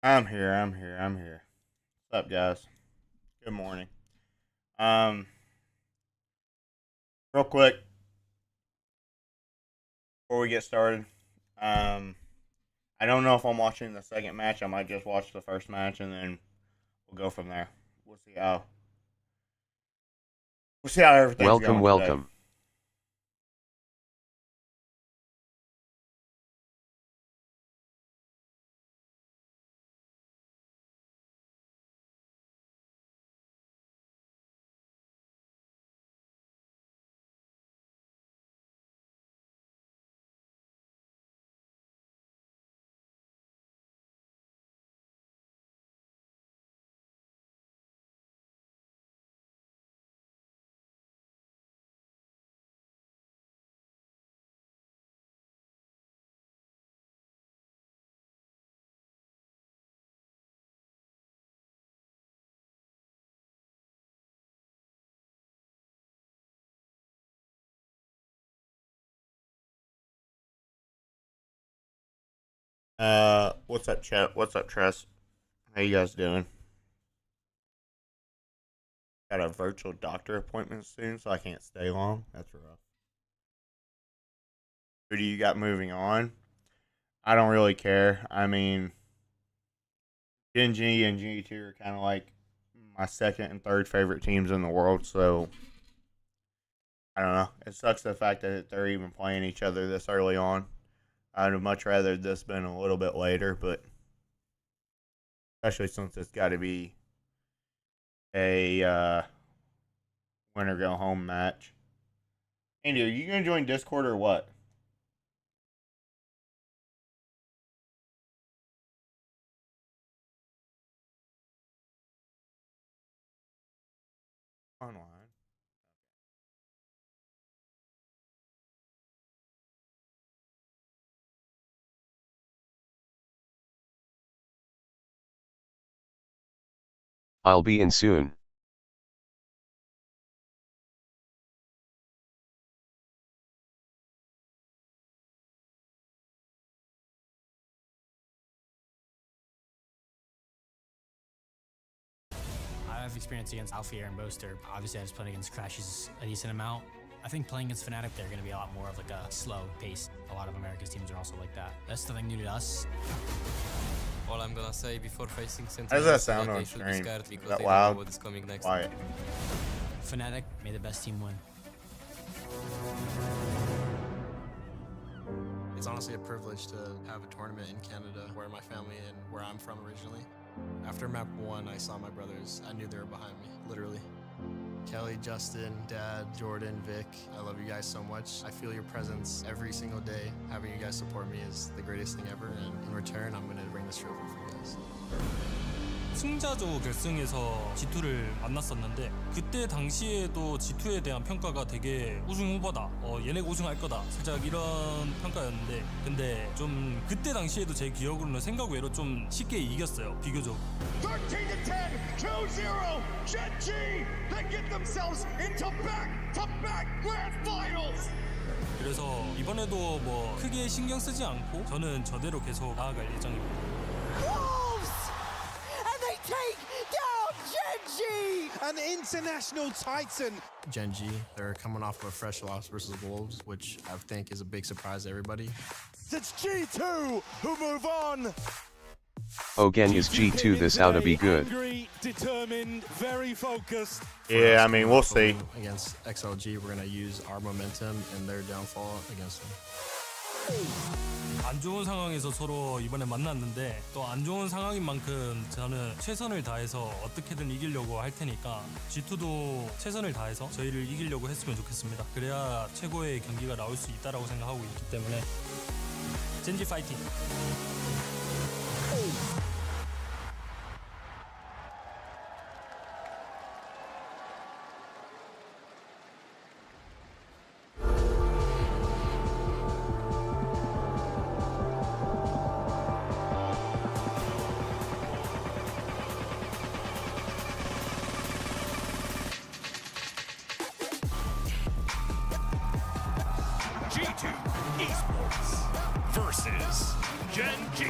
I'm here. I'm here. I'm here. What's up, guys? Good morning. Um, Real quick before we get started, um, I don't know if I'm watching the second match. I might just watch the first match and then we'll go from there. We'll see how everything's Welcome, going today. welcome. What's up, chat? What's up, Tress? How you guys doing? Got a virtual doctor appointment soon, so I can't stay long. That's rough. Who do you got moving on? I don't really care. I mean, Gen G and G2 are kind of like my second and third favorite teams in the world, so I don't know. It sucks the fact that they're even playing each other this early on. I'd have much rather this been a little bit later, but especially since it's got to be a winner go home match. Andy, are you going to join Discord or what? Online. I'll be in soon. I have experience against Alfie and Boaster. Obviously, I just played against Crashes a decent amount. I think playing against Fnatic, they're going to be a lot more of like a slow pace. A lot of America's teams are also like that. That's nothing new to us. All I'm gonna say before facing Sentinels, How does that sound they on should be screen? scared Is because that they loud? don't know what is coming next. Quiet. Fnatic made the best team win. It's honestly a privilege to have a tournament in Canada where my family and where I'm from originally. After map 1, I saw my brothers. I knew they were behind me, literally. Kelly, Justin, Dad, Jordan, Vic, I love you guys so much. I feel your presence every single day. Having you guys support me is the greatest thing ever, and in return, I'm gonna bring this trophy for you guys. 승자조 결승에서 G2를 만났었는데 그때 당시에도 G2에 대한 평가가 되게 우승 후보다 얘네가 우승할 거다 살짝 이런 평가였는데 근데 좀 그때 당시에도 제 기억으로는 생각 외로 좀 쉽게 이겼어요 비교적 13-10, 2-0, Gen G, they get themselves into back-to-back grand finals. 그래서 이번에도 뭐 크게 신경 쓰지 않고 저는 저대로 계속 나아갈 예정입니다. Wolves! And they take down Gen G! An international titan. Gen G, they're coming off of a fresh loss versus Wolves, which I think is a big surprise to everybody. It's G2 who move on. Again is G2 this ought to be good. Angry, determined, very focused. Yeah, I mean, we'll see. Against XLG, we're gonna use our momentum and their downfall against them. 안 좋은 상황에서 서로 이번에 만났는데 또 안 좋은 상황인 만큼 저는 최선을 다해서 어떻게든 이기려고 할 테니까 G2도 최선을 다해서 저희를 이기려고 했으면 좋겠습니다. 그래야 최고의 경기가 나올 수 있다라고 생각하고 있기 때문에 젠지 파이팅! G2 Esports versus Gen G.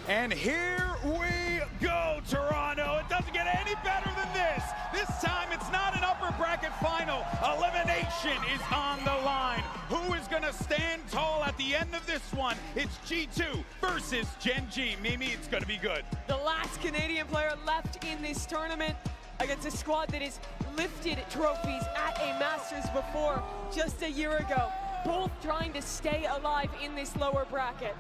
And here we go, Toronto. It doesn't get any better than this. This time it's not an upper bracket final. Elimination is on the line. Who is going to stand tall at the end of this one? It's G2 versus Gen G. Mimi, it's going to be good. The last Canadian player left in this tournament against a squad that has lifted trophies at a Masters before just a year ago. Both trying to stay alive in this lower bracket.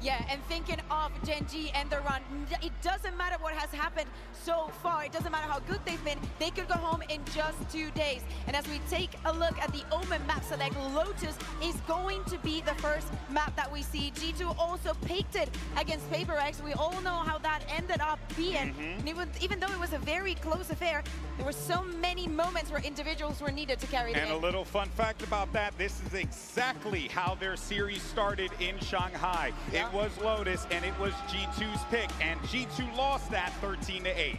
Yeah, and thinking of Gen G and their run, it doesn't matter what has happened so far. It doesn't matter how good they've been. They could go home in just 2 days. And as we take a look at the Omen map select, Lotus is going to be the first map that we see. G2 also picked it against PaperX. We all know how that ended up being. And even though it was a very close affair, there were so many moments where individuals were needed to carry it in. And a little fun fact about that, this is exactly how their series started in Shanghai. It was Lotus, and it was G2's pick, and G2 lost that 13-8.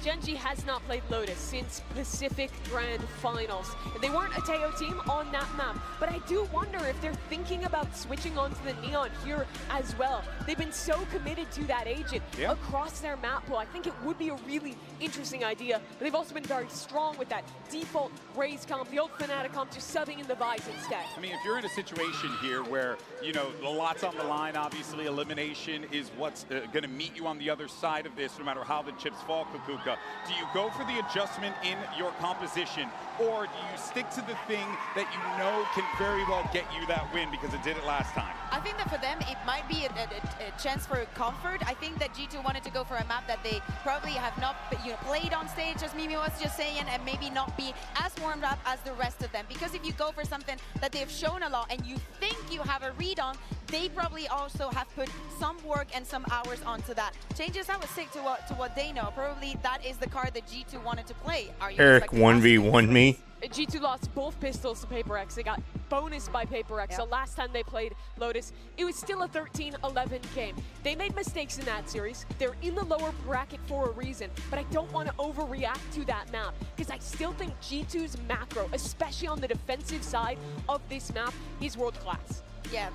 Gen G has not played Lotus since Pacific Grand Finals. They weren't a Teo team on that map, but I do wonder if they're thinking about switching onto the Neon here as well. They've been so committed to that agent across their map pool. I think it would be a really interesting idea, but they've also been very strong with that default Raze comp, the old Fnatic comp, just subbing in the Vise instead. I mean, if you're in a situation here where, you know, a lot's on the line, obviously elimination is what's going to meet you on the other side of this, no matter how the chips fall, Kukuka. Do you go for the adjustment in your composition, or do you stick to the thing that you know can very well get you that win because it did it last time? I think that for them, it might be a chance for comfort. I think that G2 wanted to go for a map that they probably have not played on stage, as Mimi was just saying, and maybe not be as warmed up as the rest of them. Because if you go for something that they've shown a lot and you think you have a read on, they probably also have put some work and some hours onto that. Changes, I would stick to what they know. Probably that is the card that G2 wanted to play. Are you Eric 1v1 me. G2 lost both pistols to PaperX. They got bonus by PaperX. So last time they played Lotus, it was still a 13-11 game. They made mistakes in that series. They're in the lower bracket for a reason, but I don't want to overreact to that map because I still think G2's macro, especially on the defensive side of this map, is world-class. Yeah,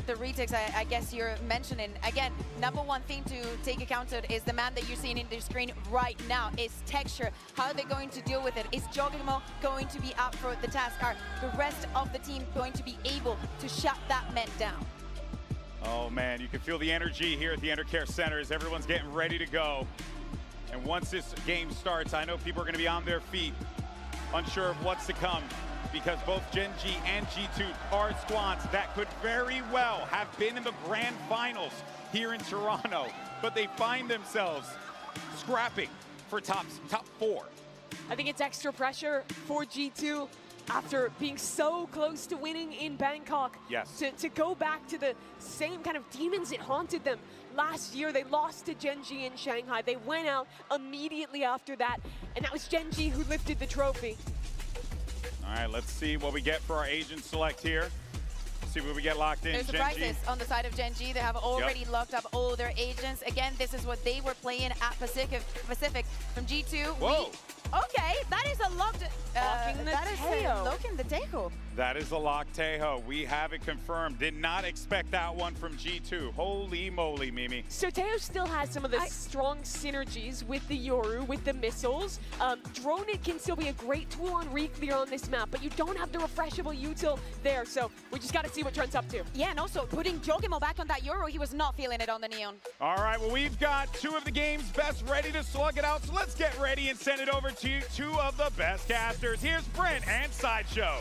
the retakes I guess you're mentioning. Again, number one thing to take account of is the man that you're seeing in the screen right now is Texture. How are they going to deal with it? Is Jogimo going to be up for the task? Are the rest of the team going to be able to shut that man down? Oh man, you can feel the energy here at the Undercare Center as everyone's getting ready to go. And once this game starts, I know people are going to be on their feet, unsure of what's to come, because both Gen G and G2 are squads that could very well have been in the grand finals here in Toronto, but they find themselves scrapping for top 4. I think it's extra pressure for G2 after being so close to winning in Bangkok. Yes. To go back to the same kind of demons that haunted them last year. They lost to Gen G in Shanghai. They went out immediately after that, and that was Gen G who lifted the trophy. All right, let's see what we get for our agent select here. See what we get locked in. There's surprises on the side of Gen G. They have already locked up all their agents. Again, this is what they were playing at Pacific from G2. Whoa. Okay, that is a locked. Locking the Tejo. Locking the Tejo. That is the lock Tejo. We have it confirmed. Did not expect that one from G2. Holy moly, Mimi. So Teo still has some of the strong synergies with the Yoru, with the missiles. Drone it can still be a great tool on re-clear on this map, but you don't have the refreshable util there, so we just got to see what Trent's up to. Yeah, and also putting Jogimo back on that Yoru, he was not feeling it on the Neon. All right, well, we've got 2 of the game's best ready to slug it out, so let's get ready and send it over to 2 of the best casters. Here's Brent and Sideshow.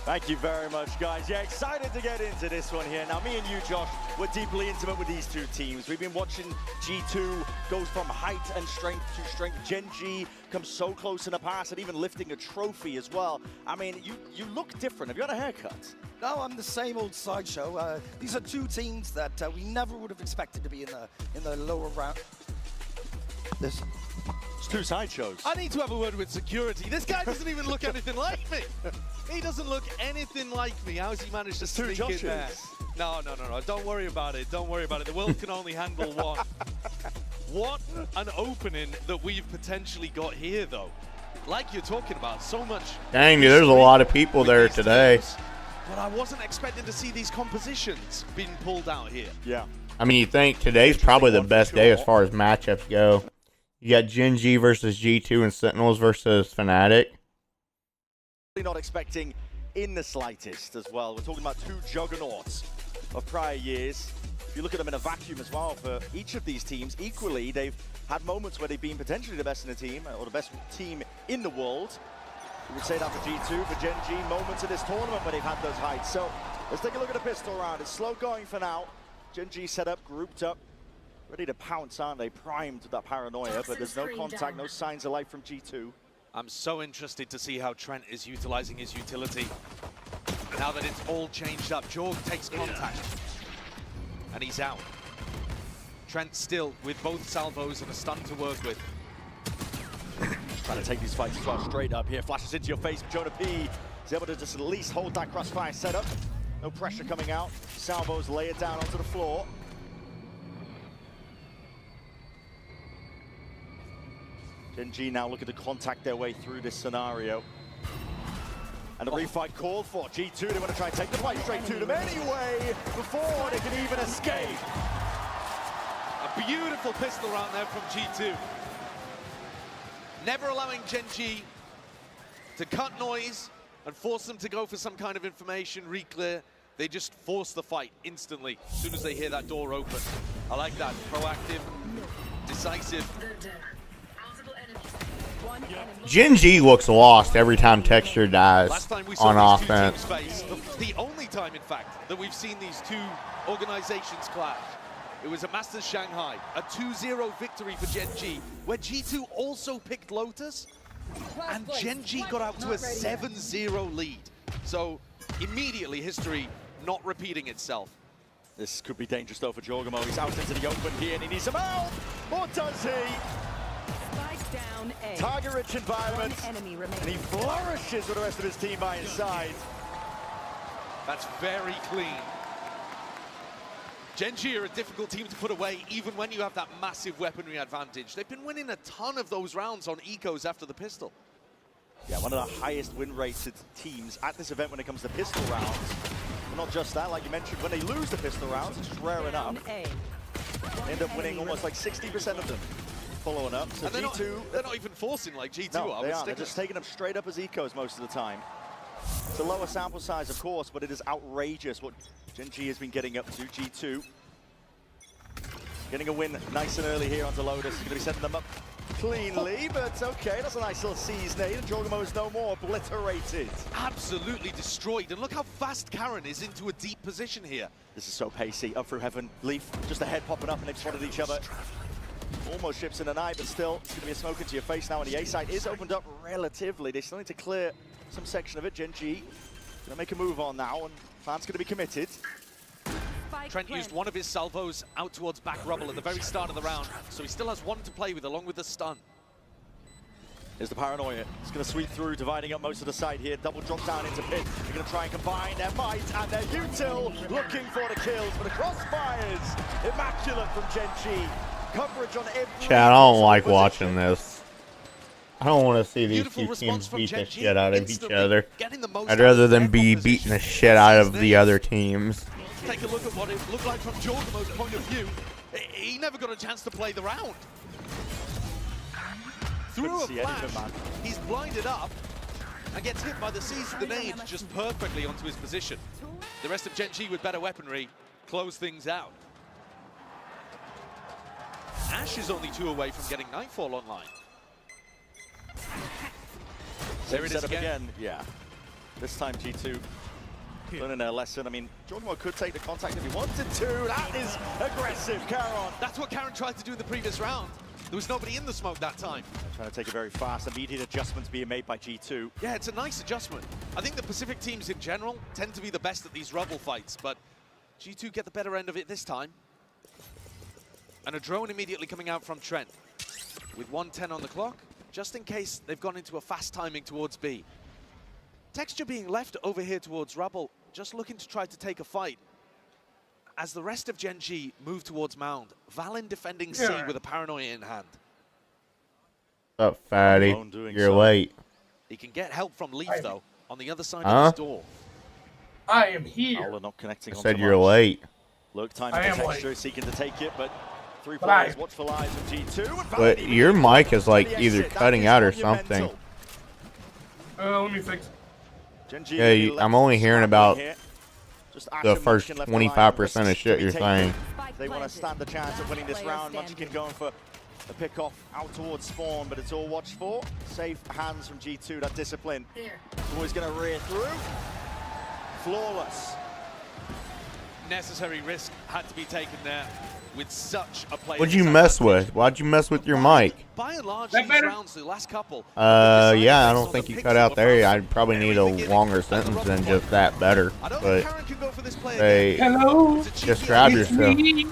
Thank you very much, guys. Yeah, excited to get into this one here. Now, me and you, Josh, we're deeply intimate with these 2 teams. We've been watching G2 go from height and strength to strength. Gen G comes so close in the past and even lifting a trophy as well. I mean, you look different. Have you got a haircut? No, I'm the same old Sideshow. These are 2 teams that we never would have expected to be in the lower round. It's 2 Sideshows. I need to have a word with security. This guy doesn't even look anything like me. He doesn't look anything like me. How's he managed to sneak in there? No. Don't worry about it. Don't worry about it. The world can only handle one. What an opening that we've potentially got here, though. Like you're talking about, so much. Dang, dude, there's a lot of people there today. But I wasn't expecting to see these compositions being pulled out here. Yeah. I mean, you think today's probably the best day as far as matchups go. You got Gen G versus G2 and Sentinels versus Fnatic. Not expecting in the slightest as well. We're talking about two juggernauts of prior years. If you look at them in a vacuum as well, for each of these teams, equally, they've had moments where they've been potentially the best in the team, or the best team in the world. We would say that for G2, for Gen G, moments in this tournament where they've had those heights. So let's take a look at the pistol round. It's slow going for now. Gen G set up, grouped up, ready to pounce, aren't they? Primed with that paranoia, but there's no contact, no signs of life from G2. I'm so interested to see how Trent is utilizing his utility. Now that it's all changed up, Jorg takes contact. And he's out. Trent still with both salvos and a stun to work with. Trying to take these fights as well, straight up here. Flashes into your face. Jonah P is able to just at least hold that crossfire setup. No pressure coming out. Salvos lay it down onto the floor. Gen G now looking to contact their way through this scenario. And the refight called for. G2, they want to try and take the fight straight to them anyway, before they can even escape. A beautiful pistol round there from G2. Never allowing Gen G to cut noise and force them to go for some kind of information, re-clear. They just force the fight instantly as soon as they hear that door open. I like that. Proactive, decisive. Gen G looks lost every time Texture dies Last time we saw on these offense. two teams face, the only time, in fact, that we've seen these two organizations clash. It was at Masters Shanghai, a 2-0 victory for Gen G, where G2 also picked Lotus, and Gen G got out to a 7-0 lead. So immediately history not repeating itself. This could be dangerous though for Jorgamo. He's out into the open here and he needs some help. Or does he? Target-rich environment, and he flourishes with the rest of his team by his side. That's very clean. Gen G are a difficult team to put away, even when you have that massive weaponry advantage. They've been winning a ton of those rounds on ecos after the pistol. Yeah, one of the highest win-rated teams at this event when it comes to pistol rounds. But not just that, like you mentioned, when they lose the pistol rounds, it's rare enough. They end up winning almost like 60% of them. Following up, so and G2... They're not even forcing like G2 no, are. they aren't. They're just taking them straight up as ecos most of the time. It's a lower sample size, of course, but it is outrageous what Gen G has been getting up to. G2 getting a win nice and early here onto Lotus. Going to be setting them up cleanly, but okay, that's a nice little seize nade, and Jorgamo is no more obliterated. Absolutely destroyed, and look how fast Karen is into a deep position here. This is so pacey. Up through heaven, Leaf, just a head popping up and they've spotted each other. Almost ships in the night, but still, it's going to be a smoke into your face now, and the A side is opened up relatively. They still need to clear some section of it. Gen G going to make a move on now, and Plan's going to be committed. Trent used one of his salvos out towards back rubble at the very start of the round, so he still has one to play with along with the stun. Here's the paranoia. It's going to sweep through, dividing up most of the side here. Double drop down into pit. They're going to try and combine their might and their util, looking for the kills, but the crossfires immaculate from Gen G. Coverage on every... Chad, I don't like watching this. I don't want to see these two teams beat the shit out of each other. I'd rather them be beating the shit out of the other teams. Take a look at what it looked like from Jorgamo's point of view. He never got a chance to play the round. Through a flash, he's blinded up and gets hit by the seize of the nade just perfectly onto his position. The rest of Gen G with better weaponry close things out. Ash is only 2 away from getting Nightfall online. There it is again. Yeah. This time G2 learning their lesson. I mean, Jorgamo could take the contact if he wanted to. That is aggressive, Karen. That's what Karen tried to do in the previous round. There was nobody in the smoke that time. Trying to take it very fast. Immediate adjustments being made by G2. Yeah, it's a nice adjustment. I think the Pacific teams in general tend to be the best at these rubble fights, but G2 get the better end of it this time. And a drone immediately coming out from Trent with 1:10 on the clock, just in case they've gone into a fast timing towards B. Texture being left over here towards Rubble, just looking to try to take a fight. As the rest of Gen G move towards Mound, Valen defending C with a paranoia in hand. What's up, fatty? You're late. He can get help from Leaf, though, on the other side of his door. I am here. Not connecting I said you're late. Look, time I and am Texture late. seeking to take it, but three But players watchful eyes of G2. But your mic is like either cutting out or something. Let me fix. Yeah, I'm only hearing about the first 25% of shit you're saying. They want to stand a chance at winning this round. Munchkin going for a pick off out towards spawn, but it's all watched for. Safe hands from G2, that discipline. It's always going to rear through. Flawless. Necessary risk had to be taken there with such a player. What'd you mess with? Why'd you mess with your mic? By and large, these rounds, the last couple. Yeah, I don't think you cut out there. I'd probably need a longer sentence than just that better. But hey, hello, describe it's yourself. me.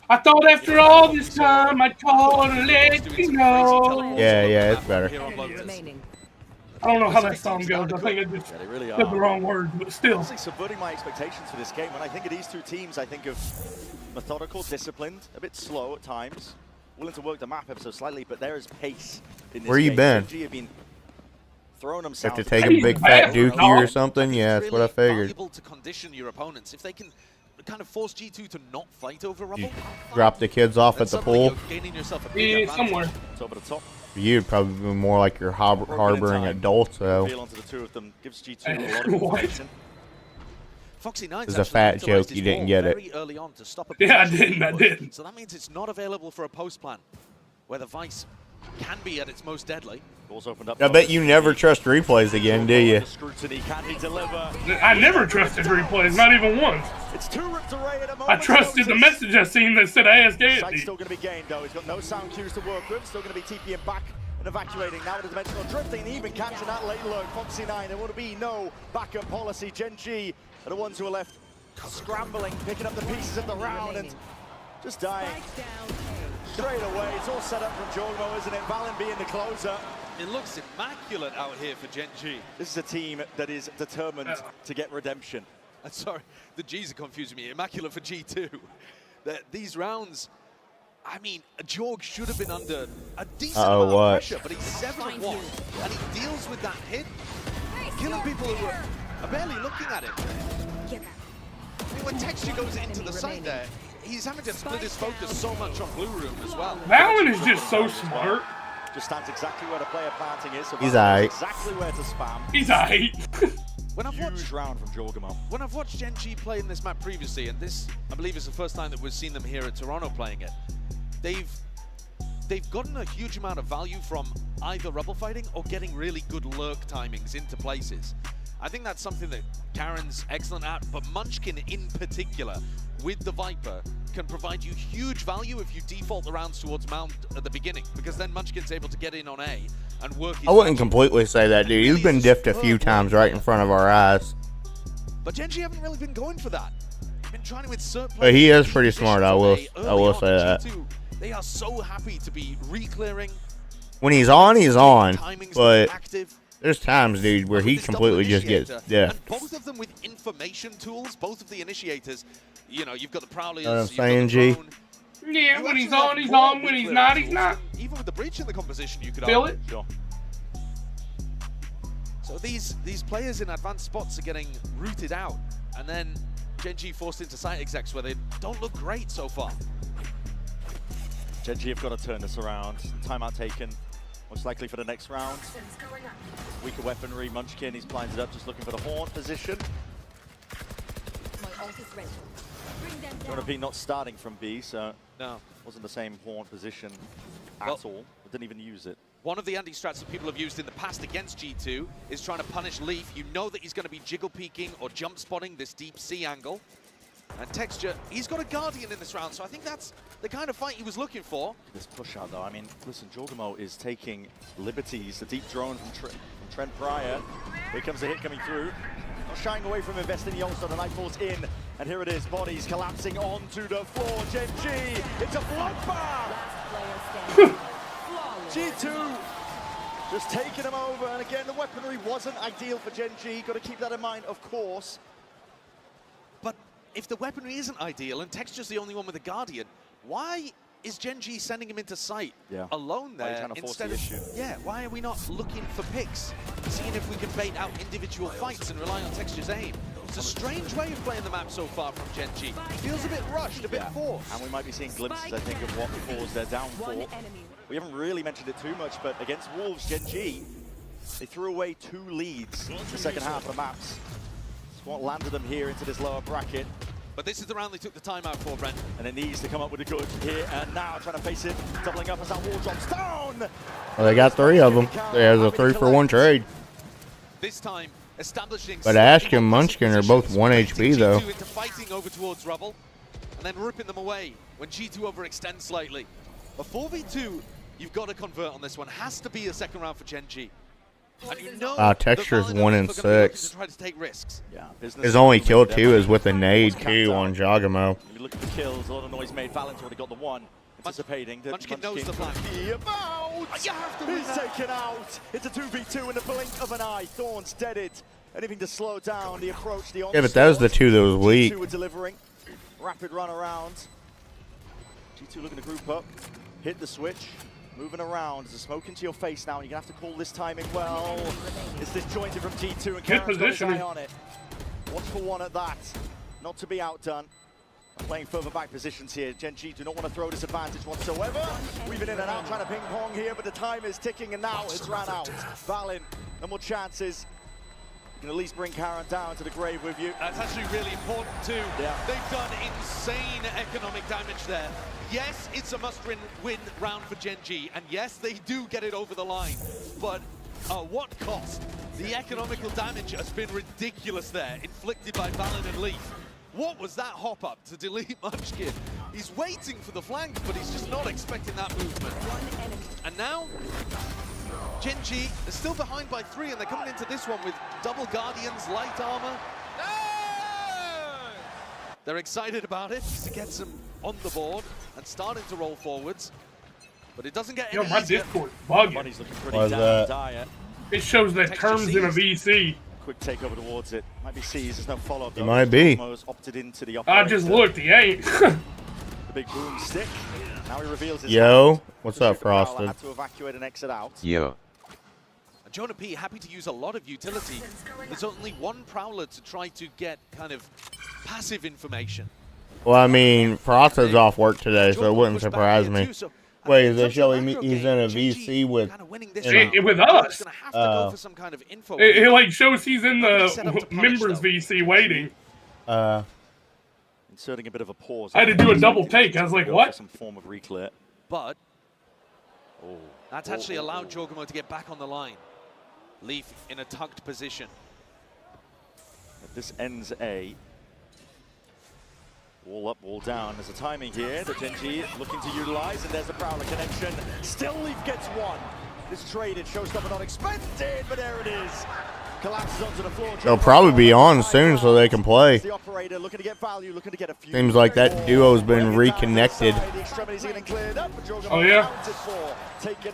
I thought after all this time I'd call and let you know. Yeah, it's better. I don't know how that song goes. I think I just said the wrong words, but still. Honestly, subverting my expectations for this game. When I think of these two teams, I think of methodical, disciplined, a bit slow at times, willing to work the map ever so slightly, but there is pace in this Where you game. been? Genji have been throwing Have themselves. to take a big fat dookie or something? Yeah, that's what I figured. Valuable to condition your opponents. If they can kind of force G2 to not fight over Rubble. Drop the kids off at the pool. Yeah, somewhere. Top of the top. You'd probably be more like you're harboring adults, though. Feel onto the two of them gives G2 a lot of information. Foxy 9's It's a fat joke. You didn't get it. Early on to stop a Yeah, I didn't. So that means it's not available for a post plan, where the Vice can be at its most deadly. Doors opened up. I bet you never trust replays again, do you? Scrutiny, can he deliver? I never trusted replays, not even once. It's two ripped array at a moment. I trusted the message I seen that said ask Sight's Andy. still going to be gained though. He's got no sound cues to work with. Still going to be TPing back and evacuating. Now with the dimensional drifting, even catching that late lurk. Foxy 9, there will be no backup policy. Genji are the ones who are left scrambling, picking up the pieces of the round and just dying. Straight away, it's all set up from Jormo, isn't it? Valen being the closer. It looks immaculate out here for Genji. This is a team that is determined to get redemption. Sorry, the G's are confusing me. Immaculate for G2. These rounds, I mean, Jorg should have been under a decent amount of pressure, but he's 7-1, and he deals with that hit, killing people who are barely looking at him. I mean, when Texture goes into the site there, he's having to split his focus so much on Blue Room as well. Valen is just so smart. Just stands exactly where the player planting is. So He's aight. Exactly where to spam. He's aight. Huge round from Jorgamo. When I've watched Genji play in this map previously, and this, I believe, is the first time that we've seen them here at Toronto playing it, they've gotten a huge amount of value from either rubble fighting or getting really good lurk timings into places. I think that's something that Karen's excellent at, but Munchkin in particular, with the Viper, can provide you huge value if you default the rounds towards Mount at the beginning, because then Munchkin's able to get in on A and work his I wouldn't completely say that, dude. He's been diffed a few times right in front of our eyes. But Genji haven't really been going for that. They've been trying to insert But he is pretty smart, I will say that. They are so happy to be re-clearing. When he's on, but there's times, dude, where he completely just gets diffed. And both of them with information tools, both of the initiators. You know, you've got the Prowlers, You know what I'm saying, G? Yeah, when he's on, he's on. When he's not, he's not. Even with the breach in the composition, you could Feel argue. it? Sure. So these players in advanced spots are getting rooted out, and then Genji forced into site execs where they don't look great so far. Genji have got to turn this around. Timeout taken, most likely for the next round. Weaker weaponry, Munchkin, he's blinds it up, just looking for the horn position. Jonah P not starting from B, so no, wasn't the same horn position at all. But didn't even use it. One of the anti-strats that people have used in the past against G2 is trying to punish Leaf. You know that he's going to be jiggle peeking or jump spotting this deep C angle. And Texture, he's got a Guardian in this round, so I think that's the kind of fight he was looking for. This push out though, I mean, listen, Jorgamo is taking liberties. The deep drone from Trent Pryor. Here comes the hit coming through. Not shying away from investing the Youngster, the knife falls in. And here it is, bodies collapsing onto the floor. Genji, it's a bloodbath! G2 just taking him over. And again, the weaponry wasn't ideal for Genji. Got to keep that in mind, of course. But if the weaponry isn't ideal and Texture's the only one with a Guardian, why is Genji sending him into sight alone there instead of... Yeah, why are we not looking for picks? Seeing if we can bait out individual fights and rely on Texture's aim. It's a strange way of playing the map so far from Gen G. Feels a bit rushed, a bit forced. And we might be seeing glimpses, I think, of what caused their downfall. We haven't really mentioned it too much, but against Wolves, Gen G, they threw away 2 leads in the second half of the maps. It's what landed them here into this lower bracket. But this is the round they took the timeout for, Brent. And it needs to come up with a good here and now, trying to face it, doubling up as that wall drops down. Well, they got 3 of them. There's a 3-for-1 trade. This time, establishing. But Ashkin and Munchkin are both 1 HP though. G2 into fighting over towards Rubble, and then ripping them away when G2 overextends slightly. A 4v2, you've got to convert on this one. Has to be a second round for Gen G. And you know Texture is 1 and 6. to try to take risks. Yeah, His only kill too is with a nade too on Jogamo. You look at the kills, a lot of noise made. Valent's already got the 1. Anticipating that Munchkin knows the plan. He's taken out. It's a 2v2 in the blink of an eye. Thorns deaded. Anything to slow down the approach, the onslaught. Yeah, but that was the 2 that was weak. G2 were delivering. Rapid run around. G2 looking to group up. Hit the switch. Moving around. There's a smoke into your face now, and you're going to have to call this timing well. It's disjointed from G2, and Karen's got his eye on it. Watch for 1 at that. Not to be outdone. Playing further back positions here. Gen G do not want to throw this advantage whatsoever. Weaving in and out, trying to ping pong here, but the time is ticking, and now it's ran out. Valen, no more chances. You can at least bring Karen down to the grave with you. That's actually really important too. Yeah. They've done insane economic damage there. Yes, it's a must-win round for Gen G, and yes, they do get it over the line, but at what cost? The economical damage has been ridiculous there, inflicted by Valen and Leaf. What was that hop-up to delete Munchkin? He's waiting for the flank, but he's just not expecting that movement. And now, Gen G is still behind by 3, and they're coming into this one with double Guardians, light armor. They're excited about it, just to get some on the board and starting to roll forwards. But it doesn't get any my easier. Discord bugging. Money's looking pretty Why's that? dire. It shows that terms in a VC. Quick takeover towards it. Might be C's, there's no follow-up. It might be. Opted into the I just looked, he ain't. The big boom stick. Now he reveals his Yo, hand. what's up, Frosted? Had to evacuate and exit out. Yo. And Jonah P happy to use a lot of utility. There's only 1 Prowler to try to get kind of passive information. Well, I mean, Frosted's off work today, so it wouldn't surprise me. Wait, is it showing me he's in a VC with us? Kind of it like shows he's in the members VC waiting. Inserting a bit of a pause. I had to do a double take. I was like, what? Some form of reclear. But that's actually allowed Jogamo to get back on the line. Leaf in a tucked position. This ends A. Wall up, wall down. There's a timing here that Gen G looking to utilize, and there's a Prowler connection. Still Leaf gets 1. This trade, it shows up not expected, but there it is. Collapses onto the floor. They'll probably be on soon so they can play. The operator looking to get value, looking to get a few. Seems like that duo's been reconnected. The extremities getting cleared up, but Oh yeah.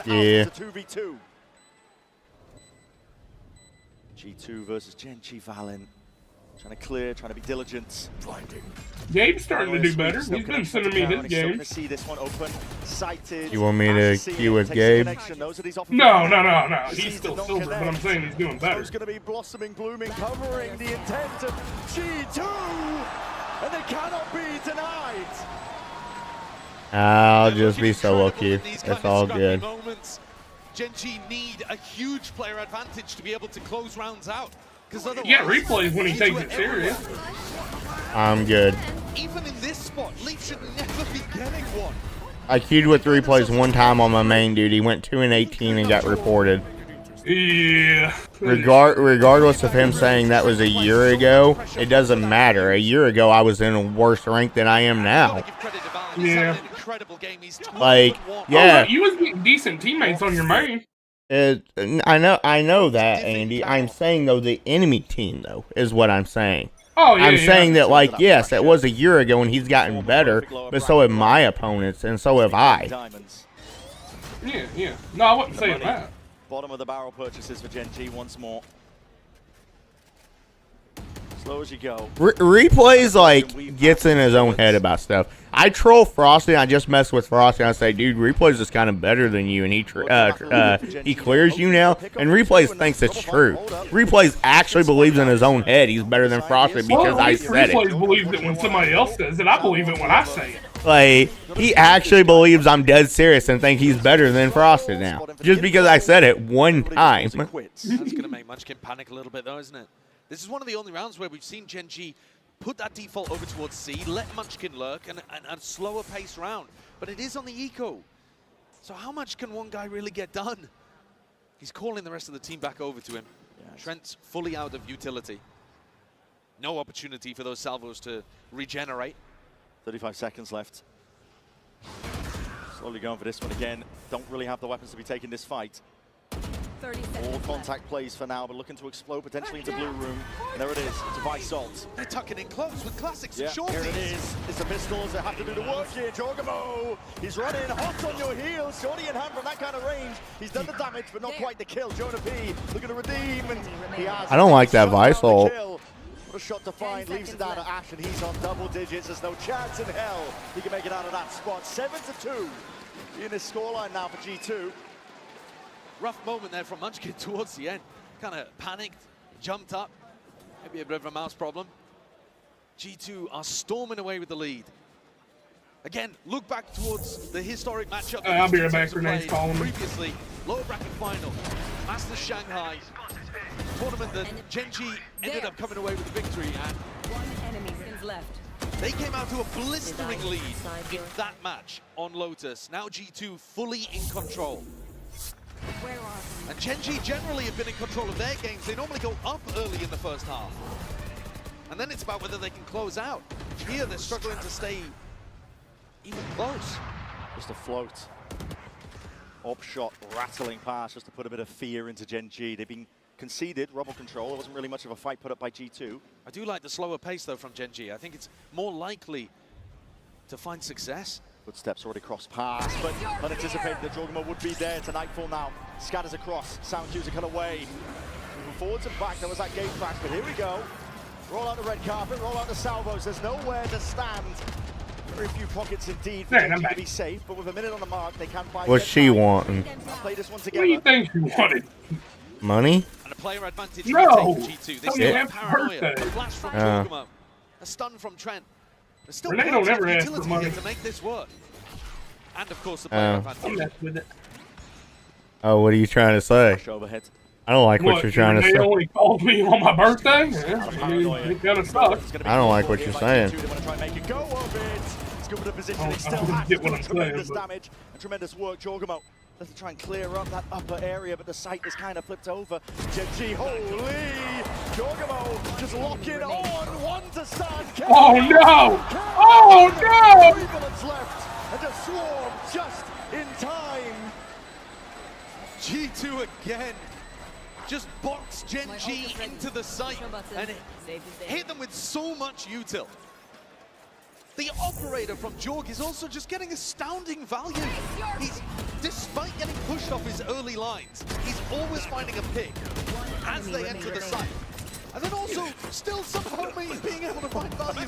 Yeah. 2v2. G2 versus Gen G Valen. Trying to clear, trying to be diligent. Gabe's starting to do better. He's been sending me his games. See this one open, sighted. You want me to queue with Gabe? No. He's still silver, but I'm saying he's doing better. It's going to be blossoming, blooming, covering the intent of G2, and they cannot be denied. I'll just be solo queue. It's all good. Gen G need a huge player advantage to be able to close rounds out. Yeah, replays when he takes it serious. I'm good. Even in this spot, Leaf should never be getting 1. I queued with replays 1 time on my main dude. He went 2 and 18 and got reported. Yeah. Regardless of him saying that was a year ago, it doesn't matter. A year ago, I was in a worse rank than I am now. Yeah. Like, yeah. Oh, you was getting decent teammates on your main. I know that, Andy. I'm saying though the enemy team though is what I'm saying. Oh yeah. I'm saying that like yes, it was a year ago and he's gotten better, but so have my opponents and so have I. Yeah. No, I wasn't saying that. Bottom of the barrel purchases for Gen G once more. Slow as you go. Replays like gets in his own head about stuff. I troll Frosty. I just mess with Frosty. And I say, dude, Replays is kind of better than you, and he clears you now. And Replays thinks it's true. Replays actually believes in his own head he's better than Frosty because I said it. Replays believes it when somebody else says it. I believe it when I say it. Like, he actually believes I'm dead serious and think he's better than Frosty now, just because I said it one time. That's going to make Munchkin panic a little bit, though, isn't it? This is one of the only rounds where we've seen Gen G put that default over towards C, let Munchkin lurk, and a slower pace round. But it is on the eco. So how much can one guy really get done? He's calling the rest of the team back over to him. Yes. Trent's fully out of utility. No opportunity for those salvos to regenerate. 35 seconds left. Slowly going for this one again. Don't really have the weapons to be taking this fight. 30 All seconds contact left. plays for now, but looking to explode potentially into blue room. And there it is, it's a Vice Salt. They're tucking in close with classics and Here shorties. it is. It's the pistols that have to do the work here. Jorgamo, he's running hot on your heels. Shorty in hand from that kind of range. He's done the damage, but not quite the kill. Jonah P looking to redeem, and he has. I don't like that Vice Salt. What a shot to find, leaves it down to Ash, and he's on double digits. There's no chance in hell he can make it out of that spot. 7-2 in this scoreline now for G2. Rough moment there from Munchkin towards the end. Kind of panicked, jumped up. Maybe a bit of a mouse problem. G2 are storming away with the lead. Again, look back towards the historic matchup. I'll be right back. Renee's calling me. Previously, lower bracket final, Masters Shanghai. Tournament that Gen G ended up coming away with the victory, and One enemy left. they came out to a blistering lead in that match on Lotus. Now G2 fully in control. Where are And Gen G generally have been in control of their games. They normally go up early in the first half. And then it's about whether they can close out. Here they're struggling to stay even close. Just a float. Op shot rattling past just to put a bit of fear into Gen G. They've been conceded, rubble control. There wasn't really much of a fight put up by G2. I do like the slower pace though from Gen G. I think it's more likely to find success. Footsteps already crossed past, but unanticipated that Jorgamo would be there to Nightfall now. Scatters across, sound cues are cut away. Moving forwards and back, there was that game crash, but here we go. Roll out the red carpet, roll out the salvos. There's nowhere to stand. Very few pockets indeed for Gen G to be safe, but with a minute on the mark, they can find. What's she wanting? Play this one What together. do you think she wanted? Money? And a player advantage No! for G2. They Oh, still yeah, have paranoia. birthday. A flash from Yeah. Jorgamo. A stun from Trent. There's still Renee don't plenty of ever ask for utility money. here to make this work. And of course the player I'm advantage. messing with it. Oh, what are you trying to say? Overhead. I don't like what you're trying to Renee say. only called me on my birthday? It kind of sucks. I don't like what you're saying. They want to try and make it go of it. It's good for the position. It I still don't has get what I'm tremendous saying, but- damage and tremendous work. Jorgamo has to try and clear up that upper area, but the site is kind of flipped over. Gen G, holy! Jorgamo just locking on. One to stand. Oh no! Oh no! 3 bullets left. And just swarm just in time. G2 again. Just box Gen G into the site and hit them with so much util. The operator from Jorg is also just getting astounding value. He's, despite getting pushed off his early lines, he's always finding a pick as they enter the site. And then also, still somehow being able to find value.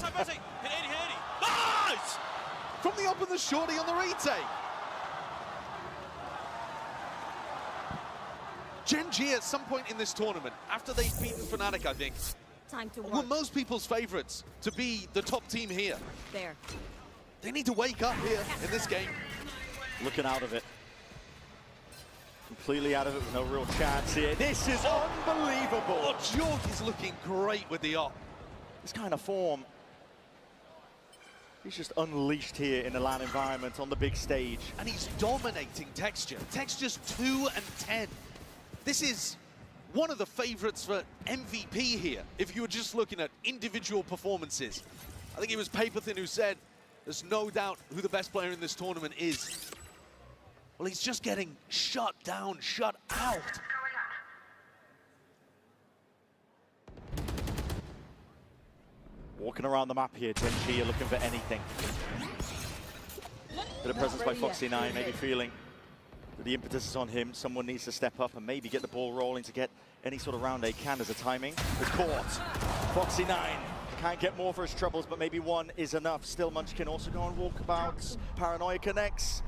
Nice! From the up and the shorty on the retake. Gen G at some point in this tournament, after they've beaten Fnatic, I think, Time to were most people's favorites to be the top team here. There. They need to wake up here in this game. Looking out of it. Completely out of it with no real chance here. This is unbelievable. Oh, Jorg is looking great with the op. This kind of form. He's just unleashed here in the LAN environment on the big stage. And he's dominating Texture. Texture's 2 and 10. This is one of the favorites for MVP here, if you were just looking at individual performances. I think it was Paperthin who said, there's no doubt who the best player in this tournament is. Well, he's just getting shut down, shut out. Walking around the map here, Gen G are looking for anything. Bit of presence by Foxy9, maybe feeling The impetus is on him. Someone needs to step up and maybe get the ball rolling to get any sort of round they can as a timing. It's caught. Foxy9 can't get more for his troubles, but maybe one is enough. Still Munchkin also going walkabouts. Paranoia connects.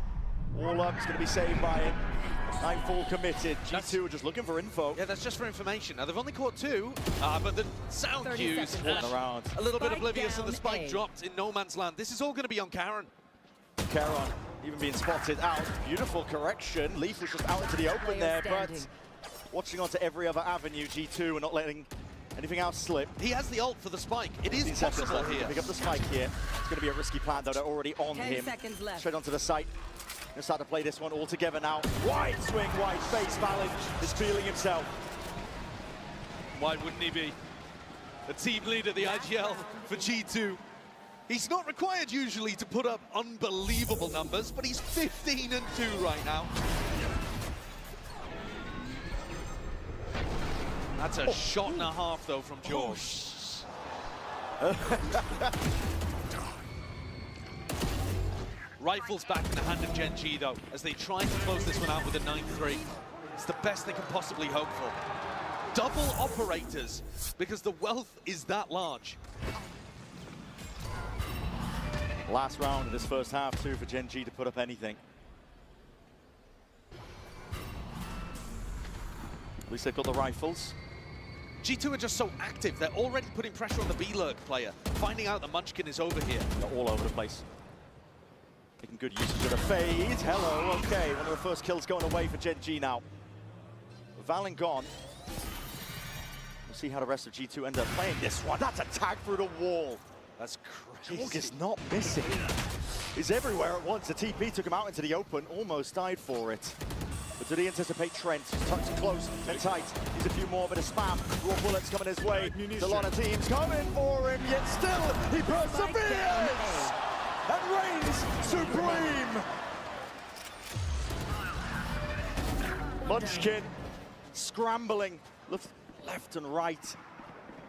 All up, it's going to be saved by it. Nightfall committed. G2 are just looking for info. Yeah, that's just for information. Now, they've only caught 2, but the sound cues around. A little bit oblivious, and the spike dropped in no man's land. This is all going to be on Karen. Karen even being spotted out. Beautiful correction. Leaf was just out into the open there, but watching onto every other avenue, G2 are not letting anything else slip. He has the ult for the spike. It is possible here. Pick up the spike here. It's going to be a risky plan, though. They're already on him. Straight onto the site. Gonna start to play this one all together now. Wide swing, wide face. Valid is feeling himself. Why wouldn't he be? The team leader, the IGL for G2. He's not required usually to put up unbelievable numbers, but he's 15-2 right now. That's a shot and a half, though, from George. Rifles back in the hand of Gen G, though, as they try to close this one out with a 9-3. It's the best they can possibly hope for. Double operators, because the wealth is that large. Last round of this first half, too, for Gen G to put up anything. At least they've got the rifles. G2 are just so active. They're already putting pressure on the B-Lurk player, finding out that Munchkin is over here. They're all over the place. Making good usage of the fade. Hello, okay. One of the first kills going away for Gen G now. Valen gone. We'll see how the rest of G2 end up playing this one. That's a tag through the wall. That's crazy. Jorg is not missing. He's everywhere at once. The TP took him out into the open, almost died for it. But did he anticipate Trent? He's tucked close and tight. He's a few more, but a spam. Raw bullets coming his way. There's a lot of teams coming for him, yet still he perseveres and reigns supreme. Munchkin scrambling left and right.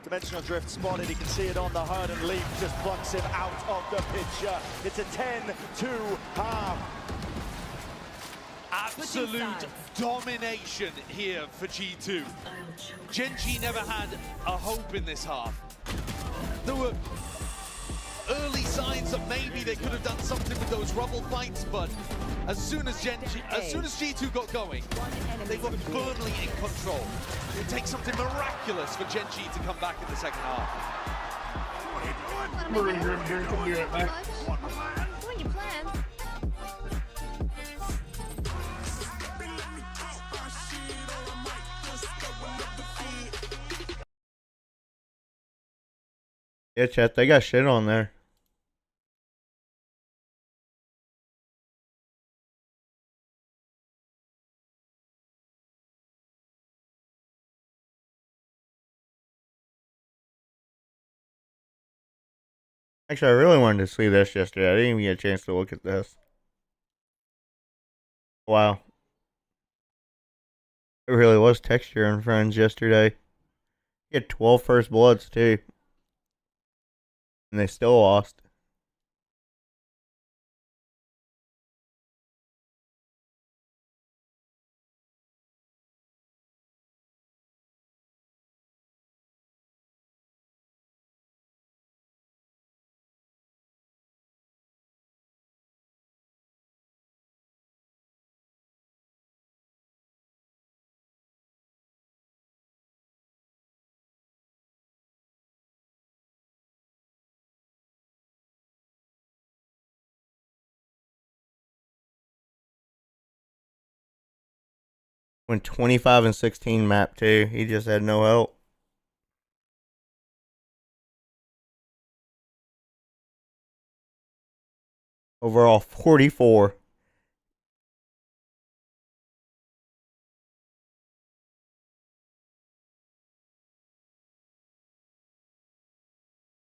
Dimensional drift spotted, he can see it on the HUD, and Leaf just plucks him out of the picture. It's a 10-2 half. Absolute domination here for G2. Gen G never had a hope in this half. There were early signs that maybe they could have done something with those rubble fights, but as soon as G2 got going, they got firmly in control. It would take something miraculous for Gen G to come back in the second half. We're gonna grab a drink and be right back. Doing your plans. Yeah, chat, they got shit on there. Actually, I really wanted to see this yesterday. I didn't even get a chance to look at this. Wow. It really was texture and friends yesterday. You had 12 first bloods, too. And they still lost. Went 25-16 map too. He just had no help. Overall 44.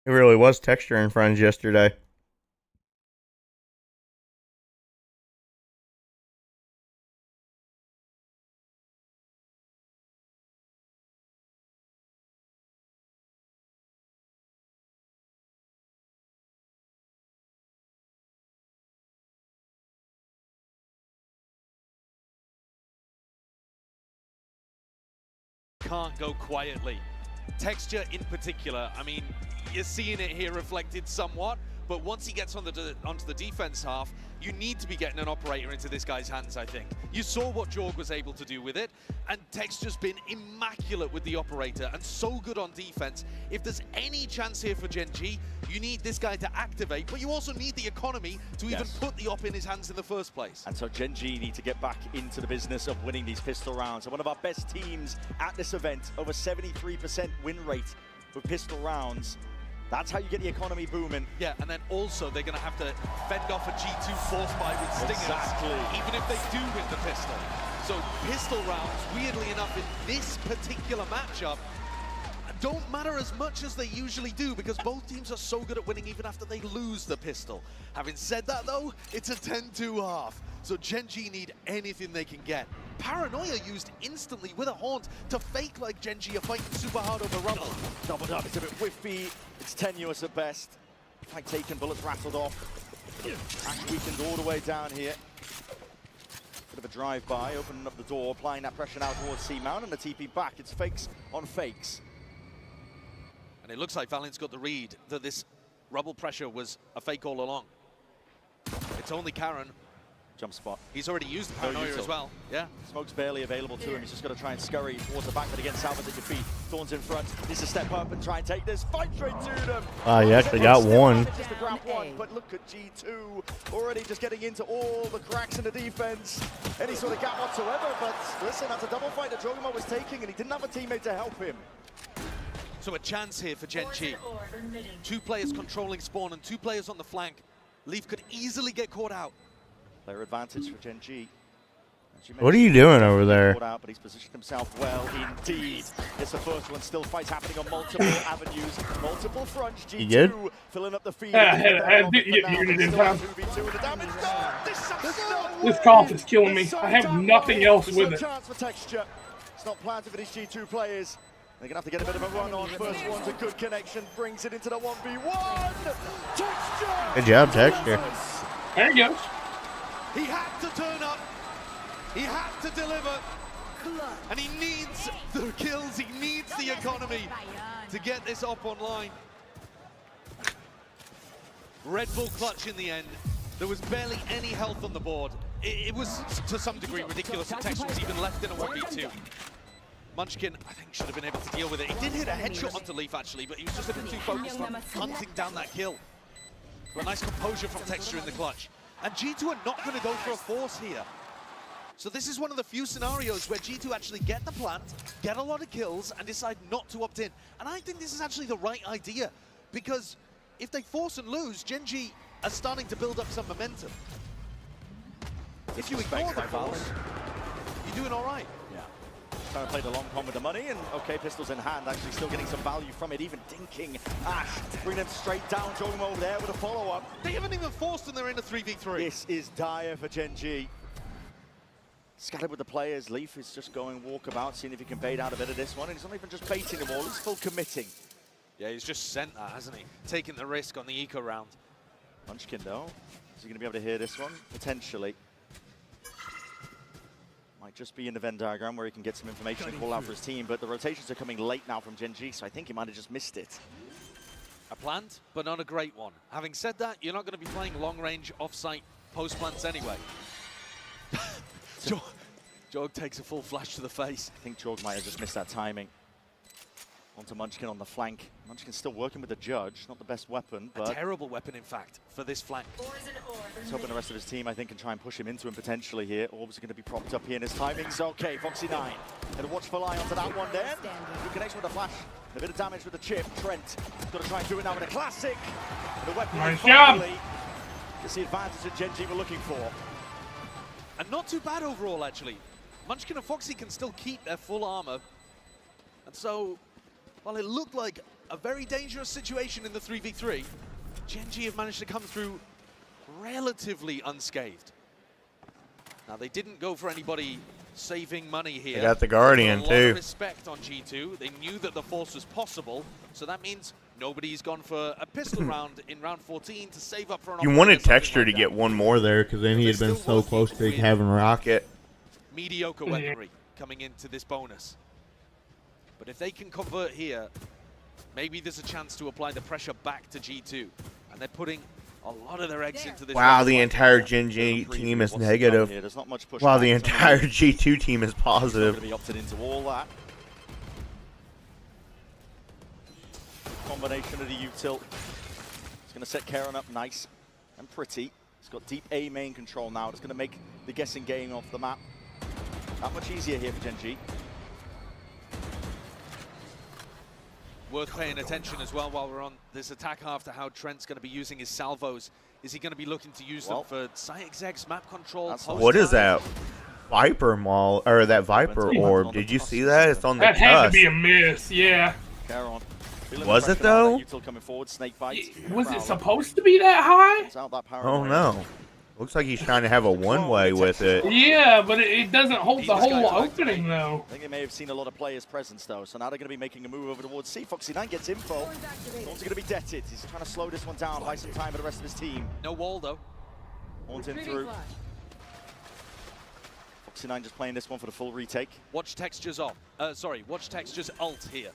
It really was texture and friends yesterday. can't go quietly. Texture in particular, I mean, you're seeing it here reflected somewhat, but once he gets on onto the defense half, you need to be getting an operator into this guy's hands, I think. You saw what Jorg was able to do with it, and Texture's been immaculate with the operator and so good on defense. If there's any chance here for Gen G, you need this guy to activate, but you also need the economy to even put the op in his hands in the first place. And so Gen G need to get back into the business of winning these pistol rounds. And one of our best teams at this event, over 73% win rate with pistol rounds. That's how you get the economy booming. Yeah, and then also they're going to have to fend off a G2 force buy with Stingers, Exactly. even if they do win the pistol. So pistol rounds, weirdly enough, in this particular matchup, don't matter as much as they usually do because both teams are so good at winning even after they lose the pistol. Having said that though, it's a 10-2 half. So Gen G need anything they can get. Paranoia used instantly with a haunt to fake like Gen G are fighting super hard over rubble. Doubled up, it's a bit whiffy, it's tenuous at best. Flag taken, bullets rattled off. Ash weakened all the way down here. Bit of a drive-by, opening up the door, applying that pressure now towards C-Mount, and the TP back. It's fakes on fakes. And it looks like Valiant's got the read that this rubble pressure was a fake all along. It's only Karen. Jump spot. He's already used the Paranoia as well. Yeah. Smoke's barely available to him. He's just got to try and scurry towards the back, but again, Salva's at your feet. Thorns in front. Needs to step up and try and take this. Fight straight to them. Oh, you actually got one. Just to grab one, but look at G2 already just getting into all the cracks in the defense. Any sort of gap whatsoever, but listen, that's a double fight that Jogamo was taking, and he didn't have a teammate to help him. So a chance here for Gen G. 2 players controlling spawn and 2 players on the flank. Leaf could easily get caught out. Player advantage for Gen G. What are you doing over there? Out, but he's positioned himself well indeed. It's the first one. Still fights happening on multiple avenues, multiple fronts. G2 you good? filling up the field. This cough is killing me. I have nothing else with it. Chance for Texture. It's not planted for these G2 players. They're going to have to get a bit of a run on. First one's a good connection. Brings it into the 1v1. Texture! Good job, Texture. There he goes. He had to turn up. He had to deliver. And he needs the kills. He needs the economy to get this up online. Red Bull clutch in the end. There was barely any health on the board. It was, to some degree, ridiculous that Texture was even left in a 1v2. Munchkin, I think, should have been able to deal with it. He did hit a headshot onto Leaf, actually, but he was just a bit too focused on hunting down that kill. But nice composure from Texture in the clutch. And G2 are not going to go for a force here. So this is one of the few scenarios where G2 actually get the plant, get a lot of kills, and decide not to opt in. And I think this is actually the right idea, because if they force and lose, Gen G are starting to build up some momentum. If you ignore the force, you're doing all right. Trying to play the long con with the money, and okay, pistols in hand, actually still getting some value from it, even dinking Ash, bringing him straight down, Jogamo over there with a follow-up. They haven't even forced and they're in a 3v3. This is dire for Gen G. Scattered with the players, Leaf is just going walkabout, seeing if he can bait out a bit of this one, and he's not even just baiting them all, he's full committing. Yeah, he's just sent that, hasn't he? Taking the risk on the eco round. Munchkin though, is he going to be able to hear this one? Potentially. Might just be in the Venn diagram where he can get some information and call out for his team, but the rotations are coming late now from Gen G, so I think he might have just missed it. A plant, but not a great one. Having said that, you're not going to be playing long-range off-site post-plants anyway. Jorg takes a full flash to the face. I think Jorg might have just missed that timing. Onto Munchkin on the flank. Munchkin's still working with the Judge, not the best weapon, but... A terrible weapon, in fact, for this flank. He's hoping the rest of his team, I think, can try and push him into him potentially here. Orbs are going to be propped up here, and his timing's okay. Foxy9, and a watchful eye onto that one there. Good connection with the flash. A bit of damage with the chip. Trent got to try and do it now with a classic. And the weapon nice job. It's the advantage that Gen G were looking for. And not too bad overall, actually. Munchkin and Foxy can still keep their full armor. And so, while it looked like a very dangerous situation in the 3v3, Gen G have managed to come through relatively unscathed. Now, they didn't go for anybody saving money here. They got the Guardian, a lot of too. respect on G2. They knew that the force was possible, so that means nobody's gone for a pistol round in round 14 to save up for an You wanted Texture to get one more there, because then he had been so close to having Rocket. Mediocre weaponry coming into this bonus. But if they can convert here, maybe there's a chance to apply the pressure back to G2. And they're putting a lot of their eggs into this. Wow, the entire Gen G team is negative. Wow, the entire G2 team is positive. Going to be opted into all that. Combination of the util. It's going to set Karen up nice and pretty. It's got deep A main control now. It's going to make the guessing game off the map that much easier here for Gen G. Worth paying attention as well while we're on this attack half to how Trent's going to be using his salvos. Is he going to be looking to use them for Cyexeg's map control? What is that? Viper Maul, or that Viper Orb. Did you see that? It's on the That had to be a miss, yeah. Caron. Was it though? Coming forward, snake bite. Was it supposed to be that high? Oh no. Looks like he's trying to have a one-way with it. Yeah, but it doesn't hold the whole opening though. I think they may have seen a lot of players' presence though, so now they're going to be making a move over towards C. Foxy9 gets info. Horns are going to be deaded. He's trying to slow this one down, buy some time for the rest of his team. No wall though. Horns in through. Foxy9 just playing this one for the full retake. Watch Texture's off. Watch Texture's ult here.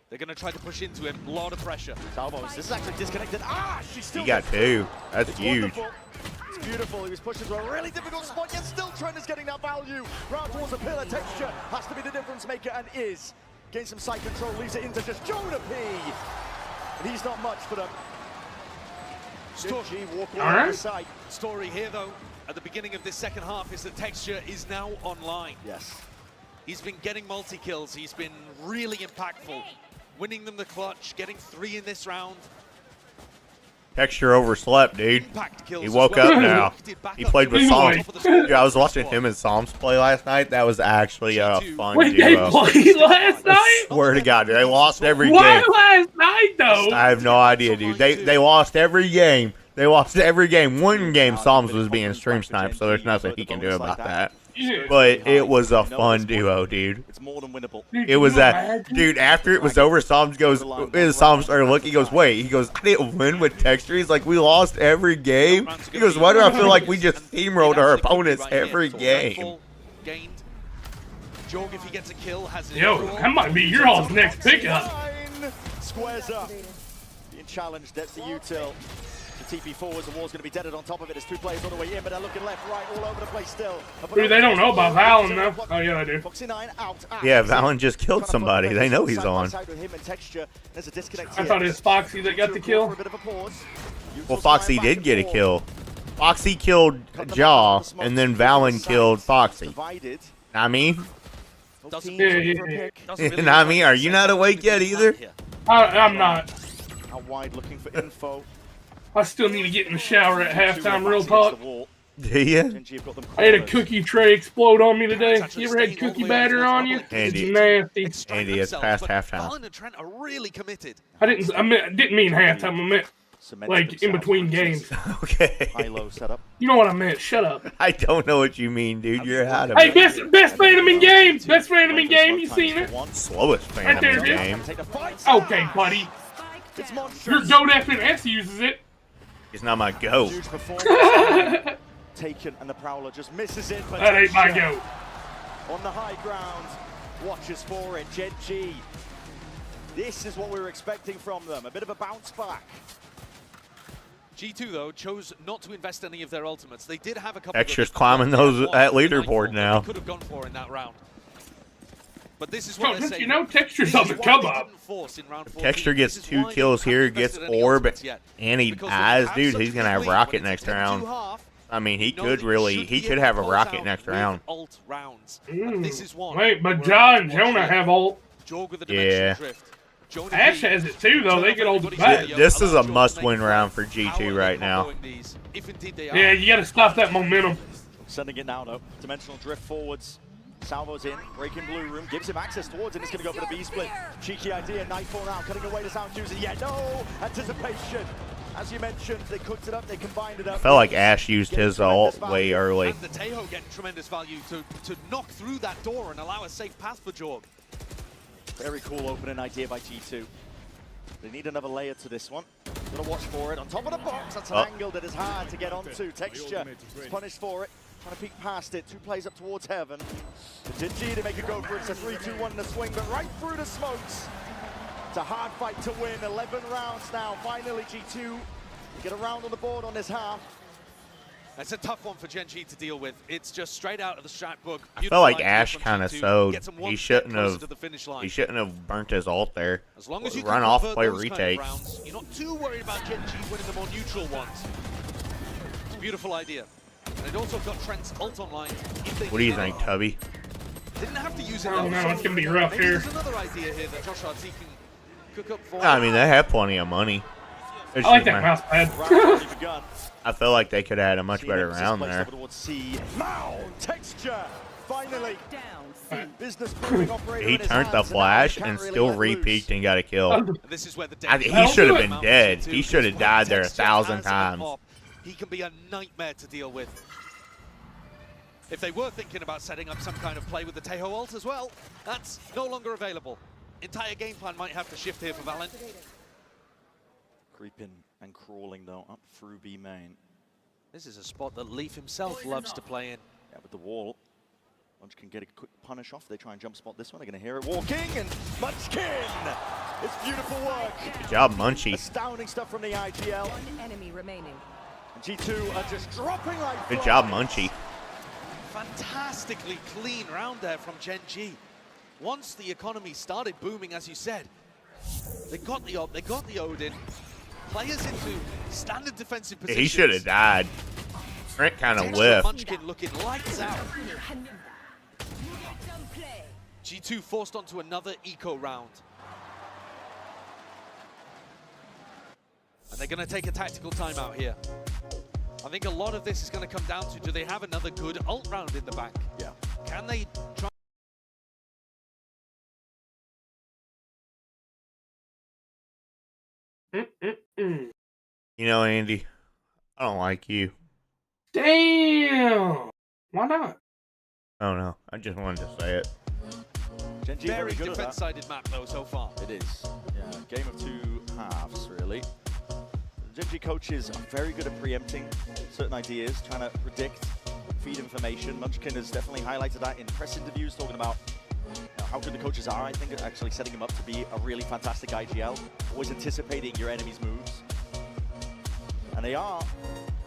They're going to try to push into him. A lot of pressure. Salvos. This is actually disconnected. Ah, she's still. He got two. That's huge. Wonderful. It's beautiful. He was pushed into a really difficult spot, yet still Trent is getting that value. Round towards a pillar. Texture has to be the difference maker and is. Gains some side control, leaves it into just Jonah P. And he's not much for them. G walk on the side. Story here though, at the beginning of this second half, is that Texture is now online. Yes. He's been getting multi-kills. He's been really impactful. Winning them the clutch, getting 3 in this round. Texture overslept, dude. He woke up now. He played with Psalms. Dude, I was watching him and Psalms play last night. That was actually a fun duo. They played last night? I swear to God, dude, they lost every game. Why last night, though? I have no idea, dude. They lost every game. They lost every game. One game, Psalms was being stream sniped, so there's nothing he can do about that. But it was a fun duo, dude. It's more than winnable. It was that, dude. After it was over, Psalms started looking. He goes, "Wait." He goes, "I didn't win with Texture." He's like, "We lost every game." He goes, "Why do I feel like we just steamrolled our opponents every game?" Jorg, if he gets a kill, has Yo, that might be your all's next pickup. Squares up. Being challenged. That's the util. The TP forwards, the wall's going to be deaded on top of it. There's 2 players all the way in, but they're looking left, right, all over the place still. Dude, they don't know about Valen though. Oh yeah, I do. Yeah, Valen just killed somebody. They know he's on. I thought it was Foxy that got the kill. Well, Foxy did get a kill. Foxy killed Jaw, and then Valen killed Foxy. I mean, I mean, are you not awake yet either? I'm not. Out wide looking for info. I still need to get in the shower at halftime, real talk. Do you? I had a cookie tray explode on me today. You ever had cookie batter on you? Andy, it's nasty. Andy, it's past halftime. Valen and Trent are really committed. I didn't mean halftime. I meant like in between games. Okay. High-low setup. You know what I meant. Shut up. I don't know what you mean, dude. You're out of Hey, it. best random in game. Best random in game. You seen it? Slowest fan Right there, in the game. Okay, buddy. Your goat FNS uses it. It's not my goat. Huge performance. Taken and the Prowler just misses it. But That ain't my goat. On the high ground, watches for it. Gen G. This is what we were expecting from them. A bit of a bounce back. G2 though chose not to invest any of their ultimates. They did have a couple. Texture's climbing those at leaderboard now. Could have gone for in that round. But this is Bro, what they're saying. you know Texture's on the come up. Texture gets 2 kills here, gets Orb, and he dies. Dude, he's going to have Rocket next round. I mean, he could have a Rocket next round. Wait, but John and Jonah have ult. Yeah. Ash has it too, though. They get ult back. This is a must-win round for G2 right now. Yeah, you got to stop that momentum. Sending it now, though. Dimensional drift forwards. Salvo's in, breaking blue room, gives him access towards it. It's going to go for the B-split. Cheeky idea, Nightfall now, cutting away to Sound Juicy. Yeah, no anticipation. As you mentioned, they cooked it up, they combined it up. I felt like Ash used his ult way early. And the Tejo getting tremendous value to knock through that door and allow a safe path for Jorg. Very cool opening idea by G2. They need another layer to this one. Gonna watch for it on top of the box. That's an angle that is hard to get onto. Texture is punished for it. Trying to peek past it. 2 plays up towards heaven. Genji to make a go for it. It's a 3-2-1 in the swing, but right through the smokes. It's a hard fight to win. 11 rounds now. Finally, G2 get a round on the board on this half. That's a tough one for Genji to deal with. It's just straight out of the strat book. I feel like Ash kind of sewed. He shouldn't have burnt his ult there. As long as you run off, play retake. Kind of rounds, you're not too worried about Genji winning the more neutral ones. It's a beautiful idea. And it also got Trent's ult online. What do you think, Tubby? Didn't have to use it. Oh no, it's gonna be rough Maybe here. There's another idea here that Josh Artsy can cook up for. I mean, they have plenty of money. I like that mouse pad. I feel like they could have had a much better round there. Texture, finally. Business operator He in his turned the hands, flash and now and he can't still really let repeaked and got a kill. This is where the He should have been dead. He should have died there 1,000 times. He can be a nightmare to deal with. If they were thinking about setting up some kind of play with the Taeho ult as well, that's no longer available. Entire game plan might have to shift here for Valorant. Creeping and crawling though up through B main. This is a spot that Leaf himself loves to play in. Yeah, with the wall. Munch can get a quick punish off. They try and jump spot this one. They're going to hear it walking, and Munchkin! It's beautiful work. Good job, Munchie. Astounding stuff from the IGL. One enemy remaining. And G2 are just dropping like Good job, Munchie. Fantastically clean round there from Genji. Once the economy started booming, as you said, they got the ult, they got the Odin. Players into standard defensive positions. He should have died. Trent kind of whiffed. Munchkin looking lights out. G2 forced onto another eco round. And they're going to take a tactical timeout here. I think a lot of this is going to come down to, do they have another good ult round in the back? Yeah. Can they try? You know, Andy, I don't like you. Damn! Why not? I don't know. I just wanted to say it. Genji Very good at that. defense-sided map, though, so far. It is. Yeah, game of 2 halves, really. Genji coaches are very good at preempting certain ideas, trying to predict, feed information. Munchkin has definitely highlighted that in press interviews, talking about how good the coaches are, I think, actually setting him up to be a really fantastic IGL, always anticipating your enemy's moves. And they are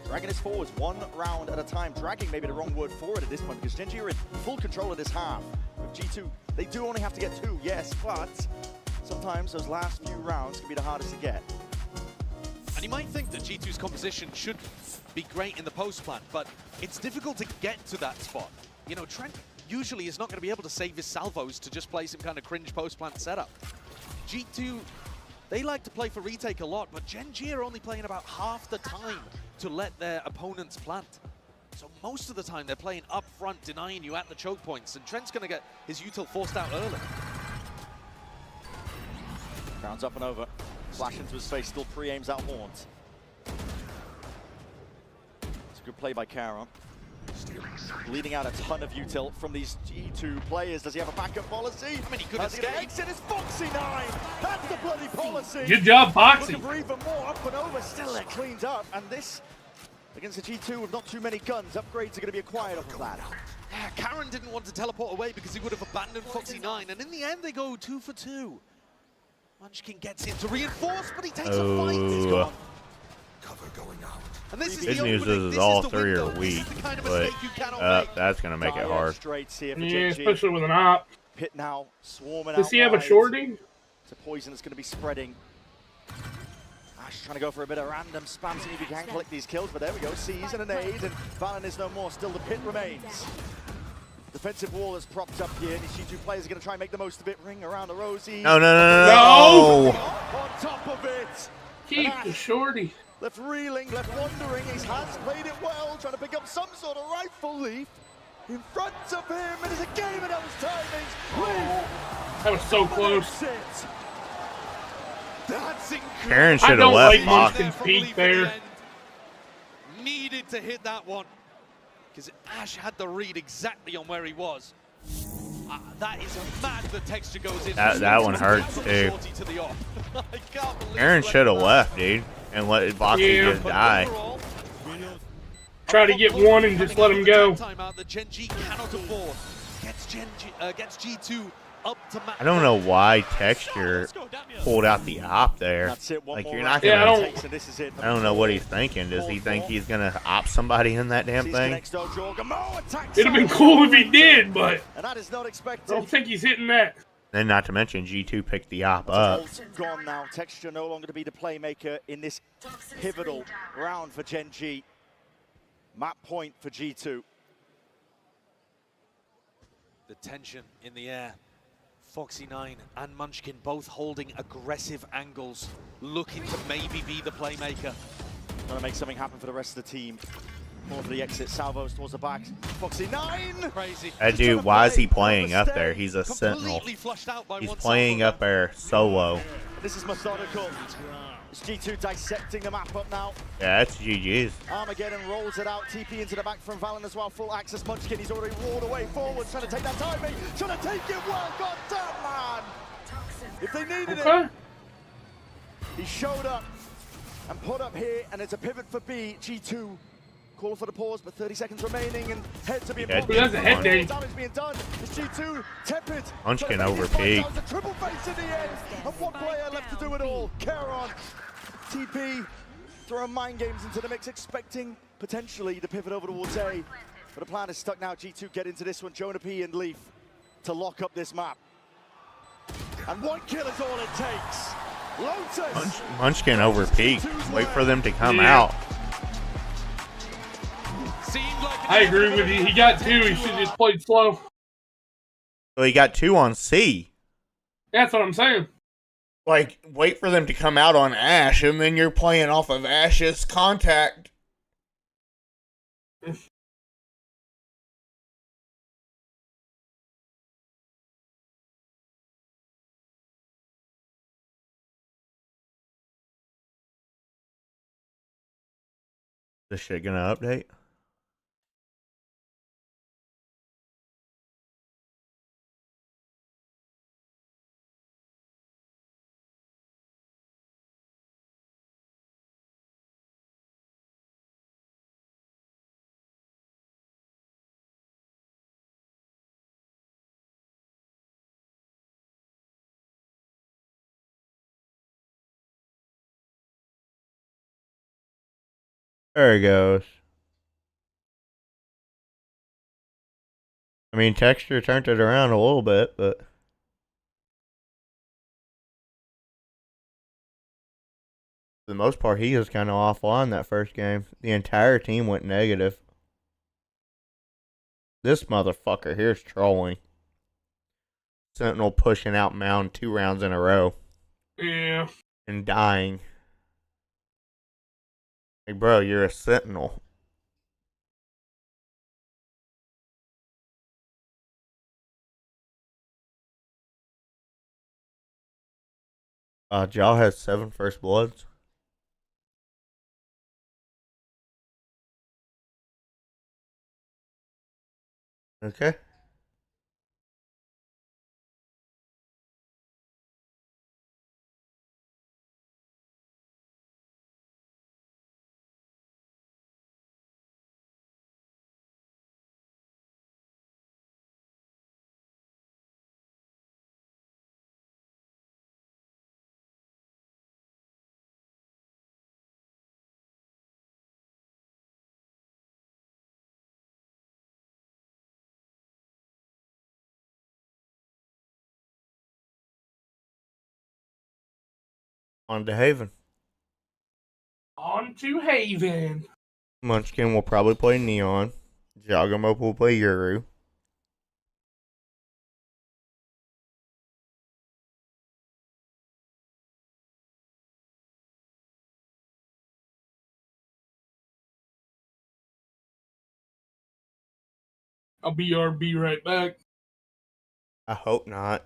dragging his forwards 1 round at a time. Dragging maybe the wrong word forward at this point, because Genji are in full control of this half. With G2, they do only have to get 2, yes, but sometimes those last few rounds can be the hardest to get. And you might think that G2's composition should be great in the post plant, but it's difficult to get to that spot. You know, Trent usually is not going to be able to save his salvos to just play some kind of cringe post plant setup. G2, they like to play for retake a lot, but Genji are only playing about half the time to let their opponents plant. So most of the time they're playing up front, denying you at the choke points, and Trent's going to get his util forced out early. Rounds up and over. Flash into his face, still pre-aims out Haunt. It's a good play by Kara. Leading out a ton of util from these G2 players. Does he have a backup policy? I mean, he could Has escape. he exit his Foxy 9? That's the bloody policy! Good job, Foxy. Looking for even more up and over. Still it cleans up. And this, against the G2 with not too many guns, upgrades are going to be acquired off of that. Yeah, Karen didn't want to teleport away because he would have abandoned Foxy 9, and in the end they go 2 for 2. Munchkin gets in to reinforce, but he takes a fight. He's gone. Cover going out. And this is Good the news opening. is This all the 3 are window. weak, This is the kind of but mistake you cannot make. that's going to make it hard. Straight here for Yeah, Genji. especially with an op. Pit now swarming Does out he have a wide. shorty? It's a poison that's going to be spreading. Ash trying to go for a bit of random spam, seeing if he can collect these kills, but there we go. Sees and a nade, and Valen is no more. Still the pit remains. Defensive wall is propped up here. These G2 players are going to try and make the most of it. Ring around the Rosie. No. On top of it. Keep the shorty. Left reeling, left wondering. He has played it well, trying to pick up some sort of rifle leaf. In front of him, it is a game of those timings. That was so close. That's incredible. Karen I should have don't left like Fox. Munchkin's peak there. Needed to hit that one because Ash had the read exactly on where he was. That is a mad the texture goes in. That one hurts too. To the off. I can't believe Karen should have left, dude, and let Foxy Yeah, just die. overall, try to get one and just let him go. Timeout that Gen G cannot afford. Gets G2 up to I don't know why Texture pulled out the op there. Like, you're not gonna. I don't know what he's thinking. Does he think he's gonna op somebody in that damn thing? It'd have been cool if he did, but I don't think he's hitting that. Then, not to mention, G2 picked the op up. Gone now. Texture no longer to be the playmaker in this pivotal round for Gen G. Map point for G2. The tension in the air. Foxy9 and Munchkin both holding aggressive angles, looking to maybe be the playmaker. Trying to make something happen for the rest of the team. More for the exit. Salvos towards the back. Foxy9! Crazy. That dude, why is he playing up there? He's a Sentinel. He's playing up there solo. This is methodical. It's G2 dissecting the map up now. Yeah, that's GG's. Armageddon rolls it out. TP into the back from Valen as well. Full access. Munchkin, he's already roared away forward. Trying to take that timing. Trying to take it well. God damn, man. If they needed it. He showed up and put up here. And it's a pivot for B. G2 call for the pause, but 30 seconds remaining. And head to be that's a head damage being done. It's G2 tepid. Munchkin over peak. Triple face in the end. And one player left to do it all. Charon. TP throwing mind games into the mix, expecting potentially the pivot over towards A. But the plan is stuck now. G2 get into this one. Jonah P and Leaf to lock up this map. And one kill is all it takes. Lotus! Munchkin over peak. Wait for them to come out. I agree with you. He got two. He should have just played slow. So he got 2 on C. That's what I'm saying. Like, wait for them to come out on Ash, and then you're playing off of Ash's contact. This shit gonna update? There it goes. I mean, Texture turned it around a little bit, but for the most part, he was kind of offline that first game. The entire team went negative. This motherfucker here's trolling. Sentinel pushing out Mound 2 rounds in a row. Yeah. And dying. Like, bro, you're a Sentinel. Jaw has 7 first bloods. Okay. On to Haven. On to Haven. Munchkin will probably play Neon. Jogamo will play Yuru. I'll BRB right back. I hope not.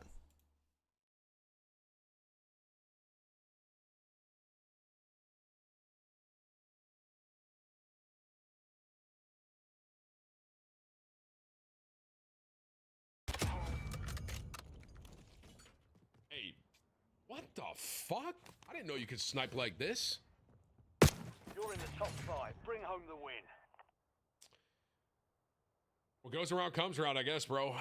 Hey, what the fuck? I didn't know you could snipe like this. You're in the top 5. Bring home the win. What goes around comes around, I guess, bro.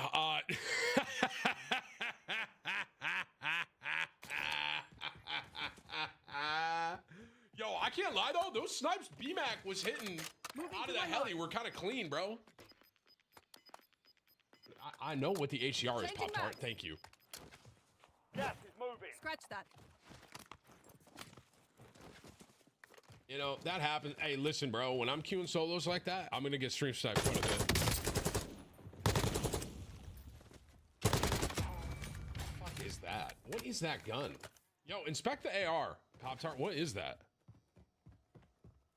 Yo, I can't lie though. Those snipes BMAC was hitting out of the heli were kind of clean, bro. I know what the HDR is, Pop Tart. Thank you. Gas is moving. Scratch that. You know, that happens. Hey, listen, bro. When I'm queuing solos like that, I'm going to get stream sniped quite a bit. What the fuck is that? What is that gun? Yo, inspect the AR. Pop Tart, what is that?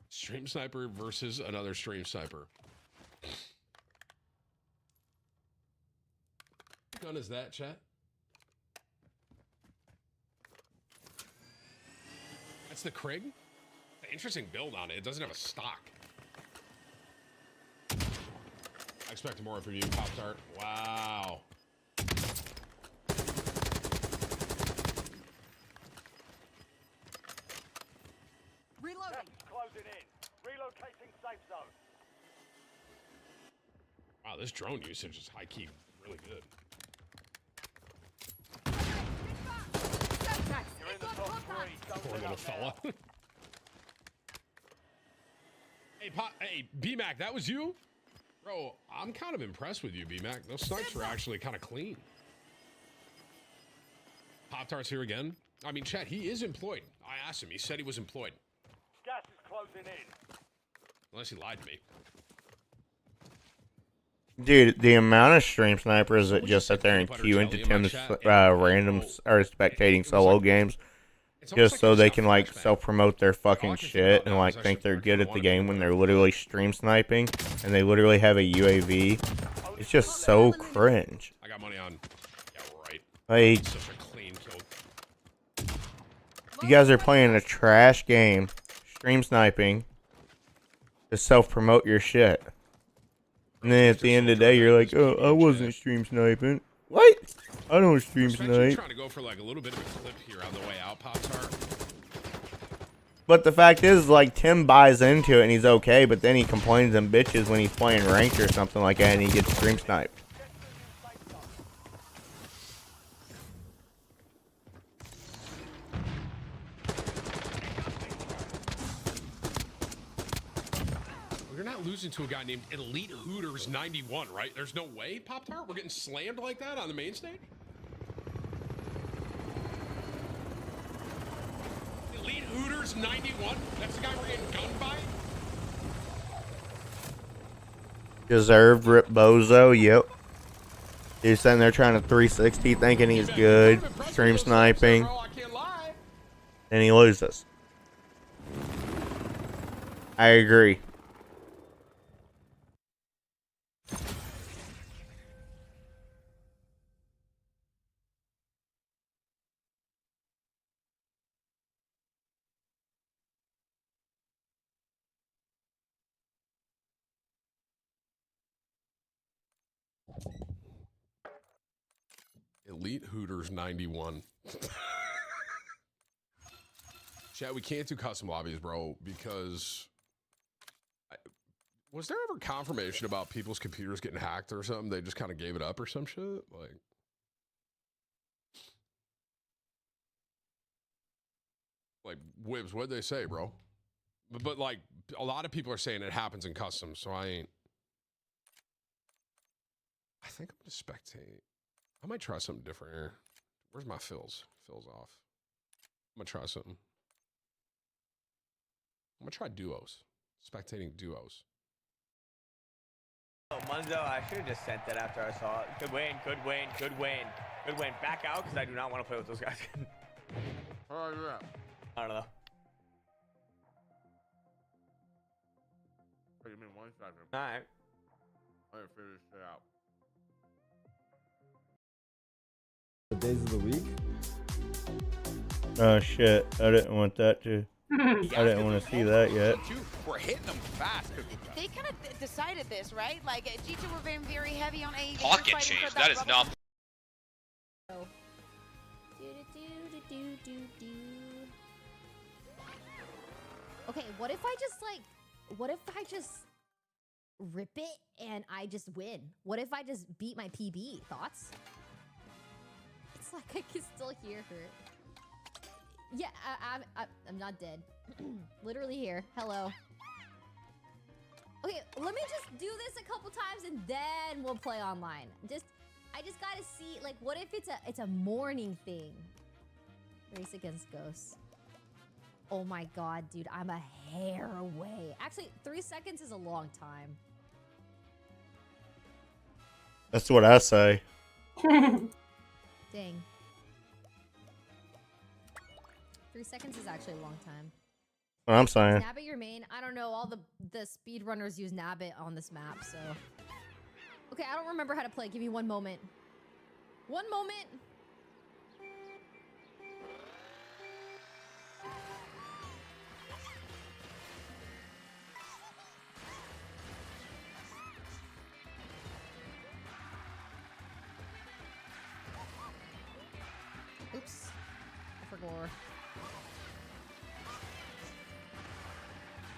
Stream sniper versus another stream sniper. What gun is that, chat? That's the Krig? Interesting build on it. It doesn't have a stock. I expect more from you, Pop Tart. Wow. Reloading. Closing in. Relocating safe zone. Wow, this drone usage is high key really good. You're in the top three. Don't Poor let little up fella. now. Hey, BMAC, that was you? Bro, I'm kind of impressed with you, BMAC. Those snipes were actually kind of clean. Pop-Tart's here again. I mean, chat, he is employed. I asked him. He said he was employed. Gas is closing in. Unless he lied to me. Dude, the amount of stream snipers that just sit there and queue into Tim's random or spectating solo games just so they can like self-promote their fucking shit and like think they're good at the game when they're literally stream sniping and they literally have a UAV. It's just so cringe. I got money on. Yeah, right. Like, Such a clean kill. you guys are playing a trash game, stream sniping, to self-promote your shit. And then at the end of the day, you're like, oh, I wasn't stream sniping. What? I don't stream snipe. Trying to go for like a little bit of a clip here on the way out, Pop-Tart. But the fact is, like, Tim buys into it and he's okay, but then he complains and bitches when he's playing ranked or something like that and he gets stream sniped. We're not losing to a guy named Elite Hooters 91, right? There's no way, Pop-Tart? We're getting slammed like that on the main stage? Elite Hooters 91? That's the guy we're getting gunned by? Deserved Rip Bozo, yep. He's sitting there trying to 360 thinking he's good, stream sniping, and he loses. I agree. Elite Hooters 91. Chat, we can't do custom lobbies, bro, because... was there ever confirmation about people's computers getting hacked or something? They just kind of gave it up or some shit? Like Wibbs, what'd they say, bro? But like, a lot of people are saying it happens in custom, so I ain't... I think I'm gonna spectate. I might try something different here. Where's my fills? Fills off. I'm gonna try something. I'm gonna try duos. Spectating duos. Oh, Munzo, I should have just sent that after I saw it. Good win, good win, good win. Good win. Back out, because I do not want to play with those guys. Oh, yeah. I don't know. What do you mean 1 second? Alright. Let me figure this shit out. The days of the week? Oh shit, I didn't want that to. I didn't want to see that yet. We're hitting them fast. They kind of decided this, right? Like, G2 were very, very heavy on A. Pocket change, that is not... Okay, what if I just rip it and I just win? What if I just beat my PB? Thoughts? It's like I can still hear her. Yeah, I'm not dead. Literally here. Hello. Okay, let me just do this a couple times and then we'll play online. I just gotta see, like, what if it's a morning thing? Race against ghosts. Oh my god, dude, I'm a hair away. Actually, 3 seconds is a long time. That's what I say. Dang. 3 seconds is actually a long time. What I'm saying. Is Nabbit your main? I don't know. All the speedrunners use Nabbit on this map, so. Okay, I don't remember how to play. Give me one moment. One moment. Oops. I forgot.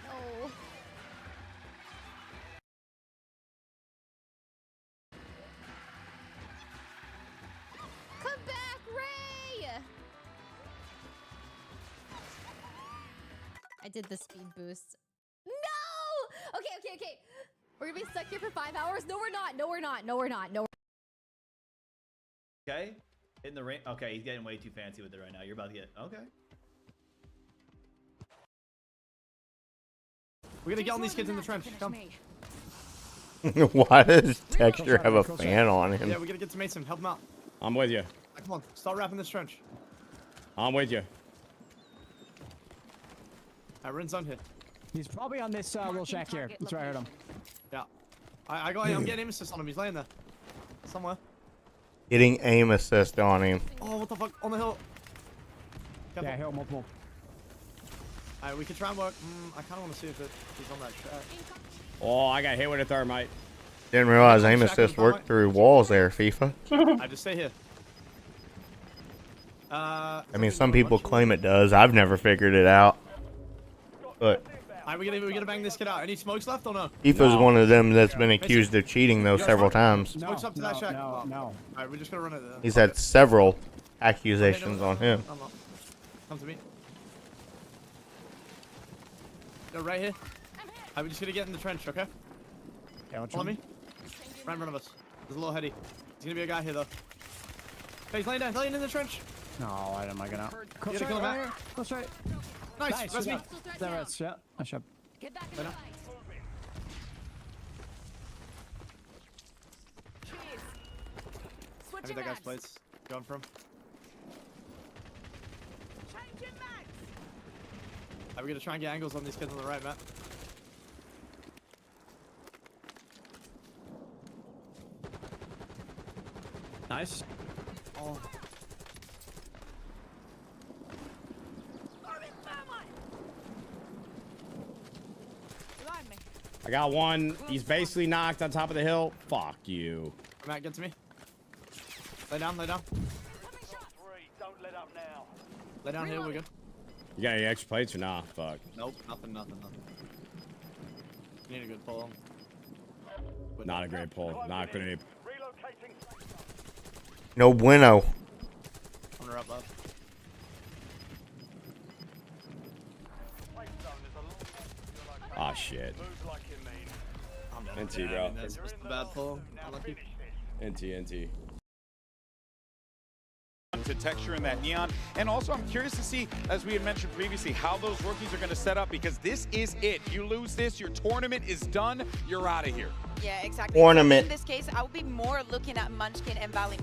No. Come back, Ray! I did the speed boost. No! Okay. We're gonna be stuck here for 5 hours? No, we're not. No, we're not. No, we're not. No. Okay. In the ring. Okay, he's getting way too fancy with it right now. You're about to get. Okay. We're gonna get on these kids in the trench. Come. Why does Texture have a fan on him? Yeah, we gotta get to Mason. Help him out. I'm with you. Come on, start wrapping this trench. I'm with you. We're in zone here. He's probably on this little shack here. That's where I heard him. Yeah. I'm getting aim assist on him. He's laying there. Somewhere. Getting aim assist on him. Oh, what the fuck? On the hill. Careful. Yeah, hill multiple. Alright, we can try and work. I kind of want to see if he's on that track. Oh, I got hit with a thermite. Didn't realize aim assist worked through walls there, FIFA. I just stay here. I mean, some people claim it does. I've never figured it out. But Alright, we gotta bang this kid out. Any smokes left or no? FIFA's one of them that's been accused of cheating, though, several times. Smokes up to that shack. No. Alright, we're just gonna run it there. He's had several accusations on him. Come to me. Go right here. I'm just gonna get in the trench, okay? Yeah, follow me. Right in front of us. There's a little heady. There's gonna be a guy here though. Hey, he's laying down. He's laying in the trench. No, I am I gonna. Close right, right here. Close right. Nice. Rest me. That's yeah. I should. Get back in the fight. I think that guy's plates. Going from. We're gonna try and get angles on these kids on the right, Matt. Nice. Oh. I got one. He's basically knocked on top of the hill. Fuck you. Matt, get to me. Lay down. Lay down here, we're good. You got any extra plates or nah? Fuck. Nope, nothing. You need a good pull. Not a great pull. Not great. No bueno. On her up left. Ah, shit. NT, bro. That's just a bad pull. Unlucky. NT. To Texture in that neon. And also, I'm curious to see, as we had mentioned previously, how those rookies are going to set up, because this is it. You lose this, your tournament is done, you're out of here. Yeah, exactly. Tournament. In this case, I would be more looking at Munchkin and Baling.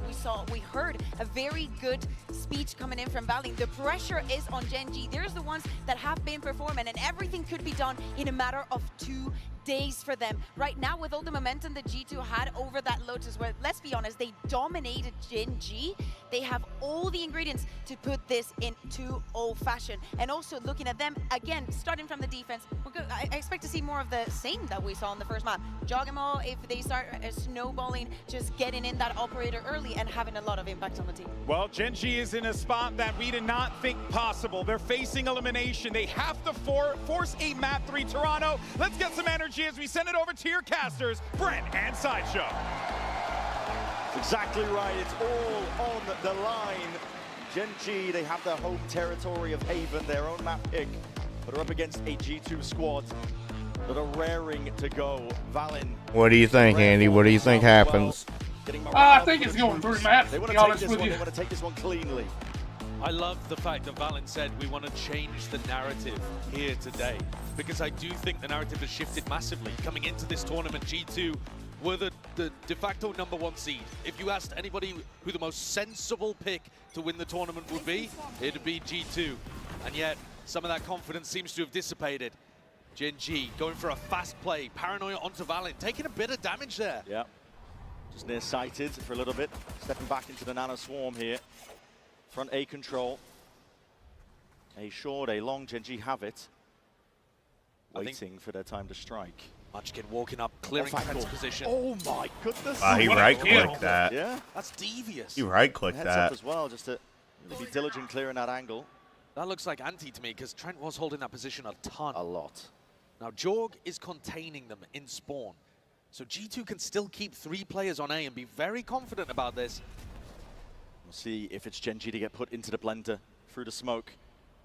We heard a very good speech coming in from Baling. The pressure is on Gen G. There's the ones that have been performing, and everything could be done in a matter of 2 days for them. Right now, with all the momentum that G2 had over that Lotus, where, let's be honest, they dominated Gen G, they have all the ingredients to put this in 2-0 fashion. And also looking at them, again, starting from the defense, I expect to see more of the same that we saw in the first map. Jogamo, if they start snowballing, just getting in that operator early and having a lot of impact on the team. Well, Gen G is in a spot that we did not think possible. They're facing elimination. They have to force a map 3 Toronto. Let's get some energy as we send it over to your casters, Brent and Sideshow. Exactly right, it's all on the line. Gen G, they have their home territory of Haven, their own map pick, but are up against a G2 squad that are raring to go. Valen. What do you think, Andy? What do you think happens? I think it's going through maps, They to want be to take honest this with one, you. they want to take this one cleanly. I love the fact that Valen said we want to change the narrative here today, because I do think the narrative has shifted massively. Coming into this tournament, G2 were the de facto #1 seed. If you asked anybody who the most sensible pick to win the tournament would be, it'd be G2. And yet, some of that confidence seems to have dissipated. Gen G going for a fast play, paranoia onto Valen, taking a bit of damage there. Yeah, just near-sighted for a little bit. Stepping back into the Nano Swarm here. Front A control. A short, a long, Gen G have it. Waiting for their time to strike. Munchkin walking up, clearing Trent's position. Oh my goodness. He right-clicked that. Yeah. That's devious. He right-clicked Heads that. up as well, just to really be diligent clearing that angle. That looks like anti to me, because Trent was holding that position a ton. A lot. Now, Jorg is containing them in spawn. So G2 can still keep 3 players on A and be very confident about this. We'll see if it's Gen G to get put into the blender through the smoke.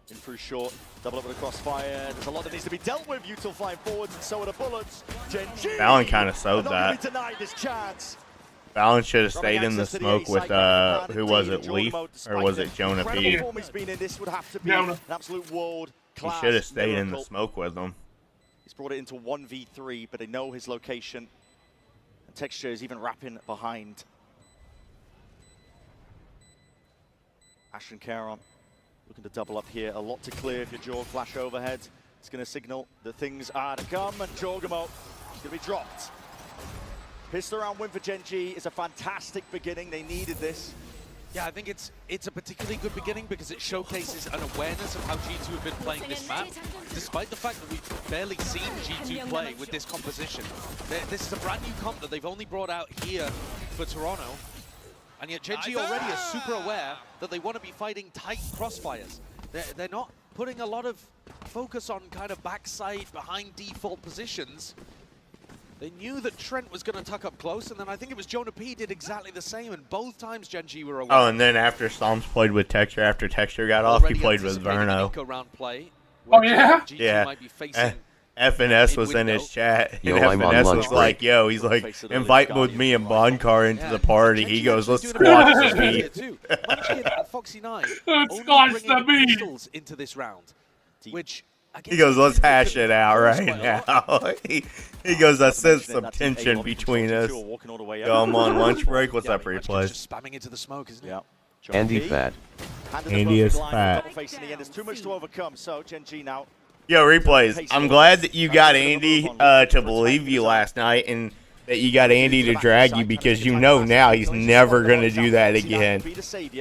In through short, double up with a crossfire. There's a lot that needs to be dealt with. Util flying forwards, and so are the bullets. Gen G. Valen kind of sowed that. Denied this chance. Valen should have stayed in the smoke with, who was it, Leaf? Or was it Jonah P? He's been in. This would have to be an absolute world He class should have stayed in the miracle. smoke with them. He's brought it into 1v3, but they know his location. And Texture is even wrapping behind. Ashen Caron looking to double up here. A lot to clear if your Jorg flash overhead. It's going to signal that things are to come, and Jorgamo is going to be dropped. Pistol round win for Gen G is a fantastic beginning. They needed this. Yeah, I think it's a particularly good beginning because it showcases an awareness of how G2 have been playing this map, despite the fact that we've barely seen G2 play with this composition. This is a brand new comp that they've only brought out here for Toronto, and yet Gen G already is super aware that they want to be fighting tight crossfires. They're not putting a lot of focus on kind of backside behind default positions. They knew that Trent was going to tuck up close, and then I think it was Jonah P did exactly the same, and both times Gen G were aware. Oh, and then after Storms played with Texture, after Texture got off, he played with Verno. Oh, yeah? Yeah. FNS was in his chat, Yo, and I'm on FNS lunch was break. like, yo, he's like, invite both me and Bonkar into the party. He goes, let's squash the beat. Munchkin, Foxy 9 Let's only squash bringing the beat. pistols into this round, which He goes, let's hash it out right now. he goes, I sense some tension between us. Yo, I'm on lunch break. What's up, replays? just spamming into the smoke, isn't it? Yeah. Andy fat. Andy is fat. Facing the end. There's too much to overcome, so Gen G now. Yo, replays. I'm glad that you got Andy to believe you last night, and that you got Andy to drag you, because you know now he's never going to do that again.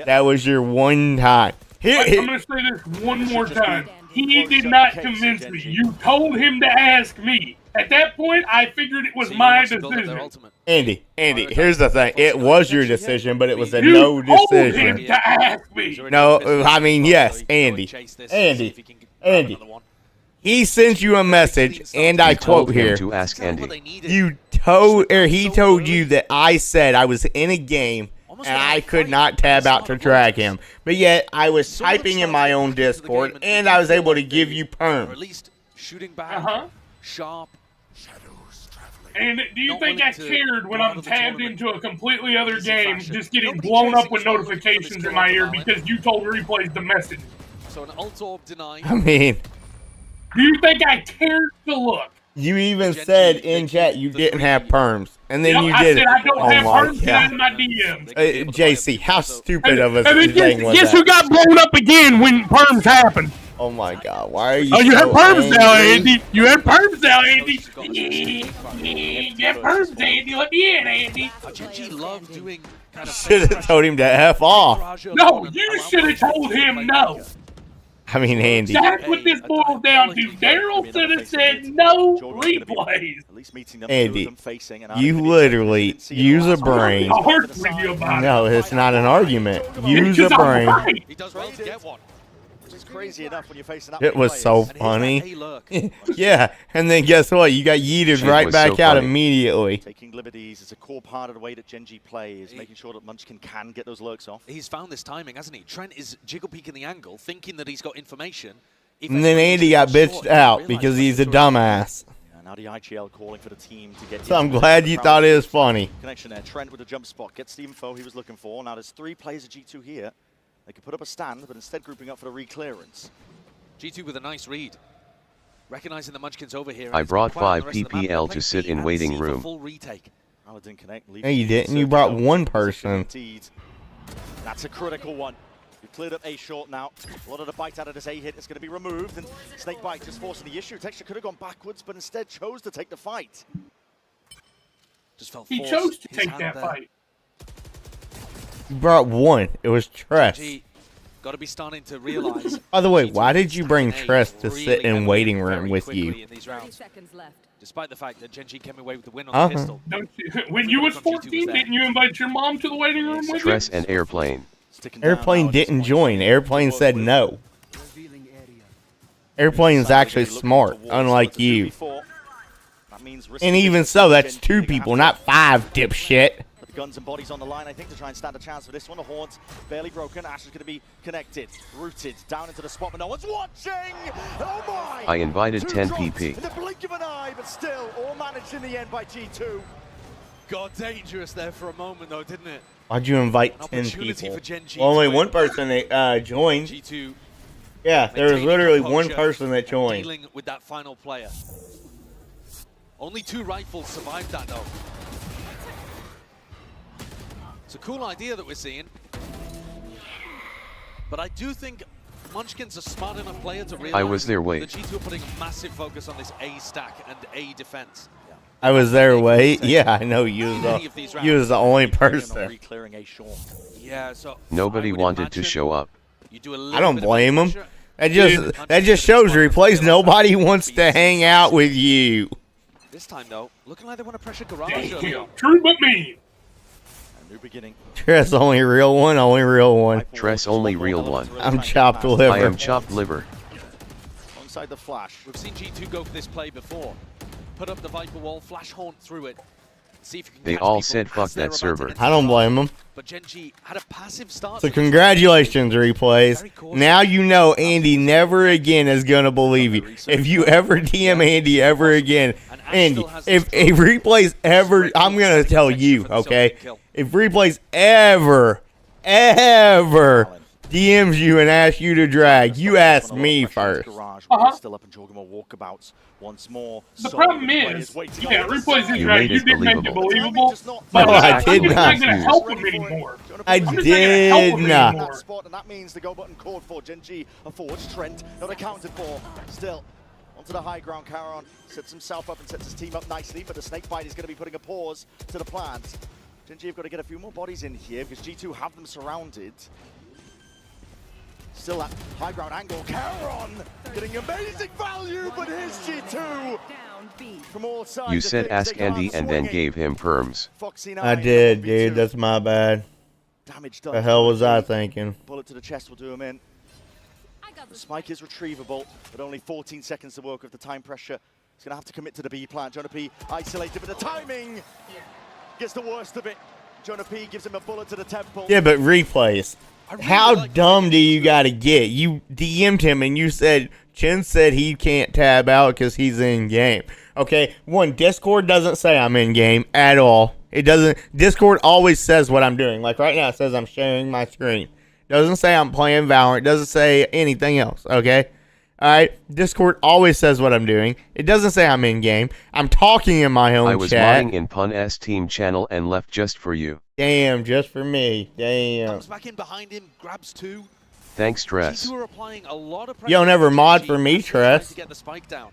That was your one time. I'm going to say this one more time. He did not convince me. You told him to ask me. At that point, I figured it was my decision. Andy, here's the thing. It was your decision, but it was a You no told him decision. to ask me. No, I mean, yes, Andy. He sent you a message, and I quote here. To ask Andy. You told, or he told you that I said I was in a game and I could not tab out to drag him. But yet, I was typing in my own Discord, and I was able to give you perm. At least shooting back, sharp. And do you think I cared when I'm tabbed into a completely other game, just getting blown up with notifications in my ear because you told replays the message? So an ult orb denied. I mean, do you think I cared to look? you even said in chat you didn't have perms, and then you I did said it. I don't Oh have my perms God. in my DMs. JC, how stupid of a And then thing was guess that? who got blown up again when perms happened? Oh my God, why are you Oh, you so had perms now, angry? Andy. You had perms now, Andy. You had perms, Andy. Let me in, Andy. G love doing kind of Should have told him to F off. No, you should have told him no. I mean, Andy. That's what this boils down to. Daryl should have said no replays. At least meeting them, Andy, them facing, and you literally use a brain. No, it's not an argument. Use a brain. He does well to get one. Which is crazy enough when you're facing that It many was so players. funny. Yeah, and then guess what? You got yeeted right back out immediately. Taking liberties is a core part of the way that Gen G plays, making sure that Munchkin can get those lurks off. He's found this timing, hasn't he? Trent is jiggle peeking the angle, thinking that he's got information. And then Andy got bitched out because he's a dumbass. Now the IGL calling for the team to get. So I'm glad you thought it was funny. Connection there. Trent with a jump spot gets the info he was looking for. Now there's 3 players of G2 here. They could put up a stand, but instead grouping up for the re-clearance. G2 with a nice read. Recognizing the Munchkin's over here. I brought 5 PPL to sit in waiting room. Paladin connect. No, you didn't. You brought one person. That's a critical one. We've cleared up A short now. A lot of the bite out of this A hit is going to be removed, and Snakebite just forcing the issue. Texture could have gone backwards, but instead chose to take the fight. Just felt he chose to take that fight. You brought one. It was Tress. Got to be starting to realize. By the way, why did you bring Tress to sit in waiting room with you? Despite the fact that Gen G came away with the win on the pistol. Don't you, when you was 14, didn't you invite your mom to the waiting room with Tress you? and Airplane. Airplane didn't join. Airplane said no. Airplane's actually smart, unlike you. And even so, that's 2 people, not 5, dipshit. The guns and bodies on the line, I think, to try and stand a chance for this one. The Haunt barely broken. Ash is going to be connected, rooted down into the spot, but no one's watching. Oh my! I invited 10 PP. In the blink of an eye, but still all managed in the end by G2. Got dangerous there for a moment, though, didn't it? Why'd you invite 10 people? Well, only one person joined. G2. Yeah, there was literally one person that joined. Dealing with that final player. Only 2 rifles survived that, though. It's a cool idea that we're seeing. But I do think Munchkin's a smart enough player to realize I was there, wait. that G2 are putting massive focus on this A stack and A defense. I was there, wait. Yeah, I know you was the only person. Yeah, so Nobody wanted to show up. I don't blame him. That just shows replays. Nobody wants to hang out with you. This time, though, looking like they want to pressure Garage. True but mean. New beginning. Tress only real one, only real one. Tress only real one. I'm chopped liver. I am chopped liver. Alongside the flash. We've seen G2 go for this play before. Put up the Viper wall, flash Haunt through it. See if you can They catch all people said fuck as they're that about server. to I don't blame them. But Gen G had a passive start. So congratulations, replays. Now you know Andy never again is going to believe you. If you ever DM Andy ever again, Andy, if replays ever, I'm going to tell you, okay? If replays ever DMs you and asks you to drag, you ask me first. Still up and talking about walkabouts once more. The problem is, yeah, replays is You right. made You it did make it believable. believable. No, I I'm did just not. not going to help him anymore. I I'm just not gonna help did him not. anymore. Spot, and that means the go button called for. Gen G are forged. Trent not accounted for. Still onto the high ground. Caron sets himself up and sets his team up nicely, but the Snakebite is going to be putting a pause to the plans. Gen G have got to get a few more bodies in here because G2 have them surrounded. Still that high ground angle. Caron getting amazing value, but here's G2 from all sides. You said ask Andy and then gave him perms. I did, dude. That's my bad. Damage done. The hell was I thinking? Bullet to the chest will do him in. The spike is retrievable, but only 14 seconds to work with the time pressure. He's going to have to commit to the B plant. Jonah P isolated, but the timing gets the worst of it. Jonah P gives him a bullet to the temple. Yeah, but replays. How dumb do you got to get? You DM'd him and you said, Chen said he can't tab out because he's in game. Okay, one, Discord doesn't say I'm in game at all. It doesn't. Discord always says what I'm doing. Like right now, it says I'm sharing my screen. Doesn't say I'm playing Valorant. Doesn't say anything else. Okay, all right. Discord always says what I'm doing. It doesn't say I'm in game. I'm talking in my own chat. I was modding in Pun's team channel and left just for you. Damn, just for me. Damn. Comes back in behind him, grabs 2. Thanks, Tress. G2 are applying a lot of pressure. You don't ever mod for me, Tress. To get the spike down.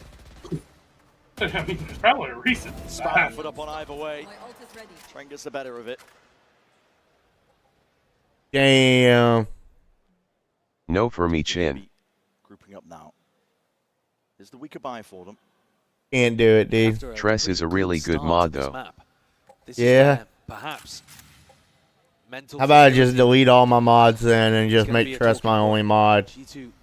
I mean, there's probably a reason. Spat foot up on either way. Trent gets the better of it. Damn. No for me, Chin. smoking up now. Is the weaker buy for them. Can't do it, dude. Tress is a really good mod, though. Yeah. Perhaps. How about I just delete all my mods then and just make Tress my only mod?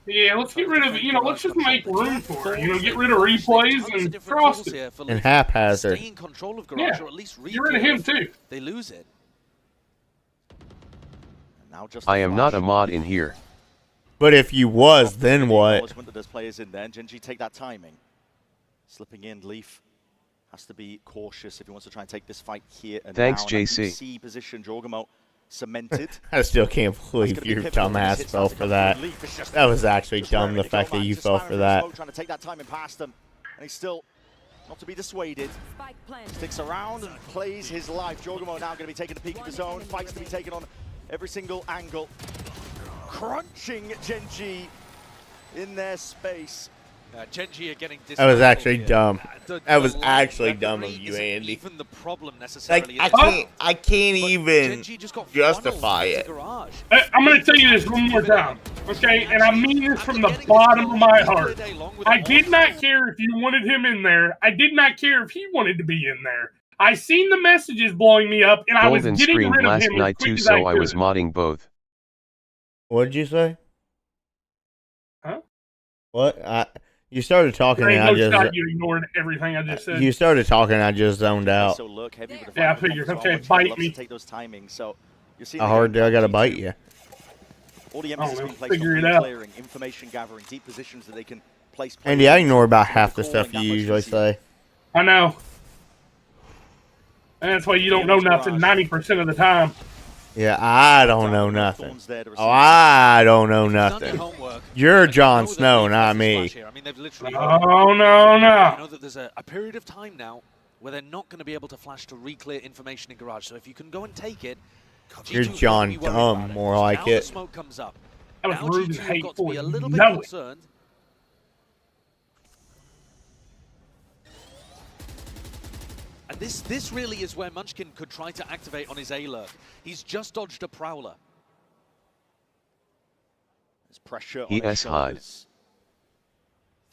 Yeah, let's get rid of, let's just make room for it. Get rid of replays and Frost it. And haphazard. Yeah, get rid of him too. They lose it. I am not a mod in here. But if you was, then what? There's players in there. Gen.G take that timing. Slipping in, Leaf has to be cautious if he wants to try and take this fight here and Thanks, now. JC. C position, Jorgamo cemented. I still can't believe your dumbass fell for that. That was actually dumb, the fact that you fell for that. Trying to take that timing past him, and he's still not to be dissuaded. Sticks around and plays his life. Jorgamo now going to be taking a peek at his own. Fights to be taken on every single angle. Crunching Gen.G in their space. Gen.G are getting that was actually dumb. That was actually dumb of you, Andy. Even the problem necessarily. Like, I can't even justify it. I'm going to tell you this one more time, okay? And I mean this from the bottom of my heart. I did not care if you wanted him in there. I did not care if he wanted to be in there. I seen the messages blowing me up, and I was Golden getting screamed rid of last him as night quick too, as so I could. was modding both. What did you say? Huh? What? You started talking There and ain't I no just... shot you ignored everything I just said. You started talking and I just zoned out. Yeah, I figured. Okay, bite me. Take those timings. So you're seeing How hard do I gotta bite you? all the emphasis being placed figure on it lead out. clearing, information gathering, deep positions that they can place. Andy, I ignore about half the stuff you usually say. I know. And that's why you don't know nothing 90% of the time. Yeah, I don't know nothing. Oh, I don't know nothing. You're Jon Snow, not me. Oh, no. You know that there's a period of time now where they're not going to be able to flash to re-clear information in Garage. So if you can go and take it, You're John Dumb, more like now it. The smoke comes up. That was Now rude G2 and have got to hateful. be a little bit Know it. concerned. And this really is where Munchkin could try to activate on his A-lurk. He's just dodged a Prowler. There's pressure on He his hide. shoulders.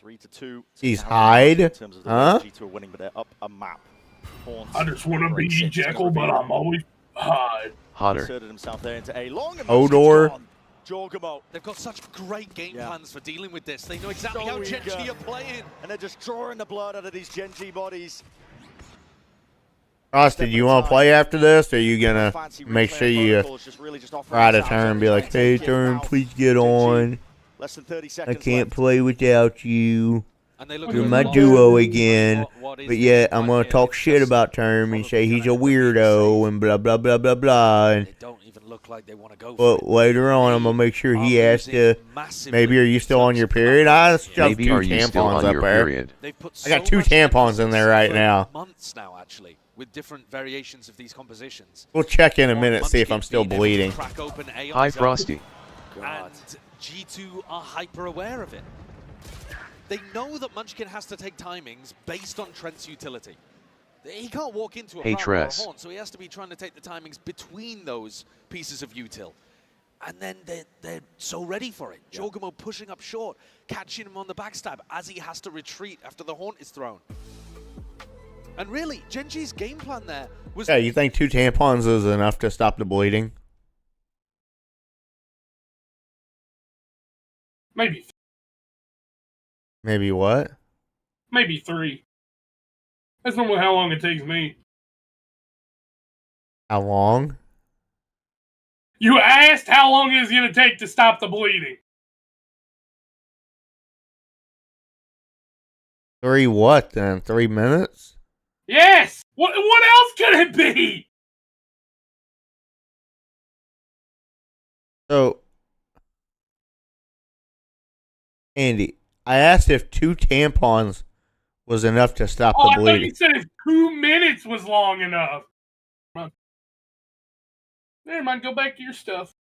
3-2. He's hide? In terms of the Huh? G2 are winning, but they're up a map. Horns, I just want to be 6 Jekyll, but I'm always hide. Hotter. Inserted himself there into A long. And Odor. Jorgamo. They've got such great game plans for dealing with this. They know exactly how Gen.G are playing. And they're just drawing the blood out of these Gen.G bodies. Austin, you want to play after this, or are you going to make sure you try to turn and be like, hey, turn, please get on. Less than 30 I seconds can't left. play without you. And they You're my duo again. But yet, I'm going to talk shit about Term and say he's a weirdo and blah, blah, blah, blah, blah. And, Don't even look like they want to go but later on, I'm going to make sure he has to. Maybe, are you still on your period? I shoved Maybe 2 are you still tampons on up your there. period? I got 2 tampons in there right now. Months now, actually, with different variations of these compositions. We'll check in a minute, see if I'm still bleeding. Hi, Frosty. And G2 are hyper aware of it. They know that Munchkin has to take timings based on Trent's utility. He can't walk into a Hey, Prowler or a Tress. Horn, so he has to be trying to take the timings between those pieces of util. And then they're so ready for it. Jorgamo pushing up short, catching him on the backstab as he has to retreat after the Haunt is thrown. And really, Gen.G's game plan there was... Yeah, you think 2 tampons is enough to stop the bleeding? Maybe. Maybe what? Maybe 3. That's normally how long it takes me. How long? You asked how long it is going to take to stop the bleeding. 3 what then? 3 minutes? Yes! What else could it be? So, Andy, I asked if 2 tampons was enough to stop Oh, the I thought bleeding. you said if 2 minutes was long enough. Never mind, go back to your stuff.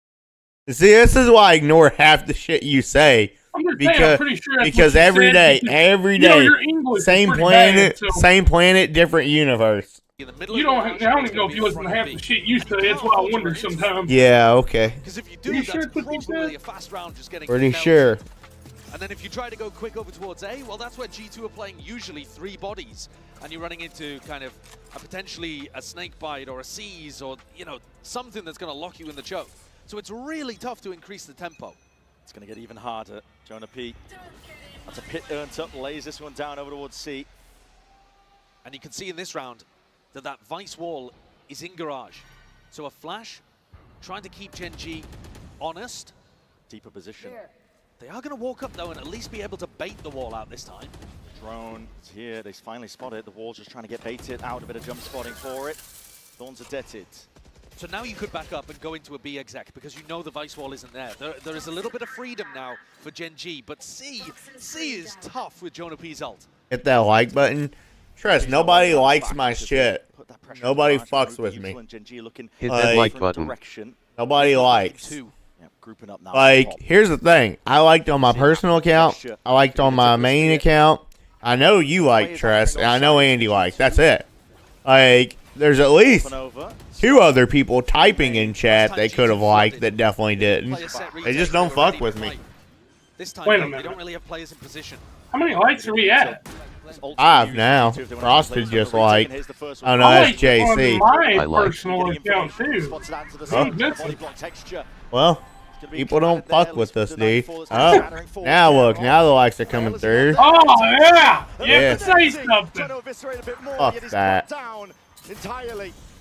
See, this is why I ignore half the shit you say. I'm just saying, I'm pretty sure that's Because what you every said, day, because, every you know, day, your English is same pretty planet, bad, so- same planet, different universe. You don't. I don't even know if you listen to half the shit you say. That's why I wonder sometimes. Yeah, okay. Because if you Are do, you that's sure it's what you probably said? a fast round just getting Pretty melted. sure. And then if you try to go quick over towards A, well, that's where G2 are playing usually 3 bodies. And you're running into kind of potentially a snake bite or a seize or, you know, something that's going to lock you in the choke. So it's really tough to increase the tempo. It's going to get even harder. Jonah P. That's a pit earned up, lays this one down over towards C. And you can see in this round that that Vice wall is in garage. So a flash, trying to keep Gen G honest. Deeper position. They are going to walk up, though, and at least be able to bait the wall out this time. Drone is here. They finally spot it. The wall's just trying to get baited out. A bit of jump spotting for it. Thorns are deaded. So now you could back up and go into a B exec because you know the Vice wall isn't there. There is a little bit of freedom now for Gen G, but C is tough with Jonah P's ult. Hit that like button. Trust, nobody likes my shit. Nobody fucks with me. Hit that like button. Nobody likes. Grouping up now. Like, here's the thing. I liked on my personal account. I liked on my main account. I know you like Tress, and I know Andy likes. That's it. Like, there's at least 2 other people typing in chat they could have liked that definitely didn't. They just don't fuck with me. This time, Wait a they minute. don't really have players in position. How many likes are we at? 5 now. Frosted just like, oh no, that's JC. I like personal account too. Well, people don't fuck with us, dude. Oh, now look, now the likes are coming through. Oh yeah, Yeah. say something. Fuck that.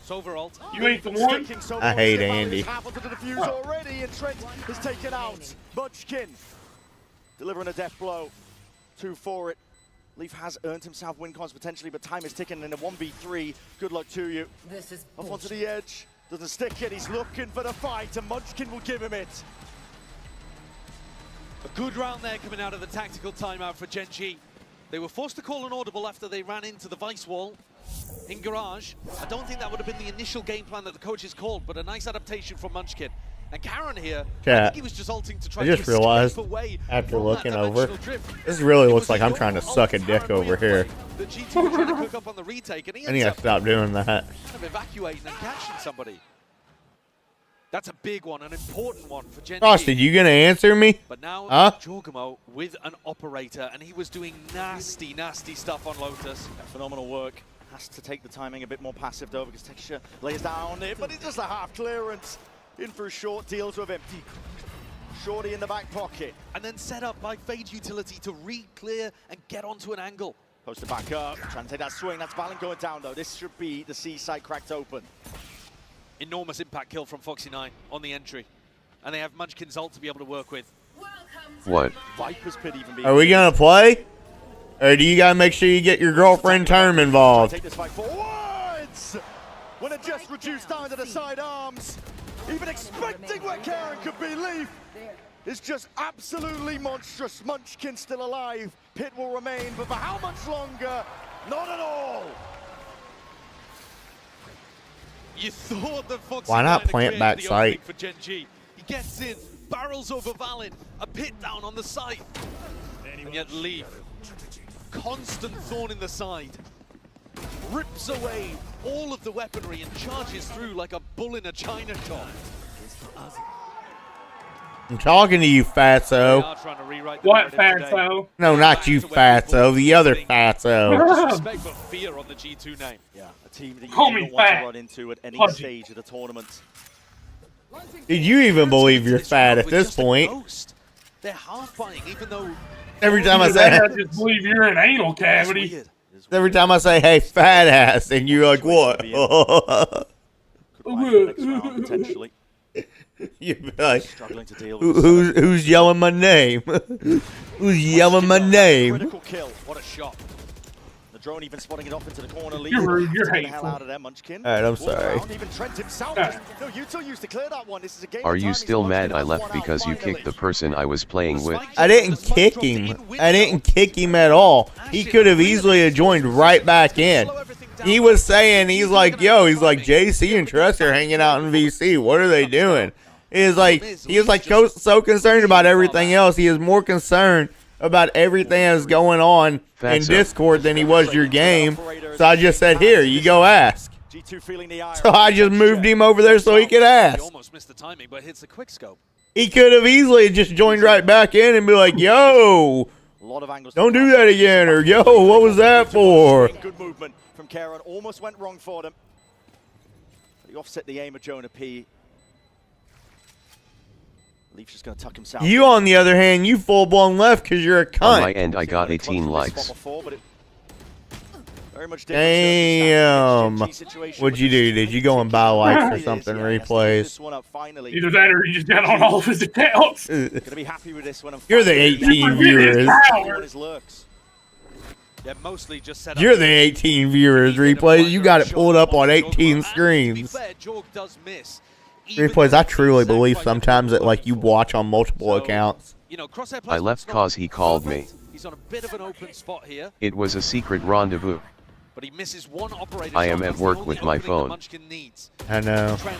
So overall, You ain't the one. I hate Andy. Already, and Trent is taken out. Munchkin delivering a death blow. 2 for it. Leaf has earned himself win cons potentially, but time is ticking in a 1v3. Good luck to you. This is Up onto the edge. Doesn't stick it. He's looking for the fight, and Munchkin will give him it. a good round there coming out of the tactical timeout for Gen G. They were forced to call an audible after they ran into the Vice wall in garage. I don't think that would have been the initial game plan that the coaches called, but a nice adaptation from Munchkin. And Karen here, I think he was just ulting to try I to just realized away after from looking that over, dimensional drift. this really looks like I'm trying to suck a dick over here. The G2 were trying to cook up on the retake, and he I need ends to up stop doing that. kind of evacuating and catching somebody. That's a big one, an important one for Gen Frosted, you gonna answer me? But now, Huh? Jorgamo with an operator, and he was doing nasty, nasty stuff on Lotus. Phenomenal work. Has to take the timing a bit more passive though, because Texture lays down it, but it's just a half clearance. In for a short, deals with him. Shorty in the back pocket. And then set up by Fade Utility to re-clear and get onto an angle. Posted back up, trying to take that swing. That's Valen going down though. This should be the C side cracked open. Enormous impact kill from Foxy9 on the entry. And they have Munchkin's ult to be able to work with. What? Viper's Pit even be. Are we gonna play? Or do you gotta make sure you get your girlfriend Term involved? Take this fight forwards! When it just reduced down to the side arms. Even expecting where Karen could be, Leaf is just absolutely monstrous. Munchkin still alive. Pit will remain, but for how much longer? Not at all. You thought that Foxy Why not plant back sight? For Gen G. He gets in, barrels over Valen, a pit down on the side. And yet Leaf, constant thorn in the side, rips away all of the weaponry and charges through like a bull in a china shop. I'm talking to you, fatso. What fatso? No, not you, fatso. The other fatso. Disrespect but fear on the G2 name. Yeah, a team that you Call don't me want fat. to run into at any Pudgy. stage of the tournament. Did you even believe you're fat at this point? They're half buying, even though Every time I Either say, that or just believe you're an anal cavity. every time I say, hey, fat ass, and you're like, what? Potentially. You'd be like, Struggling to deal with who's yelling my name? Who's yelling my name? critical kill. What a shot. The drone even spotting it off into the corner. Leaf You're rude, you're to get the hell hateful. out of there, Munchkin. All right, I'm Walk sorry. around, even Trent himself. No, Util used to clear that one. This is a game Are of you timing, still so mad Munchkin I has left one out because you finally. kicked the person I was playing with? I didn't kick him. I didn't kick him at all. He could have easily joined right back in. He was saying, he's like, JC and Tress are hanging out in VC. What are they doing? He is like so concerned about everything else. He is more concerned about everything that's going on in Discord than he was your game. So I just said, here, you go ask. G2 feeling the ire. So I just moved him over there so he could he ask. almost missed the timing, but hits a quick scope. He could have easily just joined right back in and be like, yo, A lot of angles. don't do that again, or yo, what was that for? Good movement from Karen. Almost went wrong for them. But he offset the aim of Jonah P. Leaf's just going to tuck himself. You, on the other hand, you full-blown left because you're a cunt. On my end, I got 18 likes. Very much Damn. What'd you do? Did you go and buy likes or something? Replays. Either that or he just got on all of his accounts. Gonna be happy with this one. You're the 18 viewers. They're mostly just set up. You're the 18 viewers. Replays. You got it pulled up on 18 screens. Replays. I truly believe sometimes that like you watch on multiple accounts. I left cause he called me. He's on a bit of an open spot here. It was a secret rendezvous. But he misses one operator. I am at work with my phone. I know. Trent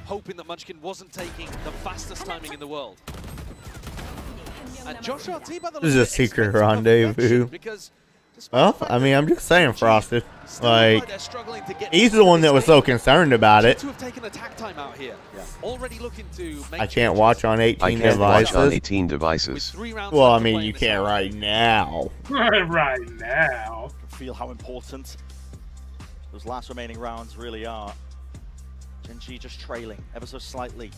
hoping that Munchkin wasn't taking the fastest timing in the world. And Josh RT, by the This is a secret rendezvous. Well, I mean, I'm just saying, Frosted. Like, he's the one that was so concerned about it. I can't watch on 18 I can't devices. watch on 18 devices. Well, I mean, you can't right now. Right now. Feel how important those last remaining rounds really are. Gen G just trailing ever so slightly.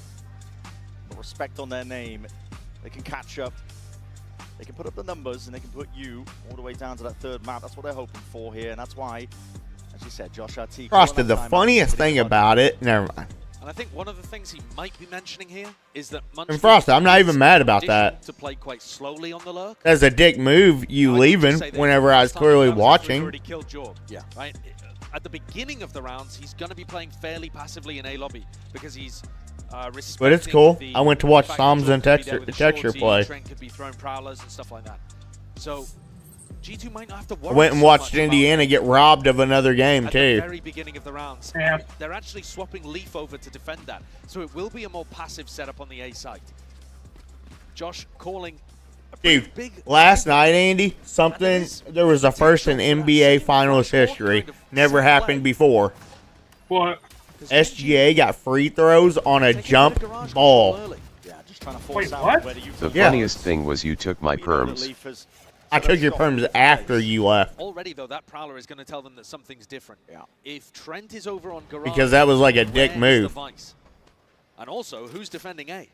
But respect on their name. They can catch up. They can put up the numbers and they can put you all the way down to that third map. That's what they're hoping for here, and that's why, as you said, Josh RT. Frosted, the funniest thing about it, never mind. And I think one of the things he might be mentioning here is that Munchkin, And Frosted, I'm not even mad about that. to play quite slowly on the lurk. That's a dick move, you leaving whenever I was clearly watching. Already killed Jorg. Yeah. Right. At the beginning of the rounds, he's going to be playing fairly passively in A lobby because he's But it's cool. I went to watch Psalms and Texture play. Trent could be throwing prowlers and stuff like that. So G2 might not have to I worry went and so watched much Indiana get robbed of another game, at too. the very beginning of the rounds. Yeah. They're actually swapping Leaf over to defend that. So it will be a more passive setup on the A side. Josh calling a pretty Dude, big last night, Andy, there was a first in NBA Finals history. Never happened before. What? SGA got free throws on a jump ball. Wait, what? The funniest thing was you took my perms. I took your perms after you left. Already, though, that Prowler is going to tell them that something's different. Yeah. If Trent is over on Garage, Because that was like a dick where is the move. Vice? And also, who's defending A?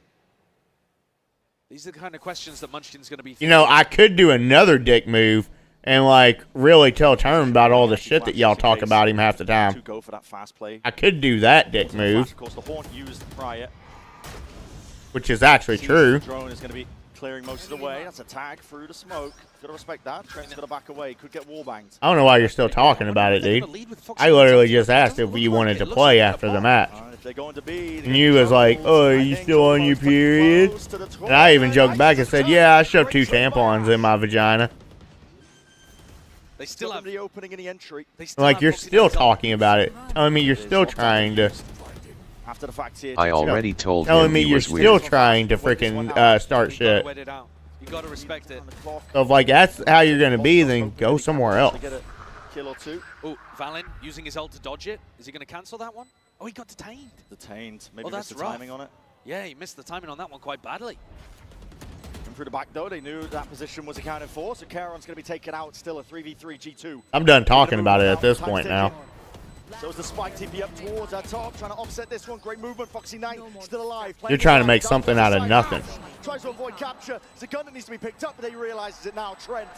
These are the kind of questions that Munchkin's going to be. You know, I could do another dick move and, like, really tell Term about all the shit that y'all talk about him half the time. Go for that fast play. I could do that dick move, Of course, the Haunt used prior. which is actually true. Drone is going to be clearing most of the way. That's a tag through the smoke. Gotta respect that. Trent's gonna back away. Could get wallbanged. I don't know why you're still talking about it, dude. I literally just asked if you wanted to play after the match. And you was like, oh, are you still on your period? And I even joked back and said, yeah, I shoved 2 tampons in my vagina. They still have the opening in the entry. Like, you're still talking about it. Telling me you're still trying to. After the fact here, I already told Telling him me he you're was still weird. trying to freaking start shit. You got to respect it. So if, like, that's how you're going to be, then go somewhere else. Kill or two. Oh, Valen using his ult to dodge it. Is he going to cancel that one? Oh, he got detained. Detained. Maybe Oh, missed that's the timing on it. Yeah, he missed the timing on that one quite badly. And through the back door, they knew that position was accounted for, so Karon's going to be taken out. Still a 3v3 G2. I'm done talking about it at this point now. So it's the spike TP up towards our top, trying to offset this one. Great movement. Foxy Knight still alive. You're trying to make something out of nothing. Tries to avoid capture. It's a gun that needs to be picked up, but he realizes it now. Trent.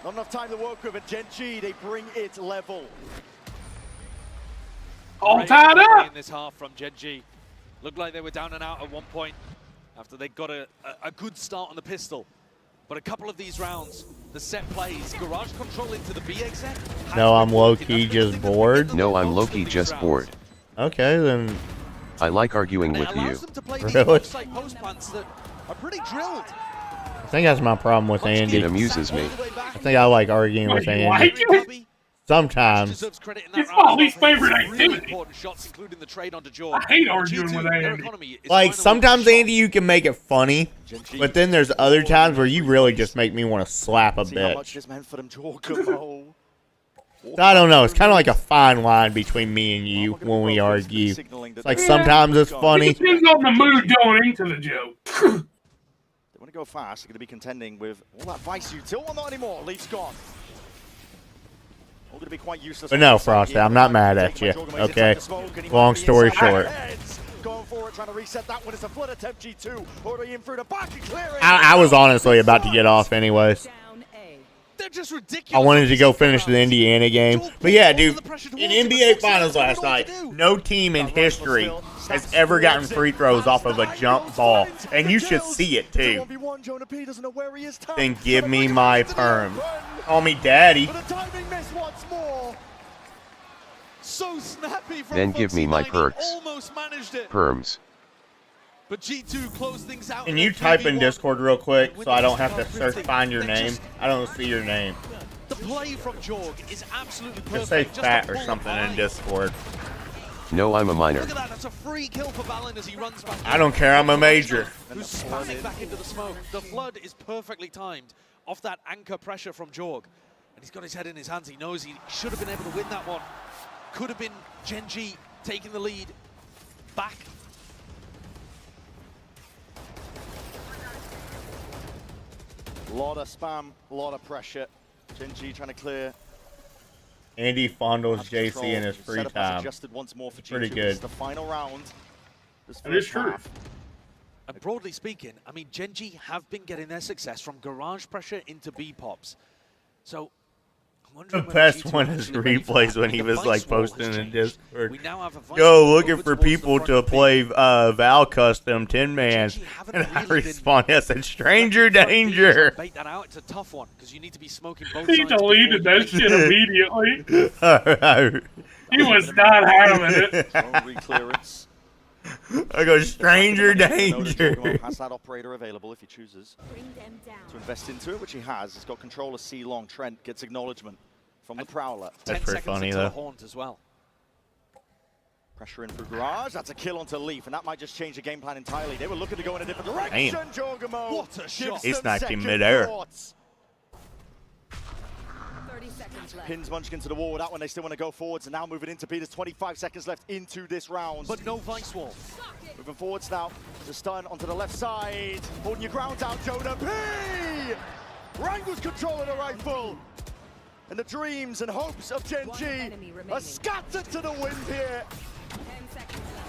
Not enough time to work with it. Gen G, they bring it level. All tied up! In this half from Gen G. Looked like they were down and out at one point after they got a good start on the pistol. But a couple of these rounds, the set plays, Garage control into the B exec. No, I'm low-key just bored. No, I'm low-key just bored. Okay, then. I like arguing with you. Really? Post plants that are pretty drilled. I think that's my problem with Andy. It amuses me. I think I like arguing with Andy. Like it? Sometimes. It's Molly's favorite activity. I hate arguing with Andy. Like, sometimes, Andy, you can make it funny, but then there's other times where you really just make me want to slap a See how much bitch. this meant for them, Jorg. So I don't know. It's kind of like a fine line between me and you when we argue. It's like sometimes it's funny. It depends on the mood going into the joke. They want to go fast. They're going to be contending with all that vice util. Well, not anymore. Leaf's gone. All going to be quite useless. But no, Frosty, I'm not mad at you. Okay. Long story short. Going forward, trying to reset that one. It's a flood attempt. G2 already in through the back and clearing. I was honestly about to get off anyways. They're just ridiculous. I wanted to go finish the Indiana game. But yeah, dude, in NBA Finals last night, no team in history has ever gotten free throws off of a jump ball. And you should see it, too. Then give me my perm. Call me daddy. So snappy from Then give me my perks. Almost managed it. Perms. But G2 closed things out. Can you type in Discord real quick so I don't have to find your name? I don't see your name. The play from Jorg is absolutely perfect. Just say fat or something in Discord. No, I'm a minor. Look at that, that's a free kill for Valen as he runs back. I don't care, I'm a major. Who's spamming back into the smoke. The flood is perfectly timed off that anchor pressure from Jorg. And he's got his head in his hands. He knows he should have been able to win that one. Could have been Gen.G taking the lead back. A lot of spam, a lot of pressure. Gen.G trying to clear. Andy fondles JC in his free Setup has time. adjusted once more for Pretty G2. good. This is the final round. This That is first true. half. And broadly speaking, I mean, Gen.G have been getting their success from garage pressure into B-pops. So, I'm The wondering best G2 one is actually ready for replays that. when he The was Vice like Wall has posting in changed. Discord. We now have a Vice Yo, Wall looking over for towards the people front to of B. play Val Custom 10-man. And I respond, I said, Stranger Danger. Bait that out. It's a tough one because you need to be smoking both He sides. deleted before you that shit immediately. Alright. He was not having it. Reclearance. I go, Stranger Notice Danger. Jorgemont has that operator available if he chooses to invest into it, which he has. He's got control of C long. Trent gets acknowledgement from the Prowler. That's pretty funny, into the though. haunt as well. Pressure in through Garage. That's a kill onto Leaf, and that might just change the game plan entirely. They were looking to go in a different direction. Jorgemont. What a shot. He sniped him midair. Pins Munchkin to the wall. That one they still want to go forwards, and now moving into Peters. 25 seconds left into this round. But no Vice Wall. Moving forwards now. The stun onto the left side. Holding your ground out, Jonah P! Wrangles controlling the rifle. And the dreams and hopes of Gen.G are scattered to the wind here.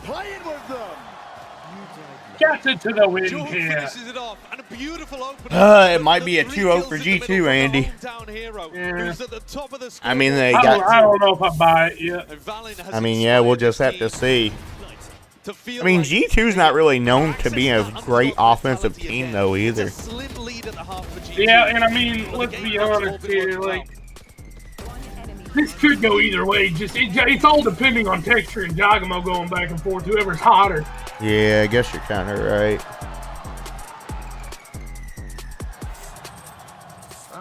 Playing with them. Got it to the wind Jorg here. finishes it off, and a beautiful opener. It might be a 2-0 for G2, Andy. Who's at the top of the I mean, they I got. don't know if I buy it yet. I mean, yeah, we'll just have to see. I mean, G2's not really known to be a great offensive team, though, either. Yeah, and I mean, let's be honest here, like, this could go either way. It's all depending on texture and Giacomo going back and forth, whoever's hotter. Yeah, I guess you're kind of right.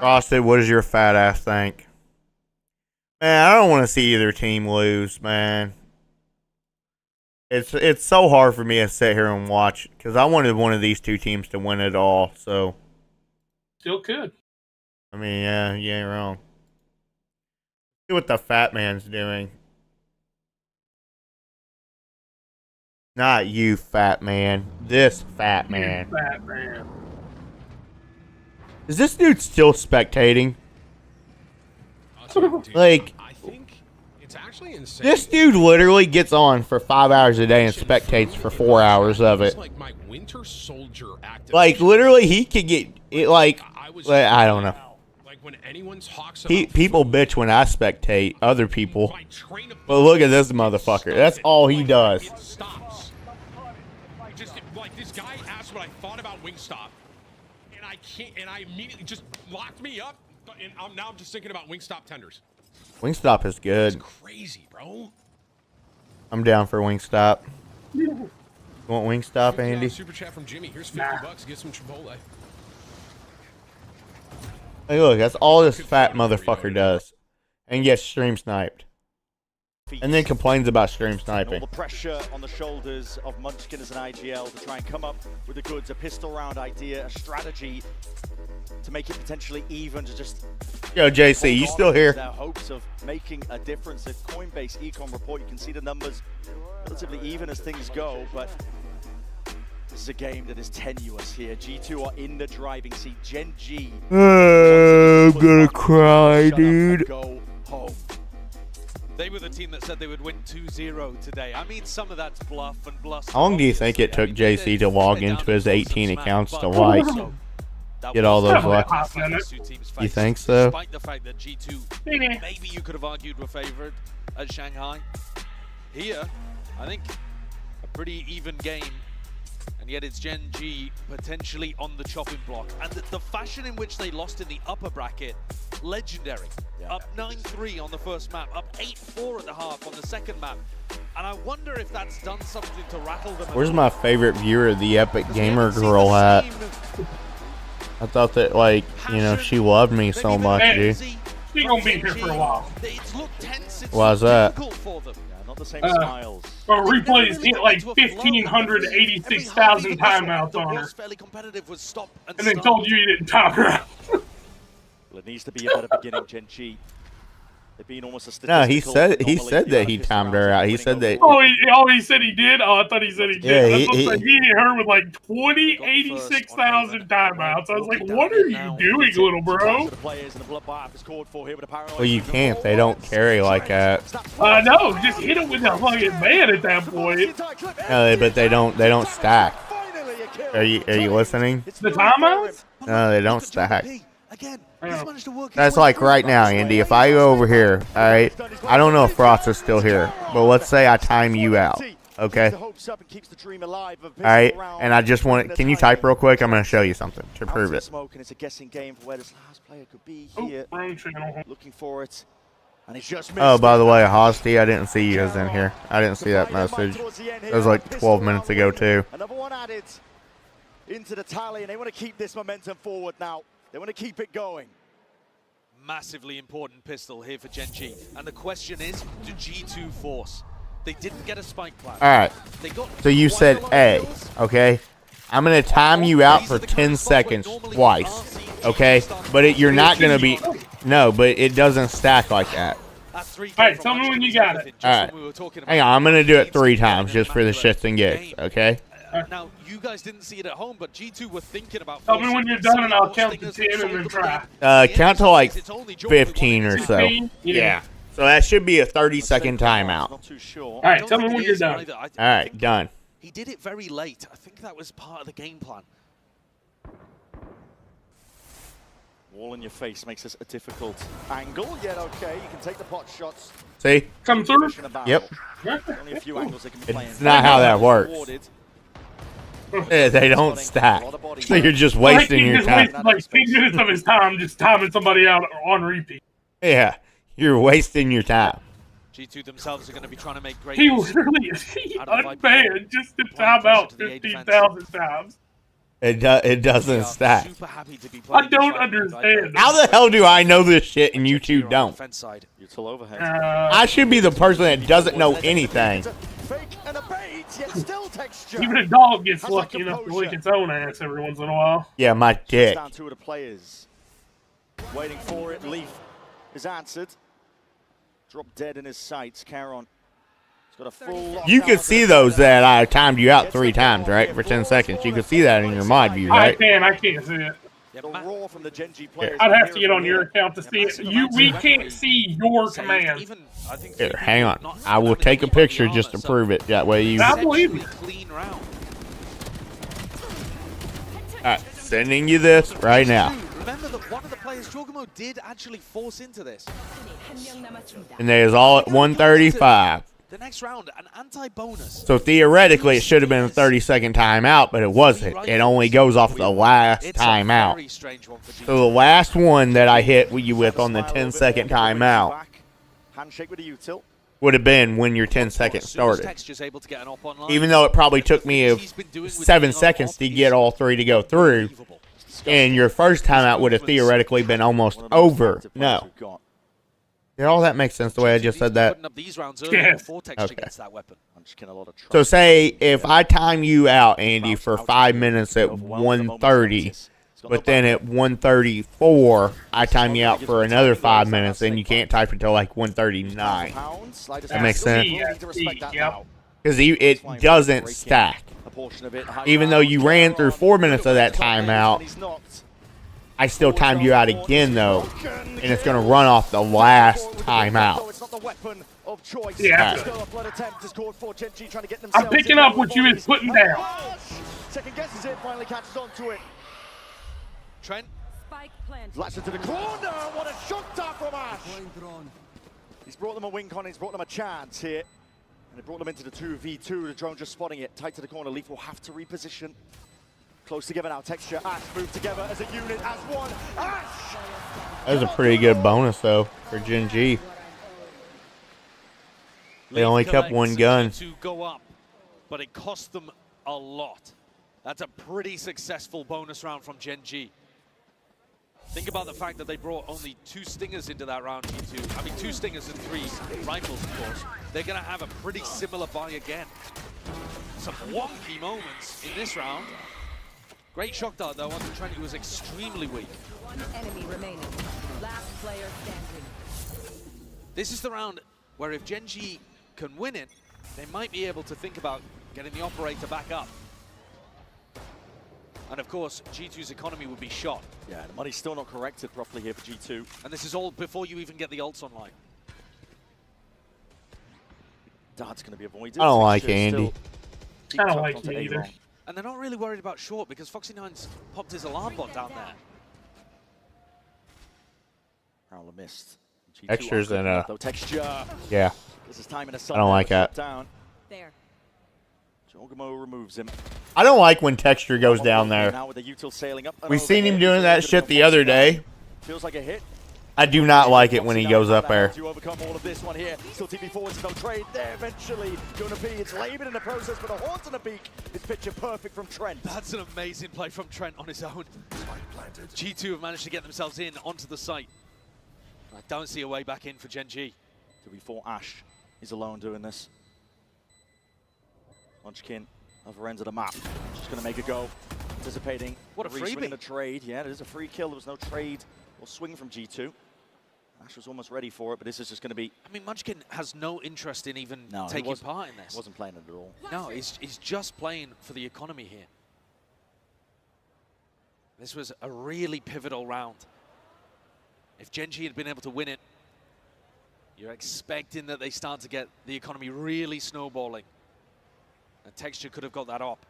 Frosted, what does your fat ass think? Man, I don't want to see either team lose, man. It's so hard for me to sit here and watch because I wanted one of these two teams to win it all. So Still could. I mean, yeah, you ain't wrong. See what the fat man's doing. Not you, fat man. This fat man. Fat man. Is this dude still spectating? Like, I think it's actually insane. this dude literally gets on for 5 hours a day and spectates for 4 hours of it. Like my Winter Soldier activation. Like, literally, he could get it. Like, I don't know. Like when anyone talks about People bitch when I spectate other people, but look at this motherfucker. That's all he does. it stops. Just like this guy asked what I thought about Wingstop, and I can't, and I immediately just locked me up, and now I'm just thinking about Wingstop tenders. Wingstop is good. Crazy, bro. I'm down for Wingstop. You want Wingstop, Andy? Super chat from Jimmy. Here's $50. Get some Chipotle. Hey, look, that's all this fat motherfucker does, and gets stream sniped. And then complains about stream And all sniping. the pressure on the shoulders of Munchkin as an IGL to try and come up with the goods, a pistol round idea, a strategy to make it potentially even, to just Yo, JC, you still here? their hopes of making a difference. The Coinbase econ report, you can see the numbers relatively even as things go, but this is a game that is tenuous here. G2 are in the driving seat. Gen G. I'm gonna cry, dude. Go home. They were the team that said they would win 2-0 today. I mean, some of that's bluff and bluff. How long do you think it took JC to log into his 18 accounts to like get all those likes? You think so? Despite the fact that G2 maybe you could have argued were favored at Shanghai. Here, I think a pretty even game. And yet it's Gen G potentially on the chopping block. And the fashion in which they lost in the upper bracket, legendary. Up 9-3 on the first map, up 8-4 at the half on the second map. And I wonder if that's done something to rattle them. Where's my favorite viewer of the Epic Gamer Girl at? I thought that, like, you know, she loved me so much, dude. She gonna be here for a while. Why's that? Not the same smiles. But replays hit like 1,586,000 timeouts on her. And they told you didn't time her out. Well, it needs to be a better beginning, Gen G. They've been almost a No, statistical he said that he timed her out. He said that. Oh, he said he did? Oh, I thought he said he did. Yeah, he hit her with like 86,000 timeouts. I was like, what are you doing, little bro? Well, you can't. They don't carry like that. No, just hit him with a fucking man at that point. No, but they don't stack. Are you listening? The timeouts? No, they don't stack. That's like right now, Andy. If I go over here, all right, I don't know if Frost is still here, but let's say I time you out, okay? All right, and I just want can you type real quick? I'm going to show you something to prove it. It's a guessing game for where this last player could be here. Looking for it. And it's just Oh, by the way, Hosty, I didn't see you was in here. I didn't see that message. It was like 12 minutes ago, too. Another one added into the tally, and they want to keep this momentum forward now. They want to keep it going. Massively important pistol here for Gen G. And the question is, do G2 force? They didn't get a spike plan. All right. So you said A, okay? I'm going to time you out for 10 seconds twice, okay? But you're not going to be... No, but it doesn't stack like that. All right, tell me when you got it. All right. Hang on, I'm going to do it 3 times just for the shits and gigs, okay? Now, you guys didn't see it at home, but G2 were thinking about... Tell me when you're done and I'll count to 10 and then try. Count to like 15 or so. Yeah. So that should be a 30-second timeout. Not too sure. All right, tell me when you're done. All right, done. He did it very late. I think that was part of the game plan. Wall in your face makes this a difficult angle. Yet okay, you can take the pot shots. See? Come through. Yep. Only a few angles they can play. It's not how that works. Yeah, they don't stack. So you're just wasting your time. Like 10 minutes of his time just timing somebody out on repeat. Yeah, you're wasting your time. G2 themselves are going to be trying to make great... He literally is unbanned just to time out 15,000 times. It doesn't stack. I don't understand. How the hell do I know this shit and you two don't? You're still overhead. I should be the person that doesn't know anything. Even a dog gets lucky enough to lick its own ass every once in a while. Yeah, my dick. Down 2 of the players. Waiting for it. Leaf is answered. Drop dead in his sights. Caron. Got a full You can see those that I timed you out 3 times, right? For 10 seconds. You can see that in your mod view, right? I can't see it. The roar from the Gen G players. I'd have to get on your account to see it. We can't see your command. Here, hang on. I will take a picture just to prove it. That way you... I believe you. Alright, sending you this right now. Remember that one of the players, Jorgamo, did actually force into this. And there's all at 135. The next round, an anti-bonus. So theoretically, it should have been a 30-second timeout, but it wasn't. It only goes off the last timeout. So the last one that I hit you with on the 10-second timeout handshake with a util would have been when your 10 seconds started. Even though it probably took me 7 seconds to get all 3 to go through, and your first timeout would have theoretically been almost over. No. Yeah, all that makes sense the way I just said that. Putting up these rounds early before Texture gets that weapon. Munchkin, a lot of So say if I time you out, Andy, for 5 minutes at 1:30, but then at 1:34 I time you out for another 5 minutes, and you can't type until like 1:39. That makes sense. Because it doesn't stack. Even though you ran through 4 minutes of that timeout, I still timed you out again though, and it's going to run off the last timeout. Yeah. I'm picking up what you was putting down. Second guesses it, finally catches on to it. Trent. Latches to the corner. What a shot top from Ash. He's brought them a win con, he's brought them a chance here. And it brought them into the 2v2. The drone just spotting it. Tight to the corner. Leaf will have to reposition. Close together now. Texture, Ash move together as a unit, as one. Ash! That was a pretty good bonus though for Gen G. They only kept one gun. To go up, but it cost them a lot. That's a pretty successful bonus round from Gen G. Think about the fact that they brought only 2 stingers into that round, G2. I mean, 2 stingers and 3 rifles, of course. They're going to have a pretty similar buy again. Some wonky moments in this round. Great shock dart, though, onto Trent, who was extremely weak. One enemy remaining. Last player standing. This is the round where if Gen G can win it, they might be able to think about getting the operator back up. And of course, G2's economy would be shot. Yeah, the money's still not corrected properly here for G2. And this is all before you even get the ults online. Dart's going to be avoided. I don't like Andy. I don't like him either. And they're not really worried about short because Foxy9's popped his alarm bot down there. Prowler missed. G2 Texture's in a... Texture. Yeah. This is time in a I don't like that. Down. There. Jogamo removes him. I don't like when Texture goes down there. Now with the util sailing up. We seen him doing that shit the other day. Feels like a hit. I do not like it when he goes up there. To overcome all of this one here. Still TP forwards, no trade there eventually. Gonna be, it's labored in the process, but a horns and a beak. It's picture perfect from Trent. That's an amazing play from Trent on his own. G2 have managed to get themselves in onto the site. I don't see a way back in for Gen G. 2v4 Ash. He's alone doing this. Munchkin, other end of the map. Just gonna make a go. Anticipating. What a freebie. In the trade. Yeah, it is a free kill. There was no trade or swing from G2. Ash was almost ready for it, but this is just going to be... I mean, Munchkin has no interest in even taking part in this. He wasn't playing it at all. No, he's just playing for the economy here. This was a really pivotal round. If Gen G had been able to win it, you're expecting that they start to get the economy really snowballing. And Texture could have got that up.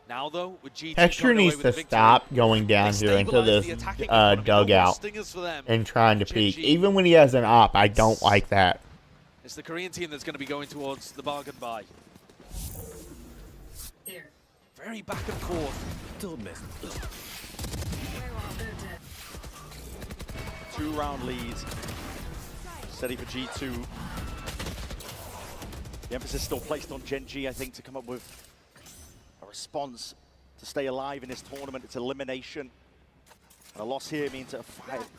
Now, though, with G2 Texture needs to stop going down here into this dugout and trying to peek. Even when he has an op, I don't like that. It's the Korean team that's going to be going towards the bargain buy. Very back and forth. Still missed. 2-round lead. Steady for G2. The emphasis still placed on Gen G, I think, to come up with a response to stay alive in this tournament. It's elimination. And a loss here means a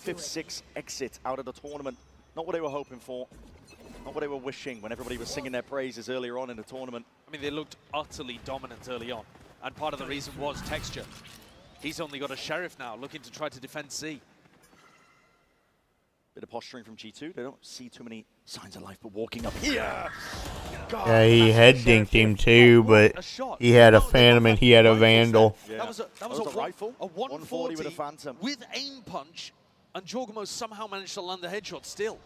5th-6th exit out of the tournament. Not what they were hoping for. Not what they were wishing when everybody was singing their praises earlier on in the tournament. I mean, they looked utterly dominant early on. And part of the reason was Texture. He's only got a Sheriff now, looking to try to defend C. Bit of posturing from G2. They don't see too many signs of life, but walking up here. God, yeah, he head dinked him too, but he had a Phantom and he had a Vandal. Yeah. That was a rifle, a 140 with a Phantom. With aim punch, and Jorgamo somehow managed to land the headshot still.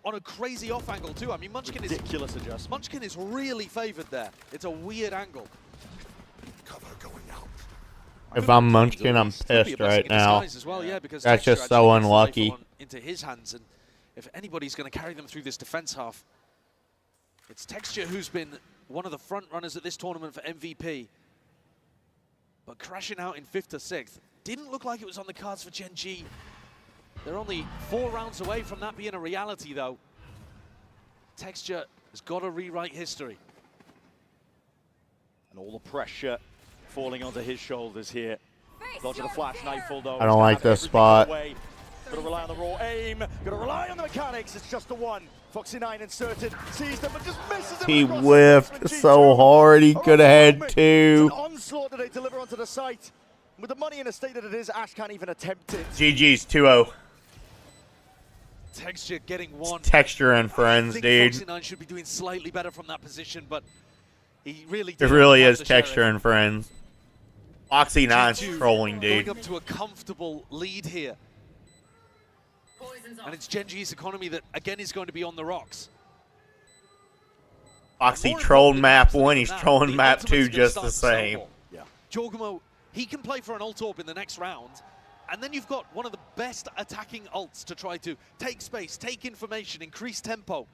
On a crazy off angle too. I mean, ridiculous adjustment. Munchkin is really favored there. It's a weird angle. Cover going out. If I'm Munchkin, I'm pissed right now. As well, yeah, because that's just so unlucky. Into his hands, and if anybody's going to carry them through this defense half, it's Texture, who's been one of the front runners at this tournament for MVP, but crashing out in 5th or 6th. Didn't look like it was on the cards for Gen G. They're only 4 rounds away from that being a reality, though. Texture has got to rewrite history. And all the pressure falling onto his shoulders here. Dodge of the flash, Nightfall, though. I don't like this spot. Gotta rely on the raw aim. Gotta rely on the mechanics. It's just the one. Foxy9 inserted, sees them, but just misses him. He whiffed so hard. He could have had two. It's an onslaught that they deliver onto the site. With the money in the state that it is, Ash can't even attempt it. GG's 2-0. Texture getting one. Texture and friends, I dude. think Foxy9 should be doing slightly better from that position, but he really It did really have is the texture sheriff. and friends. Foxy9's G2 trolling, dude. Going up to a comfortable lead here. And it's Genji's economy that, again, is going to be on the rocks. Foxy trolled map 1, he's trolling map 2 just the same. Yeah. Jorgamo, he can play for an ult orb in the next round, and then you've got one of the best attacking ults to try to take space, take information, increase tempo.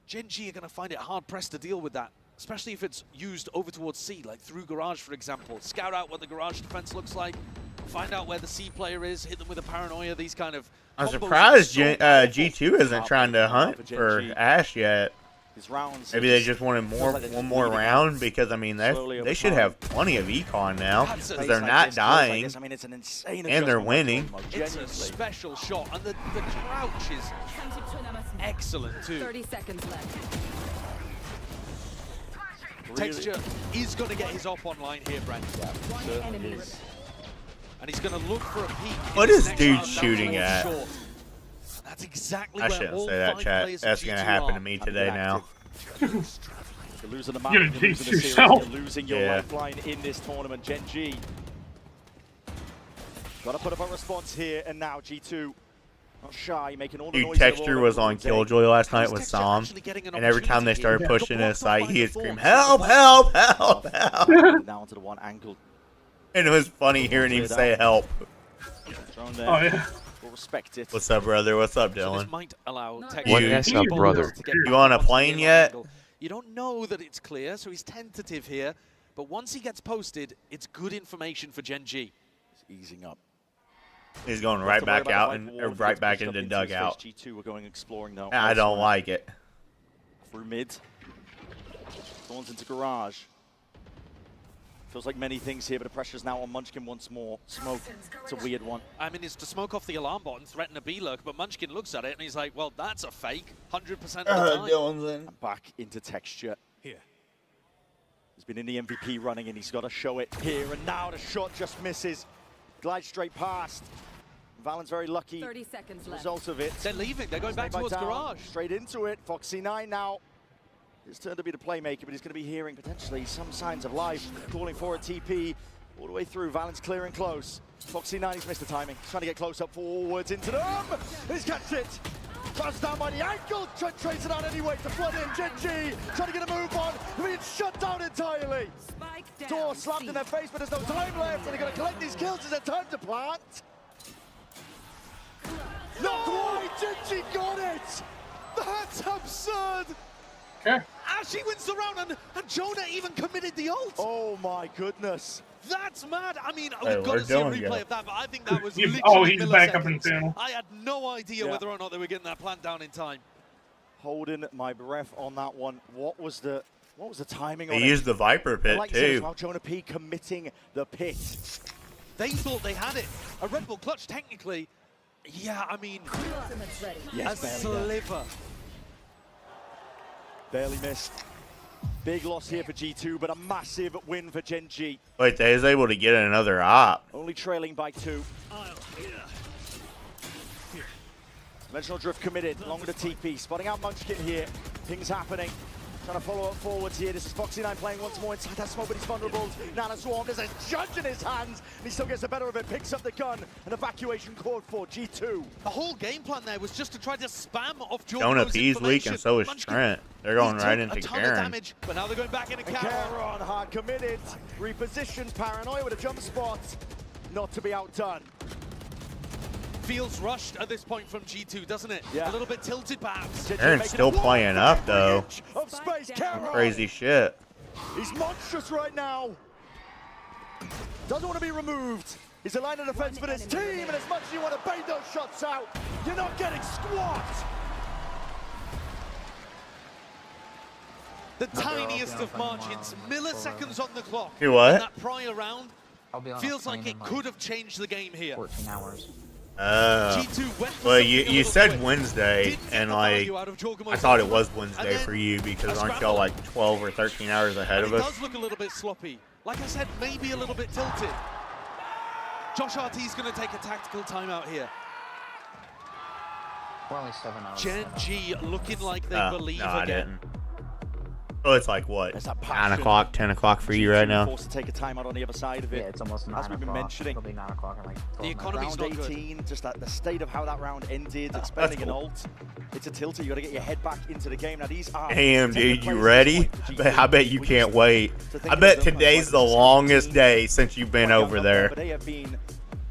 Genji are going to find it hard-pressed to deal with that, especially if it's used over towards C, like through Garage, for example. Scout out what the Garage defense looks like, find out where the C player is, hit them with a paranoia, these kind of I'm combos surprised are so G2 isn't trying to hunt for Ash yet. His rounds Maybe they just wanted one more round, because I mean they should have plenty of econ now, because they're not dying, I mean, it's an insane and they're winning. It's a special shot, and the crouch is excellent too. 30 seconds left. Texture is going to get his op online here, Brent. And he's going to look for a peek. What is dude shooting at? That's exactly I where shouldn't all say that, 5 chat. players That's of going to G2 happen are. to me today now. You're losing the map, You're you're gonna losing jinx the series, yourself. you're losing your Yeah. lifeline in this tournament. Genji. Gotta put up a response here, and now G2. Not shy, making all the Dude, noise in the Texture world was every on day. Killjoy last night with Texture Psalm, actually getting an and every time they opportunity started here. pushing Got his blocked off site, by he'd the scream, force. help, help, help, help. Now onto the one angle. And it was funny hearing him say help. Thrown there. Oh, yeah. We'll respect it. What's up, brother? What's up, So this Dylan? might allow What Texture is up, brother? to get You back on a onto the plane yellow yet? angle. You don't know that it's clear, so he's tentative here. But once he gets posted, it's good information for Genji. He's easing up. He's going right back out and right back into dugout. G2 we're going exploring now. I don't like it. Through mid. Thorns into Garage. Feels like many things here, but the pressure's now on Munchkin once more. Smoke, it's a weird one. I mean, it's to smoke off the alarm bot and threaten a B-lurk, but Munchkin looks at it and he's like, well, that's a fake, 100% of the time. Dylan's in. And back into Texture. Here. He's been in the MVP running and he's got to show it here and now. The shot just misses. Glides straight past. Valen's very lucky. 30 seconds As a left. result of it. They're leaving, they're going back Snake bite towards down, Garage. Straight into it. Foxy9 now. His turn to be the playmaker, but he's going to be hearing potentially some signs of life. Calling for a TP all the way through. Valen's clearing close. Foxy9, he's missed the timing. He's trying to get close up forwards into them. He's catched it. Bounced down by the ankle. Trace it out anyway to flood in. Genji trying to get a move on. Being shut down entirely. Spike down. Door slapped in their face, but there's no time left. And they're going to collect these kills. Is there time to plant? Not quite. Genji got it. That's absurd! Okay. Ashy wins the round, and Jonah even committed the ult. Oh my goodness. That's mad. I mean, Hey, we've got where'd to see a Dylan replay go? of that, but I think that was He's- literally oh, he's back up in milliseconds. channel. I had no idea Yeah. whether or not they were getting that plant down in time. Holding my breath on that one. What was the timing They on used it? the Viper I pit, like to say as too. well, Jonah P committing the pit. They thought they had it. A Red Bull clutch, technically. Yeah, I mean, Yes, a barely there. sliver. Barely missed. Big loss here for G2, but a massive win for Genji. Wait, they was able to get another op. Only trailing by 2. Dimensional Drift committed, along with the TP. Spotting out Munchkin here. Things happening. Trying to follow up forwards here. This is Foxy9 playing once more inside that smoke, but he's vulnerable. Nana Swarm, there's a judge in his hands, and he still gets the better of it. Picks up the gun. An evacuation called for G2. The whole game plan there was just to try to spam off Jonah Jordan's P's weak, and so is Munchkin, Trent. They're going he right took into a ton of Garen. damage, but now they're going back into And Caron. Caron hard committed. Repositioned. Paranoia with a jump spot. Not to be outdone. Feels rushed at this point from G2, doesn't it? Yeah. A little bit tilted, perhaps. Garen's still playing up, though. Of space, Caron. Crazy shit. He's monstrous right now. Doesn't want to be removed. He's a line of defense for this team, and as much as you want to bait those shots out, you're not getting squat. The tiniest of margins, milliseconds on the clock. Do what? And that prior round feels like it could have changed the game here. 14 hours. G2 went for Well, something a you little said quick. Wednesday, Didn't get and the like value out of Jorgamo I thought it Solo, was and Wednesday then for you because a aren't scramble. y'all like 12 or 13 hours ahead And of it us? does look a little bit sloppy. Like I said, maybe a little bit tilted. Josh RT's going to take a tactical timeout here. We're only 7 hours. Gen G looking like they Oh, believe no, I again. didn't. Oh, it's like what? There's that 9 passion. o'clock, 10 o'clock for you right now? Forced to take a timeout on the other side of it. Yeah, it's almost 9 As we've been o'clock. mentioning. It'll be 9 o'clock in like 12 The economy's round not 18, good. just the state of how that round ended, expending an cool. ult. It's a tilter. You got to get your head back into the game. Now these are. Damn, 10 dude, you players ready? at this point for I bet you G2. can't wait. So think I of bet those numbers today's like the this, longest 17, day since you've been quite young over number, there. But they have been.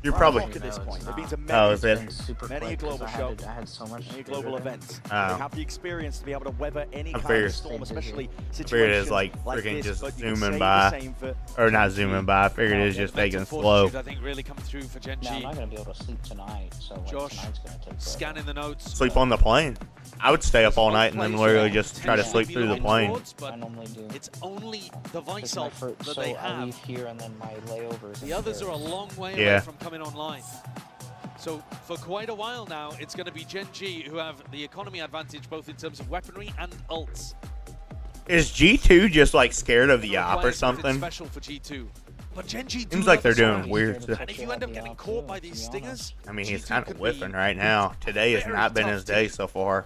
You're probably. at this point. They've been to Oh, many, is it? many a global show, I had so much many global events. Oh. They have the experience to be able to weather any I kind figured- of storm, especially I situations figured it's like freaking this, just but you could say zooming the by. same for Or not G2. zooming by. I figured it's just taking Mental slow. fortitude, I think, really come through for Gen G. Now, I'm not going to be able to sleep tonight, so like, Josh, tonight's going to take forever. scanning the notes. Sleep on the plane. I would stay up all night and then literally just try to Potentially sleep be through the looking plane. towards, but I normally do. it's only the It's my Visol first, that so they I have. leave here and then my layovers. The others are a long way Yeah. away from coming online. So for quite a while now, it's going to be Gen G who have the economy advantage both in terms of weaponry and ults. Is G2 just like scared of the Gonna op require or something? special for G2. But Gen G do Seems like have they're the doing size. weird stuff. And if you end up getting caught by these stingers, I mean, he's G2 kind could of be whiffing right now. Today has very not been tough his day team. so far.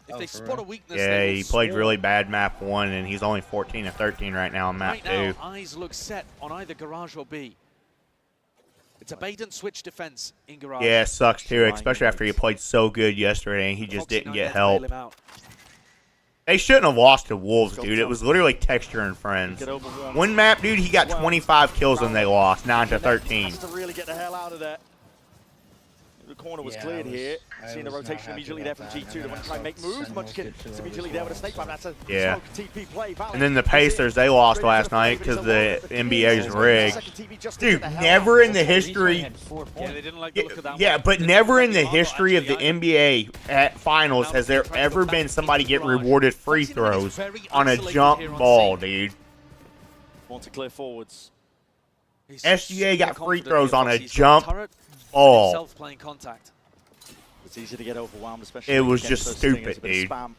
If they spot a weakness, Yeah, they will he played swarm. really bad map 1, and he's only 14 and 13 right now on map Right 2. now, eyes look set on either Garage or B. It's a bait and switch defense in Garage. Yeah, it sucks too, especially after he played so good yesterday and he just didn't get help. They shouldn't have lost to Wolves, dude. It was literally texture and friends. One map, dude, he got 25 kills and they lost, 9 to 13. Has to really get the hell out of there. The corner was cleared here. Seeing the rotation immediately there from G2. They want to try and make moves. Munchkin is immediately there with a snake bomb. That's a Yeah. smoke TP play. Valley And then the Pacers, they lost last night because the NBA's rigged. Dude, never in the history. Yeah, they didn't like the look of that Yeah, one. but never in the history of the NBA at finals has there ever been somebody get rewarded free throws on a jump ball, dude. Want to clear forwards. SGA got free throws on a jump ball. Self-playing contact. It's easy to get overwhelmed, especially It was against just those stingers, stupid, a bit of dude. spam.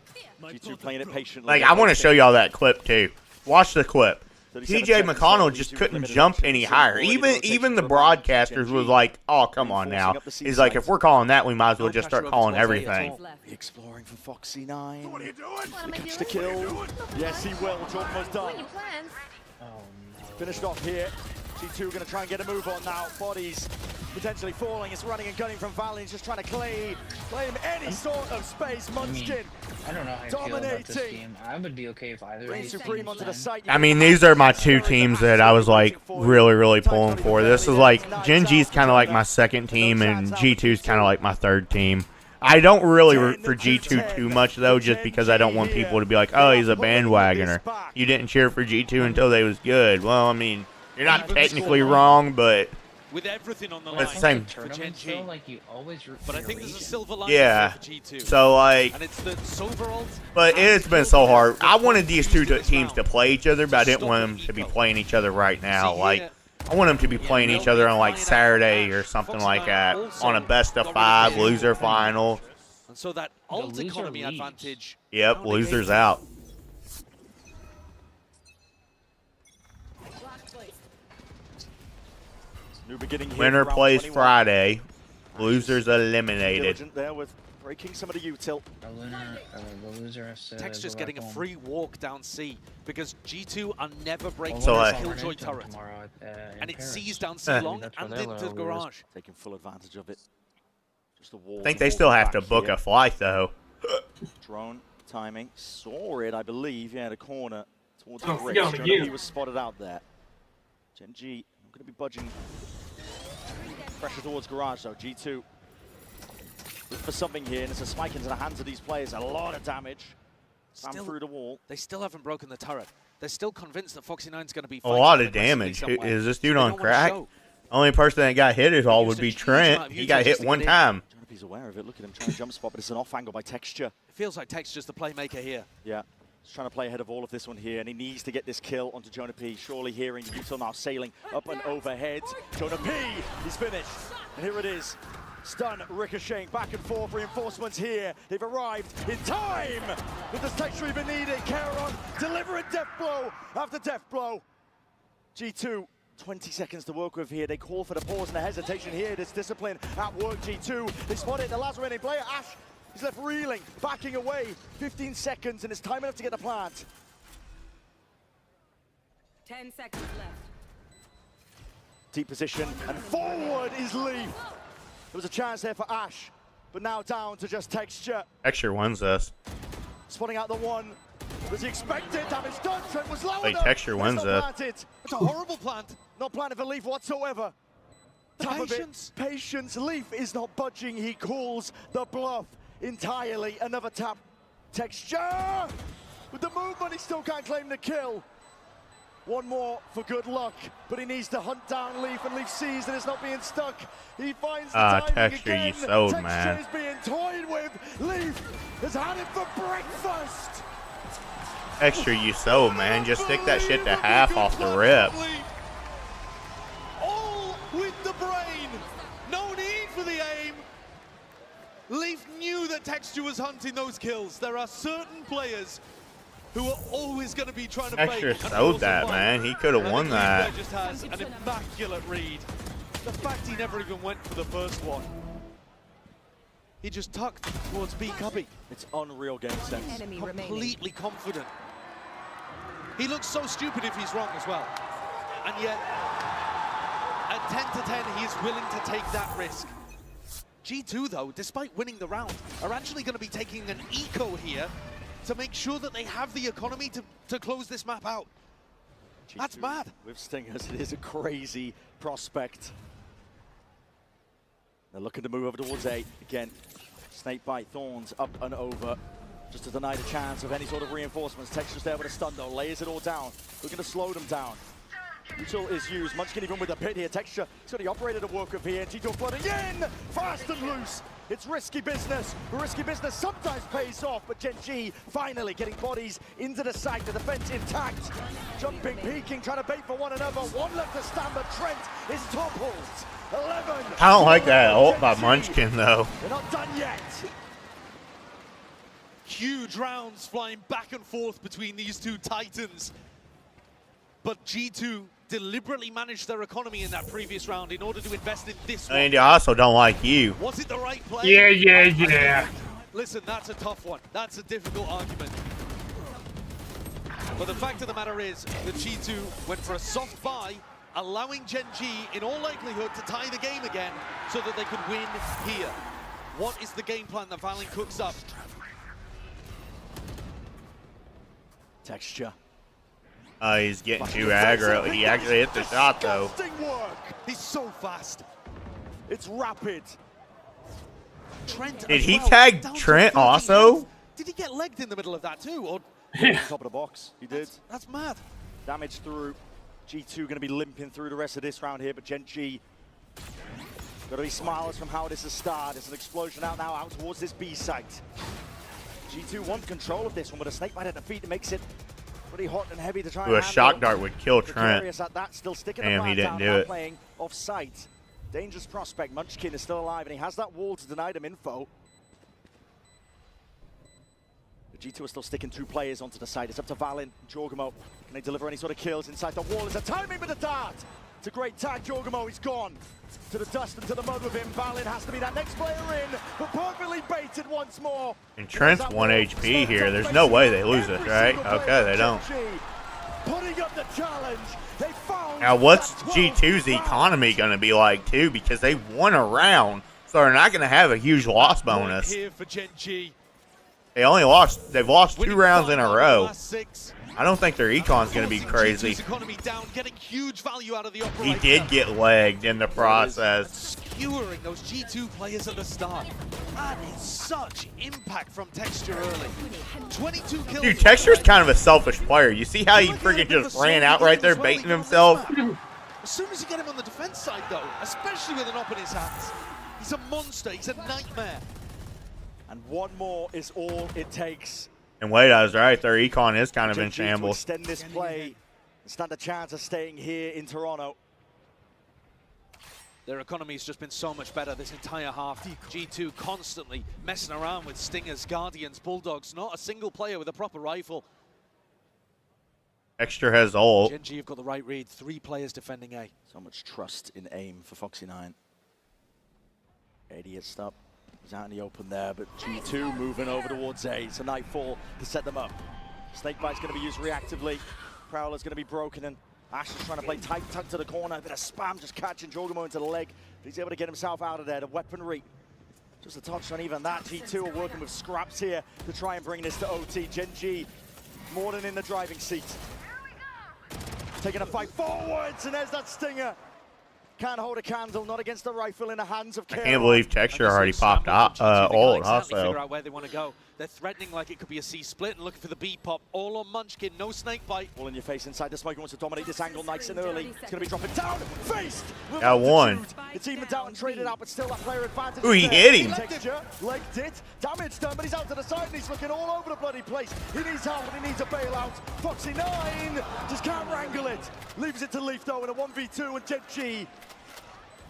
G2 playing it patiently. Like, I want to show y'all that clip, too. Watch the clip. TJ McConnell just couldn't jump any higher. Even the broadcasters was like, oh, come on now. He's like, if we're calling that, we might as well just start calling everything. Exploring for Foxy9. What are you doing? Catch the kill. Yes, he will. Jordan's done. Finished off here. G2 going to try and get a move on now. Bodies potentially falling. It's running and gunning from Valley. He's just trying to claim any sort of space. Munchkin I don't know how I feel about this game. I would be okay if either of these Supreme onto the site. I mean, these are my two teams that I was like really pulling for. This is like Gen G's kind of like my second team, and G2's kind of like my third team. I don't really root for G2 too much though, just because I don't want people to be like, oh, he's a bandwagoner. You didn't cheer for G2 until they was good. Well, I mean, you're not technically wrong, but with everything on the it's the same. for Gen G. Like you always root But I think there's a silver lining Yeah. for G2. So like, and it's the Silver ult. but it's been so hard. I wanted these two teams to play each other, but I didn't want them to be playing each other right now. Like, I want them to be playing each other on like Saturday or something like that, on a best of 5 loser final. And so that ult economy advantage. Yep, losers out. New beginning here Winner for round plays 21. Friday. Losers eliminated. Diligent there with breaking some of the util. The loser has to Tech's just go getting back a home. free walk down C because G2 are never breaking So, this like- Killjoy turret. And it sees down C long and into the garage. Taking full advantage of it. Just a wall. I think they still have to book a flight though. Drone timing. Saw it, I believe. Yeah, the corner towards Oh, the bridge. forgot again. He was spotted out there. Gen G, I'm going to be budging. Pressure towards garage though. G2. Look for something here, and it's a spike into the hands of these players. A lot of damage. Slam through the wall. They still haven't broken the turret. They're still convinced that Foxy9's going to be A fighting lot of aggressively damage. somewhere. Is this So dude they on don't wanna crack? show. Only person that got hit at all would be Trent. He got hit one time. He's aware of it. Look at him trying to jump spot, but it's an off angle by Texture. It feels like Tech's just the playmaker here. Yeah. He's trying to play ahead of all of this one here, and he needs to get this kill onto Jonah P. Surely hearing Util now sailing up and overhead. Jonah P. He's finished. And here it is. Stun ricocheting back and forth. Reinforcements here. They've arrived in time. With the texture even needed. Charon delivering death blow after death blow. G2, 20 seconds to work with here. They call for the pause and the hesitation here. This discipline at work, G2. They spot it, the last remaining player, Ash, is left reeling, backing away. 15 seconds, and it's time enough to get the plant. 10 seconds left. Deep position, and forward is Leaf. There was a chance there for Ash, but now down to just Texture. Texture wins this. Spotting out the one. Was he expected? Damage done. Trent was low Like enough. Texture wins this. It's a horrible plant. Not planted for Leaf whatsoever. Patience. Patience. Leaf is not budging. He calls the bluff entirely. Another tap. Texture. With the movement, he still can't claim the kill. One more for good luck, but he needs to hunt down Leaf, and Leaf sees that it's not being stuck. He finds the timing Texture, again. you sold, Texture man. is being toyed with. Leaf has had it for breakfast. Texture, you sold, man. Just stick that shit to half off the rip. All with the brain. No need for the aim. Leaf knew that Texture was hunting those kills. There are certain players who are always going to be trying to Texture fake. sold that, man. He could have won that. Leaf just has an immaculate read. The fact he never even went for the first one. He just tucked towards B Cubby. It's unreal game sense. Completely confident. He looks so stupid if he's wrong as well. And yet, at 10 to 10, he is willing to take that risk. G2, though, despite winning the round, are actually going to be taking an eco here to make sure that they have the economy to close this map out. G2 That's mad. With Stingers, it is a crazy prospect. They're looking to move over towards A. Again, Snakebite, Thorns up and over. Just to deny the chance of any sort of reinforcements. Texture's there with a stun though, layers it all down. Looking to slow them down. Neutral is used. Munchkin even with a pit here. Texture, he's got the operator to work with here. G2 flooding in! Fast and loose! It's risky business. Risky business sometimes pays off, but Gen G finally getting bodies into the site. The defense intact. Jumping, peeking, trying to bait for one another. One left to stand, but Trent is toppled. 11. I don't like that ult by Munchkin, though. They're not done yet. Huge rounds flying back and forth between these two titans. But G2 deliberately managed their economy in that previous round in order to invest in this one. And I also don't like you. Was it the right play? Yeah. Listen, that's a tough one. That's a difficult argument. But the fact of the matter is that G2 went for a soft buy, allowing Gen G, in all likelihood, to tie the game again so that they could win here. What is the game plan that Valen cooks up? Texture. He's getting too aggro. He actually hit the shot, though. Work. He's so fast. It's rapid. Trent Did he well, tag down to Trent 13 also? health. Did he get legged in the middle of that too? Or Top of the box. He did. That's mad. Damage through. G2 going to be limping through the rest of this round here, but Gen G got to be smilers from how this has started. There's an explosion out now, out towards this B site. G2 want control of this one, but a snakebite at the feet makes it pretty hot and heavy to try and Ooh, a shock dart would kill Trent. At that, still sticking Damn, the he didn't down, do now it. playing off site. Dangerous prospect. Munchkin is still alive, and he has that wall to deny them info. The G2 are still sticking two players onto the side. It's up to Valen and Jorgamo. Can they deliver any sort of kills inside the wall? Is a timing with the dart. It's a great tag. Jorgamo, he's gone to the dust and to the mud with him. Valen has to be that next player in, but perfectly baited once more. And Trent's 1 HP here. There's no way they lose this, right? Okay, they don't. Putting up the challenge. They found Now, what's G2's economy going to be like, too? Because they won a round, so they're not going to have a huge loss bonus. Here for Gen G. They've lost 2 rounds in a row. I don't think their econ's going to be crazy. Economy down, getting huge value out of the He operator. did get legged in the process. Skewering those G2 players at the start. That is such impact from Texture early. 22 kills. Dude, Texture's kind of a selfish player. You see how he freaking just ran out right there baiting himself? As soon as you get him on the defense side, though, especially with an op in his hands, he's a monster. He's a nightmare. And one more is all it takes. And Wade, I was right. Their econ is kind of in To shambles. extend this play, stand a chance of staying here in Toronto. Their economy's just been so much better this entire half. G2 constantly messing around with Stingers, Guardians, Bulldogs. Not a single player with a proper rifle. Extra has ult. Gen.G have got the right read. 3 players defending A. So much trust in aim for Foxy9. Idiot stop. He's out in the open there, but G2 moving over towards A. It's a Nightfall to set them up. Snakebite's going to be used reactively. Prowler's going to be broken, and Ash is trying to play tight, tuck to the corner. A bit of spam just catching Jogamo into the leg. He's able to get himself out of there. The weaponry, just a touch on even that. G2 are working with scraps here to try and bring this to OT. Gen.G more than in the driving seat. Taking a fight forwards, and there's that Stinger. Can't hold a candle, not against the rifle in the hands of I Kero. can't believe Texture already popped out ult. Exactly figure Also, out where they want to go. They're threatening like it could be a C split and looking for the B pop. All on Munchkin, no snake bite. All in your face inside the smoke. He wants to dominate this angle nice and early. It's going to be dropping down. Faced. got one. It's evened out and traded out, but still that player advantage. Ooh, he hit him. Texture, legged it. Damage done, but he's out to the side and he's looking all over the bloody place. He needs help and he needs a bailout. Foxy9 just can't wrangle it. Leaves it to Leaf though in a 1v2 and Gen.G.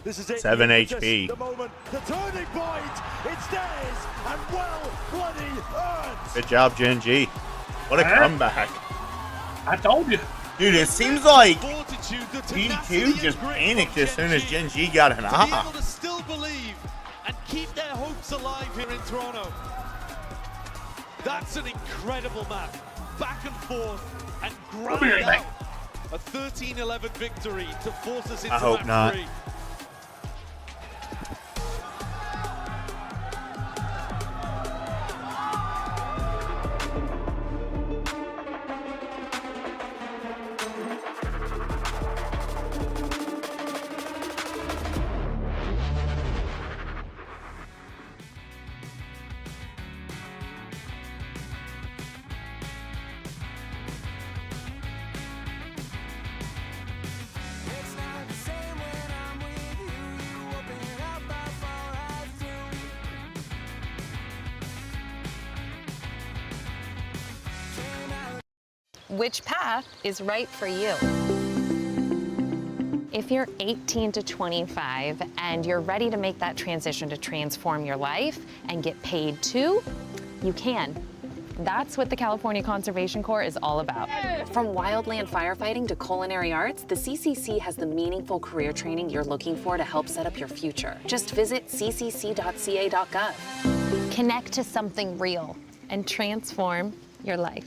This is it. 7 HP. The moment, the turning point. It's theirs and well bloody earned. good job, Gen.G. What a comeback. I told you. Dude, it seems like Fortitude, the G2 tenacity just and grit panicked from as soon as Gen.G Gen.G got an to be able op. to still believe and keep their hopes alive here in Toronto. That's an incredible map. Back and forth and I'll be right grind back. out a 13-11 victory to force us into I hope map not. 3. Which path is right for you? If you're 18 to 25 and you're ready to make that transition to transform your life and get paid too, you can. That's what the California Conservation Corps is all about. From wildland firefighting to culinary arts, the CCC has the meaningful career training you're looking for to help set up your future. Just visit ccc.ca.gov. Connect to something real and transform your life.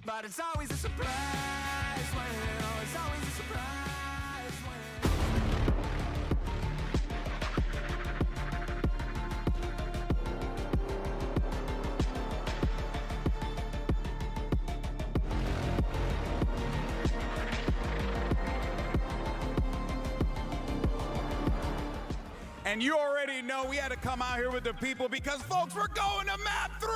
But it's always a surprise when, oh, it's always a surprise when. And you already know we had to come out here with the people because, folks, we're going to map 3!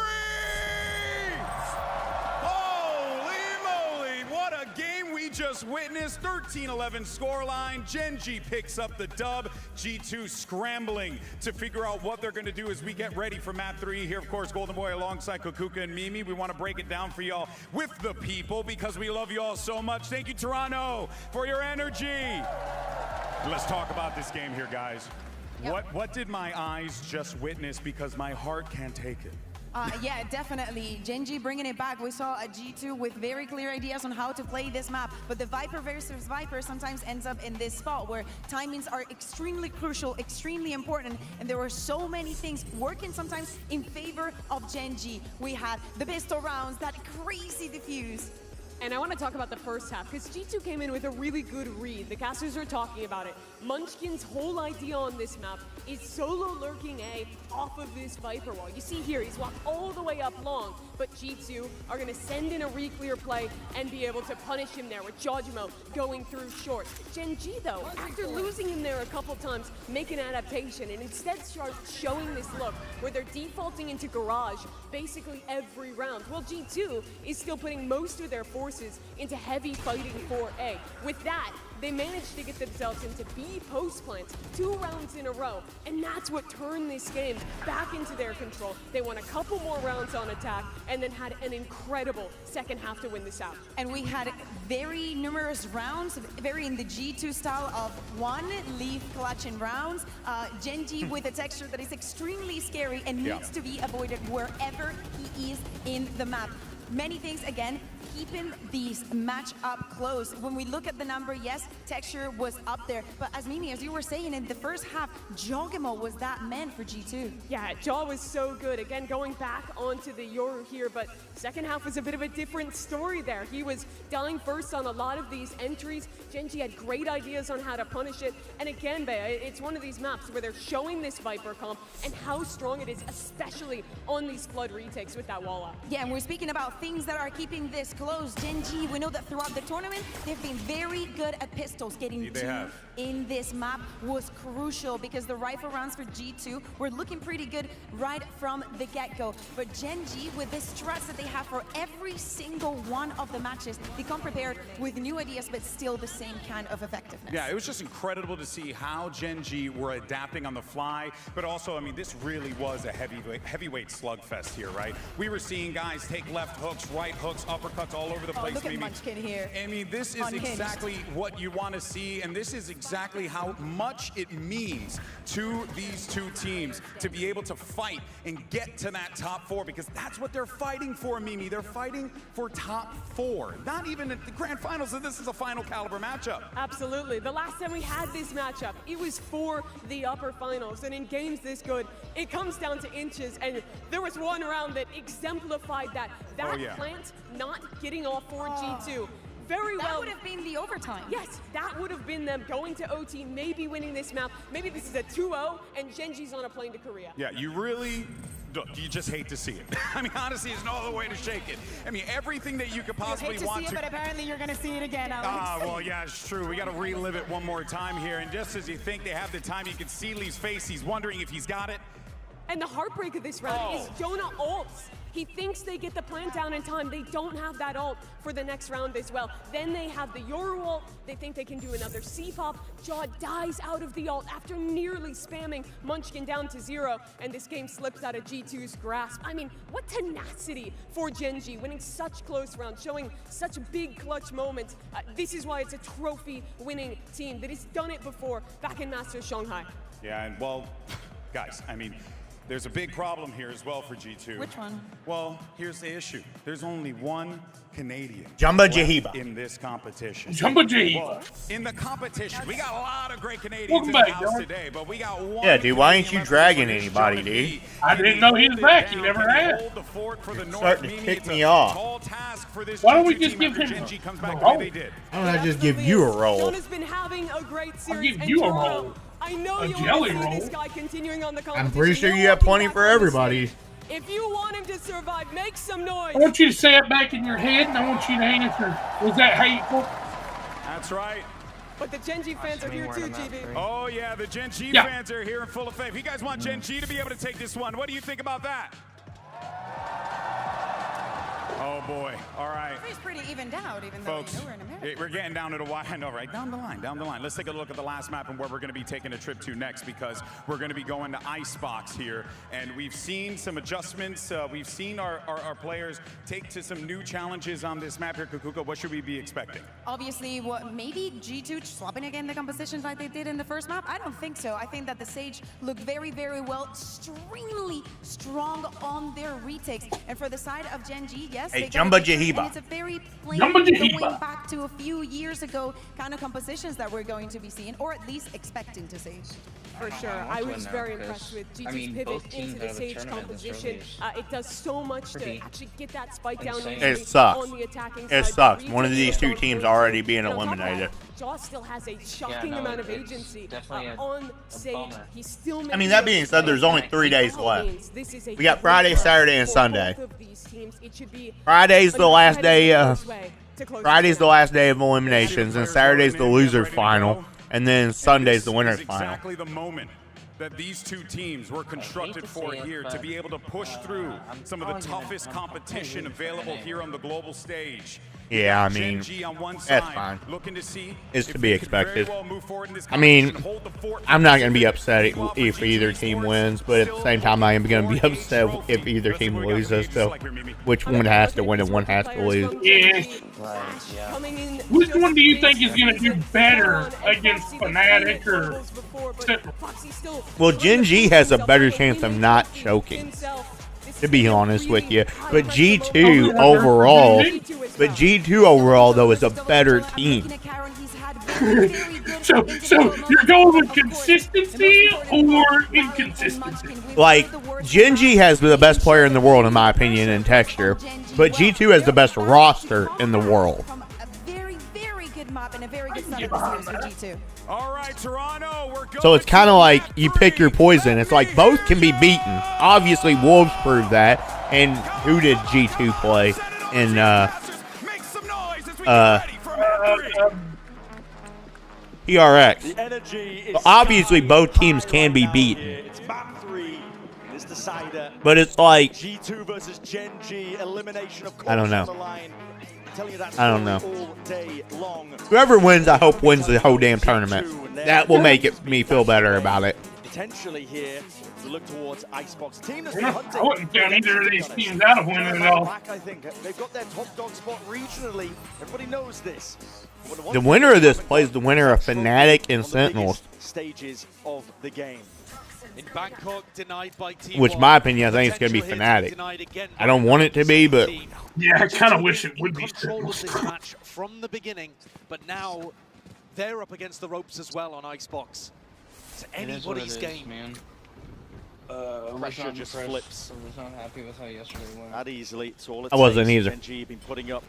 Holy moly, what a game we just witnessed. 13-11 scoreline. Gen.G picks up the dub. G2 scrambling to figure out what they're going to do as we get ready for map 3. Here, of course, Golden Boy alongside Kukuka and Mimi. We want to break it down for y'all with the people because we love you all so much. Thank you, Toronto, for your energy. Let's talk about this game here, guys. What did my eyes just witness? Because my heart can't take it. Yeah, definitely. Genji bringing it back. We saw a G2 with very clear ideas on how to play this map, but the Viper versus Viper sometimes ends up in this spot where timings are extremely crucial, extremely important, and there were so many things working sometimes in favor of Genji. We had the pistol rounds, that crazy diffuse. And I want to talk about the first half, because G2 came in with a really good read. The casters are talking about it. Munchkin's whole idea on this map is solo lurking A off of this Viper wall. You see here, he's walked all the way up long, but G2 are going to send in a re-clear play and be able to punish him there with Jojimo going through short. Genji, though, after losing him there a couple times, make an adaptation and instead start showing this look where they're defaulting into garage basically every round. Well, G2 is still putting most of their forces into heavy fighting for A. With that, they managed to get themselves into B post plants 2 rounds in a row, and that's what turned this game back into their control. They won a couple more rounds on attack and then had an incredible second half to win this out. And we had very numerous rounds, very in the G2 style of one leaf clutching rounds. Genji with a texture that is extremely scary and needs to be avoided wherever he is in the map. Many things, again, keeping these match up close. When we look at the number, yes, texture was up there. But as Mimi, as you were saying, in the first half, Jogimo was that man for G2. Yeah, Jaw was so good. Again, going back onto the Yoru here, but second half was a bit of a different story there. He was dying first on a lot of these entries. Genji had great ideas on how to punish it. And again, Bea, it's one of these maps where they're showing this Viper comp and how strong it is, especially on these flood retakes with that wall up. Yeah, and we're speaking about things that are keeping this close. Genji, we know that throughout the tournament, they've been very good at pistols. Getting two in this map was crucial because the rifle rounds for G2 were looking pretty good right from the get-go. But Genji, with this trust that they have for every single one of the matches, they come prepared with new ideas, but still the same kind of effectiveness. Yeah, it was just incredible to see how Genji were adapting on the fly, but also, I mean, this really was a heavyweight slugfest here, right? We were seeing guys take left hooks, right hooks, uppercuts all over the place. Look at Munchkin here. I mean, this is exactly what you want to see, and this is exactly how much it means to these two teams to be able to fight and get to that top 4, because that's what they're fighting for, Mimi. They're fighting for top 4, not even at the grand finals, so this is a final caliber matchup. Absolutely. The last time we had this matchup, it was for the upper finals, and in games this good, it comes down to inches, and there was one round that exemplified that. That plant not getting off for G2. Very well. That would have been the overtime. Yes, that would have been them going to OT, maybe winning this map. Maybe this is a 2-0, and Genji's on a plane to Korea. Yeah, you really, you just hate to see it. I mean, honestly, there's no other way to shake it. I mean, everything that you could possibly want to. But apparently you're going to see it again, Alex. Well, yeah, it's true. We got to relive it one more time here. And just as you think they have the time, you can see Lee's face. He's wondering if he's got it. And the heartbreak of this round is Jonah ults. He thinks they get the plant down in time. They don't have that ult for the next round as well. Then they have the Yoru ult. They think they can do another C-pop. Jaw dies out of the ult after nearly spamming Munchkin down to 0. And this game slips out of G2's grasp. I mean, what tenacity for Genji, winning such close rounds, showing such big clutch moments. This is why it's a trophy-winning team that has done it before back in Masters Shanghai. Yeah, and well, guys, I mean, there's a big problem here as well for G2. Which one? Well, here's the issue. There's only one Canadian Jumbo Jahiba in this competition. Jumbo Jahiba. Well, in the competition, we got a lot of great Canadians in the house today, but we got one. Yeah, dude, why ain't you dragging anybody, dude? I didn't know he was back. He never had. Starting to kick me off. Why don't we just give him a roll? Why don't I just give you a roll? Jonah's been having a great series. I'll give you a roll. I know A you jelly want to see roll. this guy continuing on the I'm pretty sure you have plenty for everybody. If you want him to survive, make some noise. I want you to say it back in your head, and I want you to answer. Was that hateful? That's right. But the Genji fans are here too, GB. Oh yeah, the Genji fans are here in full effect. If you guys want Genji to be able to take this one, what do you think about that? Oh boy. All right. It's pretty evened out, even Folks, though we're in America. we're getting down to the wire. I know, right? Down the line, down the line. Let's take a look at the last map and where we're going to be taking a trip to next, because we're going to be going to Icebox here. And we've seen some adjustments. We've seen our players take to some new challenges on this map here. Kukuka, what should we be expecting? Obviously, maybe G2 swapping again the compositions like they did in the first map? I don't think so. I think that the Sage looked very, very well, extremely strong on their retakes. And for the side of Gen G, yes, Hey, they Jumba got it. Jahiba. And it's a very plain Jumba going Jahiba. back to a few years ago kind of compositions that we're going to be seeing, or at least expecting to see. For sure. I was very impressed with G2's pivot into the Sage composition. It does so much to actually get that spike down It sucks. on the attacking It side. sucks. One of these two teams already being eliminated. Jaw still has a shocking amount of agency on Sage. He's still I mean, that being said, there's only 3 days left. We got Friday, Saturday, and Sunday. Friday's the last day. Friday's the last day of eliminations, and Saturday's the losers final, and then Sunday's the winners final. Exactly the moment that these two teams were constructed for here, to be able to push through some of the toughest competition available here on the global stage. Yeah, I mean, Gen G on one that's side, fine. looking to see It's if to be they could very expected. well move forward in this I mean, competition, hold the fort I'm not going to be upset if either team wins, but at the same time, I am going to be upset if either team loses. So, which one has to win and one has to lose? Yeah. Which one do you think is going to do better against Fnatic or Sentinels? Well, Gen G has a better chance of not choking, to be honest with you. But G2 overall, though, is a better team. So you're going with consistency or inconsistency? Like, Gen G has the best player in the world, in my opinion, in Texture, but G2 has the best roster in the world. Very good map and a very good start of the series for G2. All right, Toronto, we're going. So it's kind of like you pick your poison. It's like both can be beaten. Obviously, Wolves proved that. And who did G2 play in PRX? So obviously, both teams can be beaten. It's map 3. This decider. But it's like, G2 versus Gen G, elimination of I don't know. on the line. Telling you that I don't know. all day long. Whoever wins, I hope wins the whole damn tournament. That will make me feel better about it. Potentially here to look towards Icebox. Team that's I been hunting. wouldn't count either of these teams out of winning at all. I think they've got their top dog spot regionally. Everybody knows this. The winner of this plays the winner of Fnatic and Sentinels. Stages of the game. In Bangkok, denied by T1. Which, in my opinion, I think it's going to be Fnatic. I don't want it to be, but Yeah, I kind of wish it would be Control of Sentinels. this match from the beginning, but now they're up against the ropes as well on Icebox. It's anybody's game. Man. Pressure just flips. I was not happy with how yesterday went. That easily. It's all it I wasn't takes. either. Gen G have been putting up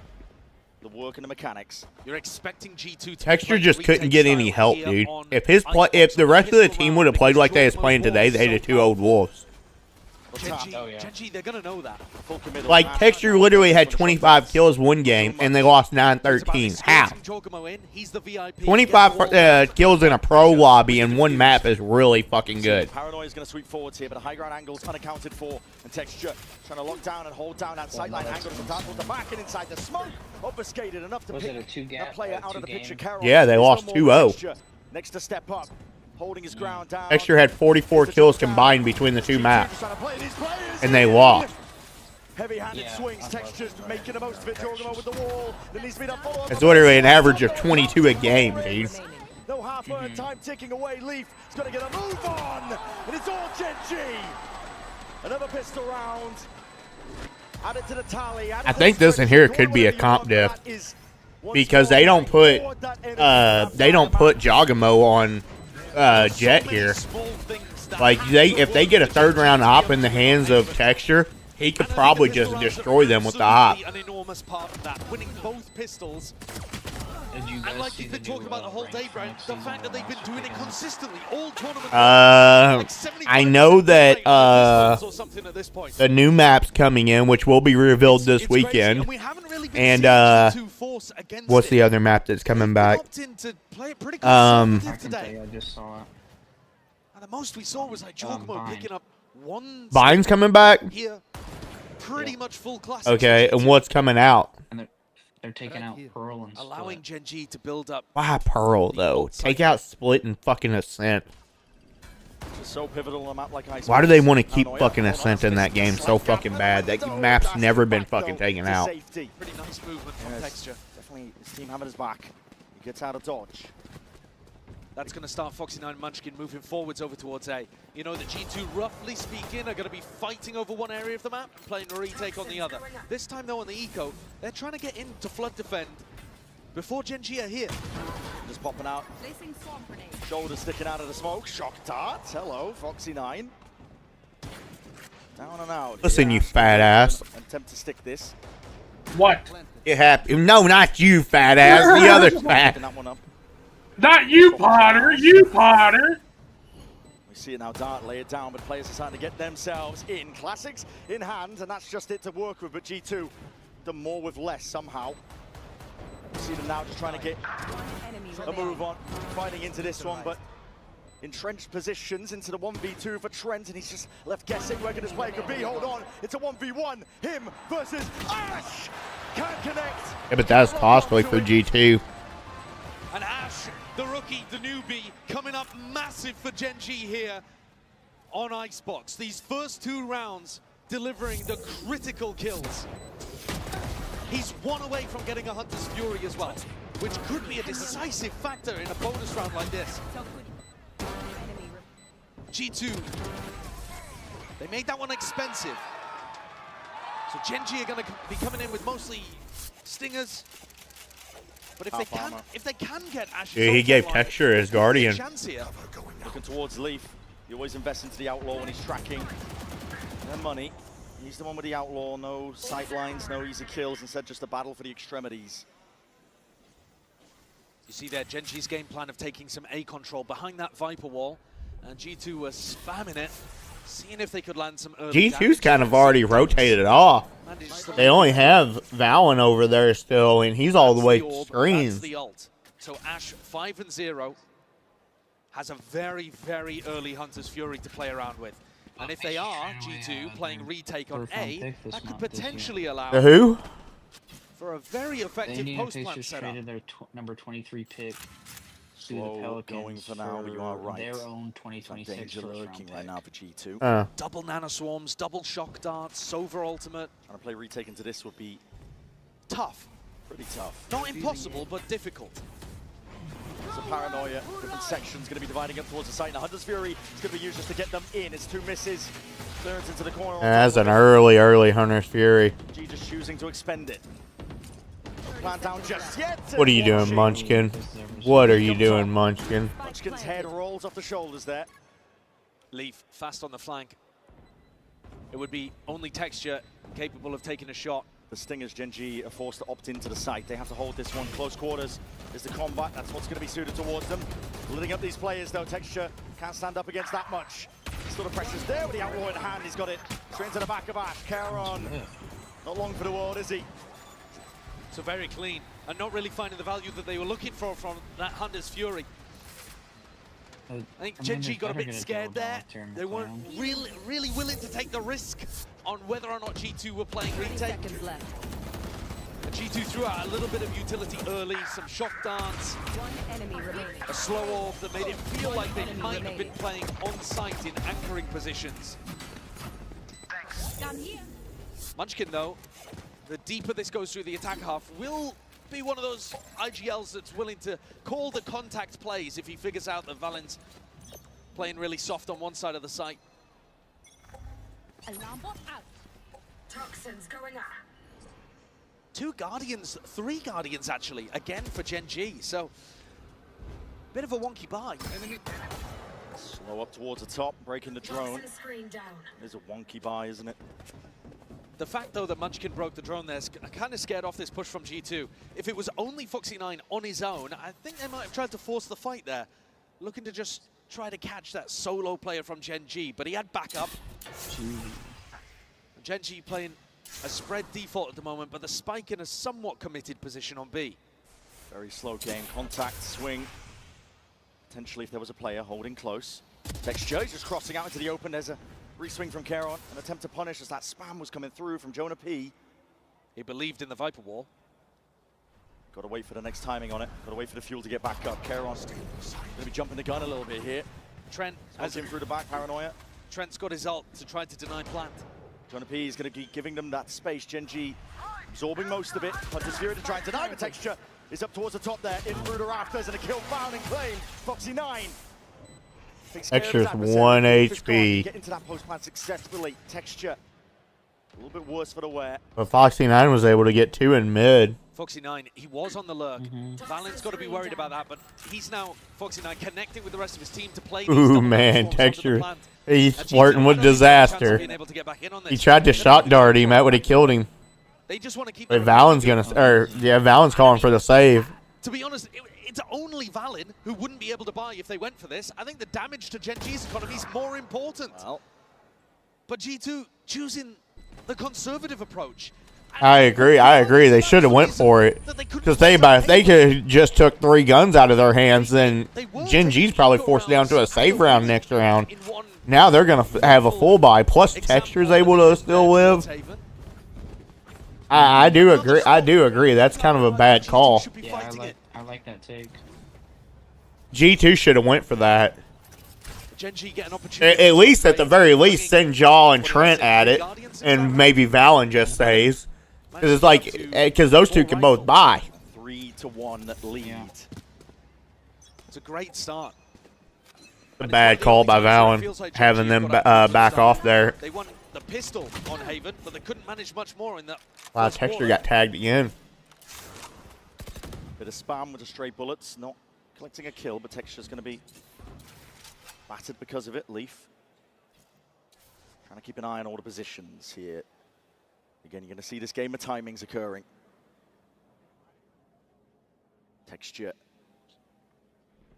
the work and the mechanics. You're expecting G2 to Texture play just couldn't retake get any style help, here dude. on If the rest of the team would have played like they was playing today, they'd have 2 old Wolves. Gen G, they're going to know that. Like, Texture literally had 25 kills one game, and they lost 9-13. How? 25 kills in a pro lobby in one map is really fucking good. Paranoia is going to sweep forwards here, but a high ground angle is unaccounted for. And Texture trying to lock down and hold down that sideline angle from down towards the back and inside the smoke. Obfuscated enough to pick the player out of the picture. Carroll. Yeah, they lost 2-0. Next to step up, holding his ground down. Texture had 44 kills combined between the two maps, and they lost. Heavy-handed swings, Texture's making the most of it. Jorgamo with the wall. There needs to be that follow-up. It's literally an average of 22 a game, dude. No half-hour time ticking away. Leaf is going to get a move on, and it's all Gen G. Another pistol round. Add it to the tally. I think this in here could be a comp diff, because they don't put Jorgamo on Jet here. Like, if they get a third round hop in the hands of Texture, he could probably just destroy them with the hop. An enormous part of that, winning both pistols. Did you And like you've been talking about the whole day, Brian, the fact that they've been doing it consistently all tournament. I know that the new map's coming in, which will be revealed this weekend. And what's the other map that's coming back? I just saw it. And the most we saw was like Jorgamo picking up one. Vine's coming back. Here. pretty much full class. Okay, and what's coming out? And they're taking out Pearl and allowing Split. Gen.G to build up. Why Pearl, though? Take out Split and fucking Ascent. So pivotal on a map like Icebox. Why do they want to keep fucking Ascent in that game so fucking bad? That map's never been fucking taken out. Pretty nice movement from Texture. Definitely his team having his back. He gets out of dodge. That's going to start Foxy9 and Munchkin moving forwards over towards A. You know, the G2, roughly speaking, are going to be fighting over one area of the map, playing a retake on the other. This time, though, on the eco, they're trying to get into flood defend before Gen.G are here. Just popping out. Shoulder sticking out of the smoke. Shock dart. Hello, Foxy9. Down and out. Listen, you fat ass. Attempt to stick this. What? You happy? No, not you, fat ass. The other fat. That one up. Not you, Potter. You, Potter. We see it now. Dart lay it down, but players are starting to get themselves in. Classics in hand, and that's just it to work with. But G2 done more with less somehow. We see them now just trying to get a move on, fighting into this one, but entrenched positions into the 1v2 for Trent, and he's just left guessing where this play could be. Hold on, it's a 1v1. Him versus Ash. Can't connect. Yeah, but that's costly for G2. And Ash, the rookie, the newbie, coming up massive for Gen.G here on Icebox. These first 2 rounds delivering the critical kills. He's one away from getting a Hunter's Fury as well, which could be a decisive factor in a bonus round like this. G2, they made that one expensive. So Gen.G are going to be coming in with mostly stingers. But if they can get Ash, Yeah, he gave Texture his Guardian. Looking towards Leaf. He always invests into the Outlaw when he's tracking their money. He's the one with the Outlaw, no sight lines, no easy kills, instead just a battle for the extremities. You see there, Gen.G's game plan of taking some A control behind that Viper wall, and G2 were spamming it, seeing if they could land some early G2's kind of already rotated it off. They only have Valen over there still, and he's all the way screens. That's the ult. So Ash 5-0 has a very, very early Hunter's Fury to play around with. And if they are, G2, playing retake on A, that could potentially allow The who? for a very effective post-plant just setup. traded their number 23 pick to the Slow Pelicans going for now, but you are right. their own 2026 danger first round lurking pick. right now for G2. Double nano swarms, double shock darts, Sova ultimate. Trying to play retake into this would be Tough. pretty tough. Not impossible, but difficult. It's a paranoia. Different sections going to be dividing up towards the site. Now Hunter's Fury is going to be used just to get them in. It's 2 misses. Clearance into the corner. That's an early Hunter's Fury. G just choosing to expend it. Plant down just yet. What are you doing, Munchkin? What are you doing, Munchkin? Munchkin's head rolls off the shoulders there. Leaf fast on the flank. It would be only Texture capable of taking a shot. The Stingers, Gen.G are forced to opt into the site. They have to hold this one. Close quarters is the combat. That's what's going to be suited towards them. Lidding up these players, though. Texture can't stand up against that much. Still the pressure's there with the Outlaw in hand. He's got it straight into the back of Ash. Charon, not long for the world, is he? So very clean, and not really finding the value that they were looking for from that Hunter's Fury. I think Gen.G got a bit scared there. They weren't really willing to take the risk on whether or not G2 were playing retake. And G2 threw out a little bit of utility early, some shock darts, a slow orb that made it feel like they might have been playing on site in anchoring positions. Munchkin, though, the deeper this goes through the attack half, will be one of those IGLs that's willing to call the contact plays if he figures out that Valen's playing really soft on one side of the site. Alarm bot out. Toxins going up. 2 Guardians, 3 Guardians actually, again for Gen.G. So, bit of a wonky buy. Slow up towards the top, breaking the drone. Screen down. There's a wonky buy, isn't it? The fact, though, that Munchkin broke the drone there kind of scared off this push from G2. If it was only Foxy9 on his own, I think they might have tried to force the fight there. Looking to just try to catch that solo player from Gen.G, but he had backup. Gen.G playing a spread default at the moment, but the Spike in a somewhat committed position on B. Very slow game. Contact, swing. Potentially, if there was a player holding close. Texture is just crossing out into the open. There's a Re-swing from Keron, an attempt to punish as that spam was coming through from Jonah P. He believed in the Viper wall. Got to wait for the next timing on it. Got to wait for the fuel to get back up. Keron's going to be jumping the gun a little bit here. Trent has him through the back, Paranoia. Trent's got his ult to try to deny plant. Jonah P is going to be giving them that space. Gen G absorbing most of it. Hunter's Fury to try and deny the texture. Is up towards the top there. In through the rafters and a kill found and claimed. Foxy 9. Texture's 1 HP. Get into that post plant successfully. Texture a little bit worse for the wear. But Foxy 9 was able to get 2 in mid. Foxy 9, he was on the lurk. Valen's got to be worried about that, but he's now, Foxy 9, connecting with the rest of his team to play. Ooh, man, Texture. He's flirting with disaster. He tried to shot dart him. That would have killed him. They just want to keep. But Valen's gonna, Valen's calling for the save. To be honest, it's only Valen who wouldn't be able to buy if they went for this. I think the damage to Gen G's economy is more important. Well. But G2 choosing the conservative approach. I agree. They should have went for it because if they could just took 3 guns out of their hands, then Gen G's probably forced down to a save round next round. Now they're gonna have a full buy plus Texture's able to still live. I do agree. That's kind of a bad call. Yeah, I like that take. G2 should have went for that. Gen G get an opportunity. At least, at the very least, send Jaw and Trent at it, and maybe Valen just stays. Because it's like, because those two can both buy. 3-1 lead. Yeah. It's a great start. A bad call by Valen, having them back off there. They won the pistol on Haven, but they couldn't manage much more in that. Wow, Texture got tagged again. Bit of spam with the stray bullets, not collecting a kill, but Texture's going to be battered because of it. Leaf trying to keep an eye on all the positions here. Again, you're going to see this game of timings occurring. Texture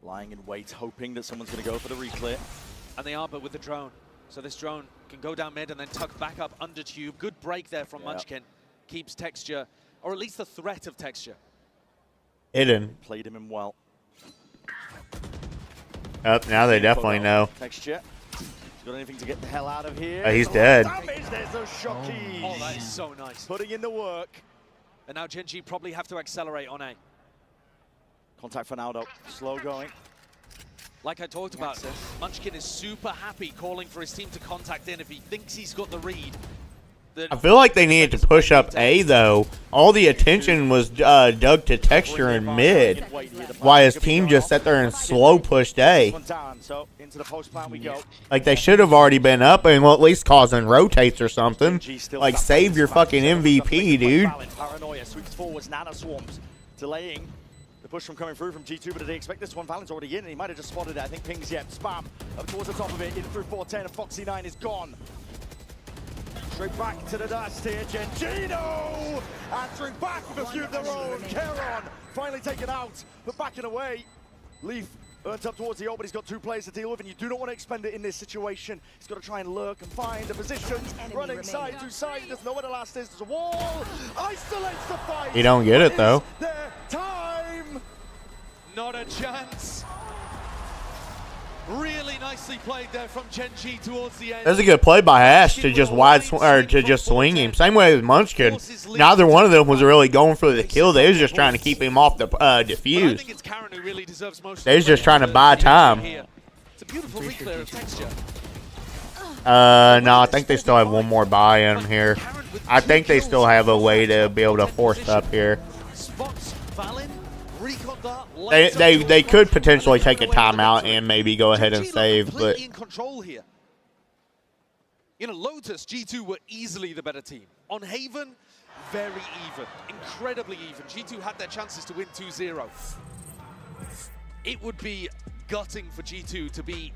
lying in wait, hoping that someone's going to go for the reclear. And they are, but with the drone. So this drone can go down mid and then tuck back up under tube. Good break there from Munchkin. Keeps Texture, or at least the threat of Texture. Hidden. Played him in well. Now they definitely know. Texture. Got anything to get the hell out of here? He's dead. There's those shockies. Oh, that is so nice. Putting in the work. And now Gen G probably have to accelerate on A. Contact for Naldo. Slow going. Like I talked about, Munchkin is super happy calling for his team to contact in if he thinks he's got the read. I feel like they needed to push up A, though. All the attention was dug to Texture in mid, while his team just sat there and slow pushed A. So into the post plan we go. Like, they should have already been up and at least causing rotates or something. Like, save your fucking MVP, dude. Paranoia sweeps forwards, Nana swarms, delaying the push from coming through from G2, but did they expect this one? Valen's already in, and he might have just spotted it. I think Ping's yet. Spam up towards the top of it, in through 410, and Foxy 9 is gone. Straight back to the dust here, Gengino! Answering back with a few of their own. Keron finally taken out, but backing away. Leaf earns up towards the ult, but he's got 2 players to deal with, and you do not want to expend it in this situation. He's got to try and lurk and find the positions. Running side to side, he doesn't know where the last is. There's a wall. Isolates the fight. He don't get it, though. Their time. Not a chance. Really nicely played there from Gen G towards the end. That's a good play by Ash to just swing him. Same way with Munchkin. Neither one of them was really going for the kill. They was just trying to keep him off the defuse. They was just trying to buy time. It's a beautiful reclear of Texture. No, I think they still have one more buy in here. I think they still have a way to be able to force up here. Spots Valen, recon dart. They could potentially take a timeout and maybe go ahead and save, but in control here. You know, Lotus, G2 were easily the better team. On Haven, very even, incredibly even. G2 had their chances to win 2-0. It would be gutting for G2 to be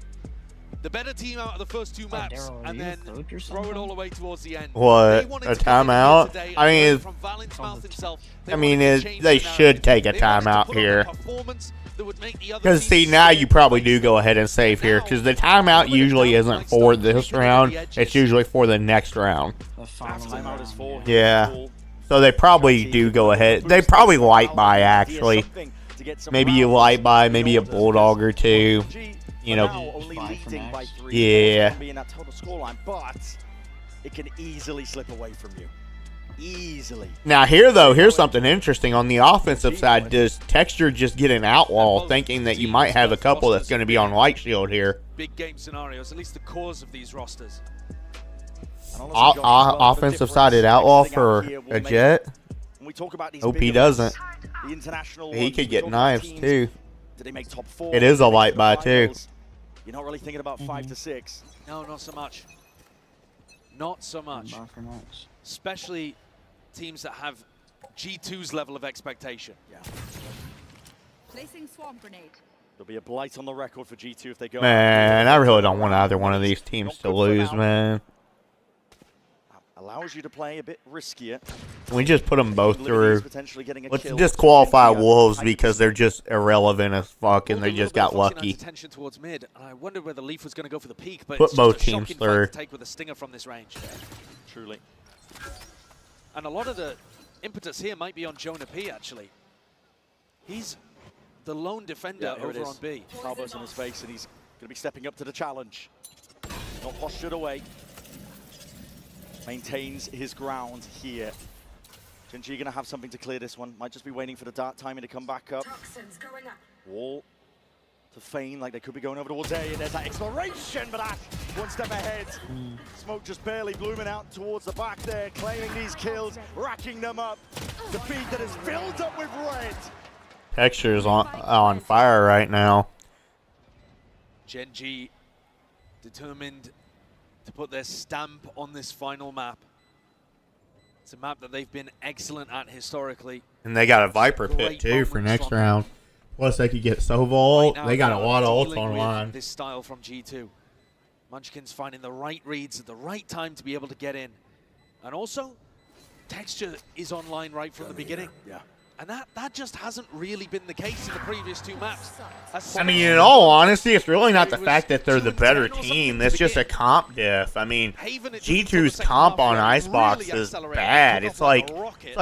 the better team out of the first 2 maps and then throw it all away towards the end. What, a timeout? I mean, they should take a timeout here. Because, see, now you probably do go ahead and save here. Because the timeout usually isn't for this round. It's usually for the next round. Yeah. So they probably do go ahead. They probably light buy, actually. Maybe you light buy, maybe a Bulldog or 2. you For know, now, only leading by 3. yeah. Being that total scoreline, but it can easily slip away from you. Easily. Now here though, here's something interesting on the offensive side. Does Texture just get an outlaw, thinking that you might have a couple that's going to be on Light Shield here? Big game scenarios, at least the cores of these rosters. Offensive sided outlaw for a Jet. When we talk about these Hope he doesn't. The international He ones, could we get talk about knives teams. too. Do they make top 4? It is a light buy too. You're not really thinking about 5 to 6. No, not so much. Not so much. Especially teams that have G2's level of expectation. Yeah. Placing swarm grenade. There'll be a blight on the record for G2 if they go. Man, I really don't want either one of these teams to lose, man. Allows you to play a bit riskier. Can we just put them both through? Potentially getting a Let's kill. disqualify Wolves because they're just irrelevant as fuck and they just got lucky. Attention towards mid, and I wondered whether Leaf was going to go for the peak, but Put it's both just a teams shocking through. fight to take with a stinger from this range. Truly. And a lot of the impetus here might be on Jonah P, actually. He's the lone defender over on B. Cowboys on his face, and he's going to be stepping up to the challenge. Not postured away. Maintains his ground here. Gen.G going to have something to clear this one. Might just be waiting for the dark timing to come back up. Wall to feign like they could be going over towards A, and there's that exploration, but Ash one step ahead. Smoke just barely blooming out towards the back there, claiming these kills, racking them up. The feed that is filled up with red. Texture's on fire right now. Gen.G determined to put their stamp on this final map. It's a map that they've been excellent at historically. And they got a Viper pit too for next round. Plus they could get Sovol. They got a lot of ults online. This style from G2. Munchkin's finding the right reads at the right time to be able to get in. And also, Texture is online right from the beginning. Yeah. And that just hasn't really been the case in the previous 2 maps. I mean, in all honesty, it's really not the fact that they're the better team. It's just a comp diff. I mean, G2's comp on Icebox is bad. It's like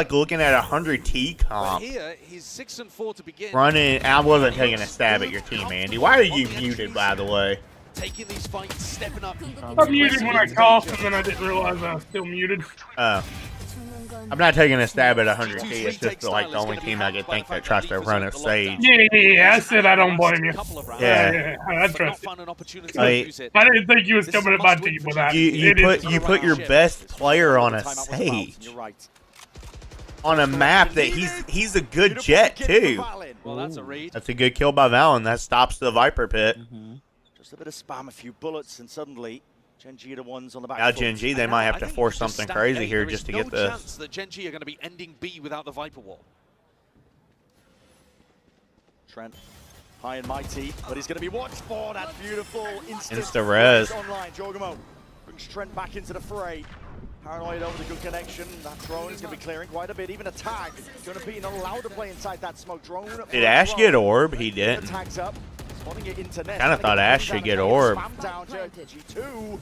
looking at a 100T comp. Here, he's 6-4 to begin. Running, I wasn't taking a stab at your team, Andy. Why are you muted, by the way? Taking these fights, stepping up. I'm muted when I cough, and then I didn't realize I was still muted. Oh. I'm not taking a stab at 100T. It's just like the only team I could think that tries to run a Sage. Yeah, I said I don't blame you. Yeah. I trust you. I didn't think you was coming at my team with that. You put your best player on a Sage. On a map that he's a good Jet too. Well, that's a read. That's a good kill by Valen. That stops the Viper pit. Just a bit of spam, a few bullets, and suddenly Gen.G are the ones on the back. Now Gen.G, they might have to force something crazy here just to get There is no this. chance that Gen.G are going to be ending B without the Viper wall. Trent, high and mighty, but he's going to be watched for that beautiful instant Insta-res. online. Jorgamo brings Trent back into the fray. Paranoid over the good connection. That drone is going to be clearing quite a bit. Even a tag going to be not allowed to play inside that smoke drone. Did Ash get orb? He didn't. Tags up. Kind of thought Ash should get orb. G2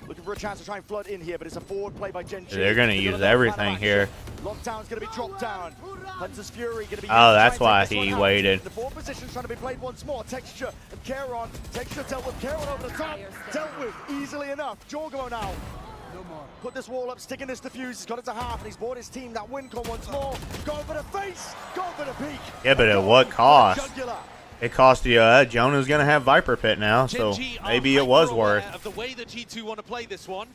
looking for a chance to try and flood in here, but it's a forward play by Gen.G. They're going to use everything here. Lockdown's going to be dropped down. Hunter's Fury going to be. Oh, that's why he waited. The forward position's trying to be played once more. Texture and Charon. Texture dealt with Charon over the top. Dealt with easily enough. Jorgo now. Put this wall up, sticking this defuse. He's got it to half, and he's bought his team that win con once more. Going for the face, going for the peak. Yeah, but at what cost? It cost you. Jonah's going to have Viper Pit now, so maybe it was worth. Of the way that G2 want to play this one.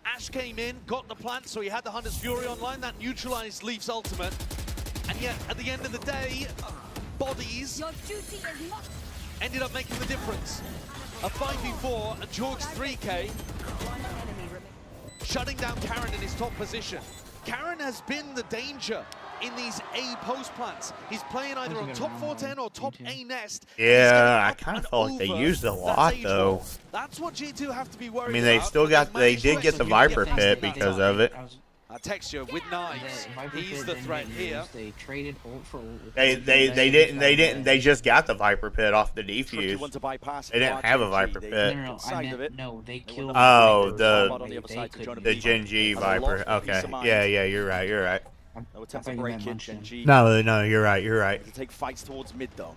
Ash came in, got the plant, so he had the Hunter's Fury online. That neutralized Leaf's ultimate. And yet, at the end of the day, bodies ended up making the difference. A 5v4, and Jorg's 3K, shutting down Karen in his top position. Karen has been the danger in these A post plants. He's playing either on top 410 or top A nest. Yeah, I kind of felt like they used a lot though. That's what G2 have to be worried I mean, they still got, they did get the Viper Pit because of it. Texture with knives. He's the threat here. They traded ult for ult. They just got the Viper Pit off the defuse. They didn't have a Viper Pit. No, they killed. Oh, the Gen.G Viper. Okay, yeah, you're right. No attempt to break it, Gen.G. No, you're right. To take fights towards mid though.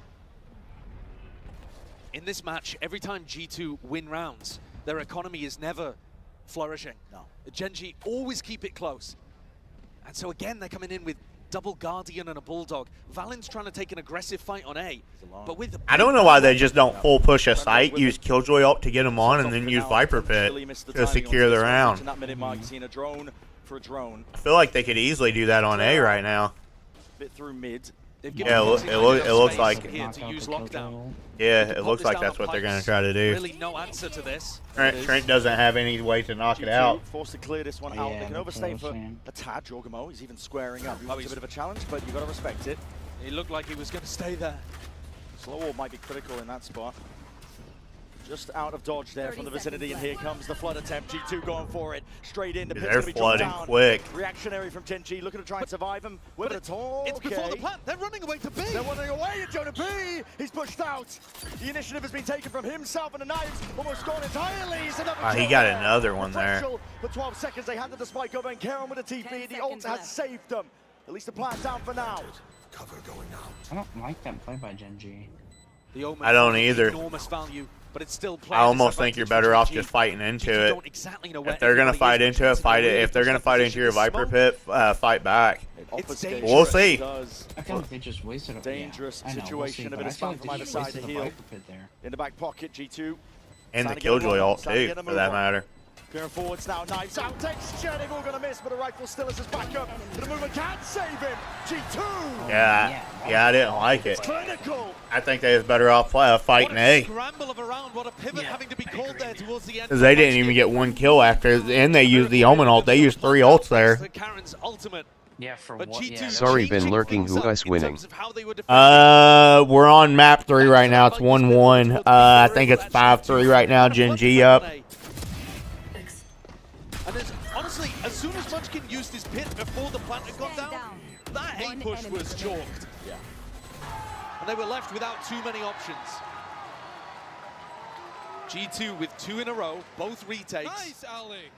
in this match, every time G2 win rounds, their economy is never flourishing. No. Gen.G always keep it close. And so again, they're coming in with double Guardian and a Bulldog. Valent's trying to take an aggressive fight on A, but with I don't know why they just don't full push a site, use Killjoy ult to get them on, and then use Viper Pit to secure the round. I feel like they could easily do that on A right now. Bit through mid. Yeah, it looks like here to use lockdown. yeah, it looks like that's what they're going to try to do. Really no answer to this. Trent doesn't have any way to knock it out. Forced to clear this one out. They can overstay for a tad. Jorgamo, he's even squaring up. He wants a bit of a challenge, but you've got to respect it. He looked like he was going to stay there. Slow wall might be critical in that spot. Just out of dodge there from the vicinity, and here comes the flood attempt. G2 going for it. Straight in. They're flooding quick. Reactionary from Gen.G, looking to try and survive him. With it all. It's before the plant. They're running away to B. They're running away, and Jonah B. He's pushed out. The initiative has been taken from himself, and the knives almost gone entirely. He got another one there. For 12 seconds, they handed the spike over, and Karen with a TP. The ult has saved them. At least the plan down for now. Cover going out. I don't like that play by Gen.G. I don't either. Enormous value, but it's still I almost think you're better off just fighting into it. If they're gonna fight into it, fight it. If they're gonna fight into your Viper Pit, fight back. We'll see. I feel like they just wasted a dangerous situation. A bit of spam from either side to heal. In the back pocket, G2. And the Killjoy ult too, for that matter. Going forwards now, knives out, takes Jedig, all gonna miss, but a rifle still is his backup. The movement can't save him. G2. Yeah, I didn't like it. Clinical. I think they was better off fighting A. Scramble of a round, what a pivot having to be called there towards the end. Because they didn't even get one kill after, and they used the Omen ult. They used 3 ults there. Karen's ultimate. Yeah, for what? Yeah. Sorry, been lurking. Who us winning? We're on map 3 right now. It's 1-1. I think it's 5-3 right now. Gen.G up. And honestly, as soon as Munchkin used his pit before the plant had gone down, that A push was chalked. Yeah. And they were left without too many options. G2 with 2 in a row, both retakes. Nice, Alex.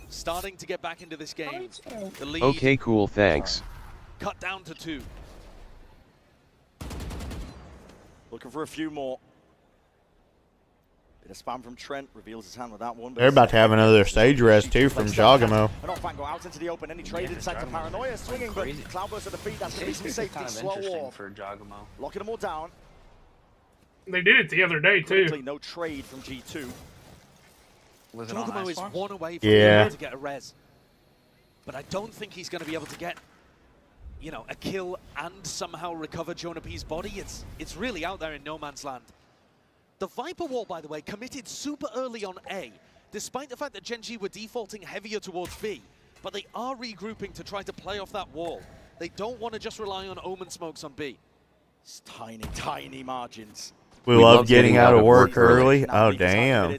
Starting to get back into this game. The lead Okay, cool, thanks. cut down to 2. Looking for a few more. Bit of spam from Trent, reveals his hand with that one. They're about to have another stage res too from Jogamo. An off go out into the open, any trade inside to Paranoia, swinging, but Cloudburst at the feet, that's going to be some safety, slow off. For Jogamo. Locking them all down. They did it the other day too. Quickly, no trade from G2. Jogamo is 1 away from being able to get a res. But I don't think he's going to be able to get, you know, a kill and somehow recover Jonah P's body. It's really out there in no man's land. The Viper wall, by the way, committed super early on A, despite the fact that Gen.G were defaulting heavier towards B. But they are regrouping to try to play off that wall. They don't want to just rely on Omen smokes on B. It's tiny, tiny margins. We love getting out of work early. Oh, damn.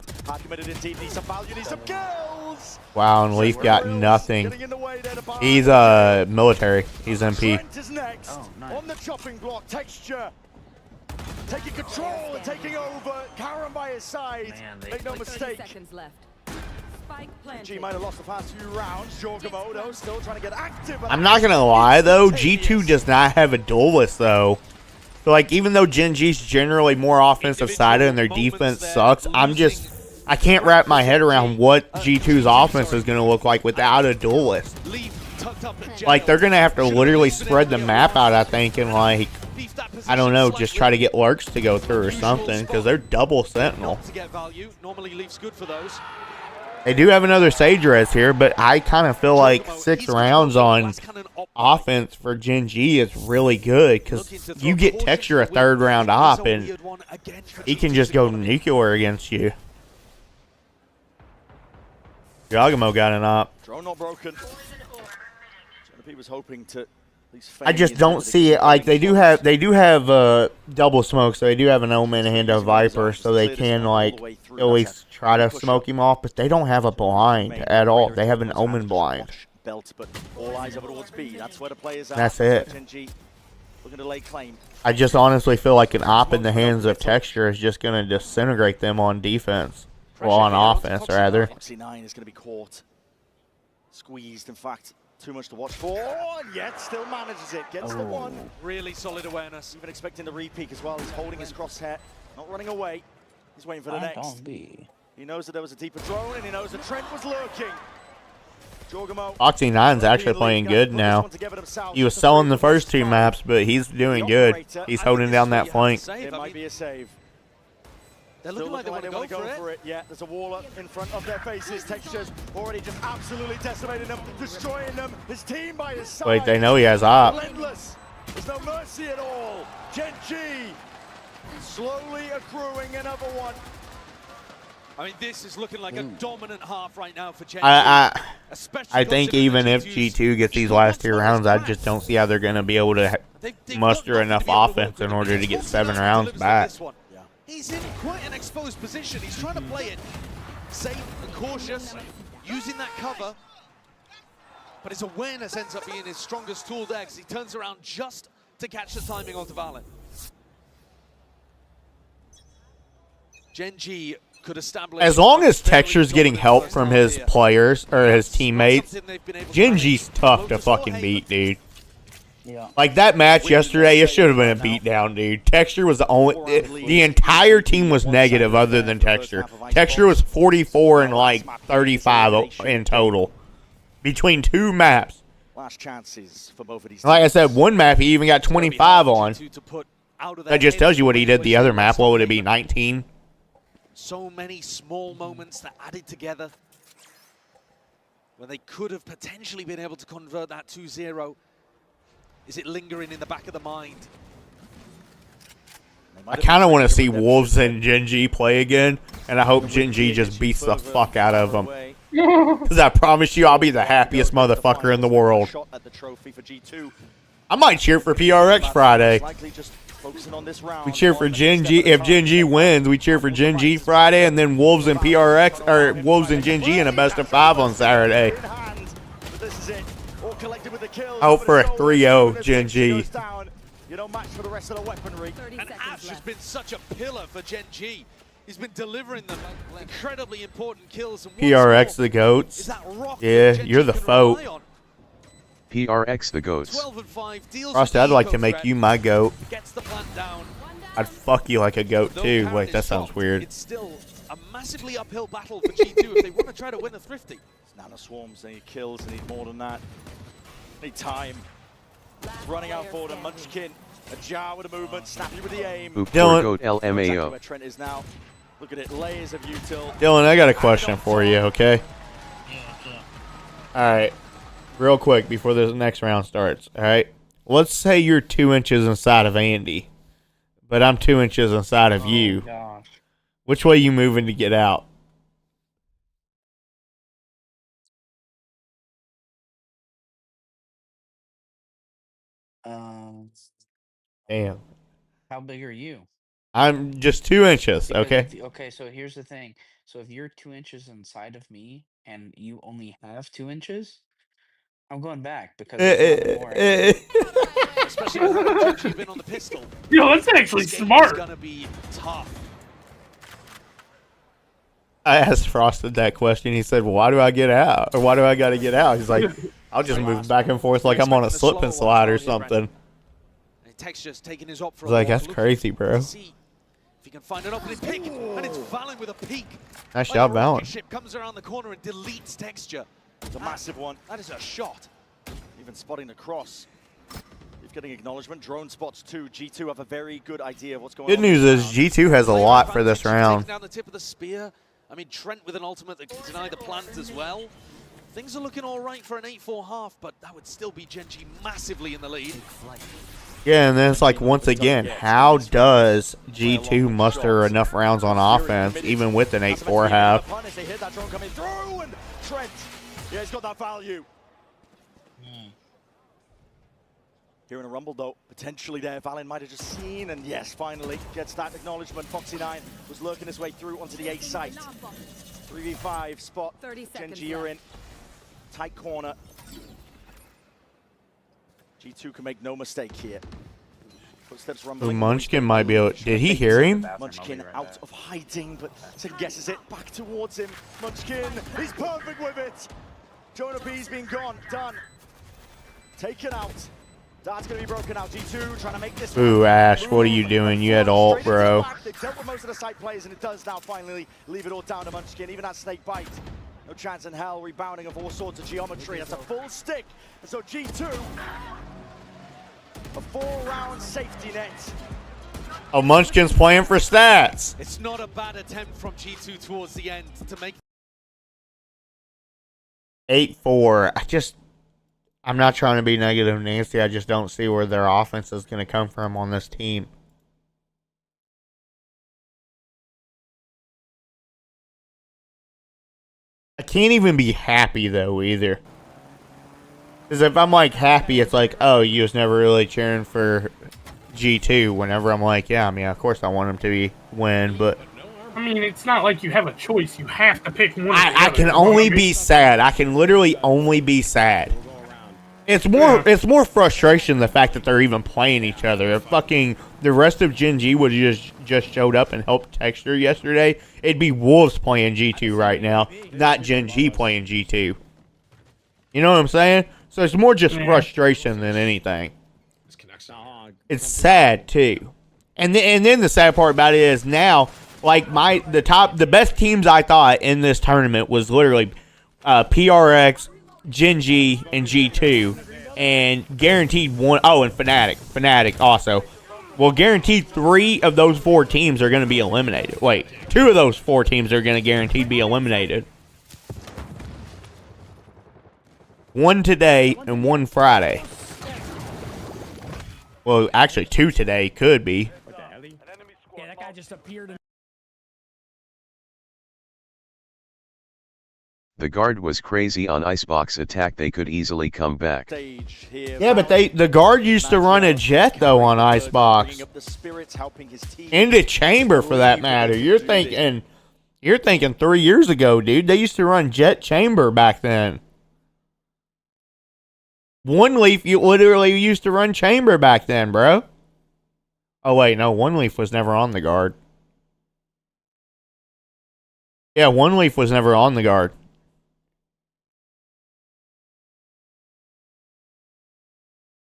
Wow, and Leaf got nothing. He's military. He's MP. On the chopping block, Texture. Taking control and taking over. Karen by his side. Make no mistake. G might have lost the past few rounds. Jorgamoto still trying to get active. I'm not going to lie, though. G2 does not have a duelist, though. So, like, even though Gen.G's generally more offensive sided and their defense sucks, I can't wrap my head around what G2's offense is going to look like without a duelist. Like, they're going to have to literally spread the map out, I think, and, like, I don't know, just try to get lurks to go through or something, because they're double Sentinel. They do have another Sage Res here, but I kind of feel like 6 rounds on offense for Gen.G is really good, because you get Texture a 3rd round op, and he can just go nuclear against you. Jogamo got an op. Drone not broken. He was hoping to. I just don't see it. Like, they do have double smoke, so they do have an Omen and a Viper, so they can, like, at least try to smoke him off, but they don't have a blind at all. They have an Omen blind. Belt, but all eyes over towards B. That's where the players are. That's it. Looking to lay claim. I just honestly feel like an op in the hands of Texture is just going to disintegrate them on defense. Well, on offense, rather. Foxy 9 is going to be caught. Squeezed, in fact. too much to watch for, and yet still manages it. Gets the one. Really solid awareness. Even expecting the re-peek as well. He's holding his crosshair, not running away. He's waiting for the next. He knows that there was a deeper drone, and he knows that Trent was lurking. Foxy 9's actually playing good now. He was selling the first 2 maps, but he's doing good. He's holding down that flank. It might be a save. They're looking like they want to go for it. Yeah, there's a wall up in front of their faces. Textures already just absolutely decimating them, destroying them. His team by his side. Wait, they know he has op. Relentless. There's no mercy at all. Gen G slowly accruing another one. I mean, this is looking like a dominant half right now for Gen G. I think even if G2 gets these last 2 rounds, I just don't see how they're going to be able to muster enough offense in order to get 7 rounds back. He's in quite an exposed position. He's trying to play it safe and cautious, using that cover. But his awareness ends up being his strongest tool there because he turns around just to catch the timing onto VALORANT. Gen G could establish... As long as Texture's getting help from his players or his teammates, Gen G's tough to fucking beat, dude. Yeah. Like that match yesterday, it should have been a beatdown, dude. Texture was the only... The entire team was negative other than Texture. Texture was 44 and like 35 in total. Between 2 maps. Last chances for both of these. Like I said, one map he even got 25 on. That just tells you what he did the other map. What would it be, 19? So many small moments that added together when they could have potentially been able to convert that 2-0. Is it lingering in the back of the mind? I kind of want to see Wolves and Gen G play again, and I hope Gen G just beats the fuck out of them. Because I promise you, I'll be the happiest motherfucker in the world. I might cheer for PRX Friday. We cheer for Gen G. If Gen G wins, we cheer for Gen G Friday, and then Wolves and PRX, or Wolves and Gen G in a best of 5 on Saturday. I hope for a 3-0 Gen G. And Ash has been such a pillar for Gen G. He's been delivering them incredibly important kills. And PRX the goats. Yeah, you're the foe. PRX the goats. Frosty, I'd like to make you my goat. I'd fuck you like a goat too. Wait, that sounds weird. It's still a massively uphill battle for G2 if they want to try to win the Thrifty. Nano swarms, they need kills, they need more than that. Need time. Running out forward, and Munchkin. A jar with a movement, snappy with the aim. Dylan, goat LMAO. Where Trent is now. Look at it, layers of util. Dylan, I got a question for you, okay? Alright. Real quick before the next round starts, alright? Let's say you're 2 inches inside of Andy, but I'm 2 inches inside of you. Gosh. Which way you moving to get out? Damn. How big are you? I'm just 2 inches, Because okay? okay, so here's the thing. So if you're 2 inches inside of me and you only have 2 inches, I'm going back because it's more. Especially with you've been on the pistol. Yo, that's actually smart. It's gonna be tough. I asked Frosted that question. He said, well, why do I get out? Or why do I got to get out? He's like, I'll just move back and forth like I'm on a slip and slide or something. Texture's taking his op for He's like, that's crazy, bro. See if he can find an opening pick, and it's Valen with a peek. Nice job, Valen. Ship comes around the corner and deletes Texture. It's a massive one. That is a shot. Even spotting the cross. He's getting acknowledgement. Drone spots too. G2 have a very good idea of what's going on. Good news is G2 has a lot for this round. Down the tip of the spear. I mean, Trent with an ultimate that can deny the plant as well. Things are looking all right for an 8-4 half, but that would still be Gen G massively in the lead. Yeah, and then it's like, once again, how does G2 muster enough rounds on offense, even with an 8-4 half? They hit that drone coming through, and Trent, yeah, he's got that value. Here in a rumble, though, potentially there, Valen might have just seen, and yes, finally gets that acknowledgement. Foxy 9 was lurking his way through onto the A site. 3v5 spot. Gen G are in. Tight corner. G2 can make no mistake here. Footsteps rumbling. Munchkin might be able... Did he hear him? Munchkin out of hiding, but guesses it back towards him. Munchkin, he's perfect with it. Jonah B's been gone, done. taken out. Dart's going to be broken out. G2 trying to make this. Ooh, Ash, what are you doing? You had ult, bro. They've dealt with most of the side players, and it does now finally leave it all down to Munchkin. Even that snake bite. No chance in hell. Rebounding of all sorts of geometry. That's a full stick. And so G2, a 4-round safety net. Oh, Munchkin's playing for stats. It's not a bad attempt from G2 towards the end to make 8-4. I'm not trying to be negative, Nancy. I just don't see where their offense is going to come from on this team. I can't even be happy, though, either. Because if I'm, like, happy, it's like, oh, you was never really cheering for G2. Whenever I'm like, yeah, I mean, of course I want them to win, but... I mean, it's not like you have a choice. You have to pick one. I can only be sad. I can literally only be sad. It's more frustration the fact that they're even playing each other. If fucking the rest of Gen G would have just showed up and helped Texture yesterday, it'd be Wolves playing G2 right now, not Gen G playing G2. You know what I'm saying? So it's more just frustration than anything. It's sad too, and then the sad part about it is now, like the best teams I thought in this tournament was literally PRX, Gen G, and G2, and guaranteed one. Oh, and Fnatic also. Well, guaranteed 3 of those 4 teams are going to be eliminated. Wait, 2 of those 4 teams are going to guaranteed be eliminated. 1 today and 1 Friday. Well, actually 2 today could be. Yeah, that guy just appeared. The guard was crazy on Icebox attack. They could easily come back. Yeah, but the guard used to run a jet though on Icebox. And a chamber for that matter. You're thinking 3 years ago, dude. They used to run jet chamber back then. One Leaf, you literally used to run chamber back then, bro. Oh wait, no, One Leaf was never on the guard. Yeah, One Leaf was never on the guard.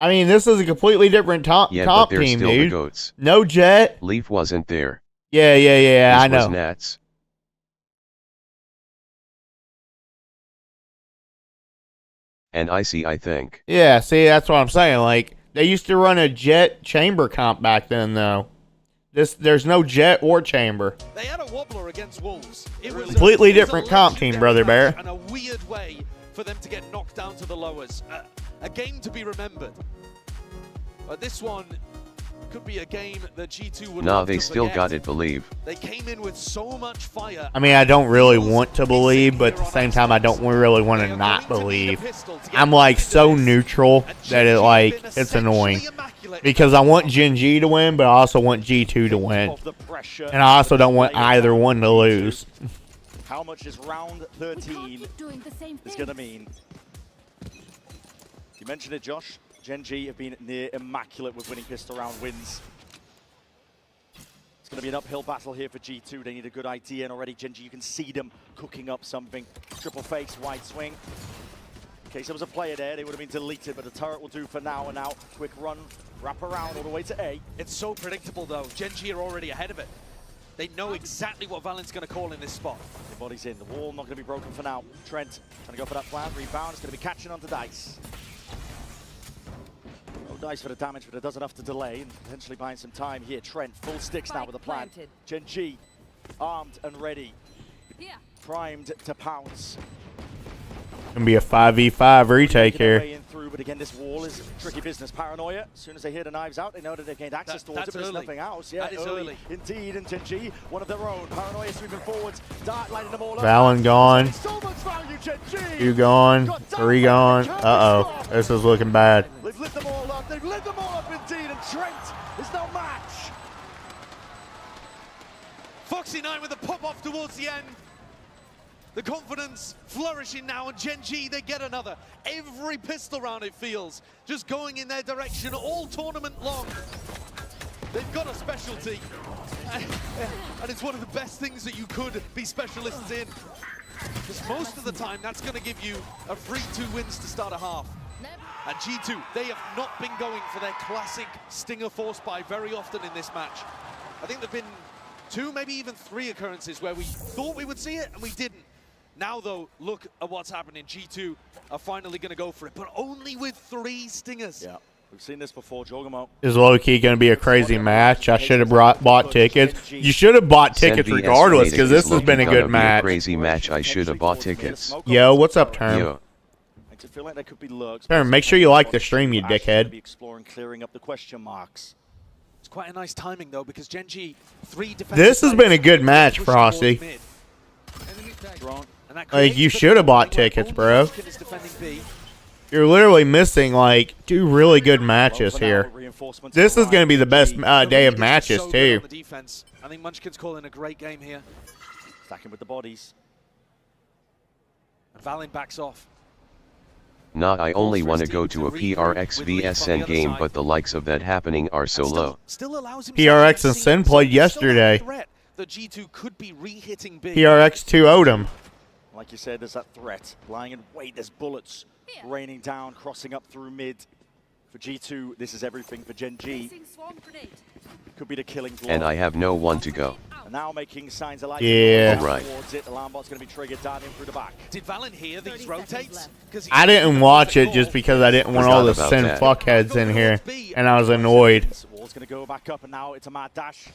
I mean, this is a completely different comp team, still dude. The goats. No Jet. Leaf wasn't there. Yeah, I know. Was Nats. And Icy, I think. Yeah, see, that's what I'm saying. Like, they used to run a Jet chamber comp back then, though. There's no Jet or chamber. They had a wobbler against Wolves. It was completely different comp team, Brother Bear. And a weird way for them to get knocked down to the lowers. A game to be remembered. But this one could be a game that G2 would Nah, love they to still forget. got it, believe. They came in with so much fire. I mean, I don't really want to believe, but at the same time, I don't really want to not believe. I'm like so neutral that it's annoying. Because I want Gen G to win, but I also want G2 to win. And I also don't want either one to lose. How much is round 13 is going to mean? You mentioned it, Josh. Gen G have been near immaculate with winning pistol round wins. It's going to be an uphill battle here for G2. They need a good idea, and already Gen G, you can see them cooking up something. Triple fakes, wide swing. In case there was a player there, they would have been deleted, but the turret will do for now. And now, quick run, wrap around all the way to A. It's so predictable, though. Gen G are already ahead of it. They know exactly what Valent's going to call in this spot. The body's in. The wall not going to be broken for now. Trent trying to go for that plan. Rebound. It's going to be catching onto Dice. No Dice for the damage, but it does enough to delay and potentially buying some time here. Trent, full sticks now with a plan. Gen G, armed and ready. Primed to pounce. Gonna be a 5v5 retake here. Through, but again, this wall is tricky business. Paranoia. As soon as they hear the knives out, they know that they've gained access towards it, but there's nothing else. Yeah, that is early. Indeed, and Gen G, one of their own. Paranoia sweeping forwards. Dart lighting them all up. Valen gone. So much value, Gen G. 2 gone. 3 gone. Uh-oh. This is looking bad. They've lit them all up. They've lit them all up indeed, and Trent is no match. Foxy9 with a pop-off towards the end. The confidence flourishing now, and Gen G, they get another. Every pistol round, it feels, just going in their direction all tournament long. They've got a specialty, and it's one of the best things that you could be specialists in. Because most of the time, that's going to give you a free 2 wins to start a half. And G2, they have not been going for their classic Stinger force buy very often in this match. I think there have been 2, maybe even 3 occurrences where we thought we would see it and we didn't. Now though, look at what's happening. G2 are finally going to go for it, but only with 3 Stingers. Yeah, we've seen this before, Jogamo. Is low-key going to be a crazy match. I should have bought tickets. You should have bought tickets regardless, because this has been a good match. Crazy match. I should have bought tickets. Yo, what's up, Term? Yo. I feel like there could be lurks. Term, make sure you like the stream, you Ash is gonna dickhead. be exploring, clearing up the question marks. It's quite a nice timing though, because Gen.G 3 defensive. This has been a good match, Frosty. Like, you should have bought tickets, bro. You're literally missing, like, 2 really good matches here. This is going to be the best day of matches, too. I think Munchkin's calling a great game here. Stacking with the bodies. And Valin backs off. Nah, I only want to go to a PRX VSN game, but the likes of that happening are so low. PRX and Sin played yesterday. The G2 could be re-hitting big. PRX 2-0'd him. Like you said, there's that threat lying in wait. There's bullets raining down, crossing up through mid. For G2, this is everything. For Gen.G, could be the killing blow. And I have no one to go. And now making signs of life. Yeah. Right. Towards it. Alarm bot's going to be triggered down in through the back. Did Valin hear these rotates? I didn't watch it just because I didn't want all the Sin fuckheads in here, and I was annoyed. Wall's going to go back up, and now it's a mad dash.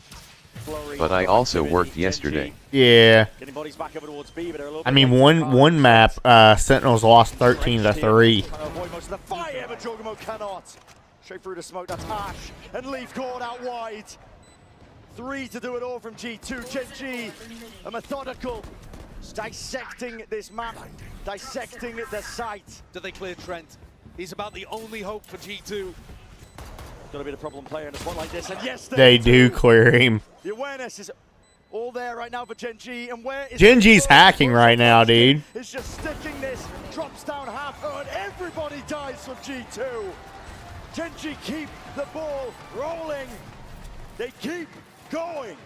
Flurry. But I also worked yesterday. Yeah. Getting bodies back over towards B, but they're a little I bit mean, late. one map, Sentinels lost 13-3. Trying to avoid most of the fire, but Jogamo cannot. Straight through the smoke, that's Ash. And Leaf caught out wide. 3 to do it all from G2. Gen.G, a methodical, dissecting this map, dissecting the site. Do they clear Trent? He's about the only hope for G2. Gonna be the problem player in a spot like this, and yes, They do clear him. The awareness is all there right now for Gen.G, and where is Gen.G's hacking right now, dude. It's just sticking this, drops down half, and everybody dies from G2. Gen.G keep the ball rolling. They keep going.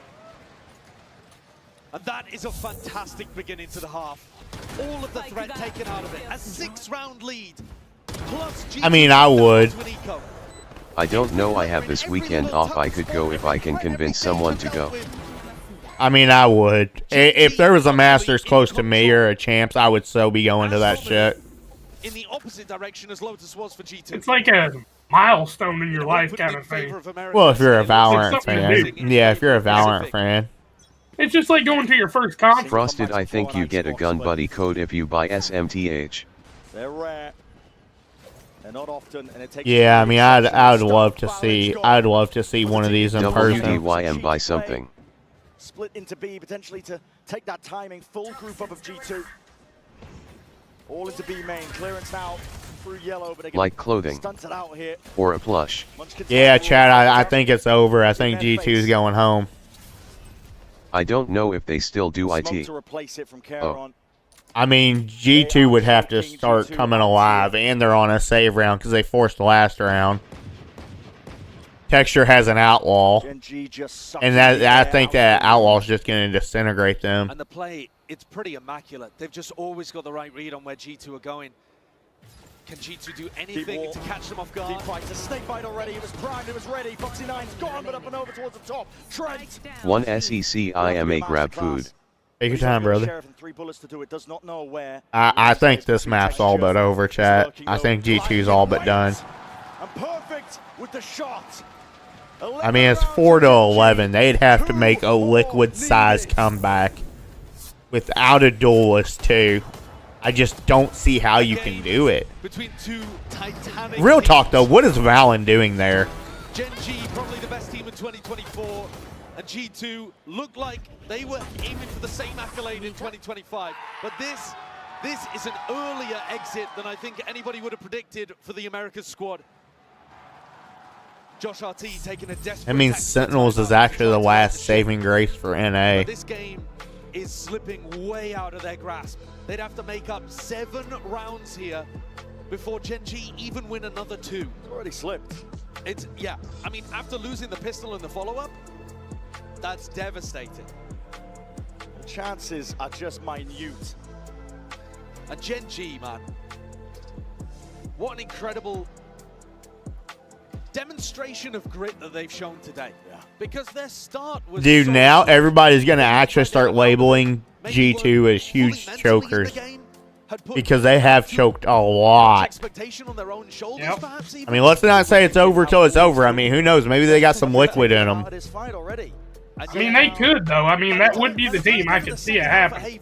And that is a fantastic beginning to the half. All of the threat taken out of it. A 6-round lead. Plus G2 I mean, I would. I don't know, I have this weekend off. I could go if I can convince someone to go. I mean, I would. If there was a Masters close to me or a Champs, I would so be going to that shit. In the opposite direction as Lotus was for G2. It's like a milestone in your life kind of thing. Well, if you're a Valorant fan. Yeah, if you're a Valorant fan. It's just like going to your first conference. Frosted, I think you get a gun buddy code if you buy SMTH. They're rare. They're not often, and it takes. Yeah, I mean, I'd love to see one of these in person. WDYM buy something. Split into B, potentially to take that timing. Full group up of G2. All into B main. Clearance now through yellow, but like clothing. Stunted out here. Or a plush. Yeah, Chad, I think it's over. I think G2's going home. I don't know if they still do IT. To replace it from Caron. I mean, G2 would have to start coming alive, and they're on a save round because they forced the last round. Texture has an outlaw, and I think that outlaw's just going to disintegrate them. And the play, it's pretty immaculate. They've just always got the right read on where G2 are going. Can G2 do anything to catch them off guard? Deep right, a snake bite already. It was primed, it was ready. Foxy 9's gone, but up and over towards the top. Trent. One SEC IMA grab food. Take your time, brother. I think this map's all but over, chat. I think G2's all but done. I mean, it's 4-11. They'd have to make a liquid-sized comeback without a duelist, too. I just don't see how you can do it. Real talk, though, what is Valin doing there? Gen.G, probably the best team in 2024. And G2 looked like they were aiming for the same accolade in 2025. But this is an earlier exit than I think anybody would have predicted for the Americas squad. Josh RT taking a desperate. I mean, Sentinels is actually the last saving grace for NA. But this game is slipping way out of their grasp. They'd have to make up 7 rounds here before Gen.G even win another 2. It's already slipped. Yeah, I mean, after losing the pistol in the follow-up, that's devastating. The chances are just minute. And Gen.G, man, What an incredible demonstration of grit that they've shown today. Yeah. Because their start was Dude, so now slow. everybody's going to actually start labeling G2 as huge chokers. Because they have choked a lot. Expectation on their own shoulders, perhaps even. I mean, let's not say it's over till it's over. I mean, who knows? Maybe they got some liquid in them. I mean, they could, though. I mean, that would be the team. I could see it happen.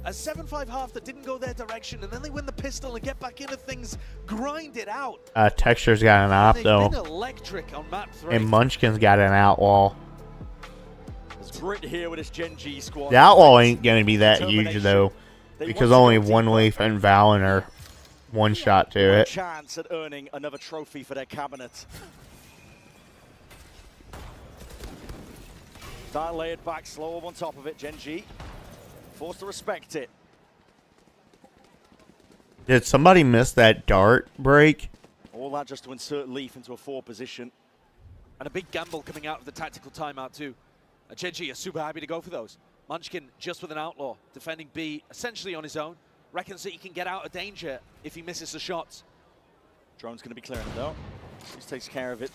A 7-5 half that didn't go their direction, and then they win the pistol and get back into things, grind it out. Texture's got an op, though. Electric on map 3. And Munchkin's got an outlaw. There's grit here with this Gen G squad. The outlaw ain't going to be that huge, though. Because only One Leaf and Valen are one shot to it. Chance at earning another trophy for their cabinet. Start layered back, slow up on top of it. Gen G forced to respect it. Did somebody miss that dart break? All that just to insert Leaf into a 4 position. And a big gamble coming out of the tactical timeout too. Gen G are super happy to go for those. Munchkin just with an outlaw, defending B essentially on his own. Reckons that he can get out of danger if he misses the shots. Drone's going to be clearing it though. He takes care of it.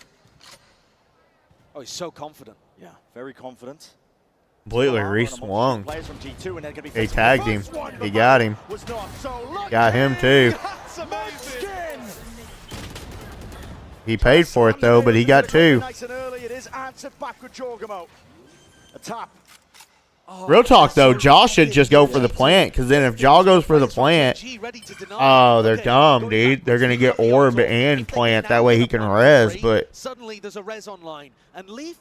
Oh, he's so confident. Yeah, very confident. Completely re-swung. He tagged him. He got him. Got him too. He paid for it though, but he got 2. Nice and early, it is answered back with Jorgamo. A tap. Real talk though, Jaw should just go for the plant, because then if Jaw goes for the plant, oh, they're dumb, dude. They're gonna get orb and plant. That way he can res. But suddenly there's a res online, and Leaf,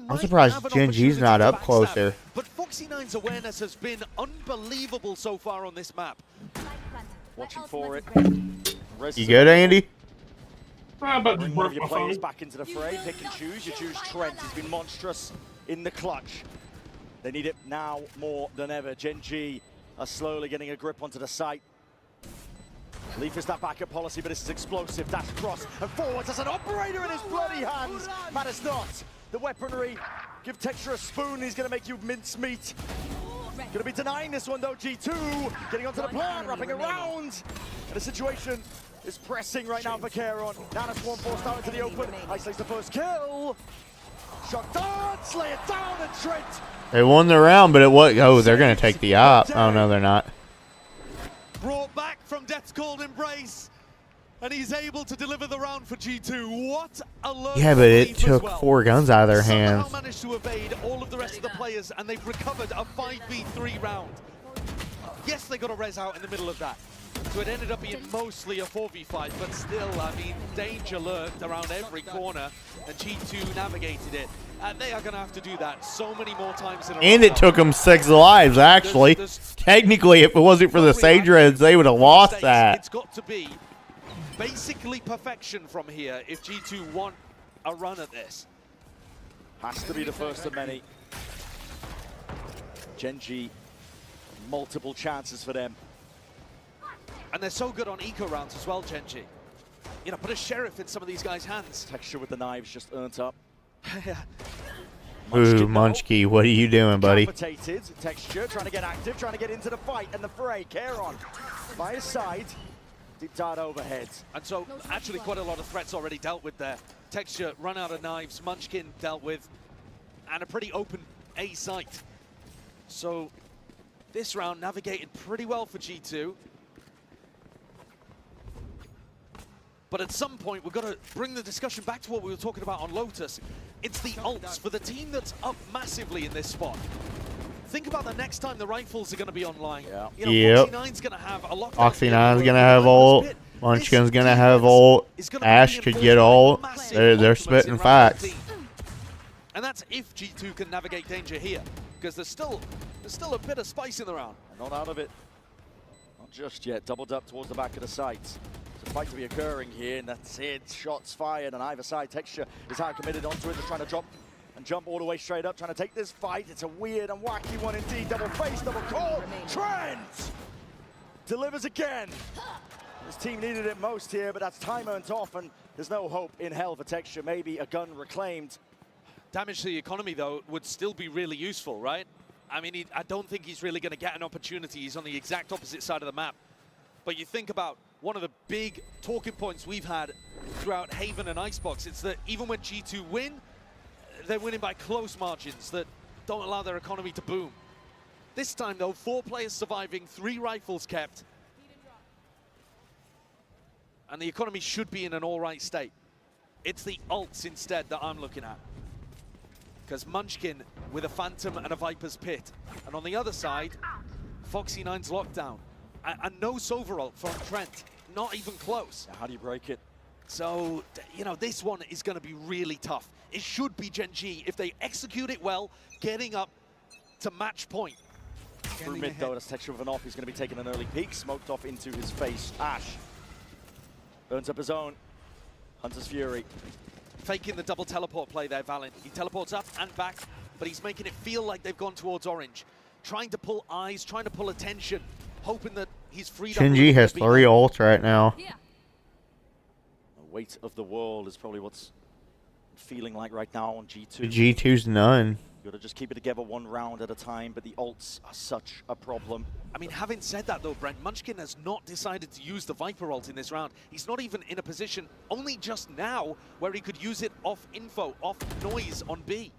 I'm surprised Gen G's not up closer. But Foxy9's awareness has been unbelievable so far on this map. Watching for it. You good, Andy? Bring one of your players back into the fray. Pick and choose. You choose Trent. He's been monstrous in the clutch. They need it now more than ever. Gen G are slowly getting a grip onto the site. Leaf is that backup policy, but this is explosive. Dash across and forwards. There's an operator in his bloody hands. Matters not. The weaponry. Give Texture a spoon. He's going to make you mince meat. Going to be denying this one, though. G2 getting onto the plant, wrapping around. And the situation is pressing right now for Kairon. Now that's 1-4 starting to the open. Isolates the first kill. Shot down, slay it down, and Trent. They won the round, but it was. Oh, they're going to take the op. Oh, no, they're not. Brought back from Death's Cold Embrace, and he's able to deliver the round for G2. What a load. Yeah, but it took 4 guns out of their hands. Somehow managed to evade all of the rest of the players, and they've recovered a 5v3 round. Yes, they got a res out in the middle of that. So it ended up being mostly a 4v5, but still, I mean, danger lurked around every corner, and G2 navigated it. And they are going to have to do that so many more times in a row. And it took them 6 lives, actually. Technically, if it wasn't for the Sage Reds, they would have lost that. It's got to be basically perfection from here if G2 want a run at this. Has to be the first of many. Gen G, multiple chances for them. And they're so good on eco rounds as well, Gen G. You know, put a sheriff in some of these guys' hands. Texture with the knives just earned up. Ooh, Munchkin, what are you doing, buddy? Texture trying to get active, trying to get into the fight and the fray. Kairon by his side. Deep dart overhead. And so, actually, quite a lot of threats already dealt with there. Texture run out of knives, Munchkin dealt with, and a pretty open A site. So, this round navigated pretty well for G2. But at some point, we've got to bring the discussion back to what we were talking about on Lotus. It's the ults for the team that's up massively in this spot. Think about the next time the rifles are going to be online. Yeah. You know, Foxy9's going to have a lot. Foxy9's going to have ult. Munchkin's going to have ult. Ash could get ult. They're spitting facts. And that's if G2 can navigate danger here, because there's still a bit of spice in the round. Not out of it. Not just yet. Doubled up towards the back of the site. Fight to be occurring here, and that's it. Shots fired on either side. Texture is hard committed onto it. They're trying to drop and jump all the way straight up, trying to take this fight. It's a weird and wacky one indeed. Double face, double call. Trent delivers again. This team needed it most here, but that's time earned off, and there's no hope in hell for Texture. Maybe a gun reclaimed. Damage to the economy, though, would still be really useful, right? I mean, I don't think he's really going to get an opportunity. He's on the exact opposite side of the map. But you think about one of the big talking points we've had throughout Haven and Icebox. It's that even when G2 win, they're winning by close margins that don't allow their economy to boom. This time though, 4 players surviving, 3 rifles kept. And the economy should be in an all right state. It's the ults instead that I'm looking at. Because Munchkin with a Phantom and a Viper's Pit. And on the other side, Foxy9's Lockdown. And no Sova ult from Trent, not even close. How do you break it? So, you know, this one is going to be really tough. It should be Gen G, if they execute it well, getting up to match point. Through mid though, that's texture of an off. He's going to be taking an early peek, smoked off into his face. Ash burns up his own. Hunter's Fury. Faking the double teleport play there, Valen. He teleports up and back, but he's making it feel like they've gone towards orange. Trying to pull eyes, trying to pull attention, hoping that he's freed up. Shinji has 3 ults right now. The weight of the world is probably what's feeling like right now on G2. G2's none. You gotta just keep it together 1 round at a time, but the ults are such a problem. I mean, having said that though, Brent, Munchkin has not decided to use the Viper ult in this round. He's not even in a position, only just now, where he could use it off info, off noise on B.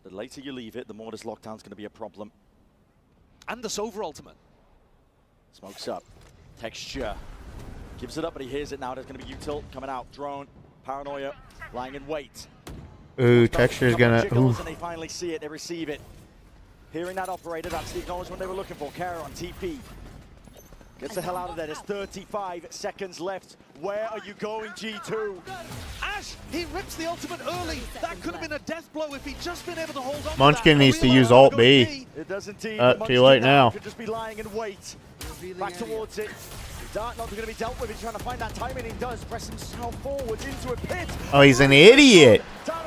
The later you leave it, the more this lockdown's gonna be a problem. And the Sova ultimate. Smokes up. Texture. Gives it up, but he hears it now. There's gonna be util coming out. Drone. Paranoia. Lying in wait. Ooh, Texture's gonna. Ooh. And they finally see it, they receive it. Hearing that operator, that's the acknowledgement they were looking for. Kara on TP. Gets the hell out of there. There's 35 seconds left. Where are you going, G2? Ash, he rips the ultimate early. That could have been a death blow if he'd just been able to hold on. Munchkin needs to use ult B. It does indeed. Too late now. Could just be lying in wait. Back towards it. Dart not going to be dealt with. He's trying to find that timing. He does press himself forwards into a pit. Oh, he's an idiot.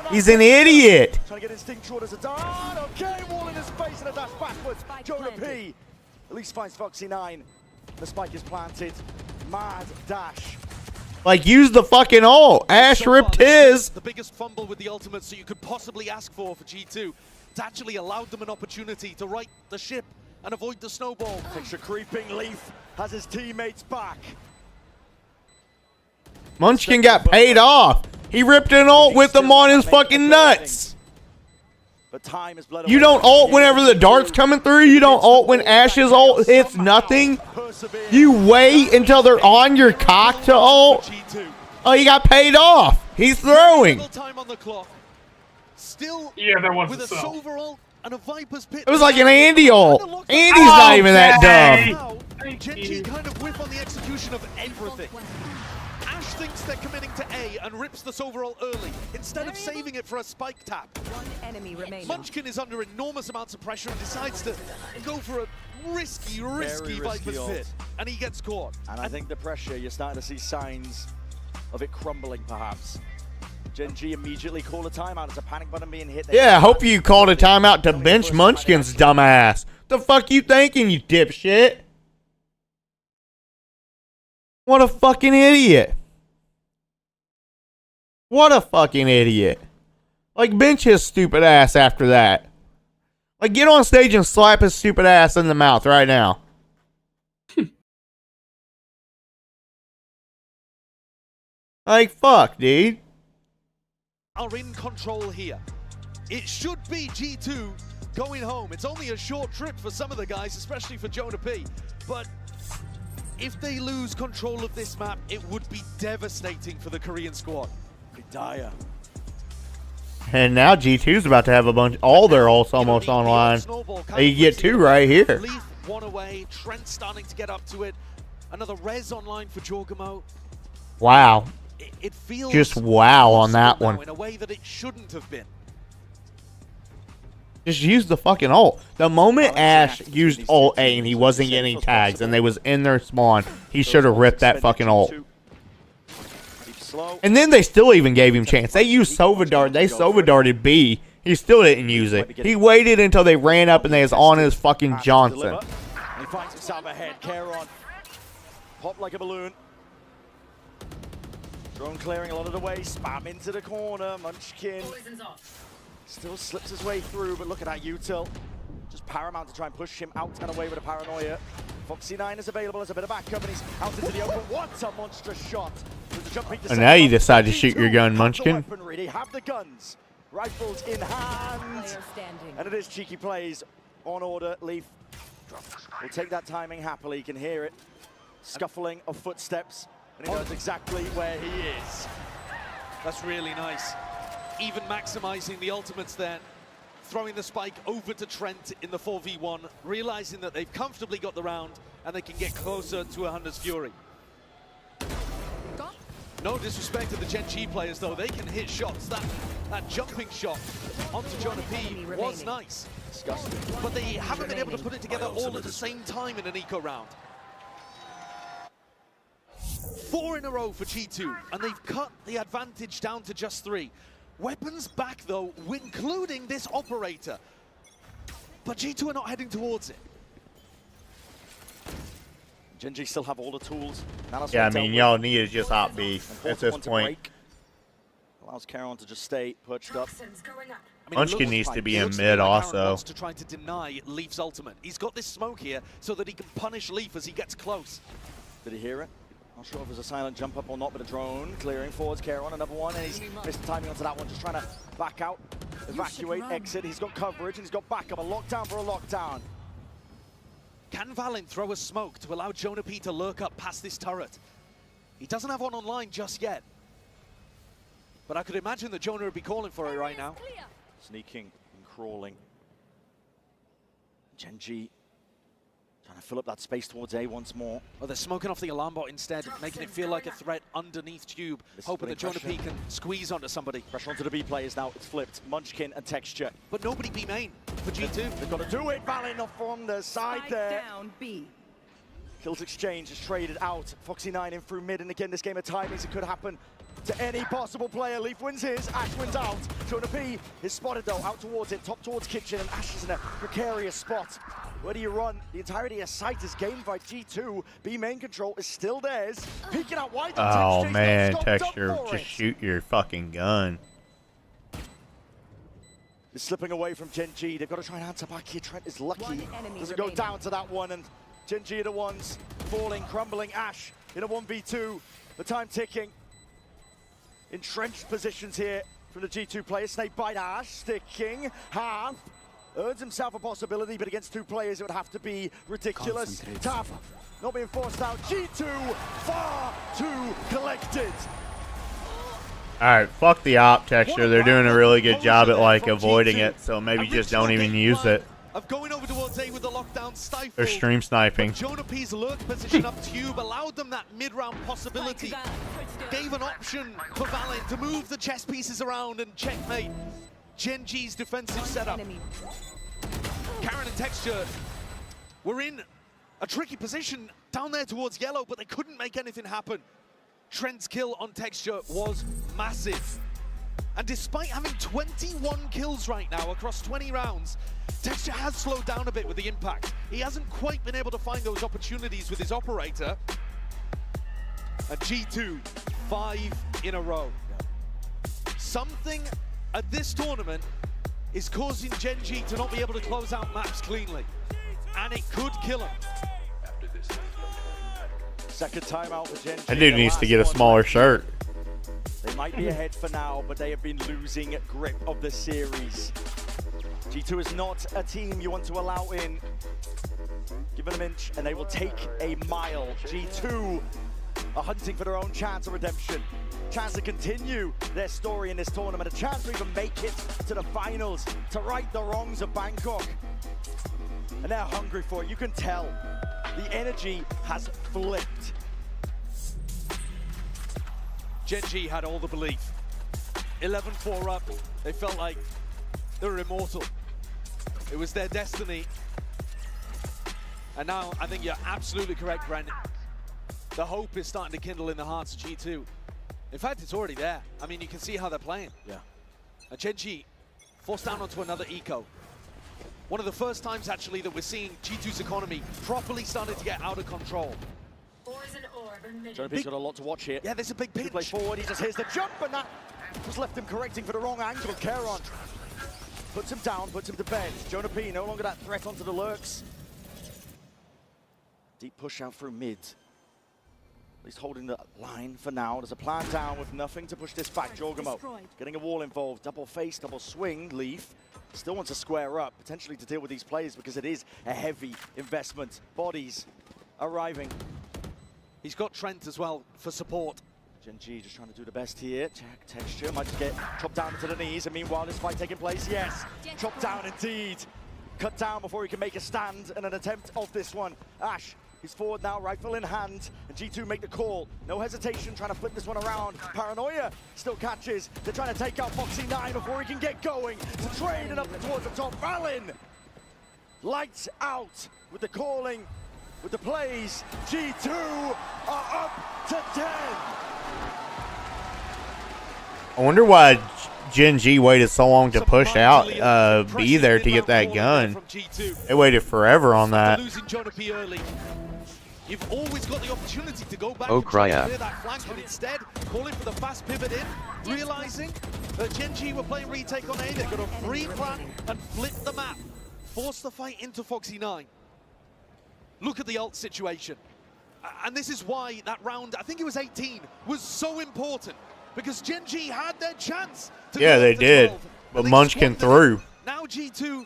He's an idiot. Trying to get instinctual as a dart. Okay, wall in his face and a dash backwards. Jonah P at least finds Foxy9. The spike is planted. Mad dash. Like, use the fucking ult. Ash ripped his. The biggest fumble with the ultimates that you could possibly ask for G2. It's actually allowed them an opportunity to right the ship and avoid the snowball. Texture creeping. Leaf has his teammates back. Munchkin got paid off. He ripped an ult with them on his fucking nuts. But time is bled You don't ult whenever the dart's coming through. You don't ult when Ash's ult hits nothing. You wait until they're on your cock to ult. Oh, he got paid off. He's throwing. Time on the clock. Still, yeah, there was with a Sova ult and a Viper's Pit. It was like an Andy ult. Andy's not even that dumb. Gen G kind of whip on the execution of everything. Ash thinks they're committing to A and rips the Sova ult early instead of saving it for a spike tap. One enemy remaining. Munchkin is under enormous amounts of pressure and decides to go for a risky Viper's Pit, and he gets caught. And I think the pressure, you're starting to see signs of it crumbling, perhaps. Gen G immediately call a timeout. It's a panic button being hit. Yeah, I hope you called a timeout to bench Munchkin's dumbass. The fuck you thinking, you dipshit? What a fucking idiot. What a fucking idiot. Like, bench his stupid ass after that. Like, get on stage and slap his stupid ass in the mouth right now. Like, fuck, dude. Are in control here. It should be G2 going home. It's only a short trip for some of the guys, especially for Jonah P. But if they lose control of this map, it would be devastating for the Korean squad. Dire. And now G2's about to have a bunch, all their ults almost online. You get 2 right here. Leaf one away. Trent starting to get up to it. Another res online for Jorgamo. Wow. It feels just wow on that one. In a way that it shouldn't have been. Just use the fucking ult. The moment Ash used ult A and he wasn't getting tags and they was in their spawn, he should have ripped that fucking ult. And then they still even gave him chance. They used Sova Dart. They Sova Darted B. He still didn't use it. He waited until they ran up and they was on his fucking Johnson. He finds himself ahead. Caron. Pop like a balloon. Drone clearing a lot of the way. Spam into the corner. Munchkin still slips his way through, but look at that util. Just paramount to try and push him out and away with a paranoia. Foxy9 is available as a bit of backup, and he's out into the open. What a monstrous shot! And now you decide to shoot your gun, Munchkin. They have the guns. Rifles in hand. And it is cheeky plays on order. Leaf will take that timing happily. You can hear it. Scuffling of footsteps. And he knows exactly where he is. That's really nice. Even maximizing the ultimates there. Throwing the spike over to Trent in the 4v1. Realizing that they've comfortably got the round and they can get closer to a Hunter's Fury. No disrespect to the Gen G players, though. They can hit shots. That jumping shot onto Jonah P was nice. Disgusting. But they haven't been able to put it together all at the same time in an eco round. 4 in a row for G2, and they've cut the advantage down to just 3. Weapons back, though, including this operator. But G2 are not heading towards it. Gen G still have all the tools. Yeah, I mean, y'all need to just op B at this point. Allows Caron to just stay perched up. I mean, Munchkin needs to be in mid also. Wants to try to deny Leaf's ultimate. He's got this smoke here so that he can punish Leaf as he gets close. Did he hear it? Not sure if it was a silent jump up or not, but a drone clearing forwards. Caron, another one, and he's missed the timing onto that one. Just trying to back out, evacuate, exit. He's got coverage and he's got backup. A lockdown for a lockdown. Can Valin throw a smoke to allow Jonah P to lurk up past this turret? He doesn't have one online just yet. But I could imagine that Jonah would be calling for it right now. Sneaking and crawling. Gen G trying to fill up that space towards A once more. Oh, they're smoking off the alarm bot instead, making it feel like a threat underneath Tube, hoping that Jonah P can squeeze onto somebody. Pressure onto the B players now. It's flipped. Munchkin and Texture. But nobody B main for G2. They've got to do it. Valin off from the side there. Down B. Kills exchange is traded out. Foxy9 in through mid, and again, this game of timings, it could happen to any possible player. Leaf wins his, Ash wins out. Jonah P is spotted though, out towards it, top towards Kitchen, and Ash is in a precarious spot. Where do you run? The entirety of site is gained by G2. B main control is still theirs. Peeking out wide. Oh man, Texture, just shoot your fucking gun. Is slipping away from Gen G. They've got to try and answer back here. Trent is lucky. Doesn't go down to that one, and Gen G are the ones falling, crumbling. Ash in a 1v2. The time ticking. Entrenched positions here from the G2 players. Snake bite Ash, sticking, half. Earns himself a possibility, but against 2 players it would have to be ridiculous. Tough, not being forced out. G2 far too collected. Alright, fuck the op, Texture. They're doing a really good job at like avoiding it, so maybe just don't even use it. Of going over towards A with the lockdown stifle. They're stream sniping. Jonah P's lurk position up Tube allowed them that mid-round possibility. Gave an option for Valin to move the chess pieces around and checkmate Gen G's defensive setup. Caron and Texture were in a tricky position down there towards yellow, but they couldn't make anything happen. Trent's kill on Texture was massive. And despite having 21 kills right now across 20 rounds, Texture has slowed down a bit with the impact. He hasn't quite been able to find those opportunities with his operator. And G2, 5 in a row. Something at this tournament is causing Gen G to not be able to close out maps cleanly. And it could kill him. Second timeout for Gen G. That dude needs to get a smaller shirt. They might be ahead for now, but they have been losing grip of the series. G2 is not a team you want to allow in. Give them an inch and they will take a mile. G2 are hunting for their own chance of redemption. Chance to continue their story in this tournament. A chance to even make it to the finals, to right the wrongs of Bangkok. And they're hungry for it. You can tell. The energy has flipped. Gen G had all the belief. 11-4 up. They felt like they were immortal. It was their destiny. And now I think you're absolutely correct, Brent. The hope is starting to kindle in the hearts of G2. In fact, it's already there. I mean, you can see how they're playing. Yeah. And Gen G forced down onto another eco. One of the first times, actually, that we're seeing G2's economy properly starting to get out of control. Jonah P's got a lot to watch here. Yeah, there's a big pinch. Play forward, he just hears the jump, and that just left him correcting for the wrong angle. Caron puts him down, puts him to bed. Jonah P no longer that threat onto the lurks. Deep push out through mid. He's holding the line for now. There's a plan down with nothing to push this back. Jorgamo getting a wall involved. Double face, double swing. Leaf still wants to square up, potentially to deal with these players because it is a heavy investment. Bodies arriving. He's got Trent as well for support. Gen.G just trying to do the best here. Check texture, might just get chopped down into the knees. And meanwhile, this fight taking place. Yes, chopped down indeed. Cut down before he can make a stand and an attempt of this one. Ash, he's forward now, rifle in hand. And G2 make the call. No hesitation, trying to flip this one around. Paranoia still catches. They're trying to take out Foxy9 before he can get going. To trade and up towards the top. Valin, lights out with the calling, with the plays. G2 are up to 10. I wonder why Gen.G waited so long to push out B there to get that gun. They waited forever on that. You've always got the opportunity to go back Oh, and try cry to clear that flank, but instead calling for the fast pivot in, realizing that Gen.G were playing retake on A. They've got a free plan and flip the map, force the fight into Foxy9. Look at the ult situation. And this is why that round, I think it was 18, was so important. Because Gen.G had their chance to Yeah, go they up to did. 12, But they Munchkin squandered threw. it. Now G2,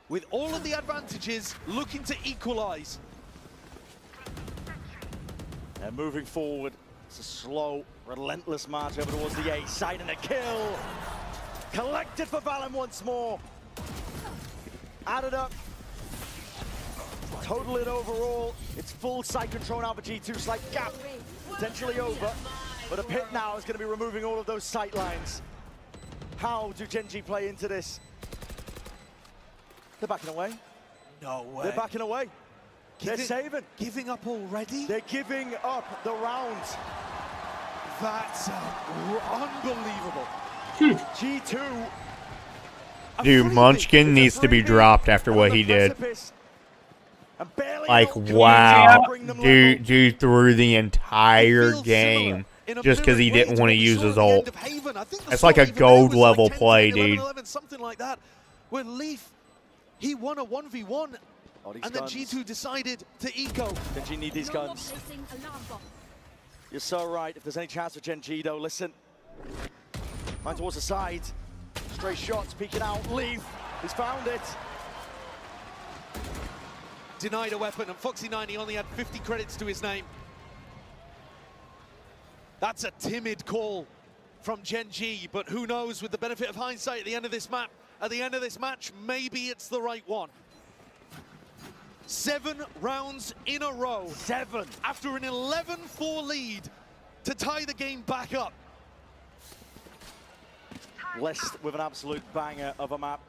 with all of the advantages, looking to equalize. They're moving forward. It's a slow, relentless march over towards the A side, and a kill. Collected for Valen once more. Added up. Total it overall. It's full side control now for G2. Slight gap, potentially over. But a pit now is going to be removing all of those sight lines. How do Gen.G play into this? They're backing away. No way. They're backing away. They're saving. Giving up already? They're giving up the round. That's unbelievable. G2. Dude, Munchkin needs to be dropped after what he did. Like, wow. Dude threw the entire game just because he didn't want to use his ult. That's like a gold level play, dude. Something like that. Where Leaf, he won a 1v1, and then G2 decided to eco. Gen.G need these guns. You're so right. If there's any chance for Gen.G, though, listen. Man towards the side. Stray shots, peeking out. Leaf, he's found it. Denied a weapon, and Foxy9, he only had 50 credits to his name. That's a timid call from Gen.G, but who knows, with the benefit of hindsight at the end of this map, at the end of this match, maybe it's the right one. 7 rounds in a row. 7. After an 11-4 lead to tie the game back up. Blessed with an absolute banger of a map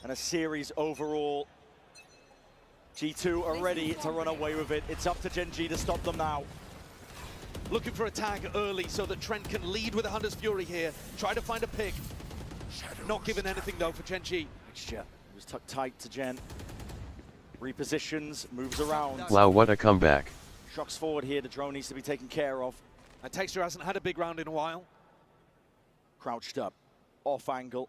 and a series overall. G2 are ready to run away with it. It's up to Gen.G to stop them now. Looking for a tag early so that Trent can lead with a Hunter's Fury here. Try to find a pick. Not given anything though for Gen.G. It was tucked tight to Gen. Repositions, moves around. Wow, what a comeback. Shocks forward here, the drone needs to be taken care of. And Texture hasn't had a big round in a while. Crouched up, off angle.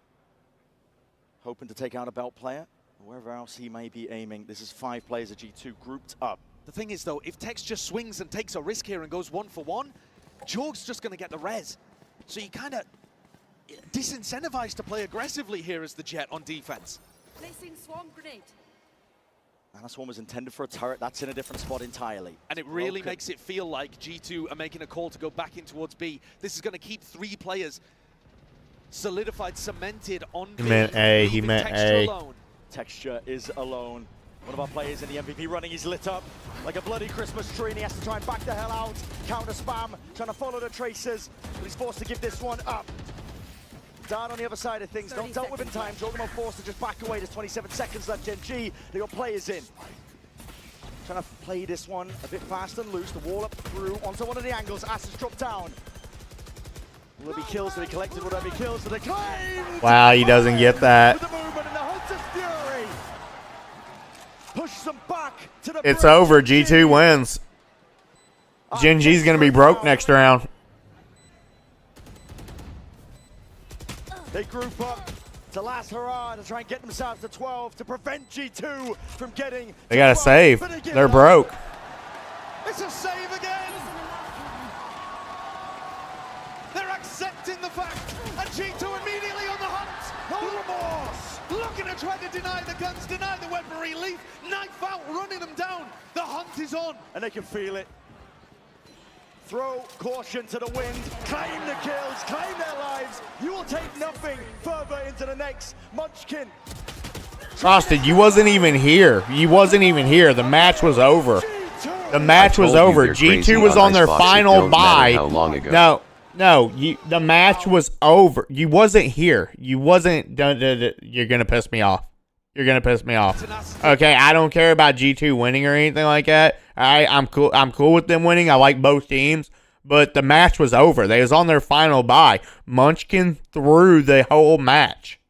Hoping to take out a belt player. Wherever else he may be aiming. This is 5 players of G2 grouped up. The thing is though, if Tex just swings and takes a risk here and goes 1-for-1, Jorg's just going to get the res. So you kind of disincentivized to play aggressively here as the Jet on defense. Placing swarm grenade. And that swarm was intended for a turret. That's in a different spot entirely. And it really makes it feel like G2 are making a call to go back in towards B. This is going to keep 3 players solidified, cemented on B. He meant A. He meant A. Alone. Texture is alone. One of our players in the MVP running, he's lit up like a bloody Christmas tree, and he has to try and back the hell out. Counter spam, trying to follow the traces, but he's forced to give this one up. Down on the other side of things, not dealt with in time. Jorgamo forced to just back away. There's 27 seconds left. Gen.G, they got players in. Trying to play this one a bit fast and loose. The wall up through onto one of the angles. Ass is dropped down. Will there be kills to be collected? Will there be kills to be claimed? Wow, he doesn't get that. With the movement and the Hunter's Fury. Push them back to the It's over. G2 wins. Gen.G's going to be broke next round. They group up to last hurrah to try and get themselves to 12 to prevent G2 from getting. They got to save. They're broke. It's a save again. They're accepting the fact, and G2 immediately on the hunt. No remorse. Looking to try to deny the guns, deny the weaponry, leave knife out, running them down. The hunt is on. And they can feel it. Throw caution to the wind, claim the kills, claim their lives. You will take nothing further into the next. Munchkin. Frosted, you wasn't even here. You wasn't even here. The match was over. The match was over. G2 was on their final bye. No, the match was over. You wasn't here. You wasn't. You're gonna piss me off. You're gonna piss me off. Okay, I don't care about G2 winning or anything like that. I'm cool. I'm cool with them winning. I like both teams, but the match was over. They was on their final bye. Munchkin threw the whole match.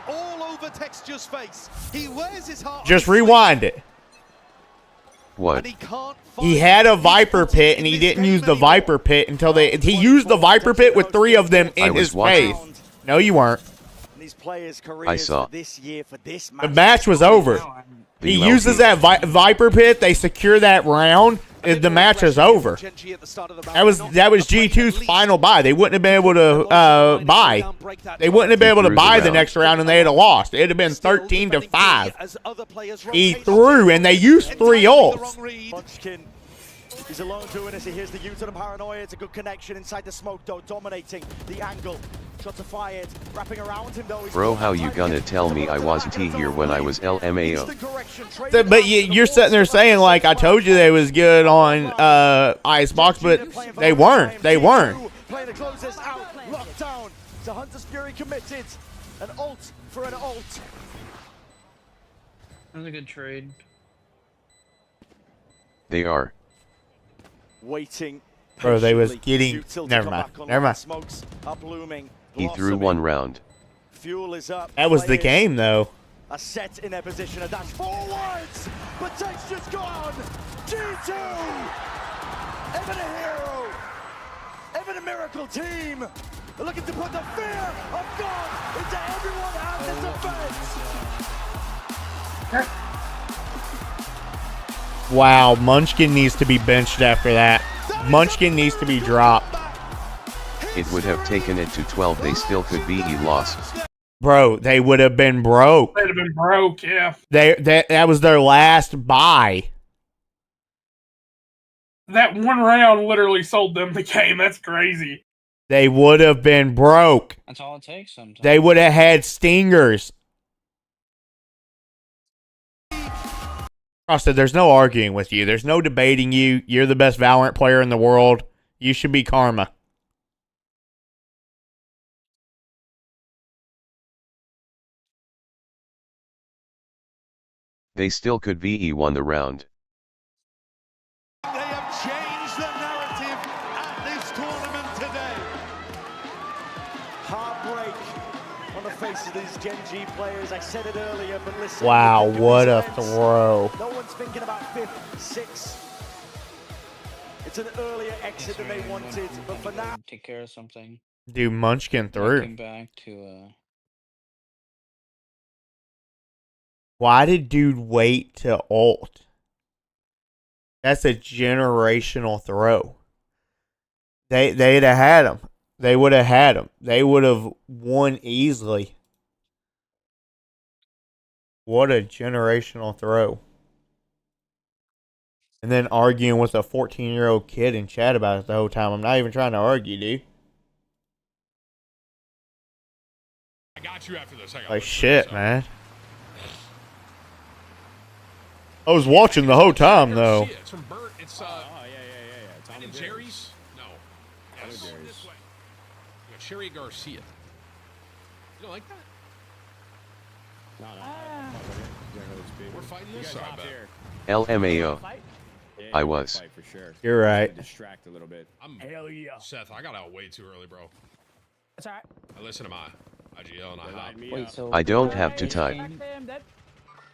All over Texture's face. He wears his heart. Just rewind it. What? He had a Viper Pit, and he didn't use the Viper Pit until he used the Viper Pit with 3 of them in his face. No, you weren't. I saw. The match was over. He uses that Viper Pit. They secure that round. The match is over. That was G2's final buy. They wouldn't have been able to buy. They wouldn't have been able to buy the next round, and they'd have lost. It'd have been 13-5. He threw, and they used 3 ults. Munchkin. He's alone doing this. He hears the use of the paranoia. It's a good connection inside the smoke, though, dominating the angle. Shots are fired, wrapping around him, though. Bro, how you gonna tell me I wasn't here when I was LMAO? But you're sitting there saying, like, I told you they was good on Icebox, but they weren't. They weren't. Playing to close this out. Lockdown. The Hunter's Fury committed. An ult for an ult. That was a good trade. They are. Waiting. Bro, they was getting. Never mind. Never mind. Smokes are blooming. He threw 1 round. Fuel is up. That was the game, though. A set in their position, a dash forwards, but Texture's gone. G2, Evan a hero, Evan a miracle team. They're looking to put the fear of God into everyone out in defense. Wow, Munchkin needs to be benched after that. Munchkin needs to be dropped. It would have taken it to 12. They still could be lost. Bro, they would have been broke. They'd have been broke, yeah. That was their last buy. That 1 round literally sold them the game. That's crazy. They would have been broke. That's all it takes sometimes. They would have had stingers. Frosted, there's no arguing with you. There's no debating you. You're the best Valorant player in the world. You should be Karma. They still could VE won the round. They have changed the narrative at this tournament today. Heartbreak on the face of these Gen G players. I said it earlier, but listen. Wow, what a throw. No one's thinking about 5th, 6th. It's an earlier exit than they wanted, but for now. Take care of something. Dude, Munchkin threw. Came back to Why did dude wait to ult? That's a generational throw. They'd have had him. They would have had him. They would have won easily. What a generational throw. And then arguing with a 14-year-old kid in chat about it the whole time. I'm not even trying to argue, dude. I got you after this. Like shit, man. I was watching the whole time, though. It's from Bert. It's Ben and Jerry's. No. Yes. This way. Cherry Garcia. You don't like that? No. We're fighting this side. LMAO. I was. You're right. Distract a little bit. Hell yeah. Seth, I got out way too early, bro. That's alright. I listen to my IGL and I hop. Wait, so I don't have to type.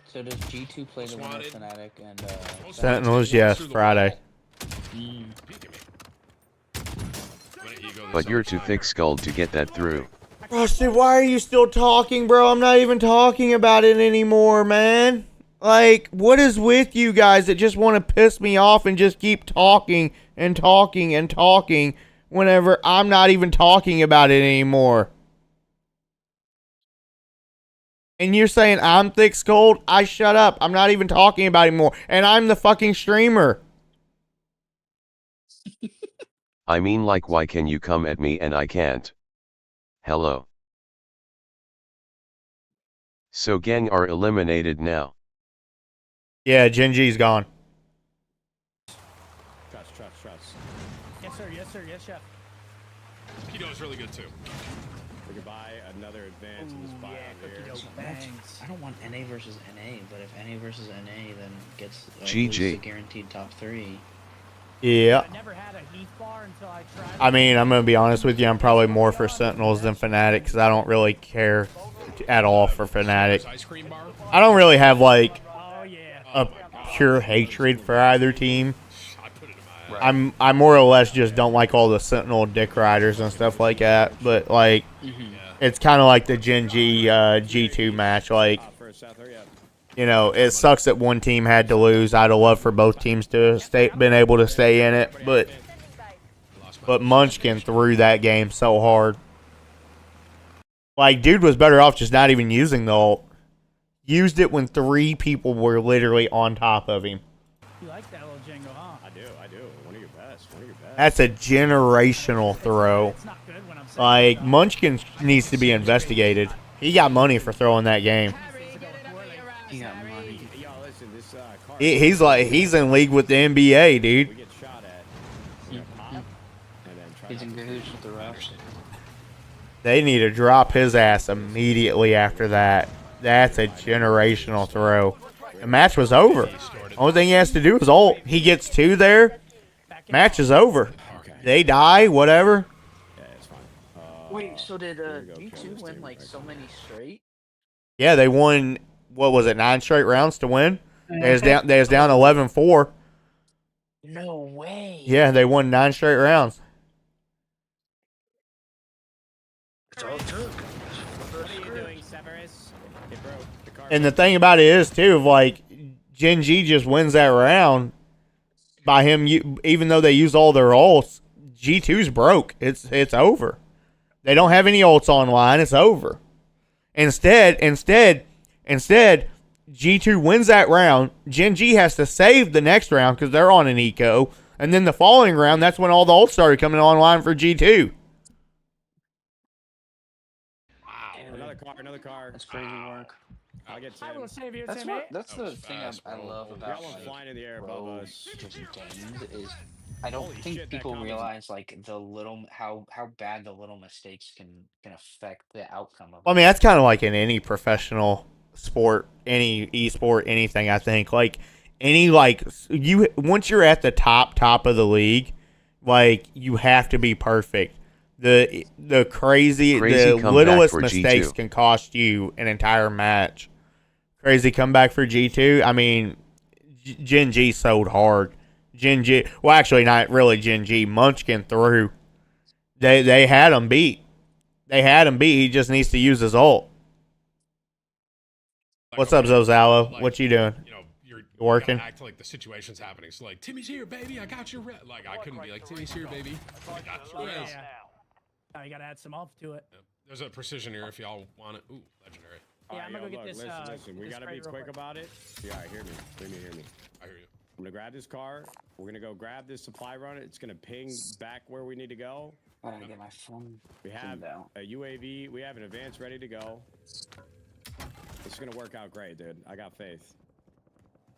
So does G2 play the winner Fnatic and Sentinels, yes, Friday. But you're too thick-skulled to get that through. Frosted, why are you still talking, bro? I'm not even talking about it anymore, man. Like, what is with you guys that just want to piss me off and just keep talking and talking and talking whenever I'm not even talking about it anymore? And you're saying I'm thick-skulled? I shut up. I'm not even talking about it anymore. And I'm the fucking streamer. I mean, like, why can you come at me and I can't? Hello. So gang are eliminated now. Yeah, Genji's gone. Trust. Yes, sir. Yes, sir. Yes, chef. Keto is really good too. We could buy another advance in the spot here. I don't want NA versus NA, but if NA versus NA then gets GG. the guaranteed top 3. Yeah. I never had a Heath bar until I tried. I mean, I'm going to be honest with you. I'm probably more for Sentinels than Fnatic because I don't really care at all for Fnatic. I don't really have, like, a pure hatred for either team. I more or less just don't like all the Sentinel dick riders and stuff like that. But, like, it's kind of like the Genji G2 match. Like, you know, it sucks that one team had to lose. I'd have loved for both teams to been able to stay in it, but Munchkin threw that game so hard. Like, dude was better off just not even using the ult. Used it when 3 people were literally on top of him. You like that little Django, huh? I do. One of your best. That's a generational throw. Like, Munchkin needs to be investigated. He got money for throwing that game. He got money. He's in league with the NBA, dude. He's in cahoots with the refs. They need to drop his ass immediately after that. That's a generational throw. The match was over. Only thing he has to do is ult. He gets 2 there. Match is over. They die, whatever. Wait, so did G2 win like so many straight? Yeah, they won, what was it, 9 straight rounds to win? They was down 11-4. No way. Yeah, they won 9 straight rounds. What are you doing, Severus? And the thing about it is, too, like, Genji just wins that round by him, even though they used all their ults. G2's broke. It's over. They don't have any ults online. It's over. Instead, G2 wins that round. Genji has to save the next round because they're on an eco. And then the following round, that's when all the ults started coming online for G2. Another car. That's crazy work. I'll get Tim. I will save you, That's Timmy. the thing I love We about got one flying in the air above us. just games is I don't think people realize like the little how bad the little mistakes can affect the outcome of. Well, I mean, that's kind of like in any professional sport, any esport, anything. I think like any once you're at the top of the league, like you have to be perfect. The crazy the littlest mistakes can cost you an entire match. Crazy comeback for G2. I mean, Gen G sold hard. Gen G, well, actually, not really Gen G. Munchkin threw. They had him beat. He just needs to use his ult. What's up, Zozalo? What you doing? You know, you're working. Act like the situation's happening. So like, Timmy's here, baby. I got your res. Like, I couldn't be like, Timmy's here, baby. I got your res. Yeah. Now you gotta add some off to it. There's a precision here if y'all want it. Ooh, legendary. Yeah, I'm gonna go get this. Listen. We gotta be quick about it. Yeah, hear me. I hear you. I'm gonna grab this car. We're gonna go grab this supply run. It's gonna ping back where we need to go. I'm gonna get my phone. We have a UAV. We have an advance ready to go. It's gonna work out great, dude. I got faith.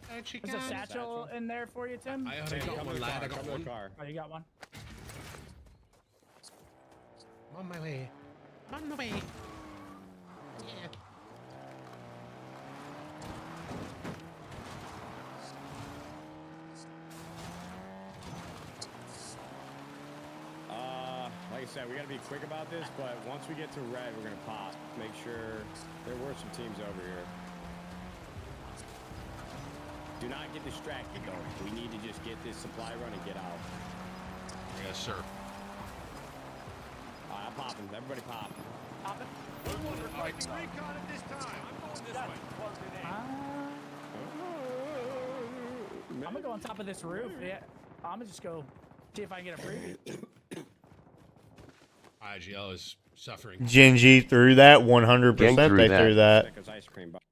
There's a satchel in there for you, Tim. I got one, lad. I got one. Oh, you got one. I'm on my way. I'm on my way. Yeah. Like I said, we gotta be quick about this, but once we get to red, we're gonna pop. Make sure there were some teams over here. Do not get distracted, though. We need to just get this supply run and get out. Yes, sir. I'm popping. Everybody pop. Pop it. We're requesting recon at this time. I'm going this way. Closing in. I'm gonna go on top of this roof. Yeah, I'm gonna just go see if I can get a free. IGL is suffering. Gen G threw that Gang 100%. threw They that. threw that.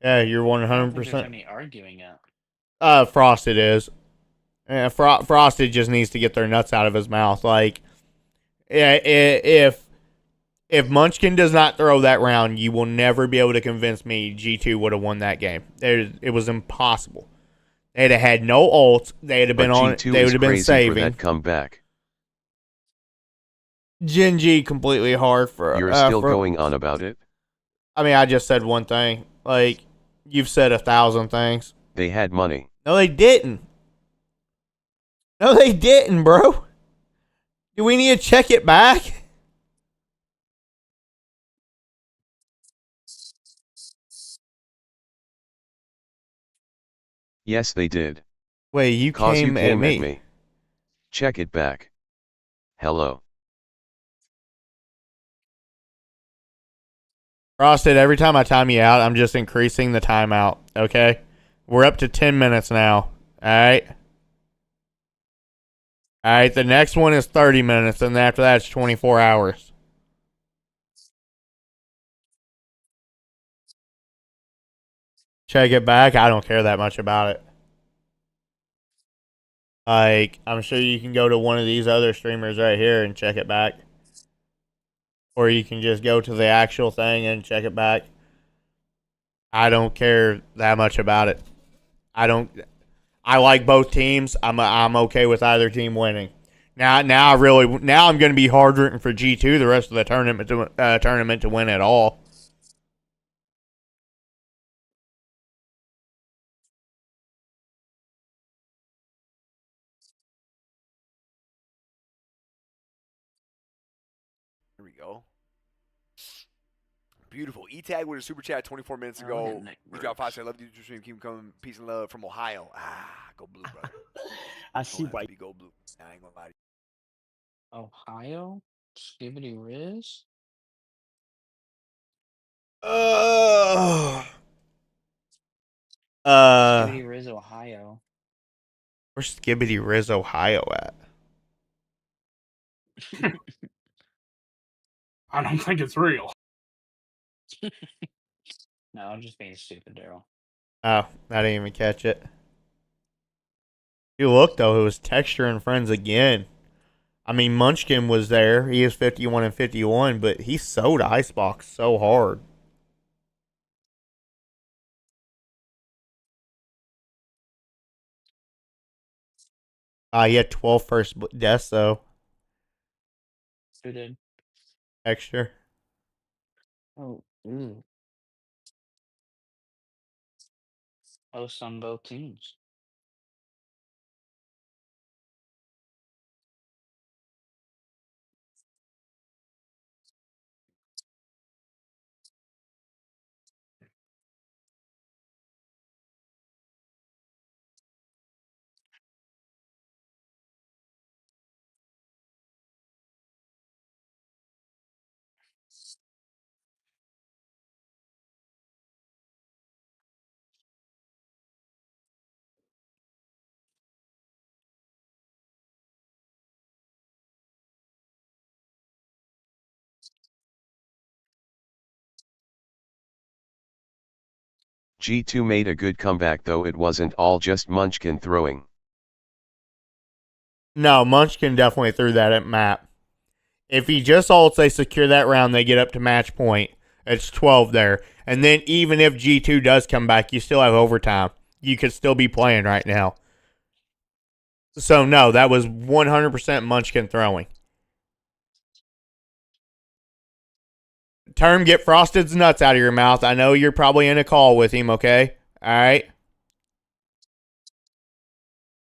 Yeah, you're I don't think there's 100%. any arguing it. Frosted is. Yeah, Frosted just needs to get their nuts out of his mouth. Like, yeah, if Munchkin does not throw that round, you will never be able to convince me G2 would have won that game. It was impossible. They'd have had no ults. They'd have been But on. G2 They is would have been crazy saving. for that comeback. Gen G completely hard for. You're still going on about it? I mean, I just said one thing. Like, you've said 1,000 things. They had money. No, they didn't. No, they didn't, bro. Do we need to check it back? Yes, they did. Wait, you came at me. Check it back. Hello. Frosted, every time I time you out, I'm just increasing the timeout, okay? We're up to 10 minutes now, alright? Alright, the next one is 30 minutes, and after that, it's 24 hours. Check it back. I don't care that much about it. Like, I'm sure you can go to one of these other streamers right here and check it back. Or you can just go to the actual thing and check it back. I don't care that much about it. I like both teams. I'm okay with either team winning. Now I'm going to be hard rooting for G2 the rest of the tournament to win it all. Here we go. Beautiful. E-Tag with a super chat 24 minutes ago. We dropped 5 cents. Love you, stream. Keep coming. Peace and love from Ohio. Go blue, brother. I see white. Go blue. I ain't gonna lie to you. Ohio? Skibbity Riz? Skibbity Riz, Ohio. Where's Skibbity Riz, Ohio at? I don't think it's real. No, I'm just being stupid, Daryl. Oh, I didn't even catch it. You look, though, it was Texture and Friends again. I mean, Munchkin was there. He is 51 and 51, but he sold Icebox so hard. He had 12 first deaths, though. Who did? Texture. Oh, ooh. Hosts on both teams. G2 made a good comeback, though it wasn't all just Munchkin throwing. No, Munchkin definitely threw that at map. If he just ults, they secure that round, they get up to match point. It's 12 there. And then even if G2 does come back, you still have overtime. You could still be playing right now. So, no, that was 100% Munchkin throwing. Term, get Frosted's nuts out of your mouth. I know you're probably in a call with him, okay? All right?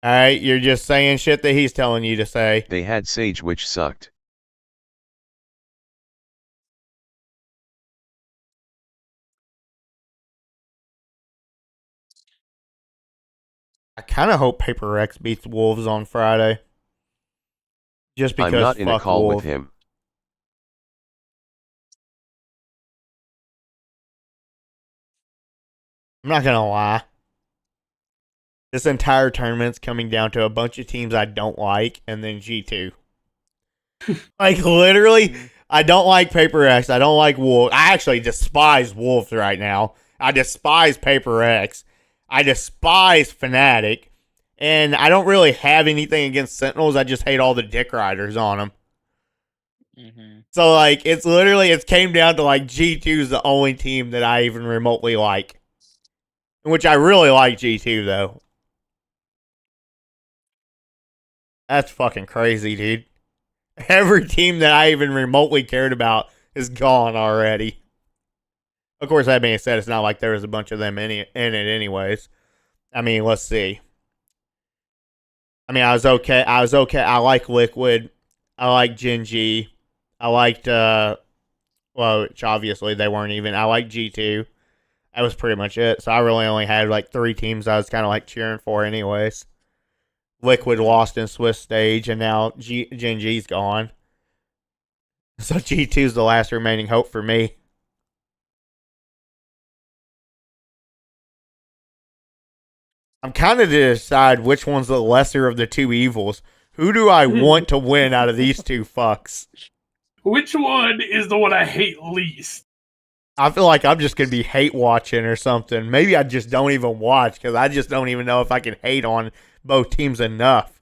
All right, you're just saying shit that he's telling you to say. They had Sage, which sucked. I kind of hope Paper Rex beats Wolves on Friday. Just because I'm not in a call Wolf. with him. I'm not going to lie. This entire tournament's coming down to a bunch of teams I don't like, and then G2. Like, literally, I don't like Paper X. I don't like Wolves. I actually despise Wolves right now. I despise Paper X. I despise Fnatic. And I don't really have anything against Sentinels. I just hate all the dick riders on them. So, like, it came down to, like, G2's the only team that I even remotely like. Which I really like G2, though. That's fucking crazy, dude. Every team that I even remotely cared about is gone already. Of course, that being said, it's not like there was a bunch of them in it anyways. I mean, let's see. I mean, I was okay. I like Liquid. I like Gen.G. I liked, which obviously they weren't even. I like G2. That was pretty much it. So I really only had like 3 teams I was kind of like cheering for anyways. Liquid lost in Swiss stage, and now Gen.G's gone. So G2's the last remaining hope for me. I'm kind of to decide which one's the lesser of the two evils. Who do I want to win out of these two fucks? Which one is the one I hate least? I feel like I'm just going to be hate watching or something. Maybe I just don't even watch because I just don't even know if I can hate on both teams enough.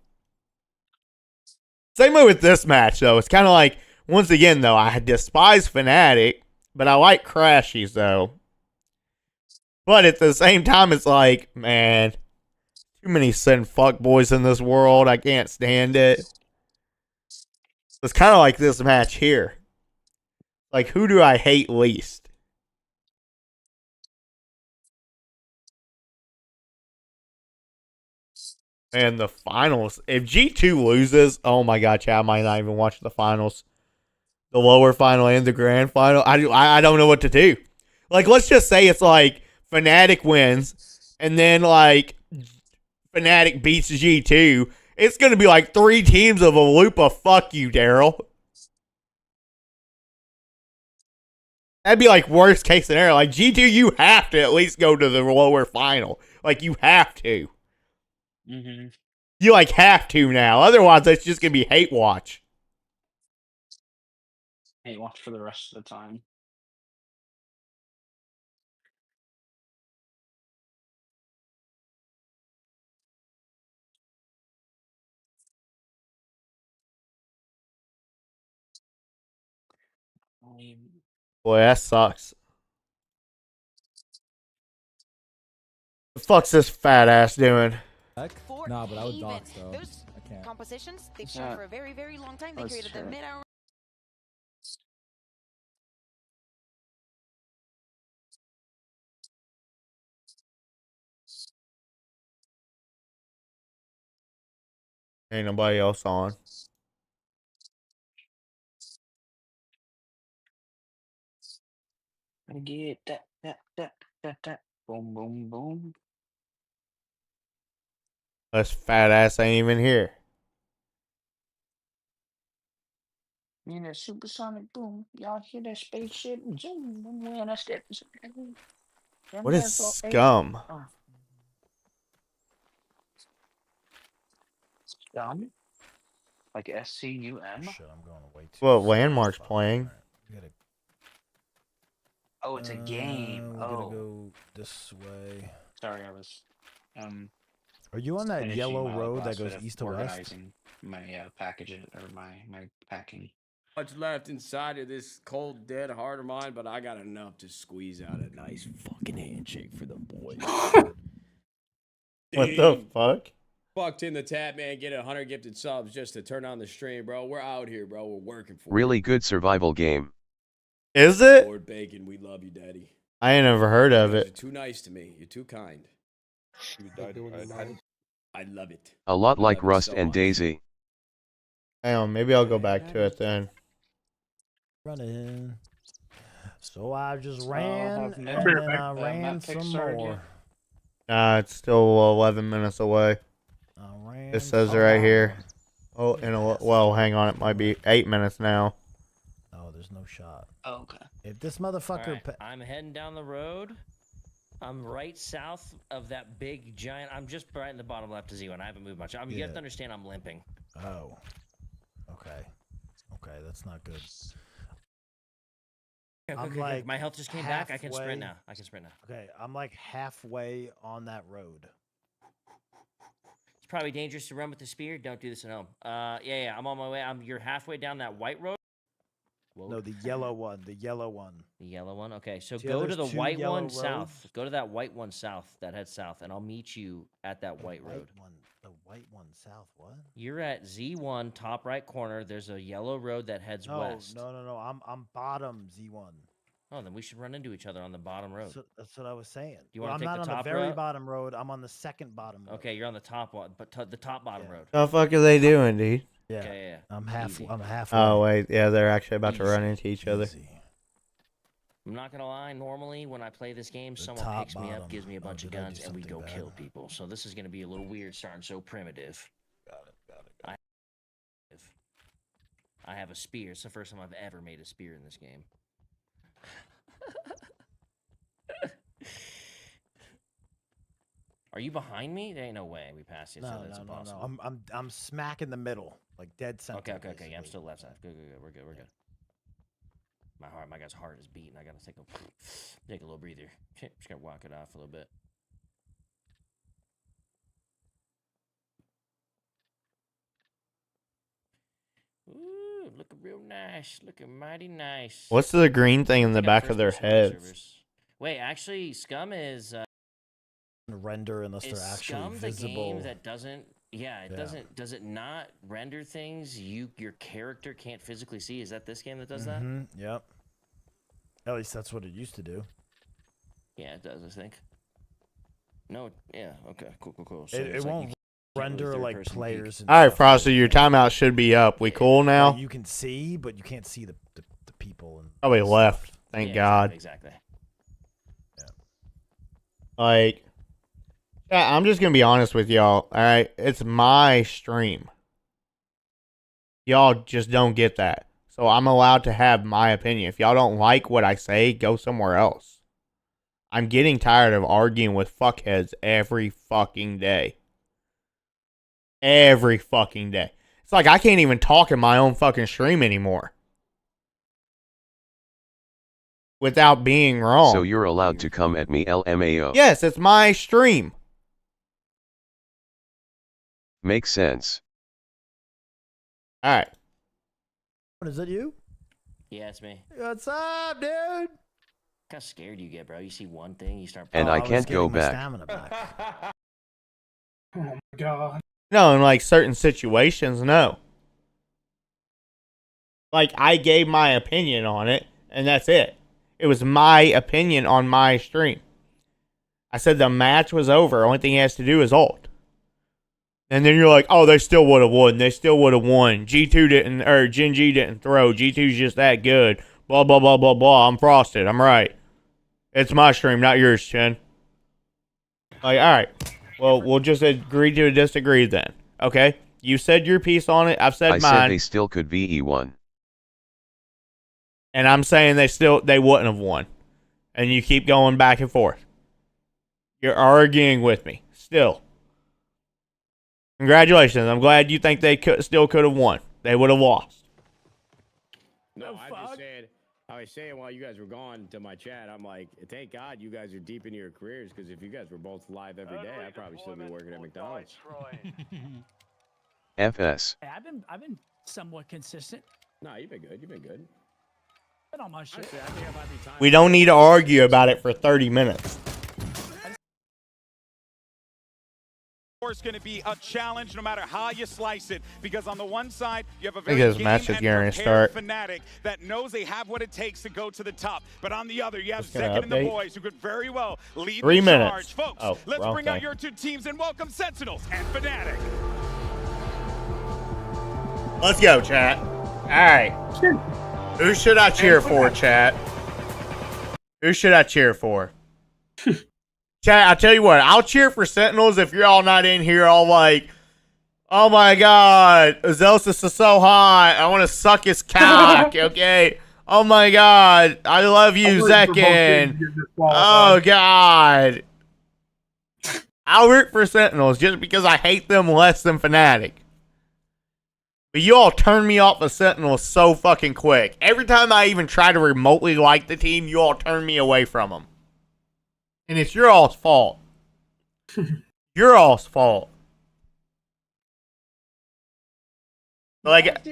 Same way with this match, though. It's kind of like, once again, though, I despise Fnatic, but I like Crashies, though. But at the same time, it's like, man, too many sin fuckboys in this world. I can't stand it. It's kind of like this match here. Like, who do I hate least? And the finals. If G2 loses, oh my god, chat, I might not even watch the finals. The lower final and the grand final. I don't know what to do. Like, let's just say it's like Fnatic wins, and then like Fnatic beats G2. It's going to be like 3 teams of a loop of fuck you, Daryl. That'd be like worst case scenario. Like, G2, you have to at least go to the lower final. Like, you have to. You like have to now. Otherwise, it's just going to be hate watch. Hate watch for the rest of the time. Boy, that sucks. The fuck's this fat ass doing? Nah, but I would dox though. Those I can't. compositions, they've shown for a very, very long time. They created the mid-hour. Ain't nobody else on. I get that. Boom, boom, boom. This fat ass ain't even here. You know, supersonic boom. Y'all hear that spaceship? Zoom, boom, man, that's that. What is scum? Scum? Like SCUM? Shit, I'm going way too. Well, Landmark's playing. Oh, it's a game. We gotta go this way. Sorry, I was Are you on that finishing yellow my road that last goes bit of east to west? organizing my packages or my packing. Much left inside of this cold, dead heart of mine, but I got enough to squeeze out a nice fucking handshake for the boys. What the fuck? Fucked in the tap, man. Get 100 gifted subs just to turn on the stream, bro. We're out here, bro. We're working for Really good survival game. Is it? Lord Bacon, we love you, Daddy. I ain't never heard of You're it. too nice to me. You're too kind. I love it. A lot like love it Rust so and much. Daisy. Hang on, maybe I'll go back to it then. Running. So I just have ran, and Matt- then I Matt ran pick some started more. yet? Nah, it's still 11 minutes away. I ran It says some right here. more. Oh, well, hang on. It might be 8 minutes now. Oh, there's no shot. Oh, okay. If this motherfucker. I'm heading down the road. I'm right south of that big giant. I'm just right in the bottom left of Z1. I haven't moved much. You have to understand I'm limping. Oh. Okay. Okay, that's not good. I'm like my health just came back. I can sprint now. Okay, I'm like halfway on that road. It's probably dangerous to run with the spear. Don't do this at home. Yeah, I'm on my way. You're halfway down that white road. Whoa. No, the yellow one. The yellow one. The yellow one. Okay, so See go how to the there's two white yellow one roads? south. Go to that white one south. That heads south, and I'll meet you at that white road. The white one south. What? You're at Z1 top right corner. There's a yellow road that heads west. No. I'm bottom Z1. Oh, then we should run into each other on the bottom road. That's what I was saying. Do you want to take I'm the not top on the very road? bottom road. I'm on the second bottom road. Okay, you're on the top one, but the top bottom road. The fuck are they doing, dude? Yeah. Okay, yeah. I'm halfway. Oh wait, yeah, they're actually about to run into each other. I'm not gonna lie. Normally, when I play this game, someone picks me up, gives me a bunch of guns, and we go kill people. So this is gonna be a little weird, starting so primitive. Got it. I have a spear. It's the first time I've ever made a spear in this game. Are you behind me? There ain't no way we passed each other. That's impossible. No. I'm smack in the middle, like dead center. Okay. Yeah, I'm still left side. Good. We're good. My guy's heart is beating. I gotta take a little breather. Just gotta walk it off a little bit. Ooh, looking real nice. Looking mighty nice. What's the green thing in the back of their heads? Wait, actually, Scum is render unless they're actually Scum visible. the game that doesn't. Yeah, it doesn't. Does it not render things your character can't physically see? Is that this game that does that? Yep. At least that's what it used to do. Yeah, it does. I think. No. Yeah. Okay. Cool. So It won't render like players. All right, Frosty, your timeout should be up. We cool now? You can see, but you can't see the people. And Probably left. Thank God. Exactly. Like, I'm just gonna be honest with y'all. All right, it's my stream. Y'all just don't get that. So I'm allowed to have my opinion. If y'all don't like what I say, go somewhere else. I'm getting tired of arguing with fuckheads every fucking day. Every fucking day. It's like I can't even talk in my own fucking stream anymore without being wrong. So you're allowed to come at me, LMAO. Yes, it's my stream. Makes sense. All right. Is that you? Yeah, it's me. What's up, dude? How scared you get, bro? You see one thing, you start. And I can't go back. Oh my God. No, in like certain situations, no. Like I gave my opinion on it, and that's it. It was my opinion on my stream. I said the match was over. Only thing he has to do is ult. And then you're like, oh, they still would have won. They still would have won. G2 didn't, or Gen G didn't throw. G2's just that good. Blah, blah, blah, blah, blah. I'm frosted. I'm right. It's my stream, not yours, Chen. Like, all right. Well, we'll just agree to disagree then. Okay? You said your piece on it. I've said mine. I said they still could VE1. And I'm saying they wouldn't have won. And you keep going back and forth. You're arguing with me. Still. Congratulations. I'm glad you think they still could have won. They would have lost. No, I was saying while you guys were gone to my chat, I'm like, thank God you guys are deep into your careers, because if you guys were both live every day, I'd probably still be working at McDonald's. FS. Hey, I've been somewhat consistent. No, you've been good. Been on my shit. Honestly, I think if I be time. We don't need to argue about it for 30 minutes. It's going to be a challenge no matter how you slice it, because on the one side you have a very Because game match is and going to prepared start. Fnatic that knows they have what it takes to go to the top, but on the other you have Just gonna Second and the update. boys who could very well lead 3 the minutes. charge. Folks, Oh, let's wrong bring out thing. your two teams and welcome Sentinels and Fnatic. Let's go, chat. All right. Who should I cheer for, chat? Who should I cheer for? Chat, I'll tell you what. I'll cheer for Sentinels if you're all not in here all like, oh my God, Zelsis is so hot. I want to suck his cock, okay? Oh my God. I love you, Zekin. Oh God. I'll root for Sentinels just because I hate them less than Fnatic. But you all turn me off of Sentinels so fucking quick. Every time I even try to remotely like the team, you all turn me away from them. And it's your all's fault. Your all's fault. Like,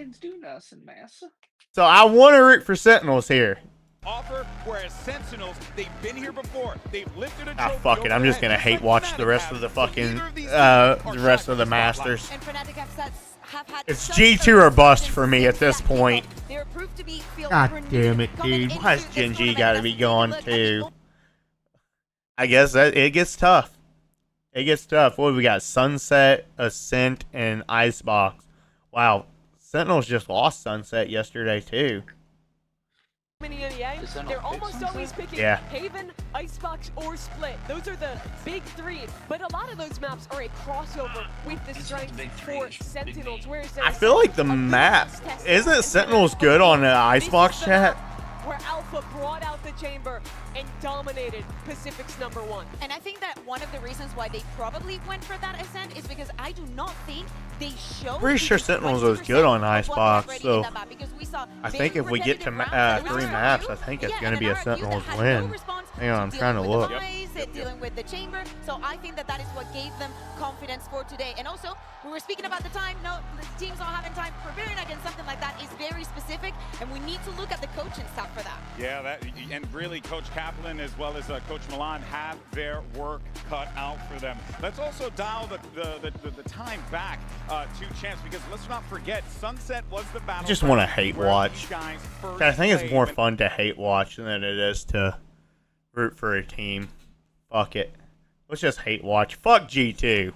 so I want to root for Sentinels here. Offer, whereas Sentinels, they've been here before. They've lifted a Ah, trophy fuck it. I'm just gonna hate watch the rest of the fucking the rest of the Masters. It's G2 or bust for me at this point. God damn it, dude. Why has Gen G gotta be gone too? I guess that it gets tough. It gets tough. What do we got? Sunset, Ascent, and Icebox. Wow. Sentinels just lost Sunset yesterday too. They're almost always picking Haven, Icebox, or Split. Those are the big three. But a lot of those maps are a crossover with the strength for Sentinels. Whereas I feel like the map isn't Sentinels good on the Icebox chat. Where Alpha brought out the chamber and dominated Pacific's #1. And I think that one of the reasons why they probably went for that Ascent is because I do not think they showed. Pretty sure Sentinels was good on Icebox, so I think if we get to 3 maps, I think it's going to be a Sentinels win. Hang on, I'm trying to look. Dealing with the chamber, so I think that is what gave them confidence for today. And also, we were speaking about the time. No, the teams not having time. Preparing against something like that is very specific, and we need to look at the coaching staff for that. Yeah, and really, Coach Kaplan as well as Coach Milan have their work cut out for them. Let's also dial the time back to chance, because let's not forget, Sunset was the battle. I just want to hate watch. I think it's more fun to hate watch than it is to root for a team. Fuck it. Let's just hate watch. Fuck G2.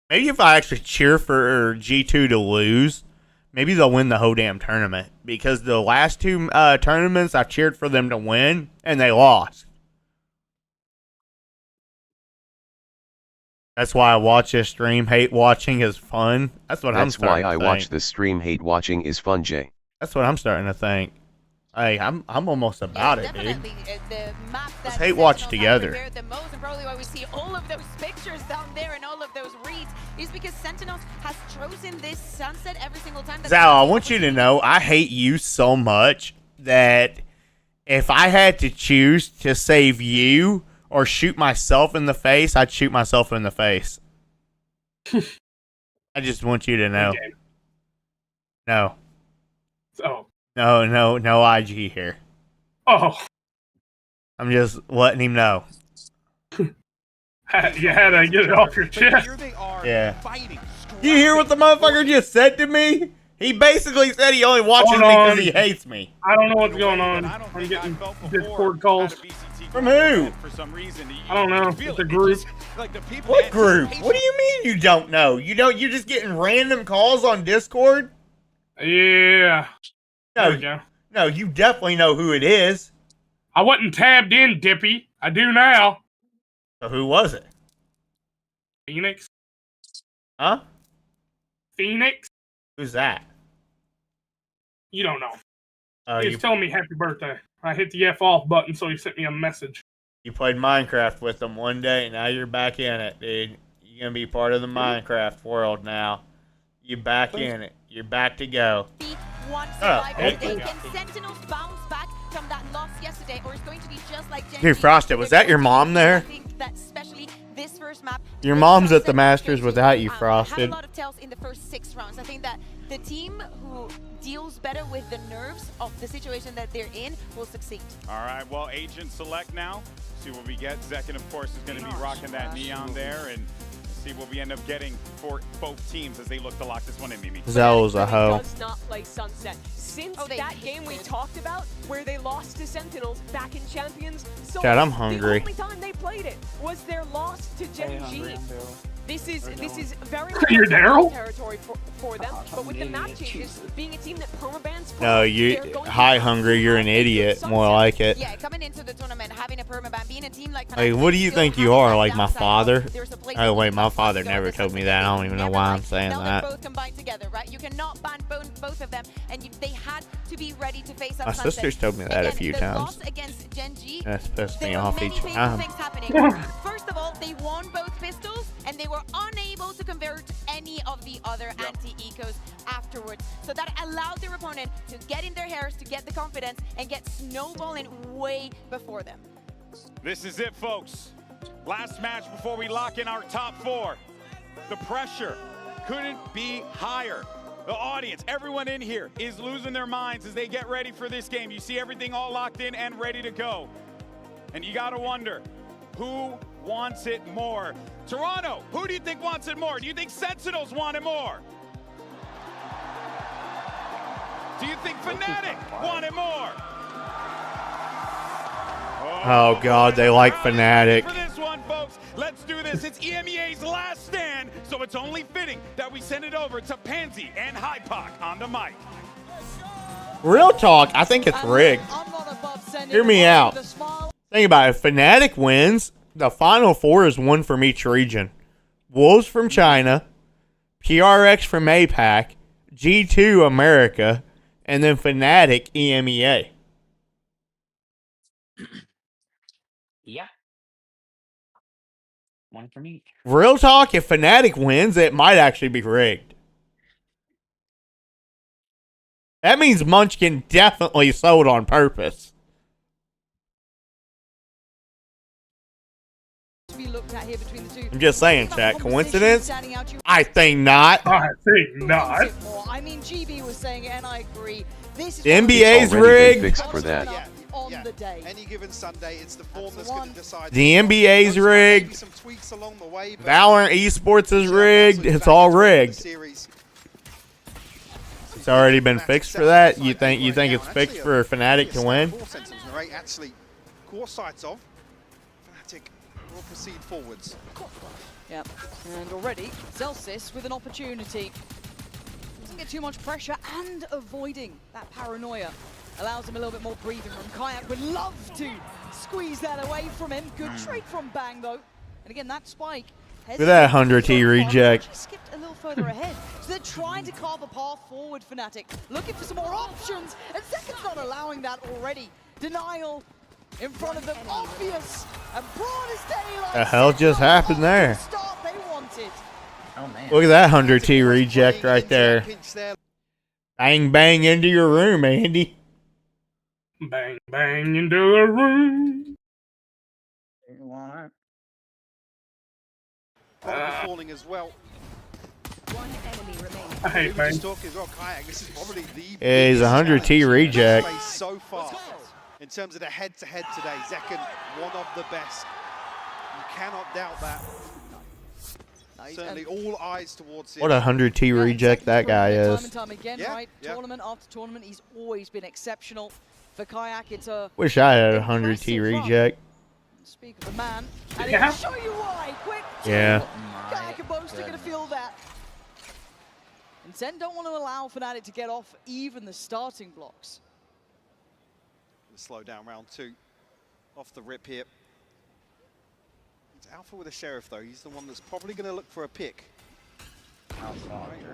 Maybe if I actually cheer for G2 to lose, maybe they'll win the whole damn tournament. Because the last 2 tournaments, I cheered for them to win, and they lost. That's why I watch this stream. Hate watching is fun. That's what I'm starting to think. That's why I watch the stream. Hate watching is fun, Jay. That's what I'm starting to think. Hey, I'm almost about it, dude. The map Let's hate watch together. The most, and probably why we see all of those pictures down there and all of those reads is because Sentinels has chosen this Sunset every single time. Zal, I want you to know I hate you so much that if I had to choose to save you or shoot myself in the face, I'd shoot myself in the face. I just want you to know. Okay. No. Oh. No IG here. Oh. I'm just letting him know. You had to get it off your chest. Yeah. You hear what the motherfucker just said to me? He basically said he only watches me because he hates me. I don't know what's going on. I'm getting Discord calls. From who? I don't know. It's a group. What group? What do you mean you don't know? You're just getting random calls on Discord? Yeah. No, you definitely know who it is. I wasn't tabbed in, Dippy. I do now. So who was it? Phoenix. Huh? Phoenix? Who's that? You don't know. He was telling me happy birthday. I hit the F off button, so he sent me a message. You played Minecraft with him one day, now you're back in it, dude. You're going to be part of the Minecraft world now. You're back in it. You're back to go. Sentinels bounce back from that loss yesterday, or it's going to be just like Gen Dude, Frosted, was that your mom there? I think that especially this first map. Your mom's at the Masters without you, Frosted. Had a lot of tells in the first 6 rounds. I think that the team who deals better with the nerves of the situation that they're in will succeed. All right, well, agent select now. See what we get. Zekin, of course, is going to be rocking that neon there, and see what we end up getting for both teams as they look to lock this one in, Mimi. Zell's a hoe. Does not play Sunset. Since that game we talked about, where they lost to Sentinels back in Champions, so Chad, I'm hungry. The only time they played it was their loss to Gen G. This is very You're Daryl? territory for them. But with the map changes, being a team that permabans. No, you high hungry. You're an idiot. More like it. Yeah, coming into the tournament, having a permaban, being a team like Like, what do you think you are? Like my father? Oh wait, my father never told me that. I don't even know why I'm saying now that. they're both combined together, right? You cannot ban both of them, and they had to be ready to face up. My sister's told me that a few times. Against Gen G, That's pissed me off each things time. happening. First of all, they won both pistols, and they were unable to convert any of the other anti-ecos afterwards. So that allowed their opponent to get in their hairs, to get the confidence, and get snowballing way before them. This is it, folks. Last match before we lock in our top 4. The pressure couldn't be higher. The audience, everyone in here is losing their minds as they get ready for this game. You see everything all locked in and ready to go. And you gotta wonder, who wants it more? Toronto, who do you think wants it more? Do you think Sentinels want it more? Do you think Fnatic want it more? Oh god, they like Fnatic. For this one, folks, let's do this. It's EMEA's last stand, so it's only fitting that we send it over to Pansy and Hypoc on the mic. Real talk, I think it's rigged. Hear me out. Think about it. If Fnatic wins, the final 4 is 1 from each region. Wolves from China, PRX from APAC, G2 America, and then Fnatic EMEA. Yeah. 1 from each. Real talk, if Fnatic wins, it might actually be rigged. That means Munchkin definitely sold on purpose. I'm just saying, chat. Coincidence? I think not. I think not. I mean, GB was saying it, and I agree. This is The NBA's rigged. Fixed for that. On the day. Any given Sunday, it's the form that's going to decide. The NBA's rigged. Some tweaks along the way, but Valorant Esports is rigged. It's all rigged. It's already been fixed for that. You think it's fixed for Fnatic to win? Actually, core sights of Fnatic will proceed forwards. Yep, and already Zelsis with an opportunity. Doesn't get too much pressure and avoiding that paranoia. Allows him a little bit more breathing room. Kayak would love to squeeze that away from him. Good trade from Bang, though. And again, that spike. Look at that 100T reject. Just skipped a little further ahead. So they're trying to carve a path forward, Fnatic. Looking for some more options. And Second's not allowing that already. Denial in front of them. Obvious. And broad as daylight. The hell just happened there? Start they wanted. Oh, man. Look at that 100T reject right there. Bang, bang into your room, Andy. Bang, bang into the room. Falling as well. One enemy remaining. I hate bang. Kayak, this is probably the Yeah, he's a 100T reject. so far. In terms of the head-to-head today, Zekken, one of the best. You cannot doubt that. Certainly all eyes towards him. What a 100T reject that guy is. Time and time again, right? Tournament after tournament, he's always been exceptional. For Kayak, it's a... Wish I had a 100T reject. Speak of the man, and he'll show you why. Quick. Yeah. Kayak and Boast are going to feel that. And Zen don't want to allow Fnatic to get off even the starting blocks. Slow down round 2. Off the rip here. It's Alpha with a Sheriff, though. He's the one that's probably going to look for a pick.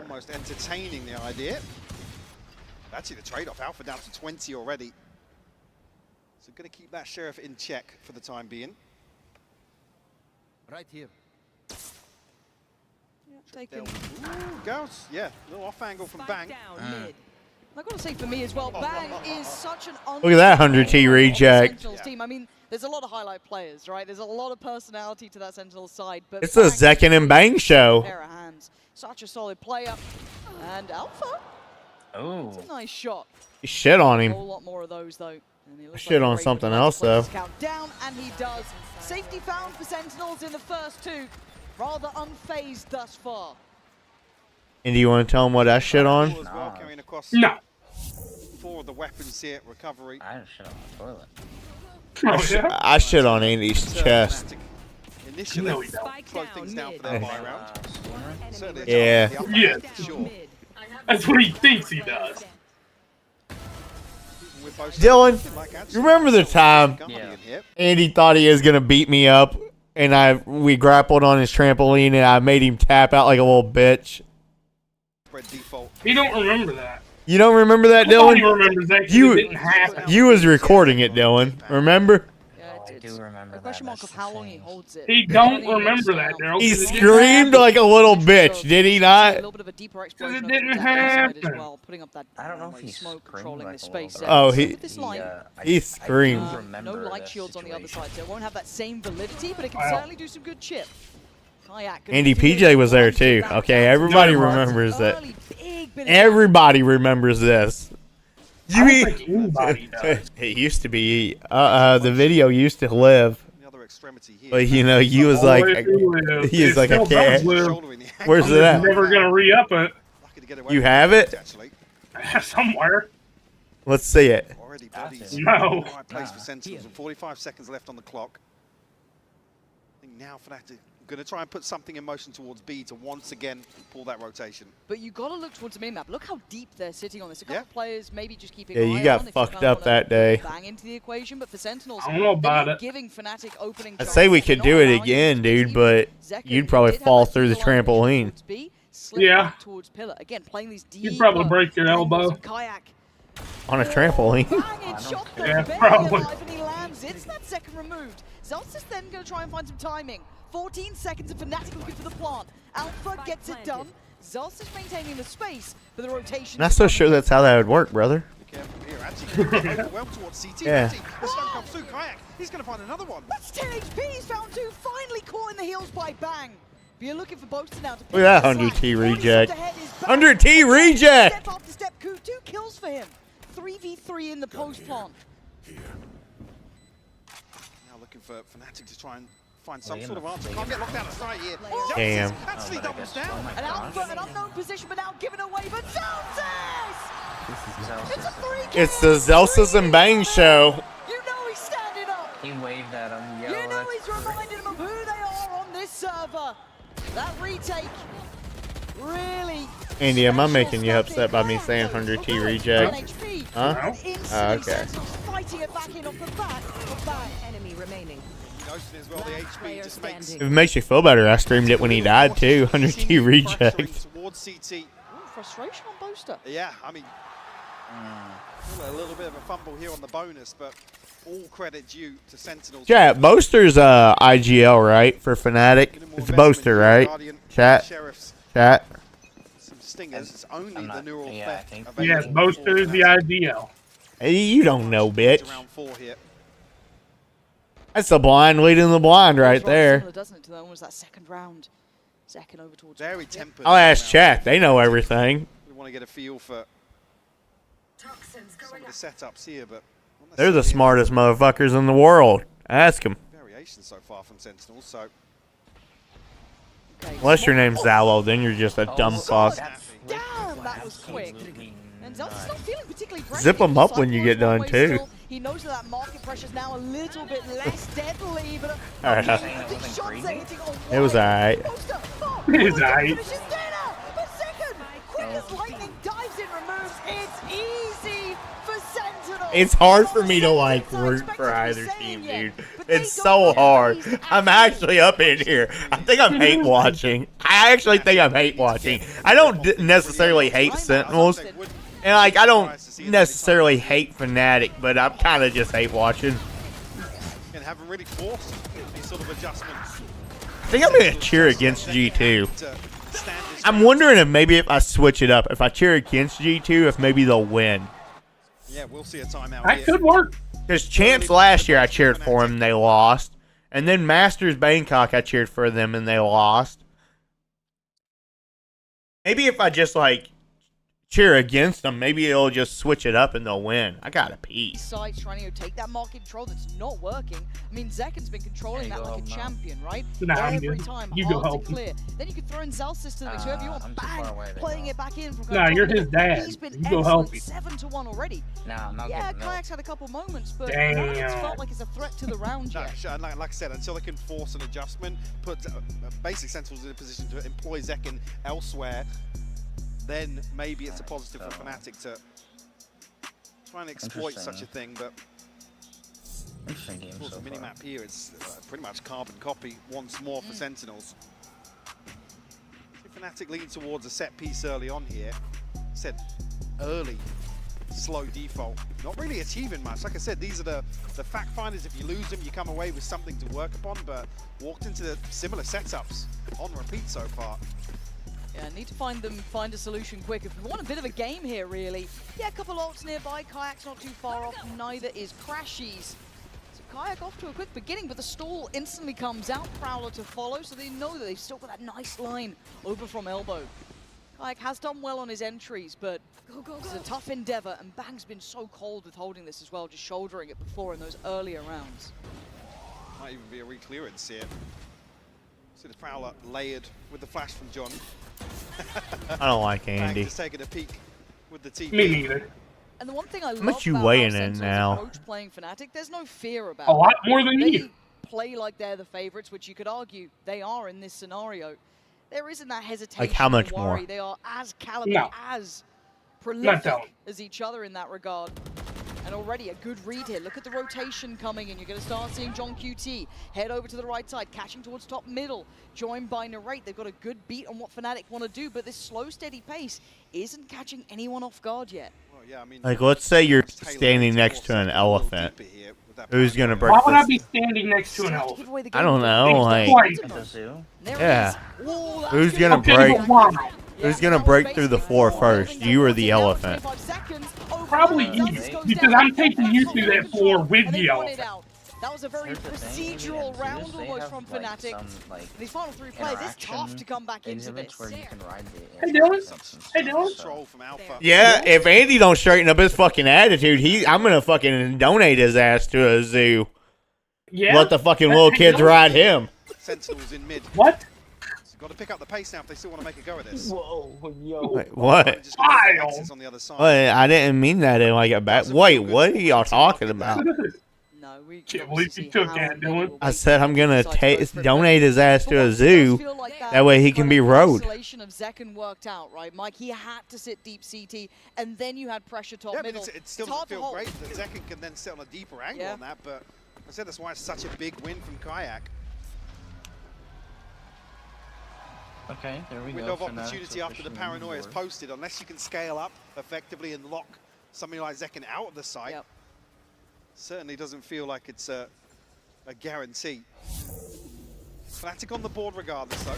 Almost entertaining the idea. Actually, the trade-off. Alpha down to 20 already. So going to keep that Sheriff in check for the time being. Right here. Taking... Goes, yeah, a little off angle from Bang. I've got to say, for me as well, Bang is such an... Look at that 100T reject. Team. I mean, there's a lot of highlight players, right? There's a lot of personality to that Sentinels side. But It's a Zekken and Bang show. Pair of hands. Such a solid player. And Alpha. Oh. It's a nice shot. You shit on him. A whole lot more of those, though. Shit on something else, though. Count down, and he does. Safety found for Sentinels in the first 2. Rather unfazed thus far. And do you want to tell him what I shit on? No. 4 of the weapons here, recovery. I just shit on the toilet. I shit on Andy's chest. initially No, he don't. slow things down for their buy round. Certainly a Yeah. chance for the upper Yeah. hand, for sure. That's what he thinks he does. With both Dylan, sides, like you remember the time Guardian here. Andy thought he was gonna beat me up, and we grappled on his trampoline, and I made him tap out like a little bitch. Spread default. He don't remember that. You don't remember that, Nobody Dylan? remembers that 'cause You it didn't happen. you was recording it, Dylan. Remember? I do remember that. Question mark of how long he holds it. He don't remember that, Daryl. He 'cause it didn't screamed like a little bitch, did he A not? little bit of a deeper explosion it over didn't the attack side as happen. well, putting up that I don't know if like, he smoke screamed controlling like the a little space. bit. Oh, So he- with this line, He screamed. I do no remember light this shields on the other situation. side, so it won't have that same validity, but it can Wow. certainly do some good chip. Kayak gonna Andy do PJ was there one too. back Okay, down. everybody No, he remembers that. Early, big bit of Everybody remembers this. I don't think anybody does. It used to be. The video used to live. The other extremity here. But you know, you was Oh, like, it lives. he was It like a still does cat. live. Shoulder in the ankle. Where's I'm it just at? never gonna re-up it Lucky to get away You from have it? Actually, somewhere. Let's see it. already bodies. No. Right place for Sentinels with 45 seconds left on the clock. I think now Fnatic going to try and put something in motion towards B to once again pull that rotation. But you got to look towards the main map. Look how deep they're sitting on this. A couple players maybe just keeping Yeah, an you eye got on if fucked kinda up wanna that day. Bang into the equation, but for Sentinels, I don't know about they're not it. giving Fnatic opening. I'd say we chances. could They're do not it allowing again, to dude, even but Zeka, you'd who probably did have fall that through the single line trampoline. towards B, slip Yeah. back towards pillar. Again, playing these deep. You'd probably break your elbow. Kayak. On a trampoline. Bang, it shot the Yeah, barely probably. alive and he lands. It's that second removed. Zelsis then going to try and find some timing. 14 seconds of Fnatic looking for the plant. Alpha gets it done. Zelsis maintaining the space for the rotation. Not so sure that's how that would work, brother. Be careful here. Actually, overwhelmed towards CT. Yeah. Actually, the stun comes through. Kayak, he's going to find another one. That's 10 HP. He's found two. Finally caught in the heels by Bang. But you're looking for Boaster now to pick Look at that up the 100T slack. 40 reject. steps ahead is Bang. 100T reject! Step after step. Two kills for him. 3v3 in the post plant. Now looking for Fnatic to try and find some sort of answer. Can't get locked out of sight here. Damn. Zelsis actually doubles down. An Alpha, an unknown position, but now given away. But Zelsis! It's a 3 It's the Zelsis and Bang show. You know he's standing up. He waved at him. Yo, You know that's he's reminding them of who they are on this server. That retake really. Andy, am I making you upset by me saying 100T reject? Huh? Okay. Fighting it back in off the back of Bang. Enemy remaining. Noticing as well the HP just makes If it makes you feel better, I streamed it when he died too. 100T reject. towards CT. Frustration on Boaster. Yeah, I mean, a little bit of a fumble here on the bonus, but all credit due to Sentinels. Chat, Boaster's IGL, right? For Fnatic. It's Boaster, right? Chat. Chat. Some stingers. It's only the neural theft. Yes, Boaster is the IDL. Hey, you don't know, bitch. Round 4 here. That's the blind leading the blind right there. Similar, doesn't it, to that was that second round. Second over towards. Very tempered. I'll ask chat. They know everything. We want to get a feel for some of the setups here, but They're the smartest motherfuckers in the world. Ask them. variation so far from Sentinels. So Unless your name's Zalo, then you're just a dumb fuck. Damn, that was quick. And Zelda's not feeling particularly brave. Zip 'em up when you get done, too. He knows that market pressure's now a little bit less deadly, but Alright. the shots are hitting on It was alright. It was alright. but second, quick as lightning dives in, removes. It's easy for Sentinel. It's hard for me to like root for either team, dude. It's so hard. I'm actually up in here. I think I'm hate watching. I actually think I'm hate watching. I don't necessarily hate Sentinels. And like I don't necessarily hate Fnatic, but I'm kind of just hate watching. and haven't really forced these sort of adjustments. I think I'm gonna cheer against G2. I'm wondering if maybe if I switch it up, if I cheer against G2, if maybe they'll win. Yeah, we'll see a timeout. That here. could work. Because Champs last year I cheered for them and they lost. And then Masters Bangkok I cheered for them and they lost. Maybe if I just like cheer against them. Maybe it'll just switch it up and they'll win. I got a pee. Sides trying to take that market control that's not working. I mean, Zekken's been controlling that like a champion, right? Every time, You go hard to help him. clear. Then you can throw in Zellsis to the mix. Whoever you want, bang, playing it back in from Nah, you're his dad. He's been You go help excellent. him. 7-1 already. Nah, I'm not Yeah, getting Kayak's had a couple moments, but Damn. none of it's felt like it's a threat to the round No, yet. like I said, until they can force an adjustment, put basic Sentinels in a position to employ Zekken elsewhere, then maybe it's a positive for Fnatic to try and exploit such a thing. But Interesting game of course, so the far. minimap here is pretty much carbon copy once more for Sentinels. Fnatic leaning towards a set piece early on here. Said early slow default, not really achieving much. Like I said, these are the fact finders. If you lose them, you come away with something to work upon, but walked into the similar setups on repeat so far. Yeah, need to find a solution quick. If we want a bit of a game here, really. Yeah, a couple ults nearby. Kayak's not too far off. Neither is Crashies. So Kayak off to a quick beginning, but the stall instantly comes out. Prowler to follow, so they know that they've still got that nice line over from elbow. Kayak has done well on his entries, but it's a tough endeavor, and Bang's been so cold with holding this as well, just shouldering it before in those earlier rounds. Might even be a reclearance here. See the Prowler layered with the flash from John. I don't like Andy. Just taking a peek with the TV. Me neither. And the one thing I love much you about weighing how in Sentinels now? approach playing Fnatic, there's no fear about A lot more than they you. play like they're the favorites, which you could argue they are in this scenario. There isn't that hesitation. Like how much or worry. more? They are as caliber, No. as Not prolific telling. as each other in that regard. And already a good read here. Look at the rotation coming in. You're going to start seeing John QT head over to the right side, catching towards top middle, joined by Narrate. They've got a good beat on what Fnatic want to do, but this slow, steady pace isn't catching anyone off guard yet. Well, yeah, I mean, Like, let's say you're standing next to an elephant. Who's gonna break Why would I this? be standing next to an elephant? I don't know. Like, yeah. Ooh, Who's gonna Okay, break? but why? Who's gonna break through the floor first? You or the elephant? Probably you, because I'm taking you through that floor with the elephant. That was a very procedural round almost from Fnatic. These final 3 players, it's tough to come back into this. Hey Dylan. Hey Dylan. Control from Alpha. Yeah, if Andy don't straighten up his fucking attitude, I'm gonna fucking donate his ass to a zoo. Yeah. Let the fucking little kids ride him. Sentinels in mid. What? Got to pick up the pace now if they still want to make a go at this. Whoa, yo. Wait, what? Just gonna get the axes on the other side. Wait, I didn't mean that in like a bad. Wait, what are y'all talking about? No, we Can't believe you took that, Dylan. I said I'm gonna donate his ass to a zoo. That way he can be rode. Isolation of Zekken worked out, right, Mike? He had to sit deep CT, and then you had pressure top Yeah, but middle. it still It's hard doesn't to feel hold. great that Zekken can then sit on a deeper angle Yeah. on that, but I said that's why it's such a big win from Kayak. Okay, there we go. Window of Fnatic's opportunity after the officially paranoia is on board. posted, unless you can scale up effectively and lock somebody like Zekken out of the site. Yep. Certainly doesn't feel like it's a guarantee. Fnatic on the board regardless though.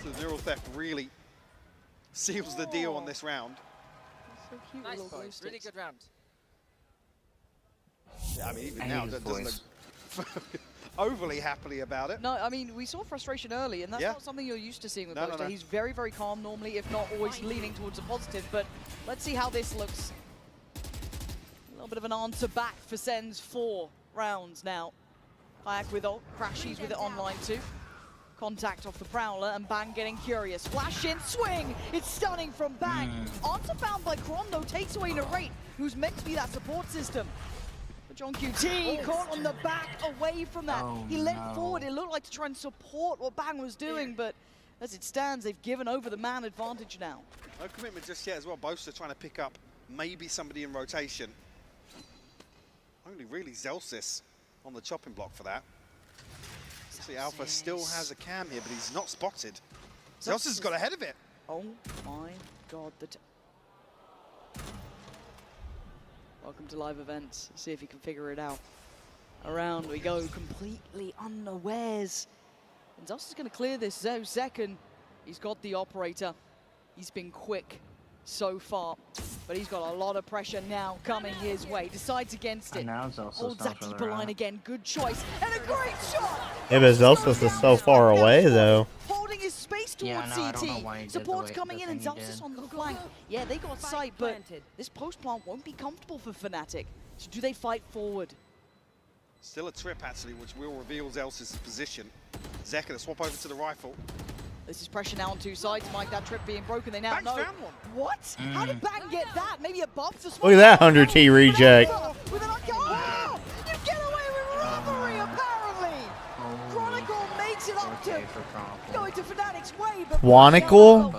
So the neural theft really seals the deal on this round. So cute, Nice, little boys. glue Really sticks. good round. Yeah, I mean, even I now, hate it his doesn't look overly happily about it. No, I mean, we saw frustration early, and that's Yeah. not something you're used to seeing with No, Boaster. no. He's very, very calm normally, if not always leaning towards a positive, but let's see how this looks. A little bit of an answer back for Sen's 4 rounds now. Kayak with ult, Crashies with it online too. Contact off the Prowler, and Bang getting curious. Flash in, swing! It's stunning from Bang. Answer found by Krondo takes away Narrate, who's meant to be that support system. But John QT caught on the back away from that. He leant forward, it looked like to try and support what Bang was doing, but as it stands, they've given over the man advantage now. No commitment just yet as well. Boaster trying to pick up maybe somebody in rotation. Only really Zellsis on the chopping block for that. See, Alpha still has a cam here, but he's not spotted. Zellsis has got ahead of it. Oh my god. Welcome to live events. See if you can figure it out. Around we go, completely unawares. And Zellsis is going to clear this. Zekken, he's got the operator. He's been quick so far, but he's got a lot of pressure now coming his way. Decides against it. Holds that keeper line again. Good choice. And a great shot! Yeah, but Zelsis is so far away, though. Holding his space towards CT. Support's coming in and Zelsis on the flank. Yeah, they got sight, but this post plant won't be comfortable for Fnatic. So do they fight forward? Still a trip, actually, which will reveal Zelsis' position. Zeka to swap over to the rifle. This is pressure now on two sides. Mike, that trip being broken, they now Bang's know. found one. What? How did Bang get that? Maybe a buff to Look at that 100T reject. With an oh! You get away with robbery, apparently! Chronicle makes it up to going to Fnatic's way, but Quanicle?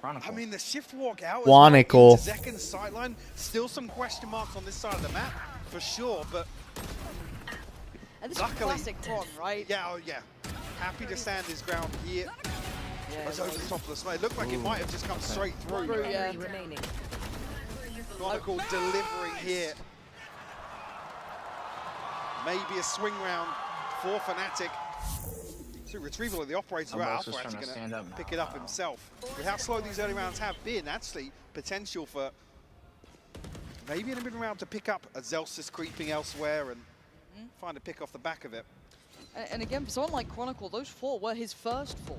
I mean, the shift walk out Quanicle. into Zeken's sideline. Still some question marks on this side of the map, for sure, but and this is classic Tron, right? Yeah, oh yeah. Happy to stand his ground here. Yeah, It's over the top of the smoke. It looked like it might have just come straight through. Remaining. Chronicle delivering here. Maybe a swing round for Fnatic. So retrieval of the operator out. Alpha actually going to pick it up himself. With how slow these early rounds have been, actually potential for maybe in a mid round to pick up a Zelsis creeping elsewhere and find a pick off the back of it. And again, for someone like Chronicle, those 4 were his first 4.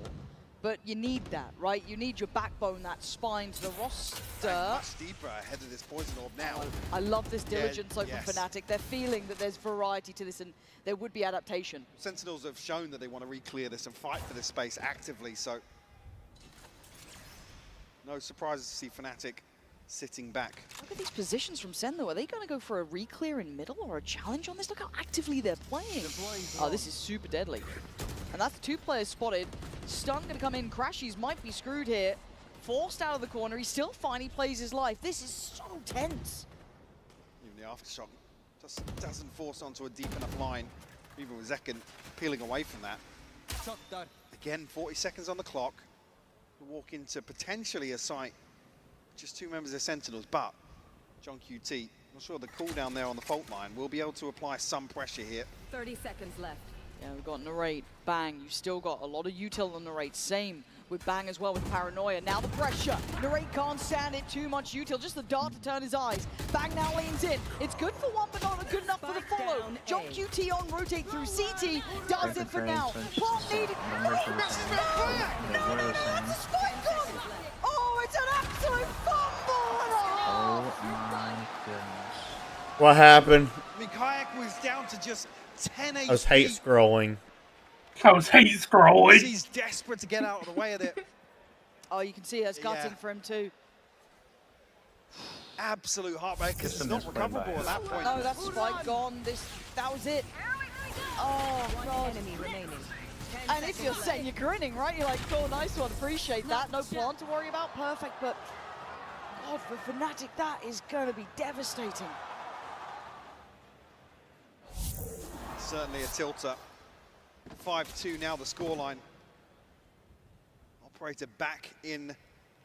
But you need that, right? You need your backbone, that spine to the roster. Much deeper ahead of this poison orb now. I love this diligence from yes. Fnatic. They're feeling that there's variety to this and there would be adaptation. Sentinels have shown that they want to re-clear this and fight for this space actively, so no surprises to see Fnatic sitting back. Look at these positions from Sen, though. Are they going to go for a re-clear in middle or a challenge on this? Look how actively they're playing. Oh, this is super deadly. And that's 2 players spotted. Stun going to come in. Crashies might be screwed here. Forced out of the corner. He's still fine. He plays his life. This is so tense. Even the aftershock just doesn't force onto a deep enough line, even with Zeken peeling away from that. Again, 40 seconds on the clock. We'll walk into potentially a site. Just 2 members of Sentinels, but John QT, I'm sure the cooldown there on the fault line will be able to apply some pressure here. 30 seconds left. Yeah, we've got Narrate, Bang. You've still got a lot of util on Narrate. Same with Bang as well with Paranoia. Now the pressure. Narrate can't stand it. Too much util. Just the dart to turn his eyes. Bang now leans in. It's good for one, but not good enough for the follow. John QT on rotate through CT. Does it for now. Plot needed. No, that's a spike gun. Oh, it's an absolute fumble. Oh my goodness. What happened? I mean, Kayak was down to just 10 HP. I was hate scrolling. He's desperate to get out of the way of it. Oh, you can see there's cutting for him too. Absolute heartbreak because it's not recoverable at that point. No, that spike gone. That was it. Oh, God. Enemy remaining. And if you're set, you're grinning, right? You're like, cool, nice one, appreciate that. No plant to worry about, perfect. But, God, for Fnatic, that is going to be devastating. Certainly a tilter. 5-2 now the scoreline. Operator back in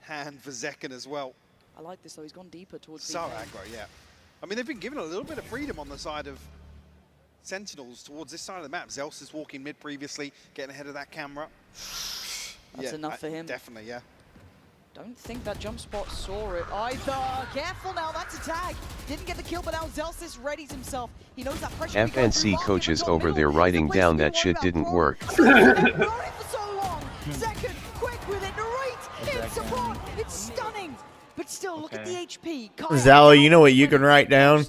hand for Zeken as well. I like this though, he's gone deeper towards so aggro, yeah. I mean, they've been given a little bit of freedom on the side of Sentinels towards this side of the map. Zels is walking mid previously, getting ahead of that camera. That's enough for him. Definitely, yeah. Don't think that jump spot saw it either. Careful now, that's a tag. Didn't get the kill, but now Zelsis readies himself. He knows that pressure. FNC coaches over there writing down that shit didn't work. For so long. Second, quick with it, Narrate in support. It's stunning. But still, look at the HP. Zala, you know what you can write down?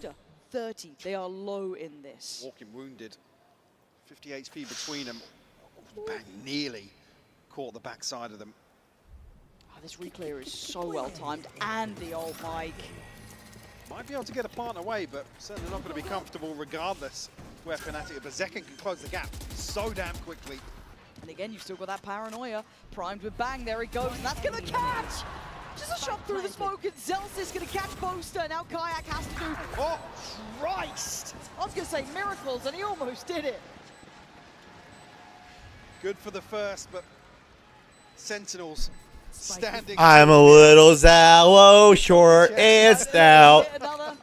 30. They are low in this. Walking wounded. 50 HP between them. Bang, nearly caught the backside of them. This re-clear is so well timed, and the old Mike. Might be able to get a plant away, but certainly not going to be comfortable regardless where Fnatic, but Zeken can close the gap so damn quickly. And again, you've still got that Paranoia primed with Bang. There he goes, and that's going to catch! Just a shot through the smoke, and Zelsis going to catch Boaster. Now Kayak has to do, oh, Christ! I was going to say miracles, and he almost did it. Good for the first, but Sentinels standing. I'm a little Zalo, short and stout.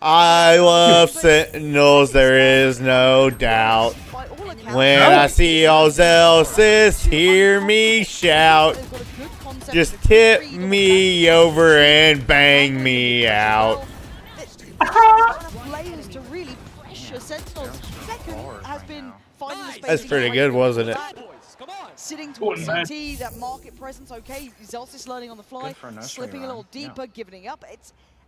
I love Sentinels, there is no doubt. When I see all Zelsis, hear me shout. Just tip me over and bang me out. Players to really pressure Sentinels. Second has been finding the space. That's pretty good, wasn't it? sitting towards CT, that market presence, okay. Zelsis learning on the fly, slipping a little deeper, giving it up.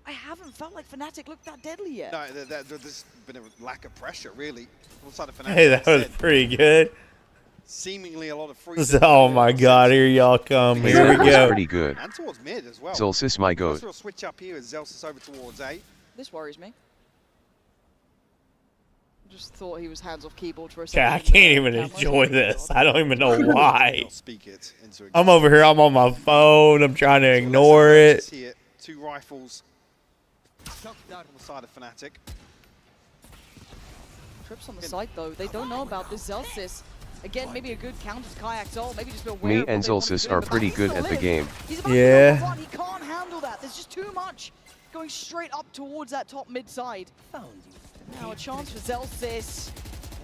I haven't felt like Fnatic looked that deadly yet. No, there's been a lack of pressure, really. On the side of Fnatic, Hey, that was pretty good. Seemingly a lot of free. Oh my God! Here y'all come. Here we That was go. pretty good. And towards mid as well. Zolcis, my goat. Nice little switch up here as Zelsis over towards A. This worries me. Just thought he was hands off keyboard for a Yeah, second. I can't even enjoy this. I don't even know why. I'm over here. I'm on my phone. I'm trying to ignore it. Here, 2 rifles. On the side of Fnatic. Trips on the site though. They don't know about this Zelsis. Again, maybe a good counter to Kayak's ult. Maybe just aware Me of what and they want to Zolcis do, are but pretty he's good still at the in. game. He's about to Yeah. go on. He can't handle that. There's just too much going straight up towards that top mid side. Now a chance for Zelsis.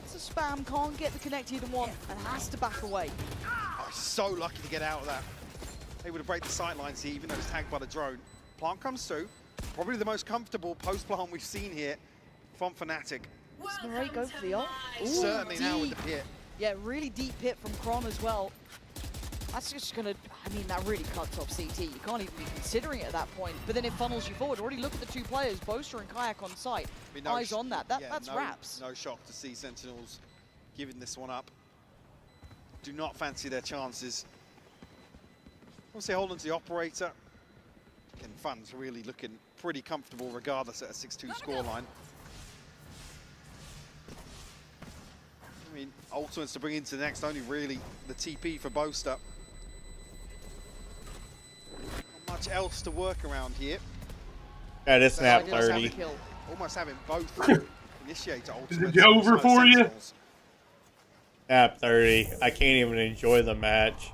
It's a spam, can't get the connect he want, and has to back away. Oh, so lucky to get out of that. Able to break the sight lines here, even though it's tagged by the drone. Plant comes through. Probably the most comfortable post-plant we've seen here from Fnatic. Does Narrate go for the ult? Ooh, Certainly now with deep. the pit. Yeah, really deep hit from Kron as well. That's just gonna, I mean, that really cuts off CT. You can't even be considering it at that point. But then it funnels you forward. Already look at the 2 players, Boaster and Kayak on site. I mean, no Eyes on that. That's no, wraps. No shock to see Sentinels giving this one up. Do not fancy their chances. Obviously holding to the operator. Again, Fun's really looking pretty comfortable regardless at a 6-2 scoreline. I mean, ultimates to bring into the next, only really the TP for Boaster. Not much else to work around here. Yeah, this snap 30. Almost having both initiate ultimates. Is it over for you? Snap 30. I can't even enjoy the match.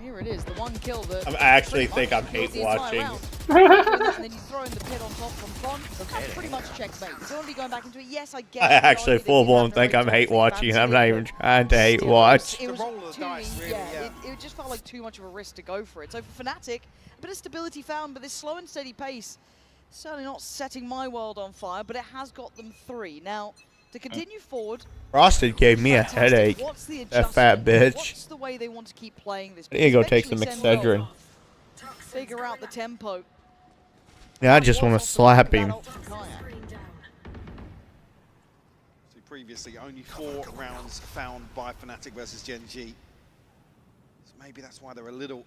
Here it is, the one kill that I actually think I'm hate watching. and then you throw in the pit on top from Fon. That's pretty much checkmate. He's already going back into it. Yes, I get I actually full blown think I'm hate watching. I'm not even trying to hate watch. It was it just felt like too much of a risk to go for it. So for Fnatic, a bit of stability found, but this slow and steady pace, certainly not setting my world on fire, but it has got them 3. Now, to continue forward, Frosted gave me a headache. That fat bitch. what's the way they want to keep playing this? I need to go take some Especially Excedrin. Figure out the tempo. Yeah, I just want to slap him. So previously, only 4 rounds found by Fnatic versus Gen G. So maybe that's why they're a little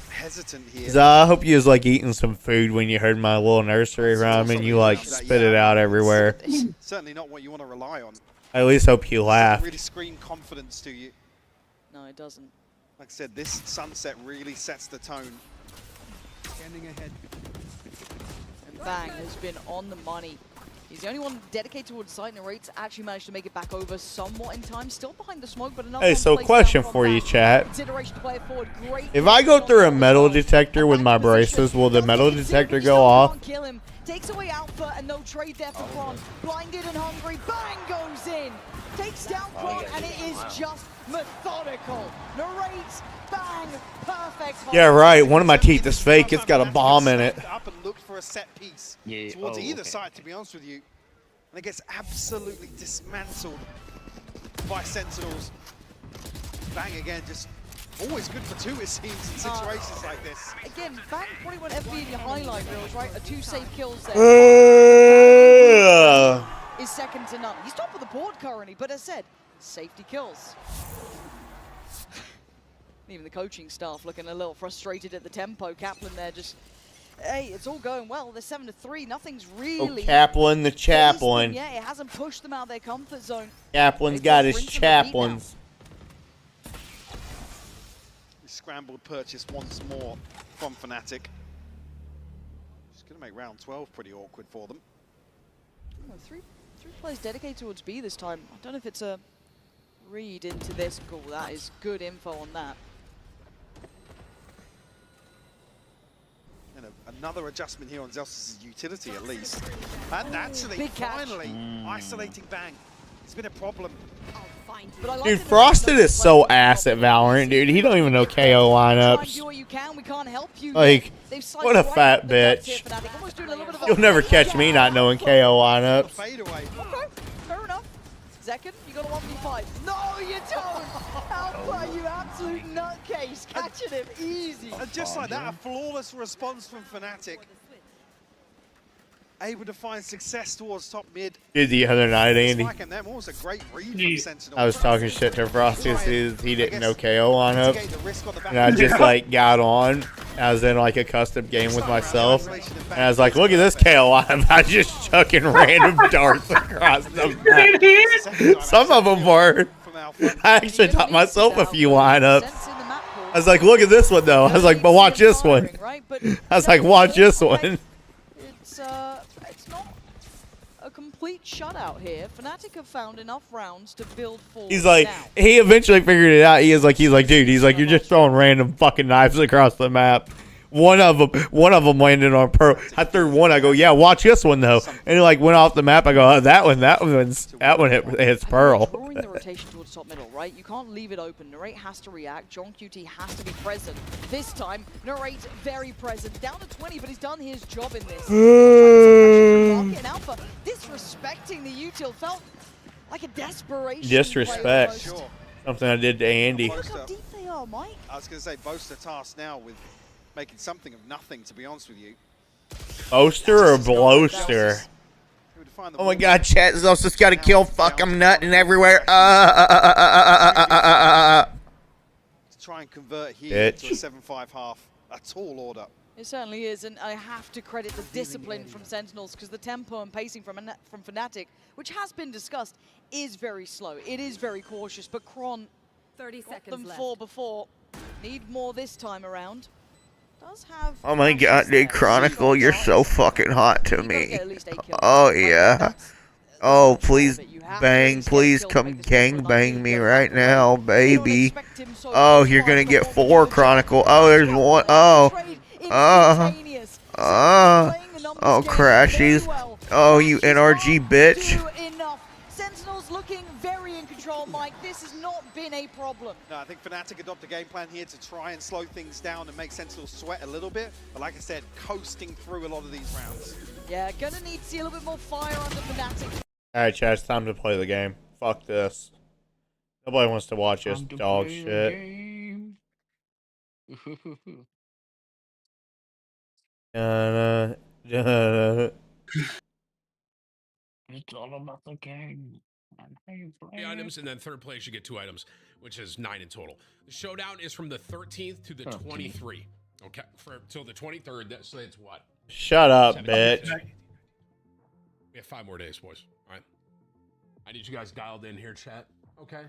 hesitant here. I hope you was like eating some food when you heard my little nursery rhyme and you like spit it out everywhere. Certainly not what you want to rely on. I at least hope you laugh. Really scream confidence to you. No, it doesn't. Like I said, this sunset really sets the tone. Scanning ahead. And Bang has been on the money. He's the only one dedicated towards site, and Rates actually managed to make it back over somewhat in time. Still behind the smoke, but another Hey, one so placed question down for from you, that. chat. Consideration to play it forward. Great If I go through a metal detector with my braces, will the metal detector go off? Can't kill him. Takes away Alpha, and no trade there for Kron. Blinded and hungry. Bang goes in. Takes down Kron, and it is just methodical. Narrates, Bang, perfect. Yeah, right. One of my teeth is fake. It's got a bomb in it. Up and looked for a set piece Yeah, towards either okay. side, to be honest with you. And it gets absolutely dismantled by Sentinels. Bang again, just always good for 2, it seems, in situations like this. Again, Bang probably won't ever be in your highlight reels, right? 2 safe kills there. Is second to none. He's top of the board currently, but as said, safety kills. Even the coaching staff looking a little frustrated at the tempo. Kaplan there just, hey, it's all going well. They're 7-3. Nothing's really. Oh, Kaplan the chaplain. Yeah, it hasn't pushed them out of their comfort zone. Kaplan's got his chaplains. Scrambled purchase once more from Fnatic. Just going to make round 12 pretty awkward for them. Oh, three players dedicated towards B this time. I don't know if it's a read into this. Cool, that is good info on that. And another adjustment here on Zelsis' utility, at least. And actually, finally, isolating Bang. It's been a problem. Dude, Frosted is so ass at Valorant, dude. He don't even know KO lineups. Like, what a fat bitch. Almost doing a little bit of You'll never catch me not knowing KO lineups. Okay, fair enough. Second, you got a 1v5. No, you don't! Alpha, you absolute nutcase, catching him easy. And just like that, a flawless response from Fnatic. Able to find success towards top mid. Dude, the other night, Andy, Liking them. What was a great read from Sentinels. I was talking shit to Frosty because he didn't know KO on up, and I just like got on. I was in like a custom game with myself, and I was like, "Look at this KO lineup! I just chucking random darts across the map. Some of them were. I actually taught myself a few lineups. I was like, "Look at this one though." I was like, "But watch this one." I was like, "Watch this one." It's not a complete shutout here. Fnatic have found enough rounds to build forward. He's like, he eventually figured it out. He's like, dude, he's like, you're just throwing random fucking knives across the map. One of them landed on Pearl. I threw one. I go, yeah, watch this one though. And he like went off the map. I go, oh, that one hits Pearl. Drawing the rotation towards top middle, right? You can't leave it open. Narrate has to react. John QT has to be present. This time, Narrate very present. Down to 20, but he's done his job in this. And Alpha disrespecting the util felt like a desperation. Disrespect. Something I did to Andy. Look how deep they are, Mike. I was going to say, boast the task now with making something of nothing, to be honest with you. Boaster or blowster? Oh my god, chat, Zeus just got to kill. Fuck, I'm nutting everywhere. To try and convert here to a 7-5 half. A tall order. It certainly is, and I have to credit the discipline from Sentinels because the tempo and pacing from Fnatic, which has been discussed, is very slow. It is very cautious, but Kron 30 got seconds them left. 4 before. Need more this time around. Does have Oh my god, dude, Chronicle, you're so fucking hot to me. Oh yeah. Oh, please bang, please come gang bang me right now, baby. Oh, you're gonna get 4 Chronicle. Oh, there's one. Oh, oh, crashies. Oh, you NRG bitch. Sentinels looking very in control, Mike. This has not been a problem. No, I think Fnatic adopt a game plan here to try and slow things down and make Sentinels sweat a little bit. But like I said, coasting through a lot of these rounds. Yeah, gonna need to see a little bit more fire under Fnatic. Alright, chat, it's time to play the game. Fuck this. Nobody wants to watch this dog shit. It's all about the game. And how you play 3 items, and then third place you get 2 items, which is 9 in total. The showdown is from the 13th to the 23rd. Okay, till the 23rd. So that's what? Shut up, bitch. We have 5 more days, boys. All right. I need you guys dialed in here, chat. Okay.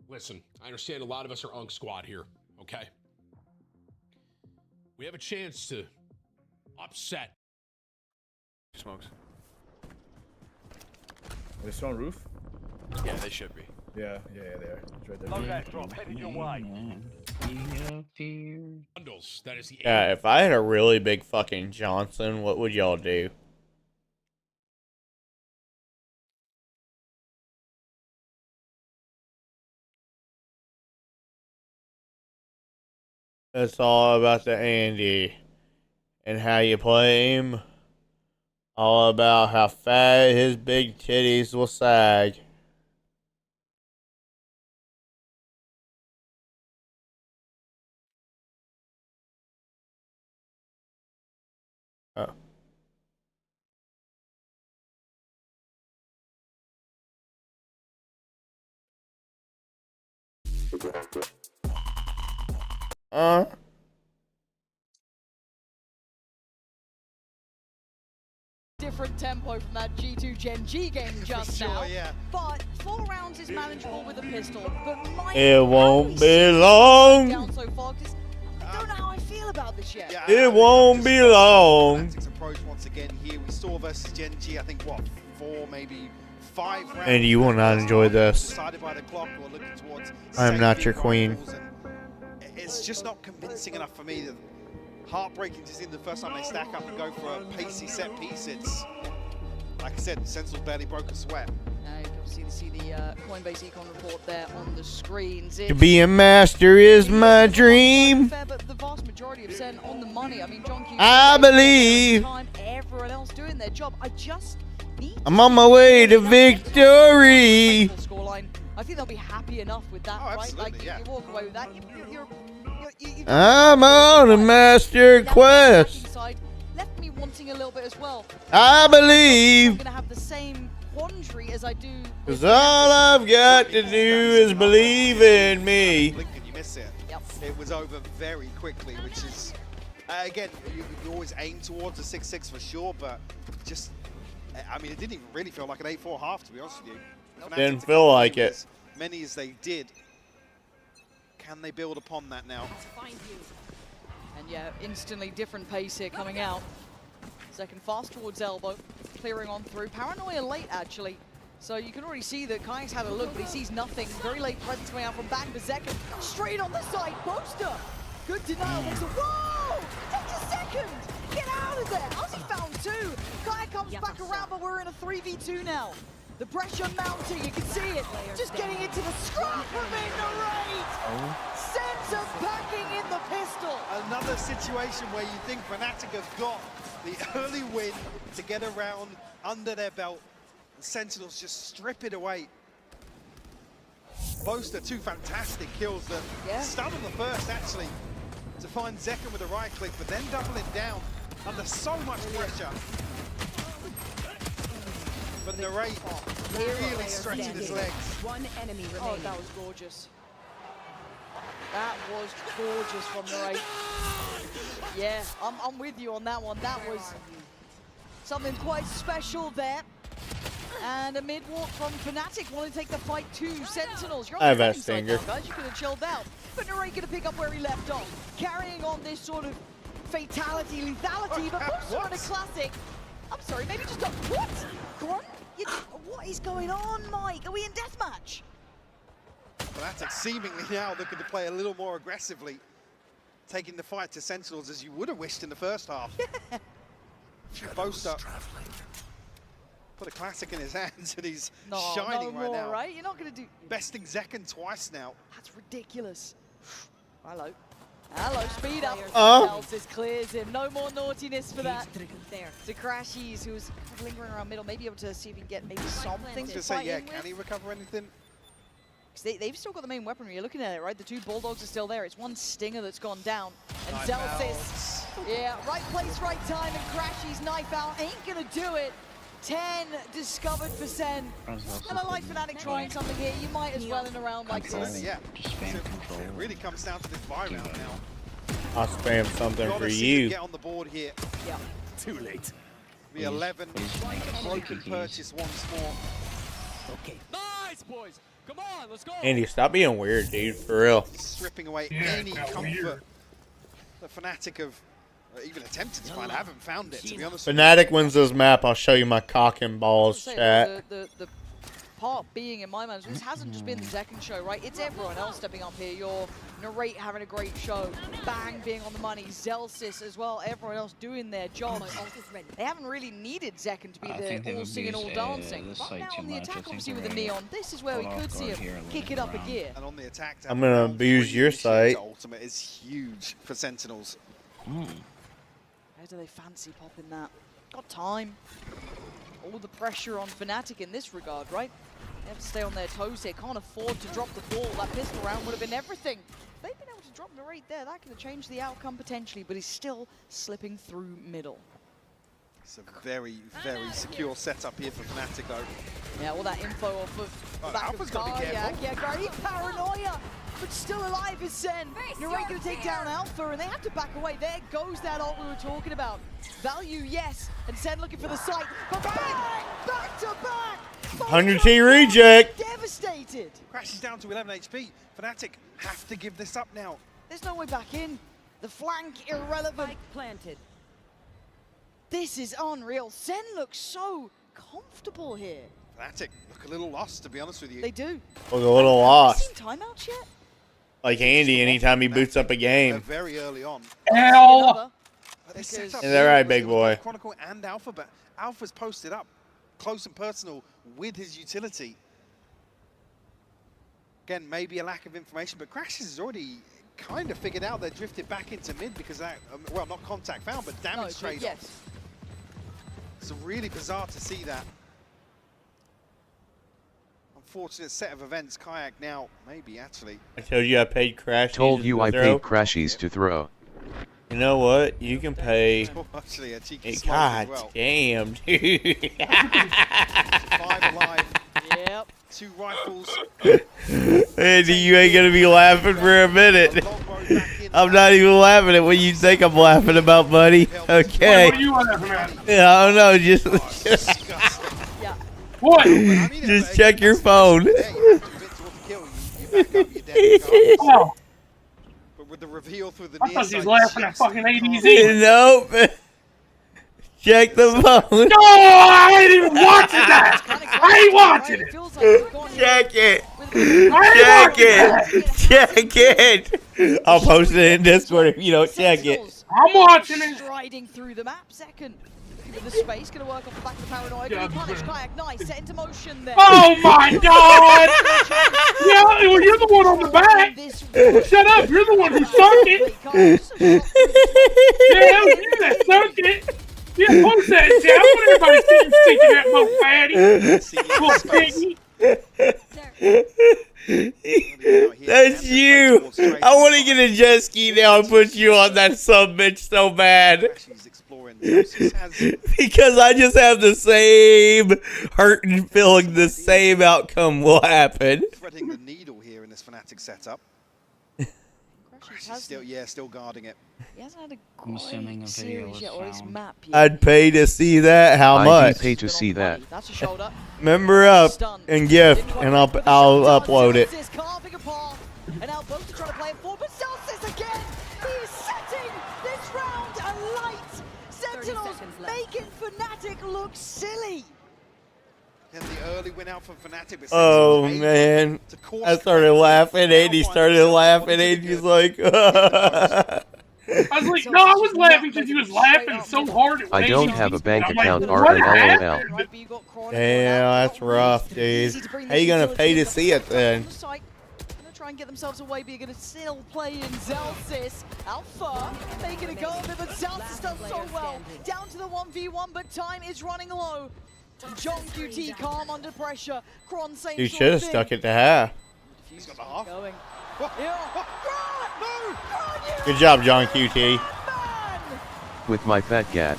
Listen, I understand a lot of us are Unk Squad here. Okay. We have a chance to upset. Smokes. Are they still on roof? Yeah, they should be. Yeah, they are. It's right there. Low that drop headed your way. Bundles. That is the Yeah, if I had a really big fucking Johnson, what would y'all do? It's all about the Andy and how you play him. All about how fat his big titties will sag. Oh. Different tempo from that G2 Gen G game just sure, now. yeah. But 4 rounds is manageable with a pistol. But Mike, It won't be long. down so far, 'cause I don't know how I feel about this yet. Yeah, It won't be long. Fnatic's approach once again here. We saw versus Gen G, I think, what, 4, maybe 5 rounds. And you will not enjoy this. Decided by the clock or looking towards I am not safety your queen. and it's just not convincing enough for me. Heartbreaking to see the first time they stack up and go for a pacey set piece. It's, like I said, Sentinels barely broke a sweat. You can see the Coinbase Econ report there on the screens. To be a master is my dream. But the vast majority of on the money. I mean, John Q. I believe. Time, everyone else doing their job. I just need I'm on my way to victory. scoreline. I think they'll be happy enough with that, right? Like, you walk away with that. I'm on a master quest. Side left me wanting a little bit as well. I believe. I'm gonna have the same quandary as I do. Cause all I've got to do is believe in me. Blink and you miss it. Yep. It was over very quickly, which is, again, you always aim towards a 6-6 for sure, but just, I mean, it didn't even really feel like an 8-4 half, to be honest with you. Fnatic Didn't to feel come like in it. as many as they did. Can they build upon that now? And yeah, instantly different pace here coming out. Second fast towards elbow, clearing on through. Paranoia late, actually. So you can already see that Kai's had a look, but he sees nothing. Very late presence coming out from back. Berserker straight on the side. Boaster. Good denial. Whoa! Take a second. Get out of there. How's he found two? Kai comes back around, but we're in a 3v2 now. The pressure mounting, you can see it. Just getting into the scrap from Ignorate. Sends us packing in the pistol. Another situation where you think Fnatic have got the early win to get around under their belt. The Sentinels just strip it away. Boaster, two fantastic kills that stun on the first, actually, to find Zekken with a right click, but then doubling down under so much pressure. But Narrate really stretching his legs. One enemy remaining. Oh, that was gorgeous. That was gorgeous from Narrate. Yeah, I'm with you on that one. That was something quite special there. And a mid-walk from Fnatic want to take the fight to Sentinels. You're on I have the a winning side now, stinger. guys. You could have chilled out. But Narrate going to pick up where he left off. Carrying on this sort of fatality, lethality, but Boaster on a classic. I'm sorry, maybe just got what? Grunt? What is going on, Mike? Are we in deathmatch? Fnatic seemingly now looking to play a little more aggressively, taking the fight to Sentinels as you would have wished in the first half. Boaster put a classic in his hands and he's shining right now. Right? You're not going to do... Besting Zekken twice now. That's ridiculous. Hello. Hello, speed up. This clears him. No more naughtiness for that. There. To Crashies, who's lingering around middle, maybe able to see if he can get maybe something to fight in with. Can he recover anything? They've still got the main weaponry. You're looking at it, right? The two Bulldogs are still there. It's one Stinger that's gone down. And Zelsis, yeah, right place, right time, and Crashies knife out. Ain't gonna do it. 10 discovered for Sen. And I like Fnatic trying something here. You might as well in a round like this. Yeah. So it really comes down to this buy round now. I'll spam something for See you. get on the board here. Yeah. Too late. The 11 broken purchase once more. Okay. Nice, boys. Come on, let's go. Andy, stop being weird, dude. For real. Stripping away any comfort the Fnatic have even attempted to find. I haven't found it, to be honest. Fnatic wins this map. I'll show you my cock and balls, chat. The part being in my mind, this hasn't just been the Zekken show, right? It's everyone else stepping up here. Your Narrate having a great show, Bang being on the money, Zelsis as well, everyone else doing their job. They haven't really needed Zekken to be the all singing, all dancing. But now on the attack, obviously with the Neon, this is where we could see him kick it up a gear. And on the attack, I'm gonna abuse your site. Ultimate is huge for Sentinels. How do they fancy popping that? Got time. All the pressure on Fnatic in this regard, right? They have to stay on their toes here. Can't afford to drop the ball. That pistol round would have been everything. If they've been able to drop Narrate there, that could have changed the outcome potentially, but he's still slipping through middle. It's a very, very secure setup here for Fnatic, though. Yeah, all that info off of the back Alpha's of got to be careful. Yeah, great paranoia, but still alive is Sen. Narrate going to take down Alpha, and they have to back away. There goes that ult we were talking about. Value, yes, and Sen looking for the site, but back to back. 100T reject. Devastated. Crashes down to 11 HP. Fnatic have to give this up now. There's no way back in. The flank irrelevant. Planted. This is unreal. Sen looks so comfortable here. Fnatic look a little lost, to be honest with you. They do. Look a little lost. Have you seen timeouts yet? Like Andy, anytime he boots up a They're game. very early on. Hell! They set up Is that right, big boy? Chronicle and Alpha, but Alpha's posted up close and personal with his utility. Again, maybe a lack of information, but Crashes has already kind of figured out they're drifted back into mid because that, well, not contact found, but damage trade-off. Yes. It's really bizarre to see that. unfortunate set of events. Kayak now, maybe actually. I told you I paid Crash. Told you I paid Crashies to throw. You know what? You can pay. Actually, a cheeky Hey, smoke God as well. damn, dude. 5 alive. Yep. 2 rifles. Andy, you ain't gonna be laughing for a minute. I'm not even laughing at what you think I'm laughing about, buddy. Okay. What are you laughing at? Yeah, I don't know. Just What? just check your phone. Oh, But with the reveal through the I near thought he was side, laughing at fucking ADZ. Nope. Check the phone. No, I ain't even watching that. I ain't watching it. Check it. Check it. Check it. I'll post it in Discord if you don't check it. I'm watching it. Striding through the map. Second. With the space, gonna work off the back of the paranoia. Gonna punish Kayak. Nice, set into motion there. Oh my god! Yeah, well, you're the one on the back. Shut up, you're the one who sunk it. Yeah, it was you that sunk it. Yeah, post that shit. I want everybody to see you sticking that little fatty. Little piggy. That's you. I want to get a jet ski now and put you on that sub bitch so bad. Because I just have the same hurt and feeling the same outcome will happen. Threading the needle here in this Fnatic setup. Still guarding it. He hasn't had a I'm assuming a video series was yet, or his found. map yet. I'd pay to see that. How I'd much? pay to see that. That's a shoulder. Member up and gift, and I'll upload it. Carving apart. And now both are trying to play it forward, but Celsius again! He is setting this round alight! Sentinels making Fnatic look silly! And the early win out from Fnatic. Oh man, I started laughing. Andy started laughing. Andy's like, I was like, no, I was laughing because he was laughing so hard. I don't have a bank I'm like, account, what RNLOL. happened? damn, that's rough, dude. How you gonna pay to see it then? Try and get themselves away, but you're going to still play in Zelsis. Alpha making a go of it, but Zelsis does so well. Down to the 1v1, but time is running low. John QT calm under pressure. Kron same You sort should of have thing. stuck it to half. He's got the half. Going. Good job, John QT. With my fat gat.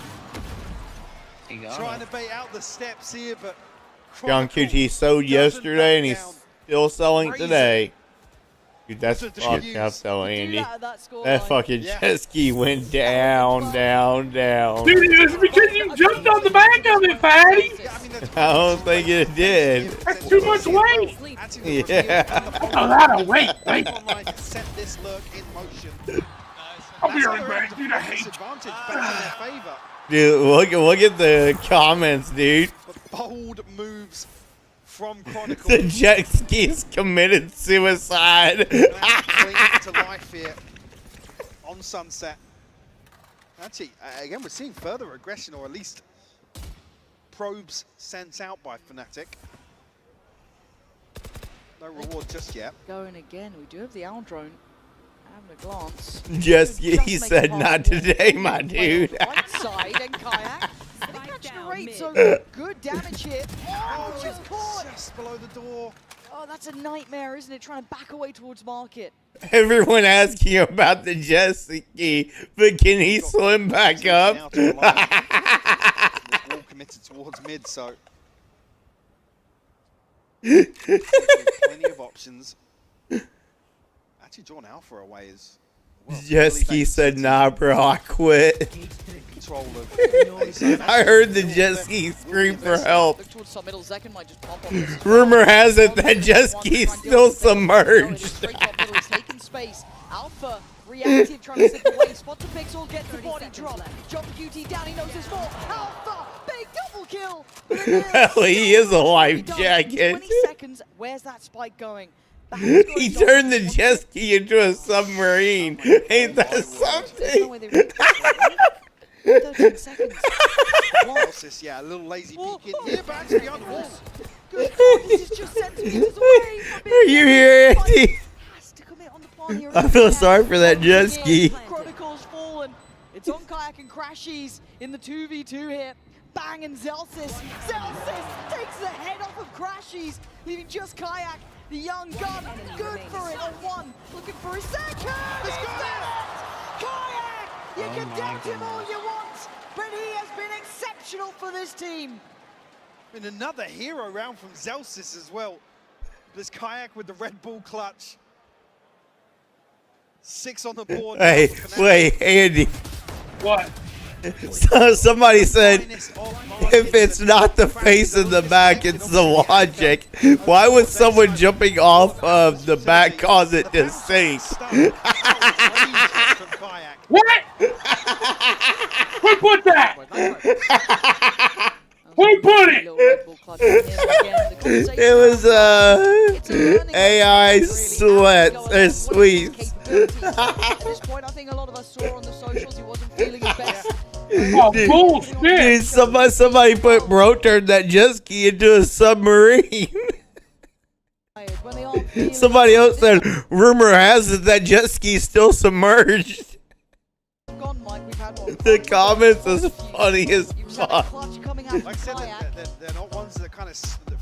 Trying to bait out the steps here, but John QT sold yesterday, and he's still selling today. Dude, that's fucked up though, Andy. That fucking jet ski went down, down, down. Dude, it's because you jumped on the back of it, fatty. I don't think it did. That's too much weight. Yeah. That's a lot of weight. Set this lurk in motion. I'll be right back, dude. I hate Advantage back in their favor. Dude, look at the comments, dude. But bold moves from Chronicle. The jet ski's committed suicide. Clinging to life here on Sunset. Actually, again, we're seeing further aggression, or at least probes sent out by Fnatic. No reward just yet. Going again. We do have the owl drone. Having a glance. He said, not today, my dude. Right side and Kayak. And he catches the rate, so good damage here. Oh, just caught. Just below the door. Oh, that's a nightmare, isn't it? Trying to back away towards market. Everyone asking about the jet ski, but can he swim back up? All committed towards mid, so plenty of options. Actually, drawn Alpha away is. Well, Jet ski said, nah, bro, I quit. Control of I heard the jet ski scream for help. Look towards top middle. Zekhan might just pop on this. Rumor has it that jet ski is still submerged. Straight top middle is taking space. Alpha reactive, trying to slip away. Spot to Pixel, gets the body drop. Jump QT down, he knows his fault. Alpha, big double kill. Hell, he is a life jacket. 20 seconds. Where's that spike going? He turned the jet ski into a submarine. Ain't that something? 13 seconds. Lotus, yeah, a little lazy peek in here, but actually behind the wall. Good God, this is just centimeters away. Are you here, Andy? Has to commit on the plan here. I feel sorry for that jet ski. Chronicles fallen. It's on Kayak and Crashies in the 2v2 here. bang, and Zelsis takes the head off of Crashies, leaving just Kayak, the young gun, good for it on one, looking for his second. He's done it! Kayak, you can doubt him all you want, but he has been exceptional for this team. And another hero round from Zelsis as well. This Kayak with the Red Bull clutch. 6 on the board. Hey, wait, Andy. What? So somebody said, if it's not the face in the back, it's the logic. Why would someone jumping off of the back cause it to sink? What? Who put that? Who put it? It was AI sweeps. At this point, I think a lot of us saw on the socials he wasn't feeling his best. Oh, bullshit. Dude, somebody put bro turned that jet ski into a submarine. Somebody else said, rumor has it that jet ski is still submerged. The comments is funny as fuck. Like I said, they're not ones that kind of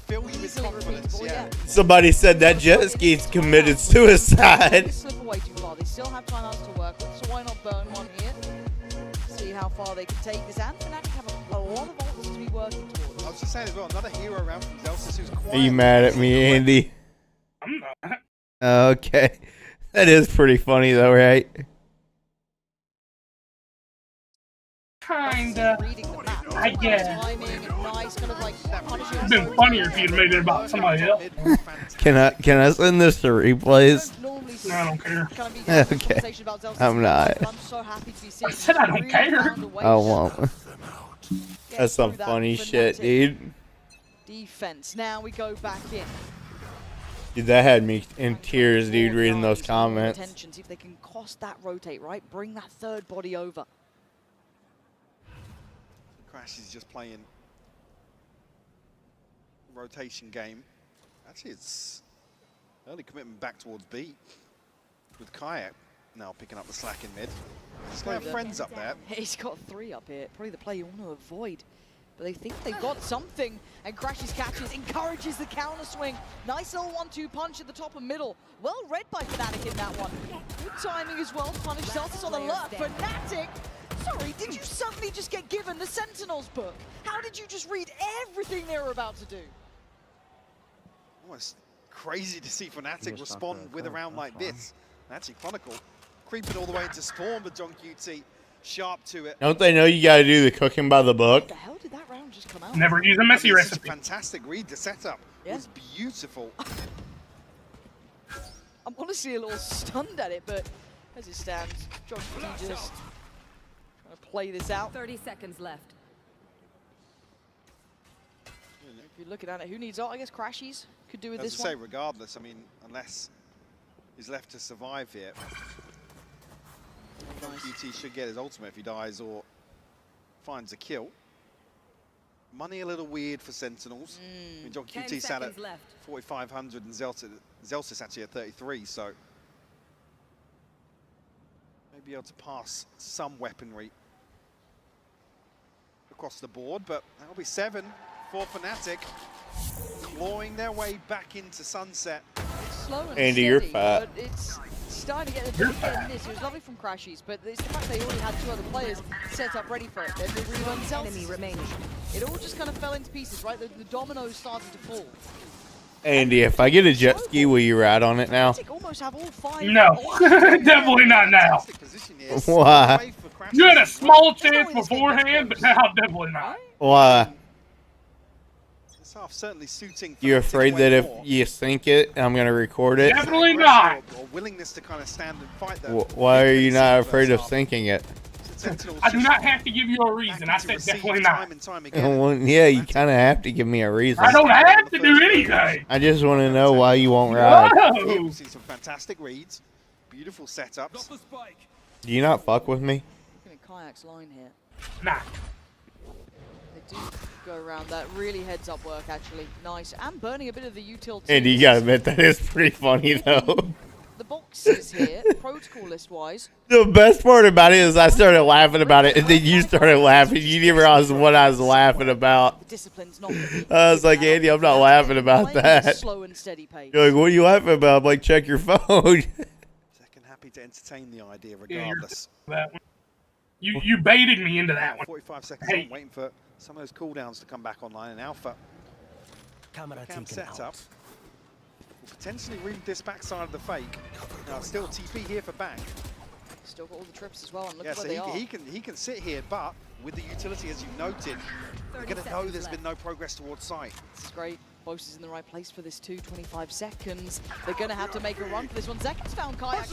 fill you with confidence. Yeah. Somebody said that jet ski's committed suicide. Slip away too far. They still have timeouts to work with, so why not burn one here? See how far they can take this. And Fnatic have a lot of ults to be working towards. I was just saying as well, another hero around from Zelsis who's quiet. Are you mad at me, Andy? I'm not. Okay. That is pretty funny though, right? Kinda. I guess. It'd been funnier if you'd made it about somebody else. Can I send this to replays? No, I don't care. Okay. I'm not. I said I don't care. I won't. That's some funny shit, dude. Defense. Now we go back in. Dude, that had me in tears, dude, reading those comments. See if they can cost that rotate, right? Bring that third body over. Crash is just playing rotation game. Actually, it's early commitment back towards B with Kayak now picking up the slack in mid. He's got friends up there. He's got 3 up here. Probably the play you want to avoid. But they think they've got something. And Crashes catches, encourages the counter swing. Nice little 1-2 punch at the top and middle. Well read by Fnatic in that one. Good timing as well to punish Celtics on the left. Fnatic! Sorry, did you suddenly just get given the Sentinels book? How did you just read everything they were about to do? Almost crazy to see Fnatic respond with a round like this. Actually, Chronicle creeping all the way into spawn, but John QT sharp to it. Don't they know you gotta do the cooking by the book? What the hell did that round just come out? Never use a messy recipe. Fantastic read. The setup was beautiful. I'm honestly a little stunned at it, but as it stands, John QT just trying to play this out. 30 seconds left. If you're looking at it, who needs ult? I guess Crashies could do with As this I say, one. regardless, I mean, unless he's left to survive here, QT should get his ultimate if he dies or finds a kill. Money a little weird for Sentinels. I mean, John QT sat at 4,500 and Zelsis actually at 33, so maybe able to pass some weaponry across the board, but that'll be 7 for Fnatic, clawing their way back into Sunset. It's slow and Andy, steady, you're fat. but it's starting to get the big in this. It was lovely from Crashies, but it's the fact they already had 2 other players set up ready for it. Then they relearned Celtics. remaining. It all just kind of fell into pieces, right? The dominoes started to fall. Andy, if I get a jet ski, will you ride on it now? Almost have all 5. No, definitely not now. Why? You had a small chance beforehand, but now definitely not. Why? This half certainly suiting. You afraid that if you sink it, I'm gonna record it? Definitely not. Or willingness to kind of stand and fight that. Why are you not afraid of sinking it? I do not have to give you a reason. I said definitely not. Well, yeah, you kind of have to give me a reason. I don't have to do anything. I just want to know why you won't ride. Whoa. See some fantastic reads, beautiful setups. Do you not fuck with me? Looking at Kayak's line here. Nah. They do go around that. Really heads up work, actually. Nice. And burning a bit of the util too. Andy, you gotta admit that is pretty funny though. The boxes here, protocol list-wise. The best part about it is I started laughing about it, and then you started laughing. You didn't realize what I was laughing about. Discipline's not I was like, Andy, I'm not laughing about that. slow and steady pace. You're like, what are you laughing about? I'm like, check your phone. Second happy to entertain the idea regardless. That one. You baited me into that one. 45 seconds on, waiting for some of those cooldowns to come back online. And Alpha camp set up. Will potentially read this backside of the fake. Now still TP here for back. Still got all the trips as well, and look Yeah, where so they are. he can sit here, but with the utility, as you noted, you're going to know there's been no progress towards site. This is great. Boast is in the right place for this too. 25 seconds. They're going to have to make a run for this one. Zekken's found Kayak.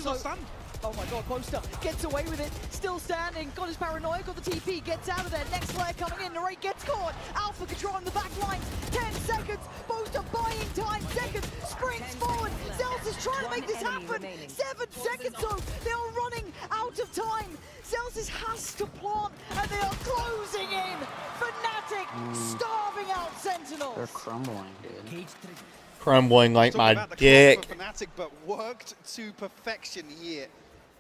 Oh my god, Boaster gets away with it. Still standing. Got his paranoia, got the TP. Gets out of there. Next player coming in. Narrate gets caught. Alpha controlling the back line. 10 seconds. Boaster buying time. Zekken springs forward. Zels is trying to make this happen. 7 seconds though. They are running out of time. Zelsis has to plant, and they are closing in. Fnatic starving out Sentinels. They're crumbling, dude. Crumbling like Talk my about the dick. for Fnatic, but worked to perfection here.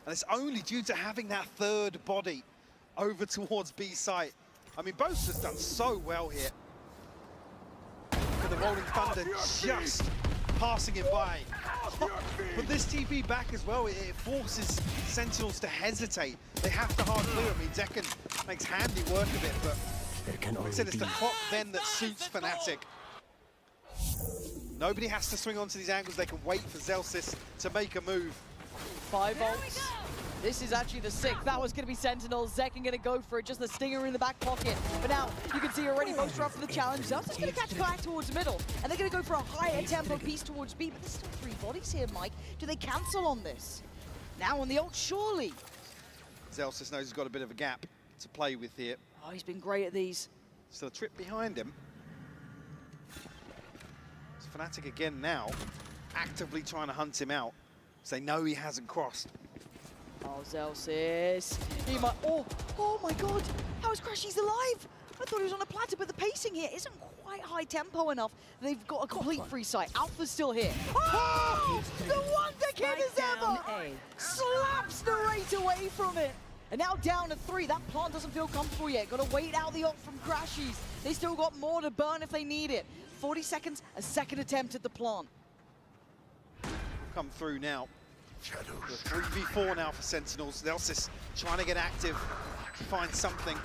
And it's only due to having that third body over towards B site. I mean, Boast has done so well here. For the Rolling Thunder just passing him by. But this TP back as well, it forces Sentinels to hesitate. They have to hard clear. I mean, Zekken makes handy work of it, but like I said, it's the clock then that suits Fnatic. Nobody has to swing onto these angles. They can wait for Zelsis to make a move. 5 volts. This is actually the 6th. That was going to be Sentinels. Zekken going to go for it. Just the stinger in the back pocket. But now you can see already Boaster up for the challenge. Zelsis going to catch Kayak towards the middle. And they're going to go for a higher tempo piece towards B. But there's still 3 bodies here, Mike. Do they cancel on this? Now on the ult, surely. Zelsis knows he's got a bit of a gap to play with here. Oh, he's been great at these. Still a trip behind him. It's Fnatic again now, actively trying to hunt him out. So they know he hasn't crossed. Oh, Zelsis. He might. Oh my god. How is Crashy's alive? I thought he was on a platter, but the pacing here isn't quite high tempo enough. They've got a complete free sight. Alpha's still here. Oh! The wonder kid is ever! Slaps the rate away from it. And now down to 3. That plant doesn't feel comfortable yet. Got to wait out the ult from Crashies. They still got more to burn if they need it. 40 seconds, a second attempt at the plant. Come through now. The 3v4 now for Sentinels. Zelsis trying to get active, find something.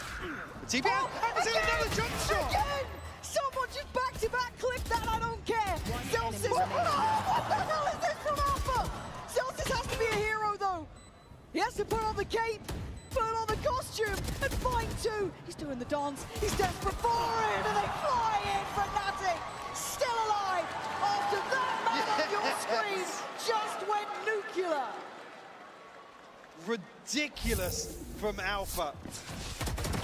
The TP out! Is it another jump shot? Again! Someone just back-to-back clip that, I don't care! Zelsis! Oh, what the hell is this from Alpha? Zelsis has to be a hero, though. He has to put on the cape, put on the costume, and find 2. He's doing the dance. He's desperate for it, and they fly in. Fnatic still alive after that man on your screen just went nuclear. Ridiculous from Alpha.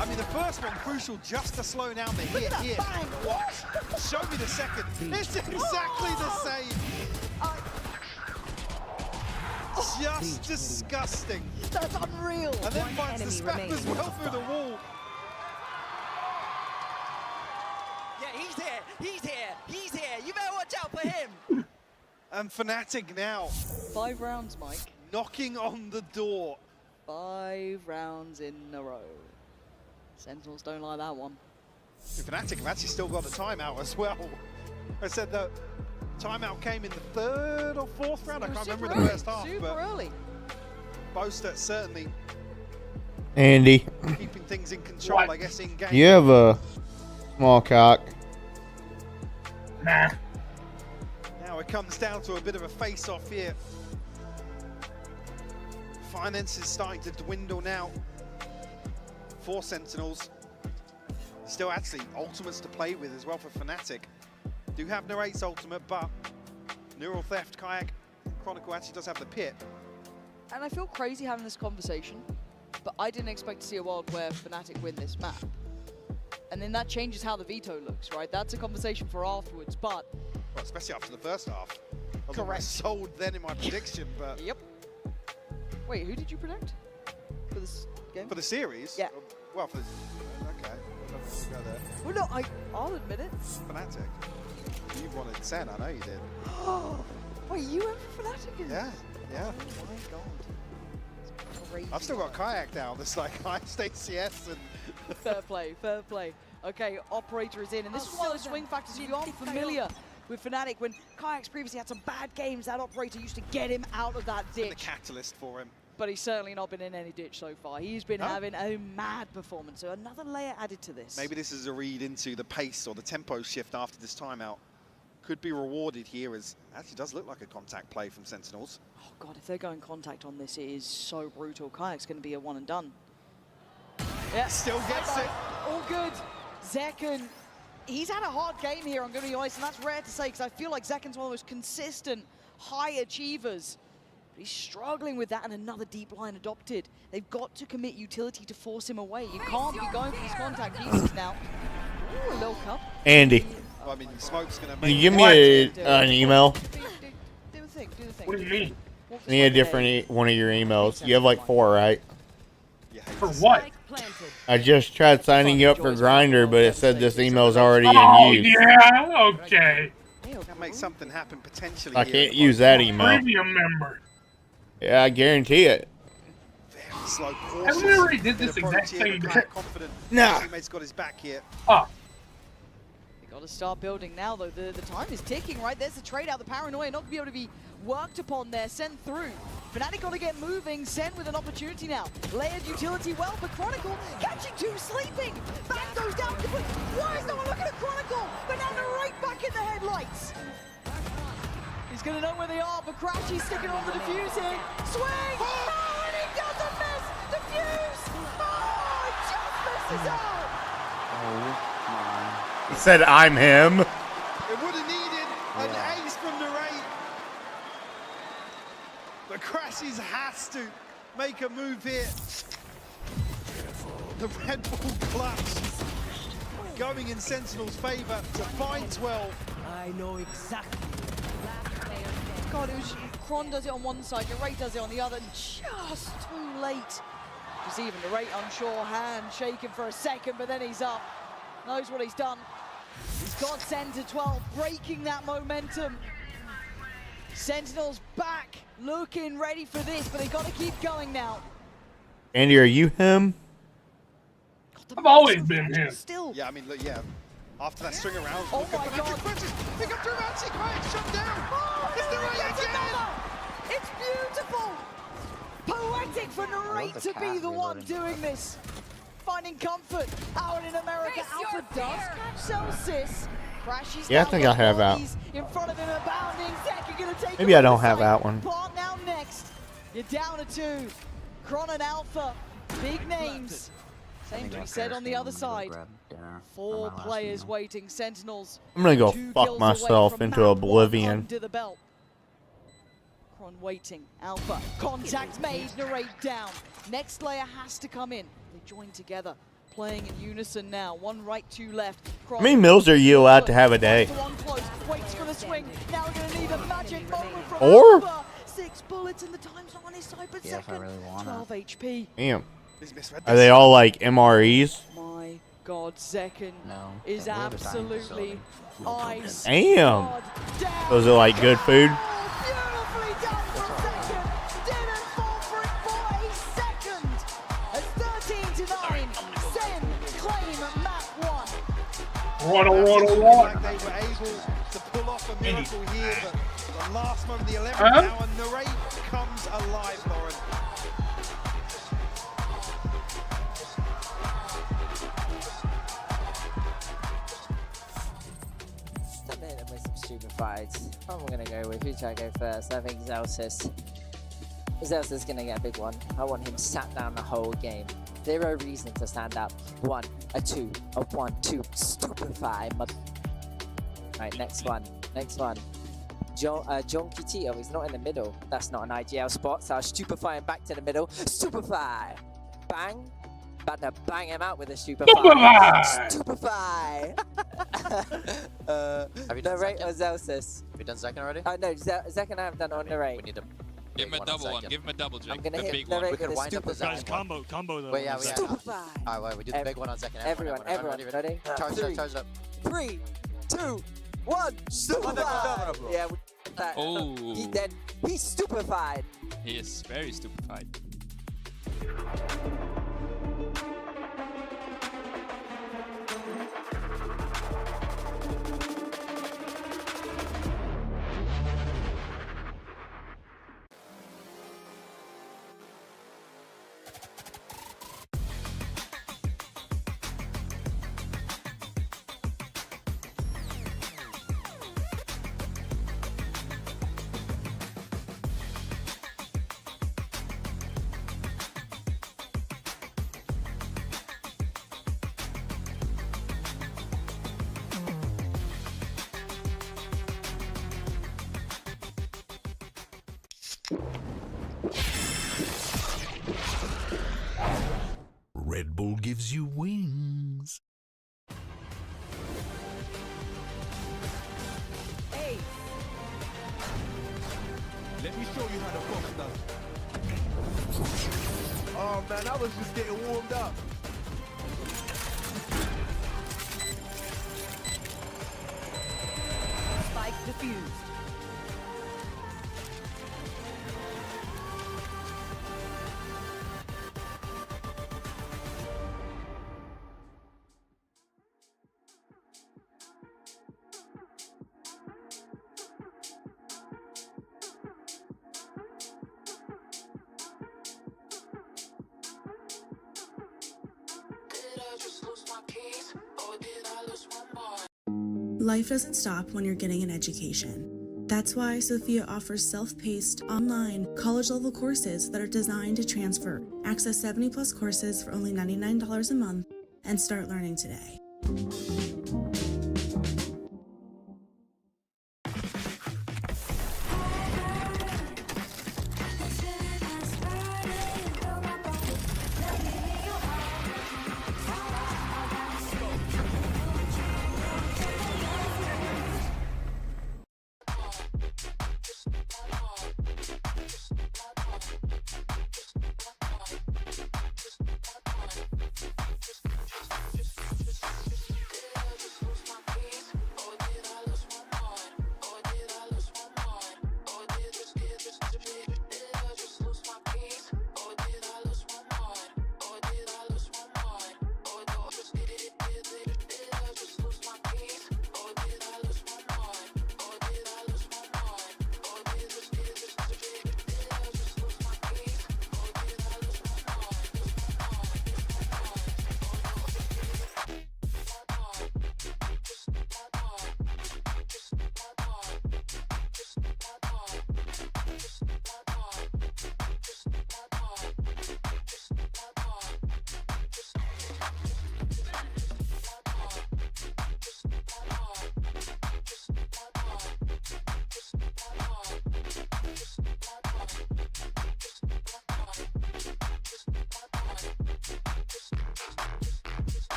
I mean, the first one crucial just to slow down the hit here. Bang. What? Show me the second. It's exactly the same. Just disgusting. That's unreal. And then finds the spam as well through the wall. Yeah, he's here. He's here. He's here. You better watch out for him. And Fnatic now. 5 rounds, Mike. Knocking on the door. 5 rounds in a row. Sentinels don't like that one. Fnatic have actually still got the timeout as well. I said the timeout came in the 3rd or 4th round. I can't remember in the first half. Super early. Boaster certainly Andy, keeping things in control, I guess, in game. you have a small cock. Nah. Now it comes down to a bit of a face-off here. Finance is starting to dwindle now for Sentinels. Still actually ultimates to play with as well for Fnatic. Do have Narrate's ultimate, but Neural Theft, Kayak, Chronicle actually does have the pit. And I feel crazy having this conversation, but I didn't expect to see a world where Fnatic win this map. And then that changes how the veto looks, right? That's a conversation for afterwards, but... Well, especially after the first half. I was Correct. sold then in my prediction, but... Yep. Wait, who did you predict for this game? For the series? Yeah. Well, for the... Okay. Go there. Well, no, I'll admit it. Fnatic. You wanted Sen, I know you did. Wait, you went for Fnatic? Yeah. Yeah. Oh my god. It's crazy. I've still got Kayak now. That's like I stay CS and Fair play, fair play. Okay, Operator is in, and this is one of those swing factors. If you aren't familiar with Fnatic, when Kayak's previously had some bad games, that Operator used to get him out of that ditch. the catalyst for him. But he's certainly not been in any ditch so far. He's been having a mad performance, so another layer added to this. Maybe this is a read into the pace or the tempo shift after this timeout. Could be rewarded here, as actually does look like a contact play from Sentinels. Oh god, if they're going contact on this, it is so brutal. Kayak's going to be a one and done. Yeah, still gets it. All good. Zekken, he's had a hard game here, I'm going to be honest, and that's rare to say because I feel like Zekken's one of the most consistent, high achievers. But he's struggling with that, and another deep line adopted. They've got to commit utility to force him away. You can't be going for these contact pieces now. Ooh, a little cup. Andy, Well, I mean, Smoke's going to can you give me an email? Do the thing, do the thing. What do you mean? I need a different one of your emails. You have like 4, right? For what? I just tried signing you up for Grindr, but it said this email's already Oh, in use. yeah? Okay. Can make something happen potentially. I here. can't use that email. Premium member. Yeah, I guarantee it. Very slow, Haven't we already did this exact same bit? Confident. Nah. Teammate's got his back here. Ah. They got to start building now, though. The time is ticking, right? There's the trade out. The paranoia not going to be able to be worked upon there. Sent through. Fnatic got to get moving. Sen with an opportunity now. Layered utility well, but Chronicle catching two, sleeping. Back goes down. Why is no one looking at Chronicle? But now they're right back in the headlights. He's going to know where they are, but Crashy's sticking on the defuse here. Swing! Oh, and he doesn't miss! Defuse! Oh, it just misses out! Oh my. He said, I'm him. It would have needed an ace from the Raid. But Crashies has to make a move here. The Red Bull clutch going in Sentinel's favor to find 12. I know exactly. God, it was Kron does it on one side, Narrate does it on the other, just too late. Just even Narrate unsure, hand shaking for a second, but then he's up. Knows what he's done. He's got Sen to 12, breaking that momentum. Sentinels back, looking ready for this, but they got to keep going now. Andy, are you him? I've always been him. Still. Yeah, I mean, look, yeah. After that string around, Oh look my at God. Pick up Durant, Quiet, shut down. Oh, It's the Raid again. it's beautiful! Poetic for Narrate to be the one doing this. Finding comfort out in America. Alpha does catch Celsius. Crashes Yeah, I down think with I have that. bodies in front of him, abounding. Zek gonna take Maybe him I don't on the have side. that one. Plant now next. You're down to 2. Chron and Alpha, big names. Same to be said on the other side. 4 players waiting. Sentinels. I'm gonna go 2 fuck kills away myself from into map 1 oblivion. under the belt. Chron waiting. Alpha. Contact made. Narrate down. Next layer has to come in. They join together. Playing in unison now. 1 right, 2 left. How many mills are you allowed to have a day? 1 close. Waits for the swing. Now we're going to need a magic moment from Or- Alpha. 6 bullets and the time's not on his side, but Yeah, if I second. really want 12 HP. Damn. He's misread Are they all like MREs? My God, Zekken No. is They have a dining absolutely facility. ice. Damn. God damn. Those are like good food. Beautifully done from Zekken. Didn't fall for it for a second. At 13-9, Sen claim map 1. What? Like they were able to pull off a miracle here, but the last moment, the 11th hour, Narrate comes alive, Lauren. With some stupid fights. I'm gonna go with who should I go first? I think Zelsis. Zelsis is gonna get a big one. I want him sat down the whole game. 0 reason to stand up. 1, a 2, a 1, 2. Stupefy. Right, next one. Next one. John Kitio is not in the middle. That's not an IGL spot, so I'll stupefy him back to the middle. Stupefy! Bang! About to bang him out with a stupefy. Stupefy! Have you done Narrate Zekken? or Zelsis? Have you done Zekken already? No, Zek and I have done on Narrate. We need to Give him a double one. Give him a double, Jake. I'm gonna the hit big Narrate We could with a wind up the stupefy. Zekken. Combo though. Wait, yeah, we Stupefy! Alright, wait, we do the big one on Zekken. Everyone. Charge it up, charge it up. 3, 2, 1. Stupefy! Yeah, That, Oh. He dead. He's stupefied. He is very stupefied. Red Bull gives you wings. Hey. Let me show you how the Fox does. Oh man, I was just getting warmed up. Spike defused. Life doesn't stop when you're getting an education. That's why Sophia offers self-paced, online, college-level courses that are designed to transfer. Access 70+ courses for only $99 a month and start learning today.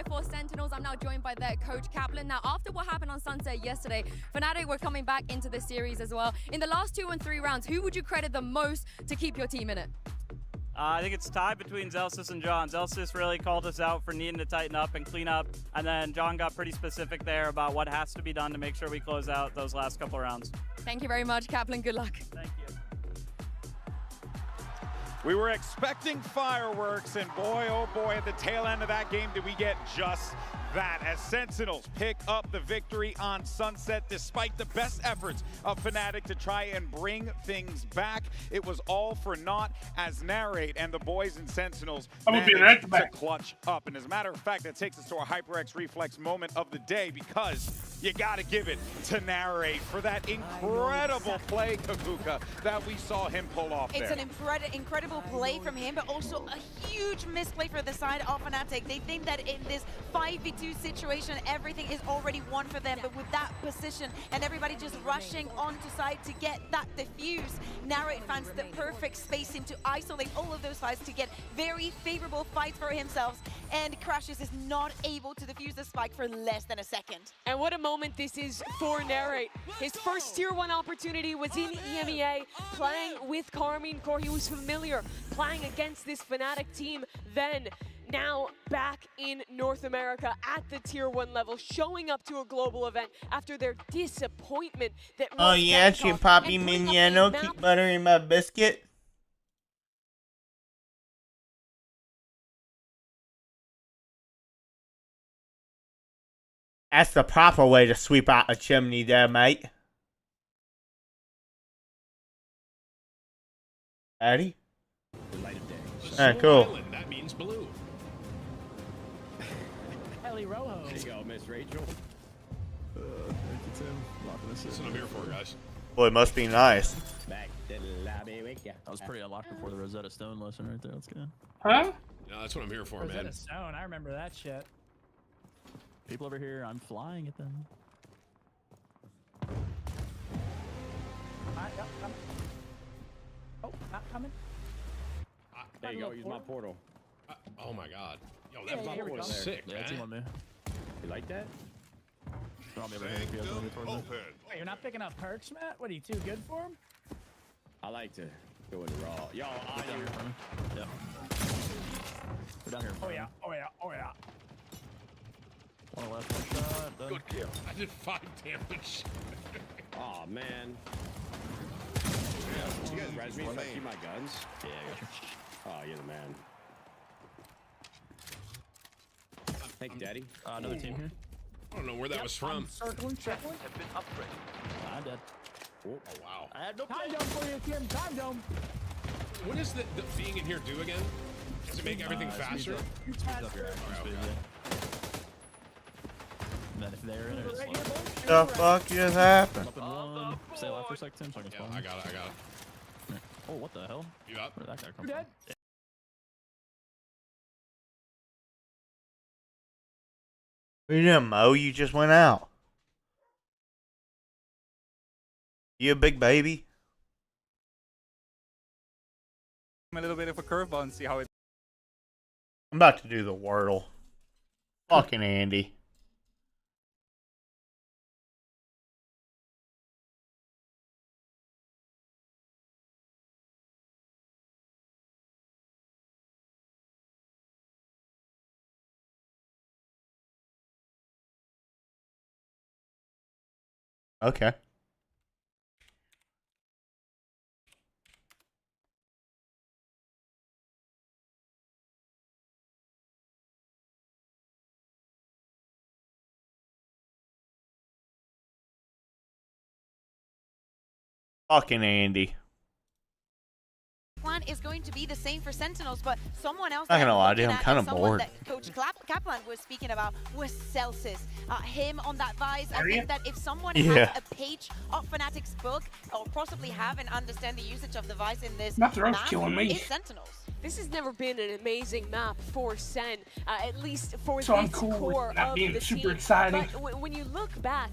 For Sentinels, I'm now joined by their coach Kaplan. Now, after what happened on Sunset yesterday, Fnatic were coming back into the series as well. In the last 2 and 3 rounds, who would you credit the most to keep your team in it? I think it's tied between Zelsis and John. Zelsis really called us out for needing to tighten up and clean up, and then John got pretty specific there about what has to be done to make sure we close out those last couple of rounds. Thank you very much, Kaplan. Good luck. Thank you. We were expecting fireworks, and boy, oh boy, at the tail end of that game did we get just that, as Sentinels pick up the victory on Sunset despite the best efforts of Fnatic to try and bring things back. It was all for naught, as Narrate and the boys in Sentinels managed to clutch up. And as a matter of fact, that takes us to our HyperX Reflex moment of the day, because you gotta give it to Narrate for that incredible play, Kakuka, that we saw him pull off there. It's an incredible incredible play from him, but also a huge misplay for the side of Fnatic. They think that in this 5v2 situation, everything is already won for them, but with that position and everybody just rushing onto side to get that defuse, Narrate finds the perfect spacing to isolate all of those fights to get very favorable fights for himself, and Crashes is not able to defuse the spike for less than a second. And what a moment this is for Narrate. His first tier 1 opportunity was in EMEA, playing with Karmine Core. He was familiar playing against this Fnatic team then. Now back in North America at the tier 1 level, showing up to a global event after their disappointment that Oh yeah, she Poppy Miniano, keep butter in my biscuit. That's the proper way to sweep out a chimney there, mate. Addy? Alright, cool. That means blue. Ellie Rojo. There you go, Miss Rachel. Thank you, Tim. Locking this That's in. what I'm here for, guys. Boy, it must be nice. Back to the lobby with ya. That was pretty unlocked before the Rosetta Stone lesson right there. That's good. Huh? No, that's what I'm here for, Rosetta man. Stone. I remember that shit. People over here, I'm flying at them. Oh, not coming. There you go. Use my portal. Oh my god. Yo, Yeah, that here we was go. sick, Yeah, man. team on me. You like that? I'll be over here if you guys want to get towards me. Wait, you're not picking up perks, Matt? What, are you too good for him? I like to go it raw. Yo, I Down here for me. Yeah. We're down here. Oh yeah, oh yeah, oh yeah. One left, one shot. Done. Good kill. I did 5 damage. Oh man. You guys res me if I keep my guns? Yeah, I got you. Oh, you're the man. Thank you, Daddy. Another team here. I don't know where that was from. Circling, checkpoint. Have been upgraded. I'm dead. Oh wow. I had no time dome for you, Kim. Time dome. What does the being in here do again? Does it make everything faster? Speeds up your action speed, yeah. And then if they're in it, it's like... The fuck just happened? Up in one. Stay alive for a sec, Tim, so I can spawn. I got it. Oh, what the hell? You up? Where did that guy come from? You didn't Mo, you just went out. You a big baby? A little bit of a curveball and see how it. I'm about to do the Wordle. Fucking Andy. Okay. Fucking Andy. Plan is going to be the same for Sentinels, but someone else Not that gonna lie, looking dude, I'm at kind and of someone bored. that Coach Kaplan was speaking about was Celsius. Him on that Vice. I think that if someone Yeah. has a page of Fnatic's book, or possibly have and understand the usage of the Vice in this Not the rope's map, killing me. is Sentinels. This has never been an amazing map for Sen, at least for So this I'm cool core with not of being the super team. exciting. But when you look back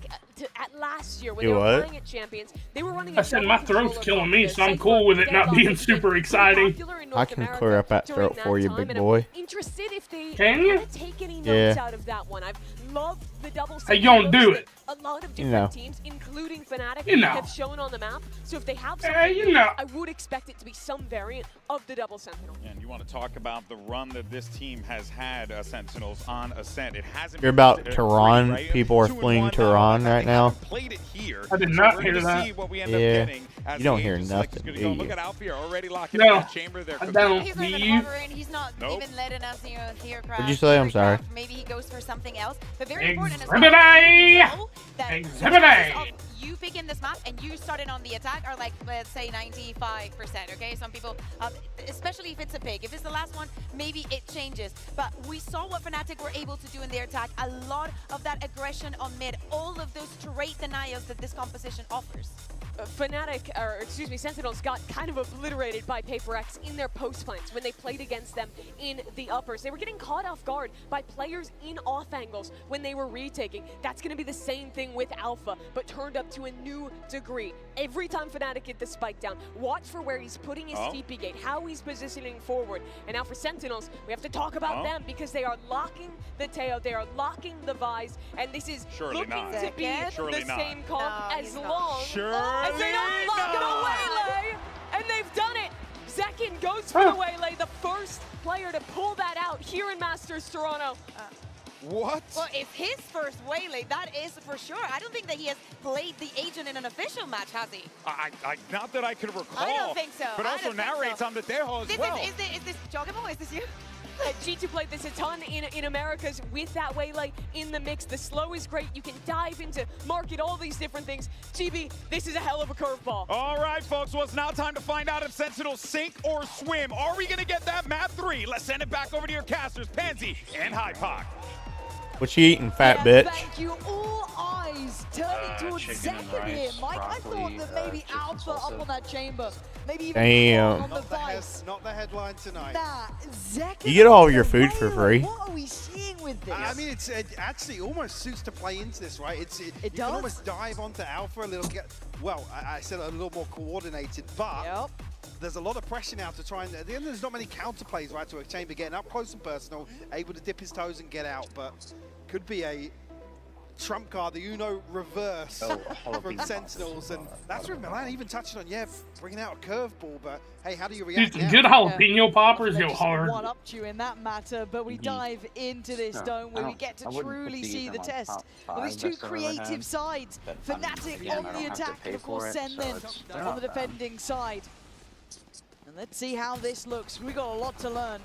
at last year when You they were what? playing at Champions, they were running. I said my throat's killing me, so I'm cool with it not being super exciting. I can clear up that throat for you, big boy. Interested if they Can you? take any Yeah. notes out of that one. I've loved the double. Hey, you don't do it. A lot of You different know. teams, including Fnatic, You know. have shown on the map. So if they have Hey, something, you new, know. I would expect it to be some variant of the double Sentinel. And you want to talk about the run that this team has had, Sentinels on Ascent. It hasn't You're been about free, Tehran. right? People are 2-1 fleeing now. Tehran right now. Played it here. I did So not we're hear gonna that. see what we end up Yeah. getting as You don't the hear agent select nothing, is gonna do go. you? Look at Alfie already locking No, in that chamber there. I don't. He's not even You? hovering. He's not Nope. even letting us hear What'd you say? I'm sorry. Maybe he goes for something else. But very important as well. Exhibit A! know that Exhibit the A! chances of you picking this map and you starting on the attack are like, let's say 95%, okay? Some people, especially if it's a pick. If it's the last one, maybe it changes. But we saw what Fnatic were able to do in their attack. A lot of that aggression on mid. All of those straight denials that this composition offers. Fnatic, or excuse me, Sentinels got kind of obliterated by Paper X in their post plants when they played against them in the uppers. They were getting caught off guard by players in off angles when they were retaking. That's going to be the same thing with Alpha, but turned up to a new degree. Every time Fnatic get the spike down, watch for where he's putting his TP gate, how he's positioning forward. And now for Sentinels, we have to talk about them because they are locking the tail, they are locking the Vise, and this is looking to be the same comp as long as they don't lock it away, and they've done it. Zekin goes for the waylay, the first player to pull that out here in Masters Toronto. What? Well, it's his first waylay, that is for sure. I don't think that he has played the agent in an official match, has he? Not that I can recall. I don't think so. But also narrates on the Dejo as well. Is this Joggable? Is this you? G2 played this a ton in Americas with that waylay in the mix. The slow is great. You can dive into market, all these different things. GB, this is a hell of a curveball. All right, folks. Well, it's now time to find out if Sentinels sink or swim. Are we going to get that map 3? Let's send it back over to your casters, Pansy and Hypoc. What you eating, fat bitch? Thank you. All eyes turning towards Zekin here, Mike. I thought that maybe Alpha up on that chamber. Maybe even on the Vice. Not the headline tonight. Nah, Zekin. You get all of your food for free. What are we seeing with this? I mean, it actually almost suits to play into this, right? You does. can almost dive onto Alpha a little. Well, I said a little more coordinated, but there's a lot of pressure now to try and. At the end, there's not many counterplays, right, to a chamber getting up close and personal, able to dip his toes and get out, but could be a trump card, the Uno reverse from Sentinels, and that's where Milan even touching on, bringing out a curveball, but hey, how do you react now? Good jalapeno poppers go hard. One up to you in that matter, but we dive into this dome where we get to truly see the test of these two creative sides. Fnatic on the attack, and of course Sentin on the defending side. And let's see how this looks. We got a lot to learn.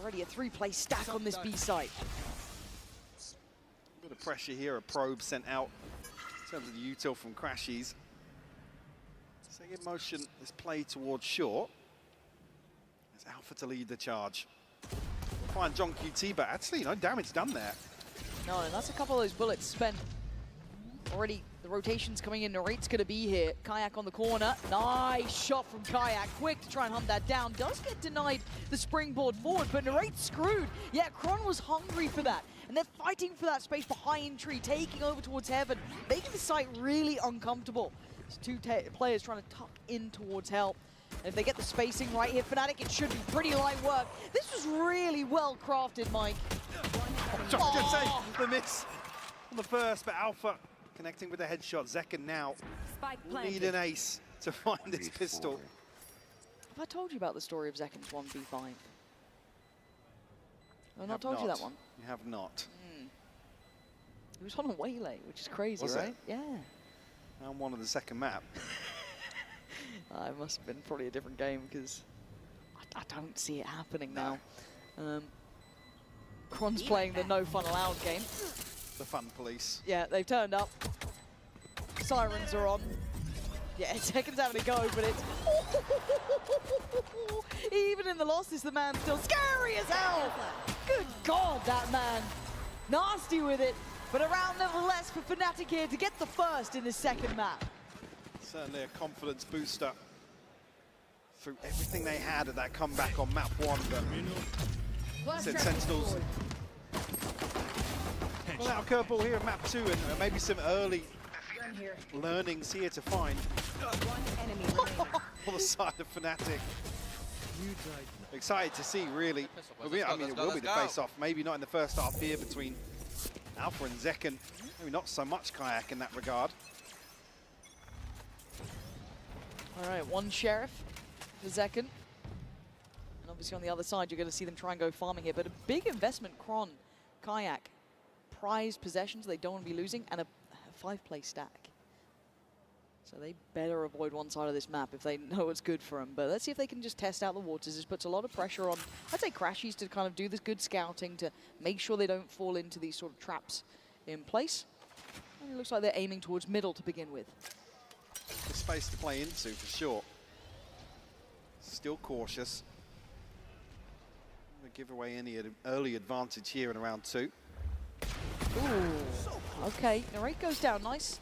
Already a 3-play stack on this B site. A bit of pressure here, a probe sent out in terms of the util from Crashies. Setting in motion this play towards short. It's Alpha to lead the charge. We'll find John QT, but actually no damage done there. No, and that's a couple of those bullets spent. Already the rotation's coming in, Narrate's gonna be here. Kayak on the corner, nice shot from Kayak, quick to try and hunt that down. Does get denied the springboard forward, but Narrate's screwed. Yeah, Kron was hungry for that. And they're fighting for that space behind Tree, taking over towards Heaven, making the site really uncomfortable. It's two players trying to tuck in towards Hell. And if they get the spacing right here, Fnatic, it should be pretty light work. This was really well crafted, Mike. Just say the miss on the first, but Alpha connecting with the headshot. Zekin now will need an ace to find this pistol. Have I told you about the story of Zekin's 1v5? I've not told you that one. You have not. It was on a waylay, which is crazy, Was right? it? Yeah. Round 1 of the second map. It must have been probably a different game because I don't see it happening now. Kron's playing the no fun allowed game. The fun police. Yeah, they've turned up. Sirens are on. Yeah, Zekin's having a go, but it's... Even in the losses, the man's still scary as hell. Good God, that man. Nasty with it, but around nevertheless for Fnatic here to get the first in this second map. Certainly a confidence booster through everything they had at that comeback on map 1, but said Sentinels. Well, out a curveball here at map 2, and maybe some early learnings here to find on the side of Fnatic. Excited to see, really. I mean, it will be the face-off. Maybe not in the first half here between Alpha and Zekin. Maybe not so much Kayak in that regard. All right, one Sheriff for Zekin. And obviously on the other side, you're going to see them try and go farming here. But a big investment, Kron, Kayak, prized possessions they don't want to be losing, and a 5-play stack. So they better avoid one side of this map if they know what's good for them. But let's see if they can just test out the waters. This puts a lot of pressure on, I'd say, Crashies to kind of do this good scouting to make sure they don't fall into these sort of traps in place. And it looks like they're aiming towards middle to begin with. The space to play into for sure. Still cautious. Don't give away any early advantage here in round 2. Ooh, okay. Narrate goes down. Nice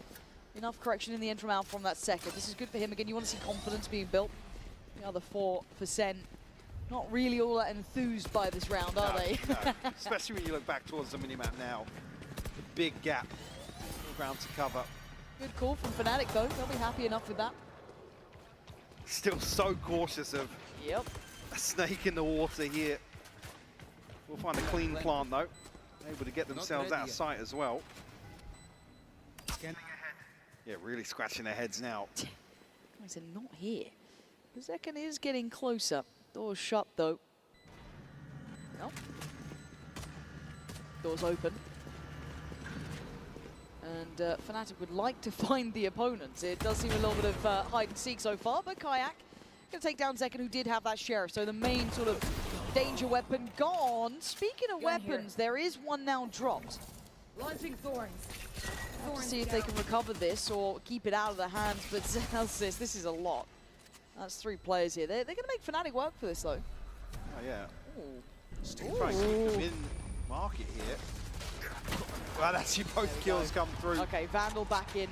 Enough correction in the end from Alpha from that second. This is good for him. Again, you want to see confidence being built. The other 4%, not really all that enthused by this round, are they? No. Especially when you look back towards the minimap now. The big gap, ground to cover. Good call from Fnatic, though. They'll be happy enough with that. Still so cautious of a snake in the water here. We'll find a clean plant, though. Able to get themselves out of sight as well. Yeah, really scratching their heads now. Guys are not here. The second is getting closer. Door's shut, though. No. Door's open. And Fnatic would like to find the opponents. It does seem a little bit of hide and seek so far, but Kayak going to take down Zekken, who did have that Sheriff. So the main sort of danger weapon gone. Speaking of weapons, there is one now dropped. Launching thorns. We'll see if they can recover this or keep it out of their hands, but Zelsis, this is a lot. That's 3 players here. They're going to make Fnatic work for this, though. Oh, yeah. Ooh. Trying to keep them in market here. Well, that's you both kills come through. Okay, Vandal back in.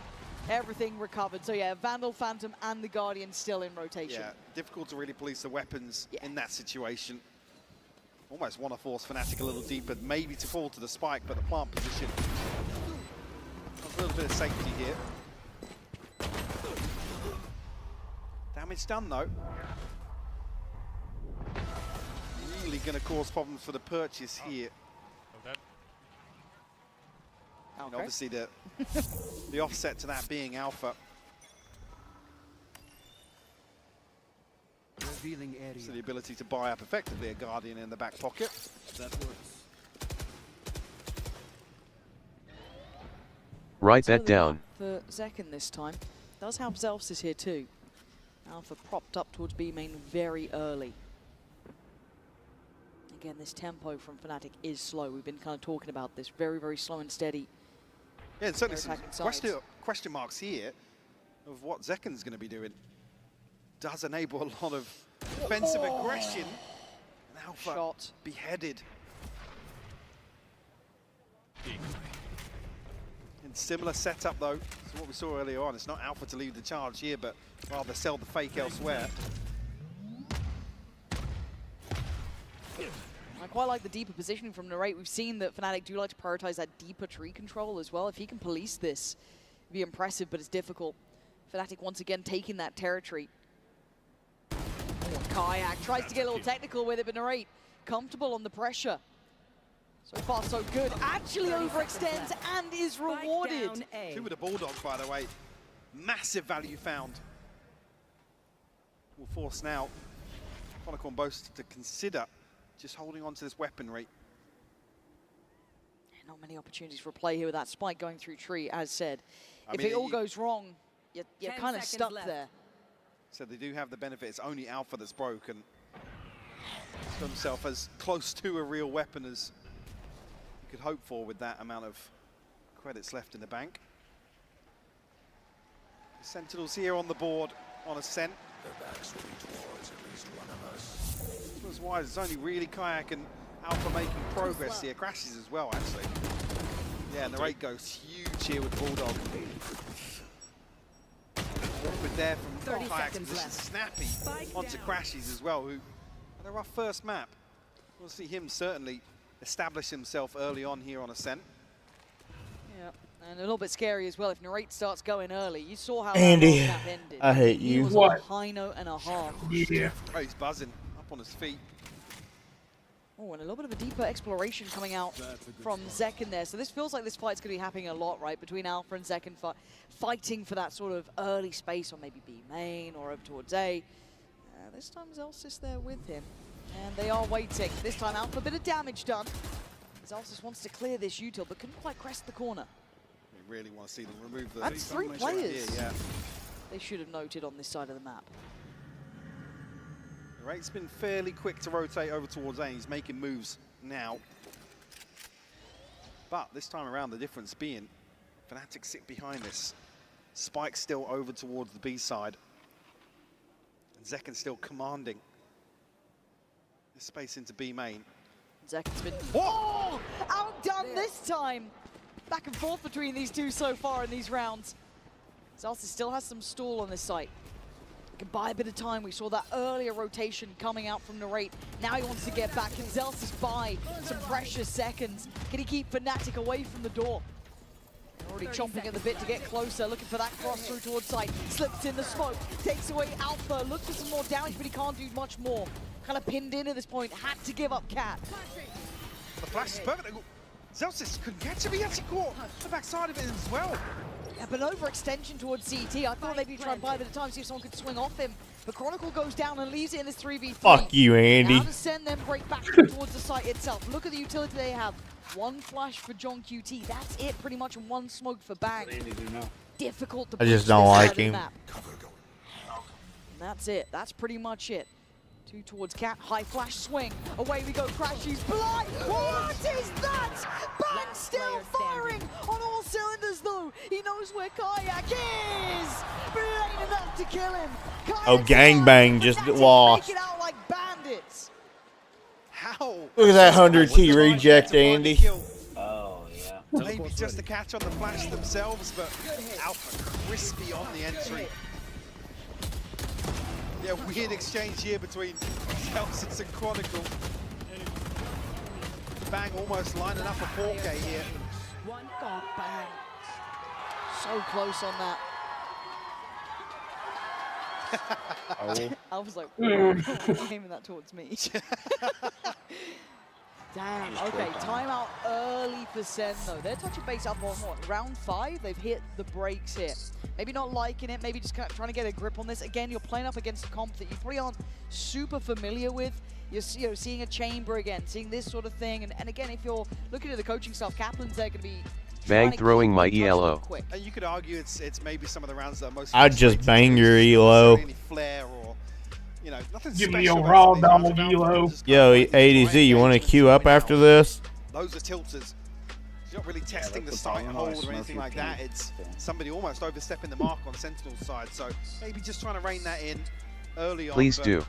Everything recovered. So, yeah, Vandal, Phantom, and the Guardian still in rotation. Yeah, difficult to really police the weapons in that situation. Almost want to force Fnatic a little deeper, maybe to fall to the spike, but the plant position. A little bit of safety here. Damage done, though. Really going to cause problems for the purchase here. Okay. And obviously the offset to that being Alpha. Revealing area. So the ability to buy up effectively a Guardian in the back pocket. That works. Write that down. For Zekken this time. Does have Zelsis here too. Alpha propped up towards B main very early. Again, this tempo from Fnatic is slow. We've been kind of talking about this. Very, very slow and steady. Yeah, and certainly some question marks here of what Zekken's going to be doing. Does enable a lot of defensive aggression. And Alpha beheaded. In similar setup, though, to what we saw earlier on. It's not Alpha to lead the charge here, but rather sell the fake elsewhere. I quite like the deeper positioning from Narrate. We've seen that Fnatic do like to prioritize that deeper tree control as well. If he can police this, it'd be impressive, but it's difficult. Fnatic once again taking that territory. Kayak tries to get a little technical with it, but Narrate comfortable on the pressure. So far, so good. Actually overextends and is rewarded. 2 with the Bulldogs, by the way. Massive value found. Will force now Chronicle both to consider just holding on to this weaponry. Not many opportunities for a play here with that spike going through tree, as said. If it all goes wrong, you're kind of stuck there. So they do have the benefit. It's only Alpha that's broken. He's got himself as close to a real weapon as you could hope for with that amount of credits left in the bank. The Sentinels here on the board on Ascent. As wide, it's only really Kayak and Alpha making progress here. Crashes as well, actually. Yeah, and the rate goes huge here with Bulldog. Awkward there from Kayak's position. Snappy onto Crashes as well, who had a rough first map. We'll see him certainly establish himself early on here on Ascent. Yeah, and a little bit scary as well if Narrate starts going early. You saw how Andy, that map ended. I hate you. He was on a high note and a half. Yeah. Oh, he's buzzing up on his feet. Oh, and a little bit of a deeper exploration coming out from Zekken there. So this feels like this fight's going to be happening a lot, right? Between Alpha and Zekken fighting for that sort of early space on maybe B main or over towards A. This time Zelsis there with him. And they are waiting. This time Alpha, a bit of damage done. Zelsis wants to clear this util, but couldn't quite crest the corner. We really want to see them remove the... That's 3 players. Here, yeah. They should have noted on this side of the map. The rate's been fairly quick to rotate over towards A. He's making moves now. But this time around, the difference being Fnatic sit behind this. Spike still over towards the B side. And Zekken's still commanding this space into B main. Zekken's been outdone this time. Back and forth between these two so far in these rounds. Zelsis still has some stall on this site. He can buy a bit of time. We saw that earlier rotation coming out from Narrate. Now he wants to get back. Can Zelsis buy some precious seconds? Can he keep Fnatic away from the door? They're already chomping at the bit to get closer, looking for that cross through towards site. Slips in the smoke, takes away Alpha, looks for some more damage, but he can't do much more. Kind of pinned in at this point, had to give up Cat. The flash is perfect. Zelsis couldn't catch him. He actually caught the backside of it as well. Yeah, but overextension towards CT. I thought maybe he'd try and buy a bit of time, see if someone could swing off him. But Chronicle goes down and leaves it in this 3v3. Fuck you, Andy. Now to send them break back towards the site itself. Look at the utility they have. One flash for John QT. That's it, pretty much, and one smoke for Bang. Difficult to I just push don't this like side of the him. map. And that's it. That's pretty much it. Two towards Cat. High flash swing. Away we go. Crash. He's blind. What is that? Bang still firing on all cylinders, though. He knows where Kayak is. But it ain't enough to kill him. Oh, gangbang just lost. Make it out like bandits. How? Look at that 100T reject, Andy. Oh, yeah. Maybe just a catch on the flash themselves, but Alpha crispy on the entry. Yeah, weird exchange here between Zelsis and Chronicle. Bang almost lining up a 4K here. One god, Bang. So close on that. I was like, aiming that towards me. Damn, okay, timeout early for Sen though. They're touching base up on what? Round 5, they've hit the brakes here. Maybe not liking it, maybe just kind of trying to get a grip on this. Again, you're playing up against a comp that you probably aren't super familiar with. You're seeing a chamber again, seeing this sort of thing. And again, if you're looking at the coaching staff, Kaplan's there going to be Bang throwing my ELO. And you could argue it's maybe some of the rounds that are most. I'd just bang your ELO. Any flair or, you know, nothing Give me a special raw about some of these dog rounds, ELO. Yo, ADZ, you want to queue up after this? Those are tilters. You're not really testing the sight hold or anything like that. It's somebody almost overstepping the mark on Sentinel's side. So maybe just trying to rein that in early on. Please do.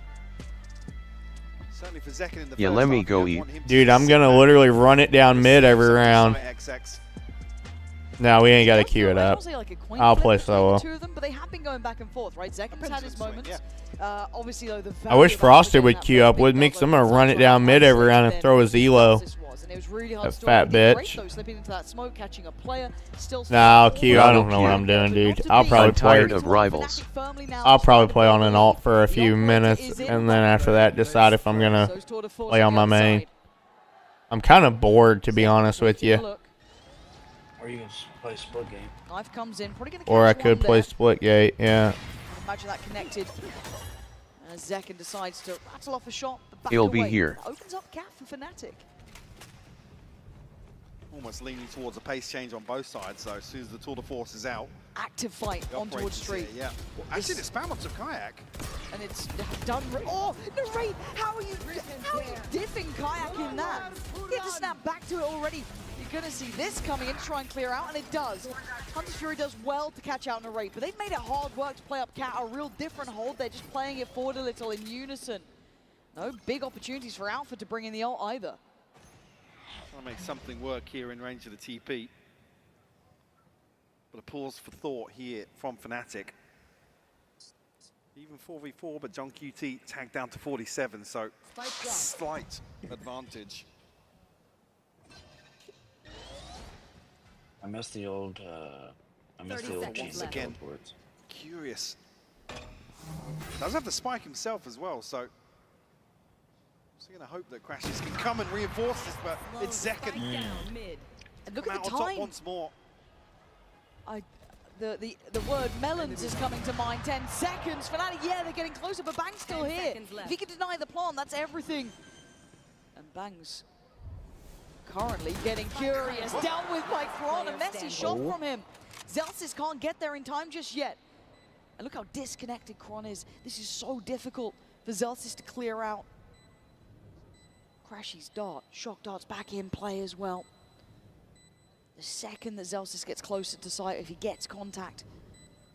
Certainly for Zekin in the Yeah, first let me half, go you eat. want him to Dude, I'm sit going to back. literally run it down mid every round. XX. No, we ain't got to queue it up. I'll play solo. Two of them, but they have been going back and forth, right? Zekin's had his moments. Obviously, though, the I wish Frosted would queue up with me, because I'm going to run it down mid every round and throw his ELO. That fat bitch. Slipping into that smoke, catching a player. Still Nah, I'll queue. I don't know what I'm doing, dude. I'll probably I'm tired of rivals. I'll probably play on an alt for a few minutes, and then after that, decide if I'm going to play on my main. I'm kind of bored, to be honest with you. Or you can just play split game. Knife comes in, probably gonna Or I catch could one play there. split gate, yeah. Imagine that connected. As Zekin decides to rattle off a shot. Back He'll away. be here. Opens up Cat for Fnatic. Almost leaning towards a pace change on both sides, so as soon as the tour de force is out. Active fight the on towards operators Street. here, yeah. Well, actually, the spam ups of Kayak. And it's done. Oh, Narrate! How are you diffing Kayak in that? He had to snap back to it already. You're going to see this coming in to try and clear out, and it does. Hunter's Fury does well to catch out Narrate, but they've made it hard work to play up Cat. A real different hold. They're just playing it forward a little in unison. No big opportunities for Alpha to bring in the ult either. Trying to make something work here in range of the TP. But a pause for thought here from Fnatic. Even 4v4, but John QT tagged down to 47, so slight advantage. I miss the old. I miss the old Once again, curious. Does have the spike himself as well, so. Going to hope that Crashes can come and reinforce this, but it's Zekin. And look Come at the out on top time. once more. The word melons is coming to mind. 10 seconds. Fnatic, yeah, they're getting closer, but Bang's still here. If he can deny the plant, that's everything. And Bang's currently getting curious. Dealt with by Kron. A messy shot from him. Zelsis can't get there in time just yet. And look how disconnected Kron is. This is so difficult for Zelsis to clear out. Crashy's dart. Shock dart's back in play as well. The second that Zelsis gets closer to site, if he gets contact,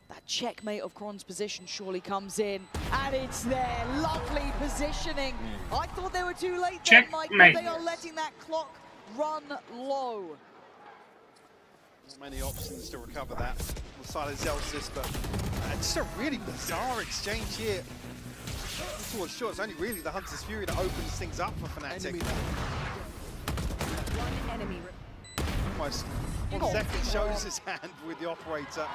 that checkmate of Kron's position surely comes in. And it's there. Lovely positioning. I thought they were too late there, Mike, but they are letting that clock run low. Many options to recover that on the side of Zelsis, but just a really bizarre exchange here. Towards short, it's only really the Hunter's Fury that opens things up for Fnatic. One enemy. Almost 1 second shows his hand with the operator.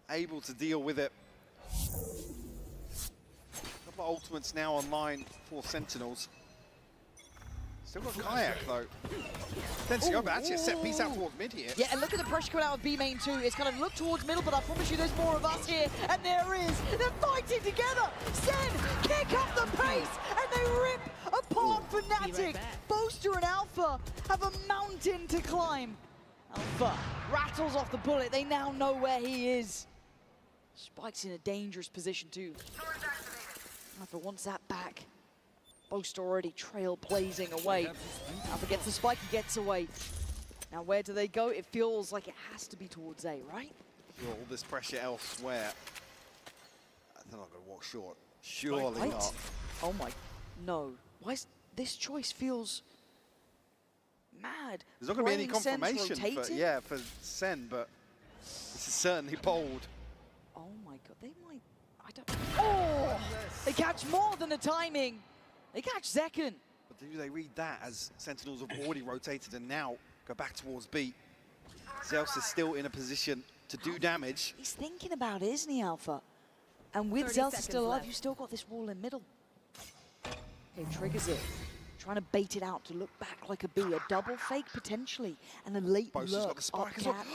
Able to deal with it. A couple of ultimates now online for Sentinels. Still got Kayak though. Then but actually a set piece out towards mid here. Yeah, and look at the pressure coming out of B main too. It's kind of look towards middle, but I promise you there's more of us here. And there is. They're fighting together. Sen kick up the pace, and they rip apart Fnatic. Boaster and Alpha have a mountain to climb. Alpha rattles off the bullet. They now know where he is. Spike's in a dangerous position too. Alpha wants that back. Boaster already trailblazing away. Alpha gets the spike, he gets away. Now where do they go? It feels like it has to be towards A, right? All this pressure elsewhere. They're not going to walk short. Surely not. Oh my, no. Why is this choice feels mad? There's not going to be any confirmation for Sen, but this is certainly bold. Oh my god, they might, I don't, oh! They catch more than the timing. They catch second. But do they read that as Sentinels have already rotated and now go back towards B? Zeus is still in a position to do damage. He's thinking about it, isn't he, Alpha? And with Zeus still alive, you've still got this wall in middle. Okay, triggers it. Trying to bait it out to look back like a B. A double fake, potentially. And a late Boaster's got lurk. the spike as well.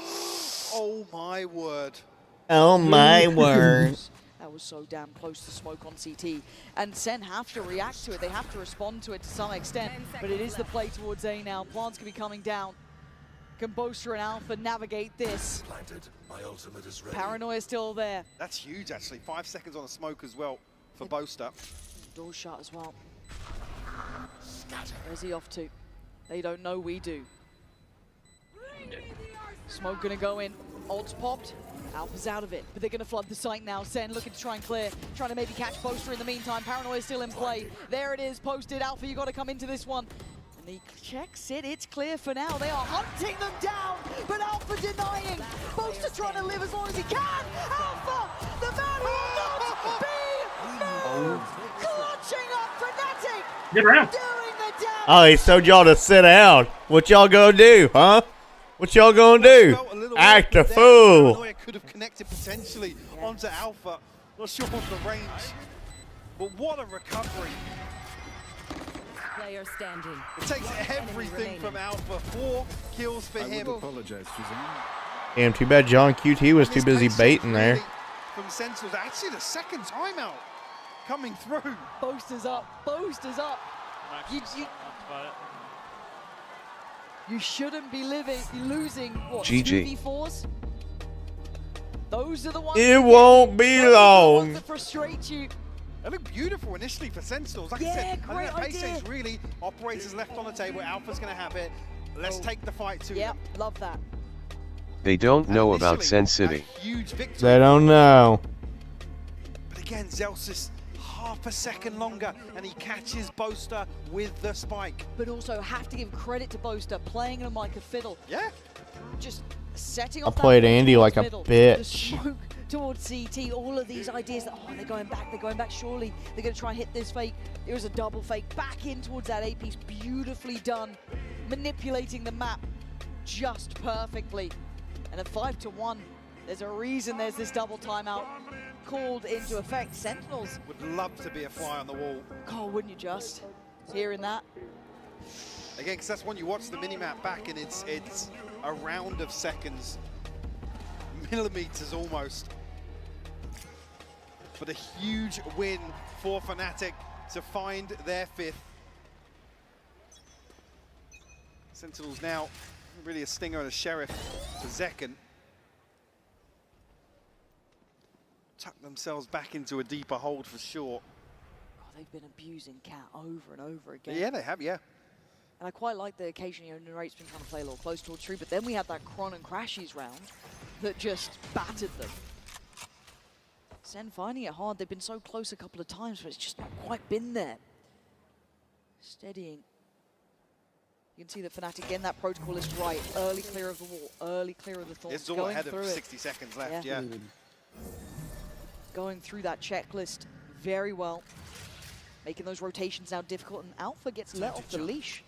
Oh my word. Oh my word. That was so damn close to smoke on CT. And Sen have to react to it. They have to respond to it to some extent. But it is the play towards A now. Plants can be coming down. Can Boaster and Alpha navigate this? My ultimate is ready. Paranoia still there. That's huge, actually. 5 seconds on the smoke as well for Boaster. Door shut as well. Where's he off to? They don't know, we do. Smoke gonna go in. Ult's popped. Alpha's out of it, but they're going to flood the site now. Sen looking to try and clear, trying to maybe catch Boaster in the meantime. Paranoia still in play. There it is, posted. Alpha, you got to come into this one. And he checks it. It's clear for now. They are hunting them down, but Alpha denying. Boaster trying to live as long as he can. Alpha, the man who will not be moved. Clutching up Fnatic. Get around. Doing the damage. Oh, he told y'all to sit down. What y'all gonna do, huh? What y'all gonna do? Act a fool. Paranoia could have connected potentially onto Alpha. Not sure of the range, but what a recovery. Player standing. It takes everything from Alpha. 4 kills for him. Damn, too bad John QT was too busy baiting there. From Sentinels, actually the second timeout coming through. Boaster's up. Boaster's up. You shouldn't be losing, what, GG. 2v4s? Those are the ones It won't be long. that frustrate you. They look beautiful initially for Sentinels. Like I said, I think the pace is really operators left on the table. Alpha's going to have it. Let's take the fight to them. Love that. They don't know about Sen City. Huge victory. They don't know. But again, Zeus is half a second longer, and he catches Boaster with the spike. But also have to give credit to Boaster, playing him like a fiddle. Yeah. Just setting I off played that Andy like a middle, bitch. The smoke towards CT, all of these ideas that, oh, they're going back, surely they're going to try and hit this fake. There was a double fake back in towards that A piece, beautifully done, manipulating the map just perfectly. And at 5-1, there's a reason there's this double timeout called into effect. Sentinels would love to be a fly on the wall. God, wouldn't you just? Hearing that. Again, because that's when you watch the minimap back and it's a round of seconds, millimeters almost. But a huge win for Fnatic to find their 5th. Sentinels now really a stinger and a sheriff to Zekken. Tuck themselves back into a deeper hold for sure. God, they've been abusing Cat over and over again. Yeah, they have, yeah. And I quite like the occasion, you know, Nerate's been trying to play a little close towards true, but then we had that Kron and Crashies round that just battered them. Sen finding it hard. They've been so close a couple of times, but it's just not quite been there. Steadying. You can see that Fnatic getting that protocol list right. Early clear of the wall, early clear of the thorns. It's all going ahead through of it. 60 seconds left, yeah. Going through that checklist very well. Making those rotations now difficult, and Alpha gets let off the leash.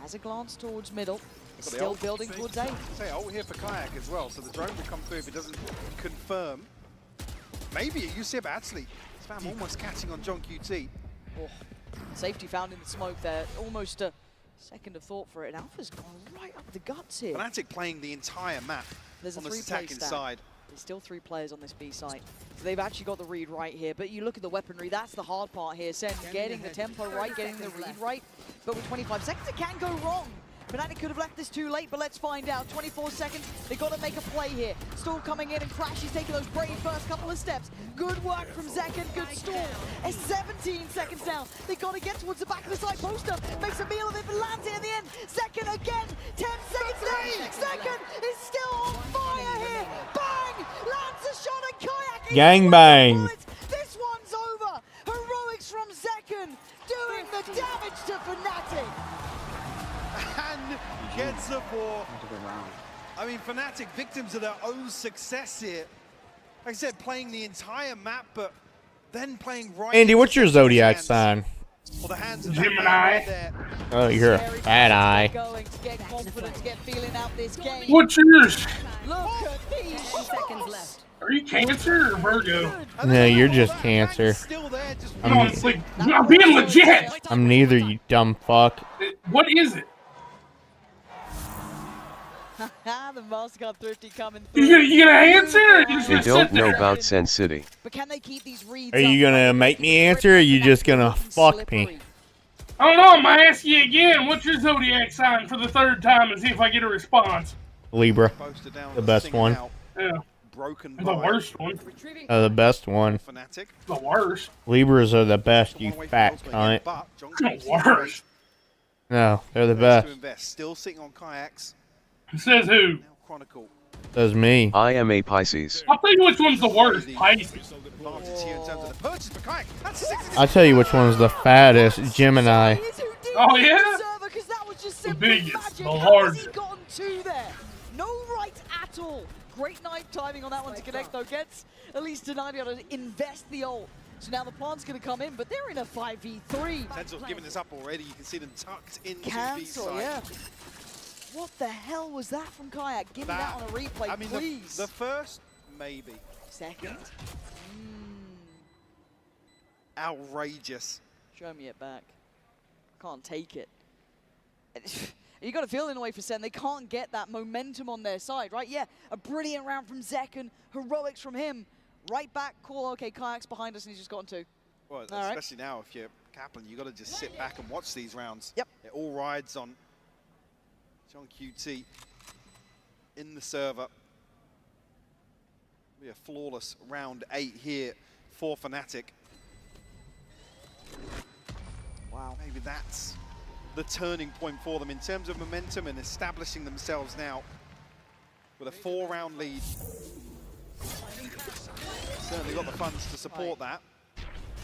Has a glance towards middle. It's Got the still ult. building towards A. Say ult here for Kayak as well, so the drone will come through if it doesn't confirm. Maybe a UC, but actually, Spam almost catching on John QT. Oh, safety found in the smoke there. Almost a second of thought for it, and Alpha's gone right up the guts here. Fnatic playing the entire map There's on a the 3-play attacking stack. side. There's still 3 players on this B site. So they've actually got the read right here. But you look at the weaponry, that's the hard part here. Sen getting the tempo right, getting the read right. But with 25 seconds, it can go wrong. Fnatic could have left this too late, but let's find out. 24 seconds, they've got to make a play here. Stall coming in, and Crash is taking those brave first couple of steps. Good work from Zekken, good stall. It's 17 seconds now. They've got to get towards the back of the side. Poster makes a meal of it, but lands it in the end. Zekken again, 10 seconds left. Zekken is still on fire here. Bang! Lands a shot at Kayak. Gangbang. This one's over. Heroics from Zekken doing the damage to Fnatic. And gets the 4. I mean, Fnatic victims of their own success here. Like I said, playing the entire map, but then playing right. Andy, what's your zodiac sign? Well, the hands of Gemini. Oh, you're a bad eye. Going to get confidence, get feeling out this game. What's yours? Look at these 10 seconds left. Are you Cancer or Virgo? No, you're just Cancer. I'm being legit. I'm neither, you dumb fuck. What is it? The Mastercard Thrifty coming through. You gonna answer? Or you just They gonna don't sit know there? about Sen City. But can they keep these reads Are you gonna make me answer, or are you just gonna fuck me? I don't know. I'm gonna ask you again. What's your zodiac sign for the 3rd time and see if I get a response? Libra. The best one. Yeah. Broken The worst one. The best one. Fnatic. The worst. Libras are the best, you fat cunt. The worst. No, they're the To best. invest. Still sitting on Kayaks. Says who? Chronicle. That's me. I am a Pisces. I'll tell you which one's the worst. Pisces. Advantage here in terms of the purchase for Kayak. That's 60. I'll tell you which one's the fattest. Gemini. Oh yeah. Because that was just The simple biggest, magic. the How has largest. he gotten 2 there? No right at all. Great knife timing on that one to connect though. Gets at least to 90 to invest the ult. So now the plant's going to come in, but they're in a 5v3. Sentinels giving this up already. You can see them tucked into Cancel, B side. yeah. What the hell was that from Kayak? Give me that on a replay, I mean, please. the first, maybe. Second. Outrageous. Show me it back. Can't take it. You got a feeling away for Sen. They can't get that momentum on their side, right? Yeah, a brilliant round from Zekken. Heroics from him. Right back, cool. Okay, Kayak's behind us and he's just gotten 2. Well, All right. especially now, if you're Kaplan, you got to just sit back and watch these rounds. Yep. It all rides on John QT in the server. Be a flawless round 8 here for Fnatic. Wow. Maybe that's the turning point for them in terms of momentum and establishing themselves now with a 4-round lead. Certainly got the funds to support that.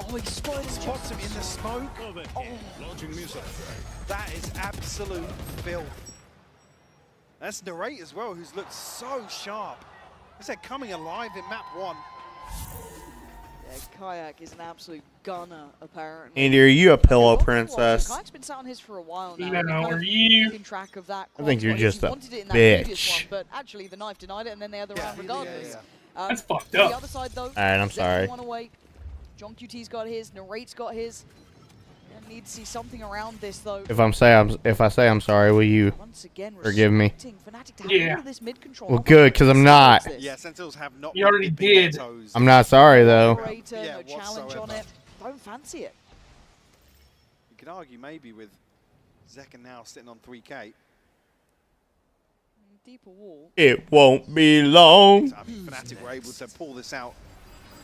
Oh, he spots him in the smoke. Oh. That is absolute filth. That's Narrate as well, who's looked so sharp. I said coming alive in map 1. Yeah, Kayak is an absolute gunner, apparently. Andy, are you a pillow princess? Kayak's been sat on his for a while now. No, They're kind are of you? keeping track of that. I think you're quite just well. a He wanted it in that previous bitch. one, but actually the knife denied it, and then they had the round regardless. That's fucked The up. other side, though. Alright, I'm sorry. One away. John QT's got his. Narrate's got his. Yeah, need to see something around this, though. If I say I'm sorry, will you Once again, forgive me? Fnatic to have Yeah. all of this mid control. Well, good, because I'm not. Yeah, Sentinels have not You already been dipping their did. toes. I'm not sorry though. Operator, Yeah, no challenge on whatsoever. it. Don't fancy it. You could argue maybe with Zekken now sitting on 3K. Deeper wall. It won't be long. I mean, Fnatic were able to pull this out.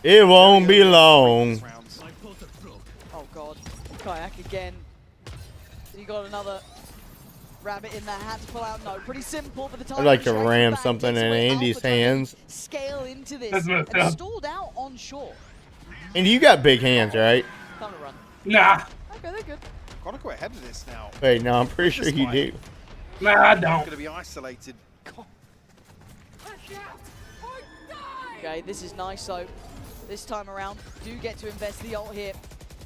It won't be long. Oh god, Kayak again. So you got another rabbit in that hat to pull out. No, pretty simple for the time. I'd like to Straight ram back, something gets in away. Andy's Alpha trying to hands. Scale into this That's messed and up. stalled out on shore. Andy, you got big hands, right? Time to run. Nah. Okay, they're good. Chronicle ahead of this now. Wait, no, I'm pretty sure you do. Nah, I Going don't. to be isolated. Okay, this is nice though. This time around, do get to invest the ult here.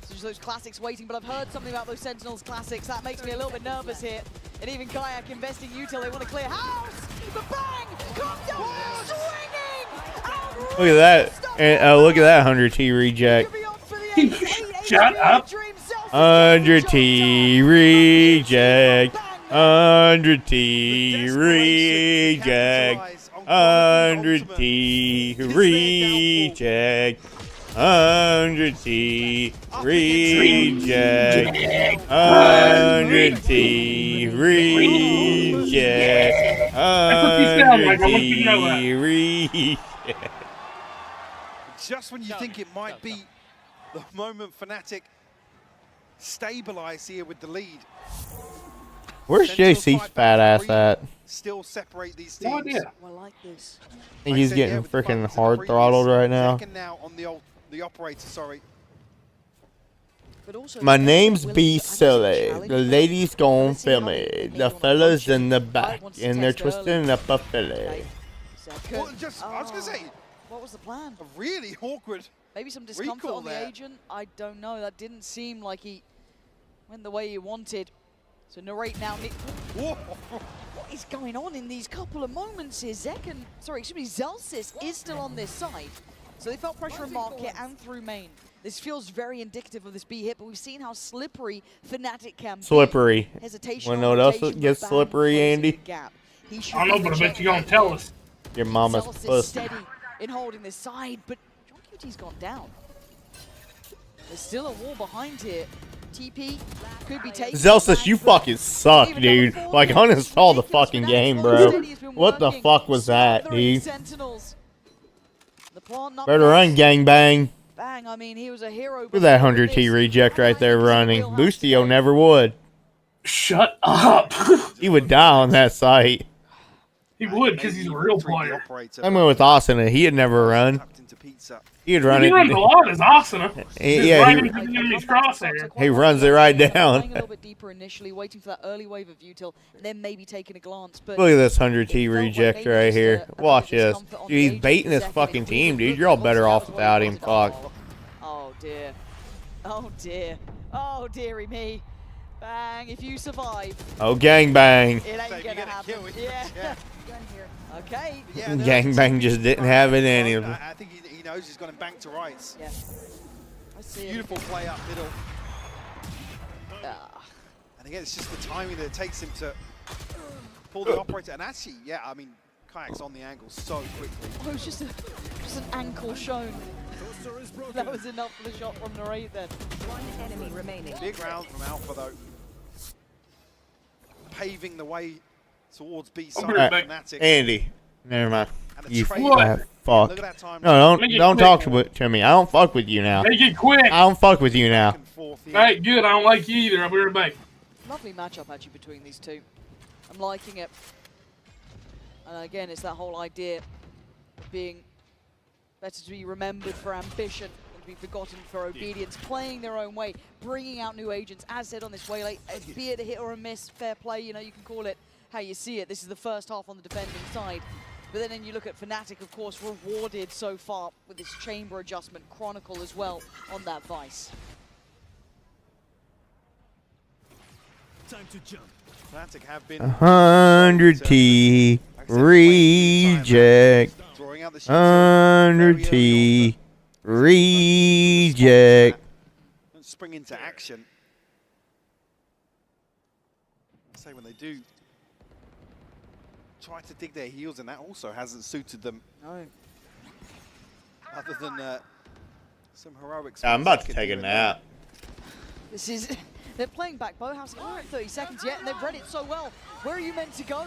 So just those classics waiting, but I've heard something about those Sentinels classics. That makes me a little bit nervous here. And even Kayak investing util, they want to clear house. The bang comes down, swinging. Look at that. And look at that 100T reject. Shut up. 100T reject. 100T reject. 100T reject. 100T reject. 100T reject. 100T reject. Just when you think it might be the moment Fnatic stabilize here with the lead. Where's JC's fat ass at? Still separate these No teams. idea. I like this. I think he's getting freaking hard throttled right now. Second now on the operator, sorry. But also My name's B Silly. The ladies gon' feel me. The fellas in the back, and they're twisting up a filly. Well, I was gonna say, what was the plan? a really awkward. Maybe some discomfort recall on the there. agent. I don't know. That didn't seem like he went the way he wanted. So narrate now. What is going on in these couple of moments here? Zellsis is still on this side. So they felt pressure in market and through main. This feels very indicative of this B hit, but we've seen how slippery Fnatic can be. Slippery. Hesitation. Wanna know what else gets slippery, Andy? I don't know, but I bet you're going to tell us. Your mama's Zellsis pussy. steady in holding this side, but John QT's gone down. There's still a wall behind here. TP could be taken. Zelsis, you fucking suck, dude. Like, uninstall the fucking game, bro. What the fuck was that, dude? Sentinels. The plant not Better run, gangbang. bang. I mean, he was a hero. Look at that 100T reject right there running. Boostio never would. Shut up. He would die on that site. He would, because he's a real player. I mean, with Asuna, he'd never run. He'd run He it. runs a lot as Asuna. Yeah, right into the enemy's crosshair. he runs it right Playing down. a little bit deeper initially, waiting for that early wave of util, and then maybe taking a glance. But Look at this 100T reject right here. Watch this. Dude, he's baiting this fucking team, dude. You're all better off without him. Fuck. Oh dear. Oh dear. Oh dearie me. Bang, if you survive. Oh, gangbang. It ain't gonna happen. Yeah. Okay. Gangbang just didn't have it in him. I think he knows he's got him back to rights. Yeah. I see it. Beautiful play up middle. And again, it's just the timing that it takes him to pull the operator. And actually, yeah, I mean, Kayak's on the angle so quickly. Oh, it was just an ankle shown. That was enough for the shot from Narrate then. One enemy remaining. Big round from Alpha though. Paving the way towards B side. Fnatic. Andy, never mind. You fuck. Look at that time. No, don't talk to me. I don't fuck with you now. Make it quick. I don't fuck with you now. Alright, good. I don't like you either. I'll be right back. Lovely matchup actually between these two. I'm liking it. And again, it's that whole idea of being better to be remembered for ambition than to be forgotten for obedience, playing their own way, bringing out new agents, as said on this way, like, be it a hit or a miss, fair play, you know, you can call it how you see it. This is the first half on the defending side. But then you look at Fnatic, of course, rewarded so far with this chamber adjustment, Chronicle as well on that Vice. Time to jump. Fnatic have been 100T reject. 100T reject. Don't spring into action. Say when they do try to dig their heels, and that also hasn't suited them. No. Other than some heroics. I'm about to take a nap. This is, they're playing back Bowhouse, not 30 seconds yet, and they've read it so well. Where are you meant to go?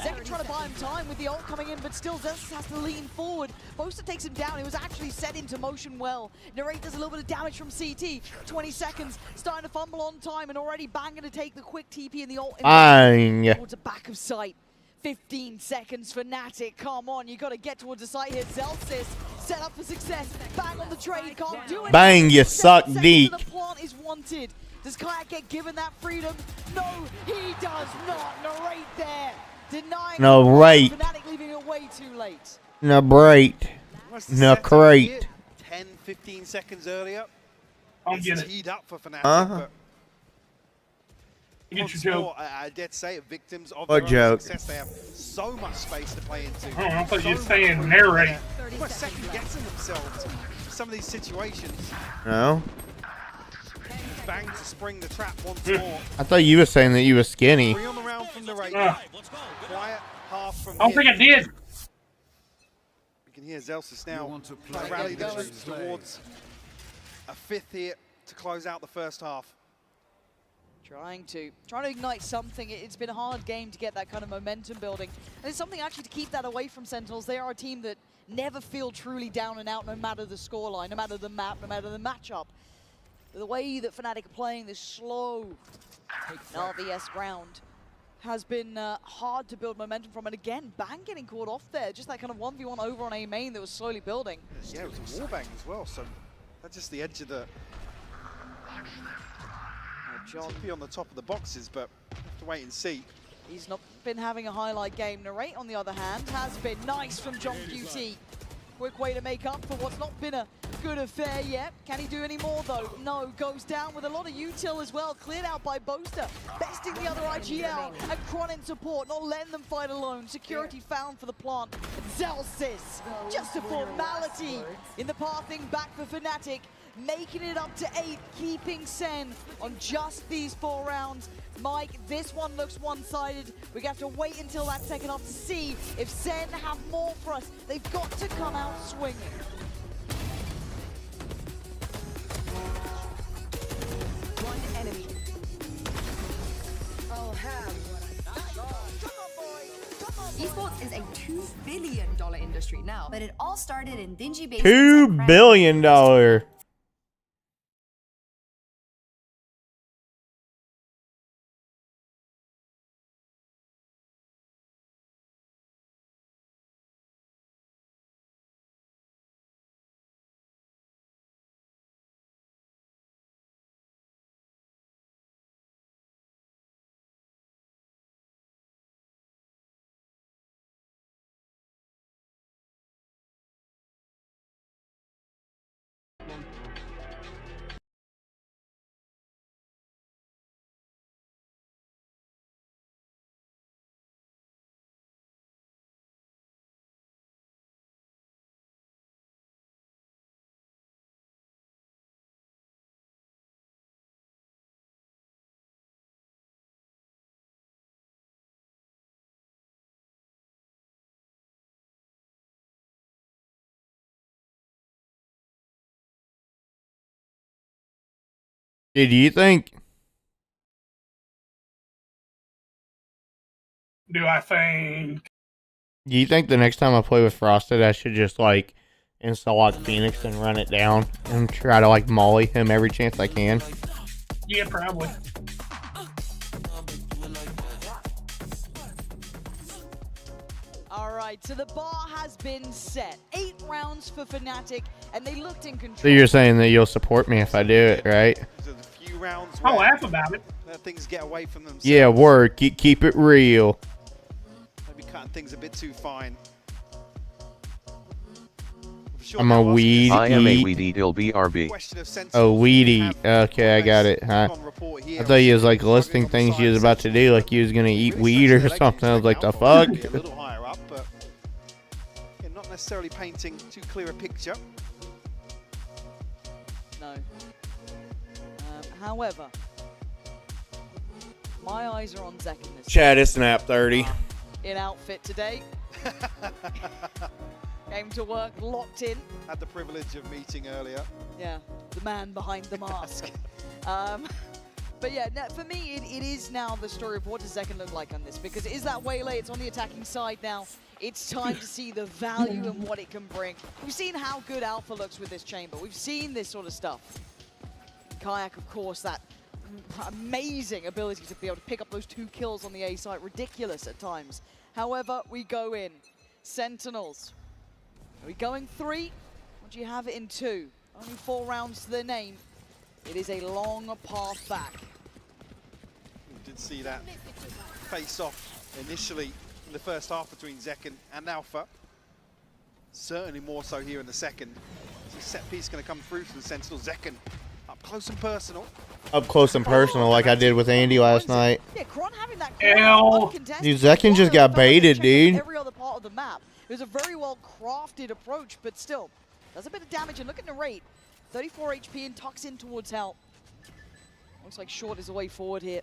Zek trying to buy him time with the ult coming in, but still Zelsis has to lean forward. Boaster takes him down. He was actually set into motion well. Narrate does a little bit of damage from CT. 20 seconds, starting to fumble on time, and already Bang to take the quick TP and the ult. Bang. Towards the back of sight. 15 seconds for Fnatic. Come on, you got to get towards the site here. Zelsis set up for success. Bang on the trade, can't do it. Bang, you suck 7 seconds deep. and the plant is wanted. Does Kayak get given that freedom? No, he does not. Narrate there. Denying Narrate. Fnatic leaving it way too late. Narrate. Narrate. 10, 15 seconds earlier. I'll It's get it. teed up for Fnatic, Uh-huh. but Get your joke. I dare to say it, victims of What their own joke? success. They have so much space to play into. Oh, I thought you were So saying much narrate. almost second guessing themselves. Some of these situations. No. Bang to spring the trap once Hmm. more. I thought you were saying that you were skinny. 3 on the round from the right. Quiet half from I don't think I did. You can hear Zelsis now trying to rally the troops towards a 5th here to close out the first half. Trying to ignite something. It's been a hard game to get that kind of momentum building. And it's something actually to keep that away from Sentinels. They are a team that never feel truly down and out, no matter the scoreline, no matter the map, no matter the matchup. The way that Fnatic are playing this slow RVS ground has been hard to build momentum from. And again, Bang getting caught off there. Just that kind of 1v1 over on A main that was slowly building. Yeah, it was a warbang as well, so that's just the edge of the... John be on the top of the boxes, but have to wait and see. He's not been having a highlight game. Narrate, on the other hand, has been nice from John QT. Quick way to make up for what's not been a good affair yet. Can he do any more, though? No, goes down with a lot of util as well. Cleared out by Boaster. Besting the other IGL. And Kron in support, not letting them fight alone. Security found for the plant. Zelsis, just a formality in the pathing back for Fnatic. Making it up to 8, keeping Sen on just these 4 rounds. Mike, this one looks one-sided. We're going to have to wait until that second half to see if Sen have more for us. They've got to come out swinging. One enemy. I'll have Esports is a $2 billion industry now, but it all started in dingy basements. $2 billion. Do you think? Do I think? Do you think the next time I play with Frosted, I should just like install like Phoenix and run it down and try to like molly him every chance I can? Yeah, probably. All right, so the bar has been set. 8 rounds for Fnatic, and they looked in control. So you're saying that you'll support me if I do it, right? There's a few rounds I'll where laugh about it. things get away from themselves. Yeah, word. Keep it real. Maybe cutting things a bit too fine. I'm a weed. I am a weedy ill BRB. Oh, weedy. Okay, I got it. Huh? I thought you was like listing things you was about to do, like you was gonna eat weed or something. I was like, the fuck? A little higher up, but yeah, not necessarily painting too clear a picture. No. However, my eyes are on Zek in this. Chad is snap 30. In outfit today. Came to work locked in. Had the privilege of meeting earlier. Yeah, the man behind the mask. But yeah, for me, it is now the story of what does Zekken look like on this, because it is that waylay, it's on the attacking side now. It's time to see the value and what it can bring. We've seen how good Alpha looks with this chamber. We've seen this sort of stuff. Kayak, of course, that amazing ability to be able to pick up those 2 kills on the A site. Ridiculous at times. However, we go in. Sentinels. Are we going 3? Or do you have it in 2? Only 4 rounds to their name. It is a long path back. We did see that face-off initially in the first half between Zekken and Alpha. Certainly more so here in the second. This set piece going to come through for the Sentinel. Zekken up close and personal. Up close and personal, like I did with Andy last night. Yeah, Kron having that Dude, Zekken just got baited, dude. every other part of the map. It was a very well crafted approach, but still does a bit of damage. And look at the rate, 34 HP and tucks in towards help. Looks like Short is the way forward here.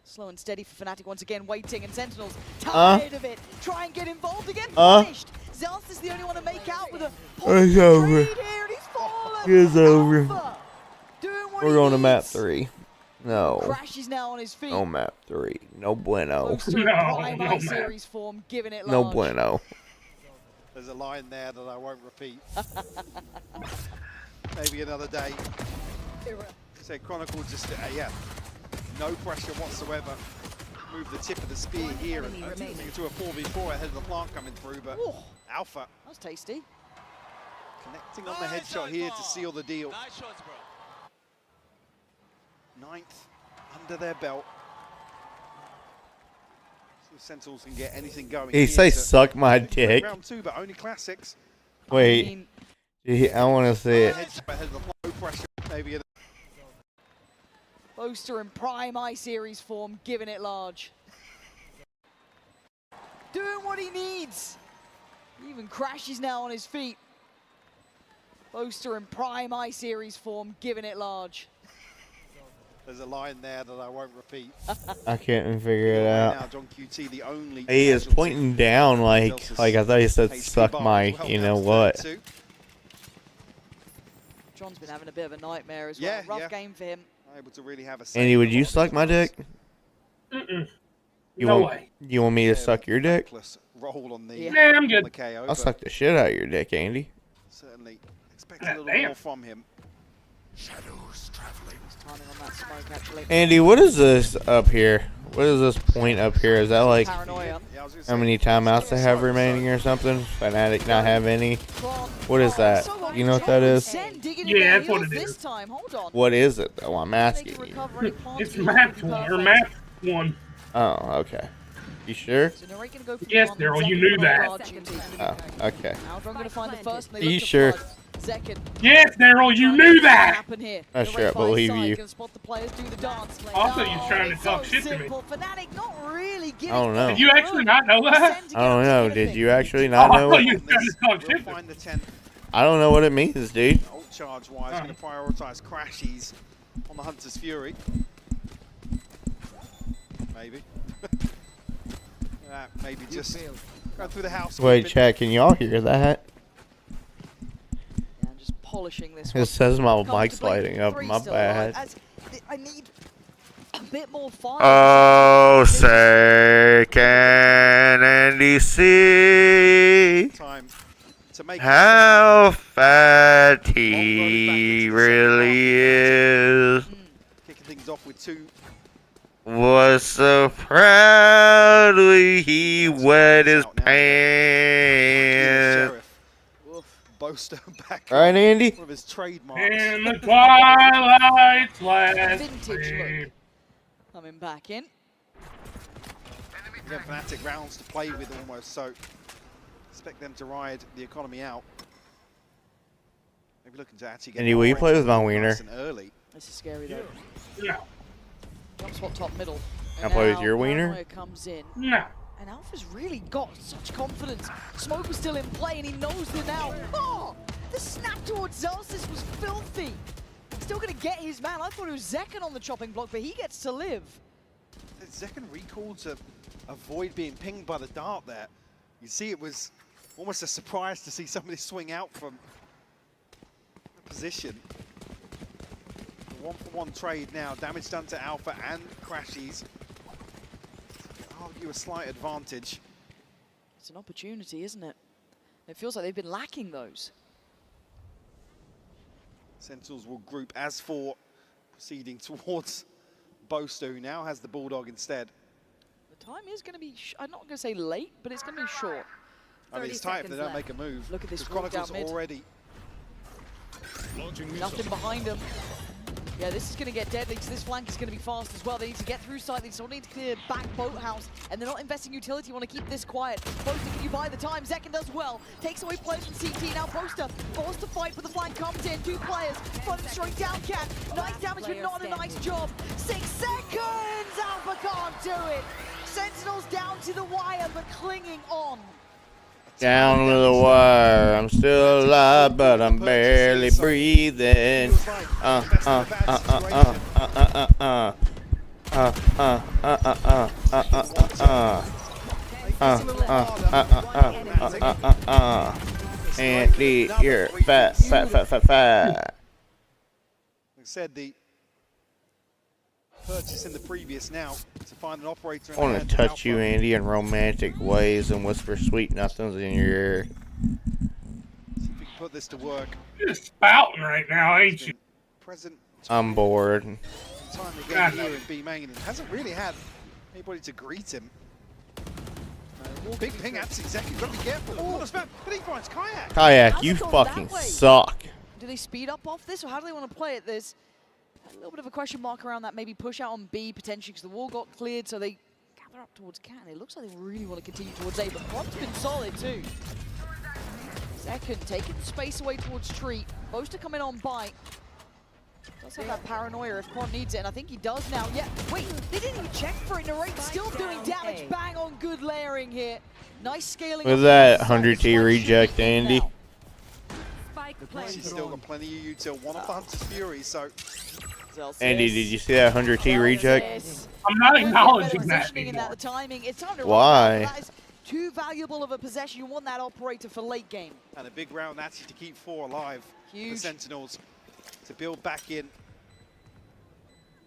Slow and steady for Fnatic once again, waiting, and Sentinels tired of it. Try and get involved again. Punished. Zels is the only one to make out with a It's over. here, and he's fallen. It's over. Alpha doing what We're he going to map needs. 3. No. Crashes now on his feet. No map 3. No bueno. Close to prime no series form, giving it No large. bueno. There's a line there that I won't repeat. Maybe another day. Say Chronicle just, yeah, no pressure whatsoever. Move the tip of the spear here and into a 4v4 ahead of the plant coming through, but Alpha. That's tasty. Connecting on the headshot here to seal the deal. Nice shots, bro. 9th under their belt. So the Sentinels can get anything going. He say suck my dick. Round 2, but only classics. Wait. I want to see it. Headshot ahead of the plant. No pressure. Maybe Boaster in prime I-Series form, giving it large. Doing what he needs. He even crashes now on his feet. Boaster in prime I-Series form, giving it large. There's a line there that I won't repeat. I can't even figure it out. Now, John QT, the only He is pointing down like I thought he said suck my, you know what. John's been having a bit of a nightmare as well. Rough game for him. Able to really have a Andy, would you suck my dick? Mm-mm. No way. You want me to suck your dick? Roll on the, Yeah, I'm good. on the KO, I'll suck the shit out of your dick, Andy. Certainly expect a little more from him. Shadows traveling. Timing on that smoke, actually. Andy, what is this up here? What is this point up here? Is that like Paranoia. how many timeouts they have remaining or something? Fnatic not have any? What is that? You know what that is? Yeah, that's what it is. Time. Hold on. What is it though? I'm asking you. It's map 1 or map 1. Oh, okay. You sure? Yes, Daryl, you knew that. Oh, okay. Now I'm going to find the first. Are you sure? Second. Yes, Daryl, you knew that. I'm sure I believe you. Also, you're trying to talk shit to me. Fnatic not really I don't know. Did you actually not know that? I don't know. Did you actually not know Oh, it? you're trying to talk shit to me. I don't know what it means, dude. Ult charge wise, going to prioritize Crashies on the Hunter's Fury. Maybe. Maybe just going through the house. Wait, chat, can y'all hear that? Polishing this. It says my mic's lighting up. My bad. I need a bit more fire. Oh, say can Andy see how fat he really is? Kicking things off with 2. Was so proudly he wet his pants. Boaster back. All right, Andy. One of his trademarks. In the twilight's last Vintage look. Coming back in. Again, Fnatic rounds to play with almost, so expect them to ride the economy out. Maybe looking to actually get. Andy, will you play with my wiener? Nice and early. This is scary though. No. Jump spot top middle. Can I play with your wiener? Paranoia comes in. No. And Alpha's really got such confidence. Smoke was still in play and he knows it now. Oh! The snap towards Zelsis was filthy. Still gonna get his man. I thought it was Zekken on the chopping block, but he gets to live. Zekken recalled to avoid being pinged by the dart there. You see it was almost a surprise to see somebody swing out from the position. The 1-for-1 trade now. Damage done to Alpha and Crashies. Argue a slight advantage. It's an opportunity, isn't it? It feels like they've been lacking those. Sentinels will group as for proceeding towards Boaster, who now has the Bulldog instead. The time is going to be, I'm not going to say late, but it's going to be short. I mean, it's tight if they don't make a move. Look at this Chronicles down mid. already. Nothing behind him. Yeah, this is going to get deadly because this flank is going to be fast as well. They need to get through side. They still need to clear back boathouse, and they're not investing utility. Want to keep this quiet. Poster, can you buy the time? Zekken does well. Takes away players from CT. Now Poster forced to fight, but the flank comes in. 2 players flooding straight down. Cat. Nice damage, but not a nice job. 6 seconds. Alpha can't do it. Sentinels down to the wire, but clinging on. Down to the wire, I'm still alive, but I'm barely breathing. And you're fat. Like I said, the purchase in the previous now to find an operator. I want to touch you, Andy, in romantic ways and whisper sweet nothings in your ear. See if we can put this to work. You're spouting right now, ain't you? Present. I'm bored. Time again here in B main, and hasn't really had anybody to greet him. Big ping, absolutely. Zekken, got to be careful. Oh, but he finds Kayak. Kayak, you fucking suck. Do they speed up off this, or how do they want to play it? There's a little bit of a question mark around that. Maybe push out on B potentially because the wall got cleared, so they gather up towards Cat. It looks like they really want to continue towards A, but Quant's been solid too. Zekken taking space away towards Tree. Supposed to come in on Bite. Does have that paranoia if Quant needs it, and I think he does now. Yeah, wait, they didn't even check for it. Narrate still doing damage. Bang on, good layering here. Nice scaling. With that 100T reject, Andy. She's still got plenty of util. One of the Hunter's Fury, so. Andy, did you see that 100T reject? I'm not acknowledging that anymore. The timing. It's time to Why? that is too valuable of a possession. You want that operator for late game. And a big round actually to keep 4 alive. Huge. The Sentinels to build back in.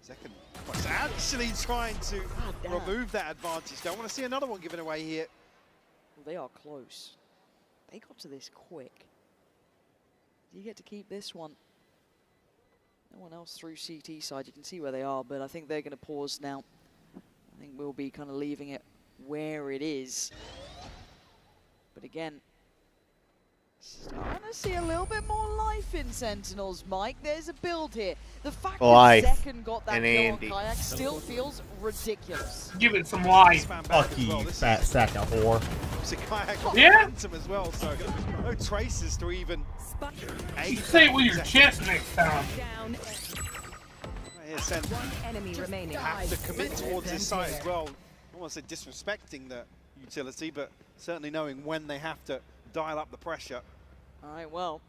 Zekken was actually trying to remove that advantage. Don't want to see another one given away here. Well, they are close. They got to this quick. Do you get to keep this one? No one else through CT side. You can see where they are, but I think they're going to pause now. I think we'll be kind of leaving it where it is. But again, starting to see a little bit more life in Sentinels, Mike. There's a build here. The fact that Zekken got that kill on Kayak still feels ridiculous. Give it some life. Fuck you, fat sack of whore. Yeah. As well, so no traces to even. You say it with your chest next time. One enemy remaining. Have to commit towards this side as well. I don't want to say disrespecting the utility, but certainly knowing when they have to dial up the pressure. All right, well,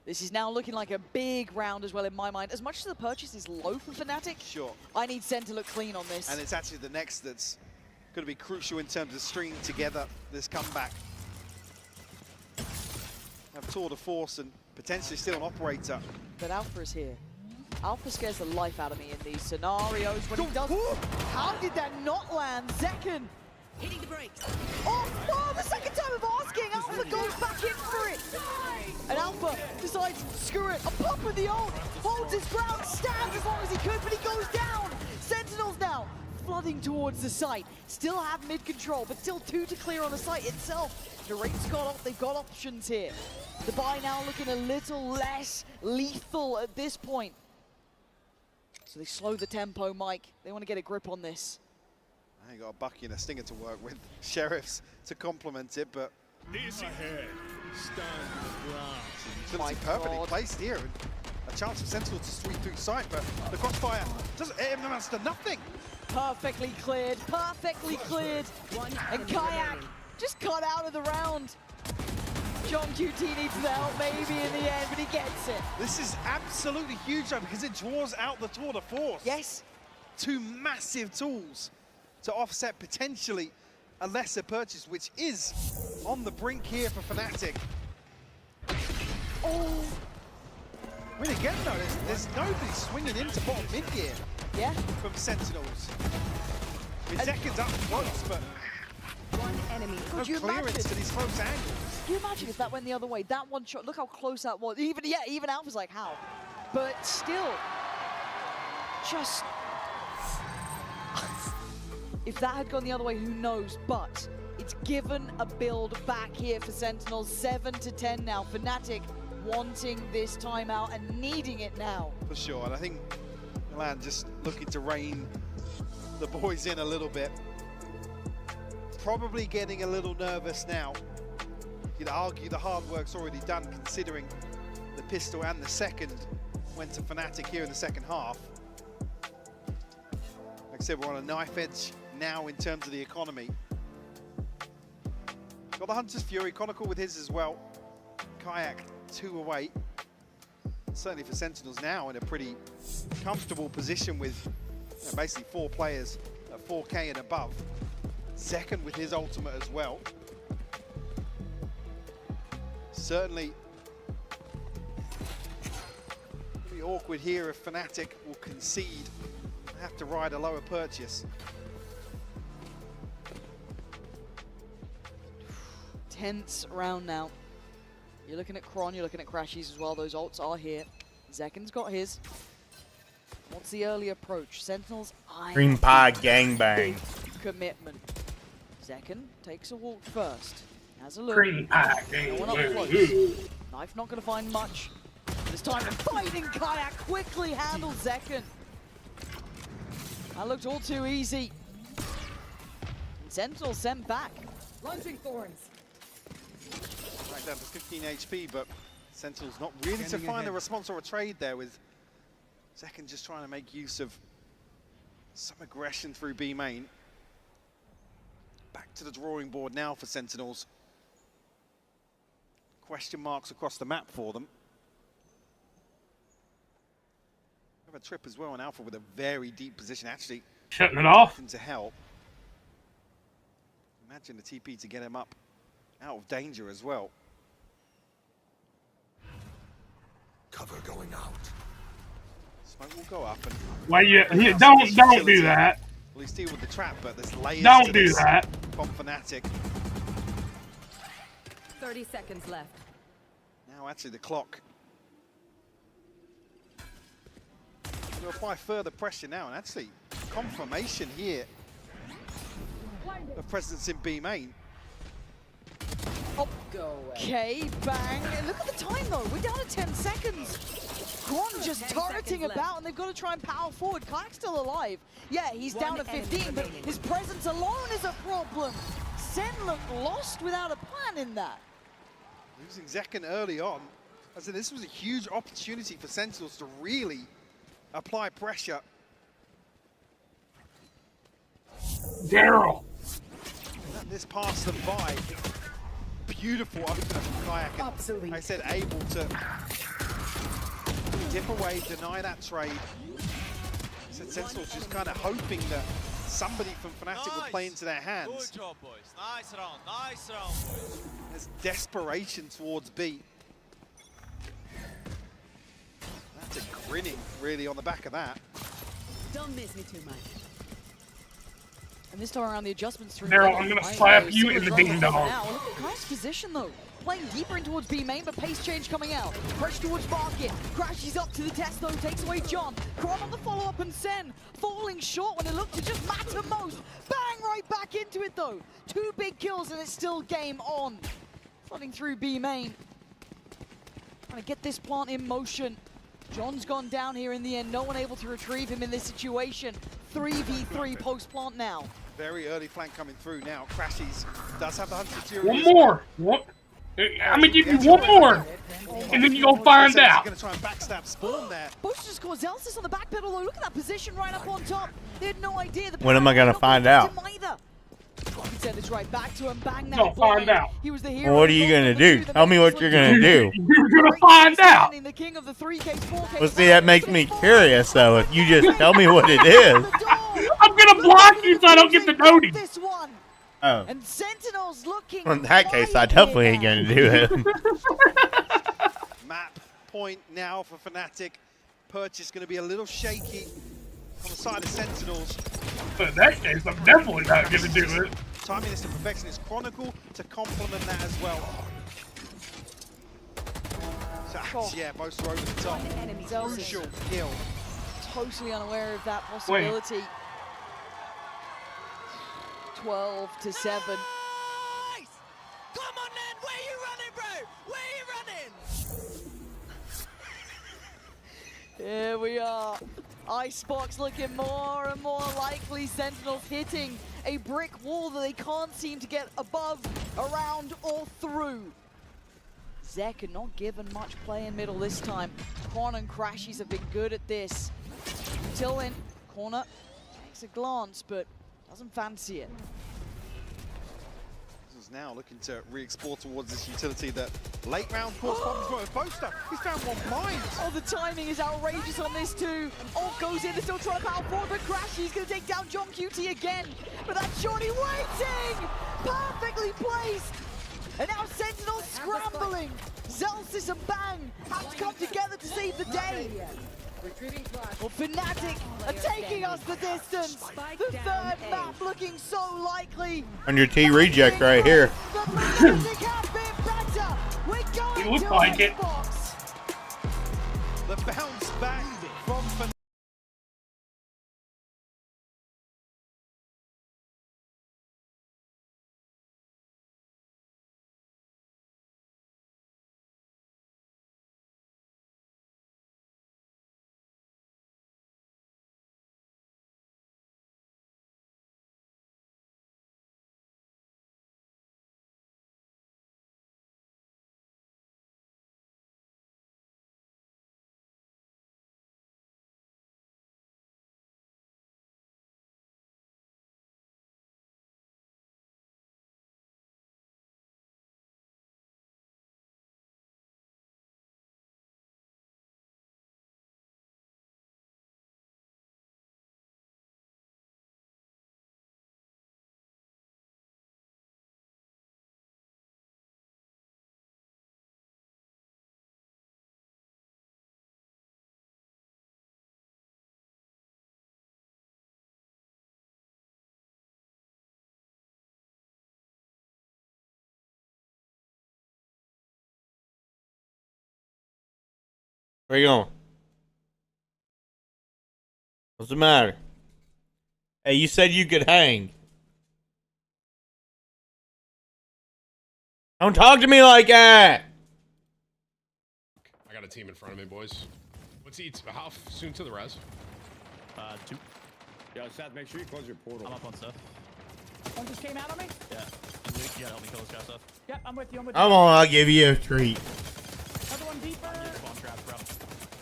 this is now looking like a big round as well in my mind. As much as the purchase is low for Fnatic, sure, I need Sen to look clean on this. And it's actually the next that's going to be crucial in terms of stringing together this comeback. Have tour de force and potentially still an operator. But Alpha is here. Alpha scares the life out of me in these scenarios. When he does, how did that not land? Zekken hitting the brakes. Oh, the second time of asking. Alpha goes back in for it. And Alpha decides, screw it, I'm popping the ult. Holds his ground, stands as long as he could, but he goes down. Sentinels now flooding towards the site. Still have mid control, but still 2 to clear on the site itself. Narrate's got off, they've got options here. The buy now looking a little less lethal at this point. So they slow the tempo, Mike. They want to get a grip on this. I got a Bucky and a Stinger to work with. Sheriffs to complement it, but utility perfectly placed here. And a chance for Sentinel to sweep through sight, but the crossfire doesn't amounts to nothing. Perfectly cleared, perfectly cleared. And Kayak just cut out of the round. John QT needs the help maybe in the end, but he gets it. This is absolutely huge though, because it draws out the tour de force. Yes. 2 massive tools to offset potentially a lesser purchase, which is on the brink here for Fnatic. Oh. I mean, again though, there's nobody swinging into bottom mid here. Yeah. From Sentinels. Zekken's up close, but one enemy. no clearance to these close angles. Can you imagine if that went the other way? That one shot, look how close that was. Even Alpha's like, how? But still, just... if that had gone the other way, who knows? But it's given a build back here for Sentinels. 7 to 10 now. Fnatic wanting this timeout and needing it now. For sure, and I think Land just looking to rein the boys in a little bit. Probably getting a little nervous now. You'd argue the hard work's already done, considering the pistol and the second went to Fnatic here in the second half. Like I said, we're on a knife edge now in terms of the economy. Got the Hunter's Fury, Chronicle with his as well. Kayak 2 away. Certainly for Sentinels now in a pretty comfortable position with basically 4 players at 4K and above. Second with his ultimate as well. Certainly it'll be awkward here if Fnatic will concede and have to ride a lower purchase. Tense round now. You're looking at Kron, you're looking at Crashies as well. Those ults are here. Zekin's got his. What's the early approach? Sentinels, Green pie gangbang. Commitment. Zekin takes a walk first. Has a look. Green pie No one up gangbang. close. Knife not going to find much. This time fighting Kayak quickly handles Zekin. That looked all too easy. Sentinels sent back. Launching thorns. Back down to 15 HP, but Sentinels not really to find a response or a trade there, with Zekin just trying to make use of some aggression through B main. Back to the drawing board now for Sentinels. Question marks across the map for them. We have a trip as well on Alpha with a very deep position, actually. Shutting it off. Into hell. Imagine the TP to get him up out of danger as well. Cover going out. Smoke will go up and... Well, don't do that. Well, he's dealing with the trap, but there's layers Don't to do this that. from Fnatic. 30 seconds left. Now actually the clock. We'll apply further pressure now, and actually confirmation here of presence in B main. Oh, okay, bang. Look at the time though, we're down to 10 seconds. Kron just turreting about and they've got to try and power forward. Kayak's still alive. Yeah, he's down to 15, but his presence alone is a problem. Sen looked lost without a plan in that. Losing Zekin early on. I said this was a huge opportunity for Sentinels to really apply pressure. Daryl. Let this pass them by. Beautiful opener from Kayak. Absolutely. I said able to dip away, deny that trade. I said Sentinels just kind of hoping that somebody from Fnatic would play into their hands. Good job, boys. Nice round, boys. There's desperation towards B. That's a grinning, really, on the back of that. Don't miss me too much. And this time around, the adjustments through. Daryl, I'm gonna slap you in the ding dong. Now, look at Kayak's position though. Playing deeper in towards B main, but pace change coming out. Pressure towards market. Crashes up to the test though, takes away John. Kron on the follow-up and Sen falling short when it looked to just matter most. Bang, right back into it though. 2 big kills and it's still game on. Flooding through B main. Trying to get this plant in motion. John's gone down here in the end. No one able to retrieve him in this situation. 3v3 post-plant now. Very early flank coming through now. Crashies does have the Hunter Fury. One more. I'm gonna give you one more, and then you go find out. Going to try and backstab Spawn there. Bush just got Zelsis on the back pedal though. Look at that position right up on top. They had no idea. When am I gonna find out? He sent this right back to him. Bang that. Don't find out. He was the hero. Well, what are you gonna do? Tell me what you're gonna do. You're gonna find out. The king of the 3Ks, 4Ks. Well, see, that makes me curious, though. If you just tell me what it is. I'm gonna block you so I don't get the notice. This one. Oh. And Sentinels looking. Well, in that case, I definitely ain't gonna do it. Map point now for Fnatic. Purchase going to be a little shaky on the side of Sentinels. But in that case, I'm definitely not gonna do it. Timing this to perfection is Chronicle to complement that as well. So, yeah, most are over the top. Crucial kill. Totally unaware of that possibility. 12 to 7. Come on then, where you running, bro? Where you running? Here we are. Icebox looking more and more likely. Sentinels hitting a brick wall that they can't seem to get above, around, or through. Zek not given much play in middle this time. Quan and Crashies have been good at this. Until then, Corner takes a glance, but doesn't fancy it. Now looking to re-explore towards this utility that late round force problems got with Boaster. He's found one blind. Oh, the timing is outrageous on this too. Ult goes in, they're still trying to power forward, but Crashy's going to take down John QT again. But that's Shorty waiting! Perfectly placed! And now Sentinels scrambling. Zelsis and Bang have to come together to save the day. Well, Fnatic are taking us the distance. The third map looking so likely. On your T reject right here. The Fnatic have been better. We're going It looks to like it. Icebox. The bounce back from Fnatic. Where you going? What's the matter? Hey, you said you could hang. Don't talk to me like that. I got a team in front of me, boys. What's eats? How soon to the res? 2. Yo, Seth, make sure you close your portal. I'm up on stuff. One just came out on me? Yeah. You gotta help me kill this guy stuff. Yep, I'm with you. I'm with you. I'm on. I'll give you a treat. Another one deeper. Bomb traps, bro.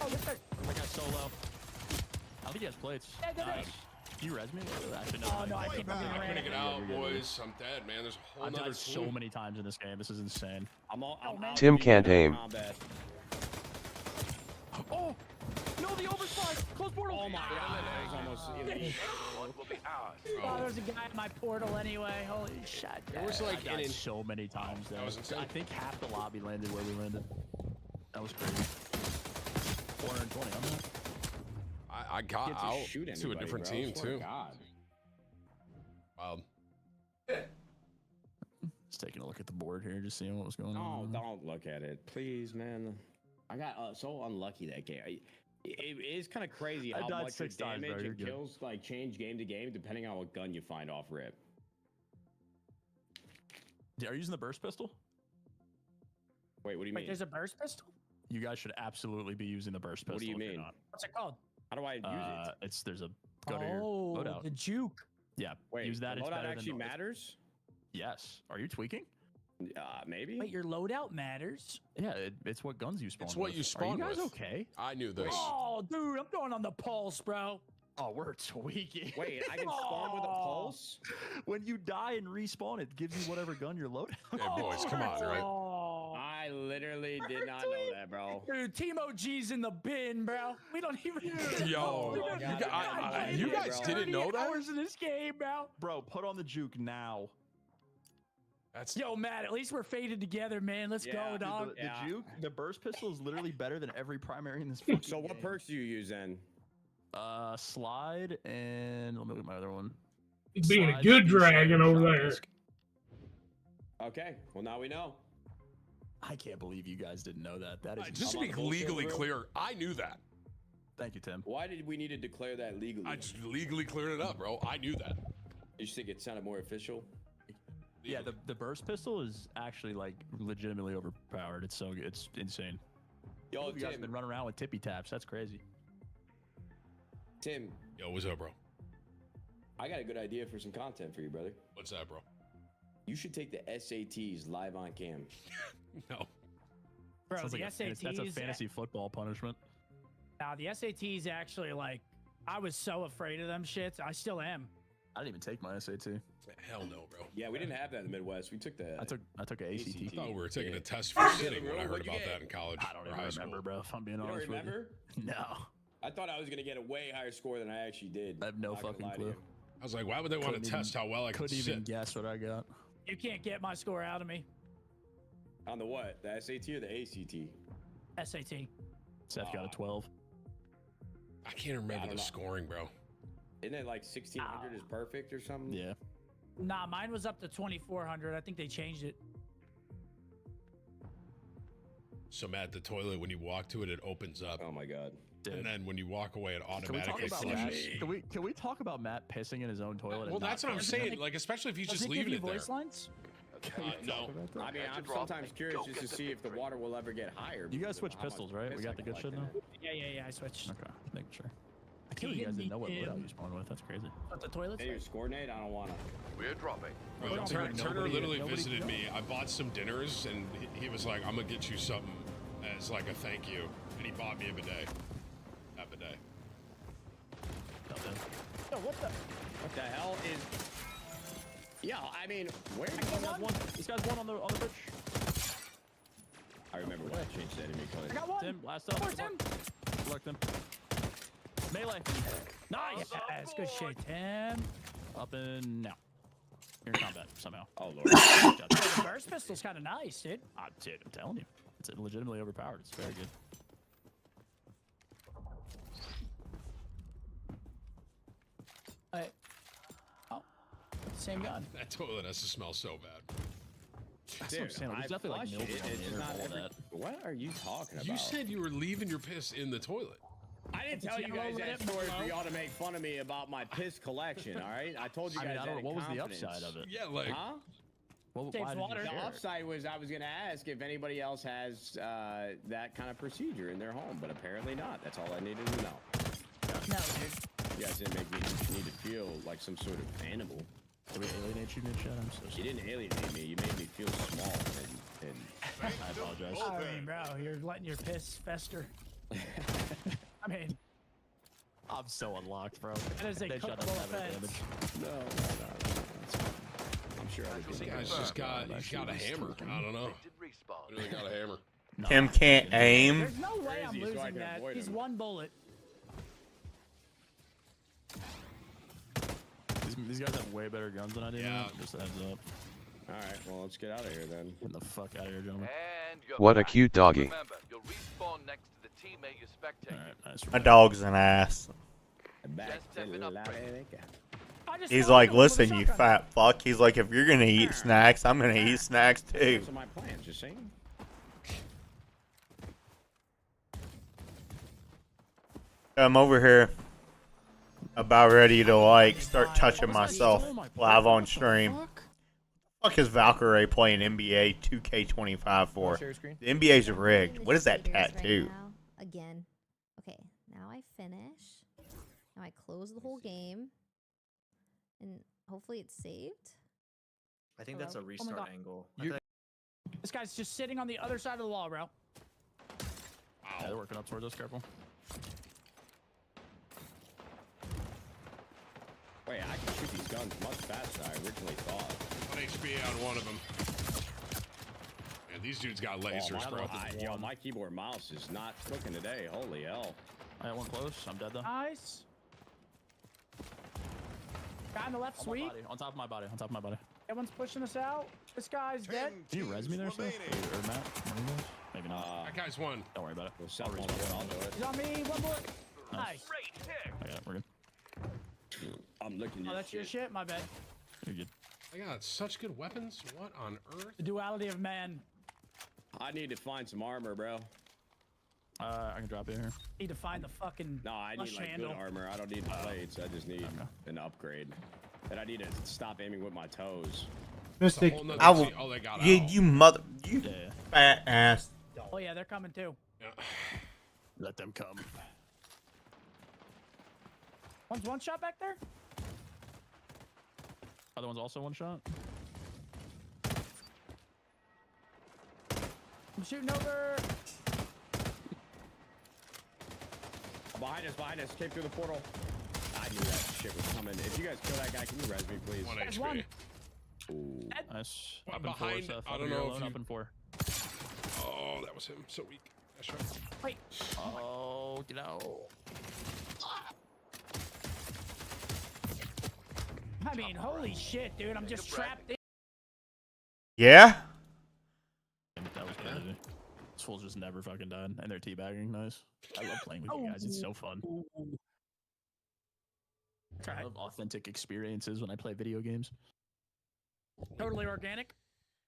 Oh, this hurt. My guy's so low. I think he has plates. Nice. Can you res me? Actually, no. Oh, no, I can't I'm gonna get out, boys. I'm dead, man. There's a whole I've nother died so team. many times in this game. This is insane. I'm Tim can't aim. Oh! No, the overslide! Close portal! Oh my god, that was almost... Oh, there's a guy in my portal anyway. Holy shit. There was like I died so many times there. That was insane. I think half the lobby landed where we landed. That was crazy. 420 on that. I got Get to out shoot to a anybody, different bro. team, Swear to too. God. Wow. Just taking a look at the board here, just seeing what was going No, on. don't look at it, please, man. I got so unlucky that game. It is kind of crazy I how died much 6 your times, damage bro. You're and good. kills like change game to game depending on what gun you find off rip. Are you using the burst pistol? Wait, what do you Wait, mean? there's a burst pistol? You guys should absolutely be using the burst pistol. What do you if you're mean? not. What's it called? How do I use it? There's a go to your Oh, loadout. the juke. Yeah, Wait, use that. the It's loadout better actually than matters? Yes. Are you tweaking? Maybe. Wait, your loadout matters? Yeah, it's what guns you spawn. It's what with. you spawn Are you guys with. okay? I knew this. Oh, dude, I'm going on the pulse, bro. Oh, we're tweaking. Wait, I can spawn with a pulse? When you die and respawn, it gives you whatever gun you're loaded. Hey, boys, come on, right? Oh. I literally did not know that, bro. Dude, Team OG's in the bin, bro. We don't even. Yo, you guys didn't know that? Hours in this game, bro. Bro, put on the juke now. That's Yo, Matt, at least we're faded together, man. Let's go, dog. The juke, the burst pistol is literally better than every primary in this. So what perks do you use then? Slide and let me look at my other one. He's being a good dragon over there. Okay, well now we know. I can't believe you guys didn't know that. That is Just to be legally clear, I knew that. Thank you, Tim. Why did we need to declare that legally? I just legally cleared it up, bro. I knew that. You just think it sounded more official? Yeah, the burst pistol is actually like legitimately overpowered. It's so good. It's insane. Yo, You guys have Tim, been running around with tippy taps. That's crazy. Tim. Yo, what's up, bro? I got a good idea for some content for you, brother. What's that, bro? You should take the SATs live on cam. No. Bro, Sounds the like SATs. that's a fantasy football punishment. Now, the SATs actually, like, I was so afraid of them shits. I still am. I didn't even take my SAT. Hell no, bro. Yeah, we didn't have that in the Midwest. We took the. I took an ACT. I thought we were taking a test for sitting when I heard about that in college. I don't or even high remember, school. bro. If I'm being You don't honest with remember? you. No. I thought I was gonna get a way higher score than I actually did. I have no Not gonna fucking lie to clue. you. I was like, why would they want to test how well I could Couldn't even sit? guess what I got. You can't get my score out of me. On the what? The SAT or the ACT? SAT. Seth got a 12. I can't remember the scoring, bro. Isn't it like 1600 is perfect or something? Yeah. Nah, mine was up to 2400. I think they changed it. So Matt, the toilet, when you walk to it, it opens up. Oh my god. And then when you walk away, it Can we talk automatically about Matt? flushes. Can we talk about Matt pissing in his own toilet? Well, that's what I'm saying. Like, especially if he's just leaving it there. Voice lines? No. I mean, I'm sometimes curious just to see if the water will ever get higher. You guys because of switch how much pistols, right? We piss got I the good shit collect now? in it. Yeah, I switched. Okay, making sure. I can't believe you guys didn't know what loadout you spawned with. That's crazy. At the toilet? Hey, use coordinate? I don't wanna. We're dropping. Bro, Nobody- Turner literally nobody visited can me. I bought some dinners, and he was like, I'm going to get you something as like a thank you. And he bought me a bidet. That bidet. Yo, what the? What the hell is? Yeah, I mean, where? This guy's one on the bridge. I remember when I changed that enemy color. I got one. Tim, last up. Where's Tim? Good luck, Tim. Melee. Nice. Yes, good shit, Tim. Up and now. You're in combat somehow. Oh lord. The burst pistol's kind of nice, dude. Dude, I'm telling you, it's legitimately overpowered. It's very good. Oh, same gun. That toilet has to smell so bad. That's what I'm saying. There's definitely like milk on the interval of that. What are you talking about? You said you were leaving your piss in the toilet. I didn't tell you guys that story for y'all to make fun of me about my piss collection, all right? I told you guys that in what was the confidence. upside of it? Yeah, like. Huh? Why Saves did water. you The share it? upside was I was going to ask if anybody else has that kind of procedure in their home, but apparently not. That's all I needed to know. No, dude. You guys didn't make me need to feel like some sort of animal. Did we alienate you, Ninja? I'm so sorry. You didn't alienate me. You made me feel small and I apologize. I mean, bro, you're letting your piss fester. I mean, I'm so unlocked, bro. that is a They shut us cookable down with offense. damage. No. That's fine. I'm sure I This would guy's just got, he's got a hammer. I don't know. Really got a hammer. Tim can't aim. There's no way I'm Crazy, so I losing can that. avoid He's him. one bullet. These guys have way better guns than I do. Yeah. Man. Just a heads up. All right, well, let's get out of here then. Get the fuck out of here, gentlemen. And you're What a back. cute doggy. Remember, you'll respawn next to the teammate you're spectating. Alright, nice. My dog's an ass. Back Just to stepping La up, America. I just He's saw like, him with a listen, you shotgun. fat fuck. He's like, if you're gonna eat snacks, I'm gonna eat snacks too. Those are my plans, just saying. I'm over here about ready to like start touching myself live on stream. Fuck is Valkyrie playing NBA 2K25 for? Share screen. The NBA's rigged. What is that tattoo? Again. Okay, now I finish. Now I close the whole game. And hopefully it's saved. I think that's a Hello? Oh my restart God. angle. This guy's just sitting on the other side of the wall, bro. Yeah, they're working up towards us. Careful. Wait, I can shoot these guns much faster than I originally thought. 1 HP on one of them. And these dudes got lasers, bro. Yo, my keyboard mouse is not cooking today. Holy hell. I got one close. I'm dead though. Nice. Guy on the left, On my sweet. body. On top of my body. On top of my body. Everyone's pushing us out. This guy's dead. Can you res me there, Seth? Or Matt? One of you guys? Maybe not. That guy's one. Don't worry about it. I'll do it. He's on me. One bullet. Nice. I got it. We're good. I'm looking Oh, at that's your shit? My bad. You're good. I got such good weapons. What on earth? The duality of man. I need to find some armor, bro. I can drop you here. Need to find the fucking No, I flush need like handle. good armor. I don't need plates. I just need an upgrade. And I need to stop aiming with my toes. Mystic, whole nother I will. scene. Oh, they got You, out. you mother. You Yeah. fat ass. Oh yeah, they're coming too. Yeah. Let them come. One's one shot back there. Other one's also one shot. I'm shooting over. Behind us. Came through the portal. I knew that shit was coming. If you guys kill that guy, can you res me, please? 1 There's HP. one. Ooh, nice. One Up in four, behind, Seth. I Up don't in your know alone, if you- up in 4. Oh, that was him. So weak. Nice shot. Wait. Oh, get out. I mean, holy shit, dude. I'm just trapped in. Yeah. That was crazy. This fool's just never fucking died, and they're teabagging. Nice. I love playing with you guys. It's so fun. I love authentic experiences when I play video games. Totally organic.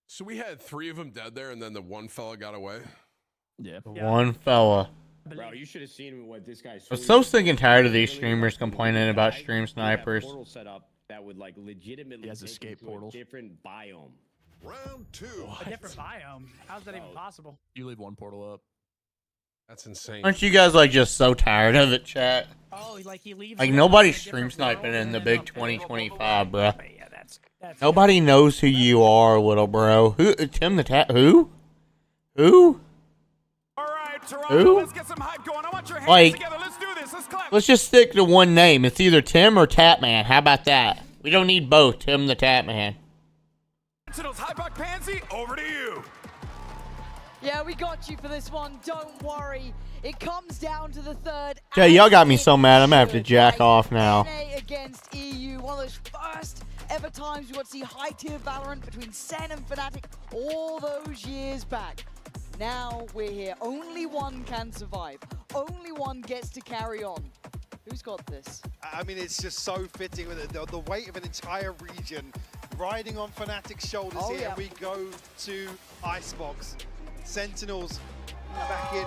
So we had 3 of them dead there, and then the one fella got away. Yeah. One fella. Bro, you should have seen what this guy. I'm so sick and tired of these streamers complaining about stream snipers. Portal set up that would like legitimately. He has take escape you to a portals. different biome. Round 2. A different biome. How's that even possible? You leave one portal up. That's insane. Aren't you guys like just so tired of it, chat? Oh, like he leaves. Like it nobody's in a stream different world sniping in and the then big up there. 2025, bruh. But yeah, that's Nobody knows who you are, little bro. Who? Tim the Tat? Who? Who? All right, Toronto, Who? let's get some hype going. I want your hands Like, together. Let's do this. Let's clap. let's just stick to one name. It's either Tim or Tatman. How about that? We don't need both. Tim the Tatman. Sentinels, Hypebuck Pansy, over to you. Yeah, we got you for this one. Don't worry. It comes down to the third. Yeah, y'all got me and so mad. I'm gonna have to should, jack right? off now. NA against EU. One of those first ever times we got to see high-tier Valorant between Sen and Fnatic all those years back. Now we're here. Only one can survive. Only one gets to carry on. Who's got this? I mean, it's just so fitting with the weight of an entire region riding on Fnatic's shoulders Oh, here. yeah. We go to Icebox. Sentinels back in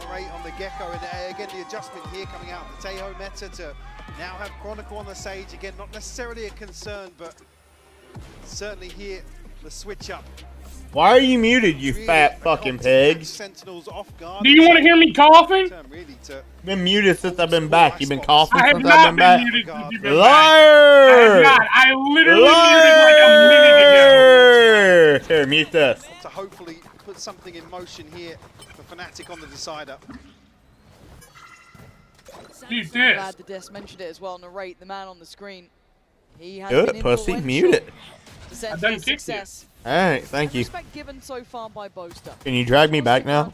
right on the Gecko. And again, the adjustment here coming out of the Tejo meta to now have Chronicle on the Sage. Again, not necessarily a concern, but certainly here the switch up. Why are you muted, you Really fat fucking pig? Sentinels off guard. Do you want to hear me coughing? Really to Been muted since I've been back. You've been coughing I have since not I've been back. been muted since you've been back. Liar! I have not. I literally muted like a minute ago. Liar! Here, mute this. to hopefully put something in motion here for Fnatic on the decider. Dude, this. Glad the Des mentioned it as well. Narrate the man on the screen. He has Do been it, pussy. influential Mute it. to Sentinel's done kicked it. success. Alright, thank And you. respect given so far by Boaster. Can you drag me back now?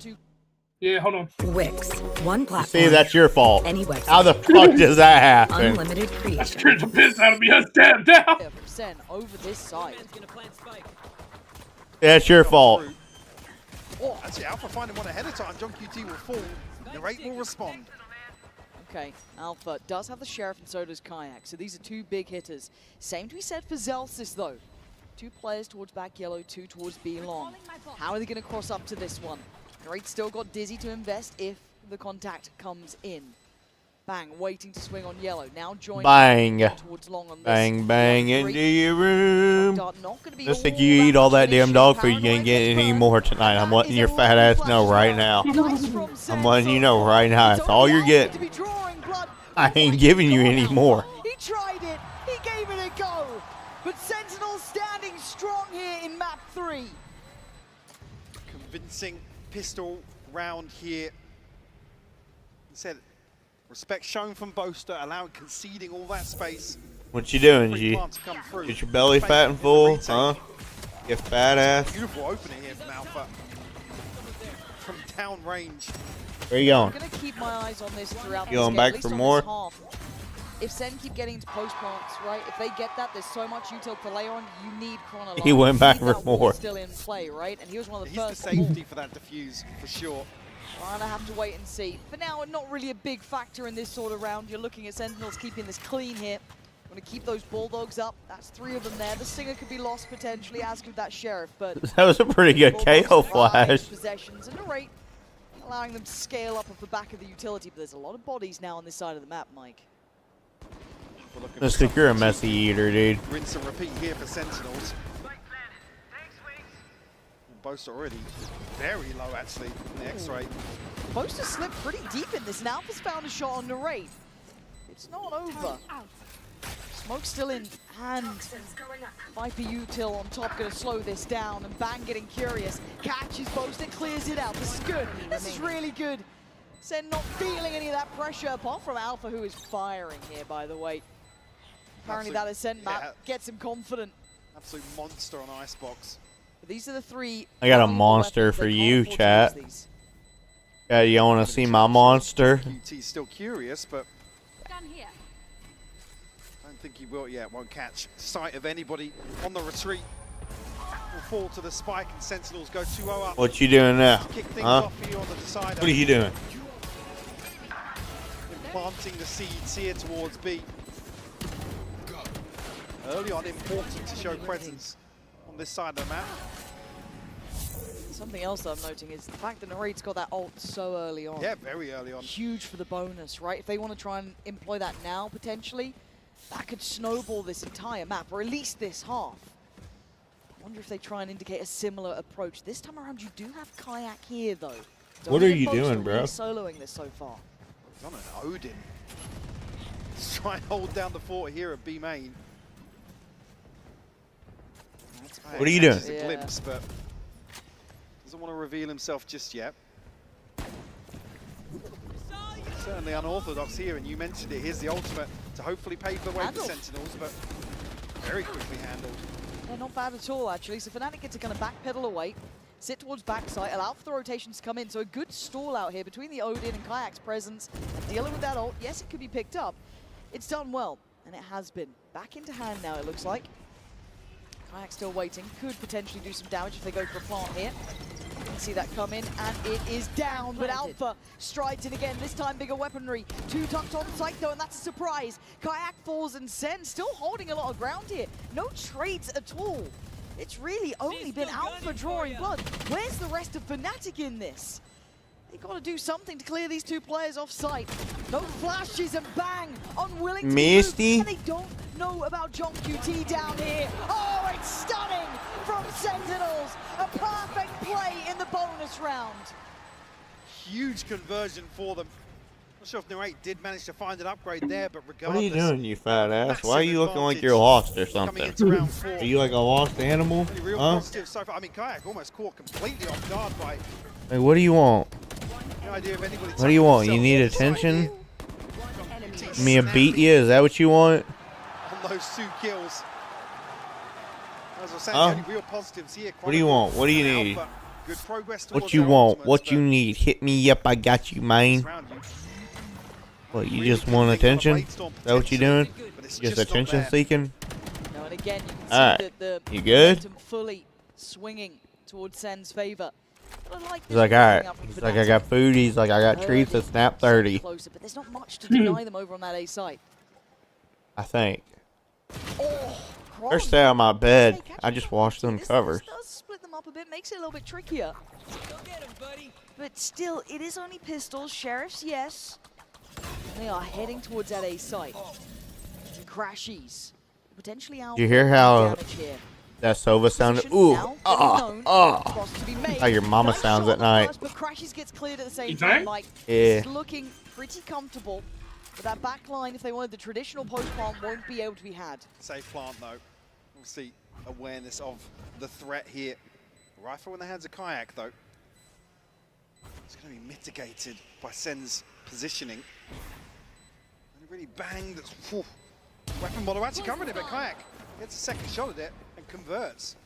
Yeah, hold on. Wix, one platform. See, that's your fault. Any website. How the fuck does that happen? Unlimited That creation. scared the piss out of me. I stabbed out. From Sen over this side. That's your fault. Oh, actually, Alpha finding one ahead of time. John QT will fall. Narrate will respond. Okay, Alpha does have the Sheriff and so does Kayak. So these are two big hitters. Same to be said for Zelsis though. 2 players towards back yellow, 2 towards B long. How are they going to cross up to this one? Great still got Dizzy to invest if the contact comes in. Bang, waiting to swing on yellow. Now joining Bang. towards long on this. Bang, bang into your Shot room. dart not gonna be Just think all you eat that all much that of an damn issue. dog food, you Paranoid ain't getting gets any burned. more tonight. I'm That letting is your a fat ass lovely know flash right shot. now. Nice from Sen I'm letting you know so right now. That's all you're It's only getting. to be drawing blood. I ain't giving you any more. He tried it. He gave it a go. But Sentinels standing strong here in map 3. Convincing pistol round here. He said, respect shown from Boaster, allowing conceding all that space. What you doing, Free G? plant to come through. Get your belly Fake fat and the full, retake. huh? You fat ass. Beautiful opening here from Alpha. From down range. Where you going? I'm going to keep my eyes on this throughout You going this game, back at least for on more? this half. If Sen keep getting into post plants, right? If they get that, there's so much util to lay on. You need Chrono. He went back You need for that wall more. Still in play, right? And he was one of the He's the first. safety for that defuse, for sure. Gonna have to wait and see. For now, not really a big factor in this sort of round. You're looking at Sentinels keeping this clean here. Want to keep those Bulldogs up. That's 3 of them there. The Singer could be lost potentially, as could that Sheriff. But That was a pretty good Bulldogs KO drive flash. Possessions and Narrate, allowing them to scale up off the back of the utility. But there's a lot of bodies now on this side of the map, Mike. We're looking Let's for think you're a something messy eater, dude. to rinse and repeat here for Sentinels. Boaster already very low, actually, in the X-ray. Boaster slipped pretty deep in this. Now Alpha's found a shot on Narrate. It it's not over. Smoke's still in hand. Viper Util on top, gonna slow this down, and Bang getting curious. Catches Boast and clears it out. This is good. This is really good. Sen not feeling any of that pressure, apart from Alpha, who is firing here, by the way. Apparently that Ascent map gets him confident. Absolute monster on Icebox. But these are the three. I got a monster for you, chat. Yeah, you want to see my monster? QT's still curious, but I don't think he will yet. Won't catch sight of anybody on the retreat. Will fall to the spike, and Sentinels go 2-0 up. What you doing now? Kick things Huh? off here on the decider. What are you doing? Planting the seeds here towards B. Early on, important to show presence on this side of the map. Something else that I'm noting is the fact that Narrate's got that ult so early on. Yeah, very early on. Huge for the bonus, right? If they want to try and employ that now, potentially, that could snowball this entire map, or at least this half. I wonder if they try and indicate a similar approach. This time around, you do have Kayak here, though. What are you doing, bro? Soloing this so far. He's on an Odin. Let's try and hold down the fort here at B main. What are you doing? A glimpse, but doesn't want to reveal himself just yet. Certainly unorthodox here, and you mentioned it. Here's the ultimate to hopefully pave the way for Sentinels, but very quickly handled. Yeah, not bad at all, actually. So Fnatic get to kind of backpedal away, sit towards backside, allow for the rotations to come in. So a good stall out here between the Odin and Kayak's presence, and dealing with that ult. Yes, it could be picked up. It's done well, and it has been. Back into hand now, it looks like. Kayak still waiting, could potentially do some damage if they go for a plant here. You can see that come in, and it is down, but Alpha strides in again, this time bigger weaponry. 2 tucked on site though, and that's a surprise. Kayak falls, and Sen still holding a lot of ground here. No trades at all. It's really only been Alpha drawing blood. Where's the rest of Fnatic in this? They got to do something to clear these 2 players off site. No flashes, and Bang unwilling to Misty. move, and they don't know about John QT down here. Oh, it's stunning from Sentinels. A perfect play in the bonus round. Huge conversion for them. Not sure if Narrate did manage to find an upgrade there, but regardless. What are you doing, you fat ass? Why are you looking like you're lost or something? Are you like a lost animal? Real Huh? positive so far. I mean, Kayak almost caught completely off guard by Like, what do you want? no idea of anybody. What do you want? You need attention? Me to beat you? Is that what you want? On those 2 kills. As I was saying, Huh? the only real positives here. What do you want? What do you need? Alpha, good progress What towards you their want? ultimates, What but you need? Hit me up, I got you, man. around you. What, you just want attention? Is that what you doing? it's Just just not attention there. seeking? No, and again, you can Alright. see that the You good? momentum fully swinging towards Sen's favor. But I like He's this like, one alright. coming up from He's like, I Fnatic. got food. He's like, I got treats at Snap 30. Closer, but there's not much to deny them over on that A site. I think. Oh, They're stay on my bed. I just washed them covers. This does split them up a bit, makes it a little bit trickier. Go get him, buddy. But still, it is only pistols. Sheriffs, yes. They are heading towards that A site. And Crashies. Potentially out. Did you hear how damage here. that Sova sounded? Ooh, how your mama sounds at night. But Crashies gets cleared at the same You time. think? Like, Yeah. it's looking pretty comfortable. But that back line, if they wanted the traditional post plant, won't be able to be had. Safe plant though. Obviously, awareness of the threat here. Rifle in the hands of Kayak though. It's going to be mitigated by Sen's positioning. And it really banged. Whew. Weapon model actually covering it, but Kayak gets a second shot at it and converts.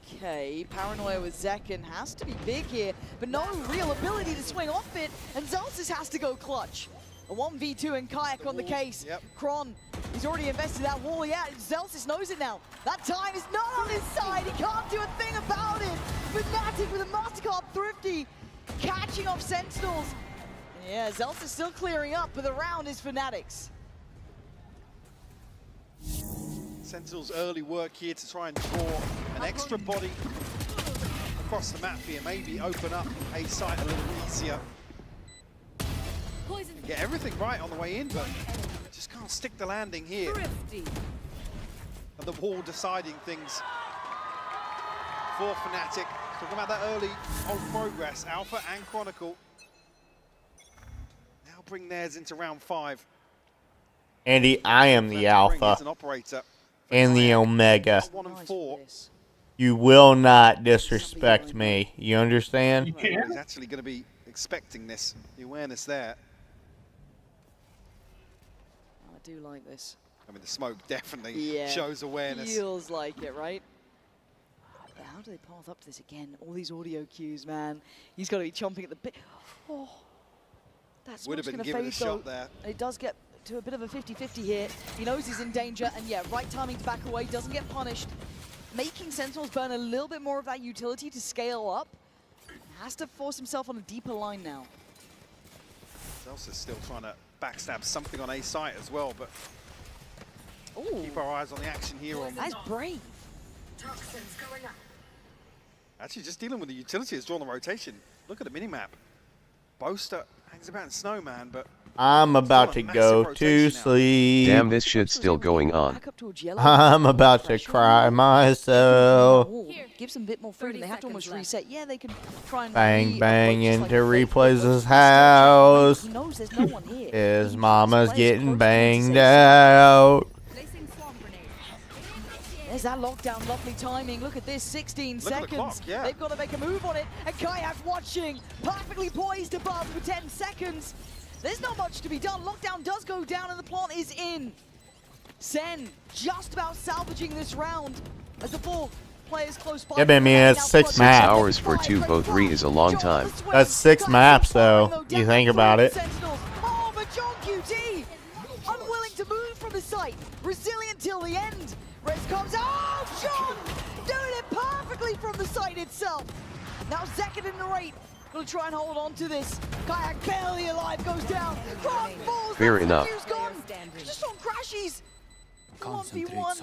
Okay, Paranoia with Zekin has to be big here, but no real ability to swing off it, and Zelsis has to go clutch. A 1v2 and Kayak on the case. Kron, he's already invested that wall. Yeah, Zelsis knows it now. That time is not on his side. He can't do a thing about it. Fnatic with a Mastercard Thrifty, catching off Sentinels. Yeah, Zelsis still clearing up, but the round is Fnatic's. Sentinel's early work here to try and draw an extra body across the map here. Maybe open up a site a little easier. And get everything right on the way in, but just can't stick the landing here. And the wall deciding things for Fnatic. Talking about that early on progress, Alpha and Chronicle. Now bring theirs into round 5. Andy, I am the alpha and the omega. 1 and 4. You will not disrespect me. You understand? He's actually going to be expecting this. The awareness there. I do like this. I mean, the smoke definitely shows awareness. Feels like it, right? But how do they path up to this again? All these audio cues, man. He's got to be chomping at the bit. Oh, that's would have been given a shot there. It does get to a bit of a 50-50 here. He knows he's in danger, and yeah, right timing to back away, doesn't get punished. Making Sentinels burn a little bit more of that utility to scale up. Has to force himself on a deeper line now. Zelsis still trying to backstab something on A site as well, but keep our eyes on the action here. That's brave. Actually, just dealing with the utility has drawn the rotation. Look at the minimap. Boaster hangs about in Snowman, but I'm about to go to sleep. Damn, this shit's still going on. I'm about to cry myself. Gives them a bit more freedom. They have to almost reset. Yeah, they can try and bang bang into Replays' house. He knows there's no one here. His mama's getting banged out. There's that lockdown, lovely timing. Look at this, 16 seconds. The clock, yeah. They've got to make a move on it. And Kayak watching, perfectly poised above for 10 seconds. There's not much to be done. Lockdown does go down and the plant is in. Sen just about salvaging this round as the 4 players close by. Yeah, but I mean, it's 6 maps. 6 hours for 2-3 is a long time. That's 6 maps, though. You think about it. Oh, but John QT, unwilling to move from the site, resilient till the end. Rez comes, oh, John, doing it perfectly from the site itself. Now Zekid in the rate. Gonna try and hold on to this. Kayak barely alive, goes down. Grant falls. Fair enough. Gone. Just on crashes. 1v1.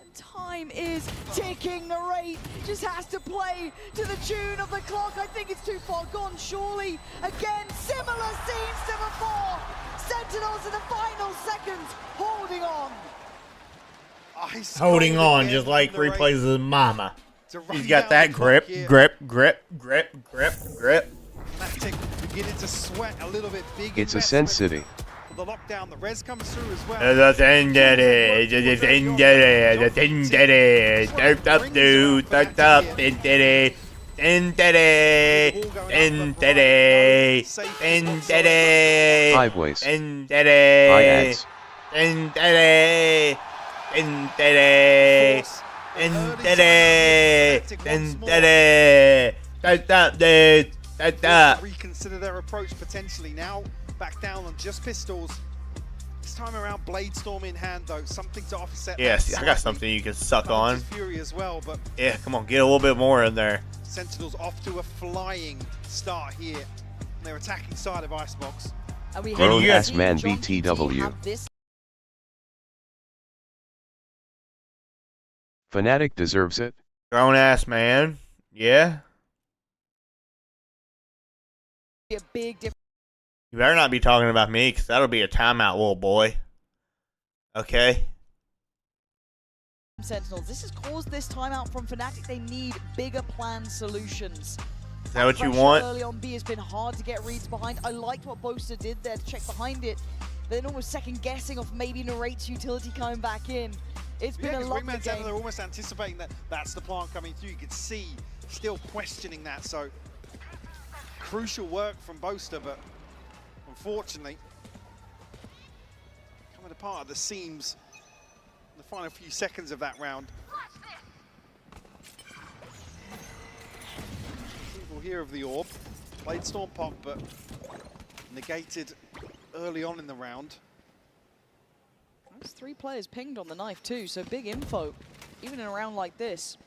And time is ticking. The rate just has to play to the tune of the clock. I think it's too far gone, surely. Again, similar scenes to before. Sentinels in the final seconds, holding on. Holding on, just like Replays' mama. He's got that grip. Fnatic beginning to sweat a little bit big. It's a Sen City. The lockdown, the res comes through as well. Highways. Reconsider their approach potentially now. Back down on just pistols. This time around, Blade Storm in hand though. Something to offset. Yes, I got something you can suck on. Fury as well, but yeah, come on, get a little bit more in there. Sentinels off to a flying start here. They're attacking side of Icebox. Grown ass man BTW. Fnatic deserves it. Grown ass man. Yeah. A big difference. You better not be talking about me, because that'll be a timeout, little boy. Okay? Sentinels, this has caused this timeout from Fnatic. They need bigger planned solutions. Is that what you want? Early on B has been hard to get reads behind. I liked what Boaster did there to check behind it. Then almost second guessing of maybe Narrate's utility coming back in. It's been a lovely game. They're almost anticipating that that's the plant coming through. You can see still questioning that. So crucial work from Boaster, but unfortunately coming apart at the seams in the final few seconds of that round. People here of the orb. Blade Storm pop, but negated early on in the round. There's 3 players pinged on the knife too, so big info, even in a round like this.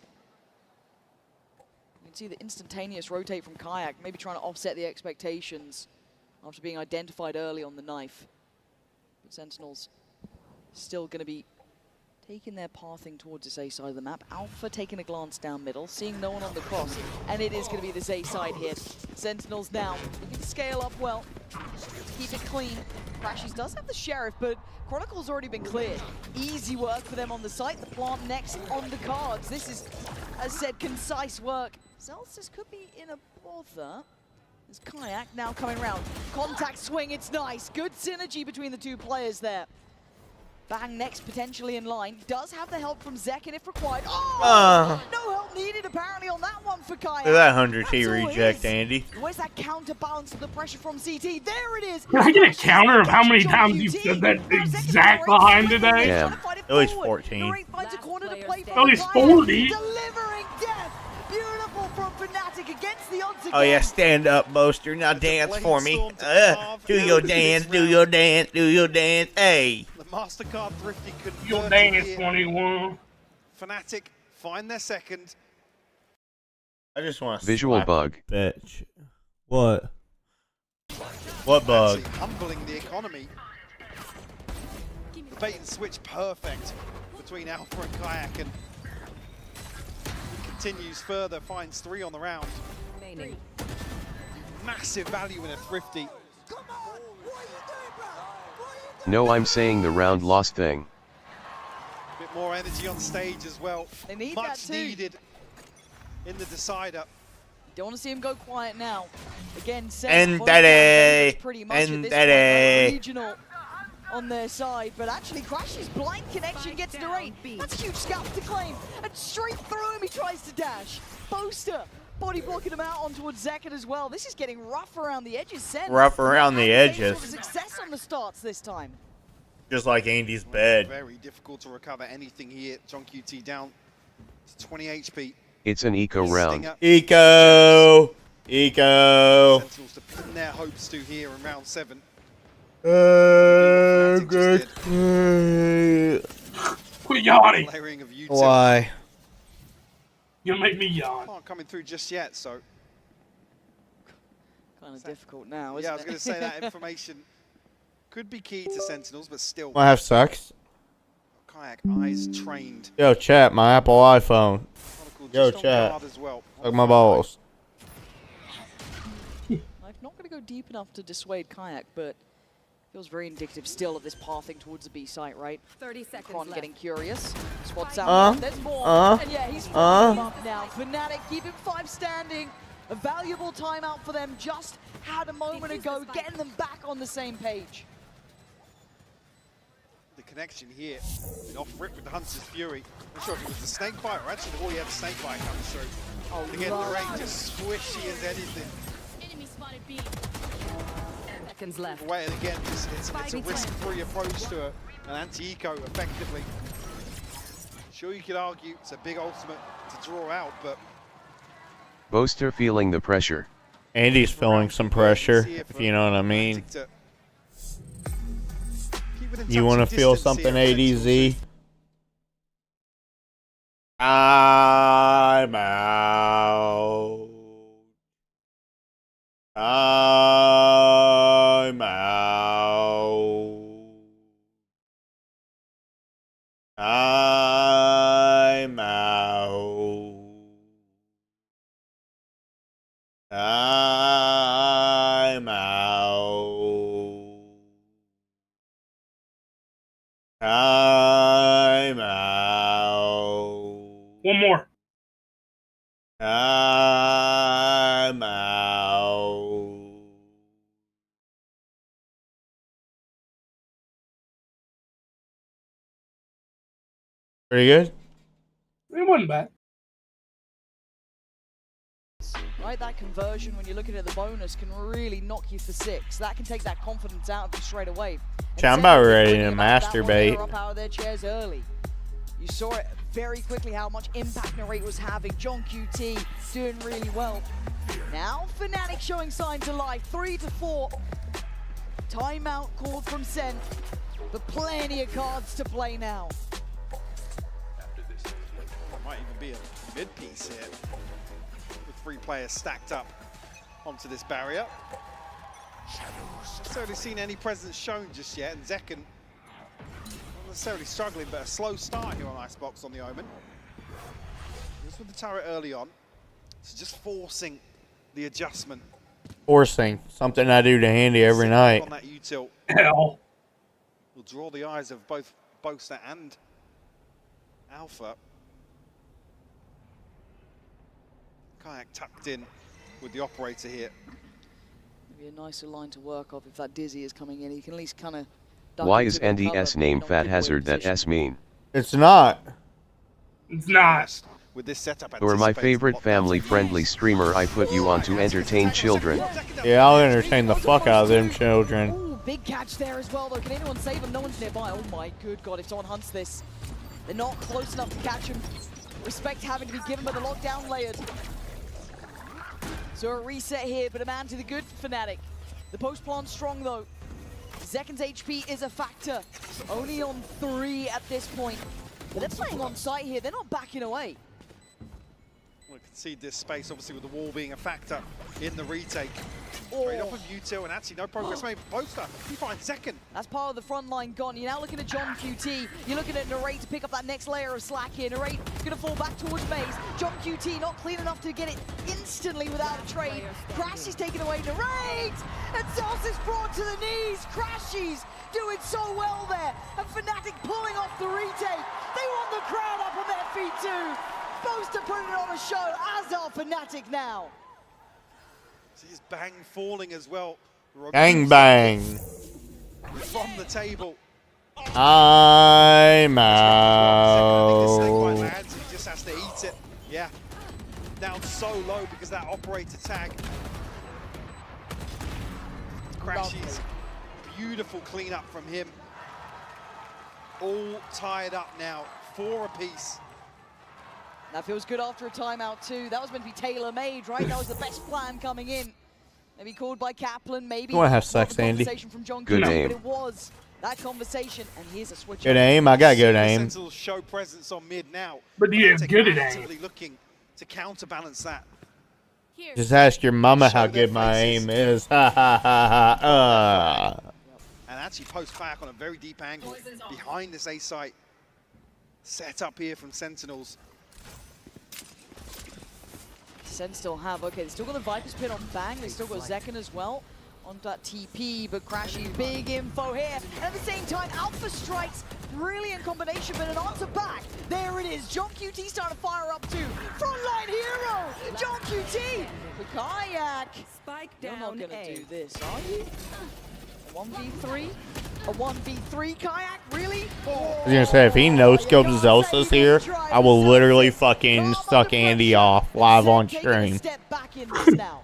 You can see the instantaneous rotate from Kayak, maybe trying to offset the expectations after being identified early on the knife. But Sentinels still going to be taking their pathing towards this A side of the map. Alpha taking a glance down middle, seeing no one on the cross, and it is going to be this A side here. Sentinels now, you can scale up well to keep it clean. Crashies does have the Sheriff, but Chronicle's already been cleared. Easy work for them on the site. The plant next on the cards. This is, as said, concise work. Zelsis could be in a bother. There's Kayak now coming around. Contact swing, it's nice. Good synergy between the 2 players there. Bang next potentially in line. Does have the help from Zekin if required. Oh! No help needed apparently on that one for Kayak. Look at that 100T That's all reject, his. Andy. Where's that counterbalance to the pressure from CT? There it is. Can I get a counter of how many times you've said that exact line today? Damn. At least 14. Finds a corner to play for At least Kayak. 40. Delivering death. Beautiful from Fnatic against the odds again. Oh yeah, stand up, Boaster. Now dance for me. Do your dance, do your dance, do your dance. Hey. The MasterCard Thrifty could Your dance, 21. Fnatic find their second. I just want to Visual bug. Bitch. What? What bug? Actually humbling the economy. The bait and switch perfect between Alpha and Kayak, and continues further, finds 3 on the round. Massive value in a Thrifty. No, I'm saying the round loss thing. Bit more energy on stage as well. They need Much that too. needed in the decider. Don't want to see him go quiet now. Again, And daddy. Pretty much And at this daddy. point, regional on their side, but actually Crash's blind connection gets the rate. That's a huge scalp to claim, and straight through him he tries to dash. Boaster body blocking him out on towards Zekin as well. This is getting rough around the edges. Sen. Rough around the Same sort edges. of success on the starts this time. Just like Andy's bed. Very difficult to recover anything here. John QT down to 20 HP. It's an eco round. Eco. Eco. Sentinels to pin their hopes to here in round 7. Good. Quit yawning. Layering of util. Why? You're gonna make me yawn. Not coming through just yet, so. Kind of difficult now, isn't it? Yeah, I was going to say that information could be key to Sentinels, but still. I have sex. Kayak eyes trained. Yo, chat, my Apple iPhone. Yo, Just on chat. guard as well. Suck my balls. I'm not going to go deep enough to dissuade Kayak, but feels very indicative still of this pathing towards the B site, right? 30 seconds Kron left. getting curious. Spots out. There's more. And yeah, he's following him up now. Fnatic keeping 5 standing. A valuable timeout for them just had a moment ago, getting them back on the same page. The connection here. And off rip with the Hunter's Fury. I'm not sure if it was the snake bite or actually he had the snake bite coming through. Oh, again, the range just squishy as anything. Enemy spotted B. Seconds left. Away, and again, it's a risk-free approach to an anti-eco, effectively. Sure, you could argue it's a big ultimate to draw out, but Boaster feeling the pressure. Andy's feeling some pressure, if you know what I mean. You want to feel something, ADZ? I'm out. I'm out. I'm out. I'm out. I'm out. One more. I'm out. Pretty good? It wasn't bad. Right, that conversion, when you're looking at the bonus, can really knock you for 6. That can take that confidence out of you straight away. And I'm about Sentinels ready to thinking about that one, they're masturbate. up out of their chairs early. You saw it very quickly how much impact Narrate was having. John QT doing really well. Now Fnatic showing signs of life. 3-4. Timeout called from Sen. But plenty of cards to play now. might even be a mid-piece here. With 3 players stacked up onto this barrier. Not necessarily seen any presence shown just yet, and Zekin not necessarily struggling, but a slow start here on Icebox on the Omen. Just with the turret early on, it's just forcing the adjustment. Forcing. Something I do to Handy every night. On that util. Hell. Will draw the eyes of both Boaster and Alpha. Kayak tucked in with the operator here. Maybe a nicer line to work off if that Dizzy is coming in. He can at least kind of Why is NDS name Fat Hazard that S mean? It's not. It's not. With this setup, You're my favorite family-friendly streamer. I put you on to entertain children. Yeah, I'll entertain the fuck out of them children. Ooh, big catch there as well, though. Can anyone save him? No one's nearby. Oh my good god, if someone hunts this. They're not close enough to catch him. Respect having to be given by the lockdown layered. So a reset here, but a man to the good for Fnatic. The post plant strong though. Zekin's HP is a factor. Only on 3 at this point. But they're playing on site here. They're not backing away. We can see this space, obviously, with the wall being a factor in the retake. Trade off with U2 and actually no progress made for Poster. He finds second. That's part of the front line gone. You're now looking at John QT. You're looking at Narrate to pick up that next layer of slack here. Narrate going to fall back towards Maze. John QT not clean enough to get it instantly without a trade. Crash is taken away. Narrate! And Zelsis is brought to the knees. Crashies doing so well there. And Fnatic pulling off the retake. They want the crowd up on their feet too. Poster putting it on a show, as are Fnatic now. Sees Bang falling as well. Bang bang. From the table. I'm out. He just has to eat it. Yeah. Down so low because that operator tag. Crashes. Beautiful cleanup from him. All tied up now. 4 apiece. That feels good after a timeout too. That was meant to be tailor-made, right? That was the best plan coming in. Maybe called by Kaplan, maybe. You want to have sex, Andy? From John Good Kuhn, aim. but it was that conversation, and here's a switch. Good aim. I got good aim. Sentinels show presence on mid now. But he is good at aim. Actively looking to counterbalance that. Just ask your mama how good my aim is. Ha ha ha ha. And actually post back on a very deep angle behind this A site. Set up here from Sentinels. Sen still have, okay, they still got the Viper's Pit on Bang, they still got Zekin as well on that TP, but Crashy, big info here. And at the same time, Alpha strikes, brilliant combination, but an answer back. There it is, John QT starting to fire up too. Frontline hero, John QT. The Kayak. Spike You're not down gonna A. do this, are you? A 1v3? A 1v3 Kayak, really? I was gonna say, if he no-scopes Zelsis here, I will literally fucking suck Andy off live on stream. Step back in this now.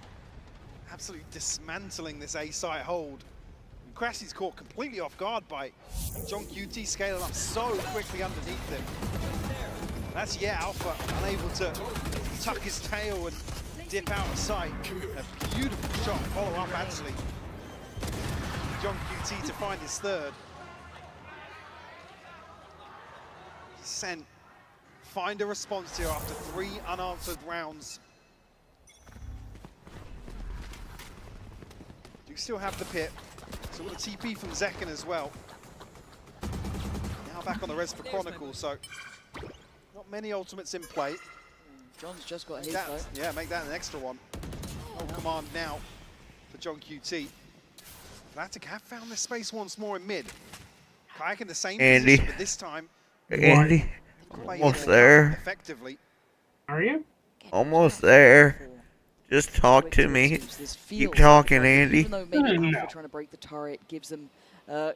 Absolutely dismantling this A site hold. And Crashy's caught completely off guard by John QT scaling up so quickly underneath him. That's, yeah, Alpha unable to tuck his tail and dip out of sight. A beautiful shot, follow up actually. John QT to find his third. Sent. Find a response here after 3 unanswered rounds. Do still have the pit. So we've got a TP from Zekin as well. Now back on the res for Chronicle, so not many ultimates in play. John's just got his That, though. yeah, make that an extra one. Oh, command now for John QT. Fnatic have found their space once more in mid. Kayak in the same Andy. position, but this time Andy. Almost there. effectively. Are you? Almost there. Just talk to me. Keep talking, Andy. Even though maybe Alpha trying to break the turret gives them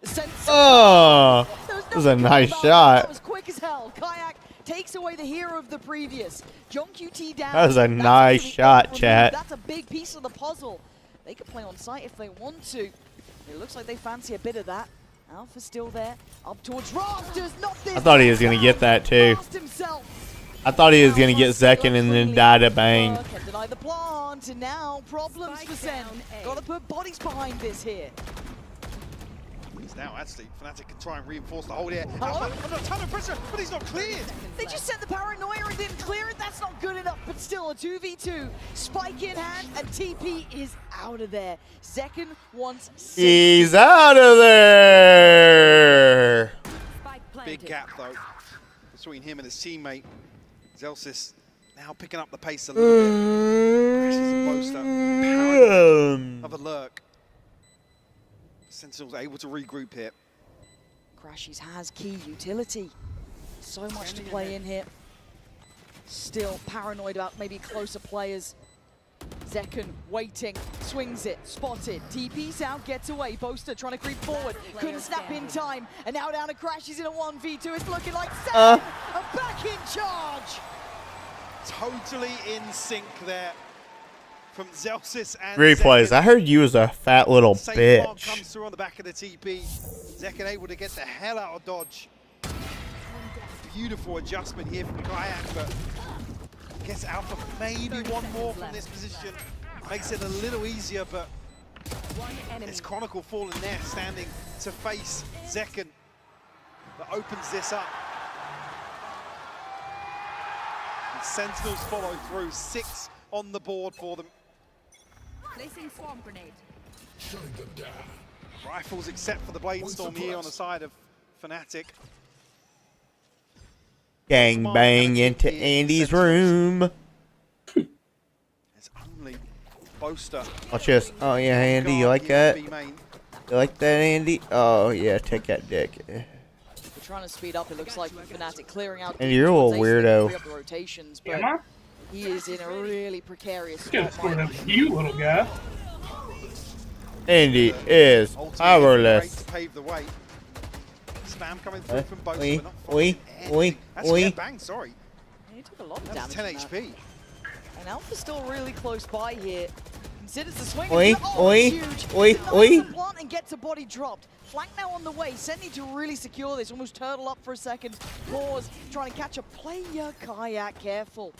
sense. Oh, that was a nice shot. That was quick as hell. Kayak takes away the hero of the previous. John QT down. That was a nice shot, chat. That's a big piece of the puzzle. They could play on site if they want to. It looks like they fancy a bit of that. Alpha's still there. Up towards Rafters. Not this. I thought he was going to get that too. I thought he was going to get Zekin and then die to Bang. Can deny the plant, and now problems for Sen. Gotta put bodies behind this here. Now, actually, Fnatic can try and reinforce the hold here. Under a ton of pressure, but he's not cleared. They just sent the paranoia and didn't clear it. That's not good enough, but still a 2v2. Spike in hand, and TP is out of there. Zekin wants... He's out of there. Big gap, though, between him and his teammate. Zelsis now picking up the pace a little bit. Crashes a poster. Paranoid of a lurk. Sentinels able to regroup here. Crashies has key utility. So much to play in here. Still paranoid about maybe closer players. Zekken waiting, swings it, spotted, TP's out, gets away. Boaster trying to creep forward, couldn't snap in time, and now down to Crash. He's in a 1v2. It's looking like Zekken are back in charge. Totally in sync there from Zelsis and Replays. Zekken. I heard you was a fat little Safe mark bitch. comes through on the back of the TP. Zekken able to get the hell out of dodge. Beautiful adjustment here from Kayak, but gets Alpha maybe one more from this position. Makes it a little easier, but it's Chronicle falling there, standing to face Zekken. That opens this up. And Sentinels follow through. 6 on the board for them. Placing swarm grenade. Rifles except for the Bladestorm here on the side of Fnatic. Gang bang into Andy's room. There's only Boaster. Watch this. Oh yeah, Andy, you like that? You like that, Andy? Oh yeah, take that dick. We're trying to speed up. It looks like Fnatic clearing out. And you're a little weirdo. The rotations, but he is in a really precarious spot. You little guy. Andy is powerless. To pave the way. Spam coming through from Boaster. Oi, but not oi, oi, That's oi. bang, sorry. He took a lot of That's damage. 10 from HP. that. And Alpha's still really close by here. Considers the swing. Oi, Oh, oi, it's huge. oi, Denies oi. the plant and gets a body dropped. Flank now on the way. Sen need to really secure this. Almost turtle up for a second. Pause. Trying to catch a player. Kayak, careful.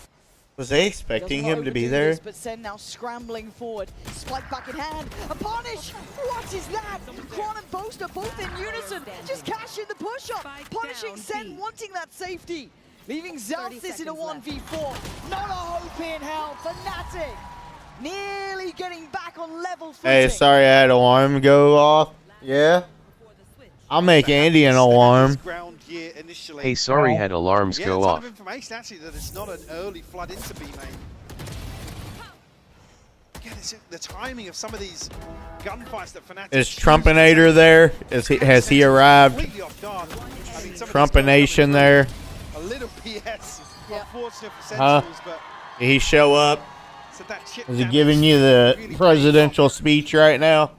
Was they expecting him to be there? But Sen now scrambling forward. Spike back in hand. A punish! What is that? Quan and Boaster both in unison. Just cashing the push-up. Punishing Sen, wanting that safety. Leaving Zelsis in a 1v4. Not a hope in hell. Fnatic nearly getting back on level footing. Hey, sorry I had alarm go off. Yeah? I'll make Andy an alarm. Hey, sorry, had alarms Yeah, go a ton off. of information actually that it's not an early flood into B main. Again, it's the timing of some of these gunfights that Fnatic. Is Trumpinator there? Has he arrived? Completely off guard. I mean, some of these Trumpination there? A little PS, unfortunate for Huh? Sentinels, but Did he show up? so that chip Is he damage giving you the presidential speech right now?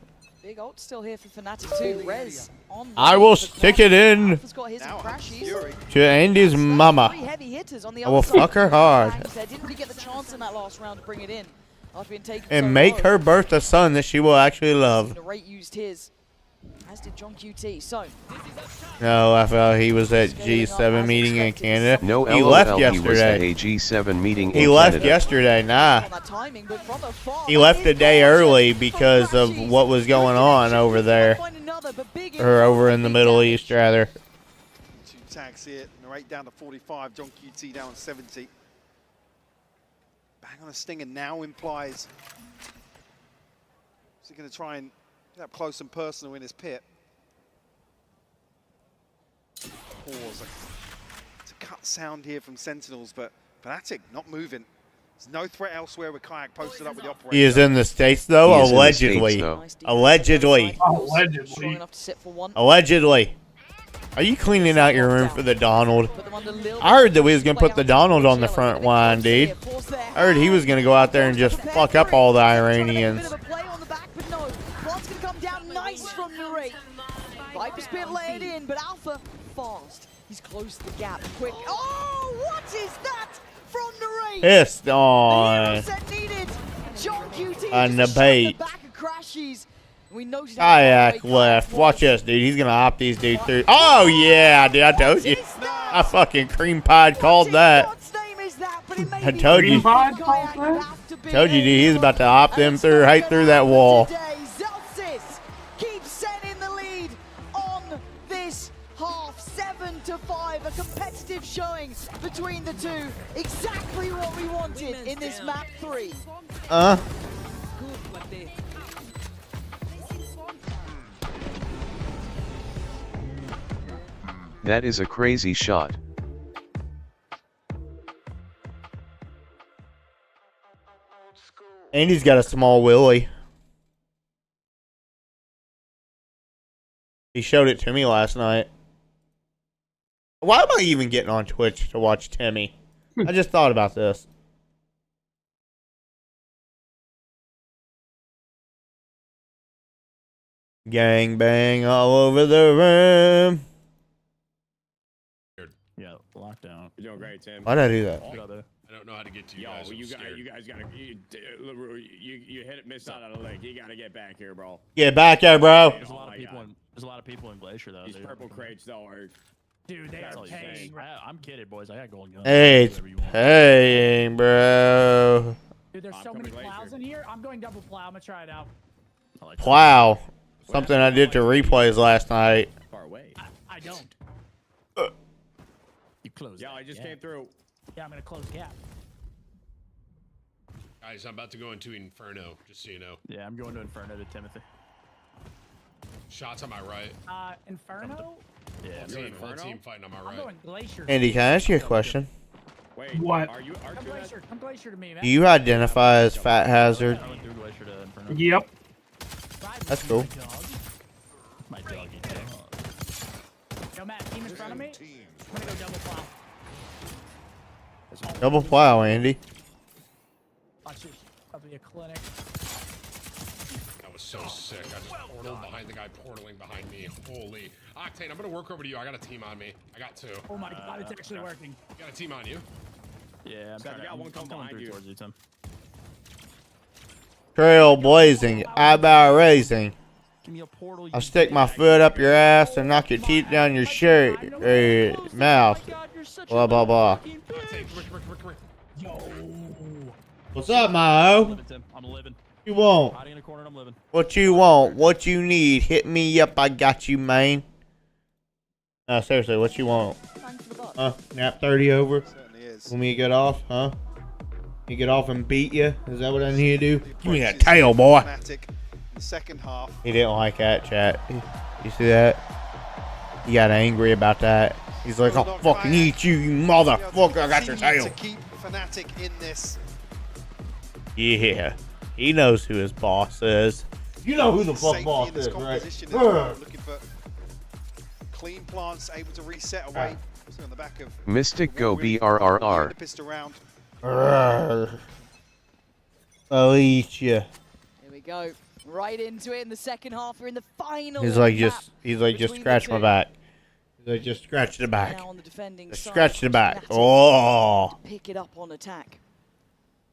Big ult still here for Fnatic too. Rez on the I will for stick Quan. it in Alpha's got his and Crashies. to Andy's mama. 3 heavy hitters on the I will other side. fuck her hard. They didn't really get the chance in that last round to bring it in. After being taken so And make low. her birth a son that she will actually love. Narrate used his, as did John QT. So No, I felt he was at G7 meeting in Canada. No, he LOL, left he was at yesterday. a G7 meeting He in left Canada. yesterday, nah. on that timing, but from afar, He left a day early because of what was going on over there. Or over in the Middle East, rather. 2 tags here. Narrate down to 45. John QT down 70. Bang on a stinger now implies. Is he going to try and get up close and personal in his pit? Pause. It's a cut sound here from Sentinels, but Fnatic not moving. There's no threat elsewhere with Kayak posted up with the operator. He is in the States, though, He is in the States, allegedly. though. Allegedly. strong enough to sit for one. Allegedly. Are you cleaning out your room for the Donald? I heard that we was going to put the Donald on the front line, dude. I heard he was going to go out there and just fuck up all the Iranians. Bit of a play on the back, but no. Plant's gonna come down nice from Narrate. Viper's been laid in, but Alpha fast. He's closed the gap quick. Oh, what is that from Narrate? Pissed on. Needed. John QT On the just bait. shot the back of Crashies. We noticed how Kayak far away left. Kayak Watch was. this, dude. He's going to op these dudes through. Oh, yeah, dude. I told you. I fucking cream pied called that. I told you. Told you, dude. He's about to op them through right through that wall. Zelsis keeps Sen in the lead on this half, 7-5. A competitive showing between the two. Exactly what we wanted in this map 3. That is a crazy shot. And he's got a small willy. He showed it to me last night. Why am I even getting on Twitch to watch Timmy? I just thought about this. Gang bang all over the room. Yeah, lockdown. You're doing great, Tim. Why'd I do that? I don't know how to get to you guys. I'm you scared. guys gotta you hit it, missed out on a leg. You gotta get back here, bro. Get back here, bro. There's a lot of people in Glacier though. These purple crates though are. Dude, they are paying. I'm kidding, boys. I got gold guns. Hey, it's paying, bro. Dude, there's so many plows in here. I'm going double plow. I'm gonna try it out. Plow. Something I did to replays last night. Far away. I don't. You closed. Yeah, I just came through. Yeah, I'm gonna close gap. Guys, I'm about to go into Inferno, just so you know. Yeah, I'm going to Inferno to Timothy. Shots on my right. Inferno? Yeah, One team fighting on my I'm right. going Glacier. Andy, can I ask you a question? Wait, what? Come Glacier to me, man. Do you identify as Fat Hazard? I went through Glacier to Inferno. Yep. That's cool. My doggy dog. Yo, Matt, team in front of me. I'm gonna go double plow. Double plow, Andy. Watch this. That'll be a clinic. That was so sick. I just portaled behind the guy portaling behind me. Holy. Octane, I'm going to work over to you. I got a team on me. I got two. Oh my god, it's actually working. You got a team on you? Yeah, I'm coming through towards you, Tim. Trailblazing, eyebrow raising. Give me a portal. I'll stick my foot up your ass and knock your teeth down your shirt or mouth. Blah, blah, blah. What's up, Mayo? I'm living. You want? Hiding in a corner and I'm living. What you want? What you need? Hit me up. I got you, man. No, seriously, what you want? Nap 30 over? Want me to get off, huh? You get off and beat you? Is that what I need to do? Give me that tail, boy. Second half. He didn't like that, chat. You see that? He got angry about that. He's like, I'll fucking eat you, you motherfucker. I got your tail. To keep Fnatic in this. Yeah. He knows who his boss is. You know who the fuck boss is, right? Looking for clean plants, able to reset away. On the back of Mystic Go BRRR. I'll eat you. Here we go. Right into it in the second half. We're in the final. He's like, just scratch my back. He's like, just scratch the back. Now on the defending Just side, scratch the back. Fnatic Oh. pick it up on attack.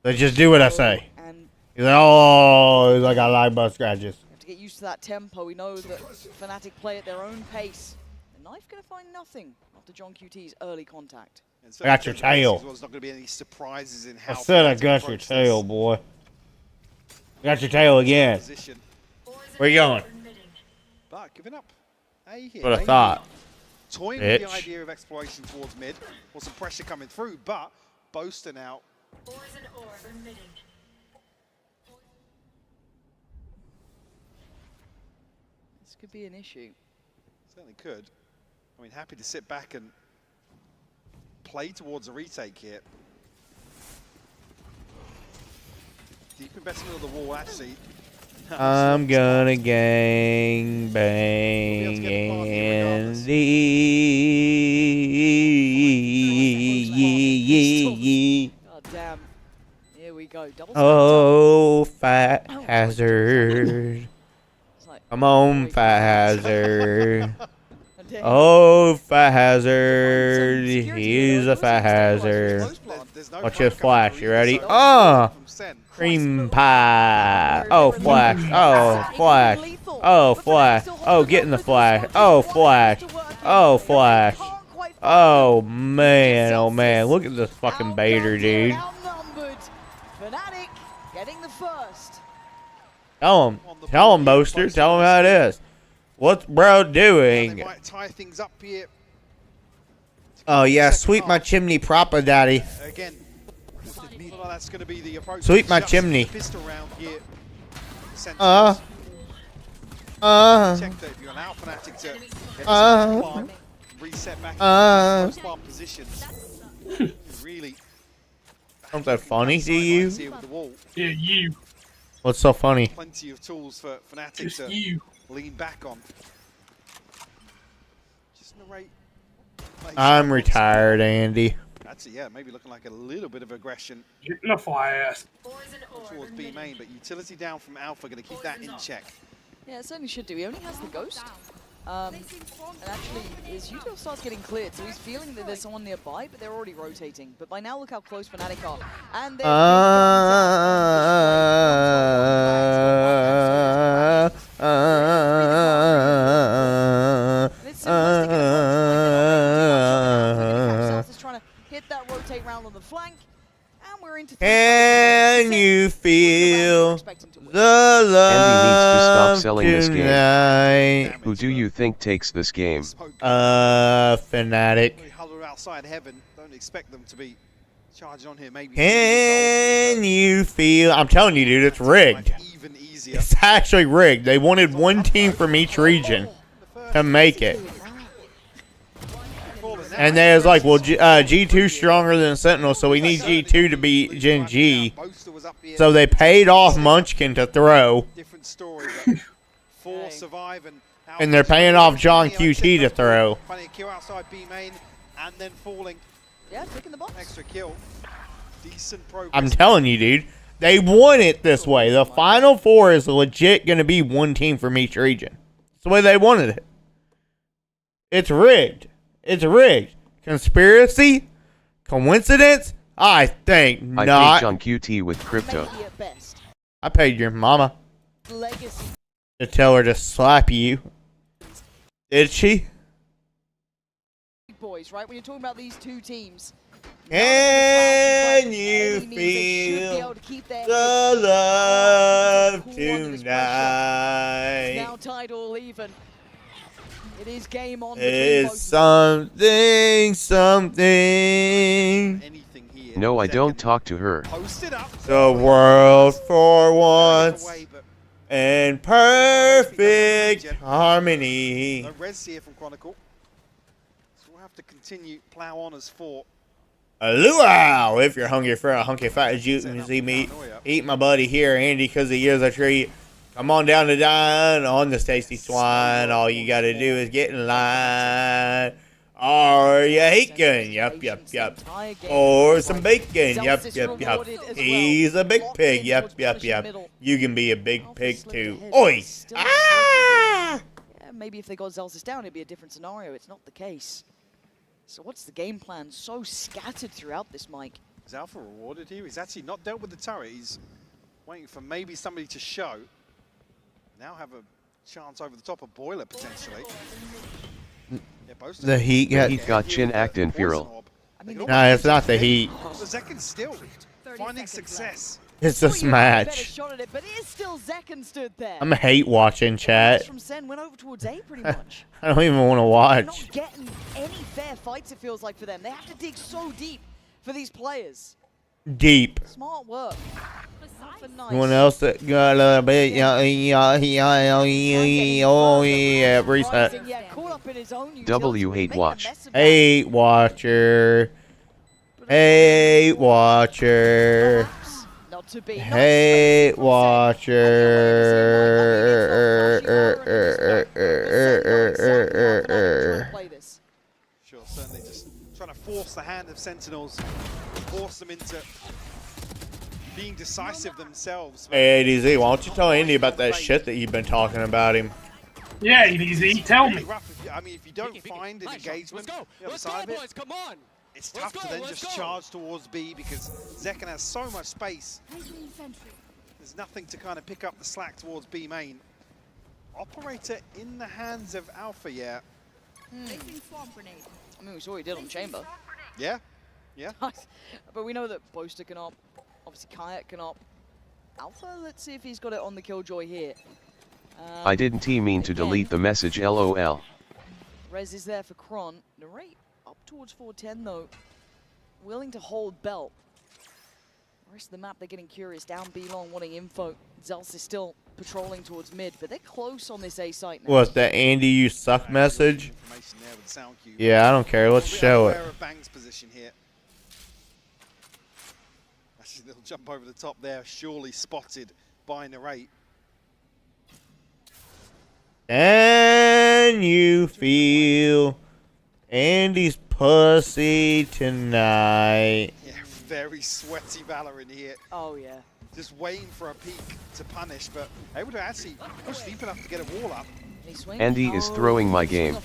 They just do what I say. And He's like, oh, he's like, I like butt scratches. we have to get used to that tempo. We know that Fnatic play at their own pace. The Knife going to find nothing after John QT's early contact. I got your tail. There's not going to be any surprises in how I said I got your tail, boy. I got your tail again. Where you going? But giving up. What I thought. Toying with the idea of exploration towards mid. Or some pressure coming through, but Boaster now. This could be an issue. Certainly could. I mean, happy to sit back and play towards a retake here. Deep investment of the wall, actually. I'm gonna gang bang Andy. God damn. Here we go. Double Oh, Fat Hazard. Come on, Fat Hazard. Oh, Fat Hazard. He's a Fat Hazard. Watch this flash. You ready? Cream pie. Oh, flash. Oh, flash. Oh, flash. Oh, get in the flash. Oh, flash. Oh, flash. Oh, man. Oh, man. Look at this fucking baiter, dude. Fnatic getting the first. Tell him, Boaster. Tell him how it is. What's bro doing? They might tie things up here. Oh yeah, sweep my chimney proper, daddy. Again, that's going to be the approach. Sweep my chimney. Pistol round here. Check Uh. that if you're an out Fnatic to get plant, reset back into plant positions. Really. Isn't that funny to you? Yeah, you. What's so funny? Plenty of tools for Fnatic Just to you. lean back on. Just narrate. I'm retired, Andy. Actually, yeah, maybe looking like a little bit of aggression. Get in the fire. Towards B main, but utility down from Alpha, going to keep that in check. Yeah, it certainly should do. He only has the ghost. And actually, his util starts getting cleared, so he's feeling that there's someone nearby, but they're already rotating. But by now, look how close Fnatic are. And there's trying to hit that rotate round on the flank. And we're into Can you feel the Andy needs to stop love selling this game. tonight? Who do you think takes this game? Fnatic. Huddled outside heaven. Don't expect them to be charging on here. Maybe. Can you feel? I'm telling you, dude, it's rigged. It's actually rigged. They wanted one team from each region to make it. And they was like, well, G2's stronger than Sentinel, so we need G2 to beat Gen G. So they paid off Munchkin to throw. And they're paying off John QT to throw. Yeah, taking the box. Extra kill. Decent progress. I'm telling you, dude. They want it this way. The Final Four is legit going to be one team from each region. It's the way they wanted it. It's rigged. It's rigged. Conspiracy? Coincidence? I think I not. paid John QT with crypto. I paid your mama Legacy. to tell her to slap you. Did she? Boys, right? When you're talking about these two teams. Can you feel the love tonight? Now tied all even. It is game on. It's something. No, I don't talk to her. The world for once in perfect harmony. No res here from Chronicle. So we'll have to continue plow on as 4. Luau! If you're hungry for a hunky fat juicy meat, eat my buddy here, Andy, because he is a treat. Come on down to dine on this tasty swine. All you gotta do is get in line. Are you hating? Yup. Or some bacon? Yup. He's a big pig. Yup. You can be a big pig too. Oi! Ah! Yeah, maybe if they got Zelsis down, it'd be a different scenario. It's not the case. So what's the game plan? So scattered throughout this, Mike. Is Alpha rewarded here? He's actually not dealt with the turret. He's waiting for maybe somebody to show. Now have a chance over the top of Boiler, potentially. Yeah, The Heat got chin acting feral. No, it's not the Heat. Zekken still finding success. It's a smash. Shot at it, but it is still Zekken stood there. I'm hate watching chat. From Sen went over towards A pretty much. I don't even want to watch. Not getting any fair fights, it feels like, for them. They have to dig so deep for these players. Deep. Smart work. Anyone else that got a little bit? Oh yeah, reset. W hate watch. Hate watcher. Hate watcher. Hate watcher. Sure, certainly just trying to force the hand of Sentinels, force them into being decisive themselves. Hey, ADZ, why don't you tell Andy about that shit that you've been talking about him? Yeah, ADZ, tell me. I mean, if you don't find an engagement, the other side of it, Come on. it's tough to then just charge towards B because Zekken has so much space. There's nothing to kind of pick up the slack towards B main. Operator in the hands of Alpha, yeah. I mean, we saw what he did on Chamber. Yeah. But we know that Boaster can op, obviously Kayak can op. Alpha, let's see if he's got it on the Killjoy here. I didn't mean to delete the message, LOL. Rez is there for Kron. Narrate up towards 410 though. Willing to hold belt. The rest of the map, they're getting curious. Down B long, wanting info. Zels is still patrolling towards mid, but they're close on this A site now. What's that Andy you suck message? Yeah, I don't care. Let's show it. Bang's position here. Actually, a little jump over the top there, surely spotted by Narrate. Can you feel Andy's pussy tonight? Yeah, very sweaty Valorant here. Oh, yeah. just waiting for a peek to punish, but able to actually push deep enough to get a wall up. Andy is throwing my game.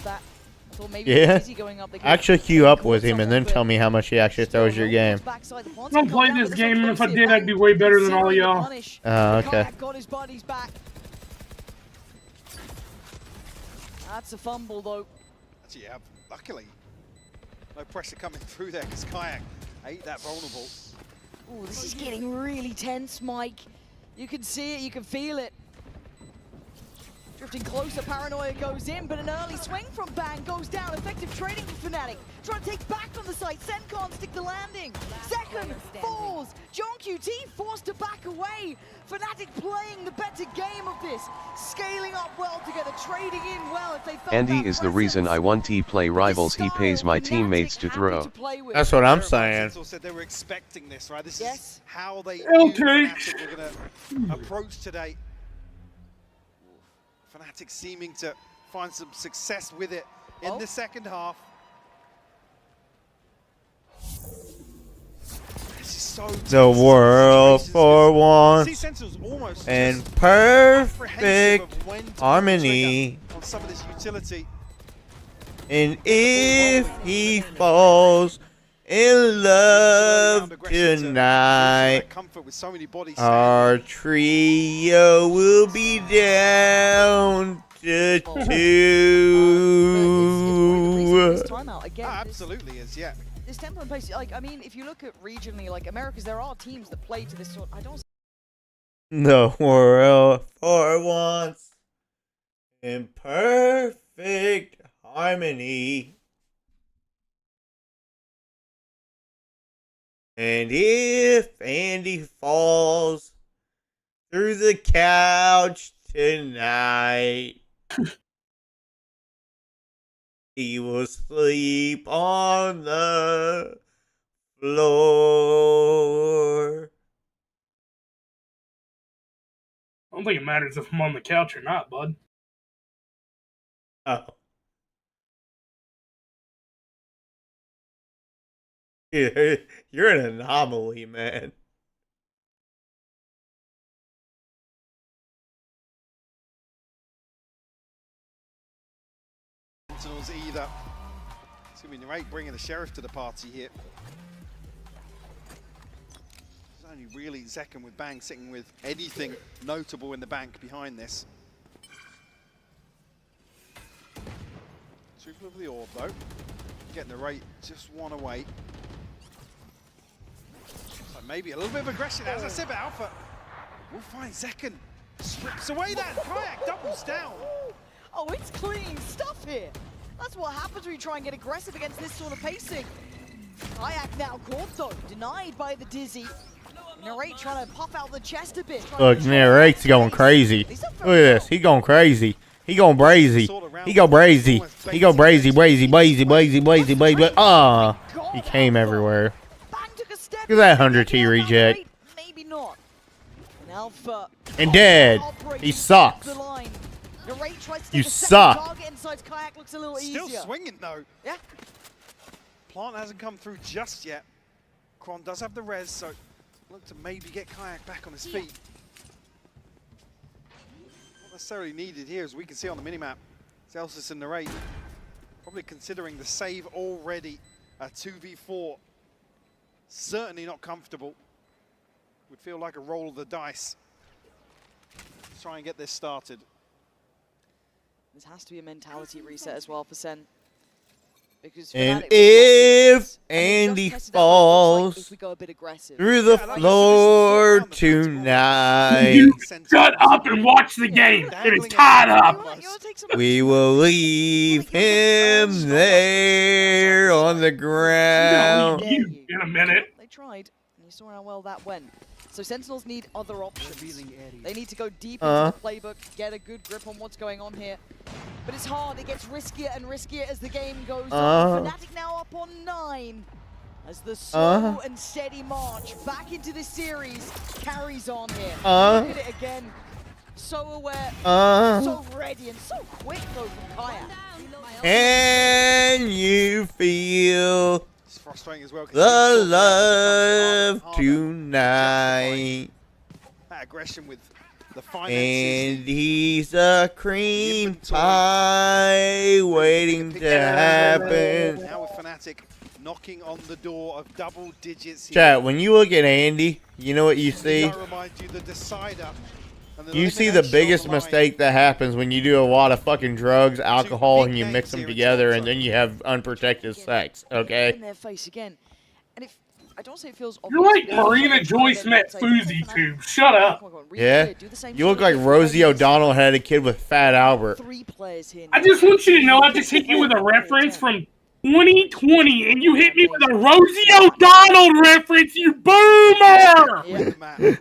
Yeah. Actually queue up with him and then tell me how much he actually throws your game. I don't play this game, and if I did, I'd be way better than all y'all. Oh, okay. Got his buddies back. That's a fumble, though. Actually, yeah, luckily, no pressure coming through there because Kayak ain't that vulnerable. Ooh, this is getting really tense, Mike. You can see it, you can feel it. Drifting closer, Paranoia goes in, but an early swing from Bang goes down. Effective trading from Fnatic. Trying to take back on the site. Sen can't stick the landing. Second falls. John QT forced to back away. Fnatic playing the better game of this. Scaling up well together, trading in well if they felt Andy that is the reason I want to play rivals. He pays my teammates to throw. That's what I'm saying. Said they were expecting this, right? This is how they knew Okay. Fnatic were going to approach today. Fnatic seeming to find some success with it in the second half. This is so The world for once in perfect harmony. on some of this utility. And if he falls in love tonight, our trio will be down to 2. Timeout again. Absolutely is, yeah. This tempo and pace, like, I mean, if you look at regionally, like Americas, there are teams that play to this sort. I don't. The world for once in perfect harmony. And if Andy falls through the couch tonight, he will sleep on the floor. I don't think it matters if I'm on the couch or not, bud. Oh. You're an anomaly, man. Sentinels either. It's going to be great bringing the Sheriff to the party here. It's only really Zekken with Bang sitting with anything notable in the bank behind this. Truthful of the orb though. Getting the rate just one away. So maybe a little bit of aggression, as I said, but Alpha will find Zekken. Strips away that. Kayak doubles down. Oh, it's clean stuff here. That's what happens when you try and get aggressive against this sort of pacing. Kayak now caught though, denied by the Dizzy. Narrate trying to pop out the chest a bit. Look, Narrate's going crazy. Look at this. He going crazy. He going brazy. He go brazy. He go brazy, brazy. Ah, he came everywhere. Look at that 100T reject. Maybe not. And Alpha And dead. He sucks. You suck. Still swinging though. Yeah. Plant hasn't come through just yet. Kron does have the res, so look to maybe get Kayak back on his feet. Not necessarily needed here, as we can see on the minimap. Celsius and Narrate probably considering the save already. A 2v4. Certainly not comfortable. Would feel like a roll of the dice. Let's try and get this started. This has to be a mentality reset as well for Sen. Because and if Andy falls if we go a bit aggressive. through the floor tonight, You shut up and watch the game. It is tied up. we will leave him there on the ground. In a minute. They tried, and you saw how well that went. So Sentinels need other options. They need to go deep into the playbook, get a good grip on what's going on here. But it's hard, it gets riskier and riskier as the game goes on. Fnatic now up on 9. As the slow and steady march back into this series carries on here. Look at it again. So aware, so ready, and so quick though from Kayak. Can you feel It's frustrating as well. the love tonight? that aggression with the finances. And he's a cream pie waiting to happen. Now with Fnatic knocking on the door of double digits here. Chat, when you look at Andy, you know what you see? I remind you, the decider. And the You see the elimination biggest on the line. mistake that happens when you do a lot of fucking drugs, alcohol, and you mix them together, and then you have unprotected sex, okay? In their face again. And if I don't say it feels You're like Marina Joyce met Fousey Tube. Shut up. Yeah? You look like Rosie O'Donnell had a kid with Fat Albert. I just want you to know I just hit you with a reference from 2020, and you hit me with a Rosie O'Donnell reference, you boomer! Yeah.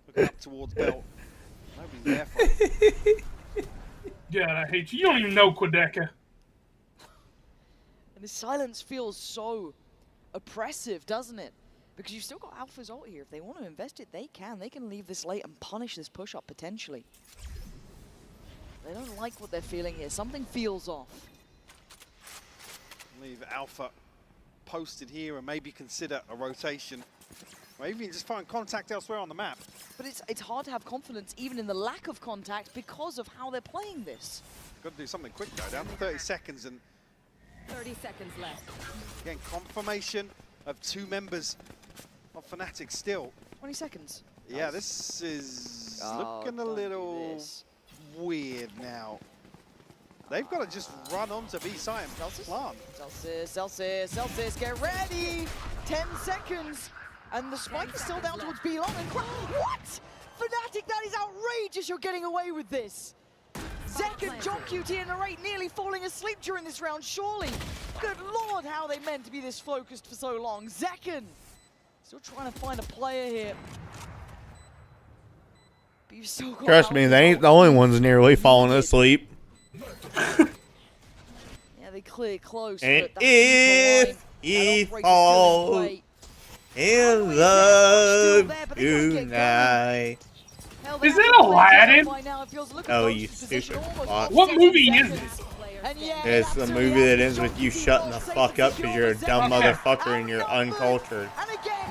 Looking up towards Belt. Nobody's there for him. God, I hate you. You don't even know Quedeca. And the silence feels so oppressive, doesn't it? Because you've still got Alpha's ult here. If they want to invest it, they can. They can leave this late and punish this push-up, potentially. They don't like what they're feeling here. Something feels off. Leave Alpha posted here and maybe consider a rotation. Or even just find contact elsewhere on the map. But it's hard to have confidence even in the lack of contact because of how they're playing this. Got to do something quick though. Down to 30 seconds and 30 seconds left. again confirmation of 2 members of Fnatic still. 20 seconds. Yeah, this is Oh, looking a don't do little this. weird now. They've got to just run onto B site and plant. Celsius, get ready! 10 seconds! And the spike is still down towards B long and what? Fnatic, that is outrageous you're getting away with this! Zek and John QT and Narrate nearly falling asleep during this round, surely! Good lord, how they meant to be this focused for so long. Zekken! Still trying to find a player here. But you've still got Trust me, they ain't the only ones nearly falling asleep. Yeah, they clear close. And but if he falls in love tonight. Is it Aladdin? Oh, you stupid fuck. What movie is it? It's the movie that ends with you shutting the fuck up because you're a dumb motherfucker and you're uncultured.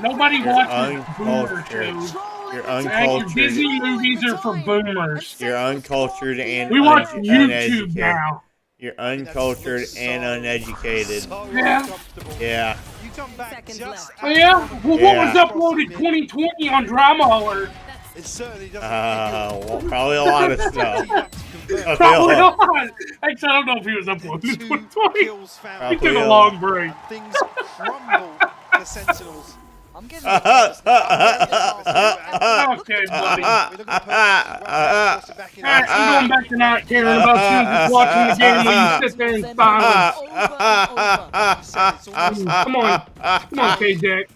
Nobody You're watches boomer uncultured. shows. You're Your uncultured. Disney movies are for boomers. You're uncultured and We watch YouTube uneducated. now. You're uncultured and uneducated. Yeah. Yeah. You come back just Oh yeah? Well, what was uploaded 2020 on Drama Alert? It certainly doesn't. Well, probably a lot of stuff. Probably a lot. Actually, I don't know if he was uploaded in 2020. He took a long break. Things crumble the Sentinels. I'm getting Okay, buddy. I'm going back to not caring about you, just watching the game when you sit there in silence. Come on, K-Jack.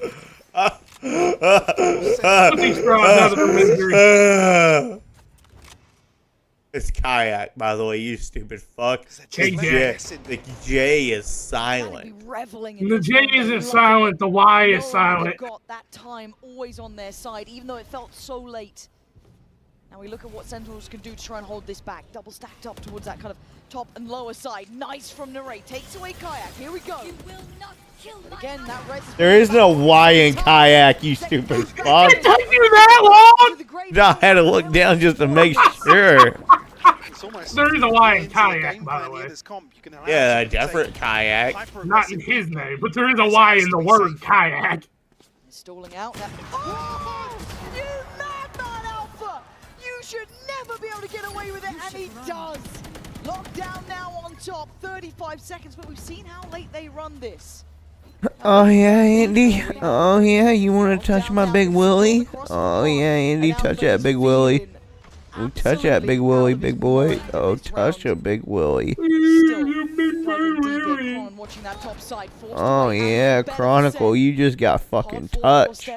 Put these straws out of the misery. It's kayak, by the way, you stupid fuck. K-Jack. The J is silent. The J isn't silent, the Y is silent. Got that time always on their side, even though it felt so late. Now we look at what Sentinels can do to try and hold this back. Double stacked up towards that kind of top and lower side. Nice from Narrate. Takes away Kayak. Here we go. But again, that res is There is no Y in kayak, you stupid fuck. It took you that long? I had to look down just to make sure. There is a Y in kayak, by the way. Yeah, a different kayak. Not in his name, but there is a Y in the word kayak. Stalling out. Oh, you madman, Alpha! You should never be able to get away with it, and he does. Locked down now on top. 35 seconds, but we've seen how late they run this. Oh yeah, Andy. Oh yeah, you want to touch my big willy? Oh yeah, Andy, touch that big willy. Ooh, touch that big willy, big boy. Oh, touch your big willy. Oh yeah, Chronicle, you just got fucking touched.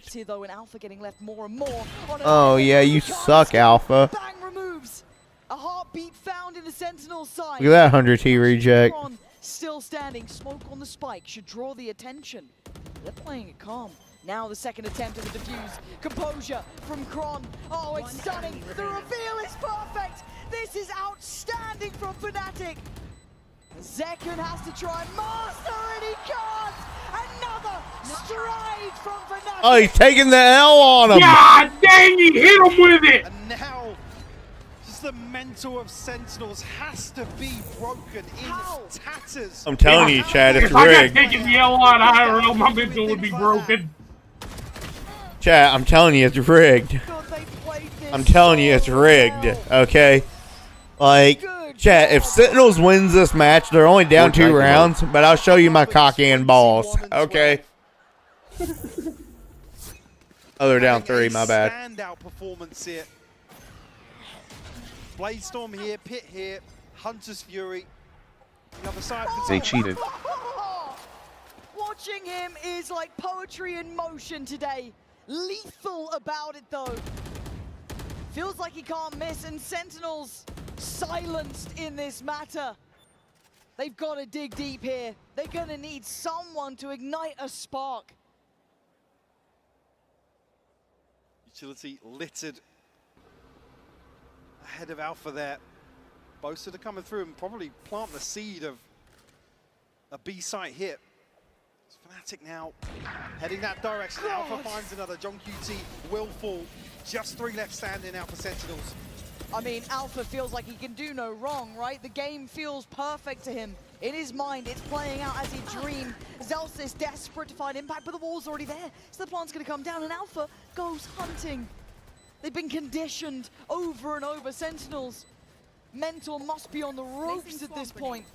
Oh yeah, you suck, Alpha. A heartbeat found in the Sentinel side. Look at that 100T reject. Still standing, smoke on the spike should draw the attention. They're playing it calm. Now the second attempt at the defuse. Composure from Kron. Oh, it's stunning. The reveal is perfect. This is outstanding from Fnatic. Zekken has to try and master, and he can't! Another stride from Fnatic. Oh, he's taking the L on him. God dang, he hit him with it! And now, just the mental of Sentinels has to be broken in tatters. I'm telling you, Chad, it's If I got rigged. taken the L on IRL, my mental would be broken. Chad, I'm telling you, it's rigged. I'm telling you, it's rigged. Okay? Like, Chad, if Sentinels wins this match, they're only down 2 rounds, but I'll show you my cock and balls. Okay? Oh, they're down 3, my bad. Standout performance here. Bladestorm here, Pit here, Hunter's Fury. The other side. They cheated. Watching him is like poetry in motion today. Lethal about it though. Feels like he can't miss, and Sentinels silenced in this matter. They've got to dig deep here. They're gonna need someone to ignite a spark. Utility littered ahead of Alpha there. Both are coming through and probably plant the seed of a B site hit. Fnatic now heading that direction. Alpha finds another. John QT will fall. Just 3 left standing out for Sentinels. I mean, Alpha feels like he can do no wrong, right? The game feels perfect to him. In his mind, it's playing out as he dreamed. Zelsis desperate to find impact, but the wall's already there. So the plant's going to come down, and Alpha goes hunting. They've been conditioned over and over. Sentinels, mental must be on the ropes at this point.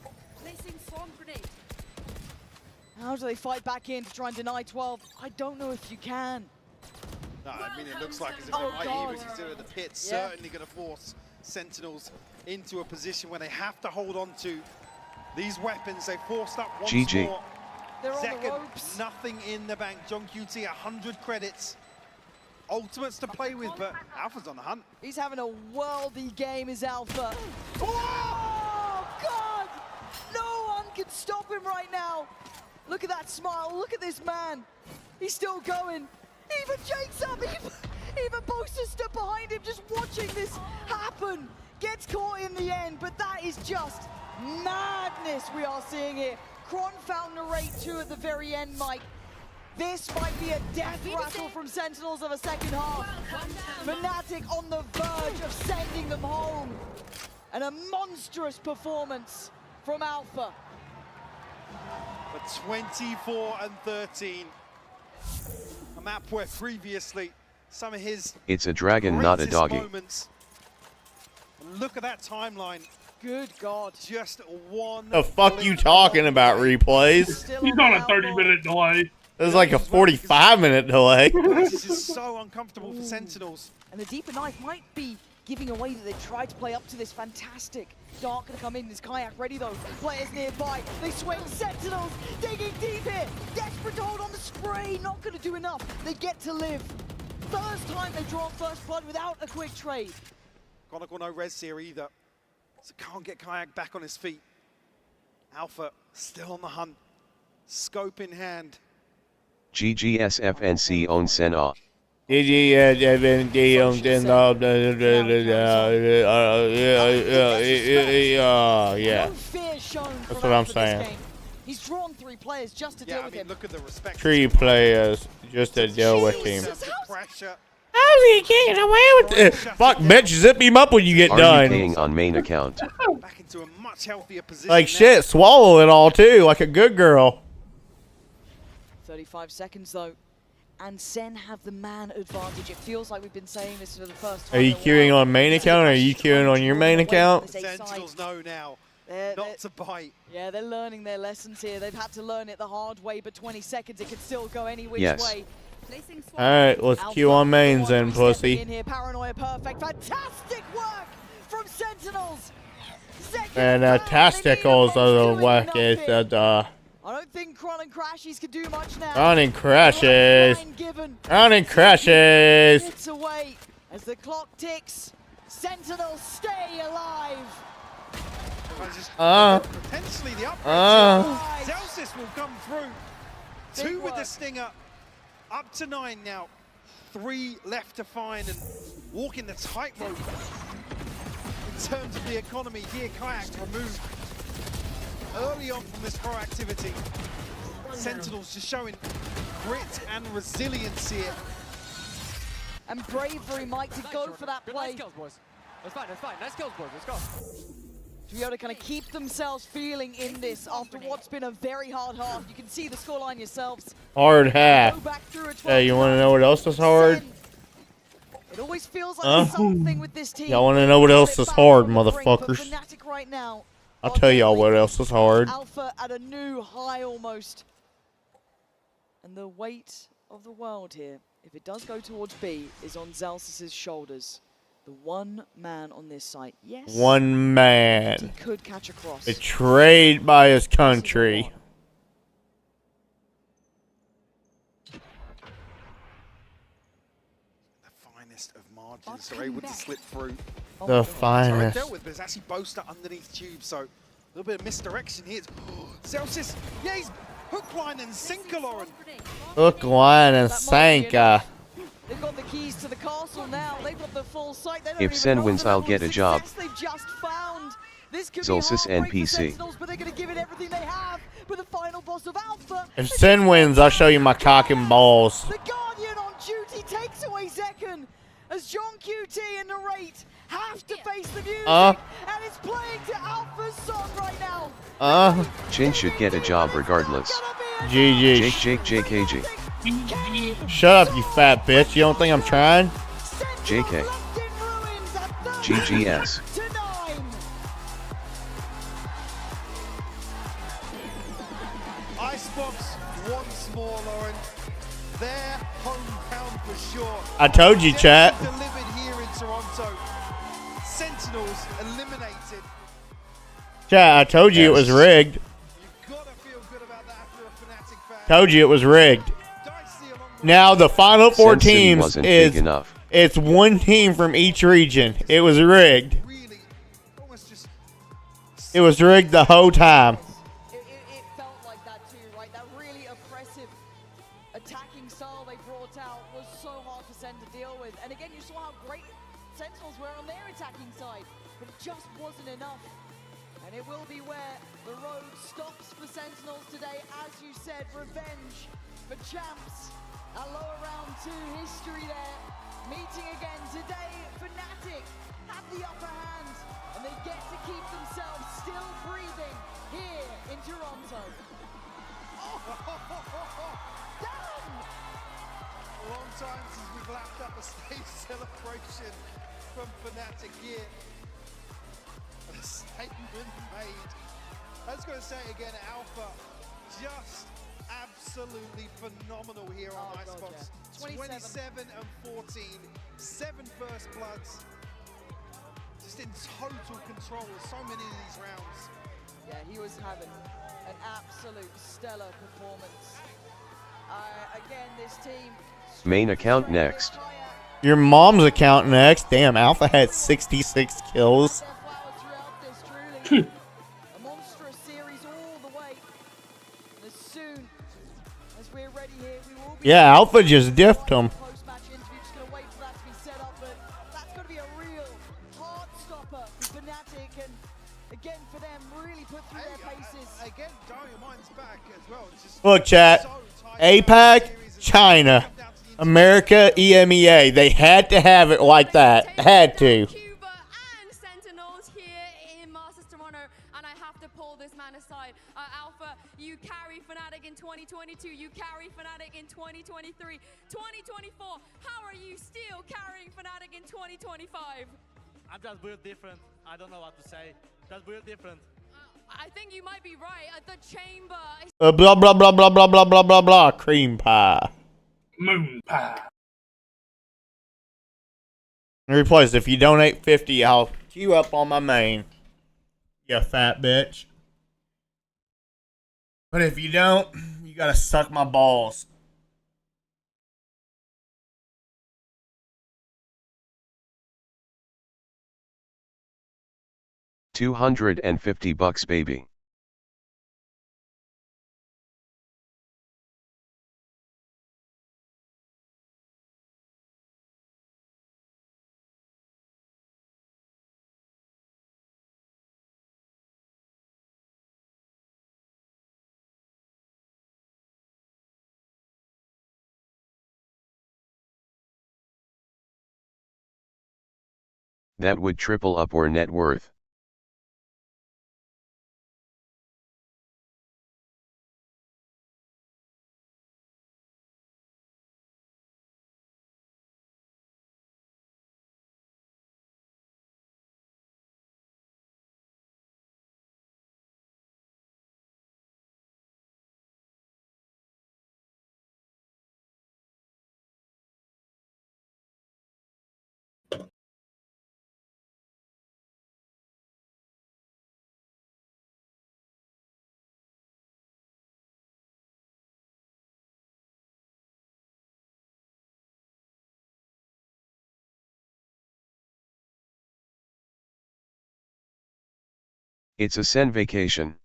Placing swarm grenade. How do they fight back in to try and deny 12? I don't know if you can. No, I mean, it looks like as if as he's doing the pit, certainly going to force Sentinels into a position where they have to hold on to these weapons. They forced up once GG. more. They're on the Second, ropes. nothing in the bank. John QT, 100 credits. Ultimates to play with, but Alpha's on the hunt. He's having a worldy game, is Alpha. Oh, God! No one can stop him right now. Look at that smile. Look at this man. He's still going. Even Jake's up. Even Boaster stood behind him just watching this happen. Gets caught in the end, but that is just madness we are seeing here. Kron found narrate 2 at the very end, Mike. This might be a death rattle from Sentinels of a second half. Fnatic on the verge of sending them home. And a monstrous performance from Alpha. But 24 and 13. A map where previously some of his It's a dragon, not a greatest doggy. moments. And look at that timeline. Good God. Just one. The fuck you talking about, replays? He's on a 30-minute delay. This is like a 45-minute delay. This is so uncomfortable for Sentinels. And the deeper knife might be giving away that they tried to play up to this. Fantastic. Dark gonna come in. This kayak ready though. Players nearby. They swing. Sentinels digging deep here. Desperate to hold on the spray. Not gonna do enough. They get to live. First time they draw first blood without a quick trade. Chronicle no res here either. So can't get Kayak back on his feet. Alpha still on the hunt. Scope in hand. GGSFNC on Sena. Yeah. That's what I'm saying. He's drawn 3 players just to deal with him. Look at the respect. 3 players just to deal with him. Pressure. How's he getting away with it? Fuck, bitch, zip him up when you get done. RDKing on main account. Back into a much healthier position. Like shit, swallow it all too, like a good girl. 35 seconds though, and Sen have the man advantage. It feels like we've been saying this for the first time. Are you queuing on main account or are you queuing on your main account? Sentinels know now not to bite. Yeah, they're learning their lessons here. They've had to learn it the hard way, but 20 seconds, it could still go any which way. Alright, let's queue on mains then, pussy. In here, Paranoia perfect. Fantastic work from Sentinels. Fantasticals are the work is I don't think Kron and Crashies can do much now. Running crashes. Running crashes. It's away as the clock ticks. Sentinels stay alive. Potentially the upgrade. Zelsis will come through. 2 with the stinger. Up to 9 now. 3 left to find and walking the tightrope. In terms of the economy here, Kayak removed early on from this proactivity. Sentinels just showing grit and resilience here. And bravery, Mike, to go for that play. Nice kills, boys. That's fine, that's fine. Nice kills, boys. Let's go. To be able to kind of keep themselves feeling in this after what's been a very hard half. You can see the scoreline yourselves. Hard half. Go back through a 12 Hey, you want to know what else is hard? It always feels like something with this team. Y'all want to know what else is hard, motherfuckers? Fnatic right now, I'll tell y'all what else is hard. Alpha at a new high almost. And the weight of the world here, if it does go towards B, is on Zelsis's shoulders. The one man on this site. Yes. One man. He could catch a cross. Betrayed by his country. Of margins are able to slip through. The finest. Dealt with, but it's actually Boaster underneath tube, so a little bit of misdirection here. Celsius, yeah, he's hook, line, and sinker, Lauren. Hook, line, and sinker. They've got the keys to the castle now. They've got the full site. They don't If Sen wins, I'll get a job. They've just found. This could Solstice be heartbreak for NPC. Sentinels, but they're going to give it everything they have. But the final boss of Alpha. If Sen wins, I'll show you my cock and balls. The Guardian on duty takes away second. As John QT and Narrate have to face the music, and it's playing to Alpha's song right now. Chin should get a job regardless. GG. JKG. Shut up, you fat bitch. You don't think I'm trying? JK. GGS. Icebox once more, Lauren. Their hometown for sure. I told you, chat. Delivered here in Toronto. Sentinels eliminated. Chat, I told you it was rigged. You've got to feel good about that after a Fnatic fan. Told you it was rigged. Now the final four Sen City teams wasn't big enough. it's one team from each region. It was rigged. It was rigged the whole time. It felt like that too, right? That really oppressive attacking style they brought out was so hard for Sen to deal with. And again, you saw how great Sentinels were on their attacking side, but it just wasn't enough. And it will be where the road stops for Sentinels today. As you said, revenge for champs. A lower round 2 history there. Meeting again today, Fnatic have the upper hand, and they get to keep themselves still breathing here in Toronto. Damn! A long time since we've lapped up a stage celebration from Fnatic here. A statement made. I was going to say again, Alpha just absolutely phenomenal here on Icebox. 27 and 14, 7 first bloods. Just in total control of so many of these rounds. Yeah, he was having an absolute stellar performance. Again, this team. Main account next. Your mom's account next. Damn, Alpha had 66 kills. A monstrous series all the way. And as soon as we're ready here, we will be. Yeah, Alpha just diffed him. Post-match interview, just gonna wait for that to be set up, but that's gonna be a real hard stopper for Fnatic, and again for them, really put through their paces. Again, Dario Mine's back as well. It's just Look, chat. APAC, China, America, EMEA. They had to have it like that. Had to. And Sentinels here in Masters Toronto, and I have to pull this man aside. Alpha, you carry Fnatic in 2022, you carry Fnatic in 2023, 2024. How are you still carrying Fnatic in 2025? I'm just built different. I don't know what to say. Just built different. I think you might be right. The chamber. Blah, blah, blah, blah, blah, blah, blah, blah, blah. Cream pie. Moon pie. Replace, if you donate 50, I'll queue up on my main. You fat bitch. But if you don't, you gotta suck my balls. $250, baby. That would triple up our net worth. It's a Sen vacation.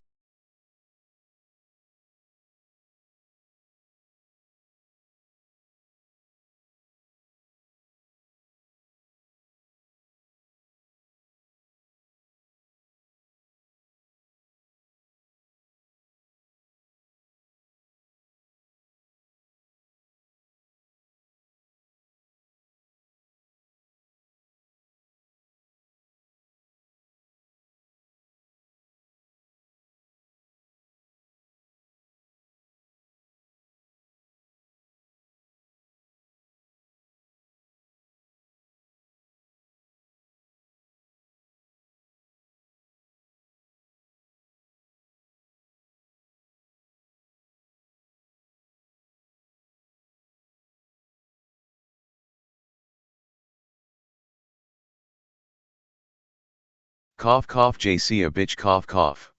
Cough cough JC a bitch cough cough.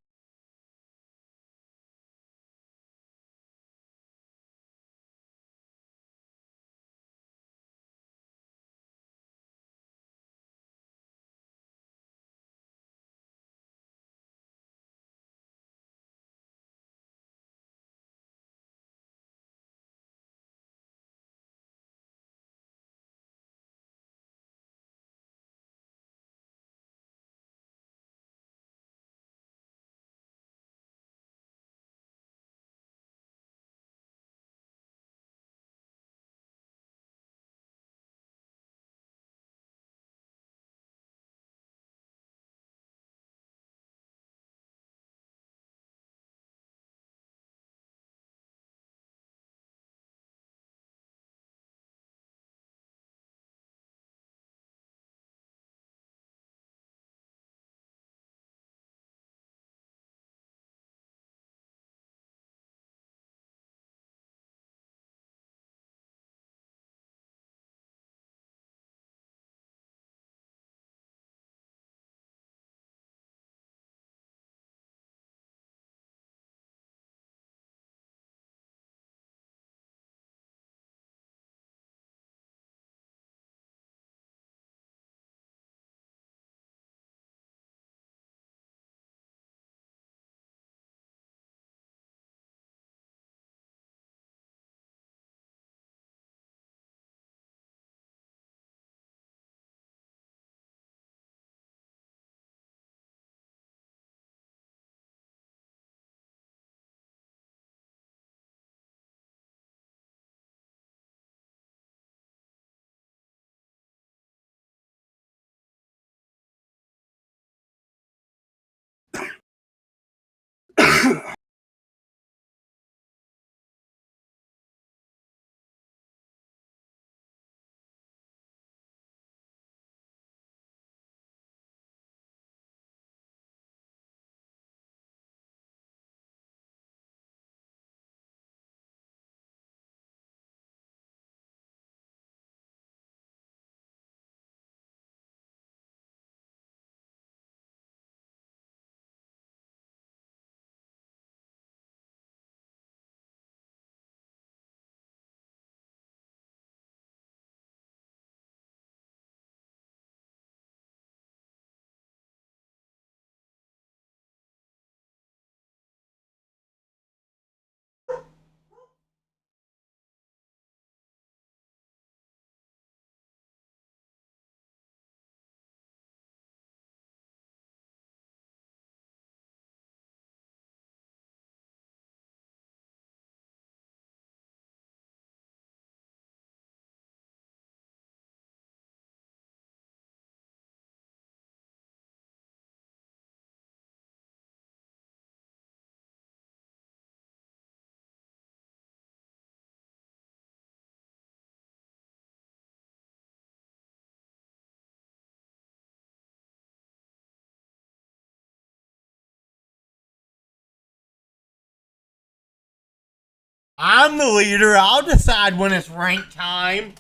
I'm the leader. I'll decide when it's rank time.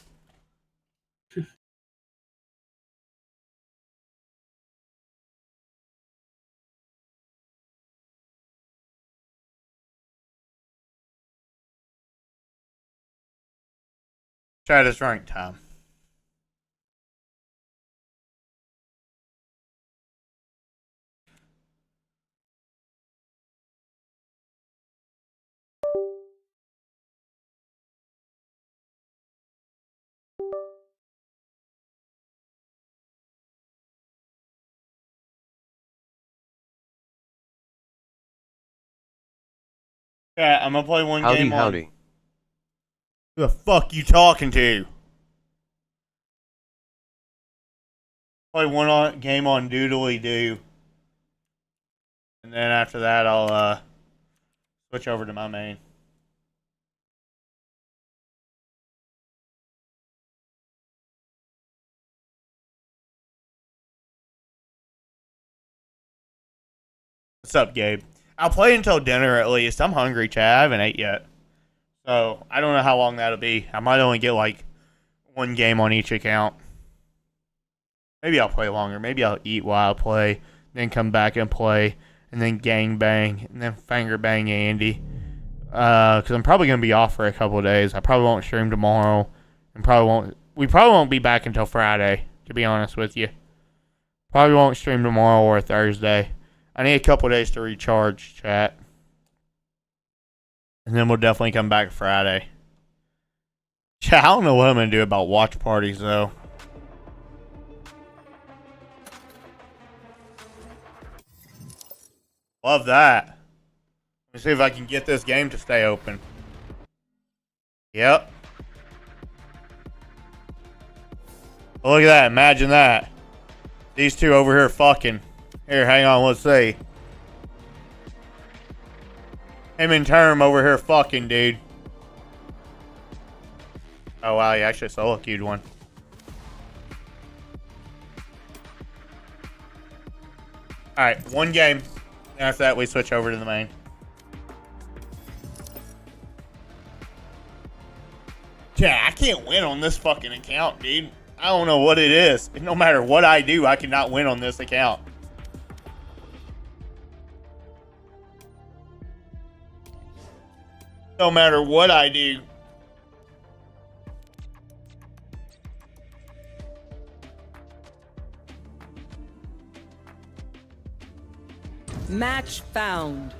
Chat, it's rank time. Yeah, I'm gonna play one game on. Howdy. Who the fuck you talking to? Play one game on Doodly Doo. And then after that, I'll switch over to my main. What's up, Gabe? I'll play until dinner at least. I'm hungry, Chad. I haven't ate yet. So, I don't know how long that'll be. I might only get like one game on each account. Maybe I'll play longer. Maybe I'll eat while I play, then come back and play, and then gang bang, and then finger bang Andy. Because I'm probably going to be off for a couple of days. I probably won't stream tomorrow. And we probably won't be back until Friday, to be honest with you. Probably won't stream tomorrow or Thursday. I need a couple of days to recharge, chat. And then we'll definitely come back Friday. Chat, I don't know what I'm going to do about watch parties, though. Love that. Let me see if I can get this game to stay open. Yep. Look at that. Imagine that. These two over here fucking. Here, hang on. Let's see. Him and Term over here fucking, dude. Oh, wow. He actually solo queued one. Alright, one game. After that, we switch over to the main. Yeah, I can't win on this fucking account, dude. I don't know what it is. No matter what I do, I cannot win on this account. No matter what I do. Match found.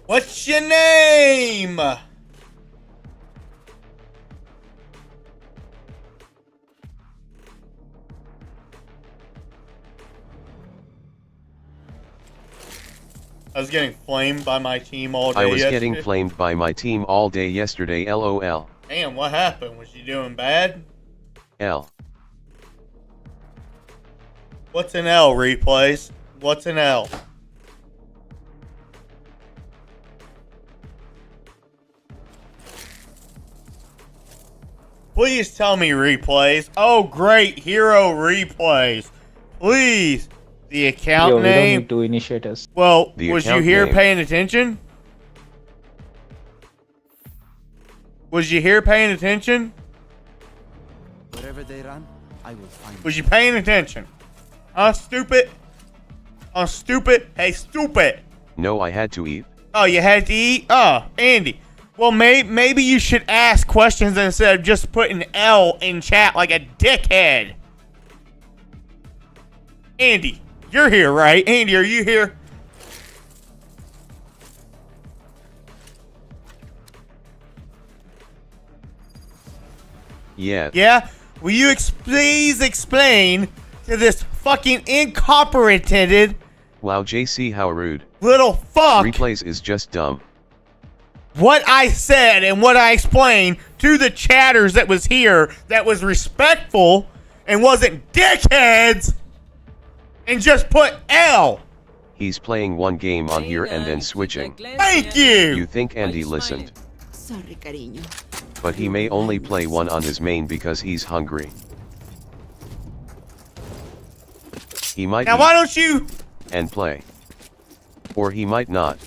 What's your name? I was getting flamed by my team all day I was yesterday. getting flamed by my team all day yesterday, lol. Damn, what happened? Was you doing bad? L. What's an L, replays? What's an L? Please tell me replays. Oh, great. Hero replays. Please. The account Yo, name. we don't need to initiate us. Well, The was you account here name. paying attention? Was you here paying attention? Wherever they run, I will find Was you paying attention? Stupid? Stupid? Hey, stupid. No, I had to eat. Oh, you had to eat? Oh, Andy. Well, maybe you should ask questions instead of just putting L in chat like a dickhead. Andy, you're here, right? Andy, are you here? Yeah. Yeah? Will you please explain to this fucking incompetent Wow, JC, how rude. little fuck Replays is just dumb. what I said and what I explained to the chatters that was here that was respectful and wasn't dickheads and just put L. He's playing one game on here and then switching. Thank you! You think Andy listened. Sorry, cariño. But he may only play one on his main because he's hungry. He might Now eat why don't you... and play. Or he might not.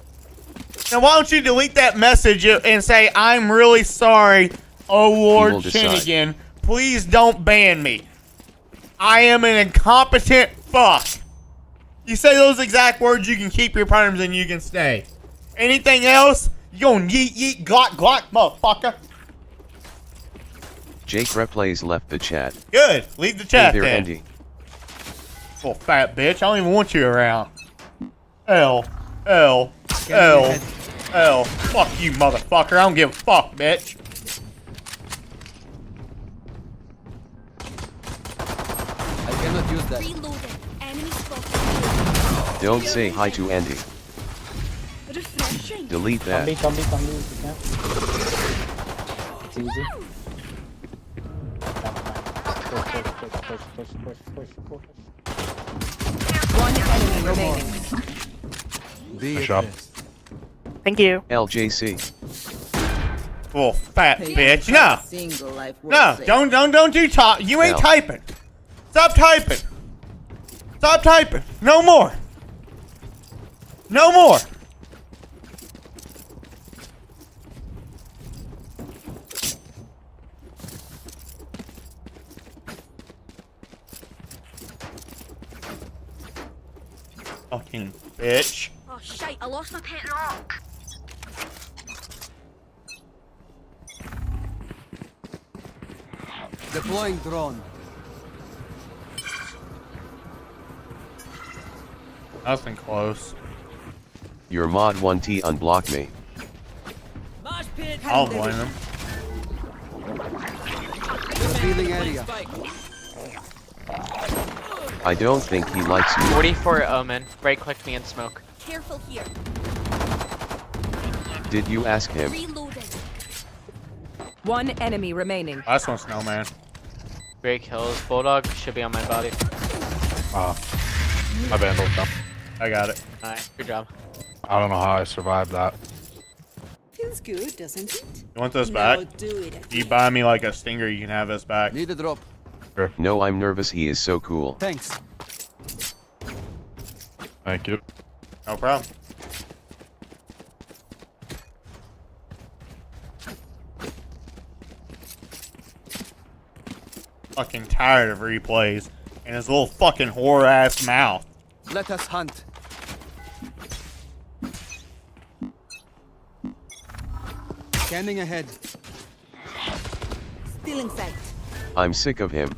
Now why don't you delete that message and say, I'm really sorry, oh Lord Shennigan. Please don't ban me. I am an incompetent fuck. You say those exact words, you can keep your perms and you can stay. Anything else, you gonna yeet yeet glock glock, motherfucker. Jake Replays left the chat. Good, leave the chat Hey there, then. Andy. Little fat bitch, I don't even want you around. L, L, L, L. Fuck you, motherfucker. I don't give a fuck, bitch. I cannot use that. Don't say hi to Andy. Delete that. It's easy. One enemy remaining. Nice job. Thank you. LJC. Oh, fat bitch. No. No, don't you talk. You ain't L. typing. Stop typing. Stop typing. No more. No more. Fucking bitch. Oh shite, I lost my pet rock. Deploying drone. Nothing close. Your mod 1T unblocked me. I'll blame him. Revealing area. I don't think he likes me. 44 Omen. Right clicked me in smoke. Careful here. Did you ask him? Reloading. One enemy remaining. Last one, Snowman. Great kills. Bulldog should be on my body. Wow. My vandal jumped. I got it. Alright, good job. I don't know how I survived that. Feels good, doesn't it? You want those Now back? do it. If you buy me like a stinger, you can have this back. Need a drop. Sure. No, I'm nervous. He is so cool. Thanks. Thank you. No problem. Fucking tired of replays and his little fucking whore ass mouth. Let us hunt. Scanning ahead. Still in sight. I'm sick of him.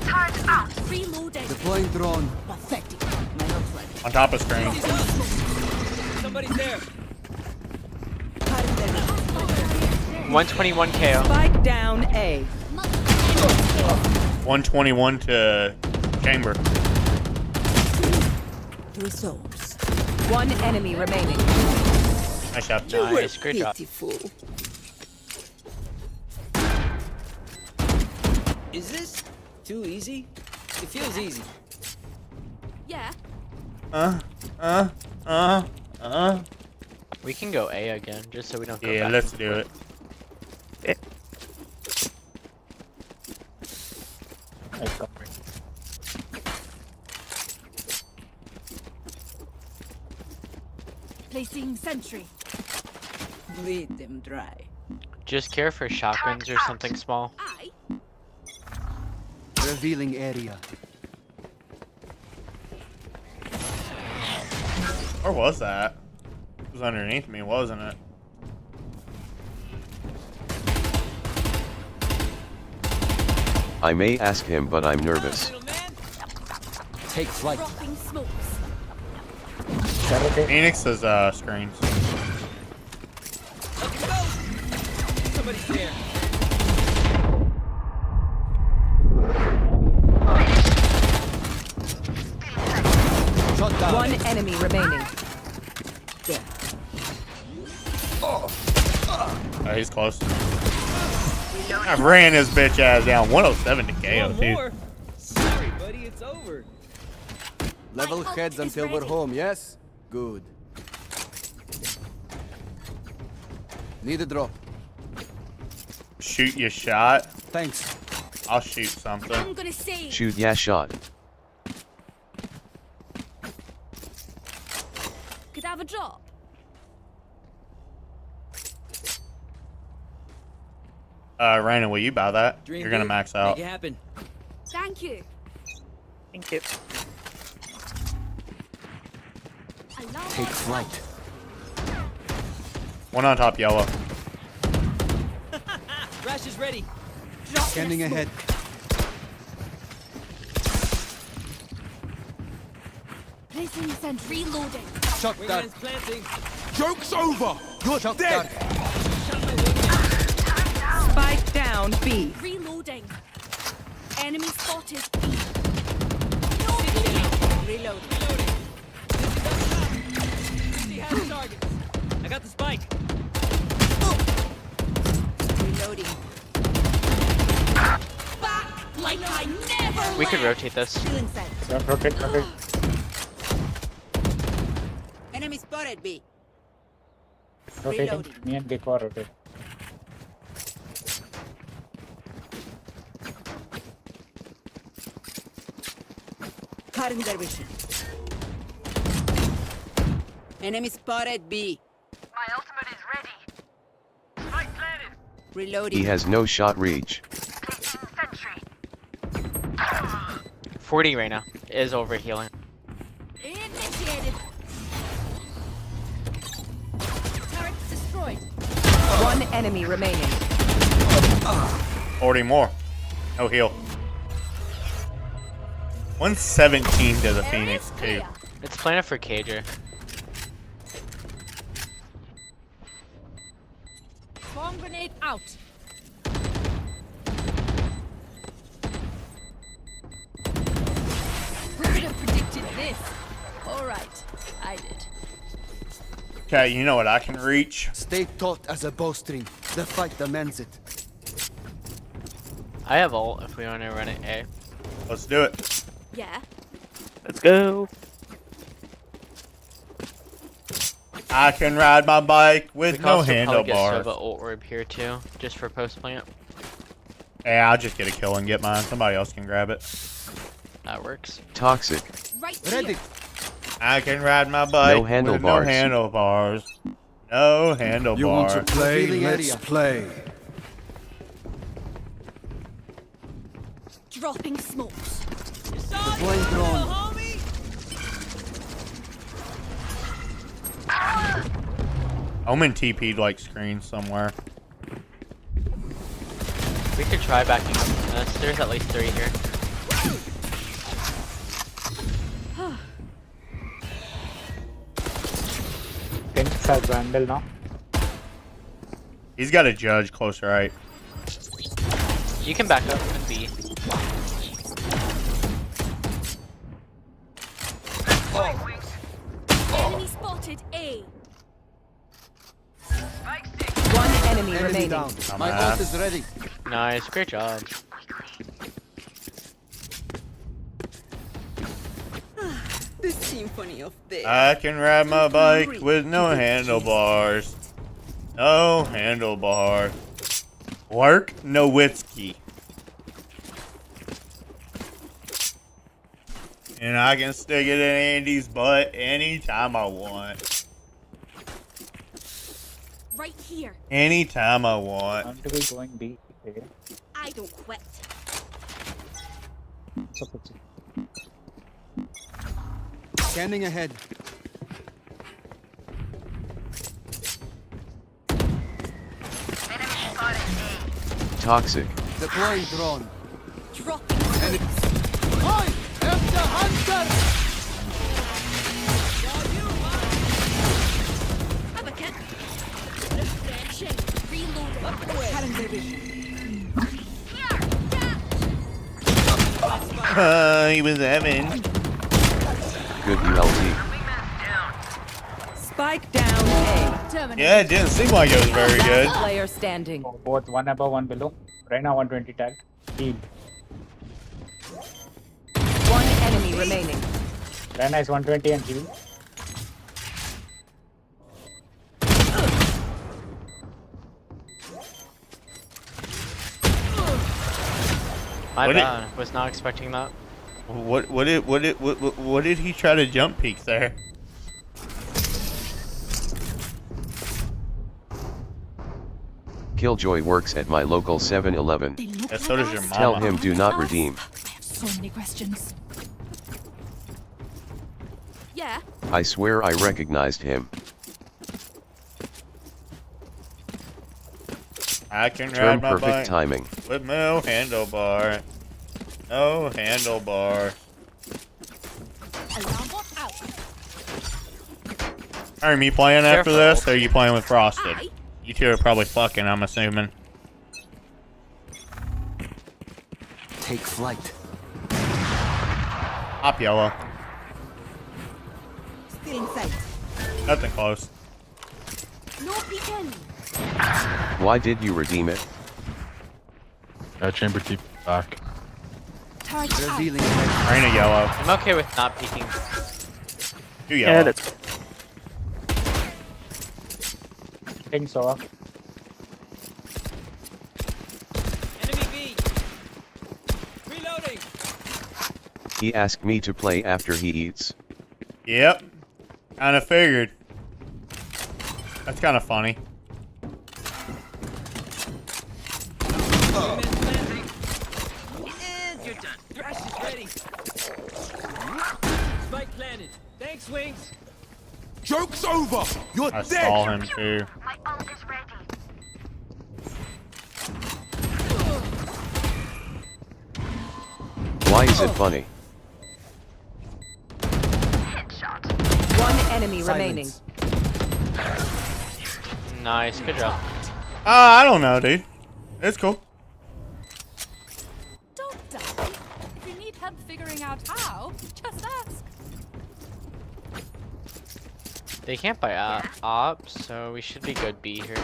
Turn out. Reloading. Deploying drone. Pathetic. My ult's ready. On top of screen. Somebody's there. 121 KO. Spike down A. 121 to chamber. Three souls. One enemy remaining. Nice shot. Nice, great job. Is this too easy? It feels easy. Yeah. We can go A again, just so we don't go Yeah, back. let's do it. Placing sentry. Bleed them dry. Just care for shotguns or something small. I. Revealing area. Where was that? It was underneath me, wasn't it? I may ask him, but I'm nervous. Take flight. Dropping smokes. Phoenix is screens. Somebody's there. Shot down. One enemy remaining. There. Oh, he's close. I ran his bitch ass down. 107 to KO, too. Sorry, buddy, it's over. Level heads until we're home, yes? Good. Need a drop. Shoot your shot. Thanks. I'll shoot something. I'm gonna save. Shoot ya shot. Could I have a drop? Raina, will you buy that? You're gonna max out. Make it happen. Thank you. Thank you. Take flight. One on top yellow. Rash is ready. Scanning ahead. Placing and reloading. Shot down. Wingman's planting. Joke's over. You're dead. Spike down B. Reloading. Enemy spotted. Reloading. He has targets. I got the spike. Reloading. Back like I never We could left. rotate this. Rotate. Enemy spotted B. Rotating. Me and Big War rotate. Cutting their vision. Enemy spotted B. My ultimate is ready. Spike planted. Reloading. He has no shot reach. Sentry. 40 right now. Is over healing. Initiated. Turret destroyed. One enemy remaining. 40 more. No heal. 117 to the Phoenix, too. It's planted for Cager. Bomb grenade out. Who could have predicted this? Alright, I did. Okay, you know what I can reach? Stay taut as a bowstring. The fight demands it. I have ult if we want to run it A. Let's do it. Yeah. Let's go. I can ride my bike We with can no also probably get handlebars. Sova ult orb here too, just for post plant. Hey, I'll just get a kill and get mine. Somebody else can grab it. That works. Toxic. Right Ready. here. I can ride my bike No with handlebars. no handlebars. No handlebars. You want to play? Revealing Let's area. play. Dropping smokes. Deploying drone. Omen TP'd like screen somewhere. We could try backing up from this. There's at least 3 here. Phoenix has Vandal now. He's got a judge close right. You can back up and B. Enemy spotted A. One enemy Enemy remaining. down. Dumbass. My ult is ready. Nice, great job. The symphony of death. I can ride my bike with no handlebars. No handlebar. Work Nowitzki. And I can stick it in Andy's butt anytime I want. Right here. Anytime I want. Want to be going B. Okay. I don't quit. So let's see. Scanning ahead. Toxic. Deploying drone. Dropping Enemy. I am the hunter. have a kit. Refreshing. Reloading. Cutting their vision. He was having. Good ULT. Spike down A. Terminated. Yeah, it didn't seem like it was very good. Player standing. Both one above, one below. Right now 120 tag. Heal. One enemy remaining. Very nice 120 and heal. My bad. Was not expecting that. What did he try to jump peek there? Killjoy works at my local 7-Eleven. Yeah, so does your mama. Tell him do not redeem. So many questions. Yeah. I swear I recognized him. I can Turn ride my perfect bike timing. with no handlebar. No handlebar. Alarm bot out. Are me playing after Careful. this, or are you playing with Frosted? You two are probably fucking, I'm assuming. Take flight. Hop yellow. Still in sight. Nothing close. No peeking. Why did you redeem it? Chamber deep back. Turret out. Revealing Rain a yellow. I'm okay with not peeking. Two yellow. Think so. Enemy B. Reloading. He asked me to play after he eats. Yep. Kinda figured. That's kinda funny. And you're done. Thrash is ready. Spike planted. Thanks, Wings. Joke's over. You're I dead. saw him too. My ult is ready. Why is it funny? Headshot. One enemy remaining. Nice, good job. I don't know, dude. It's cool. Don't die. If you need help figuring out how, just ask. They can't buy op, so we should be good B here.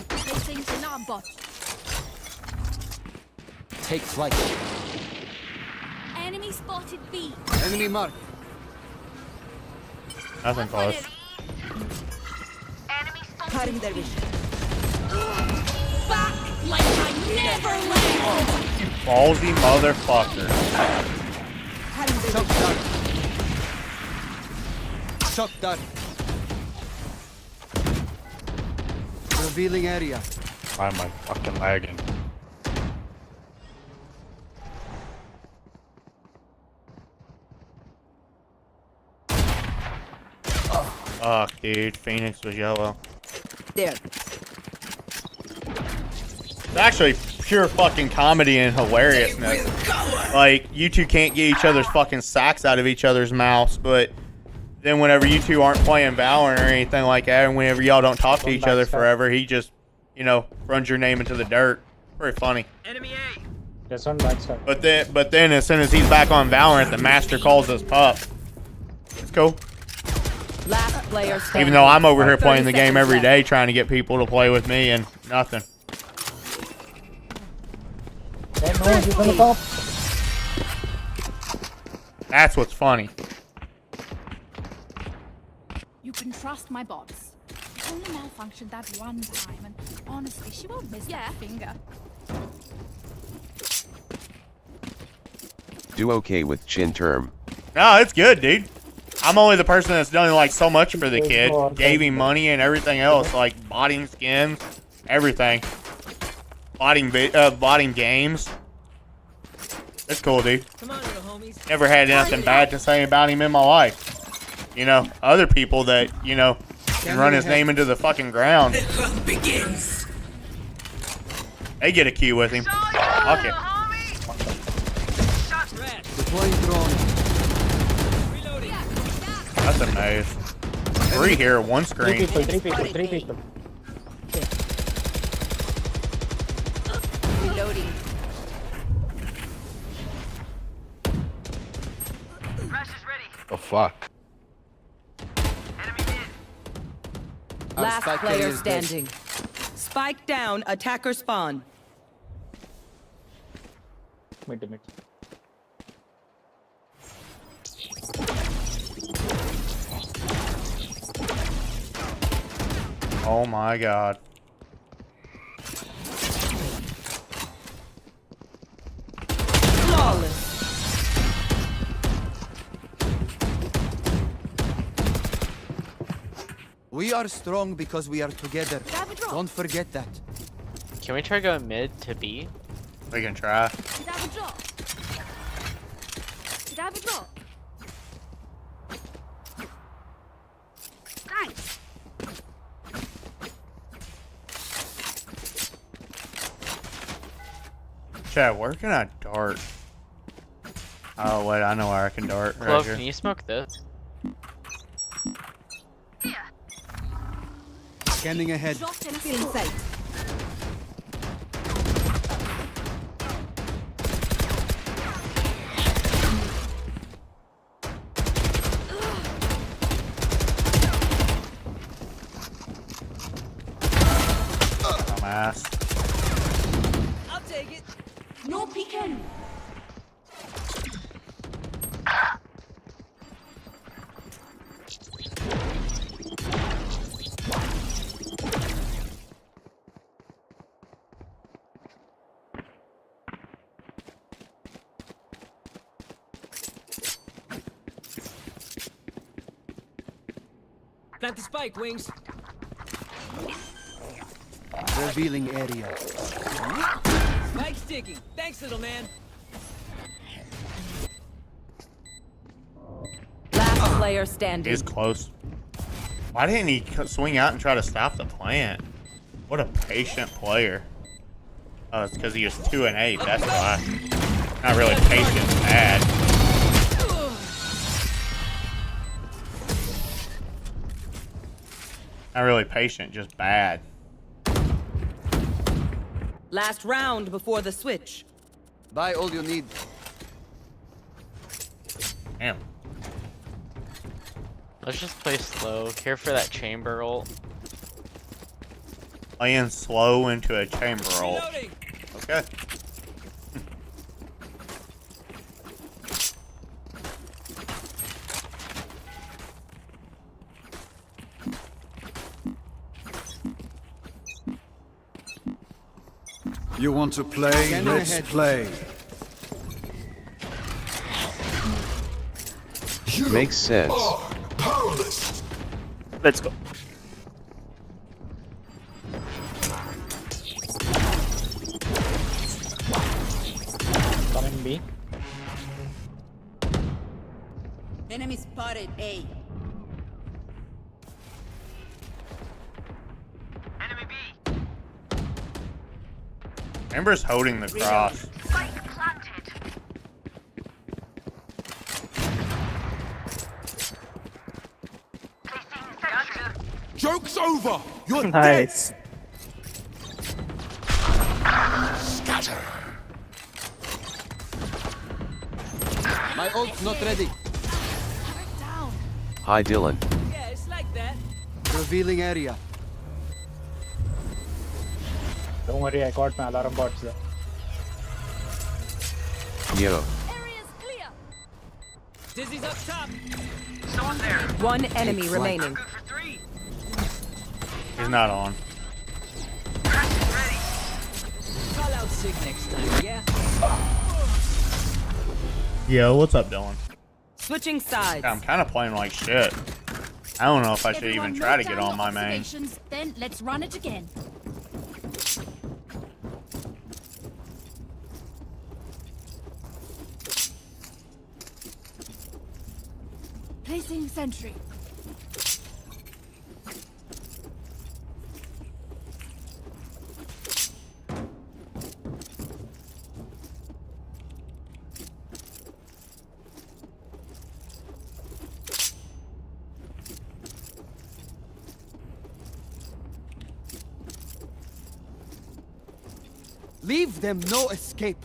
Placing alarm bot. Take flight. Enemy spotted B. Enemy mark. Nothing close. Enemy spotted. Cutting their vision. Back like I never left. You ballsy motherfucker. Cutting their Shock vision. dart. Shock dart. Revealing area. Why am I fucking lagging? Fuck, dude. Phoenix was yellow. There. It's actually pure fucking comedy and hilariousness. Like, you two can't get each other's fucking sacks out of each other's mouths, but then whenever you two aren't playing Valorant or anything like that, and whenever y'all don't talk to each other forever, he just, you know, runs your name into the dirt. Very funny. Enemy A. Just one backside. But then as soon as he's back on Valorant, the master calls us pup. It's cool. Last player standing. Even though I'm over here 30 playing the game seconds every left. day trying to get people to play with me and nothing. No, he's on the top. That's what's funny. You can trust my bots. It only malfunctioned that one time, and honestly, she won't miss that finger. Do okay with chin term. No, it's good, dude. I'm only the person that's done like so much for the kid. Gave him money and everything else, like bought him skins, everything. Bought him games. It's cool, dude. Come on, little homies. Never had nothing bad to say about him in my life. You know, other people that, you know, can run his name into the fucking ground. Begins. They get a queue with him. Fuck it. Deploying drone. Reloading. That's a nice. 3 here, 1 screen. Three people. Reloading. fuck? Last player standing. Spike down, attacker spawn. Mid to mid. Oh my god. Flawless. We are strong because we are together. Don't forget that. Can we try going mid to B? We can try. Did I have a drop? Did I have a drop? Thanks. Chad, where can I dart? Oh wait, I know where I can dart. Right Clove, here. can you smoke this? Scanning ahead. In sight. Dumbass. I'll take it. No peeking. Plant the spike, Wings. Revealing area. Spike sticking. Thanks, little man. Last player standing. He's close. Why didn't he swing out and try to stop the plant? What a patient player. Oh, it's because he was 2 and 8. That's why. Not really patient, bad. Not really patient, just bad. Last round before the switch. Buy all you need. Damn. Let's just play slow. Care for that chamber ult. Playing slow into a chamber ult. Okay. You want to play? Let's play. Makes sense. Let's go. Coming B. Enemy spotted A. Amber's holding the cross. Joke's over. You're Nice. dead. Scatter. My ult's not ready. Hi Dylan. Yeah, it's like that. Revealing area. Don't worry, I got my alarm bots there. Yo. Dizzy's up top. One enemy remaining. He's not on. Call out Sig next time, yeah? Yo, what's up, Dylan? Switching sides. I'm kind of playing like shit. I don't know if I should even try to get on my main. Then let's run it again. Placing sentry. Leave them no escape.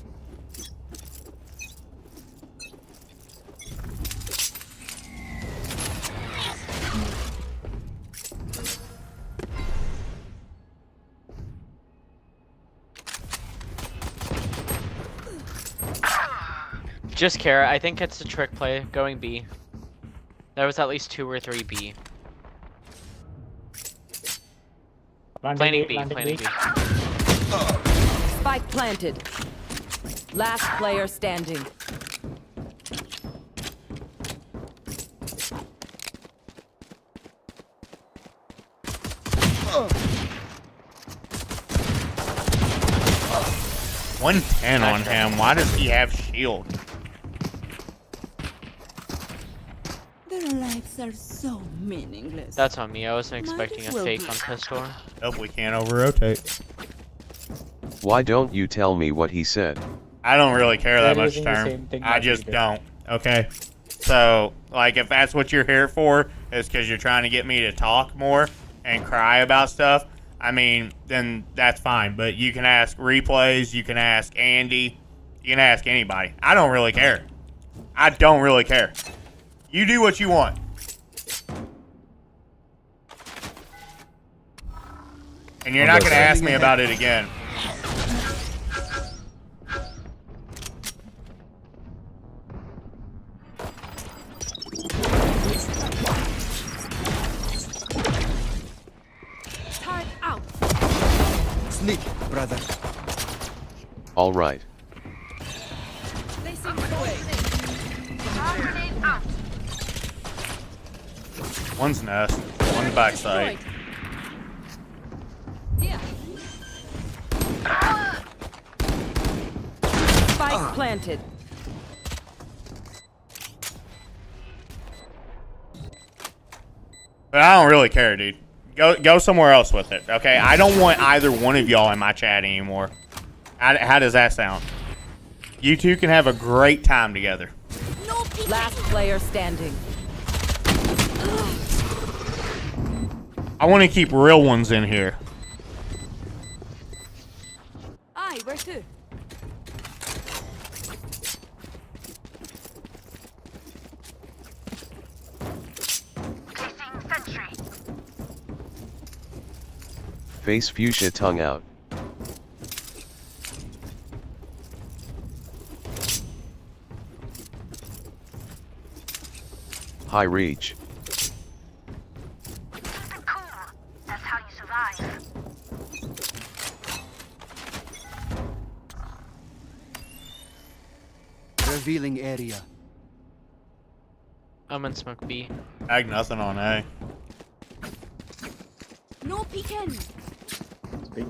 Just care. I think it's a trick play going B. There was at least 2 or 3 B. Planning B. Planning B. Spike planted. Last player standing. $110 on him. Why does he have shield? Their lives are so meaningless. That's on me. I wasn't expecting a fake on pistol. Nope, we can't over-rotate. Why don't you tell me what he said? I don't really care that They're much, using the Term. same thing I that just we do. don't. Okay? So, like, if that's what you're here for, is because you're trying to get me to talk more and cry about stuff, I mean, then that's fine. But you can ask Replays, you can ask Andy, you can ask anybody. I don't really care. I don't really care. You do what you want. And you're not going to ask me about it again. Turret out. Sneak, brother. All right. They seem away. Grenade out. One's nest, one's backside. Here. Spike planted. But I don't really care, dude. Go somewhere else with it, okay? I don't want either one of y'all in my chat anymore. How does that sound? You two can have a great time together. Last player standing. I want to keep real ones in here. Aye, where to? Placing sentry. Face fuchsia tongue out. High reach. Keep it cool. That's how you survive. Revealing area. I'm in smoke B. Ag nothing on A. No peeking. B.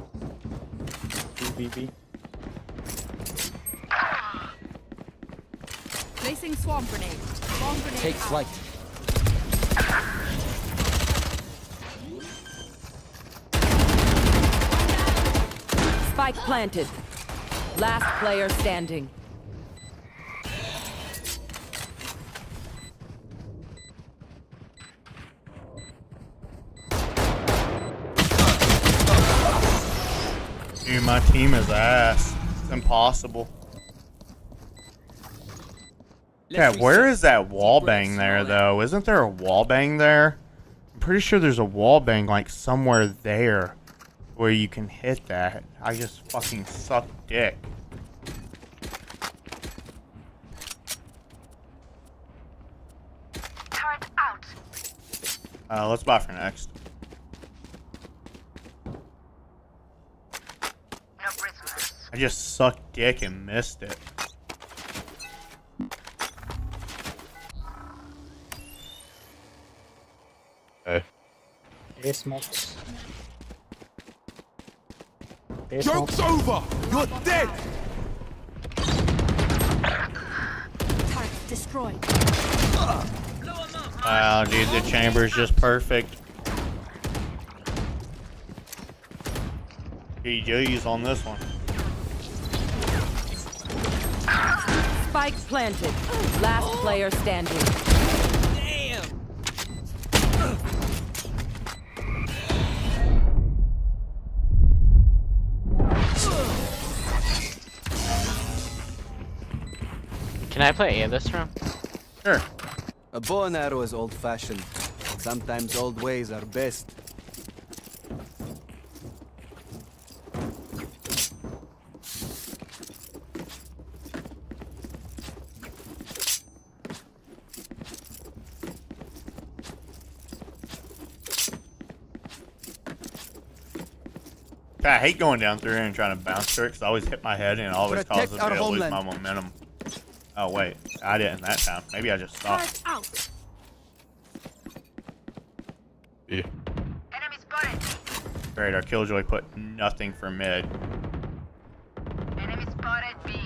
B. Placing swarm grenade. Swarm grenade. Take out. flight. Spike planted. Last player standing. Dude, my team is ass. It's impossible. Yeah, where is that wall bang there, though? Isn't there a wall bang there? I'm pretty sure there's a wall bang, like, somewhere there where you can hit that. I just fucking suck dick. Turret out. Let's buy for next. No prisoners. I just sucked dick and missed it. A smokes. A Joke's smokes. over! You're dead! Turret destroyed. Wow, dude, the chamber's just perfect. GG's on this one. Spike planted. Last player standing. Damn. Can I play A this round? Sure. A bow and arrow is old-fashioned. Sometimes old ways are best. I hate going down through here and trying to bounce tricks. I always hit my head and it always causes me to lose my momentum. Oh wait, I didn't that time. Maybe I just stopped. Out. Yeah. Enemy spotted. Great, our Killjoy put nothing for mid. Enemy spotted B.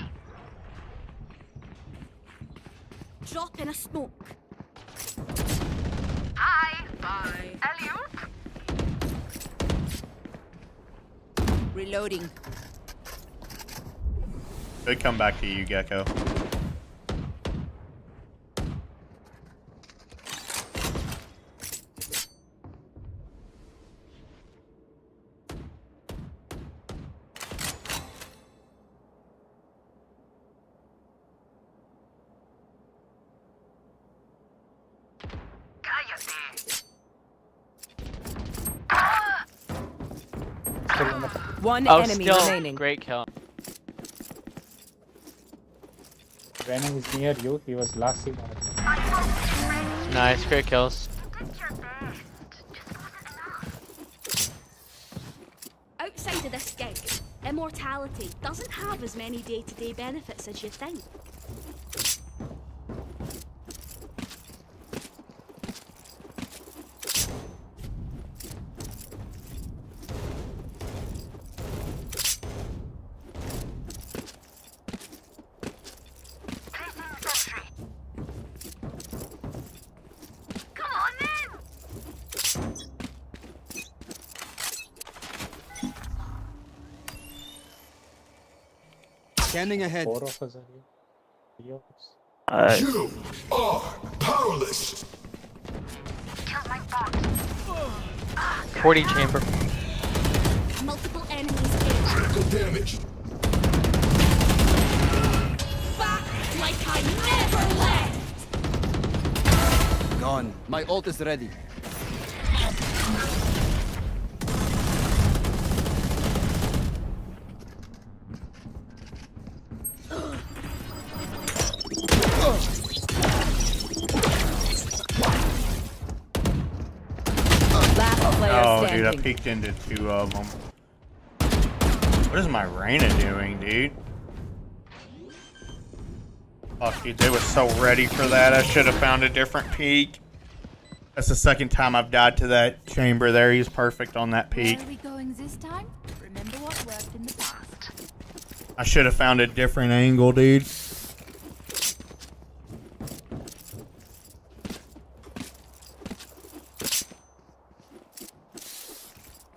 Drop in a smoke. Hi. Bye. Alley-oop. Reloading. Could come back to you, Gecko. One Oh, enemy still remaining. great kill. Venom is near you. He was last seen on it. Nice, great kills. Outside of this gig, immortality doesn't have as many day-to-day benefits as you think. Scanning ahead. 4 of us are here. 3 of us. You are powerless. 40 chamber. Multiple enemies in. Critical damage. Back like I never left! Gone. My ult is ready. Oh, dude, I peeked into 2 of them. What is my Reyna doing, dude? Oh, dude, they were so ready for that. I should have found a different peek. That's the second time I've died to that chamber there. He's perfect on that peek. Where are we going this time? Remember what worked in the past. I should have found a different angle, dude.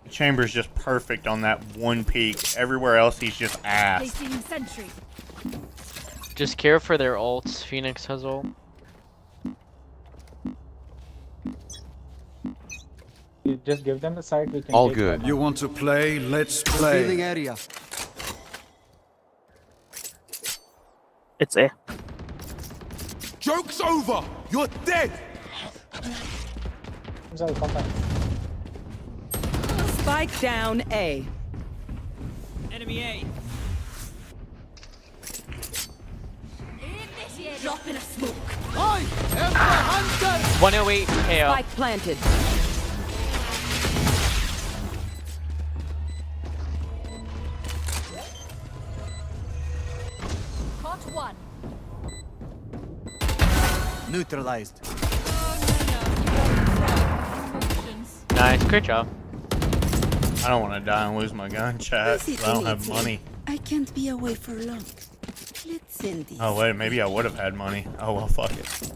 Chamber's just perfect on that one peak. Everywhere else, he's just ass. Placing sentry. Just care for their ults. Phoenix has ult. You just give them the side. We can All take good. them. You want to play? Let's play. Revealing area. It's A. Joke's over. You're dead. Spike down A. Enemy A. Drop in a smoke. I am the hunter. 108 KO. Spike planted. Caught one. Neutralized. Nice, great job. I don't want to die and lose my gun, chat. I don't have money. I can't be away for long. Let's end this. Oh, wait, maybe I would have had money. Oh, well, fuck it.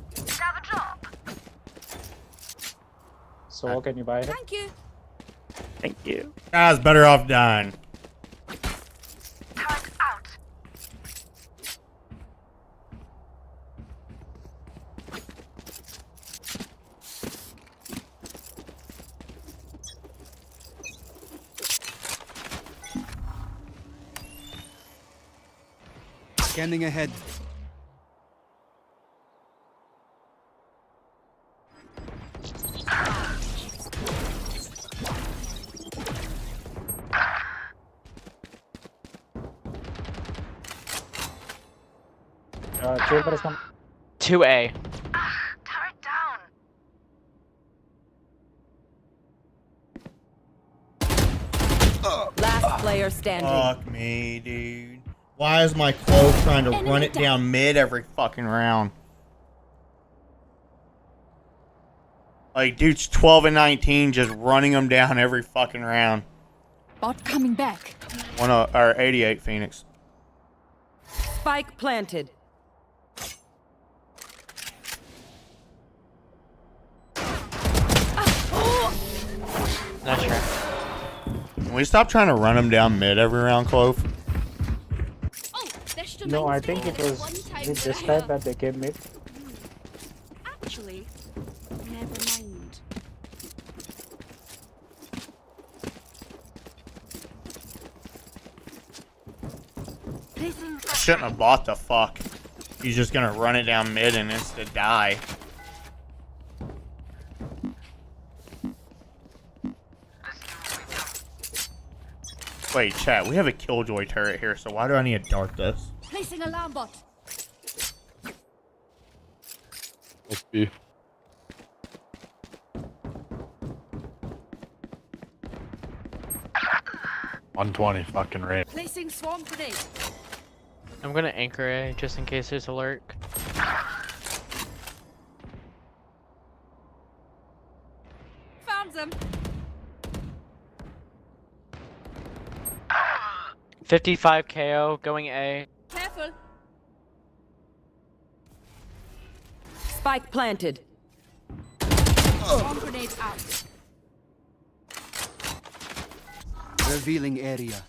So, can you buy it? Thank you. Thank you. Guys, better off dying. Scanning ahead. Chamber is 2A. Last player standing. Fuck me, dude. Why is my clove trying to run it down mid every fucking round? Like, dude's 12 and 19, just running them down every fucking round. Bot coming back. Or 88 Phoenix. Spike planted. Not sure. Can we stop trying to run them down mid every round, Clove? No, I think it was this time that they came mid. Actually, never mind. I shouldn't have bought the fuck. He's just gonna run it down mid and it's to die. Wait, chat, we have a Killjoy turret here, so why do I need to dart this? Placing alarm bot. Let's be. $120 fucking rate. Placing swarm grenade. I'm gonna anchor A just in case there's a lurk. Found them. 55 KO going A. Careful. Spike planted. Swarm grenade out. Revealing area.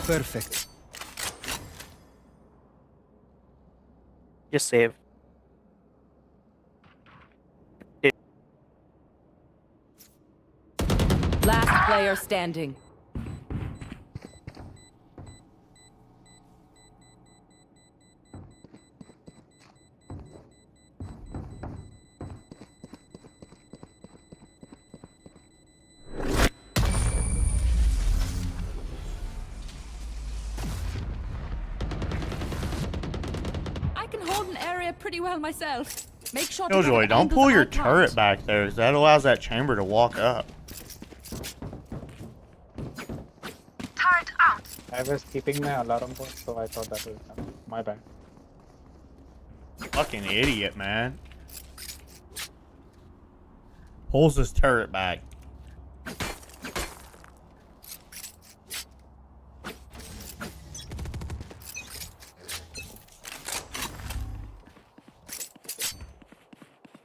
Perfect. Just save. Last player standing. I can hold an area pretty well myself. Make sure to Killjoy, get don't onto pull the your outright. turret back there, because that allows that chamber to walk up. Turret out. I was keeping my alarm bot, so I thought that was my bad. Fucking idiot, man. Pulls his turret back.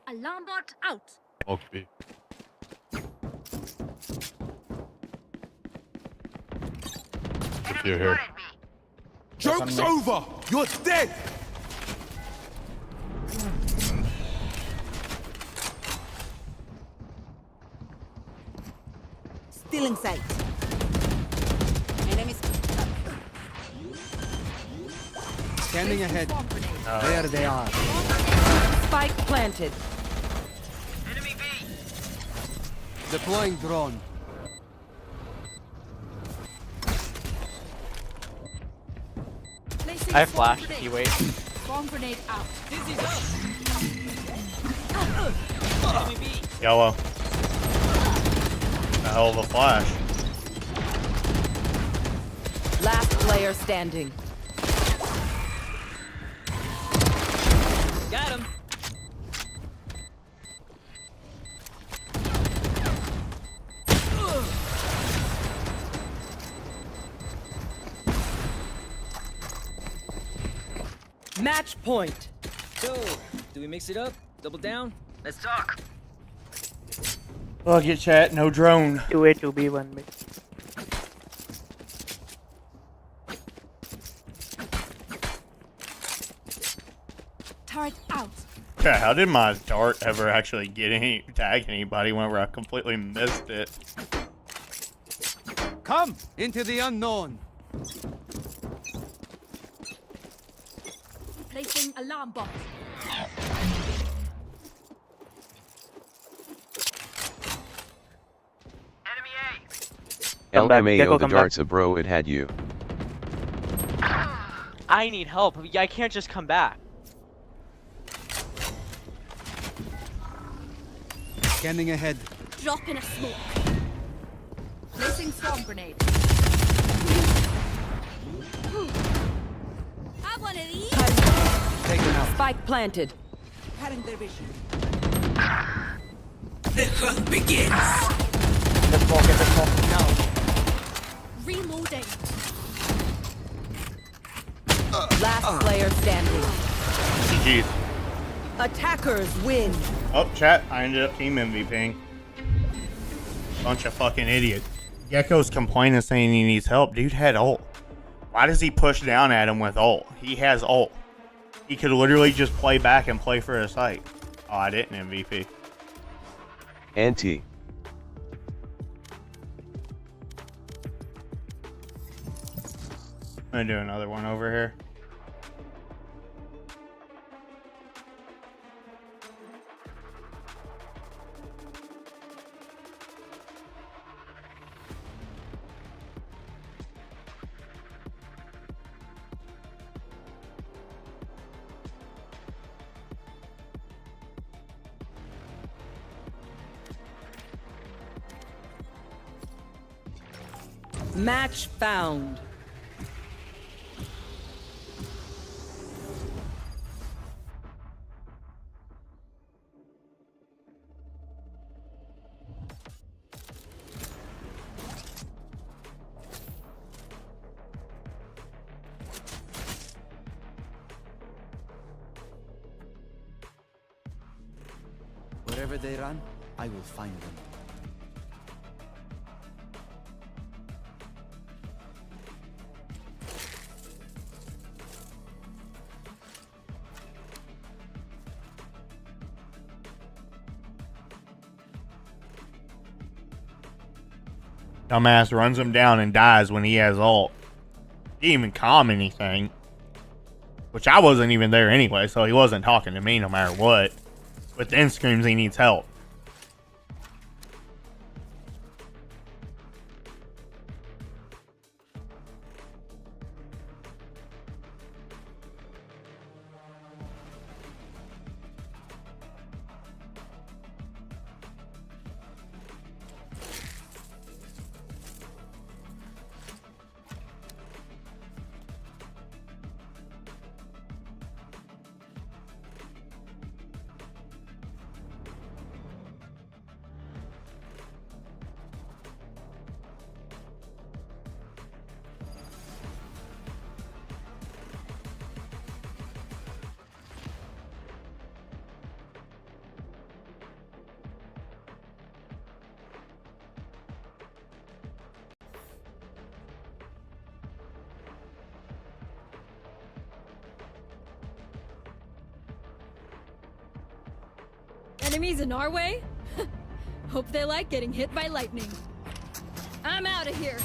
Alarm bot out. Smoke B. You're here. Joke's over! You're dead! Still in sight. Enemies. Scanning ahead. There they are. Spike planted. Deploying drone. I have flash if you wait. Swarm grenade out. Dizzy's up. Enemy B. Yellow. A hell of a flash. Last player standing. Got him. Match point. So, do we mix it up? Double down? Let's talk. Fuck it, chat. No drone. 2A, 2B, 1B. Turret out. Yeah, how did my dart ever actually tag anybody whenever I completely missed it? Come into the unknown. Placing alarm bot. LMAO the darts a bro, it had you. I need help. I can't just come back. Scanning ahead. Drop in a smoke. Placing swarm grenade. Have one of these. Taken out. Spike planted. Cutting their vision. The hunt begins. Reloading. Last player standing. GG. Attackers win. Oh, chat. I ended up team MVPing. Bunch of fucking idiots. Gecko's complaining saying he needs help. Dude had ult. Why does he push down at him with ult? He has ult. He could literally just play back and play for a site. Oh, I didn't MVP. NT. I'm gonna do another one over here. Match found. Wherever they run, I will find them. Dumbass runs him down and dies when he has ult. He didn't even calm anything. Which I wasn't even there anyway, so he wasn't talking to me no matter what. But then screams he needs help. Enemies in our way? Hope they like getting hit by lightning. I'm out of here.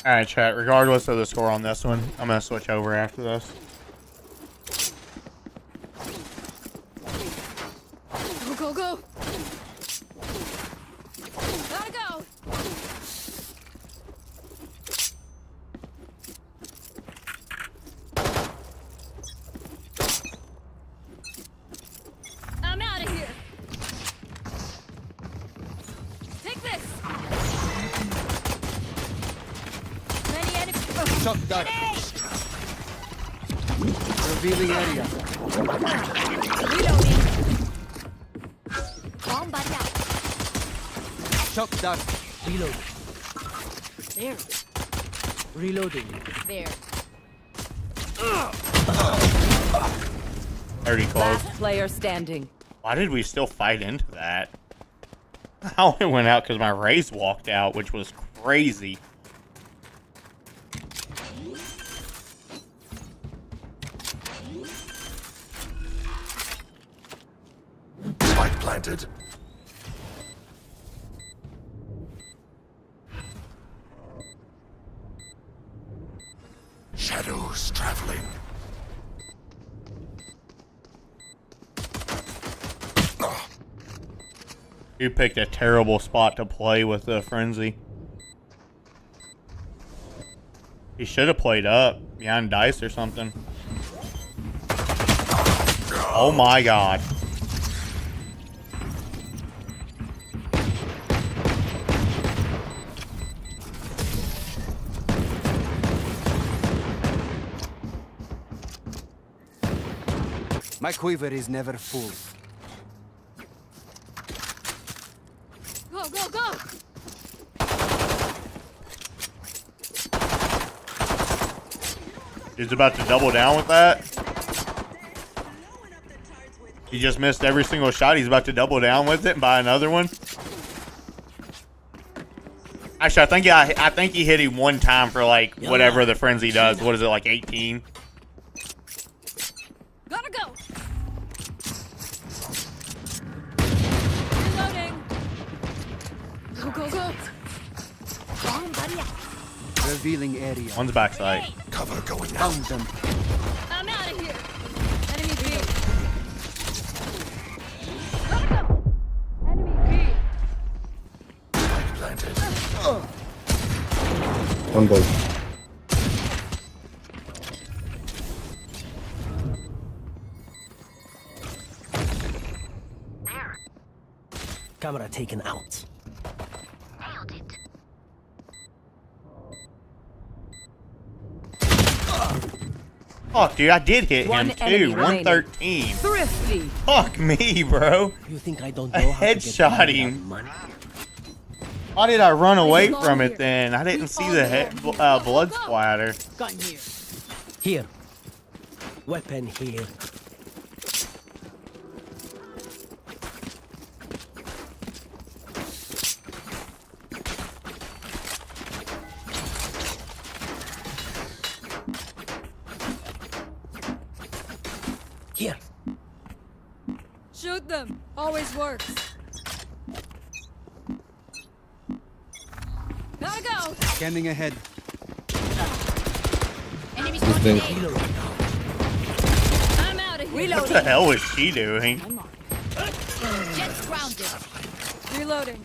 Alright, chat. Regardless of the score on this one, I'm going to switch over after this. Go, go, go. Gotta go. I'm out of here. Take this. Many enemies. Shot done. Revealing area. Reloading. Bomb buddy out. Shot done. Reload. There. Reloading. There. 30 close. Last player standing. Why did we still fight into that? I only went out because my Raze walked out, which was crazy. Spike planted. Shadows traveling. You picked a terrible spot to play with the Frenzy. He should have played up behind Dice or something. Oh my god. My quiver is never full. Go, go, go! He's about to double down with that. He just missed every single shot. He's about to double down with it and buy another one. Actually, I think he hit him one time for like whatever the Frenzy does. What is it, like 18? Gotta go! Reloading! Go, go, go! Bomb buddy. Revealing area. One's backside. Cover going Found them. I'm out of here! Enemy B! Gotta go! Enemy B! Planted. One ball. Camera taken out. Oh, dude, I did hit One him enemy too. remaining. 113. Thrifty. Fuck me, bro. You think I don't I know how to get headshot him. money? Why did I run away from it then? I didn't see the blood splatter. Gun here. Here. Weapon here. Here. Shoot them! Always works. Gotta go! Scanning ahead. Enemy He's dead. I'm out of here. What the hell was she doing? Jet's grounded. Reloading.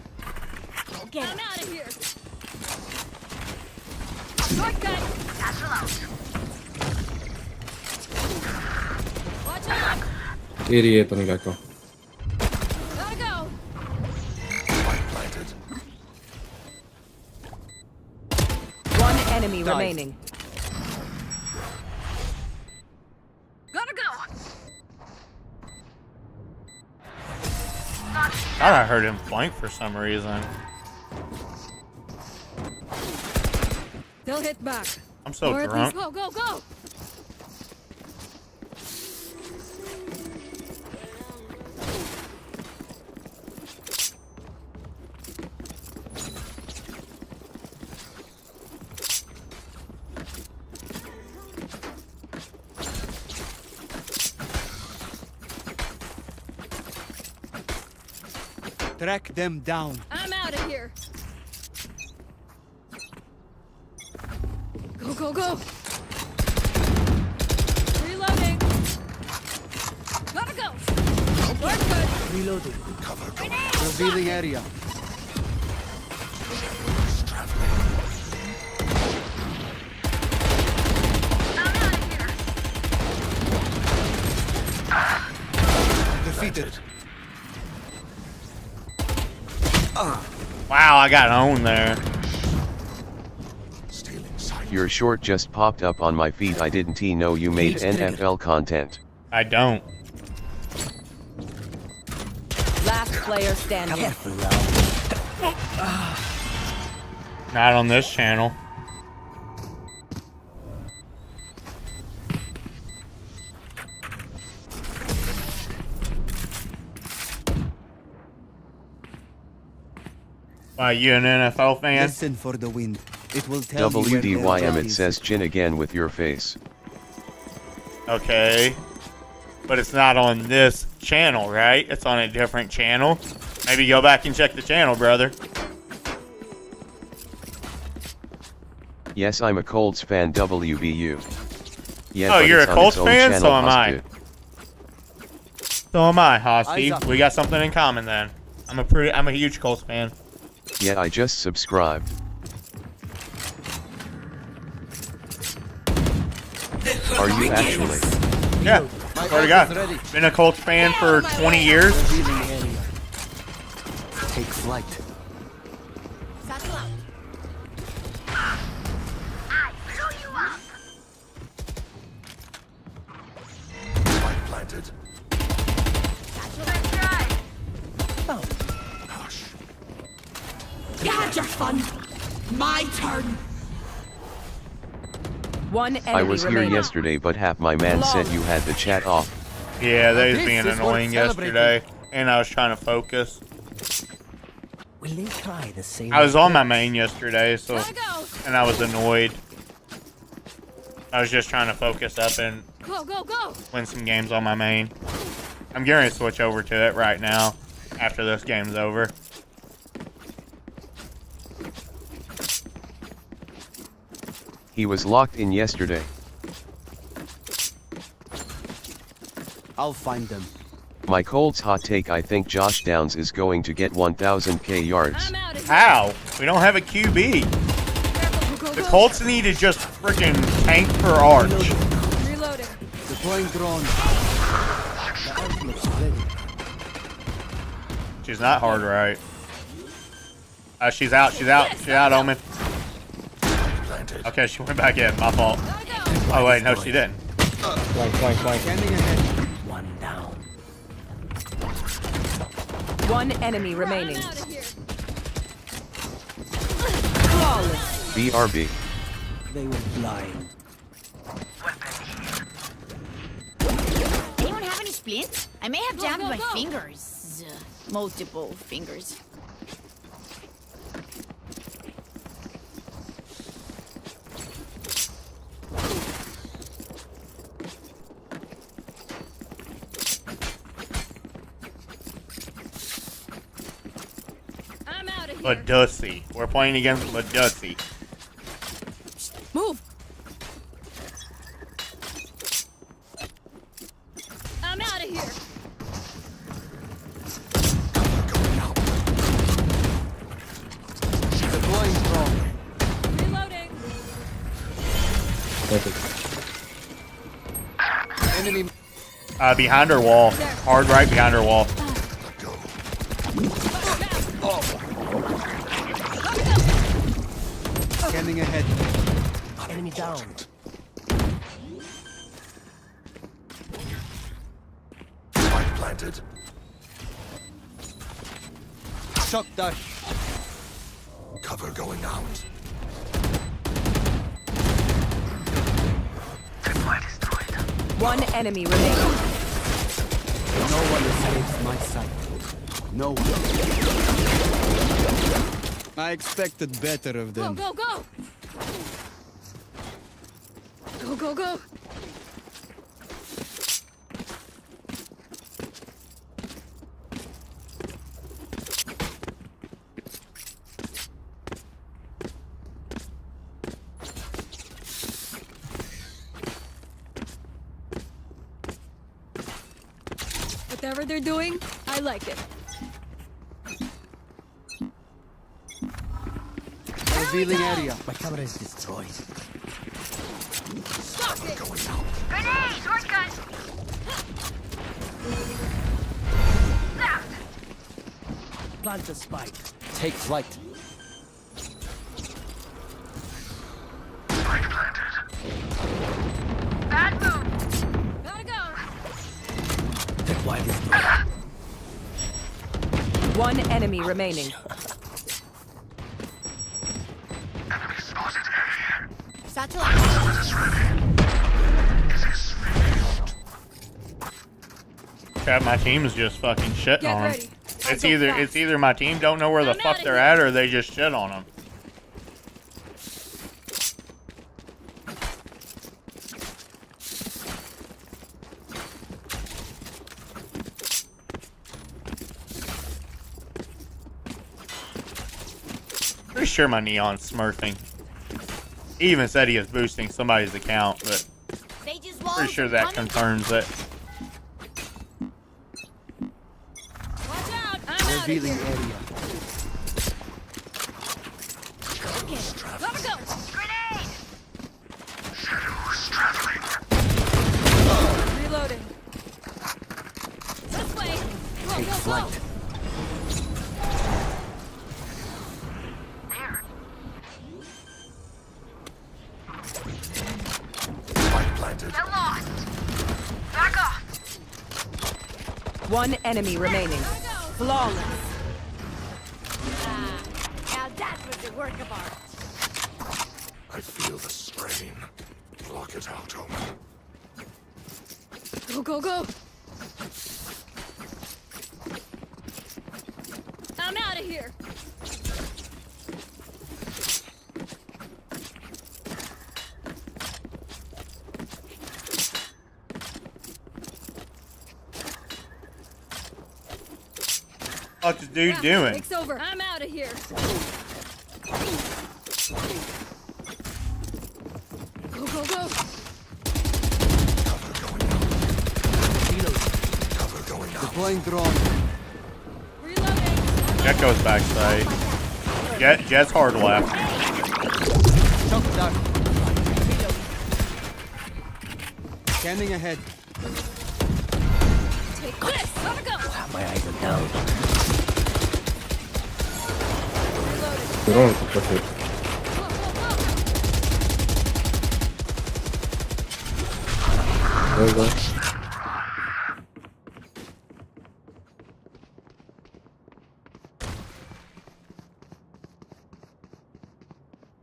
I'm out of here. Shortcut. Watch out. 88 on Gecko. Gotta go. Planted. One enemy remaining. Gotta go. Thought I heard him flank for some reason. They'll hit back. I'm so or at drunk. least go, go, go. Track them down. I'm out of here. Go, go, go. Reloading. Gotta go. We're good. Reloading. Cover going Revealing area. Defeated. Wow, I got owned there. Your short just popped up on my feed. I didn't know you made NFL content. I don't. Last player standing. Not on this channel. Why, you an NFL fan? Listen for the wind. It will tell you where their WDYM job it is. says chin again with your face. Okay. But it's not on this channel, right? It's on a different channel. Maybe go back and check the channel, brother. Yes, I'm a Colts fan, WBU. Yeah, Oh, but you're a it's on Colts its own fan? channel, So am I. Hosted. So am I, Hosty. Eyes up. We got something in common then. I'm a huge Colts fan. Yeah, I just subscribed. Are you actually? Yeah, swear to God. Been a Colts fan for 20 years. Take flight. I blew you up. Spike planted. Let's try. Hush. You had your fun. My turn. One enemy I was here remaining. yesterday, but half my man said you had the chat off. Yeah, they was This being is worth annoying yesterday, and I was trying to focus. Will they try the same? I was on my main yesterday, so Gotta go. and I was annoyed. I was just trying to focus up and Go, go, go. win some games on my main. I'm going to switch over to it right now after this game's over. He was locked in yesterday. I'll find them. My Colts hot take, I think Josh Downs is going to get 1000k yards. I'm out of here. How? We don't have a QB. Go, go, The go. Colts need to just freaking tank for Arch. Reloading. Deploying drone. The ultimate's ready. She's not hard right. She's out. She's out. She's out, Omen. Planted. Okay, she went back in. My fault. Oh, wait. No, she didn't. Flank. Scanning ahead. One down. One enemy remaining. I'm out of here. Flawless. BRB. They were blind. Anyone have any splints? I may have Go, jammed go, my go. fingers. Multiple fingers. I'm out of here. Ladussy. We're playing against Ladussy. Move. I'm out of here. Deploying drone. Reloading. Enemy. Behind her wall. Hard right behind her wall. Scanning ahead. Enemy down. Spike planted. Shock dash. Cover going out. One enemy remaining. No one escapes my sight. No one. I expected better of Go, them. go, go. Go, go, go. Whatever they're doing, I like it. Revealing area. My camera is destroyed. Grenade! Shortcut! Left! Plant the spike. Take flight. Spike planted. Bad move! Gotta go. That wide is good. One enemy remaining. Enemy spotted A. Satellite. Lotus ready. It is revealed. Crap, my team's just fucking shitting Get on them. ready. It's either my team don't know where the I'm fuck outta they're here. at, or they just shit on them. Pretty sure my Neon's smurfing. He even said he is boosting somebody's account, but Sage's walls pretty sure are that coming. confirms it. Watch out. I'm out of Revealing area. Okay, gotta go. Grenade! Shadows traveling. Reloading. This way. Go, Take go, flight. go. Spike planted. They're lost. Back off. One enemy remaining. Flawless. Ah, now that was a work of art. I feel the strain. Block it out, Omen. Go, go, go. I'm out of here. What's this dude doing? It's over. I'm out of here. Go, go, go. Cover going out. Deploying drone. Jet goes backside. Jet's hard left. Chunk down. Scanning ahead. Take this. Gotta go. My eyes are down. Drone, perfect. There you go.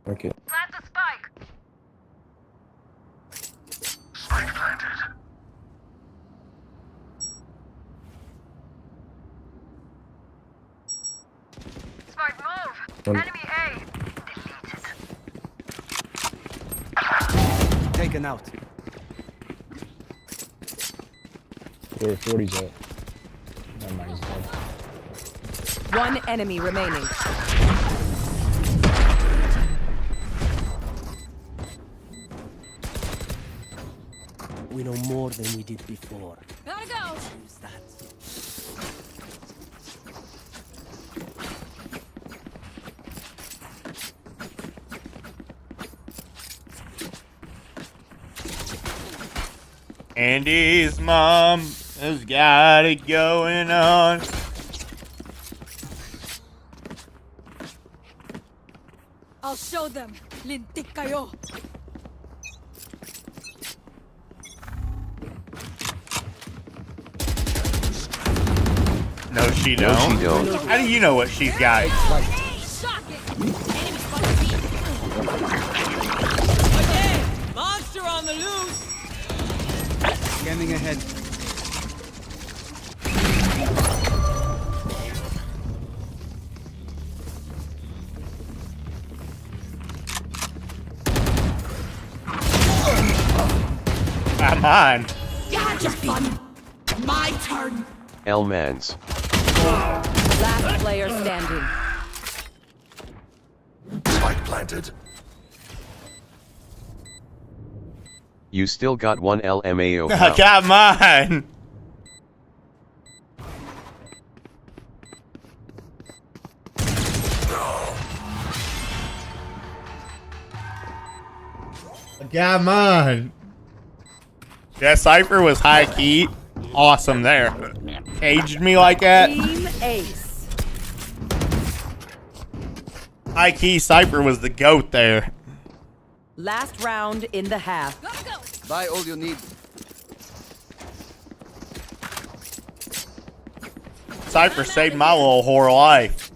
Okay. Plant the spike. Spike planted. Smart move. Enemy A. Taken out. There were 40s out. Never mind, he's dead. One enemy remaining. We know more than we did before. Gotta go. Use that. Andy's mom has got it going on. I'll show them. Lintik kayo. No, she don't. No, she don't. How do you know what she's got? Shocking. Enemy spotted. Again, monster on the loose. Scanning ahead. Come on. You had your fun. My turn. L-Mans. Last player standing. Spike planted. You still got one LMAO. Come on. Come on. That Cypher was high key. Awesome there. Caged me like that. Team Ace. High key Cypher was the GOAT there. Last round in the half. Gotta go. Buy all you need. Cypher saved my little whore life.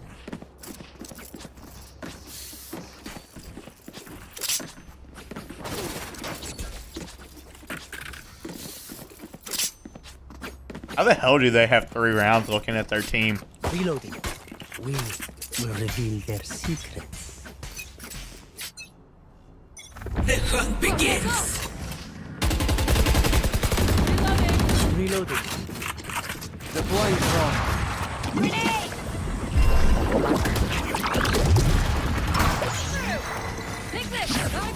How the hell do they have 3 rounds looking at their team? Reloading. We will reveal their secrets. The hunt begins. Reloading. Deploying drone. Grenade. Take this. Gotta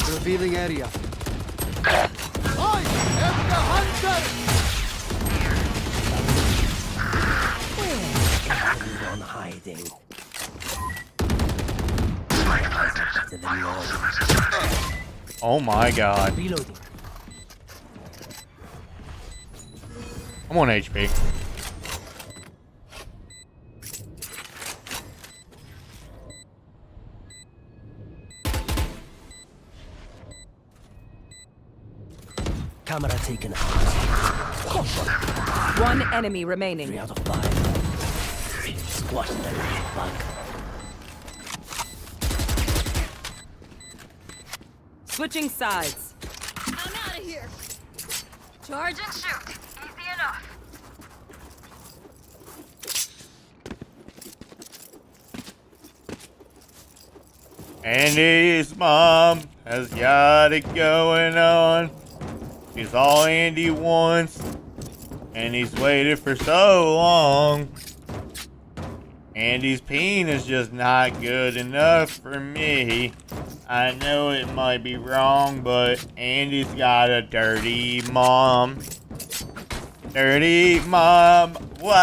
go. Revealing area. Reloading. Oh my god. Reloading. I'm on HP. Camera taken out. One enemy remaining. 3 out of 5. Squash the little bug. Switching sides. I'm out of here. Charge and shoot. Easy enough. Andy's mom has got it going on. She's all Andy wants, and he's waited for so long. Andy's peen is just not good enough for me. I know it might be wrong, but Andy's got a dirty mom. Dirty mom, whoa.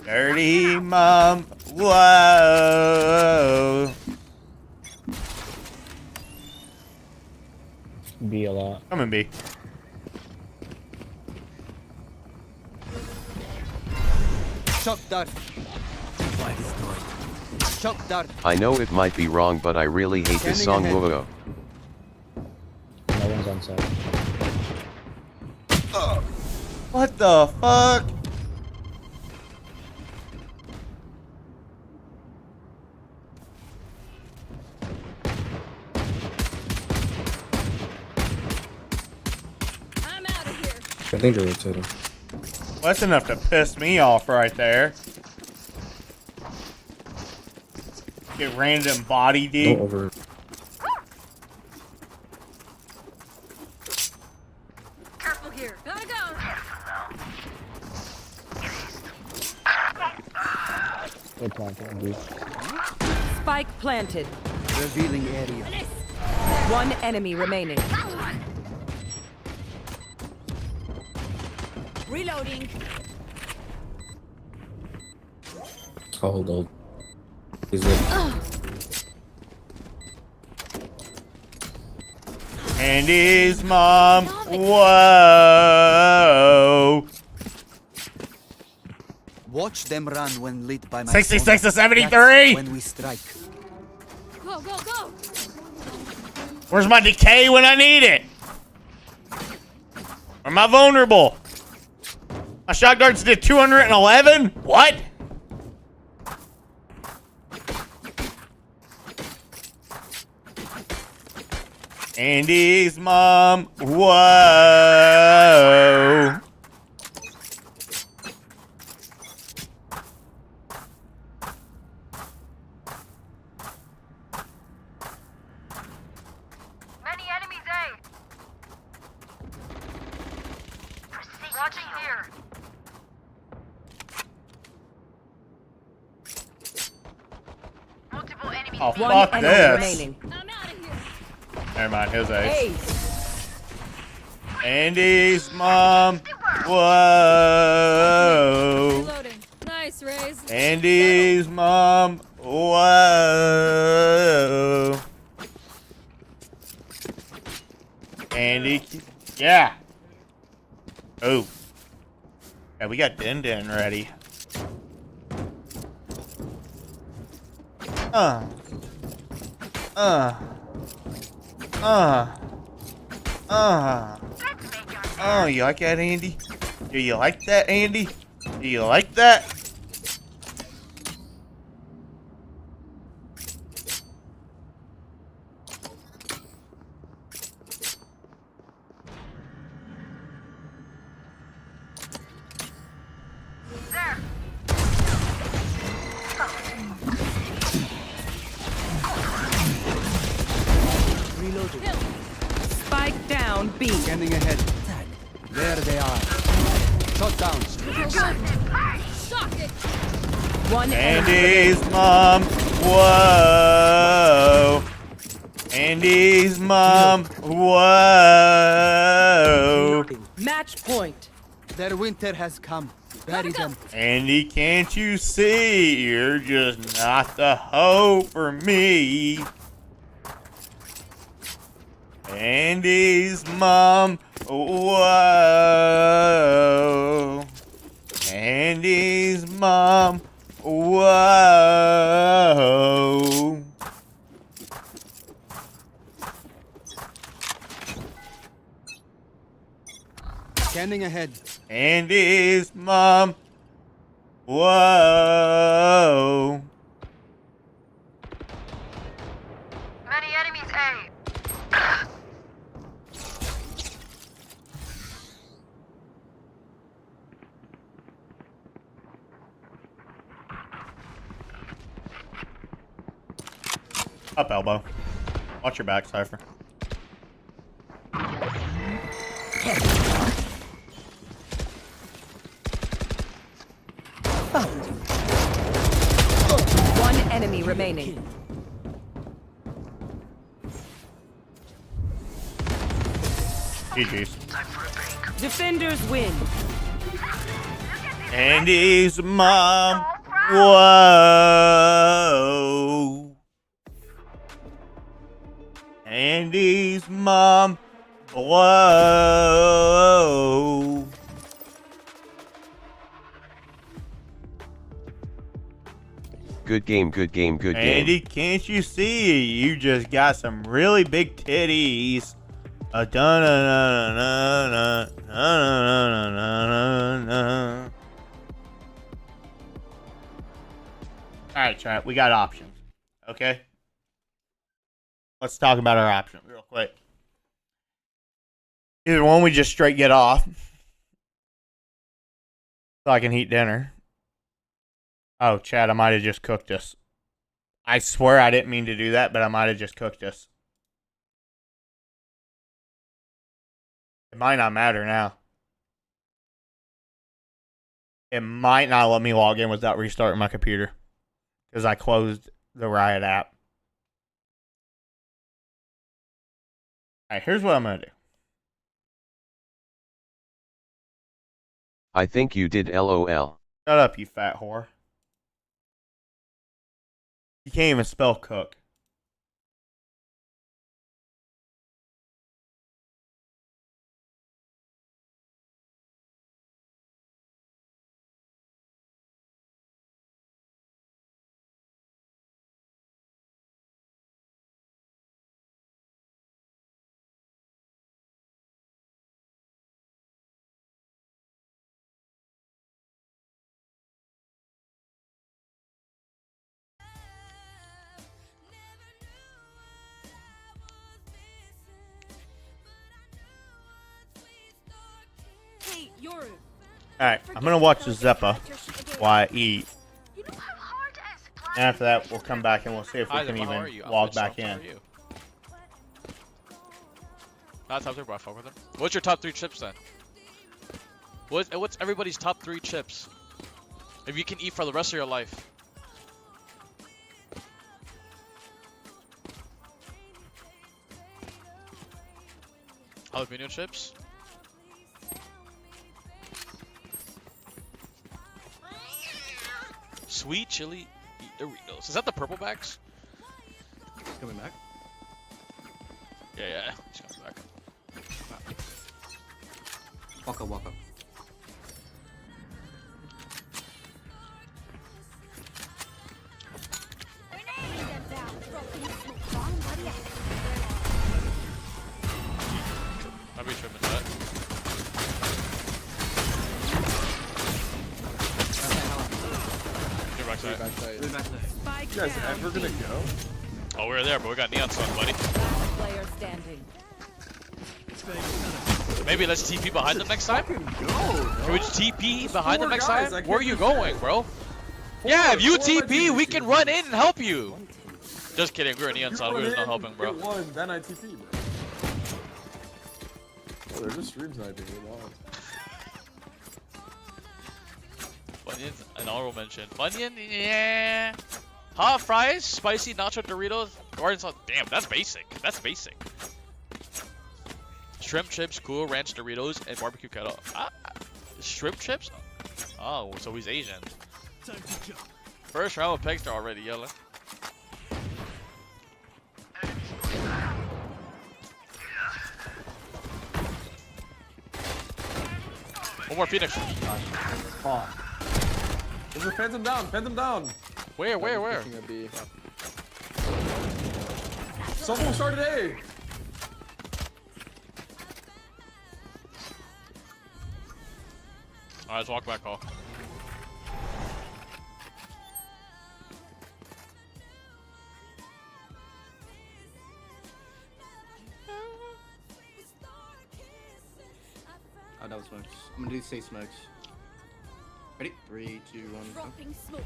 Dirty mom, whoa. B a lot. Come in, B. Shock dart. Why destroyed? Shock dart. I know it might be wrong, but I really hate this song. Standing Whoa. No one's on side. What the fuck? I'm out of here. I think they're rotating. Well, that's enough to piss me off right there. Get random body deep. Don't over. Careful here. Gotta go. They're planting on B. Spike planted. Revealing area. One enemy remaining. Reloading. Hold on. Is it? Andy's mom, whoa. Watch them run when lit by my 66 to phone. 73. That's when we strike. Go, go, go. Where's my decay when I need it? Or am I vulnerable? My shot guards did 211? What? Andy's mom, whoa. Many enemies A. Watching here. Multiple enemies. Oh, One fuck enemy this. remaining. I'm out of here. Never mind, his ace. Ace. Andy's mom, whoa. Reloading. Nice, Raze. Andy's mom, whoa. Andy, yeah. Oh. Yeah, we got Din Din ready. Oh, you like that, Andy? Do you like that, Andy? Do you like that? There. Reloading. Spike down B. Scanning ahead. There they are. Shot down. Shock it. One enemy Andy's mom, whoa. Andy's mom, whoa. Match point. Their winter has come. Bury them. Andy, can't you see? You're just not the hoe for me. Andy's mom. Whoa. Andy's mom. Whoa. Scanning ahead. Andy's mom. Whoa. Many enemies A. Up elbow. Watch your back, Cypher. One enemy remaining. GG's. Defenders win. Andy's mom. Whoa. Andy's mom. Whoa. Good game, good game, good game. Andy, can't you see? You just got some really big titties. Alright, chat, we got options. Okay? Let's talk about our options real quick. Either one, we just straight get off. So I can eat dinner. Oh, Chad, I might have just cooked us. I swear I didn't mean to do that, but I might have just cooked us. It might not matter now. It might not let me log in without restarting my computer. Because I closed the Riot app. Alright, here's what I'm going to do. I think you did LOL. Shut up, you fat whore. You can't even spell cook. Hey, Yoru. Alright, I'm gonna watch the Zeppa while I eat. And after that, we'll come back and we'll see if we can even log back in. Not top 3, bro. Fuck with him. What's your top 3 chips then? What's everybody's top 3 chips? If you can eat for the rest of your life. Jalapeno chips? Sweet chili Doritos. Is that the purple bags? Coming back? Yeah. He's coming back. Walk up. I'll be tripping that. You're backside. You guys ever gonna go? Oh, we're there, but we got neon sun, buddy. Player standing. Maybe let's TP behind them next time? Can we just TP behind them next time? Where are you going, bro? Yeah, if you TP, we can run in and help you. Just kidding, we're neon sun, we're just not helping, bro. One, then I TP, bro. Oh, they're just stream sniping. Funyun, an honorable mention. Funyun, yeah. Hot fries, spicy nacho Doritos, garden sauce. Damn, that's basic. That's basic. Shrimp chips, cool ranch Doritos, and barbecue kettle. Shrimp chips? Oh, so he's Asian. First round with Pegster already yelling. One more Phoenix. There's a Phantom down. Phantom down. Where? Someone started A. Alright, let's walk back, call. Oh, that was smokes. I'm gonna do say smokes. Ready? 3, 2, 1. Dropping smokes.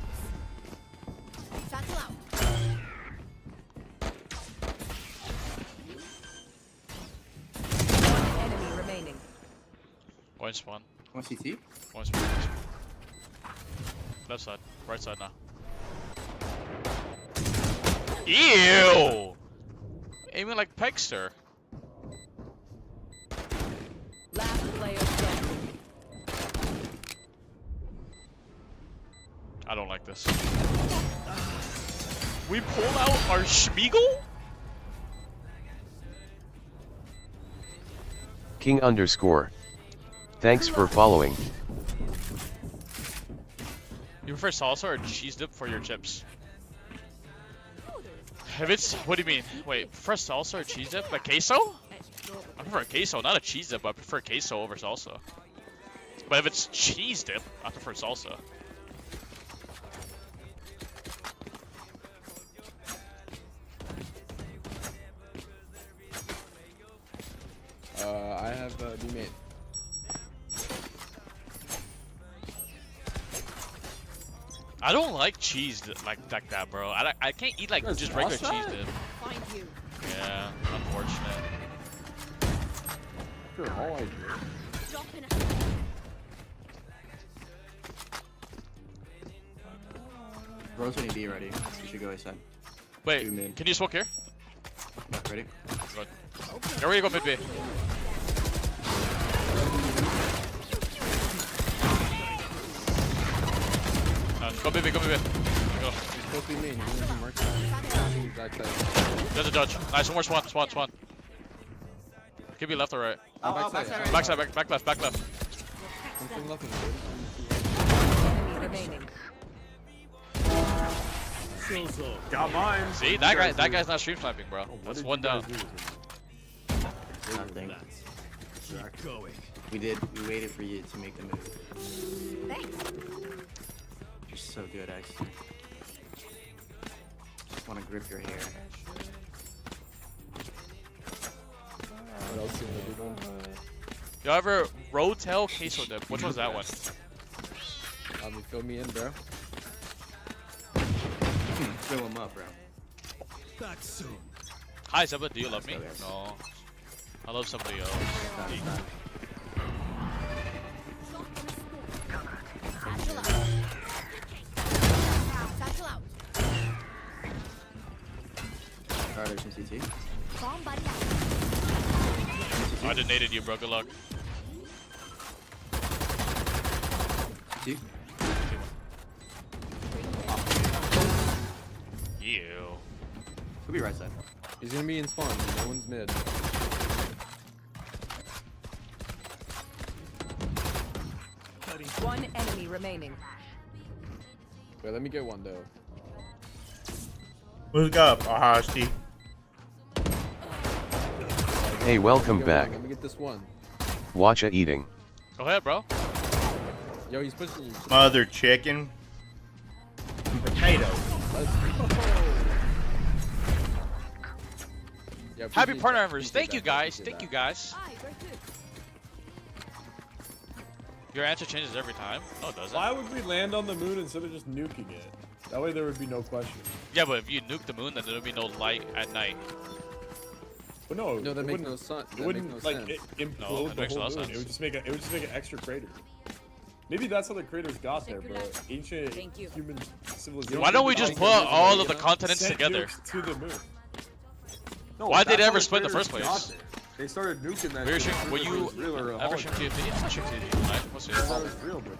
Satchel out. One enemy remaining. One spawn. One CT? One spawn. Left side. Right side now. Ew! Aiming like Pegster. Last player standing. I don't like this. We pulled out our Schmiegel? King_. Thanks for following. You prefer salsa or cheese dip for your chips? If it's, what do you mean? Wait, prefer salsa or cheese dip? Like queso? I prefer queso, not a cheese dip, but I prefer queso over salsa. But if it's cheese dip, I prefer salsa. I have B-mate. I don't like cheese like that, bro. I can't eat like just regular cheese dip. Find you. Yeah, unfortunate. Sure, all I do. Drop in a Rotating B ready. You should go A side. Wait, can you smoke here? Ready? Good. Here we go, mid B. Go mid B, go mid B. Go. He's supposed to be main. He's going to be marked. There's a dodge. Nice, one more spawn. Could be left or right. Backside, back left. Something left in remaining. Got mine. See, that guy's not stream sniping, bro. That's one down. Nothing. Keep going. We waited for you to make the move. Thanks. You're so good, X. Just want to grip your hair. What else can I do? You ever Rotel queso dip? Which one's that one? Fill me in, bro. Fill him up, bro. Back soon. Hi, Zeba, do you love me? No. I love somebody else. Satchel out. Alright, there's some CT. Bomb buddy out. I detonated you, bro. Good luck. CT. Ew. Could be right side. He's gonna be in spawn. No one's mid. One enemy remaining. Wait, let me get one though. What's up, Ahashi? Hey, welcome back. Let me get this one. Watcha eating. Go ahead, bro. Yo, he's pushing you. Mother chicken. And potato. Yeah, Happy partner members. Thank you guys. Your answer changes every time. No, it doesn't. Why would we land on the moon instead of just nuking it? That way there would be no question. Yeah, but if you nuke the moon, then there would be no light at night. But no, that makes no sense. It wouldn't like implode the whole moon. It would just make an extra crater. Maybe that's how the craters got there, bro. Ancient human civilization. Why don't we just put all of the continents together? To the moon. No, why did they ever split in the first place? They started nuking that. Were you ever shift to infinity? Shift to infinity. What's it? That was real, bro.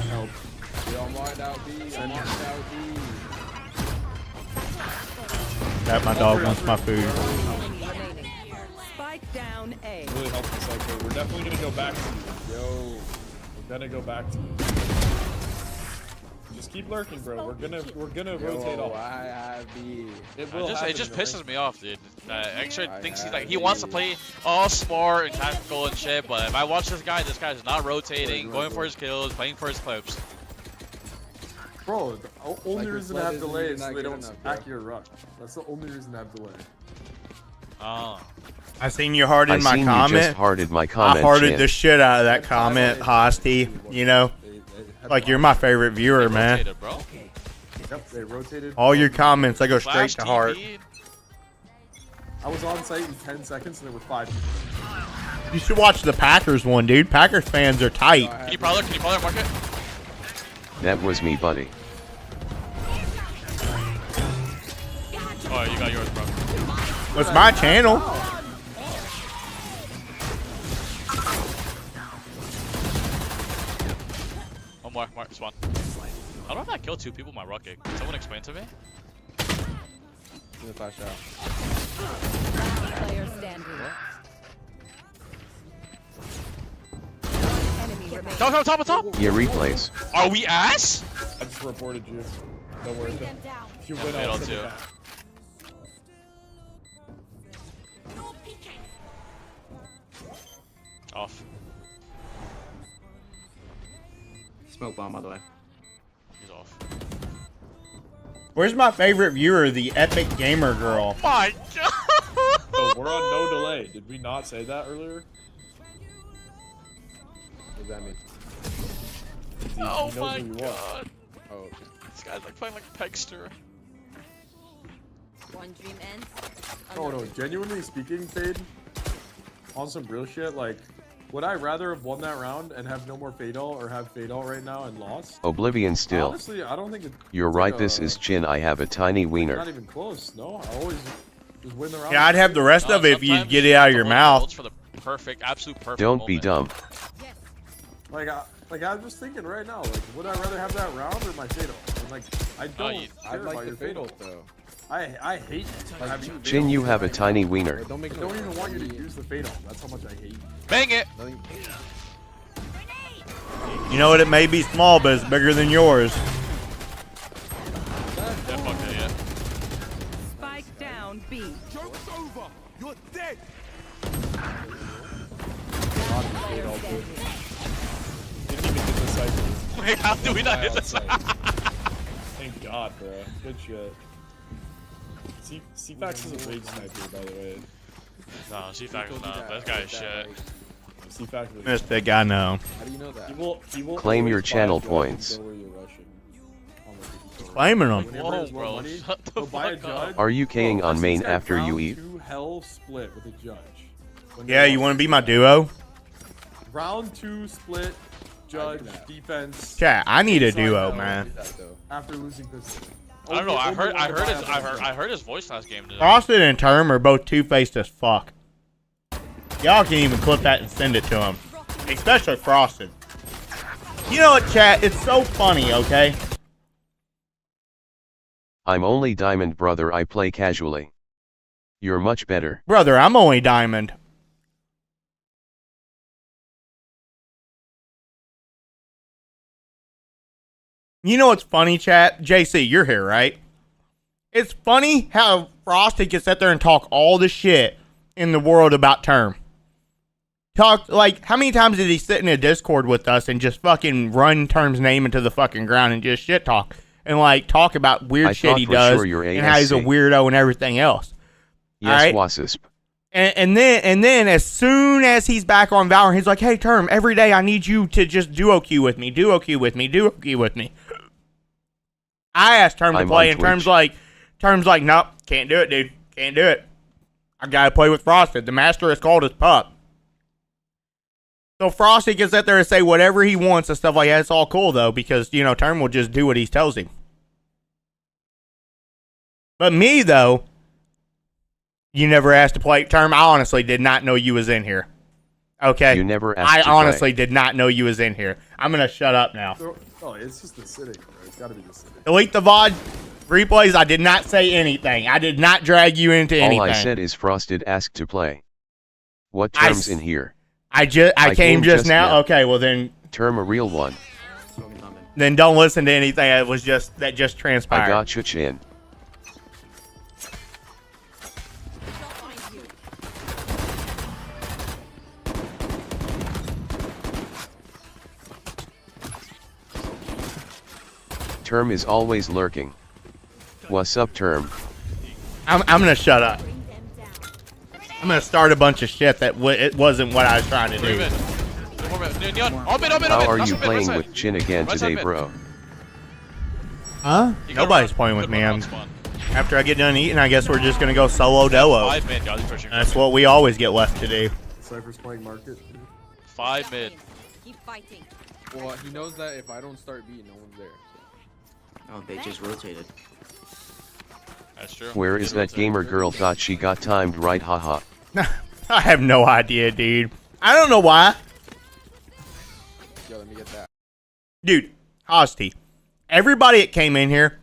Help. Yo, I'm locked out B. I'm locked out B. That my dog wants my food. Spike down A. Really helped us like we're definitely gonna go back to you. Yo, we're gonna go back to you. Just keep lurking, bro. We're gonna rotate off. It just pisses me off, dude. Extra thinks he wants to play all smart and tactical and shit, but if I watch this guy's not rotating, going for his kills, playing for his clips. Bro, the only reason I have delay is so they don't attack your rush. That's the only reason I have delay. Oh. I seen you hearted my You comment. just hearted my comment. I hearted Chin. the shit out of that comment, Hosty. You know, like you're my favorite viewer, man. Rotated, bro. Yep, they rotated. All your comments, I go straight Flash to heart. TV. I was on site in 10 seconds and there were 5 people. You should watch the Packers one, dude. Packers fans are tight. Can you prowler mark it? That was me, buddy. Oh, you got yours, bro. It's my channel. One more, Mark, Swan. How do I not kill 2 people with my rocket? Can someone explain to me? Flash out. Player standing. Enemy remaining. Top! Yeah, replays. Are we ass? I just reported you. Don't worry. If you win, Middle I'll send too. it back. Off. Smoke bomb, by the way. He's off. Where's my favorite viewer, the Epic Gamer Girl? My God! Oh, we're on no delay. Did we not say that earlier? What does that mean? Oh knows my who you are. God! Oh, okay. This guy's like playing like Pegster. One dream ends. Oh no, genuinely speaking, Fade, on some real shit, like, would I rather have won that round and have no more Fatal or have Fatal right now and lost? Oblivion still. Honestly, I don't think You're it's right, like this is Chin. I have a tiny not wiener. even close. No, I always just win the round. Yeah, I'd have the rest of it if you get it out of your mouth. For the absolute perfect Don't be moment. dumb. Like I'm just thinking right now, like, would I rather have that round or my Fatal? And, like, I don't care I like about the your Fatal, Fatal. though. I hate having Chin, you have a tiny wiener. I don't even want you to use the Fatal. That's how much I hate. Bang it! You know what? It may be small, but it's bigger than yours. Yeah, fuck that, yeah. Spike down B. Joke's over. You're dead. Didn't even get the cycle. Wait, how do we not hit this? Thank God, bro. Good shit. C-Fax is a rage sniper, by the way. No, C-Fax is not. This guy is shit. C-Fax is Mystic, I know. How do you know that? He will Claim your always channel buy a judge points. and go where you're rushing. Claiming them. Whenever Whoa, there's more bro, money, shut the go buy a fuck up. judge. Are you K'ing Bro, on I've main seen this guy after you round eat? 2 hell split with a judge. When Yeah, they you lost want to be my that. duo? Round 2 split, judge, defense. Chat, I need a inside duo, out man. After losing pistol. I don't know. I Only one to buy a I heard his voice last game today. Frosted and Term are both two-faced as fuck. Y'all can even clip that and send it to him. Especially Frosted. You know what, chat? It's so funny, okay? I'm only diamond, brother. I play casually. You're much better. Brother, I'm only diamond. You know what's funny, chat? JC, you're here, right? It's funny how Frosted can sit there and talk all the shit in the world about Term. Talk, like, how many times did he sit in a Discord with us and just fucking run Term's name into the fucking ground and just shit talk? And, like, talk about weird I shit thought he for does sure you're and how he's a ASC. weirdo and everything else. Yes, Alright? Wasisp. And then as soon as he's back on Valorant, he's like, hey, Term, every day I need you to just duo queue with me, duo queue with me, duo queue with me. I asked Term to I'm play, on and Term's like, nope, can't do it, dude. Can't do it. I gotta play with Frosted. The master is called his pup. So Frosted can sit there and say whatever he wants and stuff like that. It's all cool, though, because, you know, Term will just do what he tells him. But me, though, You never asked to play term. I honestly did not know you was in here. Okay. You never asked I to honestly play. did not know you was in here. I'm gonna shut up now. Oh, it's just the sitting, bro. It's gotta be the sitting. Delete the VOD replays. I did not say anything. I did not drag you into anything. All I said is Frosted asked to play. What terms in here? I came just now. Okay, well then. Term a real one. Then don't listen to anything that just transpired. I got you, Chin. Term is always lurking. What's up, Term? I'm gonna shut up. I'm gonna start a bunch of shit that it wasn't what I was trying to do. How are you playing with Chin again today, bro? Huh? Nobody's playing with me. After I get done eating, I guess we're just gonna go solo duo. That's what we always get left to do. Cypher's playing market. 5 mid. Keep fighting. Well, he knows that if I don't start B, no one's there. So. Oh, they just rotated. That's true. Where is that gamer girl? Thought she got timed right, haha. I have no idea, dude. I don't know why. Yo, let me get that. Dude, Hosty. Everybody that came in here,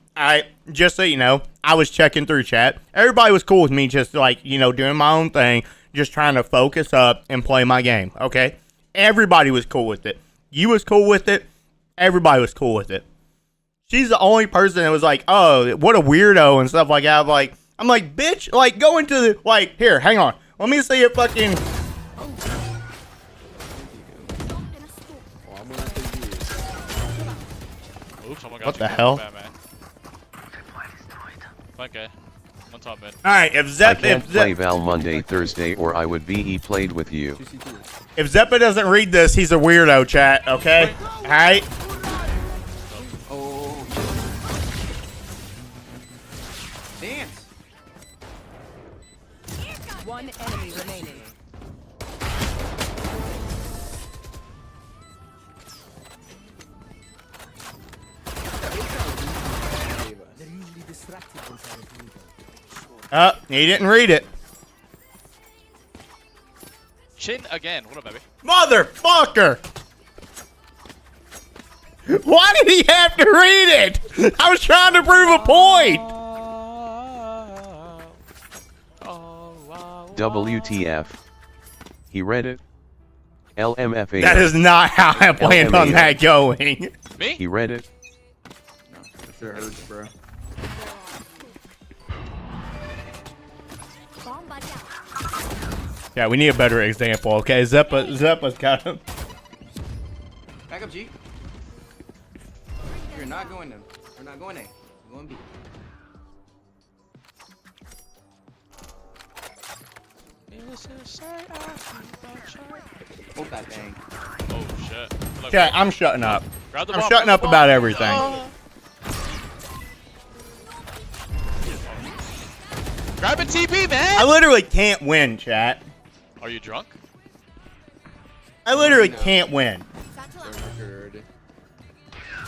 just so you know, I was checking through chat. Everybody was cool with me just like, doing my own thing, just trying to focus up and play my game, okay? Everybody was cool with it. You was cool with it. Everybody was cool with it. She's the only person that was like, oh, what a weirdo and stuff like that. I'm like, bitch, go into the, here, hang on. Let me see it fucking. Oops, oh my God, what the hell? Okay. One top mid. Alright, I can't play Val Monday, Thursday, or I would be played with you. If Zeppa doesn't read this, he's a weirdo, chat, okay? Alright? Oh. Dance. One enemy remaining. He didn't read it. Chin again. What up, baby? Motherfucker! Why did he have to read it? I was trying to prove a point. WTF. He read it. LMFA. That is not how I planned on that going. Me? He read it. That shit hurts, bro. Yeah, we need a better example, okay? Zeppa's got him. Back up, G. You're not going them. We're not going A. We're going B. Hold that bang. Oh shit. Yeah, I'm shutting up. Grab the I'm bomb, shutting grab up the about bomb. everything. Grab a TP, man! I literally can't win, chat. Are you drunk? I literally can't win.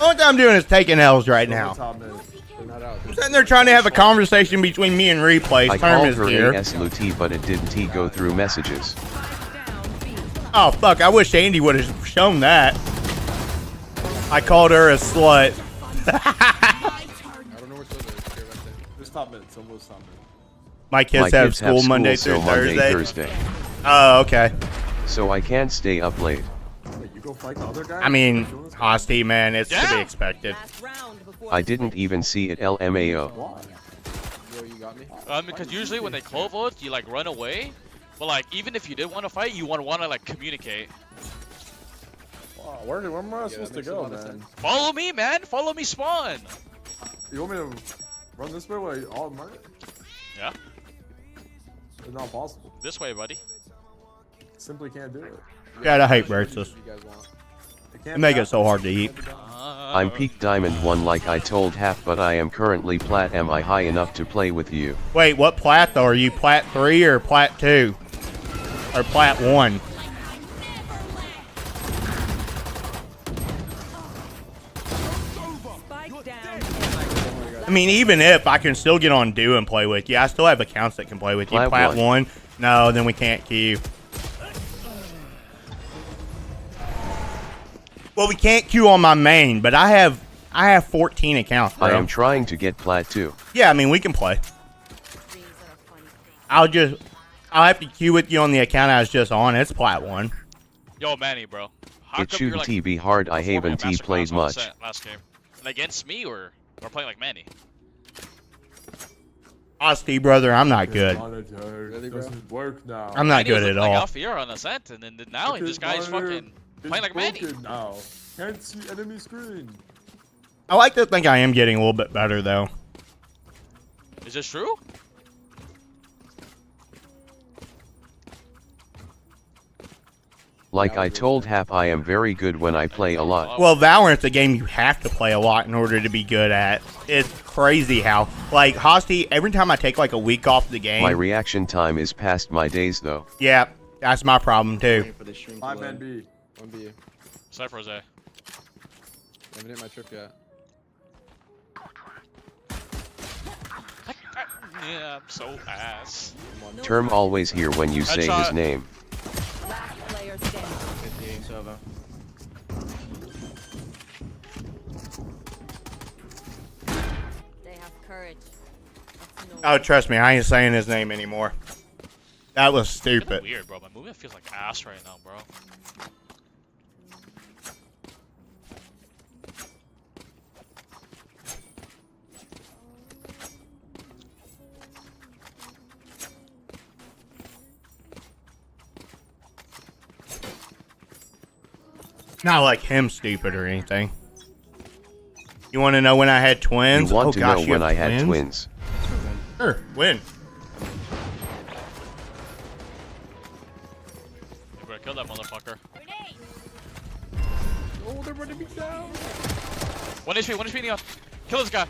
All I'm doing is taking L's right now. I'm sitting there trying to have a conversation between me and Replay. I Term called is her here. ASLUT, but it didn't go through messages. Oh, fuck. I wish Andy would have shown that. I called her a slut. I don't know which one it is. There's top mid. Someone's top mid. My kids have school Monday through Thursday. Oh, okay. So I can't stay up late. You go fight the other guy? I mean, Hosty, man, it's to be expected. I didn't even see it, LMAO. Yo, you got me? Because usually when they clove vote, you run away. But even if you did want to fight, you want to communicate. Wow, where am I supposed to go, man? Follow me, man. Follow me, spawn. You want me to run this way while you all mark? Yeah. It's not possible. This way, buddy. Simply can't do it. Yeah, I hate breakfast. They make it so hard to eat. I'm peak diamond 1 like I told half, but I am currently plat. Am I high enough to play with you? Wait, what plat though? Are you plat 3 or plat 2? Or plat 1? mean, even if I can still get on Do and play with you, I still have accounts that can play with you. Plat 1. No, then we can't queue. Well, we can't queue on my main, but I have 14 accounts, bro. I am trying to get Plat 2. Yeah, I mean, we can play. I'll have to queue with you on the account I was just on. It's Plat 1. Yo, Manny, bro. How It come should you're, like, TB hard. I haven't T played much. Last game. Against me or playing like Manny? Honestly, brother, I'm not good. Really, bro? Doesn't work now. I'm not good at all. Like Alpha on Ascent, and then now this guy's fucking playing like Manny. Now. Can't see enemy screen. I like to think I am getting a little bit better, though. Is this true? Like I told Hap, I am very good when I play a lot. Well, Valorant's a game you have to play a lot in order to be good at. It's crazy how, like, Hosty, every time I take, like, a week off the game... My reaction time is past my days, though. Yeah, that's my problem, too. 5 man B. 1 B. Cypher's A. I haven't hit my trip yet. Yeah, I'm so ass. Term always here when you say his name. They have courage. Oh, trust me, I ain't saying his name anymore. That was stupid. Weird, bro. My movement feels like ass right now, bro. Not like him stupid or anything. You want to know when I had twins? You want oh, to gosh, know when I had twins? Sure, when? You better kill that motherfucker. Oh, they're running me down. 1 HP, Neon. Kill this guy.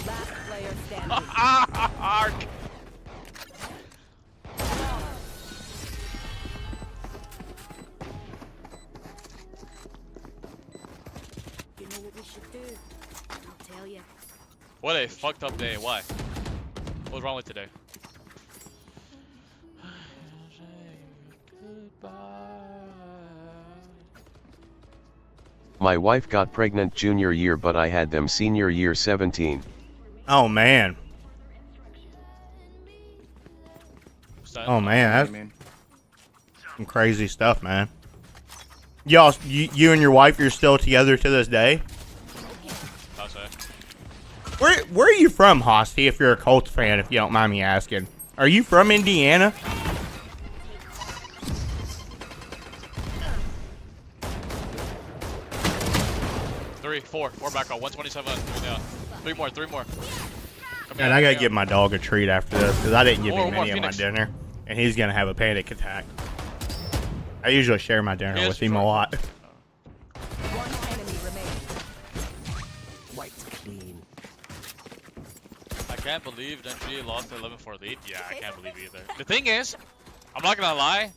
Last player standing. Arc. You know what we should do? I'll tell you. What a fucked up day. Why? What's wrong with today? My wife got pregnant junior year, but I had them senior year 17. Oh, man. Oh, man. That's some crazy stuff, man. Y'all, you and your wife, you're still together to this day? Where are you from, Hosty, if you're a Colts fan, if you don't mind me asking? Are you from Indiana? Four back on 127. Yeah. Three more. And I gotta give my dog a treat after this because I didn't give him any of my Phoenix. dinner, and he's gonna have a panic attack. I usually share my dinner with him a lot. One enemy remaining. White clean. I can't believe that G lost the 11-4 lead. Yeah, I can't believe it either. The thing is, I'm not gonna lie,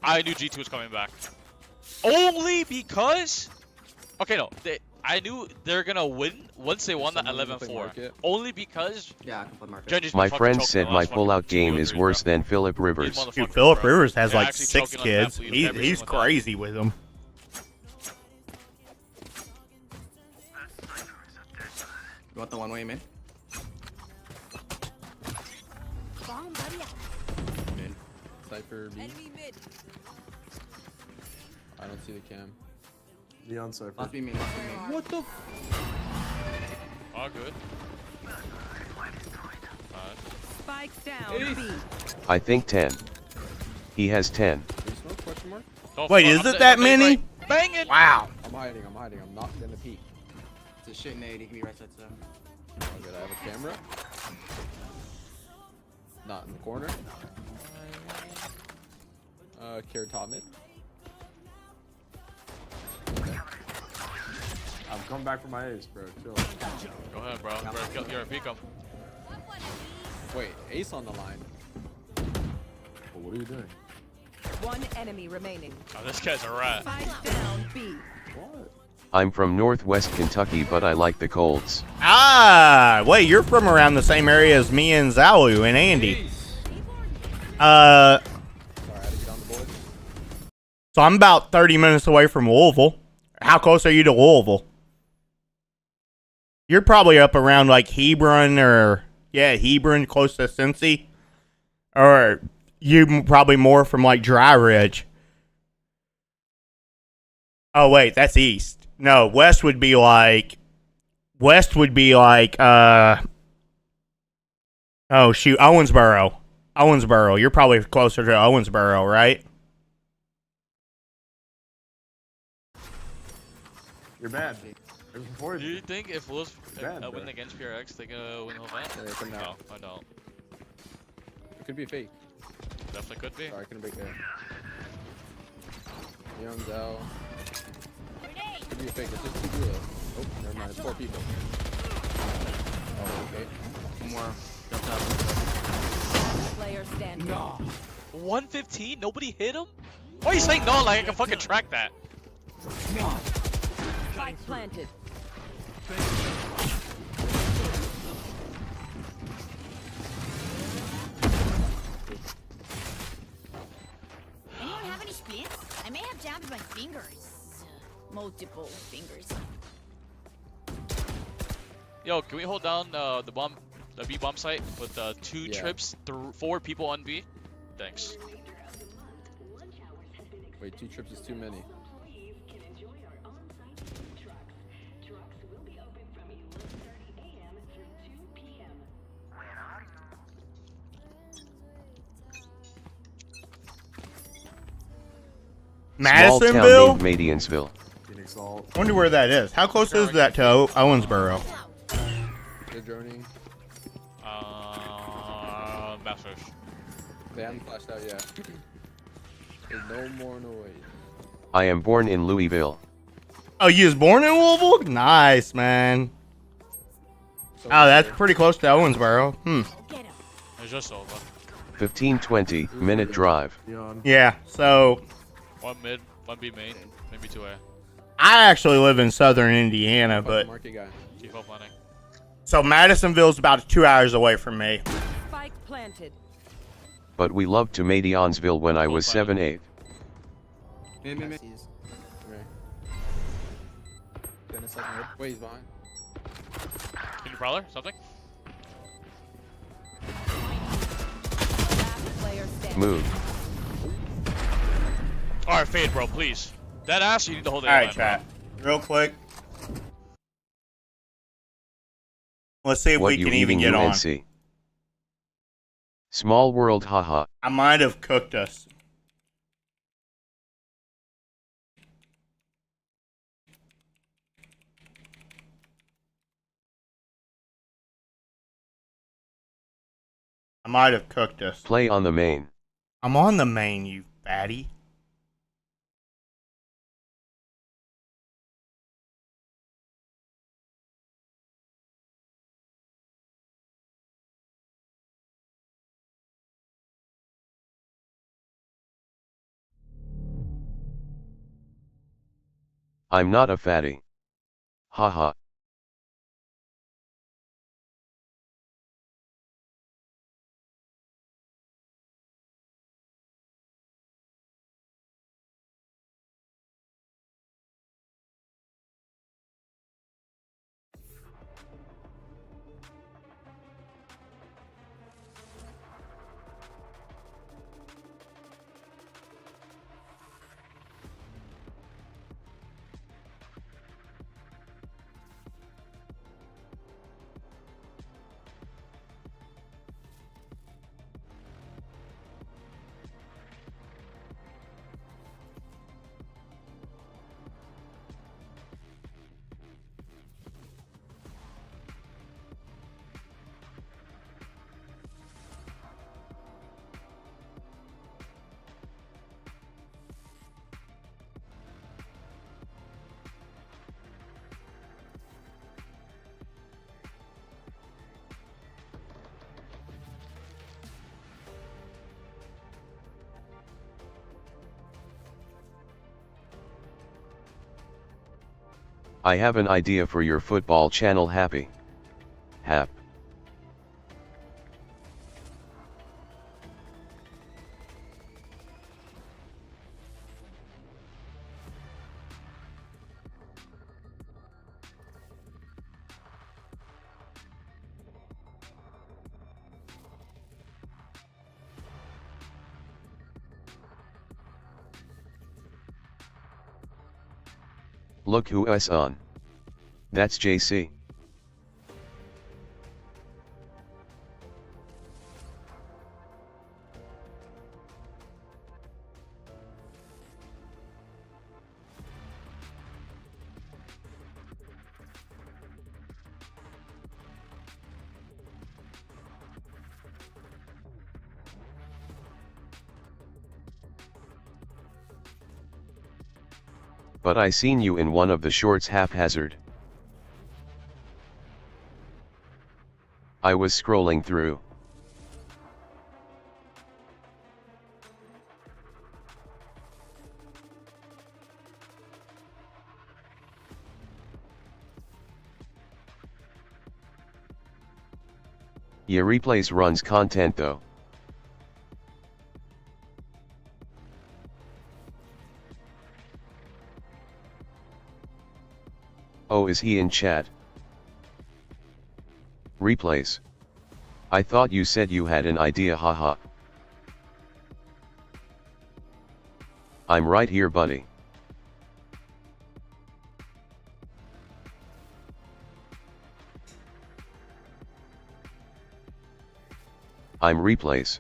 I knew G2 was coming back. Only because... Okay, no. I knew they're gonna win once they won that 11-4. Only because... Yeah, I can play market. My friend said my pullout game is worse than Philip Rivers. Dude, Philip Rivers has like 6 kids. He's crazy with them. You want the one way, man? Mid. Cypher B. Enemy mid. I don't see the cam. Neon Cypher. Must be me. What the? Oh, good. Spike down. B. I think 10. He has 10. Smoke, question mark? Wait, is it that many? Bang it! Wow. I'm hiding. I'm not gonna peek. It's a shit nade. He can be right side zone. Oh, good. I have a camera. Not in the corner. Carrot top mid. I'm coming back for my ace, bro. Chill. Go ahead, bro. You're a peek him. Wait, ace on the line. Well, what are you doing? One enemy remaining. Oh, this guy's a rat. Spike down B. I'm from Northwest Kentucky, but I like the Colts. Ah, wait, you're from around the same area as me and Zalu and Andy. So I'm about 30 minutes away from Louisville. How close are you to Louisville? You're probably up around like Hebron or, yeah, Hebron, close to Cincy. Or you probably more from like Dry Ridge. Oh, wait, that's east. No, west would be like, oh shoot, Owensboro. Owensboro. You're probably closer to Owensboro, right? You're bad. Do you think if Wolves win against PRX, they gonna win the whole event? No, I don't. It could be fake. Definitely could be. Sorry, I couldn't break that. Young Zell. Could be a fake. It's just 2 duos. Oh, never mind. It's 4 people. Oh, okay. One more. Player standing. No. 115? Nobody hit him? Why are you saying no like I can fucking track that? Spike planted. Anyone have any splits? I may have jammed my fingers. Multiple fingers. Yo, can we hold down the B bomb site with 2 trips, 4 people on B? Thanks. Wait, 2 trips is too many. Madisonville? Small town named Madiansville. Wonder where that is. How close is that to Owensboro? They're droning. Masters. They haven't flashed out yet. There's no more noise. I am born in Louisville. Oh, you was born in Louisville? Nice, man. Oh, that's pretty close to Owensboro. It's just over. 15-20 minute drive. Yeah, so 1 mid, 1 B main, maybe 2A. I actually live in southern Indiana, but Keep up planning. so Madisonville's about 2 hours away from me. Spike planted. But we loved to Madiansville when I was 7-8. Wait, he's behind. Can you prowler? Something? Move. Alright, fade, bro, please. That ass, you need to hold it. Alright, chat. Real quick. Let's see if we can even get on. Small world, haha. I might have cooked us. I might have cooked us. Play on the main. I'm on the main, you fatty. I'm not a fatty. Haha. I have an idea for your football channel, Happy. Hap. Look who is on. That's JC. But I seen you in one of the shorts haphazard. I was scrolling through. Yeah, replays runs content though. Oh, is he in chat? Replays. I thought you said you had an idea, haha. I'm right here, buddy. I'm replays.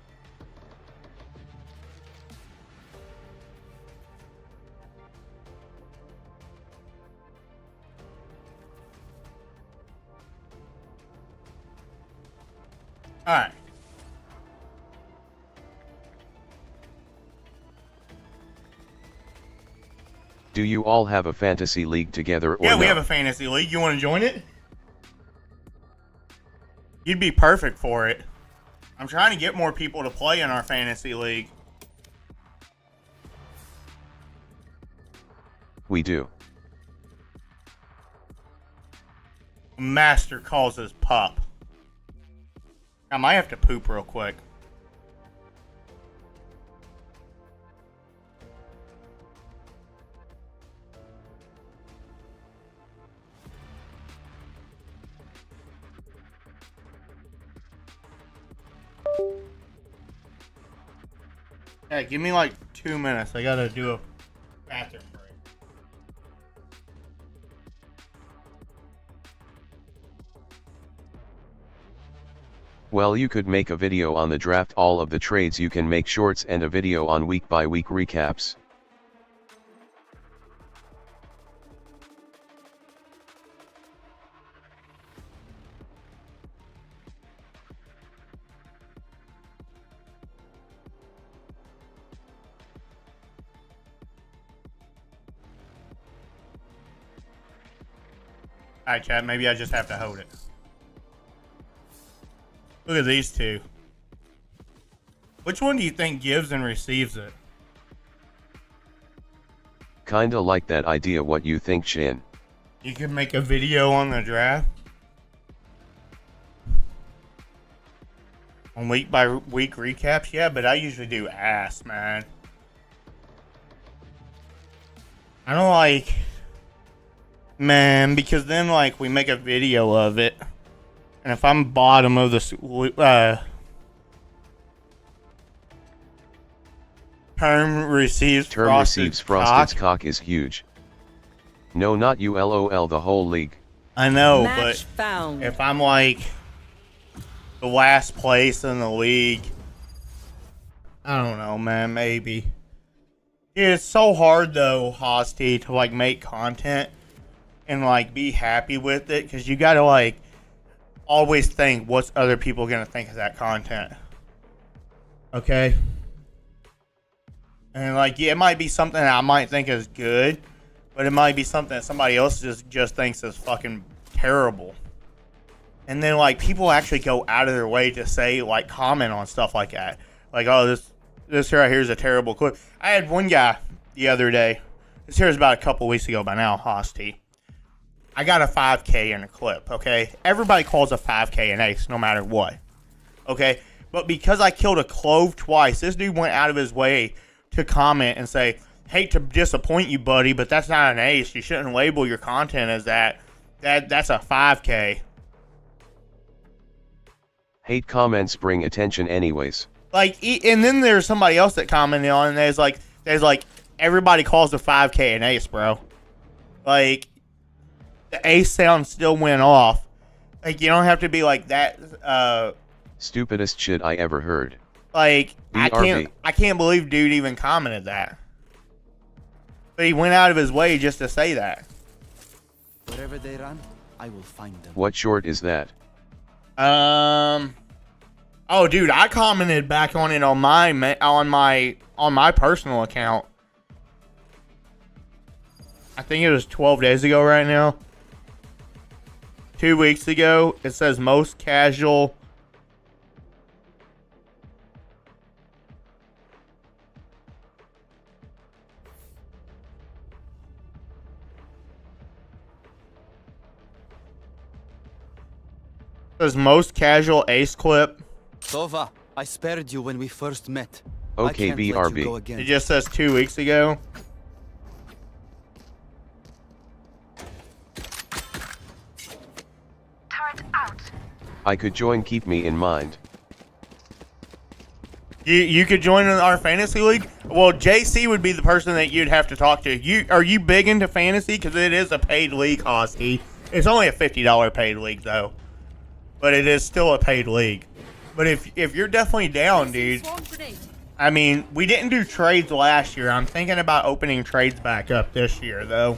Alright. Do you all have a fantasy league together or Yeah, we no? have a fantasy league. You want to join it? You'd be perfect for it. I'm trying to get more people to play in our fantasy league. We do. Master calls his pup. I might have to poop real quick. Hey, give me like 2 minutes. I gotta do a bathroom break. Well, you could make a video on the draft, all of the trades you can make shorts, and a video on week by week recaps. Alright, chat, maybe I just have to hold it. Look at these two. Which one do you think gives and receives it? Kinda like that idea. What you think, Shin? You can make a video on the draft. On week by week recaps? Yeah, but I usually do ass, man. I don't like... Man, because then, like, we make a video of it. And if I'm bottom of the... Term receives frosted cock is huge. No, not you, LOL, the whole league. I know, Match but found. if I'm like the last place in the league, I don't know, man, maybe. It's so hard though, Hosty, to like make content and like be happy with it, because you gotta like always think what's other people gonna think of that content. Okay? And like, yeah, it might be something that I might think is good, but it might be something that somebody else just thinks is fucking terrible. And then like people actually go out of their way to say, like, comment on stuff like that. Like, oh, this right here is a terrible clip. I had one guy the other day. This here is about a couple weeks ago by now, Hosty. I got a 5K in a clip, okay? Everybody calls a 5K an ace no matter what, okay? But because I killed a clove twice, this dude went out of his way to comment and say, hate to disappoint you, buddy, but that's not an ace. You shouldn't label your content as that. That's a 5K. Hate comments bring attention anyways. Like, and then there's somebody else that commented on, and there's like, everybody calls the 5K an ace, bro. Like, the ace sound still went off. Like, you don't have to be like that. Stupidest shit I ever heard. Like, BRB. I can't believe dude even commented that. But he went out of his way just to say that. Wherever they run, I will find them. What short is that? Oh, dude, I commented back on it on my personal account. I think it was 12 days ago right now. 2 weeks ago. It says most casual. It says most casual ace clip. Sova, I spared you when we first met. Okay, BRB. It just says 2 weeks ago. Turret out. I could join, keep me in mind. You could join in our fantasy league. Well, JC would be the person that you'd have to talk to. Are you big into fantasy? Because it is a paid league, Hosky. It's only a $50 paid league though, but it is still a paid league. But if you're definitely down, dude. I mean, we didn't do trades last year. I'm thinking about opening trades back up this year, though.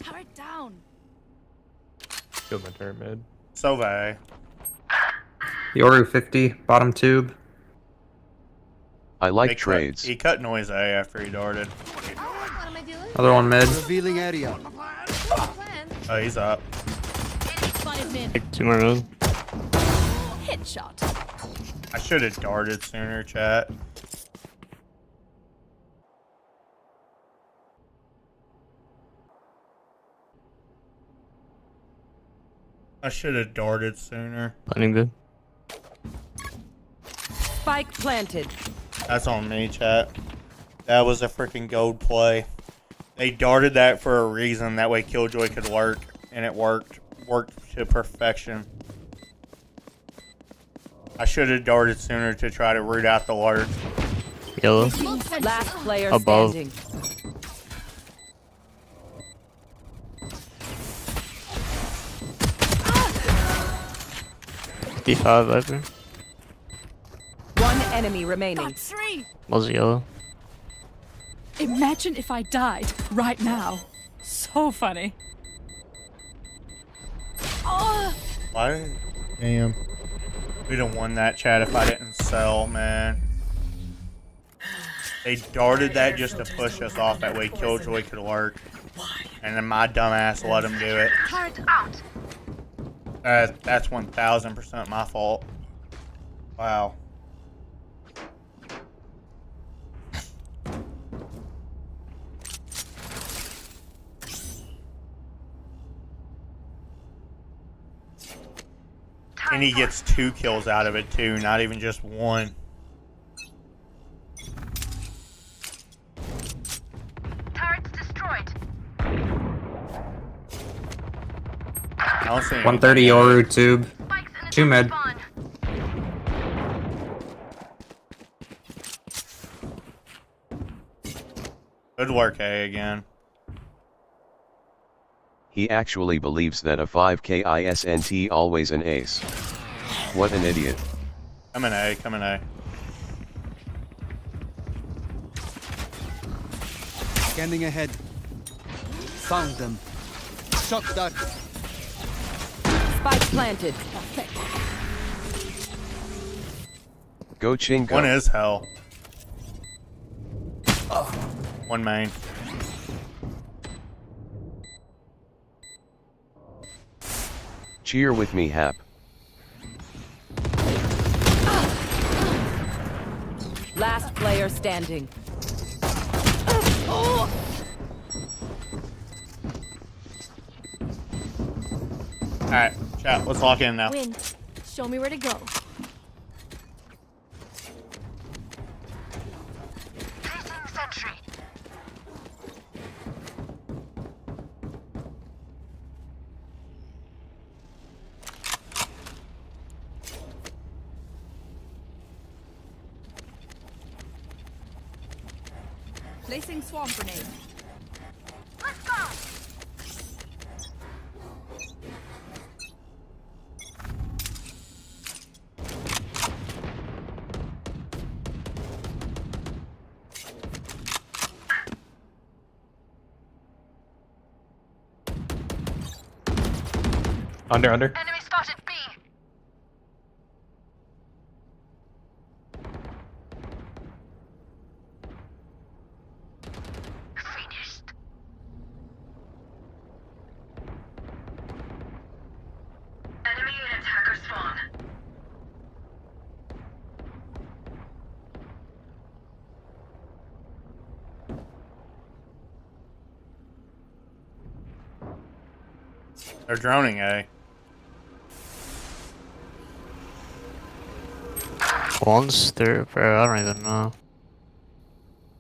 Turret down. Killed my turret mid. Sova. Yoru 50, bottom tube. I like trades. He cut noise A after he darted. What am I doing? Other one mid. Revealing area. Oh, he's up. 5 min. Take 2 more mid. Headshot. I should have darted sooner, chat. I should have darted sooner. Planning good. Spike planted. That's on me, chat. That was a freaking gold play. They darted that for a reason. That way Killjoy could lurk, and it worked. Worked to perfection. I should have darted sooner to try to root out the lurk. Yellow. Last player Above. standing. D5 Viper. One enemy remaining. Got 3. Was yellow. Imagine if I died right now. So funny. Oh. Why? Damn. We'd have won that, chat, if I didn't sell, man. They darted that just to push us off. That way Killjoy could lurk. And then my dumbass let him do it. Turret out. That's 1000% my fault. Wow. And he gets 2 kills out of it too, not even just 1. Turrets destroyed. I don't see 130 Yoru tube. 2 mid. Spawn. Good work, A again. He actually believes that a 5K ISNT always an ace. What an idiot. Come in A, come in A. Scanning ahead. Found them. Shot that. Spike planted. Go Chingo. One is hell. One main. Cheer with me, Hap. player standing. Alright, chat, let's lock in now. Win. Show me where to go. Placing sentry. Placing swarm grenade. Let's go. Under. Enemy spotted B. Finished. Enemy and attacker spawn. They're droning, eh? One's through, bro. I don't even know.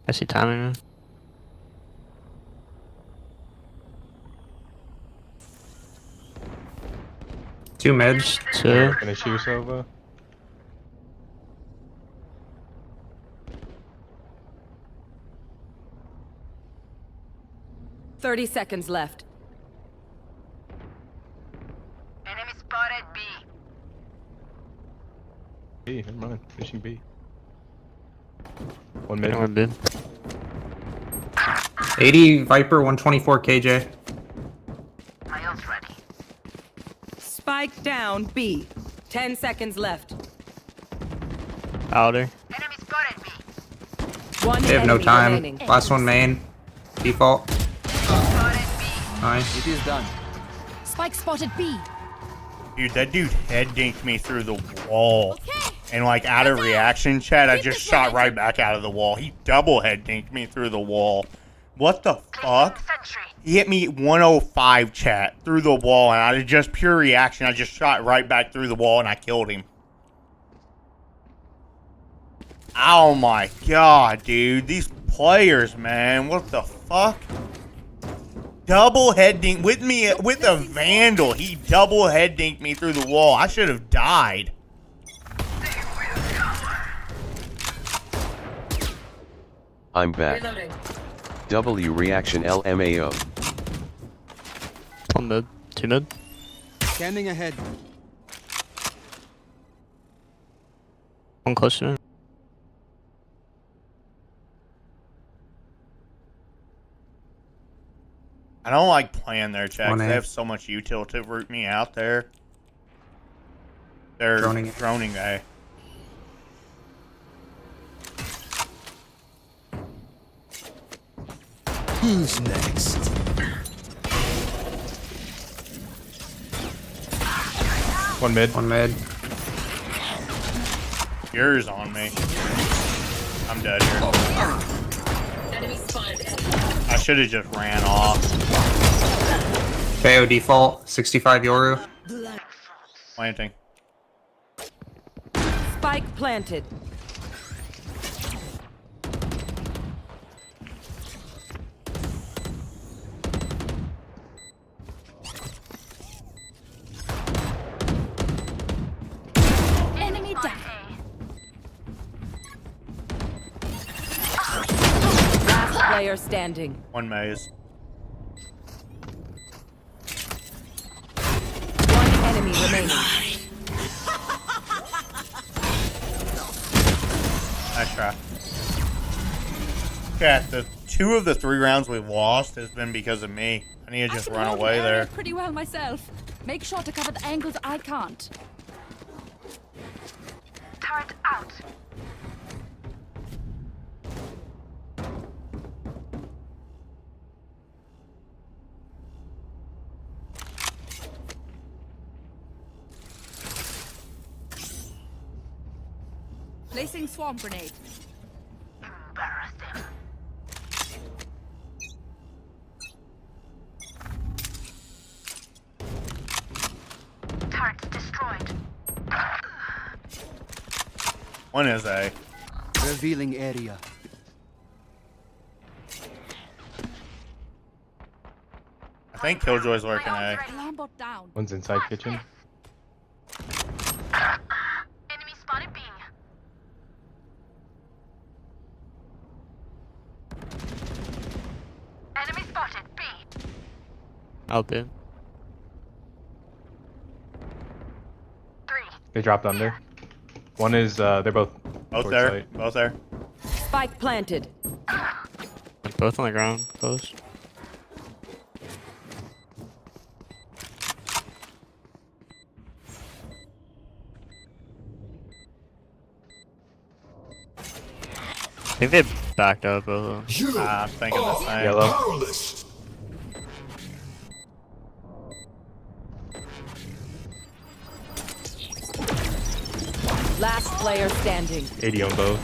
I see timing. Two mids. Two. Gonna choose over. $30 seconds left. Enemy spotted B. B, never mind. Finishing B. One mid. One mid. 80 Viper, 124 KJ. My ult's ready. Spike down B. 10 seconds left. Powder. Enemy spotted B. One They have no enemy time. remaining. Last one main. Default. Nice. It is done. Spike spotted B. Dude, that dude head dinked me through the wall. And like out of reaction, chat, I just shot right back out of the wall. He double head dinked me through the wall. What the fuck? He hit me 105, chat, through the wall, and I just pure reaction. I just shot right back through the wall and I killed him. Oh my god, dude. These players, man. What the fuck? Double head dink with me with a Vandal. He double head dinked me through the wall. I should have died. I'm back. W reaction LMAO. One mid. Two mid. Scanning ahead. One close to me. I don't like playing their chat 'cause 1A. they have so much util to root me out there. They're Droning. droning A. Who's next? One mid. One mid. Yours on me. I'm dead here. I should have just ran off. KO default. 65 Yoru. Planting. Spike planted. Enemy down. Last player standing. One maze. One enemy remaining. Nice try. Chat, the 2 of the 3 rounds we've lost has been because of me. I need to just run away there. Pretty well myself. Make sure to cover the angles I can't. Turret out. Placing swarm grenade. One is A. Revealing area. I think Killjoy's lurking A. Alarm bot down. One's inside kitchen. Enemy spotted B. Enemy spotted B. I'll do. 3. They dropped under. One is, they're both Both towards there. site. Both there. Spike planted. Both on the ground, close. I think they backed up both of them. I'm thinking the same. Yellow. Powerless. Last player standing. 80 on both.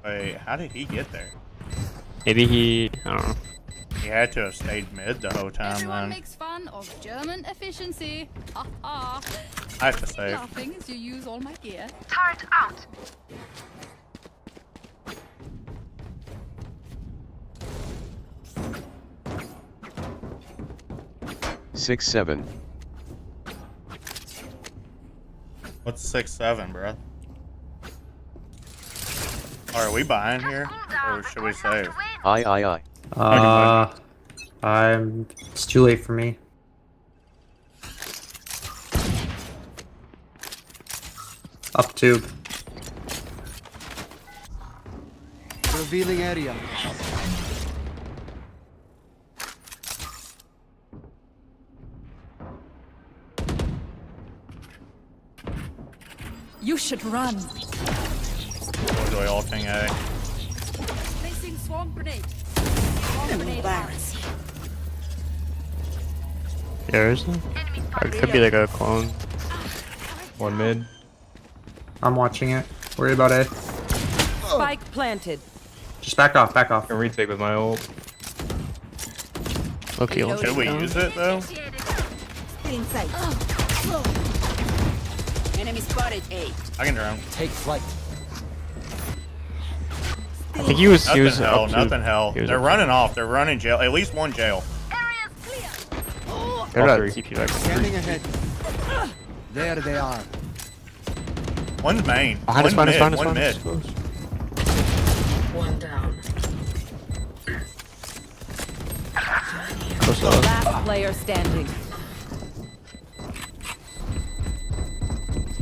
Wait, how did he get there? Maybe he, I don't know. He had to have stayed mid the whole time Everyone then. makes fun of German efficiency. Ha ha. I have to save. Laughing as you use all my gear. Turret out. Six, 7. What's 6-7, bro? Are we buying here? Or should we save? I. It's too late for me. Up tube. Revealing area. You should run. Killjoy ulting A. Placing swarm grenade. Swarm grenade out. There is one? Or it could be like a clone. One mid. I'm watching it. Worry about it. Spike planted. Just back off, back off. I can retake with my ult. Okay, Should we use it though? Inside. Enemy spotted A. I can drone. Take flight. I think he was Nothing hell, up to- nothing hell. he was They're up running off. They're running jail. At least one jail. They're not three. TP back. Scanning ahead. There they are. One's main. Behind us, One behind us, mid. behind us, One behind mid. us. One down. Close to us. Last player standing.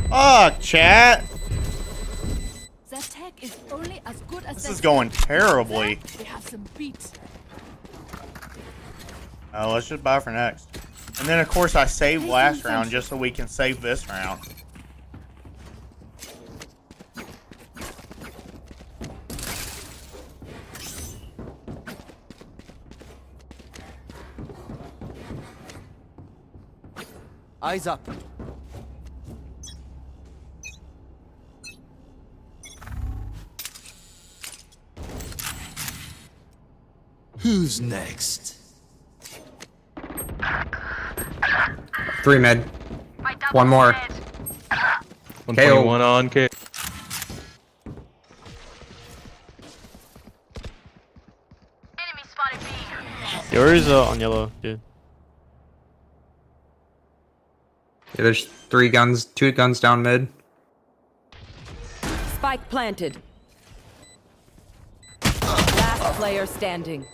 Fuck, chat. That tech is only as good as This that is going terribly. We have some beats. Let's just buy for next. And then, of course, I saved last round just so we can save this round. Eyes up. Who's next? 3 mid. One more. 121 on K. Enemy spotted B. Yours on yellow, dude. Yeah, there's 3 guns, 2 guns down mid. Spike planted. Last player standing.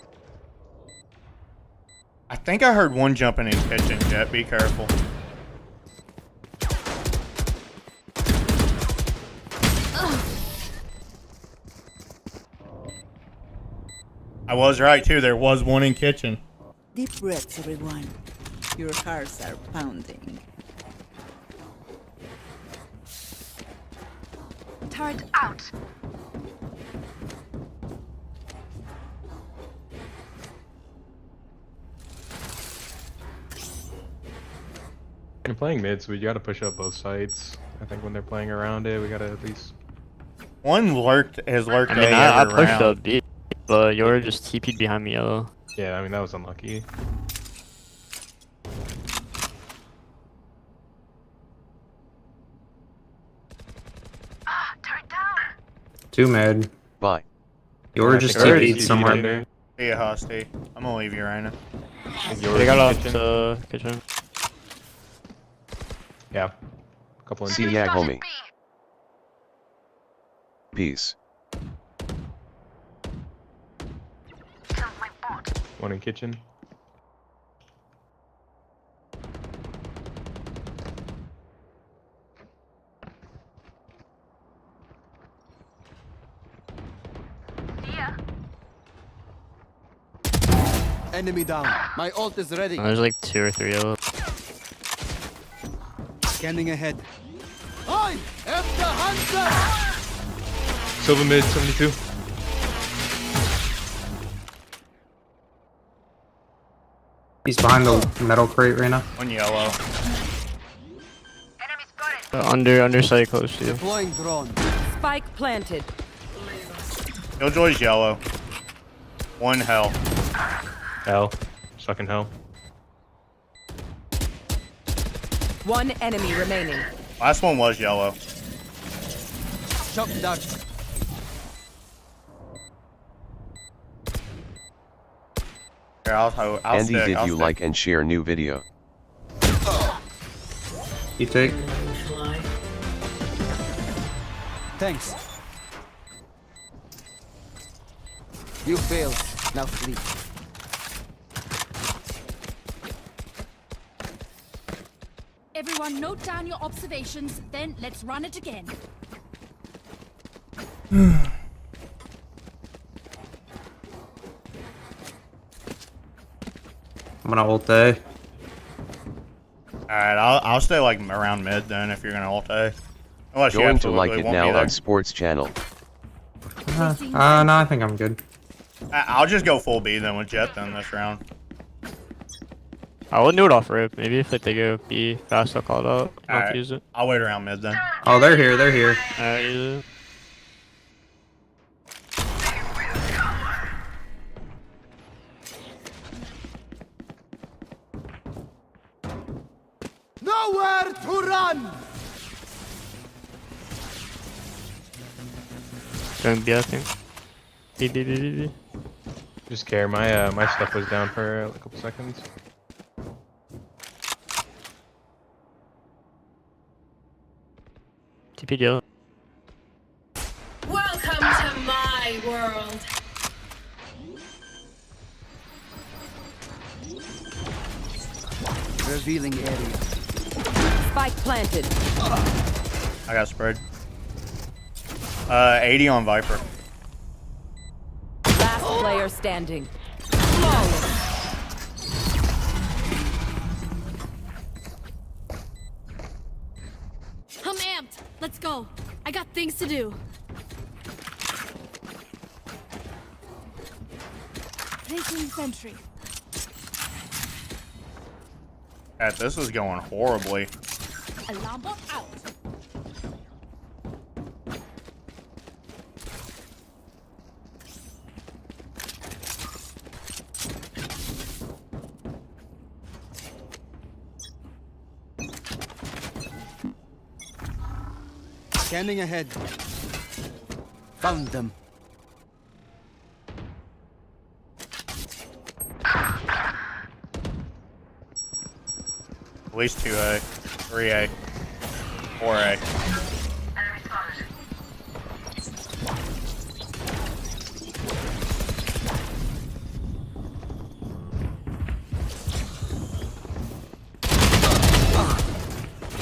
I think I heard one jumping in kitchen, Jet. Be careful. I was right, too. There was one in kitchen. Deep breaths, everyone. Your hearts are pounding. Turret out. They're playing mid, so we gotta push up both sides. I think when they're playing around it, we gotta at least. One has lurked. I mean, I pushed up B, but you're just TP'd behind me yellow. Yeah, I mean that was unlucky. 2 mid. Bye. You're just TP'd somewhere. See ya, Hosty. I'm gonna leave you right now. They got up to kitchen. Yeah. Couple See ya, homie. Peace. One in kitchen. Enemy down. My ult is ready. There's like 2 or 3 of them. Scanning ahead. I am the hunter! Silver mid, 72. He's behind the metal crate right now. One yellow. Under site close to you. Deploying drone. Spike planted. Killjoy's yellow. 1 hell. Hell. Stuck in hell. 1 enemy remaining. Last one was yellow. Shock dart. Here, I'll Andy, stick, did I'll you stick. like and share new video? You take. Thanks. You failed. Now flee. Everyone note down your observations, then let's run it again. I'm gonna ult A. Alright, I'll stay like around mid then if you're gonna ult A. Unless you Going to like absolutely it want me now there. on Sports Channel. No, I think I'm good. I'll just go full B then with Jet then this round. I wouldn't do it off rip. Maybe if like, they go B fast, I'll call it out. Not Alright, use it. I'll wait around mid then. Oh, they're here. They're here. Alright, use it. Nowhere to run! Going B, I think. B. Just care. My stuff was down for a couple seconds. TP yellow. Welcome to my world. Revealing area. Spike planted. I got spread. 80 on Viper. Last player standing. Flawless. I'm amped. Let's go. I got things to do. Placing sentry. This is going horribly. Alarm bot out. Scanning ahead. Found them. At least 2A, 3A, 4A.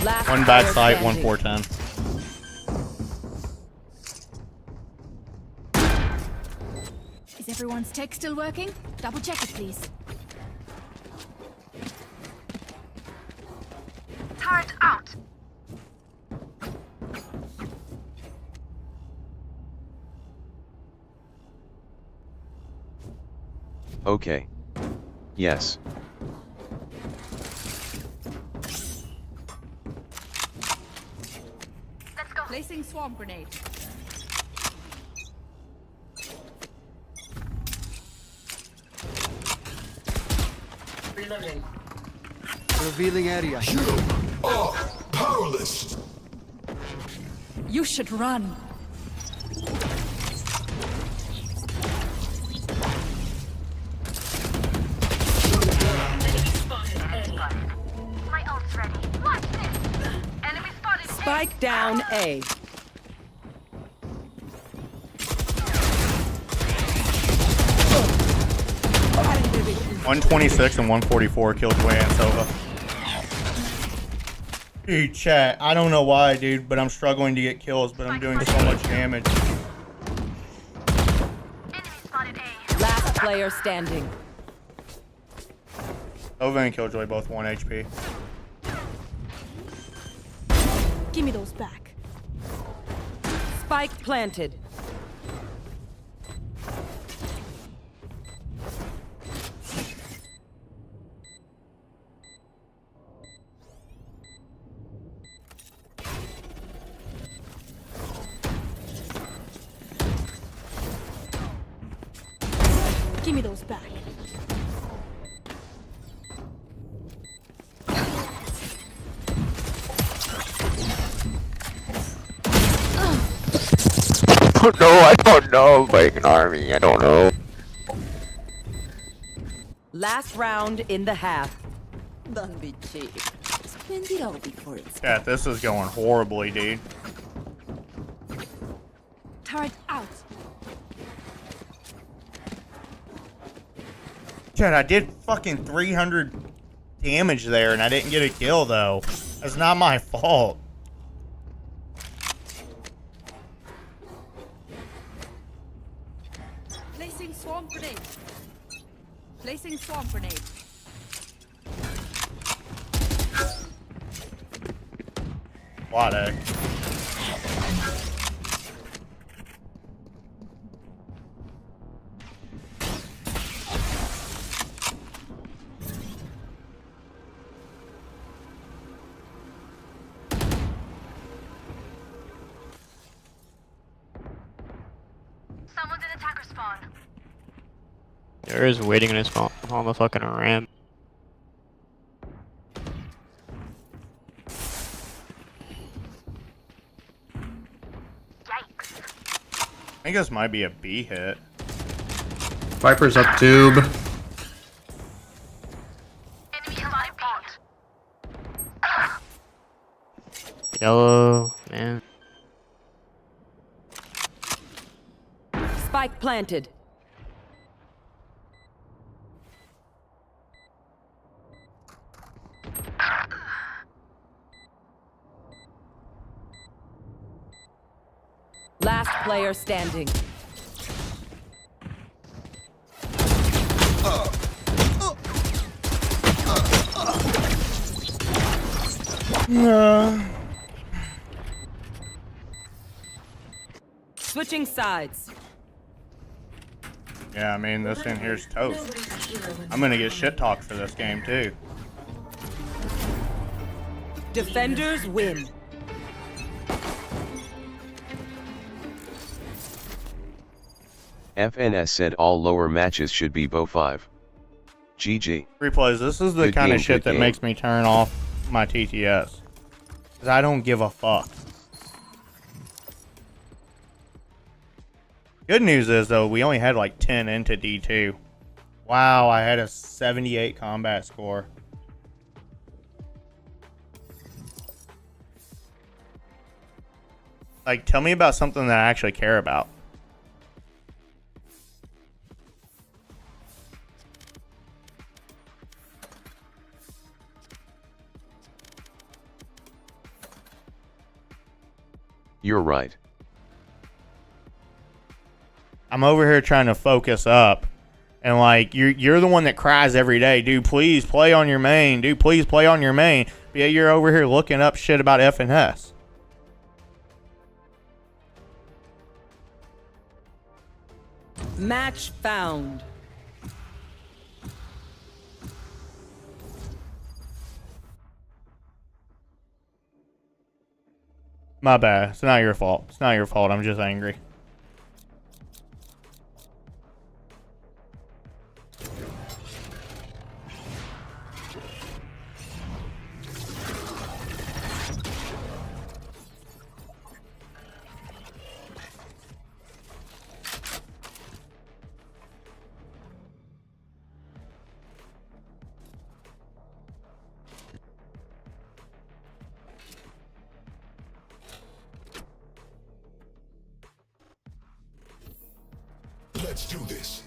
Last One player backside, one standing. 410. Is everyone's tech still working? Double check it, please. Turret out. Okay. Yes. Let's go. Placing swarm grenade. Reloading. Revealing area. You are powerless. You should run. Spike down A. $126 and $144 Killjoy and Sova. Dude, chat, I don't know why, dude, but I'm struggling to get kills, but I'm doing so much damage. Last player standing. Sova and Killjoy both 1 HP. Give me those back. Spike planted. Give me those back. No, I don't know. Like an army, I don't know. Last round in the half. Don't be cheap. Spend it all before it's Chat, this is going horribly, dude. Turret out. Chat, I did fucking 300 damage there, and I didn't get a kill, though. That's not my fault. Placing swarm grenade. Placing swarm grenade. Wade. Someone's in attacker spawn. There is waiting in his spawn on the fucking ramp. I think this might be a B hit. Viper's up tube. Enemy spotted B. Yellow, man. Spike planted. Last player standing. Switching sides. Yeah, I mean, this in here's toast. I'm gonna get shit talked for this game, too. Defenders win. FNS said all lower matches should be Bo 5. GG. Replays, this is the Good kind game, of shit good that game. makes me turn off my TTS. Because I don't give a fuck. Good news is, though, we only had like 10 into D2. Wow, I had a 78 combat score. Like, tell me about something that I actually care about. You're right. I'm over here trying to focus up. And like you're the one that cries every day, dude, please play on your main. Dude, please play on your main. But yeah, you're over here looking up shit about FNS. Match found. My bad. It's not your fault. It's not your fault. I'm just angry. Let's do this.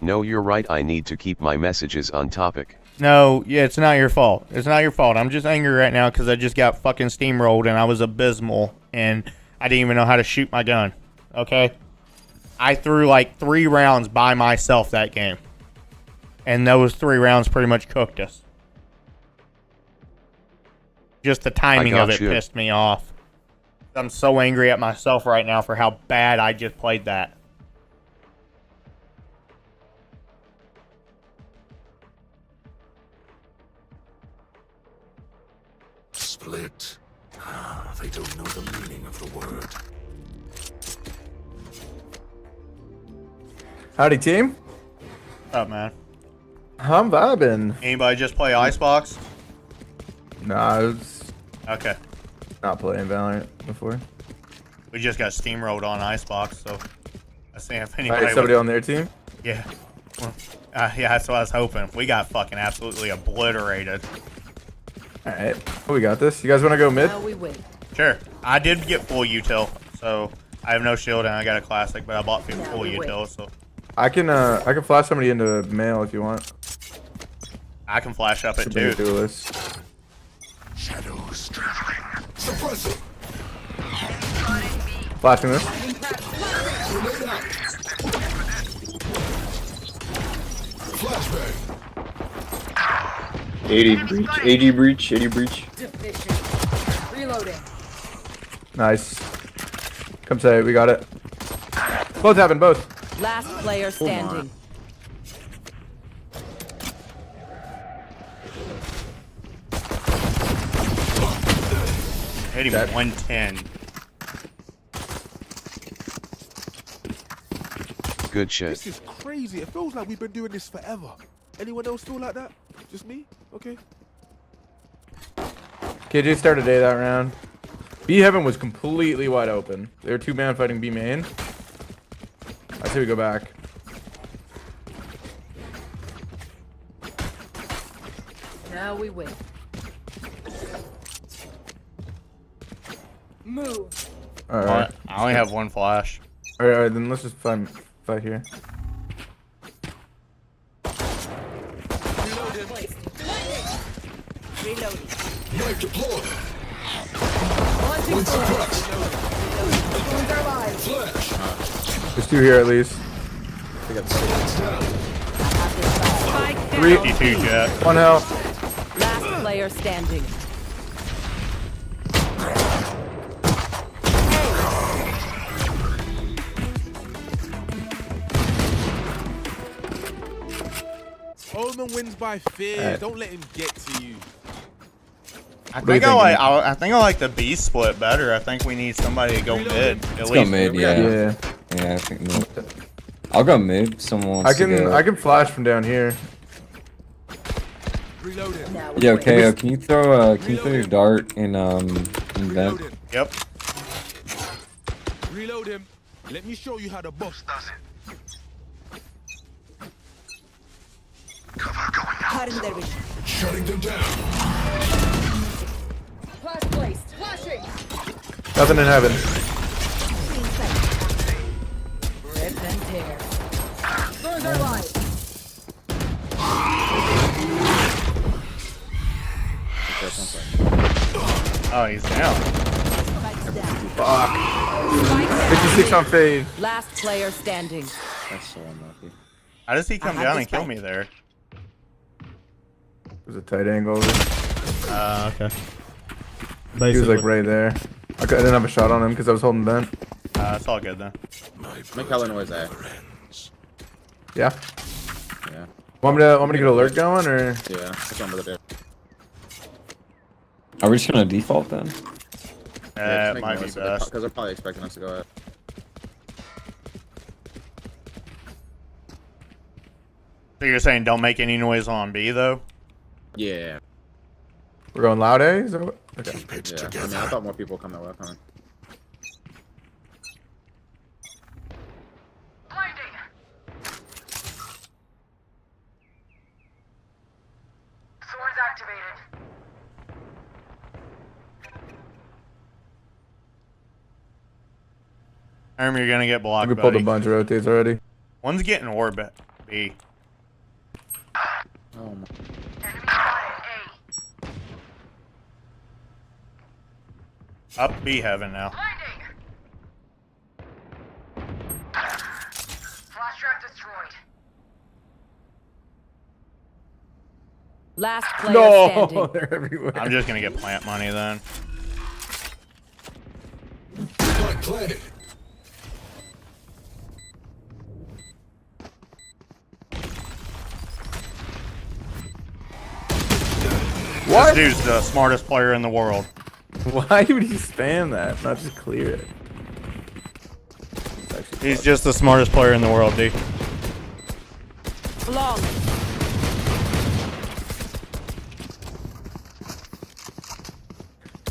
No, you're right, I need to keep my messages on topic. No, yeah, it's not your fault. It's not your fault. I'm just angry right now because I just got fucking steamrolled and I was abysmal and I didn't even know how to shoot my gun. Okay? I threw like 3 rounds by myself that game. And those 3 rounds pretty much cooked us. Just the timing of it pissed me off. I'm so angry at myself right now for how bad I just played that. Split. They don't know the meaning of the word. Howdy, team. What's up, man? I'm vibing. Anybody just play Icebox? Nah, I was Okay. not playing Valorant before. We just got steamrolled on Icebox, so I see if anybody. Somebody on their team? Yeah. Well, yeah, that's what I was hoping. We got fucking absolutely obliterated. Alright, well, we got this. You guys want to go mid? Now we wait. Sure. I did get full util, so I have no shield and I got a classic, but I bought full util, so I can flash somebody into mail if you want. I can flash up it Should be too. Shadows traveling. Suppressor. Flashing this. Flashbang. 80 breach, 80 breach, 80 breach. Reloading. Nice. Come say it, we got it. Both happened, both. Last player standing. Hit him at 110. Good shit. This is crazy. It feels like we've been doing this forever. Anyone else feel like that? Just me? Okay. KJ started A that round. B heaven was completely wide open. They were 2-man fighting B main. I say we go back. Now we wait. Move. Alright. I only have 1 flash. Alright, then let's just fight here. Reloading. Knife deployed. Launching suppressed. Flash. There's 2 here at least. I got 3. 52 jet. 1 health. Last player standing. Omen wins by fear. Don't let him get to you. I think I like the B split better. I think we need somebody to go mid. Let's go mid, yeah. Yeah, I think mid. I'll go mid. Someone wants to go. I can flash from down here. Yo, KO, can you throw your dart in vent? Yep. Reload him. Let me show you how the boss does it. Cover going out. Shutting them down. Flash placed. Flashing. Nothing in heaven. Rip and tear. Burn their lives. Oh, he's down. Fuck. 56 on fade. Last player standing. That's so unlucky. How does he come down and kill me there? There's a tight angle. Okay. He was like right there. I didn't have a shot on him because I was holding vent. It's all good then. Make hella noise there. Yeah. Yeah. Want me to get alert going or? Yeah, that's what I'm gonna do. Are we just gonna default then? It might be best. Because they're probably expecting us to go ahead. So you're saying don't make any noise on B though? Yeah. We're going loud A? Is that what? Okay. Yeah. I mean, I thought more people would come that way. Coming. Swords activated. You're gonna get blocked. We pulled buddy. a bunch of rotates already. One's getting orb at B. Oh my. Up B heaven now. Flash drive destroyed. Last player No, standing. they're everywhere. I'm just gonna get plant money then. Spike planted. What? This dude's the smartest player in the world. Why would he spam that? Not just clear it. He's just the smartest player in the world, dude. Long.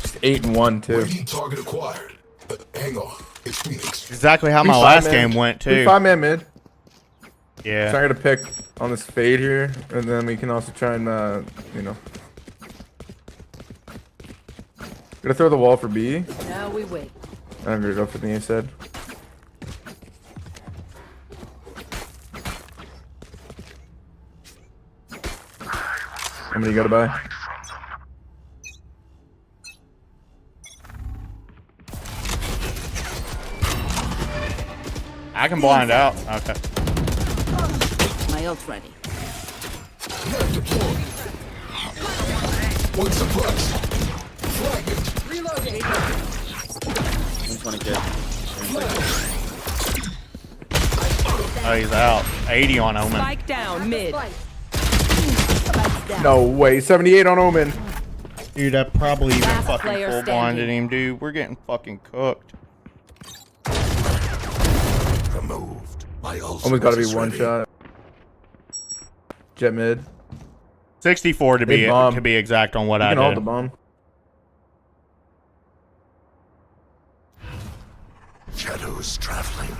Just 8 and 1 too. Waiting target acquired. Hang on. It's Phoenix. Exactly how my last game went too. 5-man mid. Yeah. So I'm gonna pick on this fade here, and then we can also try and you know. Gonna throw the wall for B. Now we wait. I'm gonna go for the A side. How many you gotta buy? I can blind out. Okay. My ult ready. One suppressed. Reloading. 120k. Oh, he's out. 80 on Omen. Spike down mid. No way. 78 on Omen. Dude, I probably even Last fucking player full standing. blinded him, dude. We're getting fucking cooked. Removed. My Almost gotta be one shot. Jet mid. 64 to Big bomb. be exact on what You I can hold did. the bomb. Shadows traveling.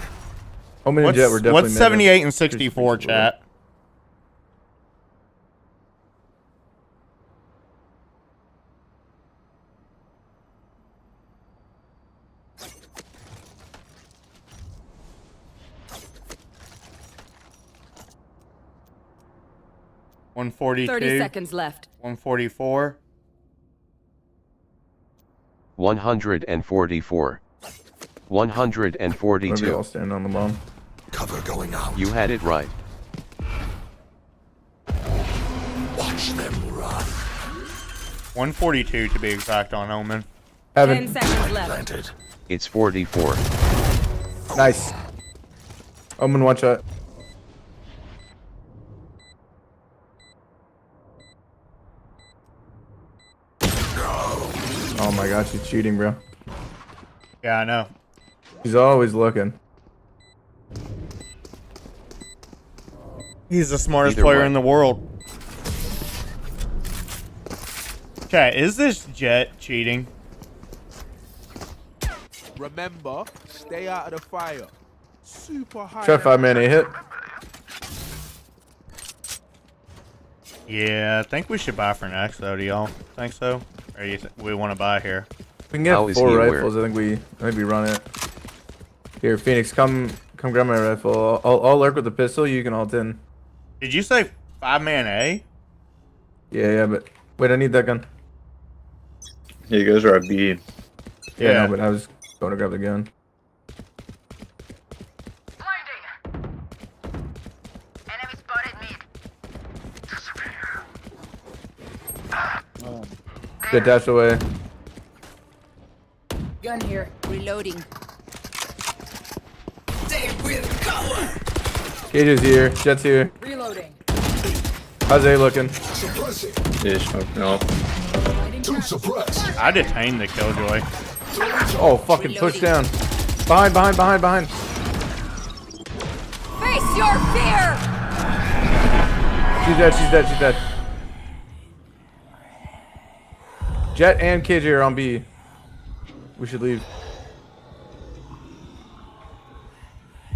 Omen and Jet were definitely What's mid. 78 and 64, chat? $142. 30 seconds left. 144. 144. Maybe I'll 142. stand on the bomb. Cover going out. You had it right. Watch them run. 142 to be exact on Omen. 10 seconds left. Planted. It's 44. Nice. Omen one shot. Oh my gosh, she's cheating, bro. Yeah, I know. She's always looking. He's the smartest Either player way. in the world. Chat, is this Jet cheating? Remember, stay out of the fire. Super high. Try 5-man A hit. Yeah, I think we should buy for next though. Do y'all think so? Or you we want to buy here? We can get How is 4 he aware? rifles. I think we run it. Here, Phoenix, come grab my rifle. I'll lurk with the pistol. You can ult in. Did you say 5-man A? Yeah, but wait, I need that gun. Yeah, you guys are at B. Yeah, no, but I was going to grab the gun. Enemy spotted mid. Get dashed away. Gun here. Reloading. Cage is here. Jet's here. Reloading. How's A looking? Suppressing. Ish, no. Two suppressed. I detained the Killjoy. Oh, fucking push down. Behind. Face your fear. She's dead. Jet and Cage are on B. We should leave.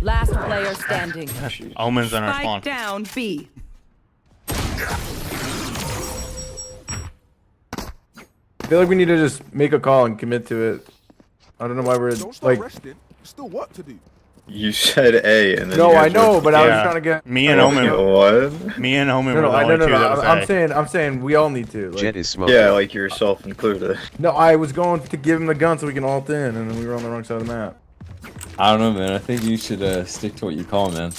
Last player standing. Omen's in our Spike spawn. down B. I feel like we need to just make a call and commit to it. I don't know why we're Don't start like resting. Still work to do. You said A and then No, you I guys know, went- but I was trying to get. Me and Omen. What? Me and Omen No, were no, the only two that was A. I'm saying we all need to. Like, Jet is smoking. Yeah, like yourself included. no, I was going to give him the gun so we can ult in, and then we were on the wrong side of the map. I don't know, man. I think you should stick to what you call, man.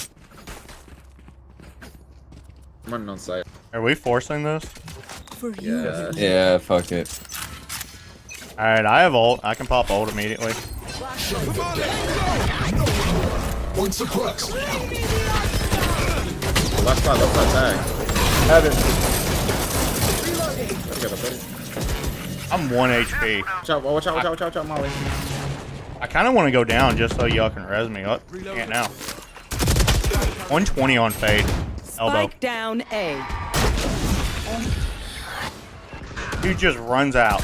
I'm running on site. Are we forcing this? For you. Yeah. Yeah, fuck it. Alright, I have ult. I can pop ult immediately. One suppressed. Left side tag. Heaven. I'm 1 HP. Watch out, Molly. I kind of want to go down just so y'all can res me. Oh, can't now. 120 on fade. Elbow. Spike down A. Dude just runs out.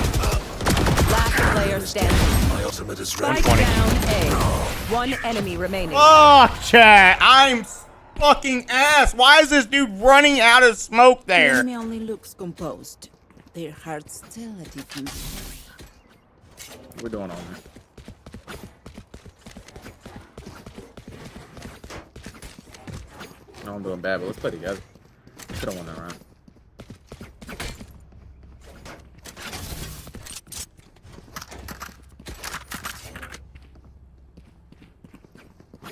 Last player standing. My ultimate is ready. Spike down A. One enemy remaining. Oh, chat. I'm fucking ass. Why is this dude running out of smoke The there? enemy only looks composed. Their hearts tell a different story. We're doing on there. No, I'm doing bad, but let's play together. Could have won that round.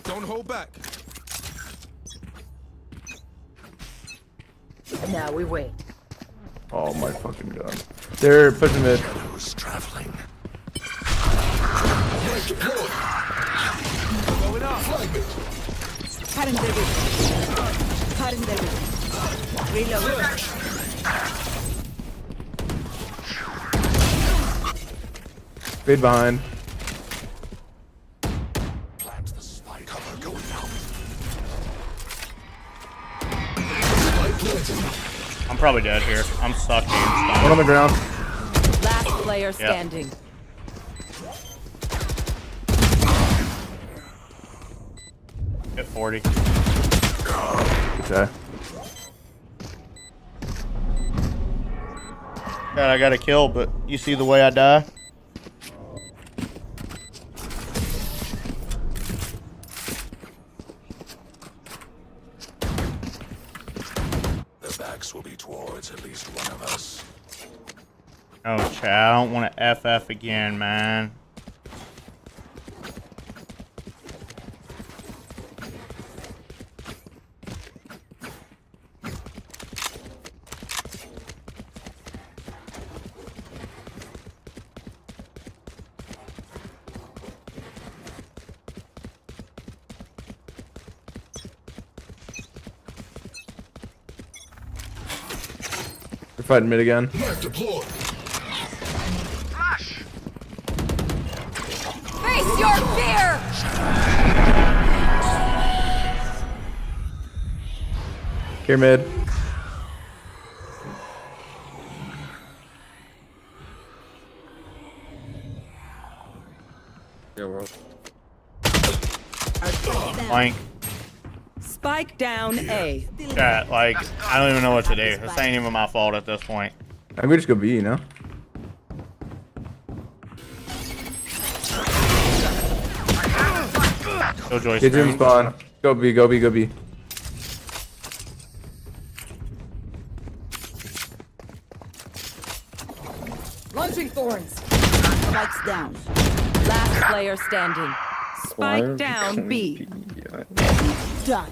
Don't hold back. Now we wait. Oh my fucking god. They're pushing mid. Who's traveling? Going up. Cutting their vision. Cutting their vision. Reload. Fade behind. Plant the spike. Cover going out. I'm probably dead here. I'm stuck being One stunned. on the ground. Last player standing. Hit 40. Okay. God, I got a kill, but you see the way I die? The backs will be towards at least one of us. Oh, chat. I don't want to FF again, man. We're fighting mid again. Knife deployed. Flash. Face your fear! Here mid. Yeah, we're Flank. Spike down A. Chat, like, I don't even know what to do. This ain't even my fault at this point. I think we just go B, you know? Killjoy Get Jim screen. spawn. Go B, go B, go B. Launching thorns. Spikes down. Last player standing. Spike down B. Die.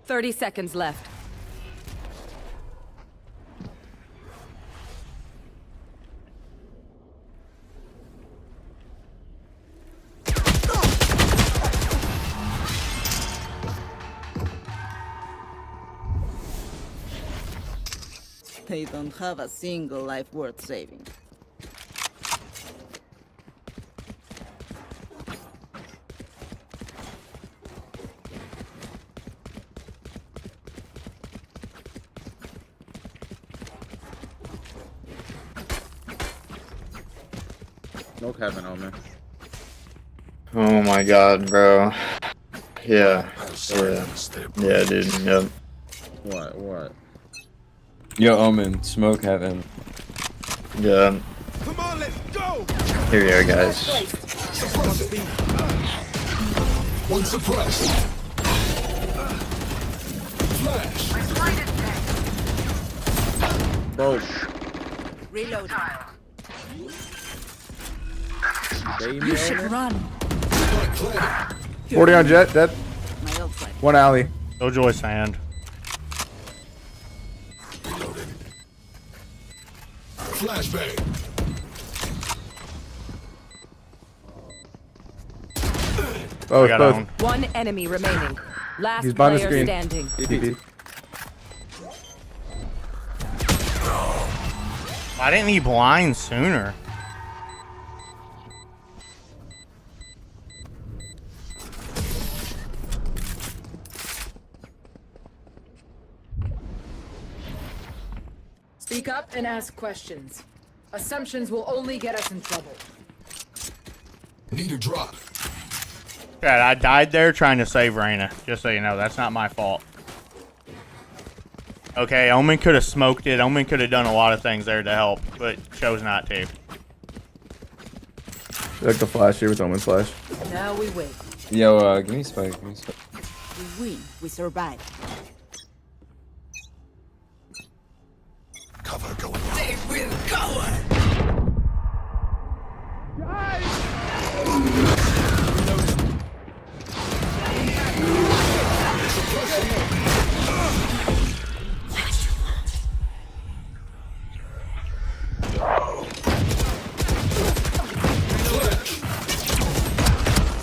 Thirty seconds left. They don't have a single life worth saving. Smoke heaven, Omen. Oh my god, bro. Yeah. Yeah, dude. Yep. What? Yo, Omen, smoke heaven. Yeah. Come on, let's go. Here we are, guys. One suppressed. Flash. Bro. Reload. You should run. 40 on jet, dead. My old friend. One alley. Killjoy sand. Flashbang. Both. One enemy remaining. Last He's behind the player screen. standing. TP. Why didn't he blind sooner? Speak up and ask questions. Assumptions will only get us in trouble. Need a drop. Chad, I died there trying to save Reyna. Just so you know, that's not my fault. Okay, Omen could have smoked it. Omen could have done a lot of things there to help, but chose not to. Like the flash here with Omen's flash. Now we wait. Yo, give me spike. Give me spike. We win. We survive. Cover going on. They will cover.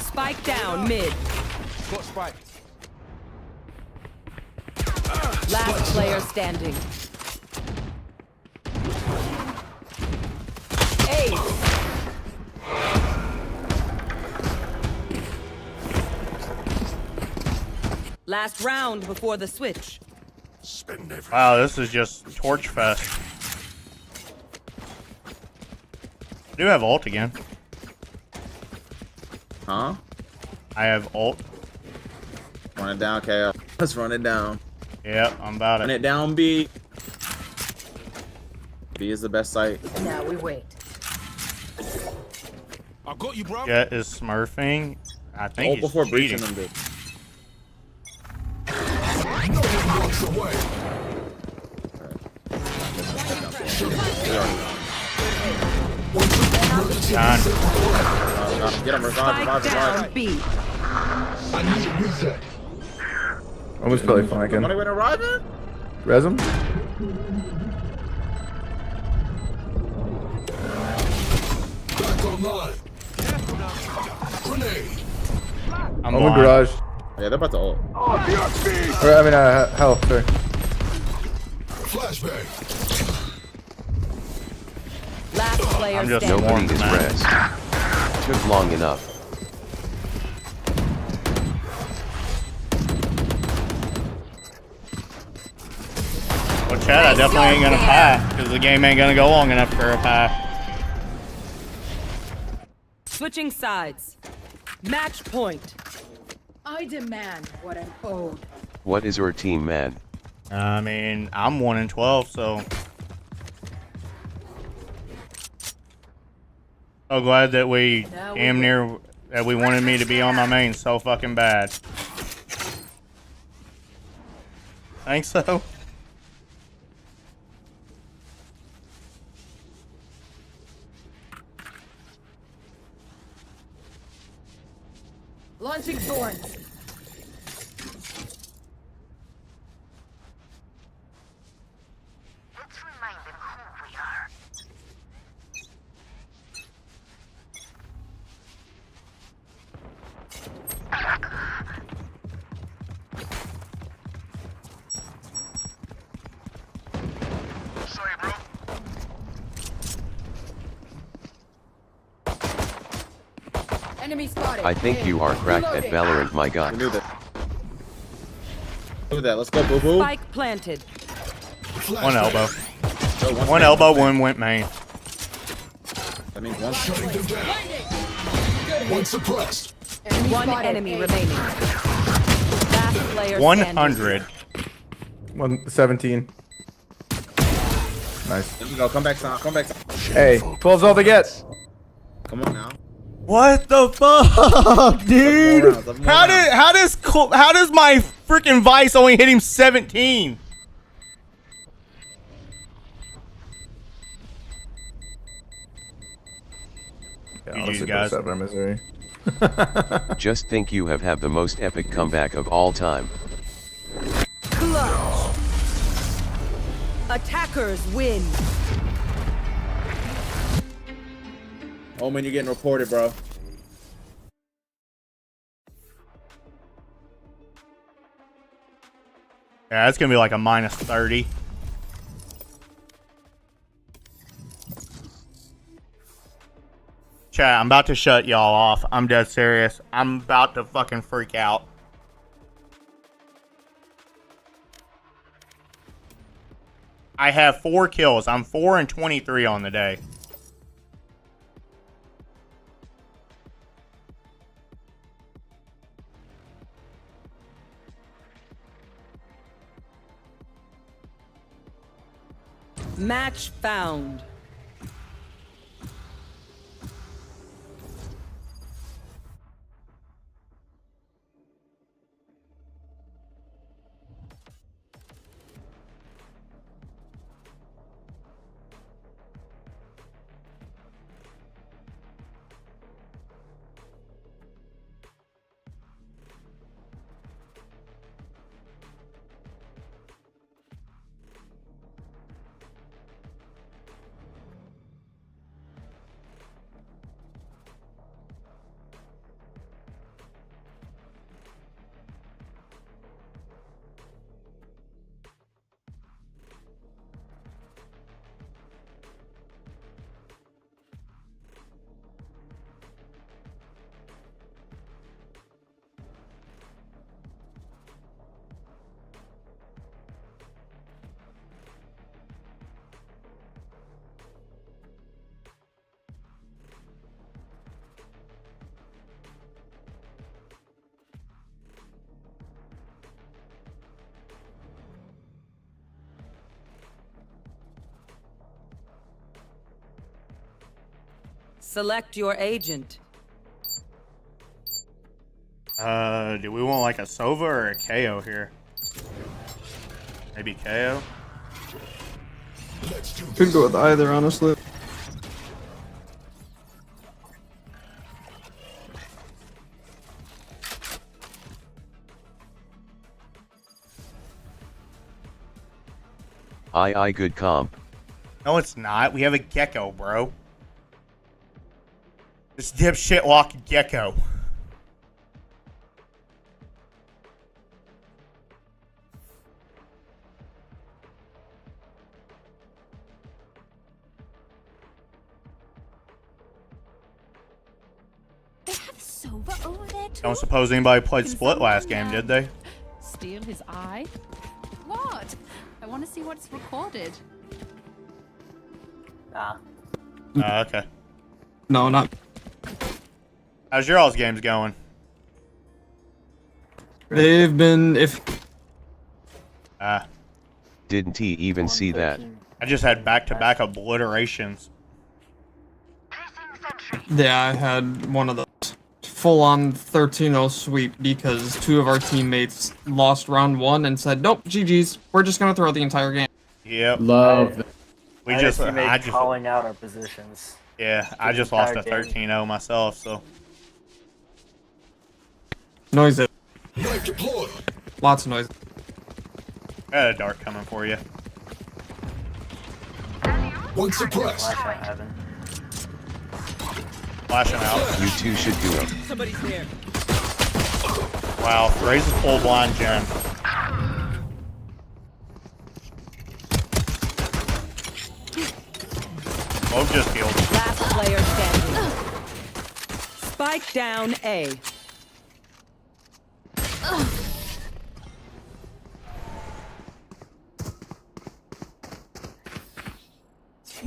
Spike down mid. Got spike. Last player standing. Last round before the switch. Wow, this is just torch fest. I do have ult again. Huh? I have ult. Run it down, KO. Let's run it down. Yep, I'm about Run it. it down, B. B is the best site. Now we wait. I got you, bro. Jet is smurfing. I think Ult he's before cheating. breaching them, dude. No one walks away. Done. Get him, revive. B. I need a reset. Omen's probably flanking. Money went arriving? Res him? Back online. Grenade. I'm Omen blind. garage. Yeah, they're about to ult. Or, I mean, hell, sorry. Flashbang. Last player I'm just standing. Nobody is res. Took long enough. Well, Chad, I definitely ain't gonna pie, because the game ain't gonna go long enough for a pie. Switching sides. Match point. I demand what I'm owed. What is your team, man? I mean, I'm 1-12, so. So glad that we damn near that we wanted me to be on my main so fucking bad. Think so? Launching thorns. Let's remind them who we are. Sorry, bro. Enemy spotted. I think you are cracked at Valorant, my We god. knew that. Knew that. Let's go, boo boo. Spike planted. One elbow. One elbow, one went main. That means one. Shutting them down. One suppressed. One enemy remaining. Last player 100. 117. Nice. There we go. Come back, son. Come back, son. Hey, 12's all they get. Come on now. What the fuck, dude? How does my freaking Vice only hit him 17? Yeah, GG's, honestly, guys. our misery. Just think you have the most epic comeback of all time. Clutch. Attackers win. Oh man, you're getting reported, bro. Yeah, that's gonna be like a minus 30. Chat, I'm about to shut y'all off. I'm dead serious. I'm about to fucking freak out. I have 4 kills. I'm 4 and 23 on the day. Match found. Select your agent. Do we want like a Sova or a KO here? Maybe KO? Could go with either, honestly. Good comp. No, it's not. We have a Gecko, bro. This dipshit walk Gecko. They have Sova over there too? Don't suppose anybody played Split last game, did they? Steal his eye? What? I want to see what's recorded. Okay. No, not. How's your all's games going? They've been Didn't he even see that? I just had back-to-back obliterations. Yeah, I had one of those full-on 13-0 sweep because 2 of our teammates lost round 1 and said, "Nope, GG's. We're just gonna throw the entire game." Yep. Love. I just calling out our positions. Yeah, I just lost a 13-0 myself, so. Noise it. Knife deployed. Lots of noise. I got a dart coming for you. One suppressed. Flash him out. You two should do it. Somebody's there. Wow, raise a full blind gen. Both just healed. Last player standing. Spike down A.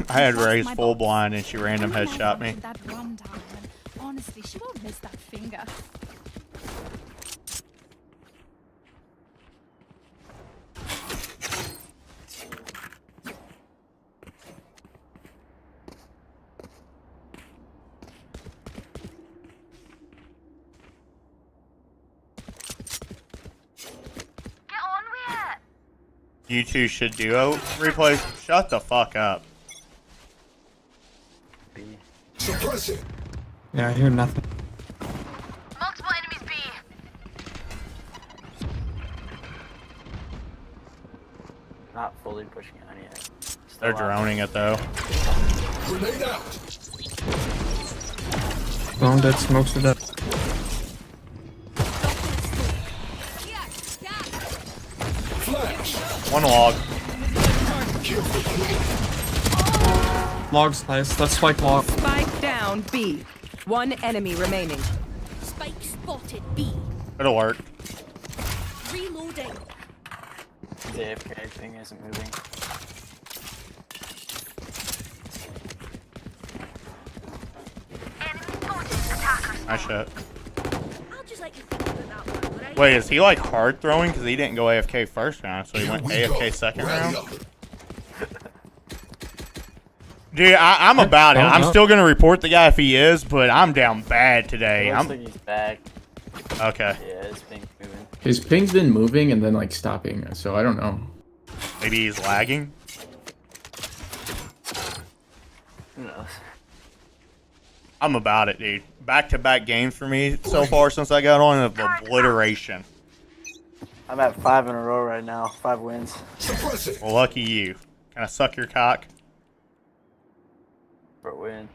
I had raised full blind and she random headshot me. That one time, and honestly, she won't miss that finger. You two should duo replays. Shut the fuck up. Suppress it. Yeah, I hear nothing. Multiple enemies B. Not fully pushing it on yet. They're droning it though. Grenade out. Blown dead, smokes are dead. Flash. One log. Log's nice. That's spike log. Spike down B. One enemy remaining. Spike spotted B. It'll work. Reloading. The AFK thing isn't moving. Nice shot. I'll just let you think about that one, alright? Wait, is he like hard throwing? Because he didn't go AFK first round, so he went AFK second round? Dude, I'm about it. I'm still going to report the guy if he is, but I'm down bad today. It looks like he's back. Okay. Yeah, his ping's moving. His ping's been moving and then like stopping, so I don't know. Maybe he's lagging? Who knows? I'm about it, dude. Back-to-back games for me so far since I got on of obliteration. I'm at 5 in a row right now. 5 wins. Well, lucky you. Can I suck your cock? For a win.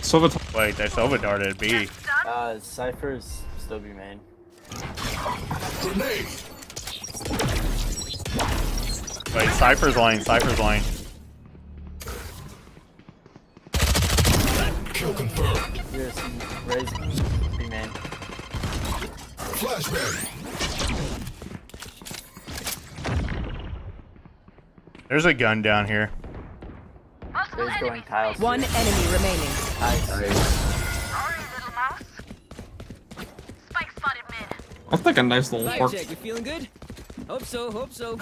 Silva. Wait, they Silva darted B. Cypher's still be main. Grenade. Wait, Cypher's lane, Cypher's lane. Kill confirmed. Here's Raze be main. Flashbang. There's a gun down here. Raze going tiles. One enemy remaining. Nice. Sorry, little mouse. Spike spotted mid. I'll take a nice little Fire pork. check, we feeling good? Hope so, hope so.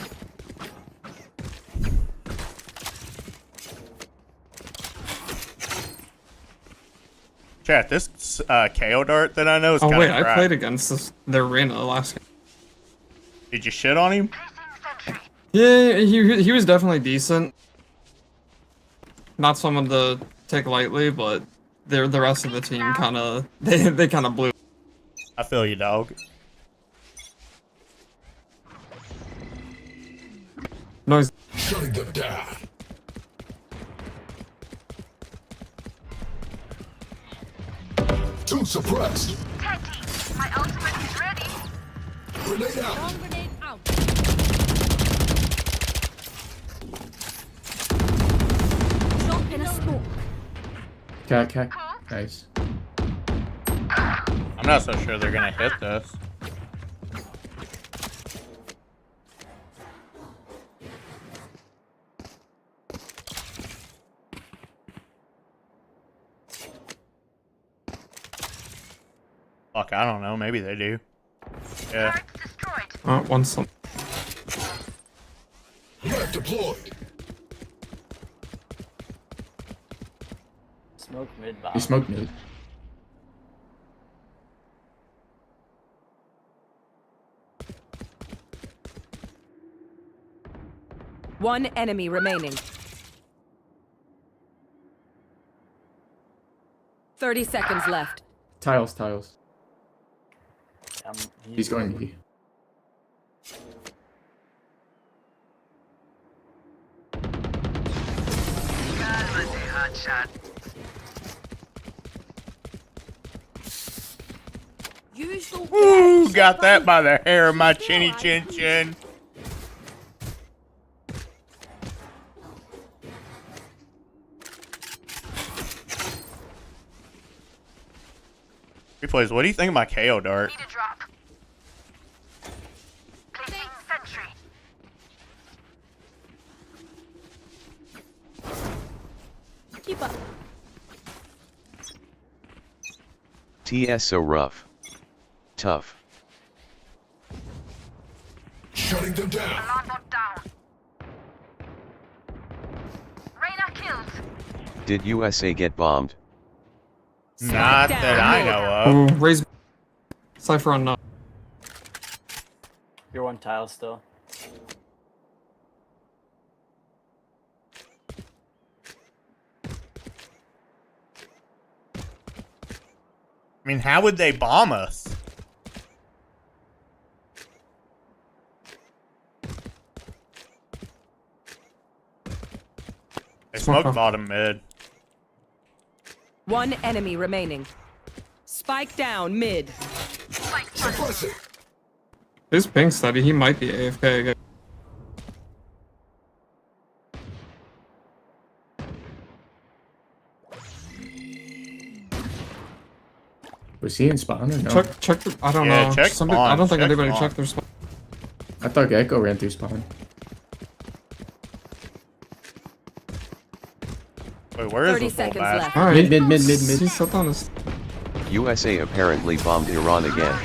Chat, this KO dart that I know is Oh kind wait, of I crap. played against their Reyna last game. Did you shit on him? Yeah, he was definitely decent. Not someone to take lightly, but the rest of the team kind of they kind of blew. I feel you, dog. Noise. Shutting them down. Two suppressed. My ultimate is ready. Grenade out. Bomb grenade out. Drop in a smoke. Cat. Nice. I'm not so sure they're gonna hit this. Fuck, I don't know. Maybe they do. Yeah. One some. Left deployed. Smoke mid bomb. He smoked me. One enemy remaining. 30 seconds left. Tiles. He's going to be. Ooh, got that by the hair of my chinny chin chin. Replays, what do you think of my KO dart? Need a drop. Placing sentry. up. TS so rough. Tough. Shutting them down. Alarm bot down. Reyna killed. Did USA get bombed? Not that I know of. Oh, raise. Cypher on no. You're one tile still. I mean, how would they bomb us? They smoked bottom mid. One enemy remaining. Spike down mid. His ping study, he might be AFK. Was he in spawn or no? Check. I don't know. Check Somebody, spawn, I don't think check anybody spawn. checked their spawn. I thought Gecko ran through spawn. Wait, where is 30 the full seconds back? left. Alright. Mid. He's up on his. USA apparently bombed Iran again.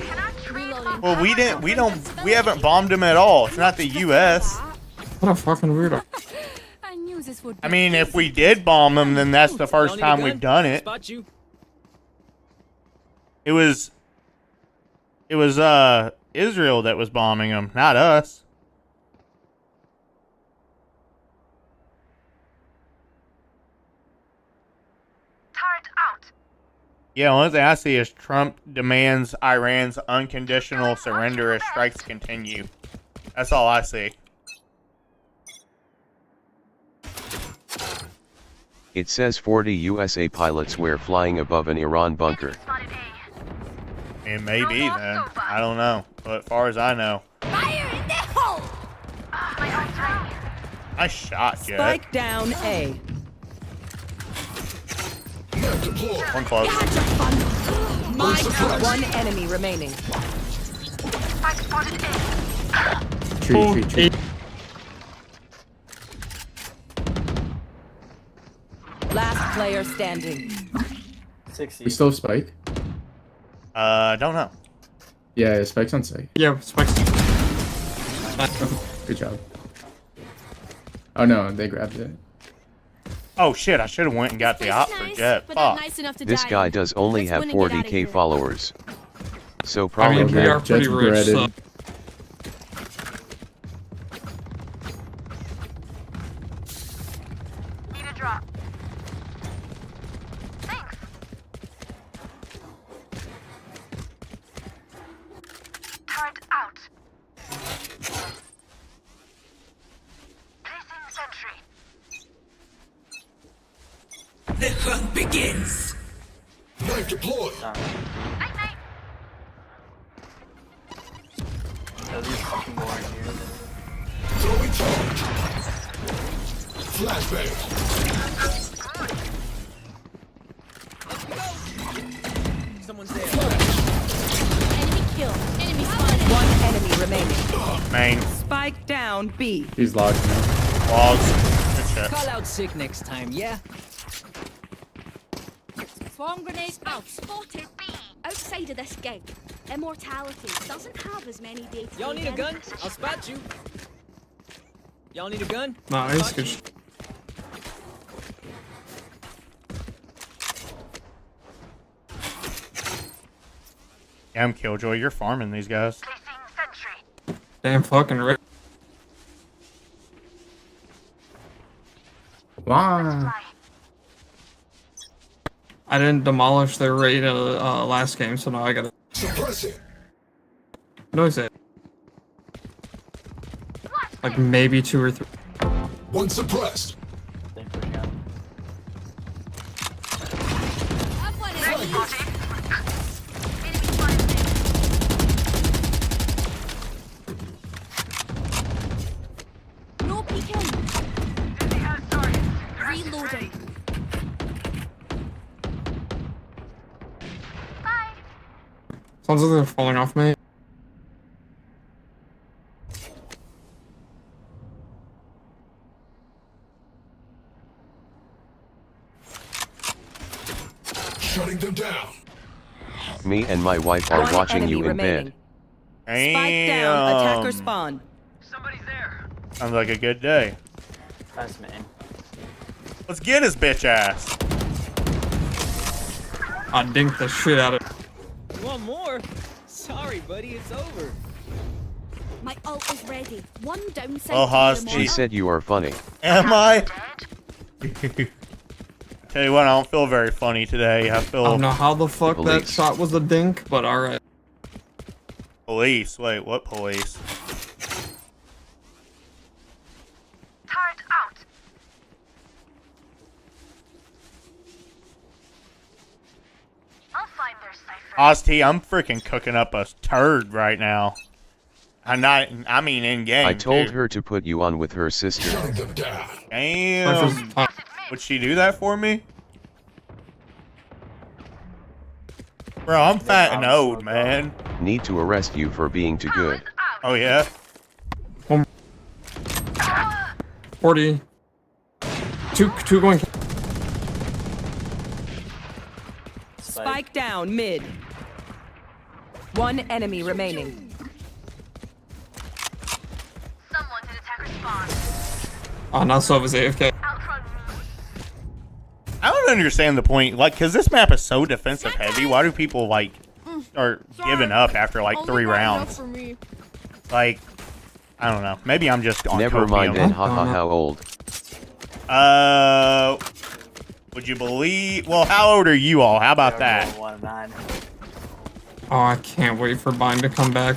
Well, we haven't bombed them at all. It's not the U.S. What a fucking weirdo. I knew this would be I mean, if we did bomb them, then that's the first time we've done it. Spot you. It was Israel that was bombing them, not us. Turret out. Yeah, only thing I see is Trump demands Iran's unconditional surrender as strikes continue. That's all I see. It says 40 USA pilots were flying above an Iran bunker. It may be then. I don't know. But as far as I know. Fire in the hole! Nice shot, Jet. Spike down A. One close. One enemy remaining. Spike spotted A. Tree. Last player standing. 60. We still have Spike? Don't know. Yeah, Spike's on site. Yeah, Spike's. Good job. Oh no, they grabbed it. Oh shit, I should have went and got the op for Jet. Fuck. This guy does only have 40k followers. So I probably mean, we are pretty rich, so. Need a drop. Thanks. Turret out. Placing sentry. The hunt begins. Knife deployed. Night. There's fucking more in here. Throwing charge. Flashbang. Someone's there. Enemy kill. Enemy spotted. One enemy remaining. Main. Spike down B. He's logged now. Logs. Good shit. Call out sick next time, yeah? Swarm grenade out. Spotted B. Outside of this gig, immortality doesn't have as many data. Y'all need a gun? I'll spot you. Y'all need a gun? Nice, Spot good. you. Damn, Killjoy, you're farming these guys. Placing sentry. Damn fucking rich. Wow. I didn't demolish their raid last game, so now I gotta. Suppressing. No, is it? Like maybe 2 or 3. One suppressed. They pushing out. Up one enemy. No peeking. Reloading. Sounds like they're falling off me. Shutting them down. Me and my wife are One watching enemy you in remaining. bed. Spike down. Attacker spawn. Somebody's there. Sounds like a good day. That's man. Let's get his bitch ass. I dinked the shit out of it. You want more? Sorry, buddy, it's over. My ult is ready. One downside. Oh, Haas, She said you are funny. Am I? Tell you what, I don't feel very funny today. I I feel don't know how the fuck that Police. shot was a dink, but alright. police. Wait, what police? Turret out. I'll find their cipher. Ozzy, I'm freaking cooking up a turd right now. I mean in game. I told too. her to put you on with her sister. Damn. Would she do that for me? Bro, I'm fat and old, man. Need to arrest you for being too good. Oh yeah? 40. Two going. Spike down mid. One enemy remaining. Someone's in attacker spawn. Oh, now Sova's AFK. Outrun me. I don't understand the point. Like, cause this map is so defensive heavy. Why do people like start giving up after like 3 rounds? Like, I don't know. Maybe I'm just on Never mind copium. then, haha, how old? Would you believe? Well, how old are you all? How about that? 1 of 9. Oh, I can't wait for Bind to come back.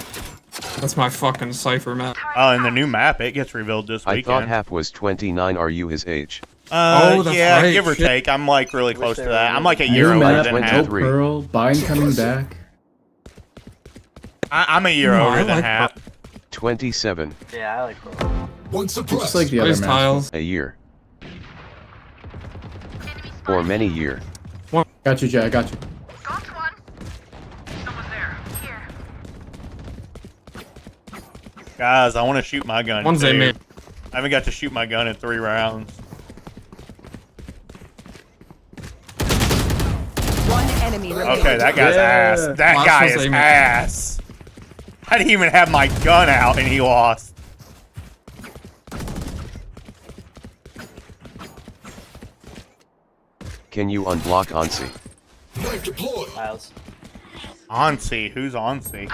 That's my fucking cipher map. Oh, and the new map, it gets revealed this I weekend. thought Hap was 29. Are you his age? Oh, that's yeah, right. give or Shit. take. I'm like really close to that. I'm like a New year older map, than no Hap. Pearl, Bind coming back. I'm a year No, older I than like Hap. 27. Yeah, I like Pearl. One Just suppressed. like the other Place maps. tiles. A year. Or many year. Got you, Jay. I got you. Got one. Someone's there. Here. Guys, I want to shoot my gun. One's too. a mid. I haven't got to shoot my gun in 3 rounds. One enemy remaining. Okay, that guy's ass. That Last guy was is a mid. ass. I didn't even have my gun out and he lost. Can you unblock Ansi? Knife deployed. Tiles. Ansi, who's Ansi?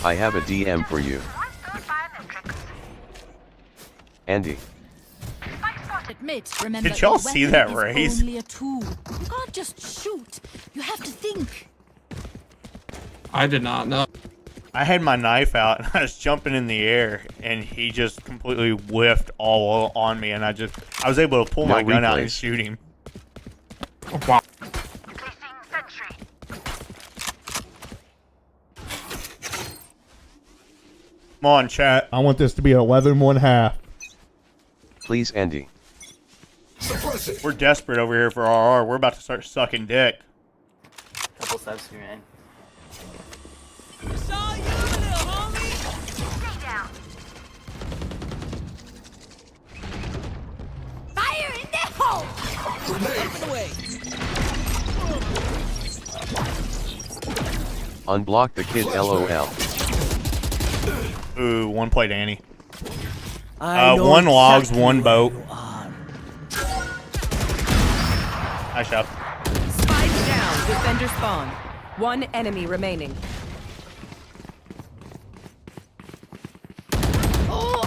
I have a DM for you. Andy. Admit, remember, Did y'all your see weapon that is raise? only a tool. You can't just shoot. You have to think. I did not know. I had my knife out and I was jumping in the air and he just completely whiffed all on me and I was able to pull my gun out and replays. shoot him. Oh, wow. Placing sentry. Come on, chat. I want this to be 11-1/2. Please, Andy. Suppress it. We're desperate over here for RR. We're about to start sucking dick. Couple steps here, man. Saw you, little homie. Stay down. Fire in the hole! Up and away. Unblock the kid, LOL. Ooh, one play Danny. One logs, one boat. Nice job. Spike down. Defender spawn. One enemy remaining.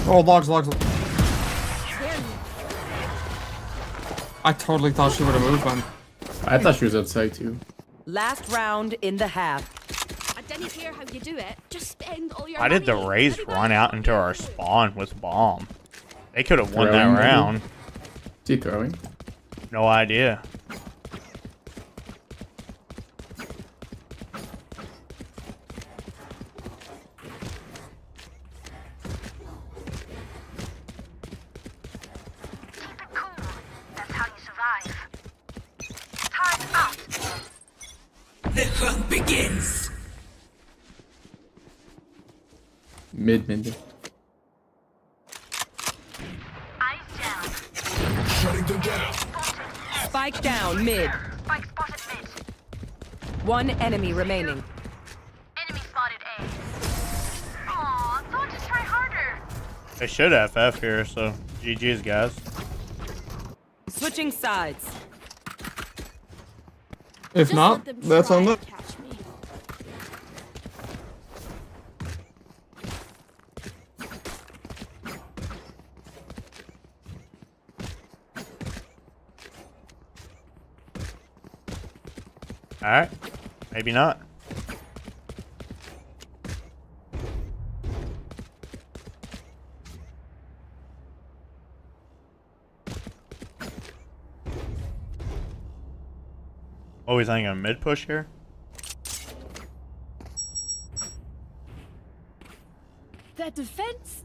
Oh, logs. I totally thought she would have moved one. I thought she was outside too. Last round in the half. I didn't hear how you do it. Just spend all your Why did the money. Rays run out into our spawn with bomb? They could have won that Throwing, maybe? round. Is he throwing? No idea. Keep it cool. That's how you survive. Time out. The hunt begins. Mid. Eyes down. Shutting them down. Spike down mid. Spike spotted mid. One enemy remaining. Enemy spotted A. Aw, someone just try harder. They should FF here, so GG's, guys. Switching sides. If not, that's on the. Alright. Maybe not. Always hanging on mid push here. Their defense,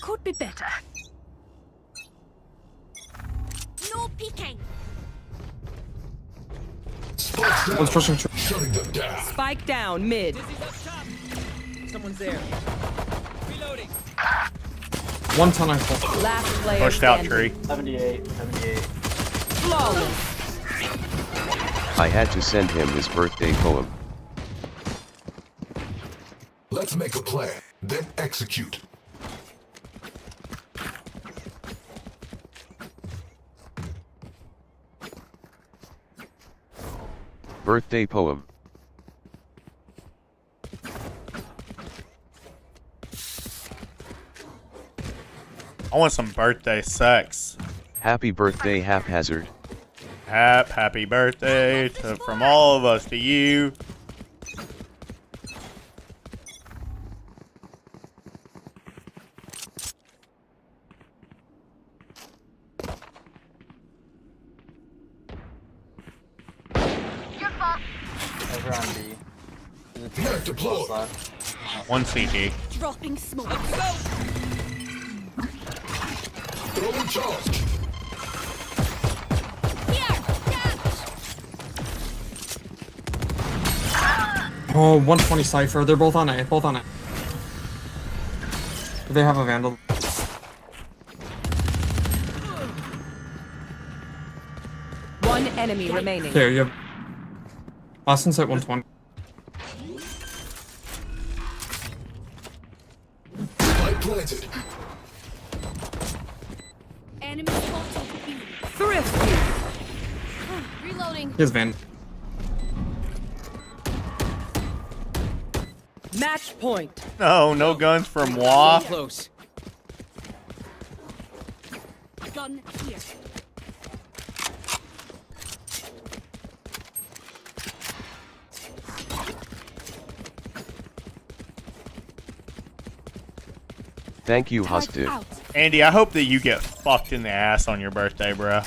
could be better. No peeking. One's pushing. Shutting them down. Spike down mid. Someone's there. Reloading. 110 I fall. Last player Pushed out standing. tree. 78, 78. Flawless. I had to send him his birthday poem. Let's make a plan, then execute. Birthday poem. I want some birthday sex. Happy birthday, haphazard. Happy birthday from all of us to you. Your fault. Over on B. Net deployed. One CT. Dropping smoke. Throwing charge. Oh, 120 Cypher. They're both on A. Both on A. They have a Vandal. One enemy remaining. Here, you have. Last one's at 120. Light planted. Enemy spotted. Thrifty. Reloading. Here's Van. Match point. No guns from Moi. Close. Gun here. Thank you, Hosted. Andy, I hope that you get fucked in the ass on your birthday, bro.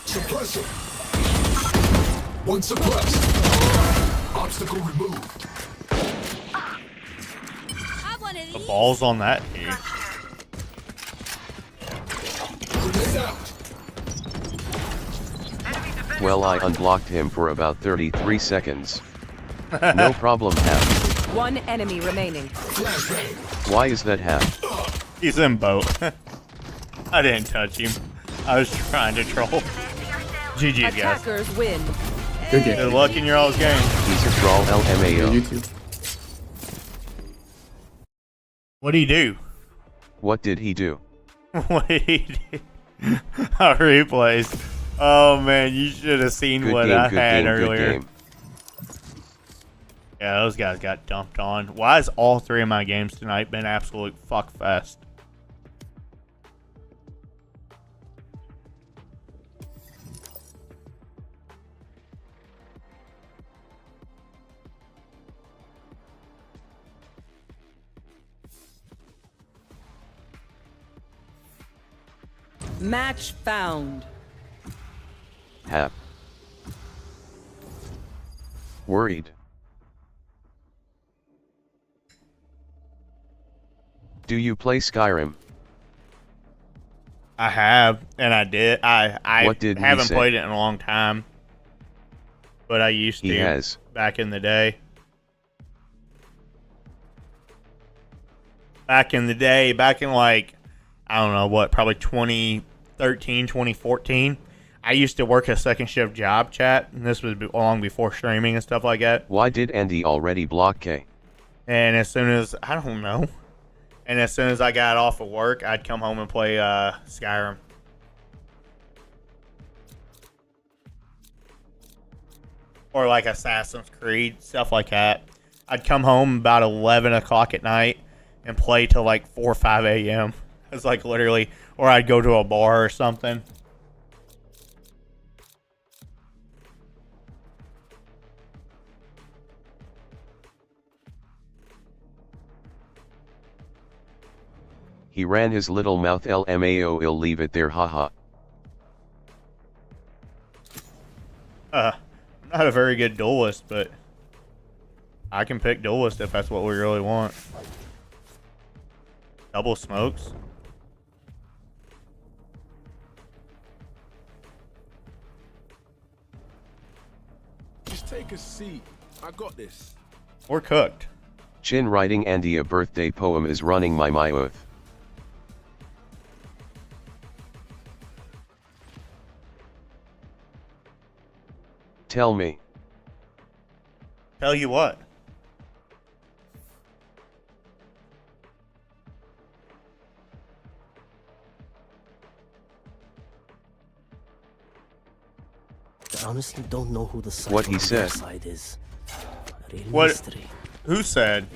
Suppressor. One suppressed. Obstacle removed. Have one of The these. balls on that dude. Grenade out. Well, I unblocked him for about 33 seconds. No problem, Hap. One enemy remaining. Flashbang. Why is that, Hap? He's in boat. I didn't touch him. I was trying to troll. GG, guys. Attackers win. Good game. Good luck in your all's game. He's a troll LMAO. You too. What do you do? What did he do? What did he do? Our replays. Oh man, you should have seen Good what game, I good had game, good earlier. game. Yeah, those guys got dumped on. Why has all three of my games tonight been absolute fuck fest? Match found. Hap. Worried. Do you play Skyrim? I have, and I did. I What did he haven't say? played it in a long time, but I used to He has. back in the day. back in the day, back in like, I don't know what, probably 2013, 2014. I used to work a second shift job, chat, and this was long before streaming and stuff like that. Why did Andy already block K? And as soon as, I don't know, and as soon as I got off of work, I'd come home and play Skyrim. Or like Assassin's Creed, stuff like that. I'd come home about 11 o'clock at night and play till like 4 or 5 a.m. It's like literally, or I'd go to a bar or something. He ran his little mouth LMAO, he'll leave it there, haha. I'm not a very good duelist, but I can pick duelist if that's what we really want. Double smokes. Just take a seat. I got this. We're cooked. Chin writing Andy a birthday poem is running my mouth. Tell me. Tell you what? I honestly don't know who the side What he on their said. side is. Real What? mystery. Who said?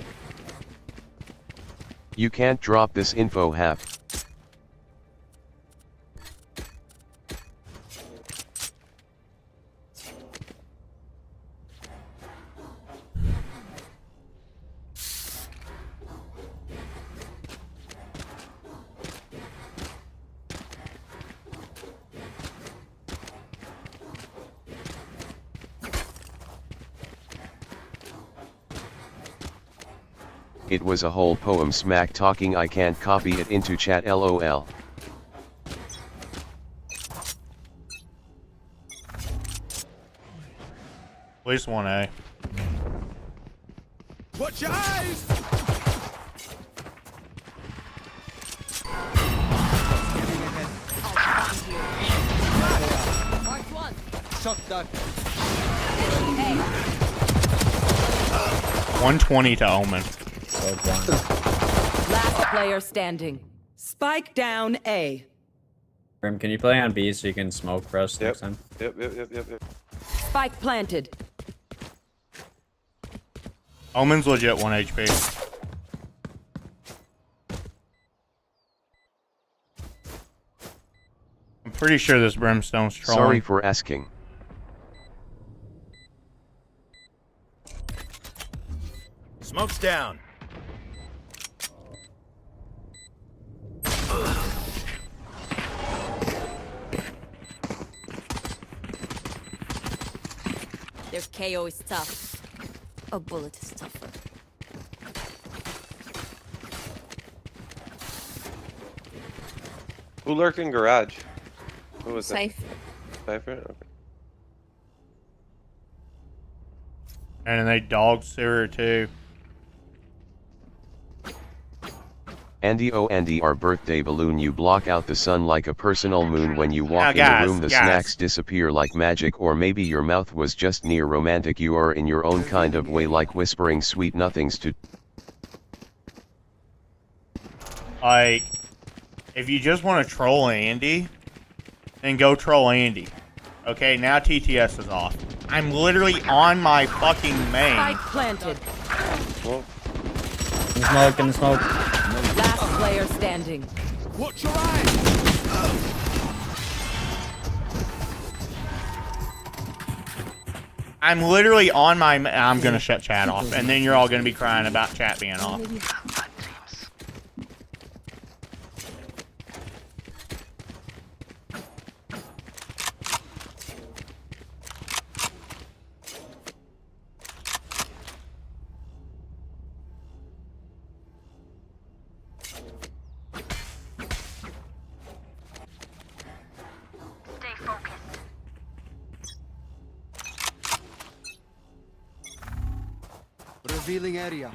You can't drop this info, Hap. It was a whole poem smack talking, I can't copy it into chat, lol. At least one A. Watch your eyes! Mark one. Shot that. 120 to Omen. Last player standing. Spike down A. Grim, can you play on B so you can smoke for us next time? Yep. Spike planted. Omen's legit 1 HP. I'm pretty sure this Brimstone's trolling. Sorry for asking. Smoke's down. Their KO is tough. A bullet is tougher. Who lurked in garage? Who was Safe. that? Cypher? Okay. And then they dog sewer too. Andy, oh Andy, our birthday balloon, you block out the sun like a personal moon. When you walk Now, in the room, the snacks disappear like magic. Or maybe your mouth was just near romantic. You are in your own kind of way, like whispering sweet nothings to. Like, if you just want to troll Andy, then go troll Andy. Okay, now TTS is off. I'm literally on my fucking main. Spike planted. Well, In the smoke. Last player standing. Watch your eyes! I'm literally on my. I'm gonna shut chat off, and then you're all gonna be crying about chat being off. Stay focused. Revealing area.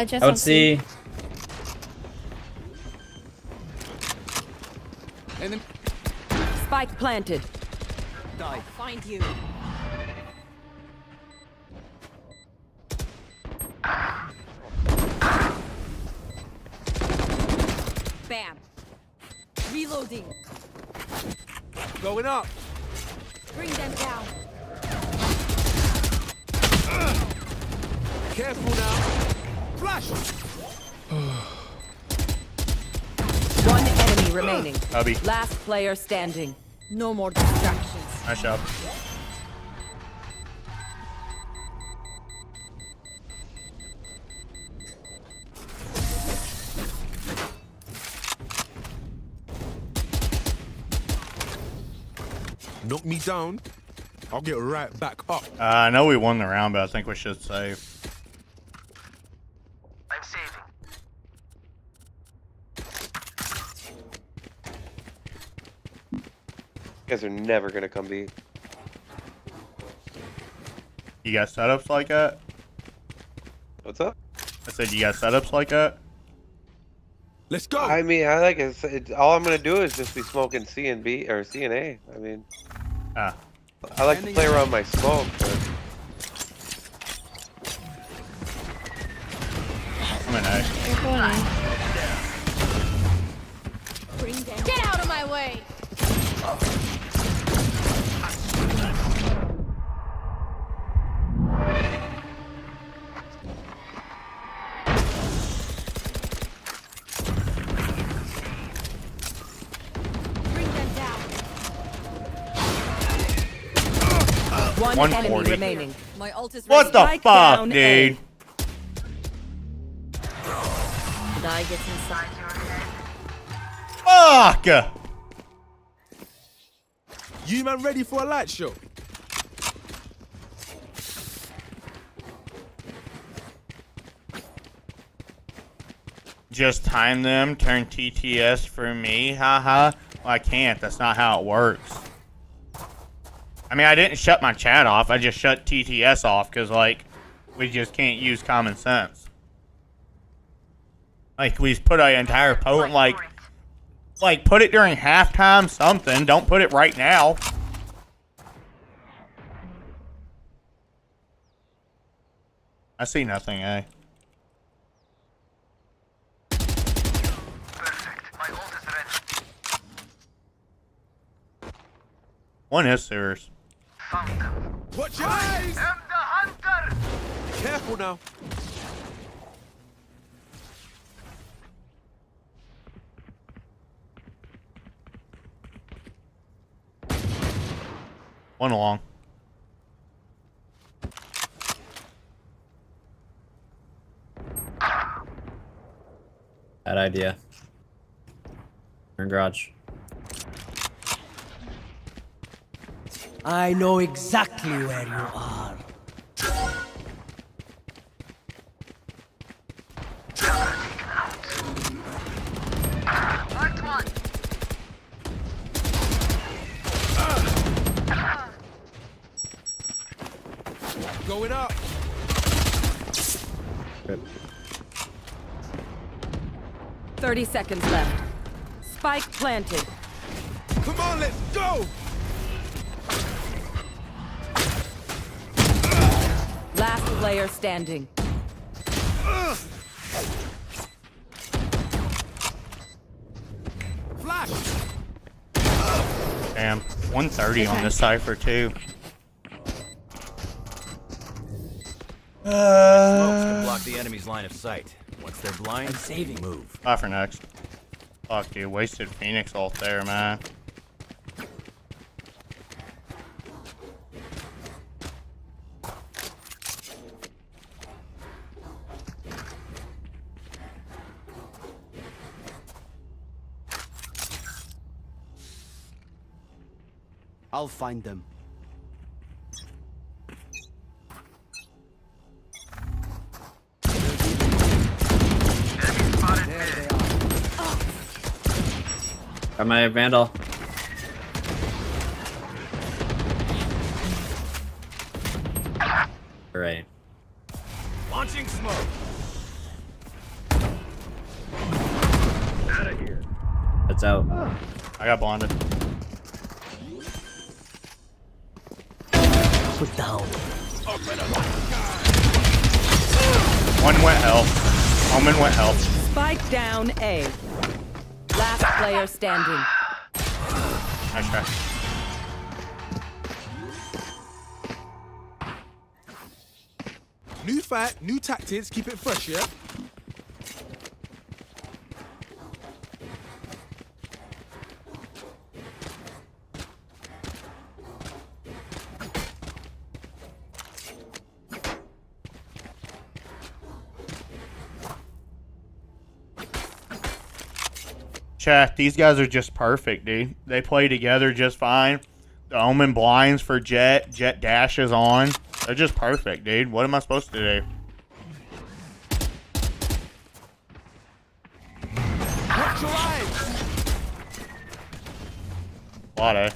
Just I on would see. Spike planted. Die. Find you. Bam. Reloading. Going up. Bring them down. Careful now. Flash. One enemy remaining. Hubby. Last player standing. No more distractions. Nice job. Knock me down. I'll get right back up. I know we won the round, but I think we should save. I'm saving. You guys are never gonna come beat. You got setups like that? What's up? I said you got setups like that? Let's go. I mean, I like it. All I'm gonna do is just be smoking C and B or C and A. I mean, Ah. I like to play around my smoke, but I'm in A. Get out of my way! Bring them down. One 140. enemy remaining. My ult is What ready. the Spike fuck, down dude? A. Did I get inside your head? Fuck! You man ready for a light show? Just time them, turn TTS for me, haha. Well, I can't. That's not how it works. I mean, I didn't shut my chat off. I just shut TTS off because, like, we just can't use common sense. Like, we put an entire potent, like, put it during halftime, something. Don't put it right now. I see nothing, eh? Perfect. My ult is ready. One is serious. Found them. Watch your eyes. I'm the hunter. Careful now. One along. Bad idea. Turn garage. I know exactly where you are. Marked one. Going up. Good. 30 seconds left. Spike planted. Come on, let's go. Last player standing. Flash. Damn. 130 on this cipher, too. Smokes can block the enemy's line of sight. Once they're blind, I'm saving. Move. Bye for next. Fuck, dude. Wasted Phoenix ult there, man. I'll find them. Got my Vandal. Alright. Launching smoke. It's out. I got blinded. Put down. One went health. Omen went health. Spike down A. Last player standing. Nice try. New fight, new tactics, keep it fresh, yeah? Chat, these guys are just perfect, dude. They play together just fine. The Omen blinds for Jet. Jet dashes on. They're just perfect, dude. What am I supposed to do? Watch your eyes! Lotto.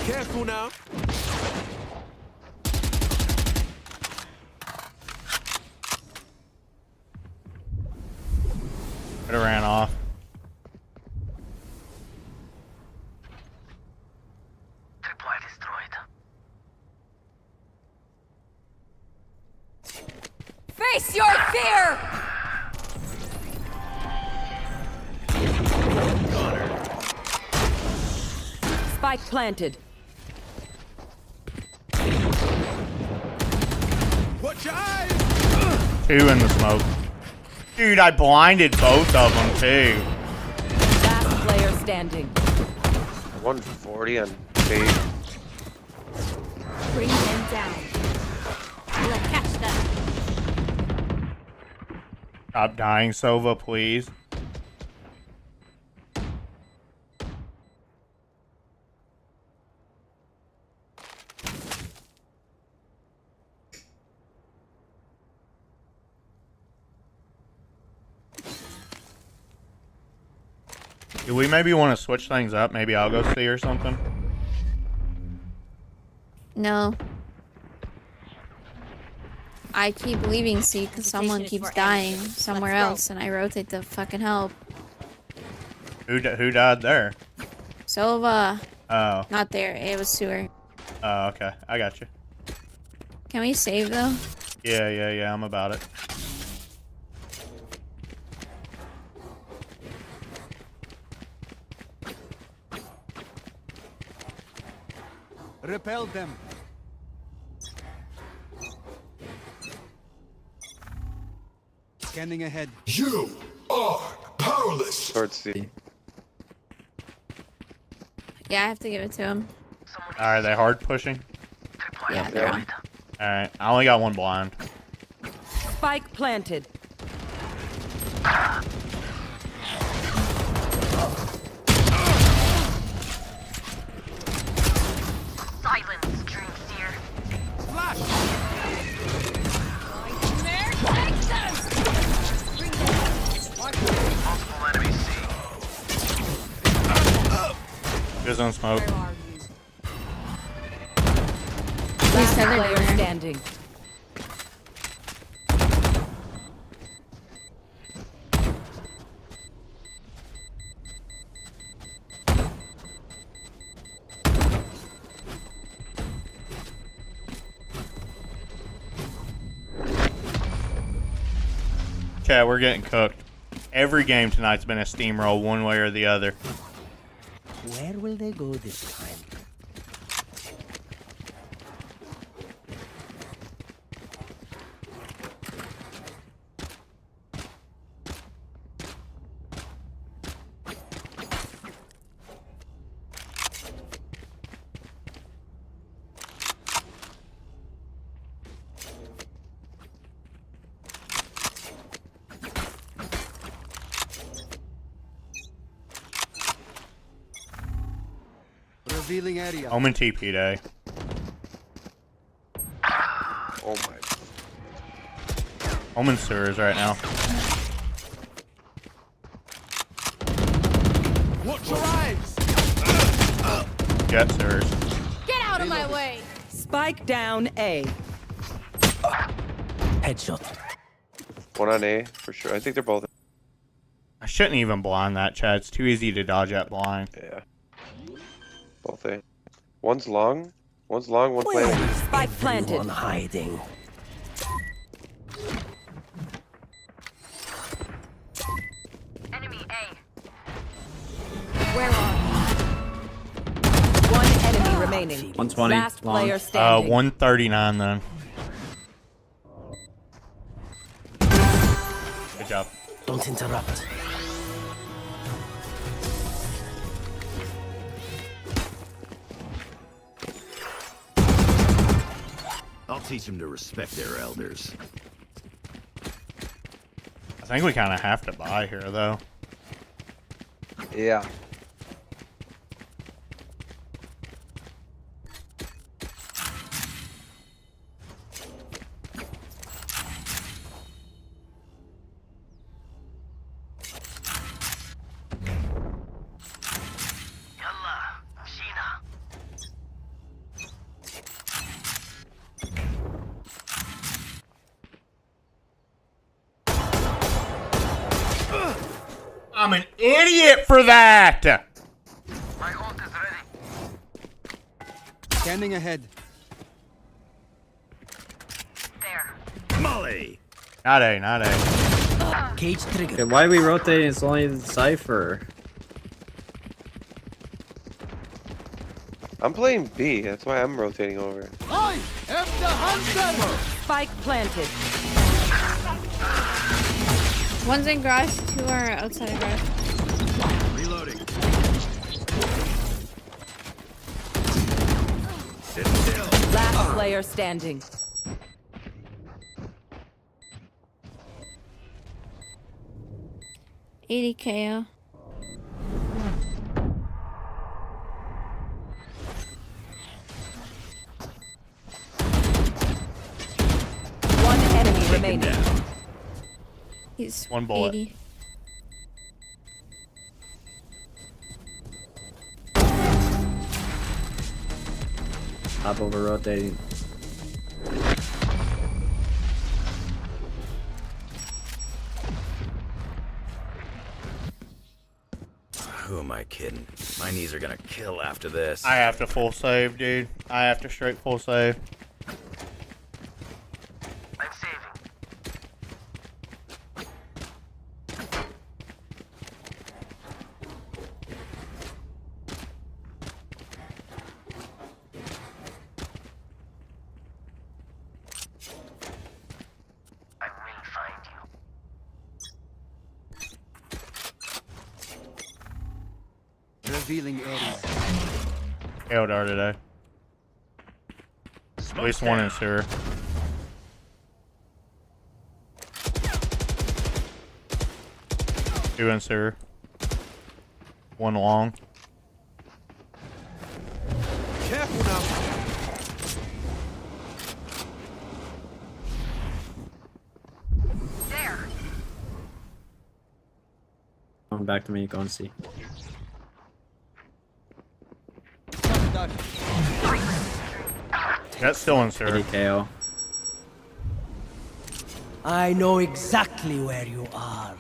Careful now. Could have ran off. Tripwire destroyed. Face your fear! Spike planted. Watch your eyes! Two in the smoke. Dude, I blinded both of them, too. Last player standing. 140 on B. Bring them down. We'll catch them. Stop dying, Sova, please. Do we maybe want to switch things up? Maybe I'll go see or something? No. I keep leaving C because someone keeps dying somewhere else and I rotate to fucking help. Who died there? Sova. Oh. Not there. It was sewer. Oh, okay. I got you. Can we save though? Yeah. I'm about it. Repel them. Scanning ahead. You are powerless. Towards C. Yeah, I have to give it to him. Alright, they hard pushing? Yeah, they're on. Alright, I only got one blind. Spike planted. Silence, dream seer. Flash! Nightmare, take them! Bring them down. Multiple enemies C. Goes on smoke. Last said they're player there. standing. Chat, we're getting cooked. Every game tonight's been a steamroll one way or the other. Where will they go this time? Revealing area. Omen TP day. Oh my. Omen sewers right now. Watch your eyes! Jet sewers. Get out of my way! Spike down A. Headshot. One on A for sure. I think they're both. I shouldn't even blind that, Chad. It's too easy to dodge that blind. Yeah. Both A. One's long. One's long. One planted. Spike planted. One hiding. Enemy A. Where are you? One enemy remaining. 120. Last long. player standing. 139 then. Good job. Don't interrupt. I'll teach them to respect their elders. I think we kind of have to buy here, though. Yeah. I'm an idiot for that! My ult is ready. Scanning ahead. There. Molly! Not A, not A. Cage trigger. Okay, why are we rotating? It's only the Cypher. I'm playing B. That's why I'm rotating over. I am the hunter. Spike planted. One's in garage, 2 are outside of garage. Reloading. Sit still. Last player standing. KO. One enemy remaining. He's One bullet. 80. Top over rotating. Who am I kidding? My knees are gonna kill after this. I have to full save, dude. I have to straight full save. I'm saving. I will find you. Revealing area. KO dart today. At least one in sewer. Two in sewer. One long. Careful now. There. Come back to me, go and see. That's still in sewer. 80 KO. I know exactly where you are.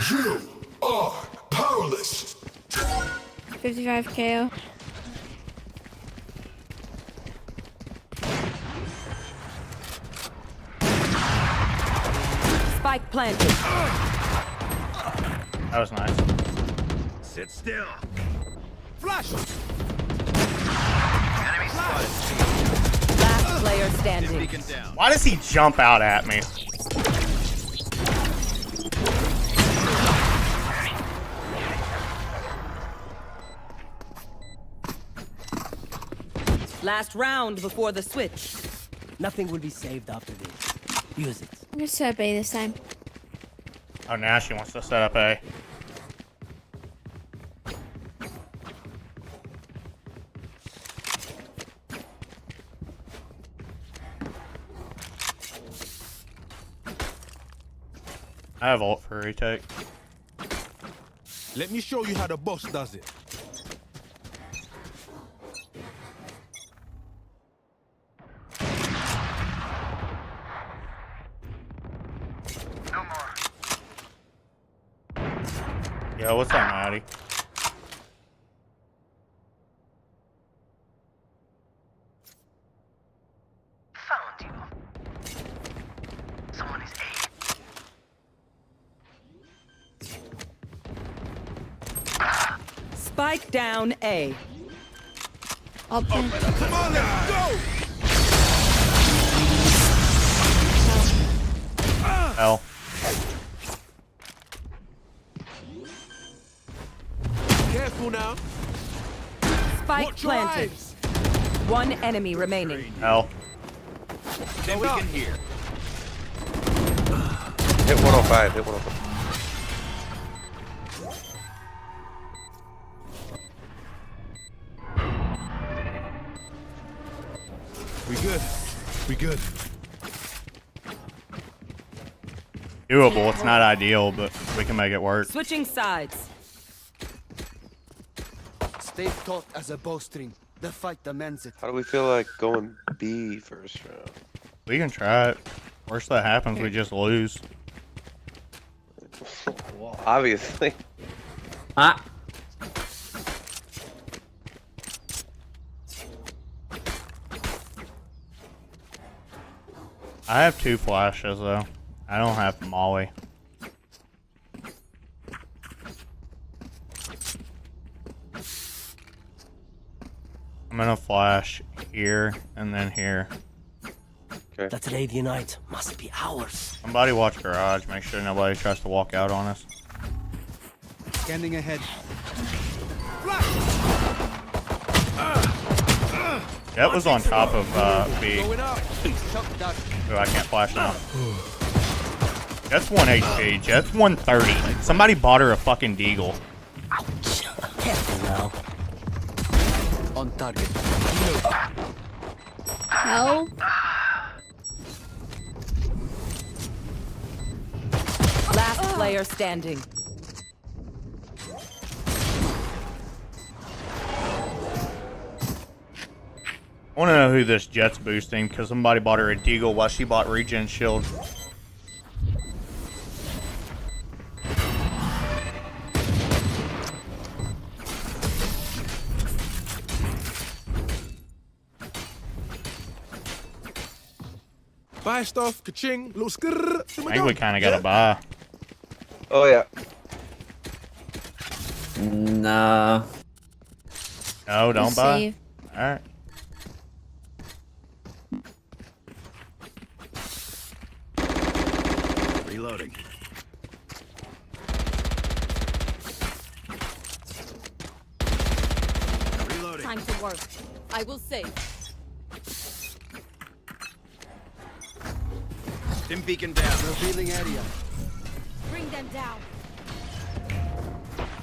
You are powerless. 55 KO. Spike planted. That was nice. Sit still. Flash. Enemy spotted. Last player standing. Beacon down. Why does he jump out at me? Last round before the switch. Nothing will be saved after this. Use it. I'm gonna set up A this time. Oh, now she wants to set up A. I have ult for retake. Let me show you how the boss does it. Yo, what's up, Maddie? Found you. Someone is Spike down A. I'll pin. Come on, let's go! Hell. Careful now. Spike Watch your planted. eyes. One enemy remaining. Hell. Then we can hear. Hit 105. Hit 105. We good. We good. Doable. It's not ideal, but we can make it work. Switching sides. Stay taut as a bowstring. The fight demands it. How do we feel like going B first round? We can try it. Worst that happens, we just lose. Well, obviously. Ah. I have 2 flashes though. I don't have Molly. I'm gonna flash here and then here. Okay. That radiant must be ours. Somebody watch garage. Make sure nobody tries to walk out on us. Scanning ahead. That was on top of B. Going up. Oh, I can't flash now. That's 1 HP. Jet's 130. Somebody bought her a fucking deagle. Careful now. On target. Hell. Last player standing. I want to know who this Jet's boosting because somebody bought her a deagle while she bought regen shield. Buy stuff, ka-ching, little skrrr. I think we kind of got to buy. Oh yeah. Nah. No, don't We'll buy. see. All right. Reloading. Reloading. Time to work. I will save. Stim beacon down. Revealing area. Bring them down.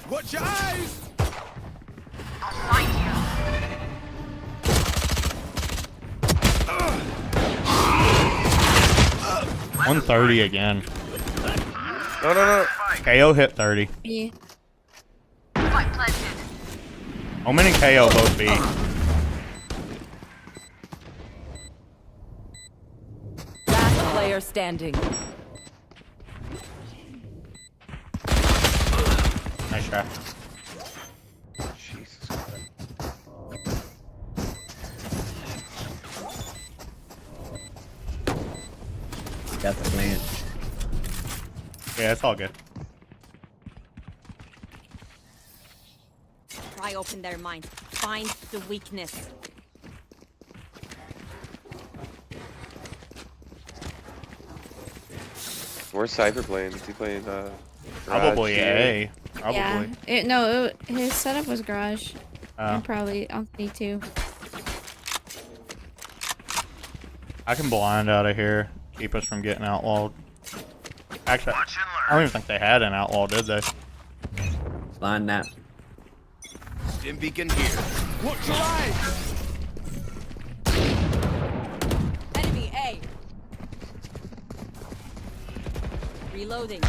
Watch your eyes. I'll find you. 130 again. No, no, no. KO hit 30. B. Fight planted. Omen and KO both B. Last player standing. Nice try. Jesus Christ. Got the plan. Yeah, it's all good. Pry open their minds. Find the weakness. Where's Cypher playing? Is he playing Probably garage? A. Probably. Yeah. His setup was garage. Oh. And probably on B2. I can blind out of here. Keep us from getting outlawed. Actually, I don't even think they had an outlaw, did they? Blind nap. Stim beacon here. Watch your eyes. Enemy A. Reloading. I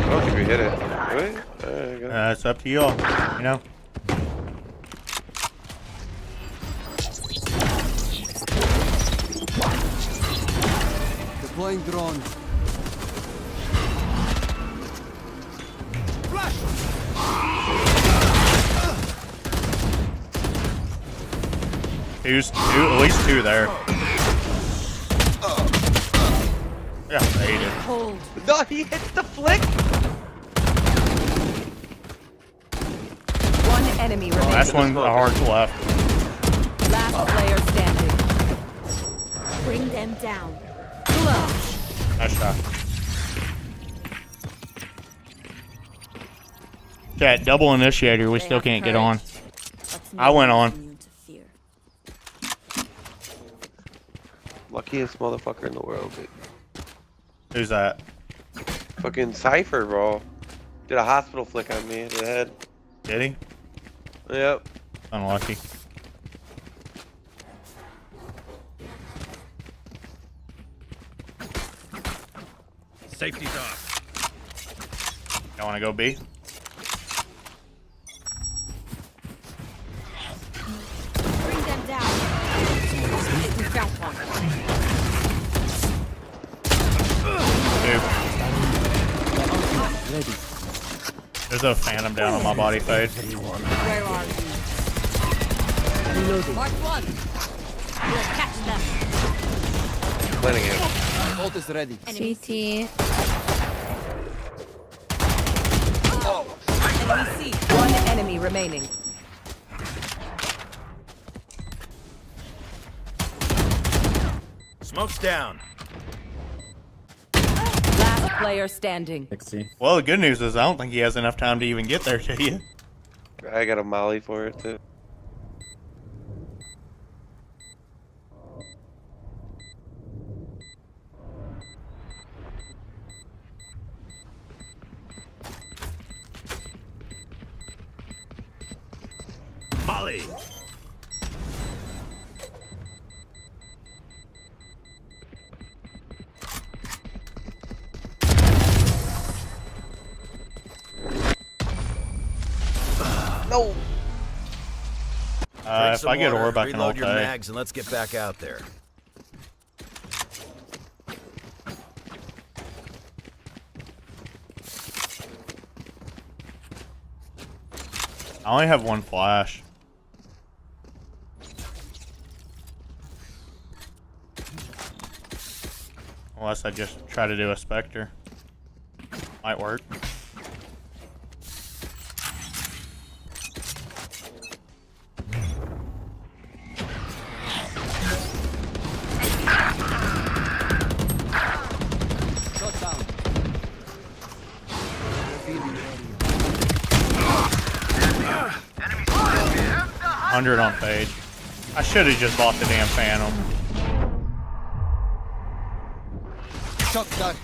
don't think we hit it. Really? There you go. It's up to y'all. You know. Deploying drone. Flash. At least two there. Yeah, faded. Hold. No, he hits the flick. One enemy remaining. Last one, the hard's left. Last player standing. Bring them down. Nice shot. Chat, double initiator. We still can't get on. I went on. Luckiest motherfucker in the world, dude. Who's that? Fucking Cypher, bro. Did a hospital flick on me in the head. Did he? Yep. Unlucky. Safety's off. Y'all want to go B? Bring them down. We found one. Dude. There's a phantom down on my body fade. Where are you? Mark one. We'll catch them. Planning it. Ult is ready. CT. Enemy C. One enemy remaining. Smoke's down. Last player standing. 60. Well, the good news is I don't think he has enough time to even get there to you. I got a molly for it too. Molly. No. If I get orb, I can reload your ult A. mags and let's get back out there. I only have one flash. Unless I just try to do a Spectre. Might work. Shot down. 100 on fade. I should have just bought the damn phantom. Shot down.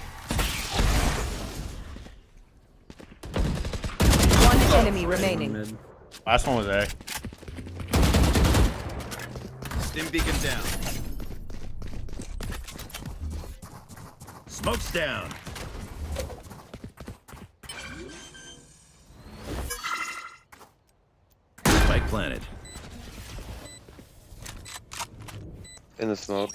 One enemy remaining. Last one was A. Stim beacon down. Smoke's down. Spike planted. In the smoke.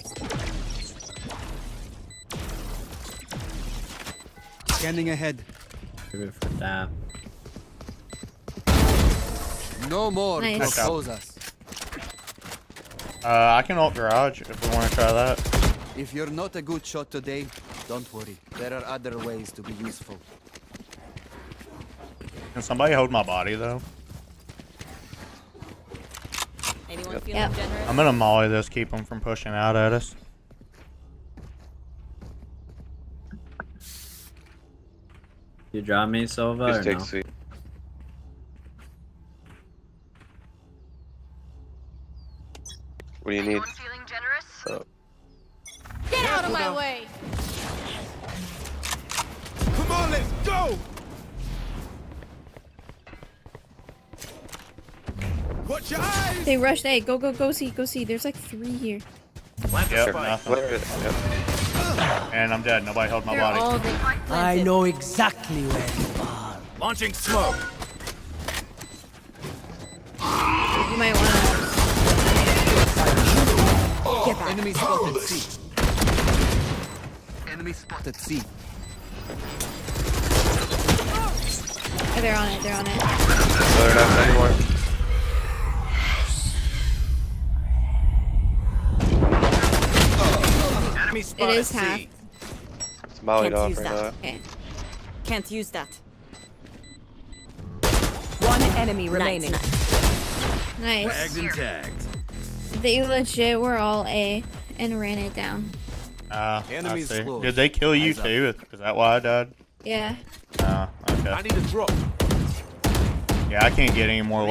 Scanning ahead. Good for that. No more to Nice. oppose us. I can ult garage if we want to try that. If you're not a good shot today, don't worry. There are other ways to be useful. Can somebody hold my body though? Anyone Yep. feeling generous? I'm gonna molly this, keep them from pushing out at us. You drop me, Silva, Just or take no? C. What do you need? Feeling generous? Oh. Get out of my way! Come on, let's go! Watch your eyes! They rushed A. Go, go, go, C, go, C. There's like 3 here. Plant the Yep, spike. nothing. Yep. And I'm dead. Nobody held my They're body. all I know exactly where you are. Launching smoke. You might want to. Get back. Enemy spotted C. Enemy spotted C. Oh, they're on it. They're on it. No, they're not anymore. Enemy It spotted is half. C. It's mollied Can't off use right that. now. Okay. Can't use that. One enemy remaining. Nice. Tagged and tagged. They legit were all A and ran it down. I Enemies see. close. Did they kill you Eyes up. too? Is that why I died? Yeah. Okay. I need a drop. Yeah, I can't get any more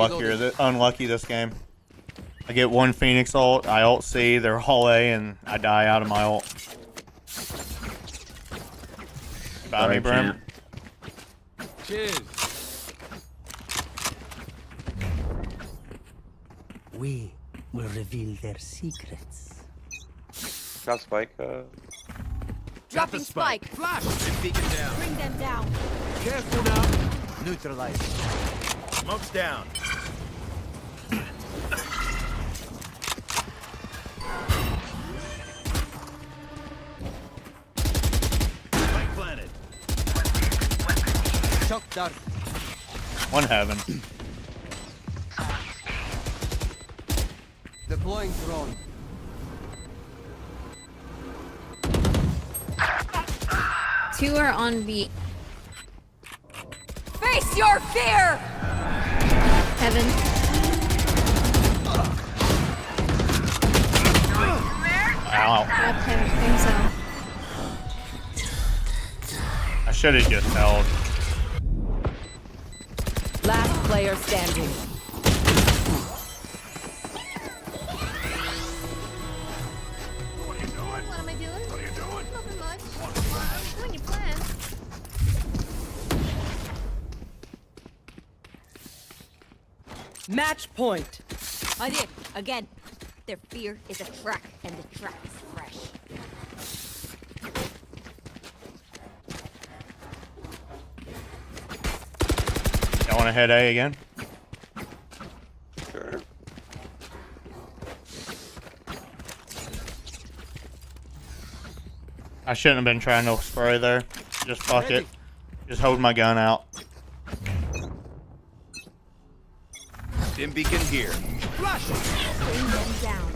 unlucky this game. I get one Phoenix ult, I ult C, they're all A, and I die out of my ult. Got me, Brim? Cheers. We will reveal their secrets. Got Spike. Dropping spike. Flash. Been beacon down. Bring them down. Careful now. Neutralize. Smoke's down. Spike planted. Shock dart. One heaven. Deploying drone. Two are on B. Face your fear! Heaven. Ow. Yep, heaven. So. I should have just held. Last player standing. What am I doing? What are you doing? Nothing much. Doing your plan. Match point. I did. Again. Their fear is a track, and the track is fresh. Y'all want to head A again? Sure. I shouldn't have been trying to spray there. Just fuck it. Just hold my gun out. Dim beacon here. Flash. Bring them down.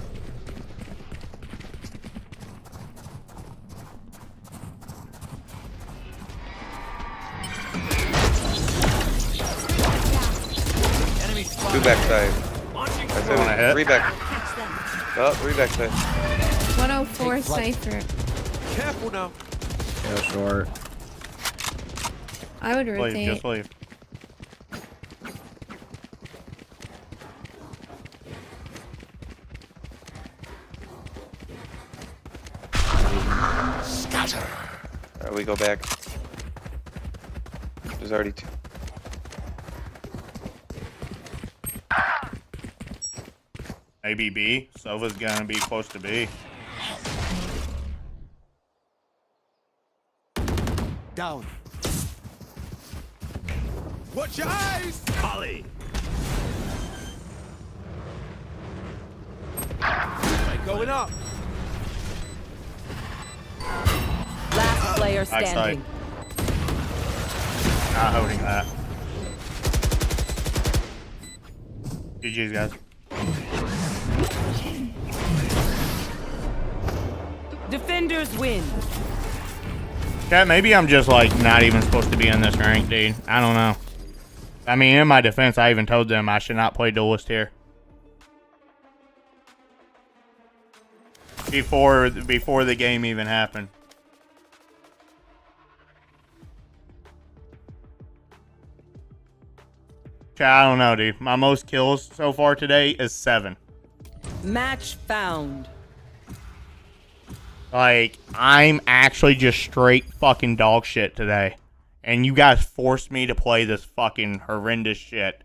Enemy spotted. Two backside. Launching I Wanna hit? said three back. Catch them. Oh, three backside. 104 Cypher. Careful now. Go short. I would Leave, rotate. just leave. Scatter. Alright, we go back. There's already two. Maybe B. Sova's gonna be close to B. Down. Watch your eyes. Molly. Spike Going up. Last player Backside. standing. Not holding that. GG's, guys. Defenders win. Chat, maybe I'm just like not even supposed to be in this rank, dude. I don't know. I mean, in my defense, I even told them I should not play duelist here. Before the game even happened. Chat, I don't know, dude. My most kills so far today is 7. Match found. Like, I'm actually just straight fucking dog shit today. And you guys forced me to play this fucking horrendous shit.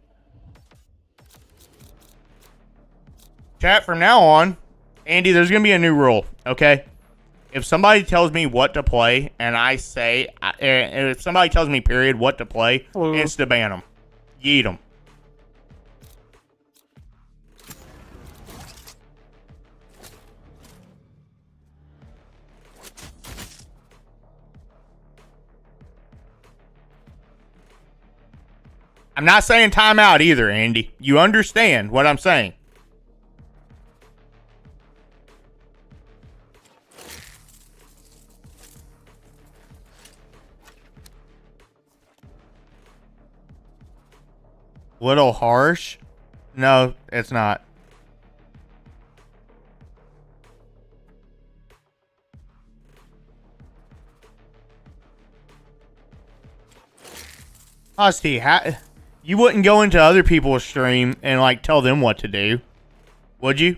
Chat, from now on, Andy, there's going to be a new rule, okay? If somebody tells me what to play, and I say, if somebody tells me, period, what to play, insta-ban them. Yeet them. I'm not saying timeout either, Andy. You understand what I'm saying. Little harsh? No, it's not. Husky, you wouldn't go into other people's stream and like tell them what to do, would you?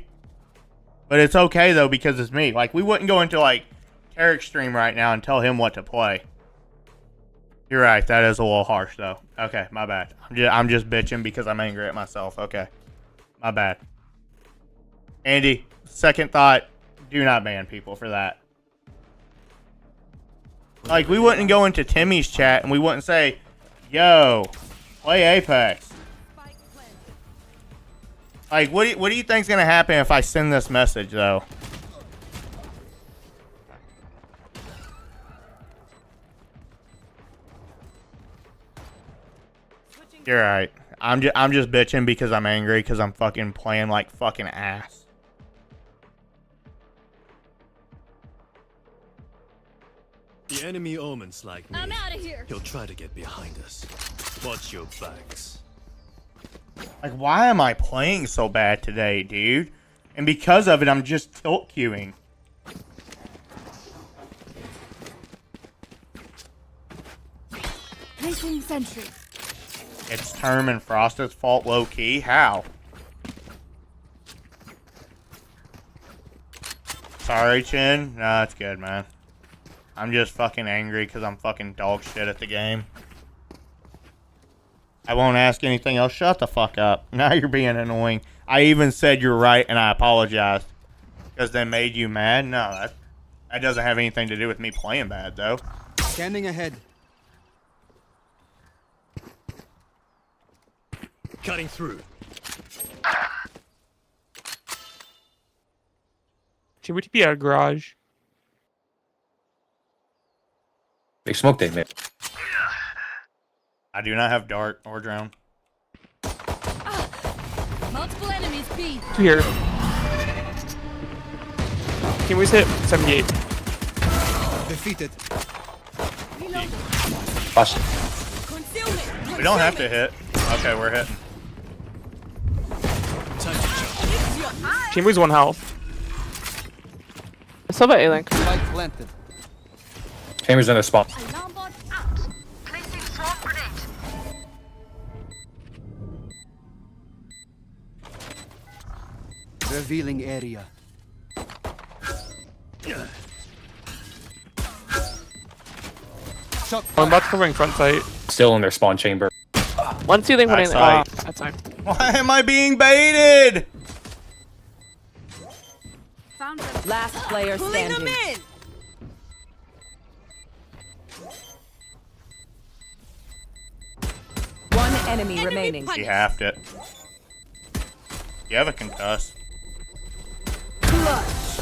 But it's okay though because it's me. Like we wouldn't go into like Tarek's stream right now and tell him what to play. You're right. That is a little harsh though. Okay, my bad. I'm just bitching because I'm angry at myself. Okay, my bad. Andy, second thought: do not ban people for that. Like we wouldn't go into Timmy's chat and we wouldn't say, "Yo, play Apex." Like, what do you think's gonna happen if I send this message though? You're right. I'm just bitching because I'm angry because I'm fucking playing like fucking ass. The enemy omens like me. I'm out of here. He'll try to get behind us. Watch your backs. Like, why am I playing so bad today, dude? And because of it, I'm just tilt queuing. Placing sentry. It's Term and Frosted's fault, low key. How? Sorry, Chin. Nah, it's good, man. I'm just fucking angry because I'm fucking dog shit at the game. I won't ask anything else. Shut the fuck up. Now you're being annoying. I even said you're right and I apologized. Because they made you mad? No, that doesn't have anything to do with me playing bad, though. Scanning ahead. Cutting through. Should we be our garage? Big smoke day, man. I do not have dart or drone. Multiple enemies B. Two here. Can we hit 78? Defeated. Flash. We don't have to hit. Okay, we're hitting. Chamber's 1 health. I still have an A-Link. Spike planted. Chamber's in their spot. Alarm bot out. Placing swarm grenade. Revealing area. I'm about to cover in front sight. Still in their spawn chamber. One ceiling, one A-Link. Oh, that's fine. Why am I being baited? Found them. Last player standing. One enemy remaining. You halved it. You have a concuss.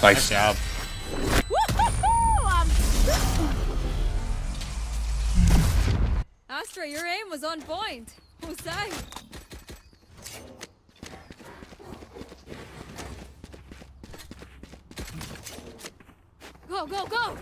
Nice job. Astra, your aim was on point. Hussein. Go, go, go!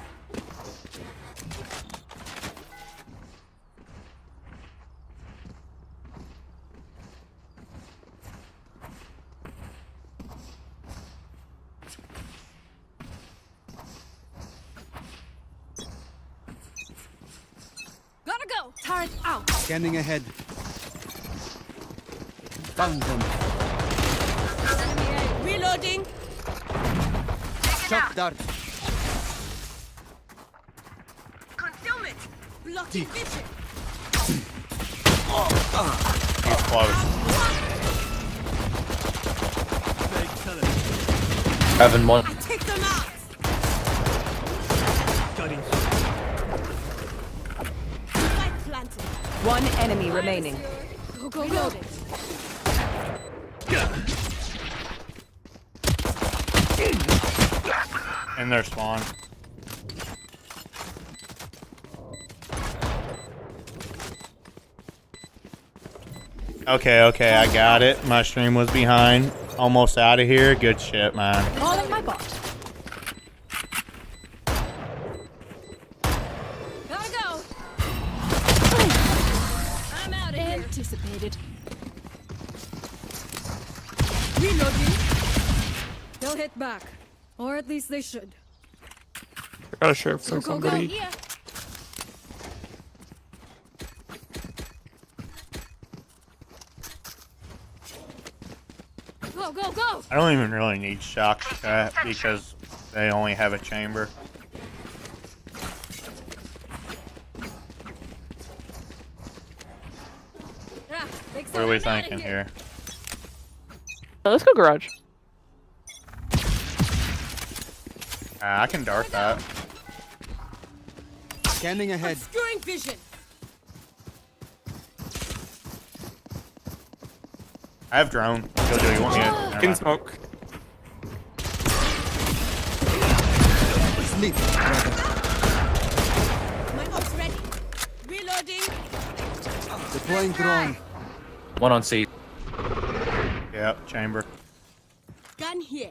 Gotta go! Turret out! Scanning ahead. Found them. Reloading! Shock dart. Concealment! Blocking vision! He's close. Having one. Take them out! Cutting Spike planted. One enemy remaining. Go, go, go! In their spawn. Okay, I got it. My stream was behind. Almost out of here. Good shit, man. Calling my bot. Gotta go! I'm out of here. Anticipated. get back. Or at least they should. I got a shirt for somebody. Here. Go, go, go! I don't even really need shock chat because they only have a chamber. What are we thinking here? Let's go garage. I can dart that. Scanning ahead. Obscuring vision. I have drone. Go do you want me to? Never In mind. smoke. Sleep, brother. My ult's ready. Reloading. Deploying drone. One on C. Yep, chamber. Gun here.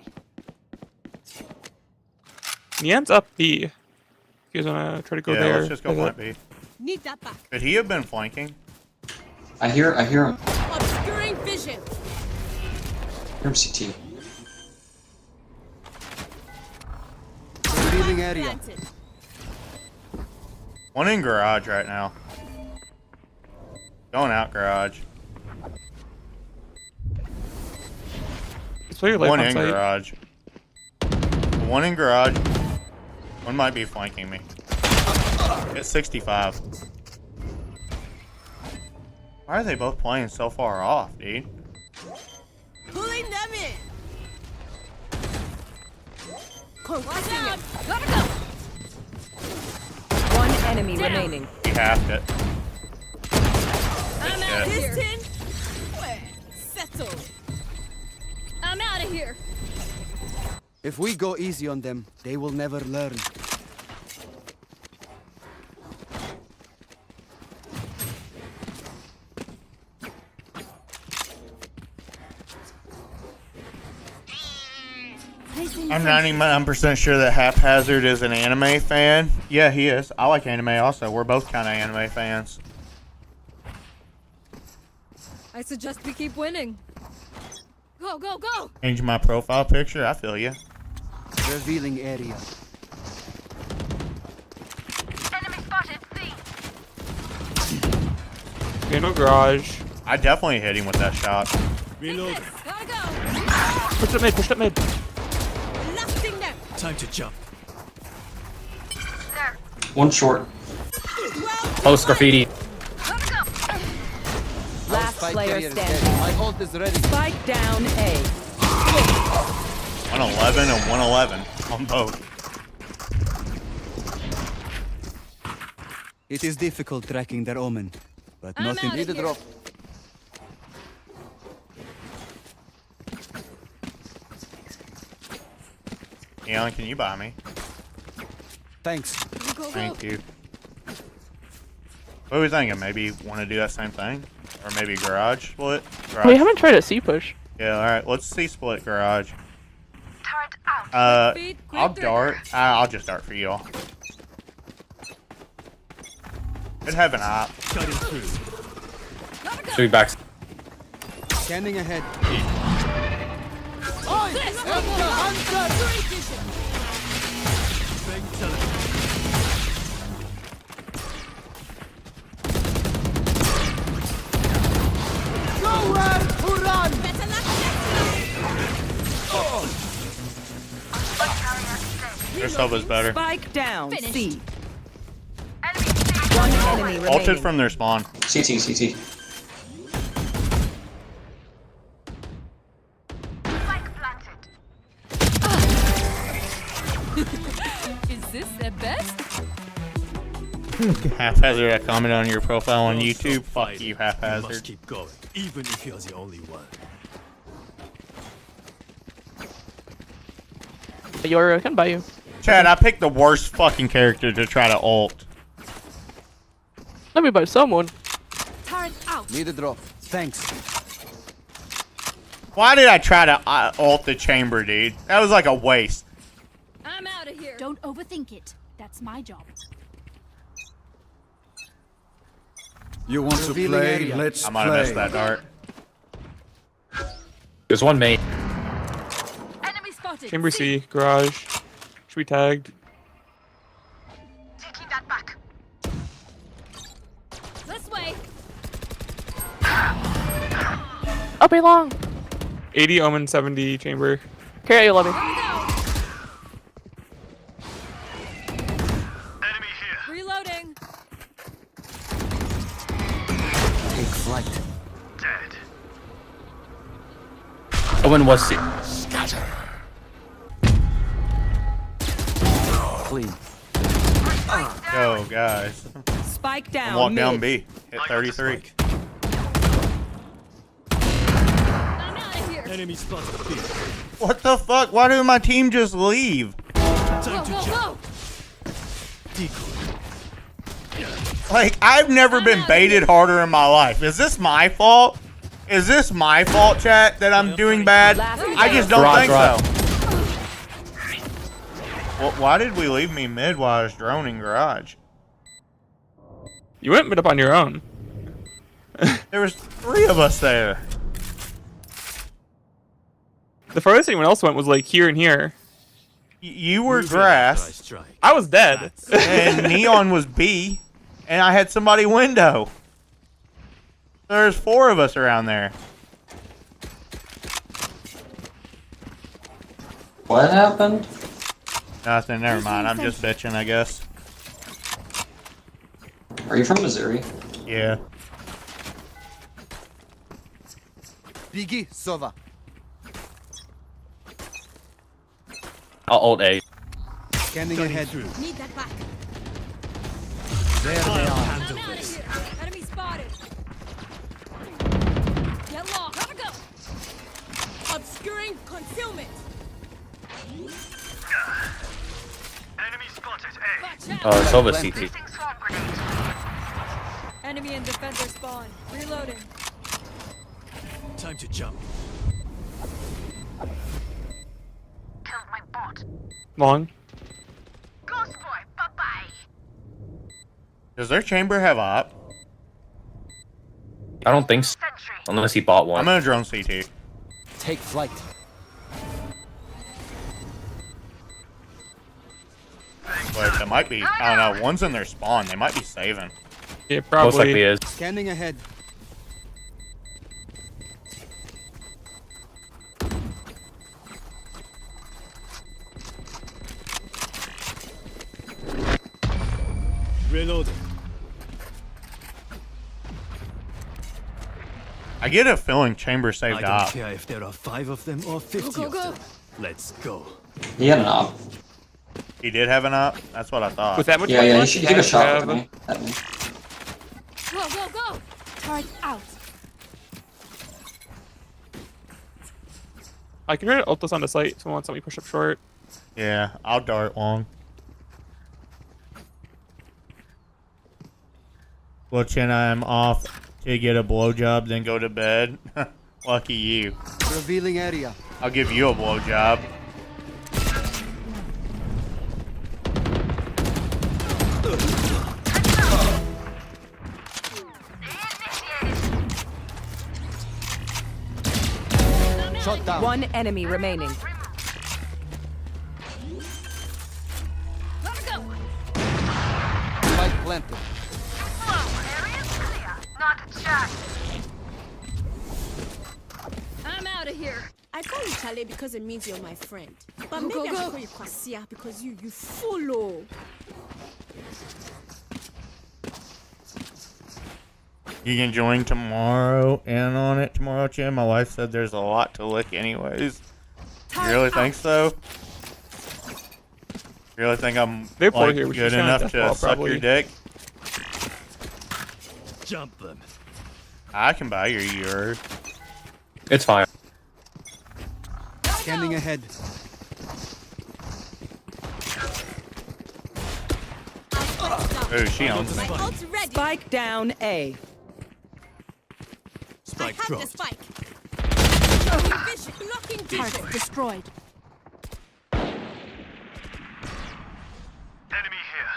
Nian's up B. If you guys wanna try to go Yeah, there. let's just go plant B. Need that back. Could he have been flanking? I hear him. Obscuring vision. Hear him CT. Revealing area. Planted. One in garage right now. Going out garage. It's where your life One on in site. garage. One in garage. One might be flanking me. It's 65. Why are they both playing so far off, dude? Pulling them in. Watch out. Gotta go. One enemy remaining. He halved it. I'm Good out shit. distant. Settled. I'm out of here. If we go easy on them, they will never learn. I'm 99% sure that Haphazard is an anime fan. Yeah, he is. I like anime also. We're both kind of anime fans. I suggest we keep winning. Go, go, go. Change my profile picture. I feel you. Revealing area. Enemy spotted. C. Okay, no garage. I definitely hit him with that shot. Reload. Gotta go. Push it mid, push it mid. Blasting them. Time to jump. There. One short. Post graffiti. Gotta go. Last Spike player carrier is dead. standing. My ult is ready. Spike down A. 111 and 111 on both. It is difficult tracking their omen, but I'm nothing. outta Need a here. drop. Neon, can you buy me? Thanks. Go, go, go. Thank you. What are we thinking? Maybe want to do that same thing? Or maybe garage split? Garage. We haven't tried a C push. Yeah, alright. Let's see split garage. Turret out. I'll dart. I'll just dart for y'all. Could have an op. Cutting through. Three backs. Scanning ahead. This. Go, go, go. Obscuring vision. Bang teleport. Nowhere to run. Better not Your sub is better. Spike down Finished. C. Enemy C. One enemy Ulted remaining. from their spawn. CT. Spike planted. Is this the best? Haphazard, I commented on your profile on Don't YouTube. stop Fuck fighting. you, You Haphazard. must keep going, even if you're the only one. Yoru, I can buy you. Chad, I picked the worst fucking character to try to ult. Let me buy someone. turret out. Need a drop. Thanks. Why did I try to ult the chamber, dude? That was like a waste. I'm out of here. Don't overthink it. That's my job. You want to Revealing play? area. Let's I might have missed that dart. There's one main. Enemy spotted. Spotted. Chamber C, garage. Should be tagged. Taking that back. This way. Up A long. 80 Omen, 70 chamber. Carry 11. Reloading. Take flight. Dead. Owen was C. Scatter. Clean. Go, guys. Spike down. Walk down mid. B. Hit 33. I'm out of here. Enemy spotted B. What the fuck? Why did my team just leave? Go, go, go. Like, I've never been baited harder in my life. Is this my fault? Is this my fault, chat, that I'm doing bad? I just don't think so. Well, why did we leave me mid while I was droning garage? You went mid up on your own. There was 3 of us there. The farthest anyone else went was like here and here. You were grass. I was dead. And Neon was B. And I had somebody window. There's 4 of us around there. What happened? Nothing, never mind. I'm just bitching, I guess. Are you from Missouri? Yeah. Biggie, Sova. I'll ult A. Scanning ahead. Need that back. There they are. I'm out of here. Enemy spotted. Get low. Gotta go. Obscuring concealment. Enemy spotted. A. Watch out. Oh, it's over CT. Enemy and defender spawn. Reloading. Time to jump. Killed my bot. Long. Ghost boy, bye-bye. Does their chamber have op? I don't think so. Unless he bought one. I'm gonna drone CT. Take flight. Wait, that might be. I don't know. One's in their spawn. They might be saving. Yeah, probably. Most likely is. Scanning ahead. Reloading. I get a feeling chamber saved I don't op. care if there are 5 of them or 50 Go, go, of go. them. Let's go. He had an op. He did have an op? That's what I thought. With that much Yeah, money yeah, he left, should you take a guys shot have- with me. At me. Go, go, go. Turret out. I can ult this on the site. Someone wants to let me push up short. Yeah, I'll dart long. Well, Chin, I'm off to get a blowjob, then go to bed. Lucky you. Revealing area. I'll give you a blowjob. Shot down. One enemy remaining. Gotta go. Spike planted. Not a chance. I'm out of here. I call you Chale because it means you're my friend. But Go, maybe go, I should go. call you Kwasia because you follow. You can join tomorrow and on it tomorrow, Chin. My wife said there's a lot to lick anyways. You really think so? You really think I'm They're poor like, here. We good should enough death to ball, suck probably. your dick? Jump them. I can buy your euro. It's fine. Scanning ahead. Oh, she owns me. My ult's ready. Spike down A. Spike I have the dropped. spike. Blocking vision. Blocking vision. Target destroyed. Enemy here.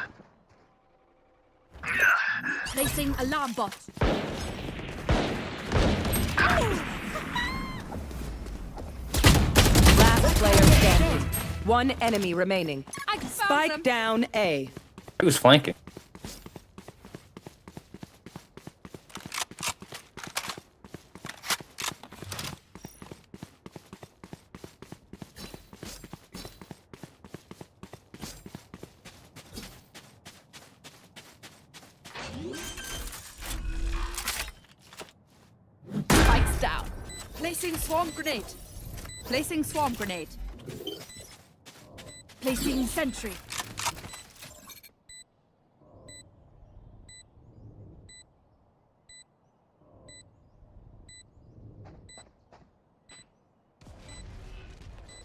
Placing alarm bot. Last player standing. One enemy remaining. Spike down A. He was flanking. Spikes down. Placing swarm grenade. Placing swarm grenade. Placing sentry.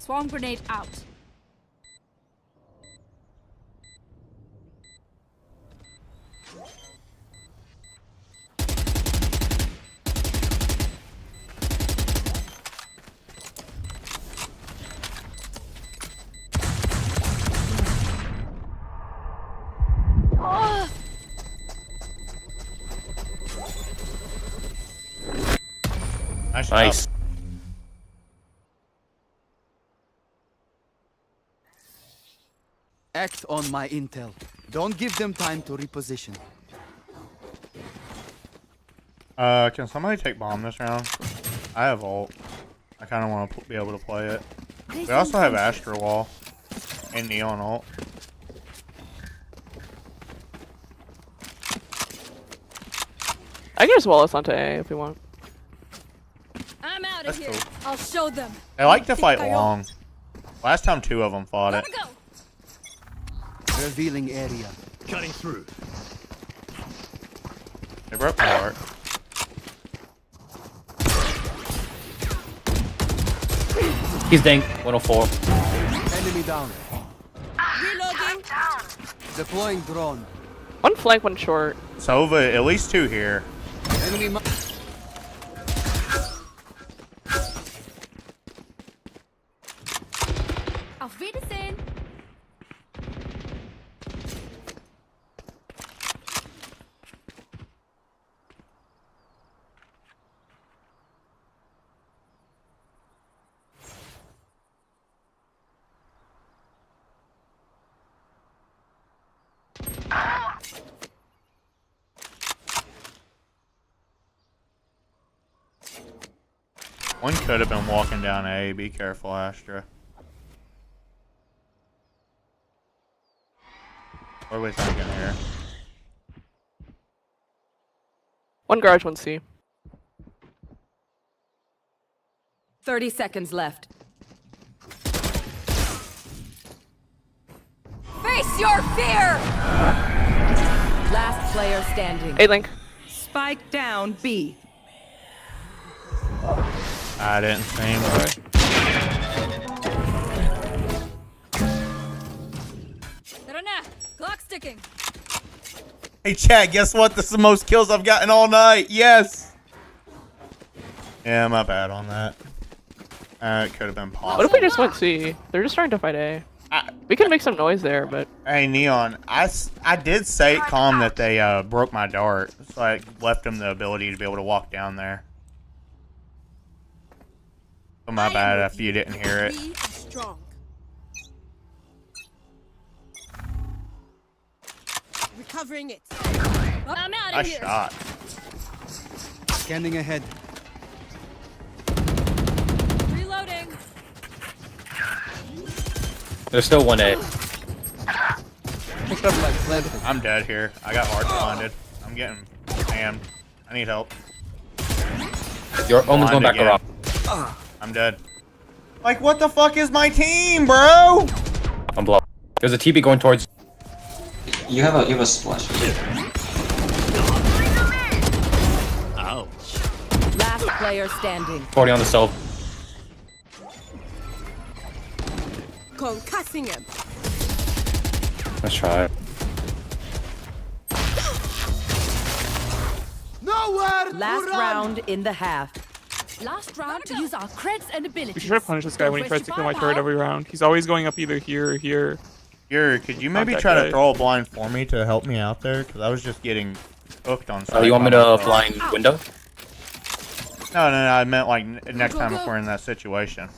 Swarm grenade out. Nice. Act on my intel. Don't give them time to reposition. Can somebody take bomb this round? I have ult. I kind of want to be able to play it. We also have Astra Wall and Neon ult. I can just wall us onto A if we want. I'm out That's of here. cool. I'll show them. They like to fight long. Last time 2 of them fought it. Go. Revealing area. Cutting through. They broke my heart. He's dang. 104. Enemy down. Reloading. Deploying drone. One flank, one short. Sova, at least 2 here. Enemy. Auf Wiedersehen. One could have been walking down A. Be careful, Astra. What are we thinking here? One garage, one C. 30 seconds left. Face your fear. Last player standing. A link. Spike down B. I didn't see him. Clock sticking. Hey, Chad, guess what? This is the most kills I've gotten all night. Yes. Yeah, my bad on that. It could have been possible. What if we just went C? They're just trying to fight A. We can make some noise there, but... Hey, Neon, I did say calm that they broke my dart. So I left them the ability to be able to walk down there. So my bad if you didn't hear it. Be strong. Recovering it. I'm out of Nice here. shot. Scanning ahead. Reloading. There's still 1A. Picked up by Fled. I'm dead here. I got hard blinded. I'm getting jammed. I need help. You're almost going back around. I'm dead. Like, what the fuck is my team, bro? I'm blown. There's a TB going towards. You have a splash. Ouch. Last player standing. 40 on the cell. Concussing him. Let's try it. Nowhere. Last round in the half. Last round to use our creds and We abilities. should try to punish this guy when he tries to kill my turret every round. He's always going up either here or here. Here, could you maybe Contact try to guy. throw a blind for me to help me out there? Because I was just getting hooked on Oh, something. you want me to blind window? No, I meant like next time if we're in that situation.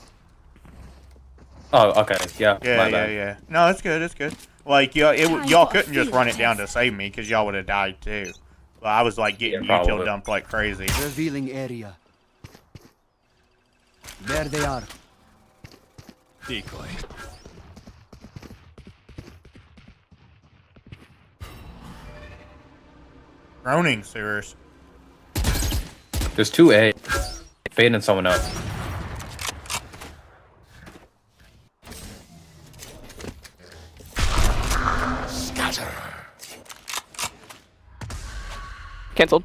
Oh, okay. Yeah. Yeah, my yeah, bad. yeah. No, it's good. It's good. Like y'all couldn't just run it down to save me because y'all would have died too. But I was like getting util dumped like crazy. Revealing area. There they are. Decoy. Groaning sewers. There's 2A. Fade and someone else. Scatter. Cancelled.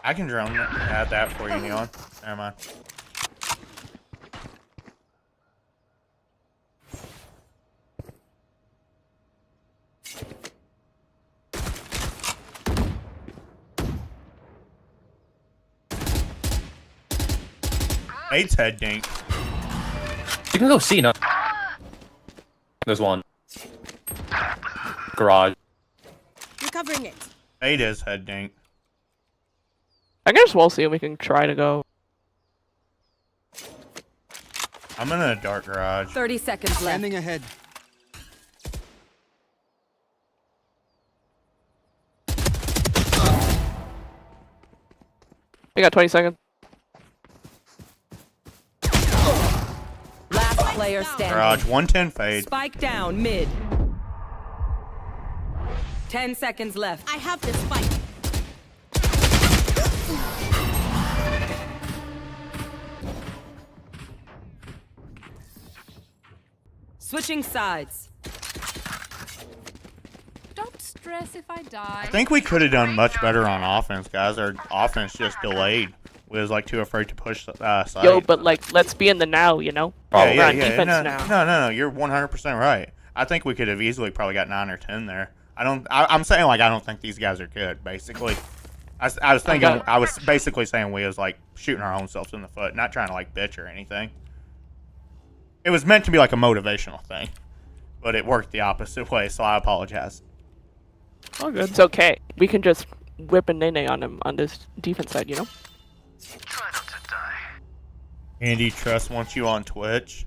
I can drone add that for you, Neon. Never mind. Fade's head dink. You can go C now. There's one. Garage. Recovering it. Fade is head dink. I can just wall C and we can try to go. I'm in a dark garage. 30 seconds left. Standing ahead. We got 20 seconds. Last player standing. Garage 110 fade. Spike down mid. 10 seconds left. I have this spike. Switching sides. Don't stress if I die. I think we could have done much better on offense, guys. Our offense just delayed. We was like too afraid to push side. Yo, but like, let's be in the now, you know? Yeah, We're on defense now. No. You're 100% right. I think we could have easily probably got 9 or 10 there. I'm saying like I don't think these guys are good. Basically, I was thinking I was basically saying we was like shooting our own selves in the foot, not trying to like bitch or anything. It was meant to be like a motivational thing, but it worked the opposite way. So I apologize. All good. It's okay. We can just whip a nene on him on this defense side, you know? Try not to die. Andy Trust wants you on Twitch.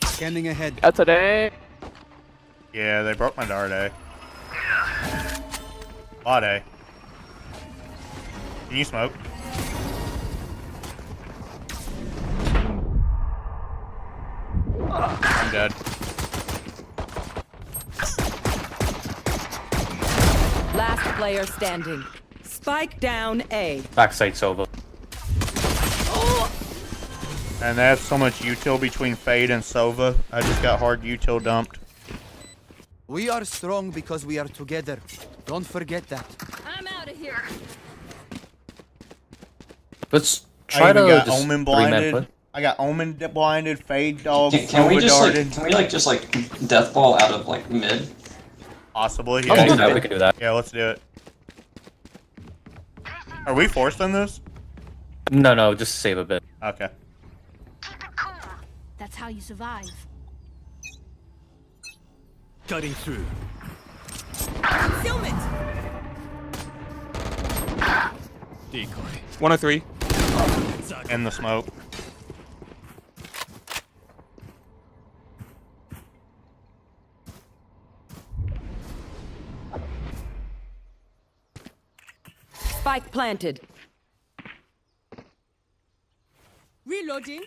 Scanning ahead. That's a day. Yeah, they broke my dart, eh? Lot, eh? Can you smoke? I'm dead. Last player standing. Spike down A. Backside's over. And they have so much util between Fade and Sova. I just got hard util dumped. We are strong because we are together. Don't forget that. I'm out of here. Let's try to got just Omen 3-man blinded. put. I got Omen blinded, Fade dog. Can we just darted. just like death ball out of like mid? Possibly. Oh, Yeah. we can do that. Yeah, let's do it. Are we forced in this? No, just save a bit. Okay. That's how you survive. Cutting through. Concealment. Decoy. 103. In the smoke. Spike planted. Reloading.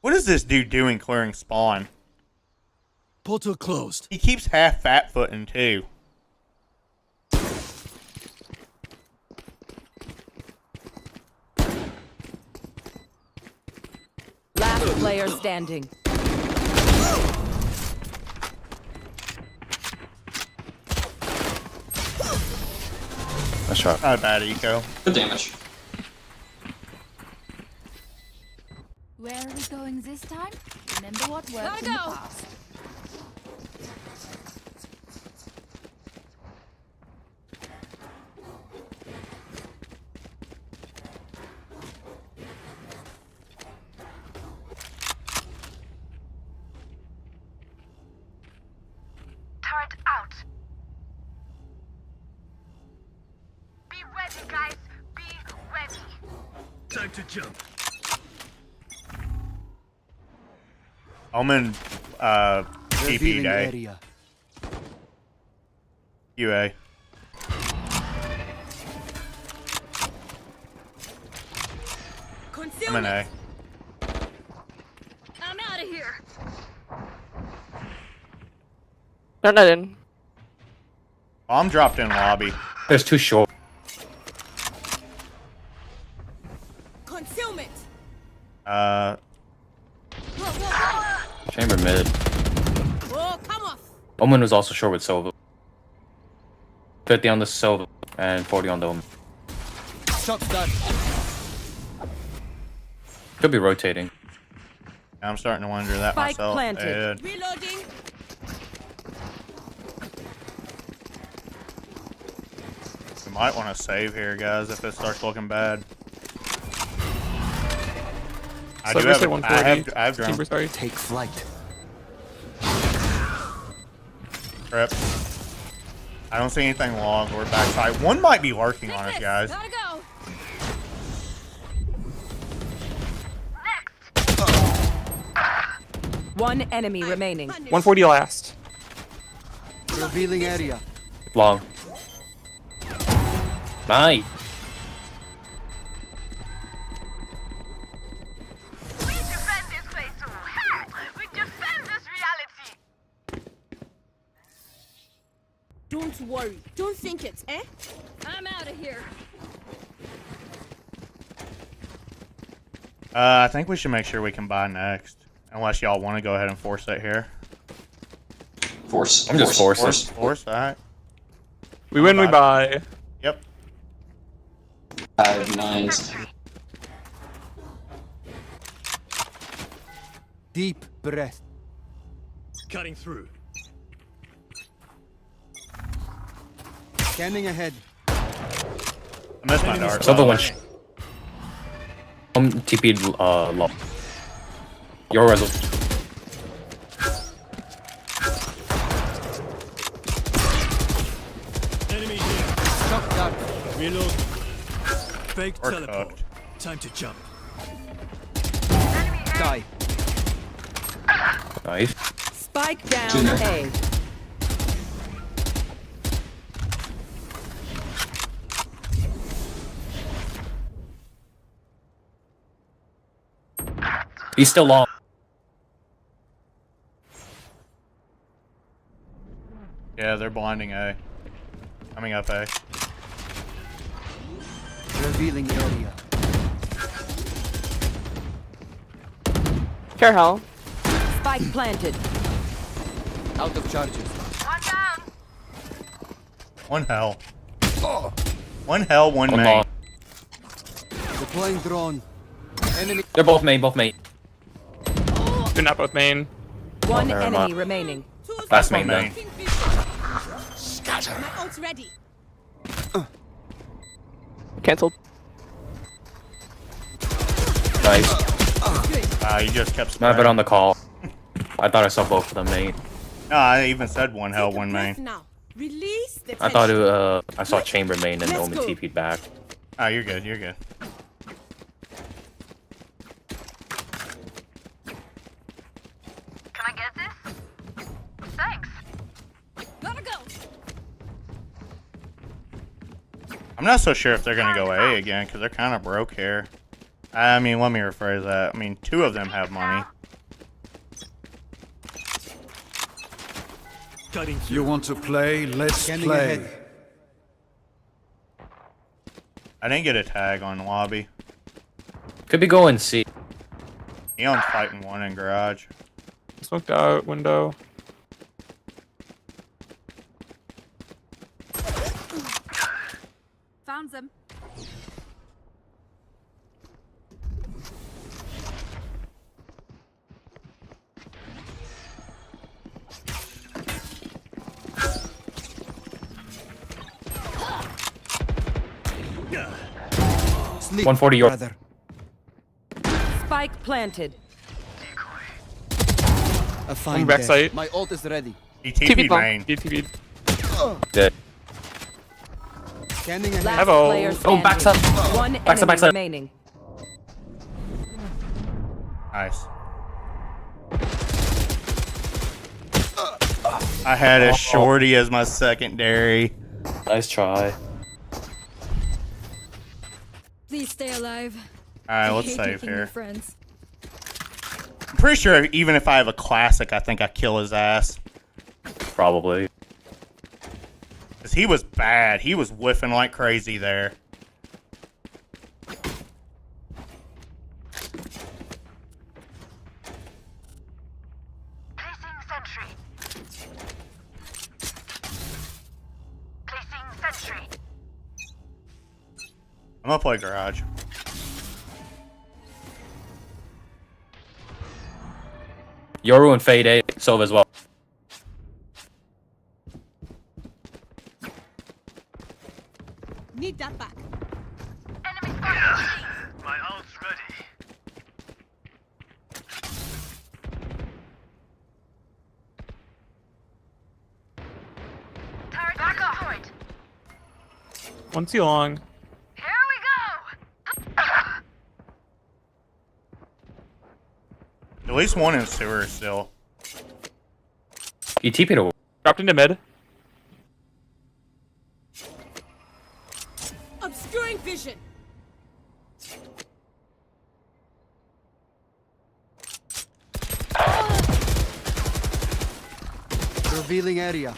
What is this dude doing clearing spawn? Portal closed. He keeps half fat footing too. Last player standing. Nice shot. Not bad, Eco. Good damage. Where are we going this time? Remember what worked in the past. Turret out. Be ready, guys. to jump. Omen, TP day. Area. UA. I'm in A. I'm out of here. They're not in. Bomb dropped in lobby. There's two short. Concealment. Chamber mid. Oh, come off. Omen was also short with Sova. 50 on the Sova and 40 on the Omen. Shots done. Could be rotating. I'm starting to wonder that Spike myself. planted. Reloading. We might want to save here, guys, if it starts looking bad. I have drone. Chamber, sorry. Take flight. Prep. I don't see anything long or backside. One might be lurking on us, guys. Gotta go. One enemy remaining. 140 last. Revealing area. Long. Nice. We defend this place too. Ha! We defend this reality. Don't worry. Don't think it, eh? I'm out of here. I think we should make sure we can buy next. Unless y'all want to go ahead and force it here. Force. I'm just forcing. Force, alright. We win, we buy. Yep. 5 9s. Deep breath. Cutting through. Scanning ahead. I missed my dart. Sova went. TP'd low. Your result. Enemy here. Shot done. Reload. Fake We're teleport. cooked. Time to jump. Die. Nice. Spike down A. He's still long. Yeah, they're blinding A. Coming up A. Revealing area. Care hell. Spike planted. Out of charges. One down. One hell. One hell, one main. long. Deploying drone. Enemy. They're both main, both main. They're not both main. One never enemy mind. remaining. That's One main then. My ult's ready. Cancelled. Nice. You just kept My bad spraying. on the call. I thought I saw both of them main. No, I even said one hell, one main. Now. Release the I thought tension. I saw chamber main and Let's Omen go. TP'd back. Oh, you're good, you're good. Can I get this? Thanks. Gotta go. I'm not so sure if they're going to go A again, because they're kind of broke here. I mean, let me rephrase that. I mean, two of them have money. Cutting through. You want to play? Let's Scanning play. ahead. I didn't get a tag on lobby. Could be going C. Neon's fighting one in garage. Smoked out window. Found them. Sleep. 140 your. Brother. Spike planted. A fine back death. site. My ult is ready. He TP TP'd bomb. main. DTV. Dead. Scanning ahead. Last Hello. player Oh, standing. backs up. One Backs up, enemy backs up. remaining. Nice. I had a shorty as my secondary. Nice try. Please stay alive. Alright, let's save making new here. friends. I'm pretty sure even if I have a classic, I think I kill his ass. Probably. Because he was bad. He was whiffing like crazy there. Placing sentry. Placing sentry. I'm gonna play garage. Yoru and Fade A, Sova as well. Need that back. Enemy spotted. My ult's ready. Turret back deployed. One too long. Here we go. At least one in sewer still. You TP'd away. Dropped into mid. Obscuring vision. Revealing area.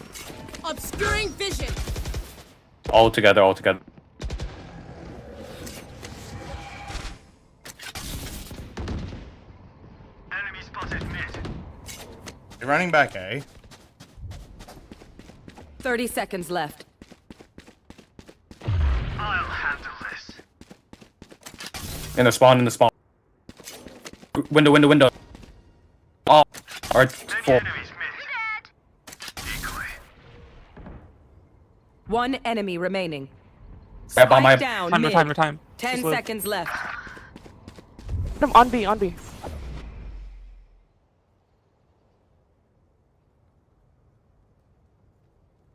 Obscuring vision. All together, all together. Enemy spotted mid. You're running back A. 30 seconds left. I'll handle this. In the spawn, in the spawn. Window, window, window. Oh, alright, 4. One enemy remaining. Yeah, by my- Spike down Time, mid. time. 10 Just live. seconds left. I'm on B, on B.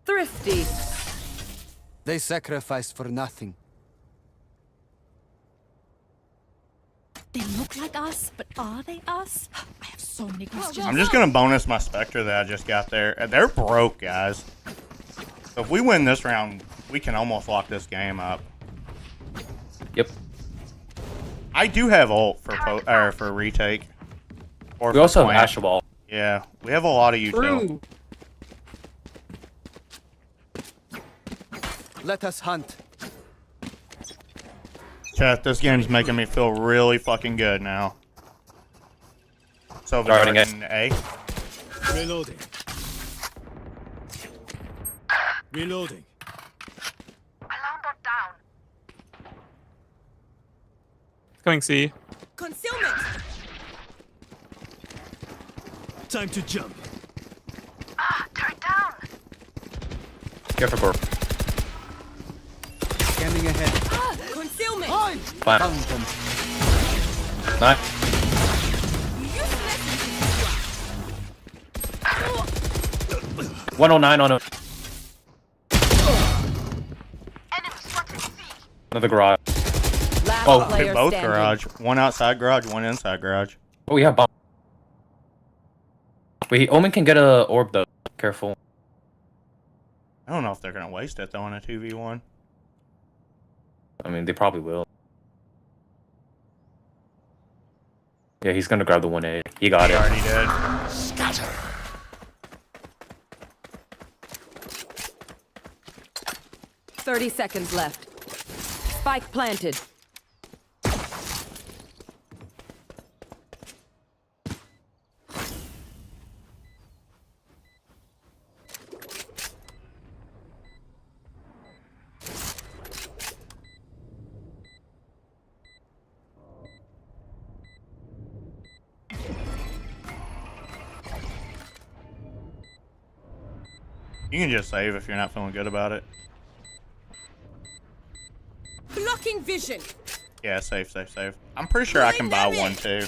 Thrifty. They sacrificed for nothing. They look like us, but are they us? I have so many questions. I'm just gonna bonus my Spectre that I just got there. They're broke, guys. So if we win this round, we can almost lock this game up. Yep. I do have ult for retake. Or We for also have plant. Asher Ball. Yeah, we have a lot of utility. True. Let us hunt. Chat, this game's making me feel really fucking good now. So Starting in A. Reloading. Reloading. Alarm bot down. Coming C. Concealment. Time to jump. Turret down. Careful, Corp. Scanning ahead. Concealment. Fine. Found them. Nice. Useless. 109 on a. Enemy spotted C. Another garage. Last Oh, player Hit both standing. garage. One outside garage, one inside garage. Oh, we have bomb. Wait, Omen can get a orb though. Careful. I don't know if they're gonna waste it though on a 2v1. I mean, they probably will. Yeah, he's gonna grab the 1A. He got He it. already did. Scatter. $30 seconds left. Spike planted. You can just save if you're not feeling good about it. Blocking vision. Yeah, save. I'm pretty sure I can buy one too.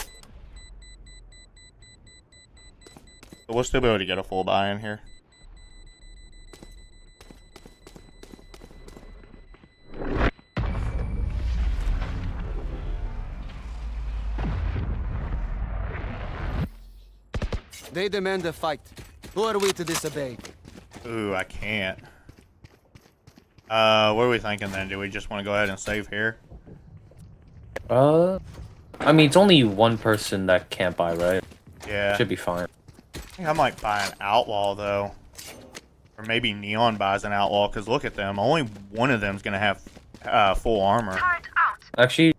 But we'll still be able to get a full buy in here. They demand a fight. Who are we to disobey? Ooh, I can't. What are we thinking then? Do we just want to go ahead and save here? I mean, it's only one person that can't buy, right? Yeah. Should be fine. I think I might buy an outlaw though. Or maybe Neon buys an outlaw, because look at them. Only one of them's going to have full armor. Actually,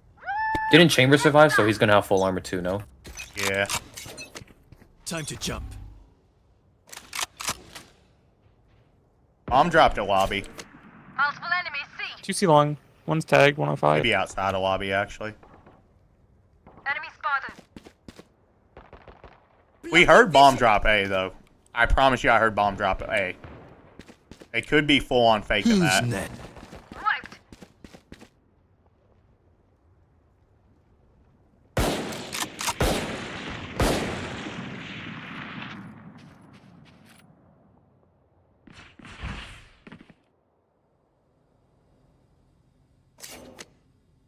didn't Chamber survive, so he's gonna have full armor too, no? Yeah. Time to jump. Bomb dropped a lobby. Multiple enemies C. 2C long. One's tagged, 105. Maybe outside a lobby, actually. Enemy spotted. We heard bomb drop A, though. I promise you I heard bomb drop A. They could be full on faking that. Wiped.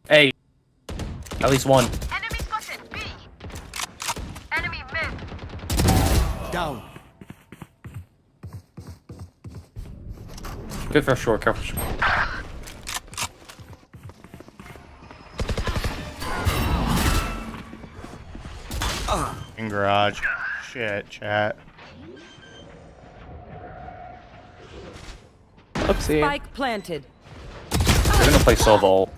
Hey, at least one. Enemy spotted B. Enemy mid. Down. Good for short, careful short. In garage. Shit, chat. Oopsie. Spike planted. They're gonna play solo.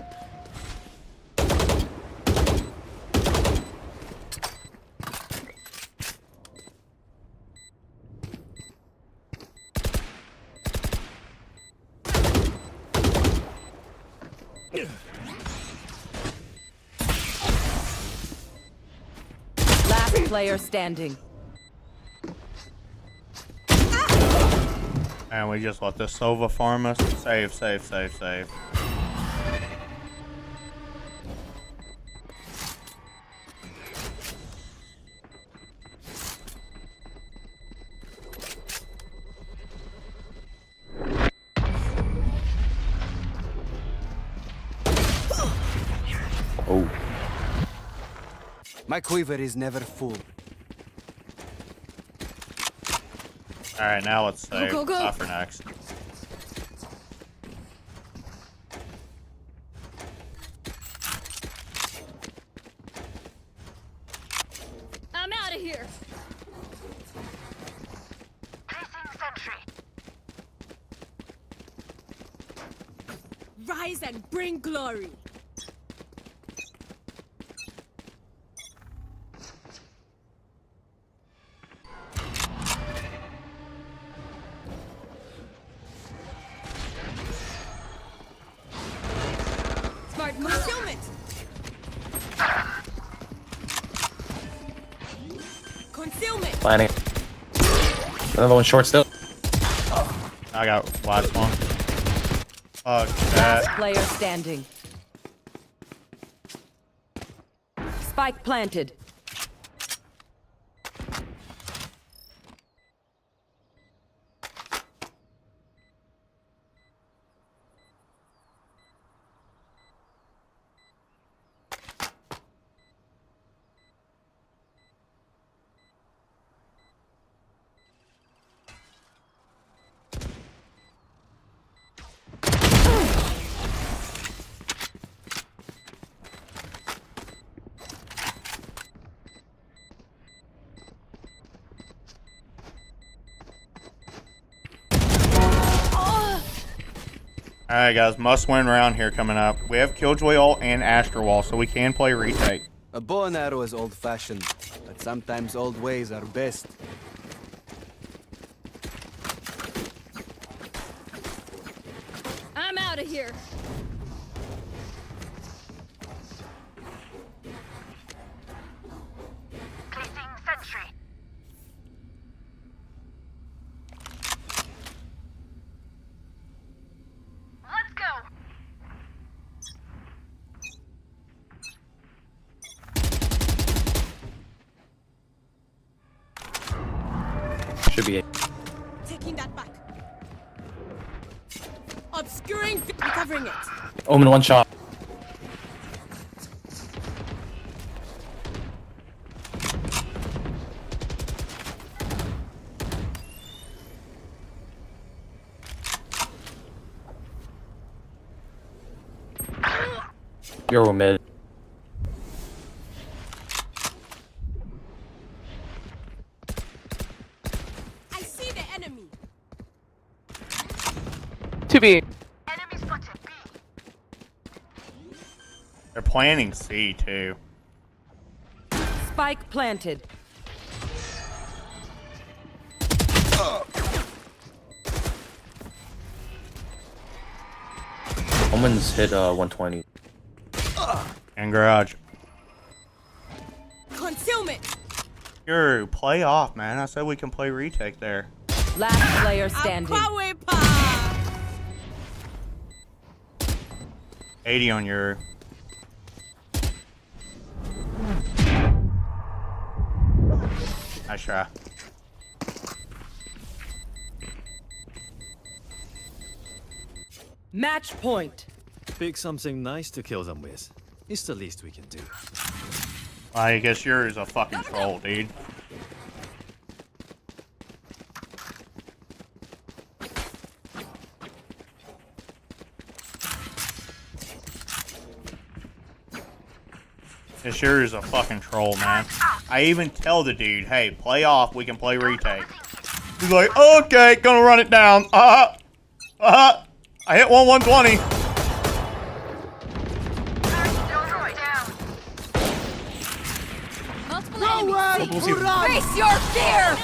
Last player standing. And we just let the Sova farm us. Save, save, save, save. Oh. My quiver is never full. Alright, now let's save. Go, go, go. Stop for next. I'm out of here. Placing sentry. Rise and bring glory. Smart move. Concealment. Concealment. Planning. Another one short still. I got last one. Fuck Last that. player standing. Spike planted. Alright guys, must win round here coming up. We have Killjoy ult and Astro Wall, so we can play retake. A bow and arrow is old-fashioned, but sometimes old ways are best. I'm out of here. Placing sentry. Let's go. Should be 8. Taking that back. Obscuring. Recovering it. Omen one shot. You're mid. I see the enemy. 2B. Enemy spotted B. They're planning C too. Spike planted. Omen's hit 120. And garage. Concealment. Yo, play off, man. I said we can play retake there. Last player standing. 80 on your. Nice try. Match point. Pick something nice to kill them with. It's the least we can do. I guess yours a fucking troll, dude. This sure is a fucking troll, man. I even tell the dude, hey, play off, we can play retake. He's like, okay, gonna run it down. I hit 120. Multiple enemies. Face your fear.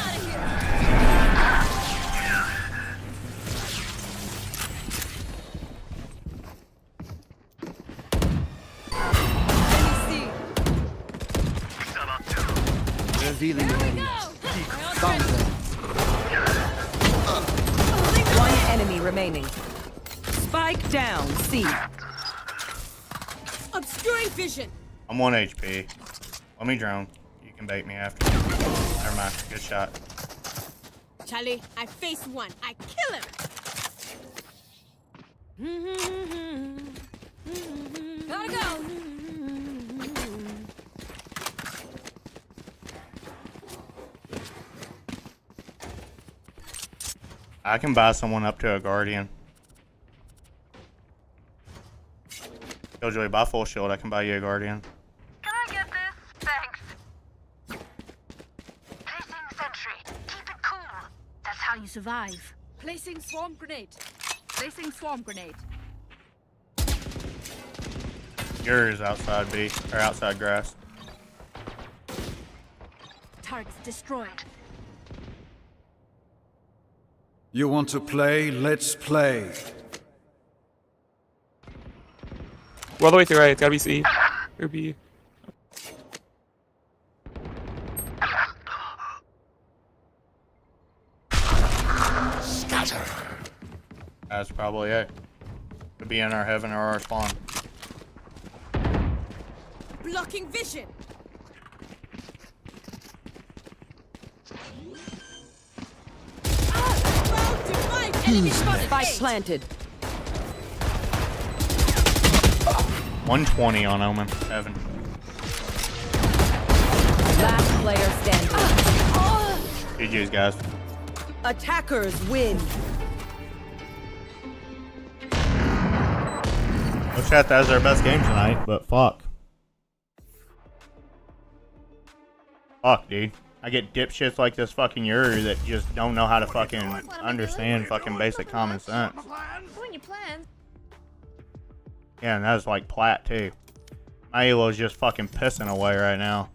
Revealing enemy. One enemy remaining. Spike down. C. Obscuring vision. I'm 1 HP. Let me drone. You can bait me after. Never mind. Good shot. Charlie, I face one. I kill him. Gotta go. I can buy someone up to a guardian. Killjoy, buy full shield. I can buy you a guardian. Can I get this? Thanks. Placing sentry. Keep it cool. That's how you survive. Placing swarm grenade. Placing swarm grenade. Yours outside B, or outside grass. Targets destroyed. You want to play? Let's play. We're all the way through right. It's gotta be C. Or B. Scatter. That's probably it. Could be in our heaven or our spawn. Blocking vision. Enemy spotted. Spike planted. 120 on Omen. Heaven. Last player standing. GG's, guys. Attackers win. No chat, that was our best game tonight, but fuck. Fuck, dude. I get dipshits like this fucking Yuri that just don't know how to fucking understand fucking basic common sense. Doing your plan. Yeah, and that was like plat too. My Elo's just fucking pissing away right now.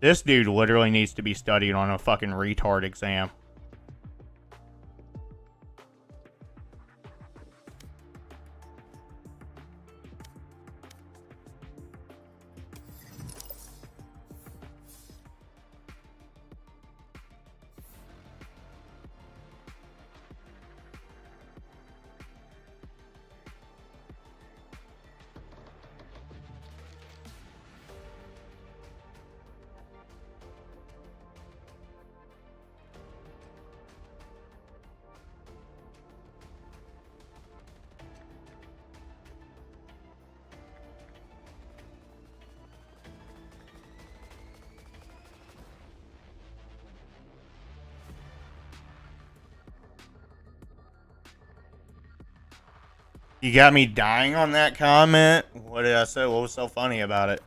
This dude literally needs to be studied on a fucking retard exam. You got me dying on that comment. What did I say? What was so funny about it?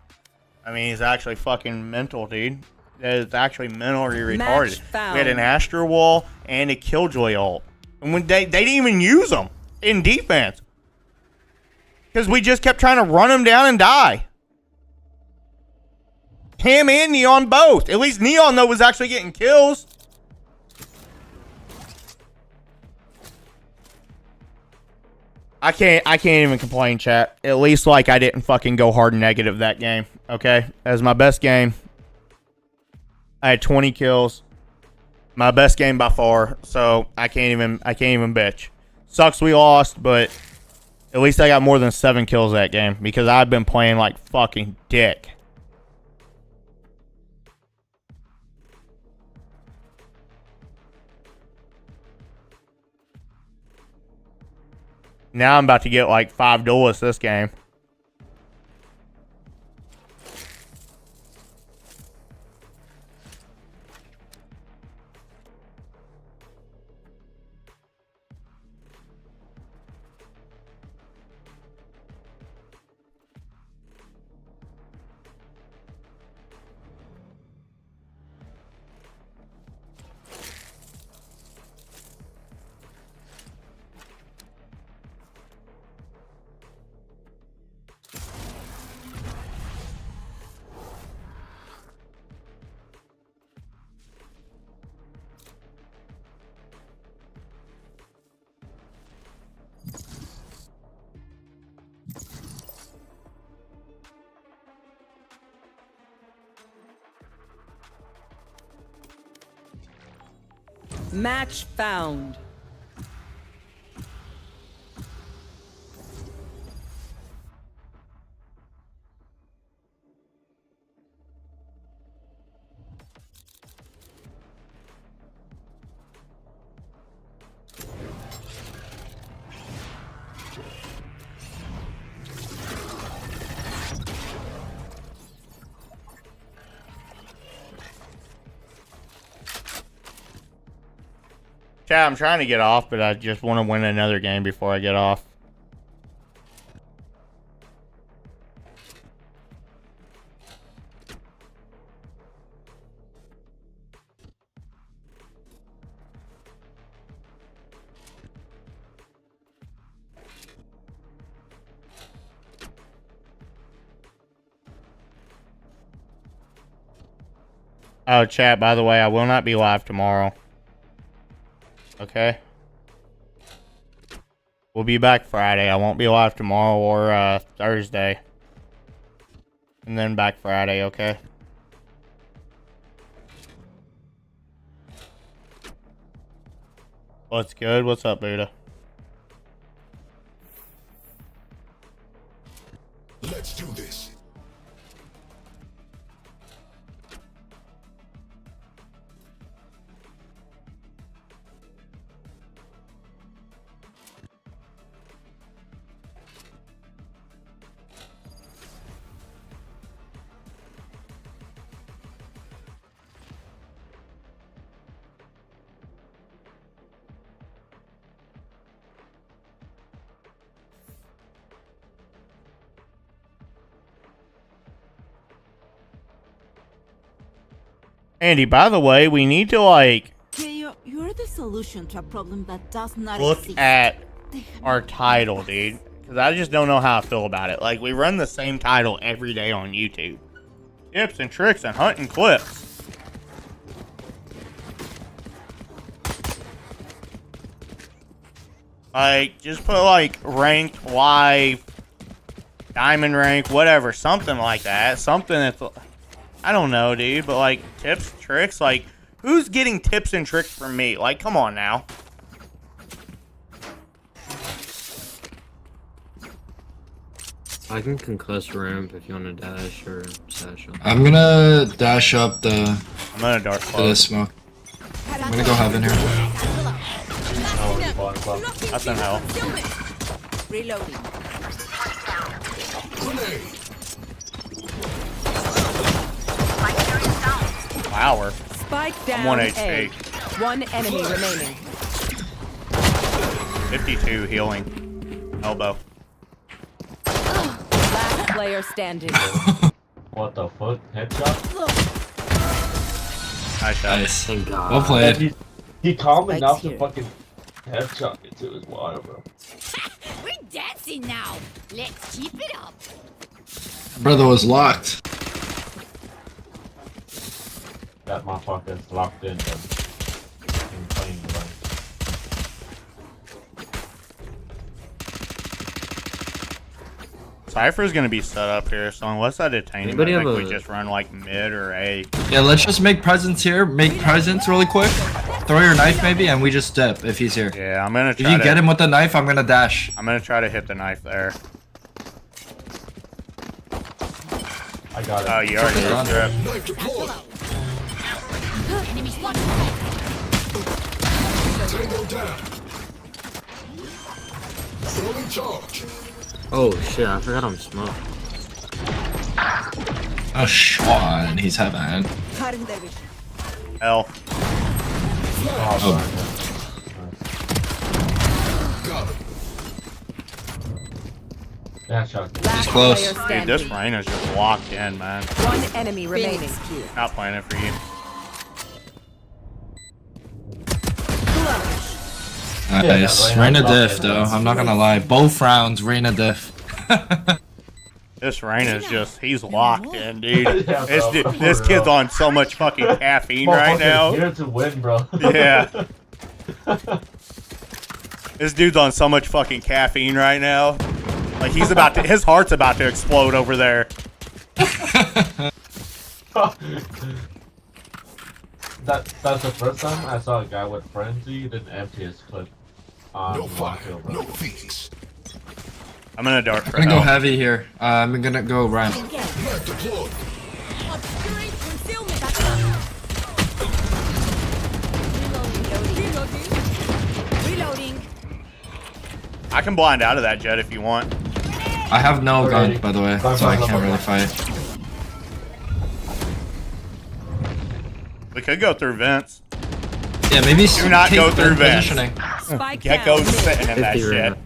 I mean, he's actually fucking mental, dude. It's actually mentally retarded. We had an Astro Wall and a Killjoy ult. And when they didn't even use them in defense. Because we just kept trying to run them down and die. Him and Neon both. At least Neon, though, was actually getting kills. I can't even complain, chat. At least, like, I didn't fucking go hard negative that game. Okay? That was my best game. I had 20 kills. My best game by far. So, I can't even bitch. Sucks we lost, but at least I got more than 7 kills that game. Because I've been playing like fucking dick. Now I'm about to get like 5 duelists this game. Match found. Chat, I'm trying to get off, but I just want to win another game before I get off. Oh, chat, by the way, I will not be live tomorrow. Okay? We'll be back Friday. I won't be live tomorrow or Thursday. And then back Friday, okay? What's good? What's up, Buddha? Let's do this. Andy, by the way, we need to, like, You're the solution to a problem that does not look exist. at our title, dude. Because I just don't know how I feel about it. Like, we run the same title every day on YouTube. Tips and tricks and hunting clips. Like, just put, like, ranked Y, diamond rank, whatever. Something like that. Something that's... I don't know, dude, but like tips, tricks, like who's getting tips and tricks from me? Like, come on now. I can concuss ramp if you want to dash or sash up. I'm gonna dash up the. I'm gonna dark close. Smoke. I'm gonna go heaven here. That's in hell. Reloading. Flower. Spike down. I'm 1 HP. One enemy remaining. 52 healing. Elbow. Last player standing. What the fuck? Headshot? Nice shot. Nice. Thank God. Well played. He calm Spike's enough here. to fucking headshot me too as well, bro. We're dancing now. Let's keep it up. Brother was locked. That motherfucker's locked in them. In plain blank. Cypher's gonna be set up here, so unless I detain him, I Anybody think have we a- just run like mid or A. Yeah, let's just make presents here. Make presents really quick. Throw your knife maybe, and we just dip if he's here. Yeah, I'm gonna If try you to get him with the knife, I'm gonna dash. I'm gonna try to hit the knife there. I got it. Oh, you already Done. stripped. Knife deployed. Enemy spotted. Tango down. Throwing charge. Oh shit, I forgot I'm smoked. Oh, Sean, he's heaven. L. Oh, Got it. Yeah, shot. Last close. player Dude, standing. this rain is just locked in, man. One enemy remaining. Not playing it for you. nice. Raina diff, though. I'm not gonna lie. Both rounds, Raina diff. This rain is just, he's locked in, dude. Yeah, this bro, for this kid's real. on so much fucking caffeine right Motherfucker's now. here to win, bro. Yeah. This dude's on so much fucking caffeine right now. Like he's about to, his heart's about to explode over there. That's the first time I saw a guy with frenzy then empty his clip. No fire, kill, bro. no fees. I'm gonna dart I'm for gonna go L. heavy here. I'm gonna go ramp. Knife deployed. Obscuring concealment. Reloading. I can blind out of that jet if you want. I have no gun, by the way, so I can't really fight. We could go through vents. Yeah, maybe Do not keep go through vents. positioning. Spike Gecko's down. sitting in that 50 shit.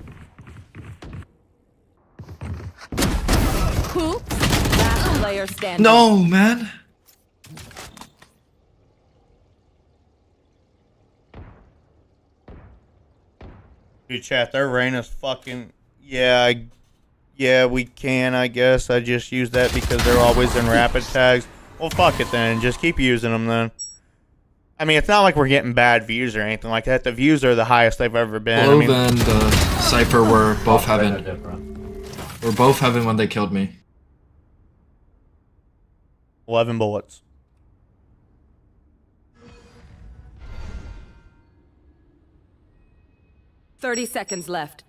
Who? Last player standing. No, man. Dude, chat, their rain is fucking... Yeah, yeah, we can, I guess. I just use that because they're always in rapid tags. Well, fuck it then. Just keep using them then. I mean, it's not like we're getting bad views or anything like that. The views are the highest they've ever been. I Blove mean, and Cypher were both heaven. Different. We're both heaven when they killed me. 11 bullets. $30 left.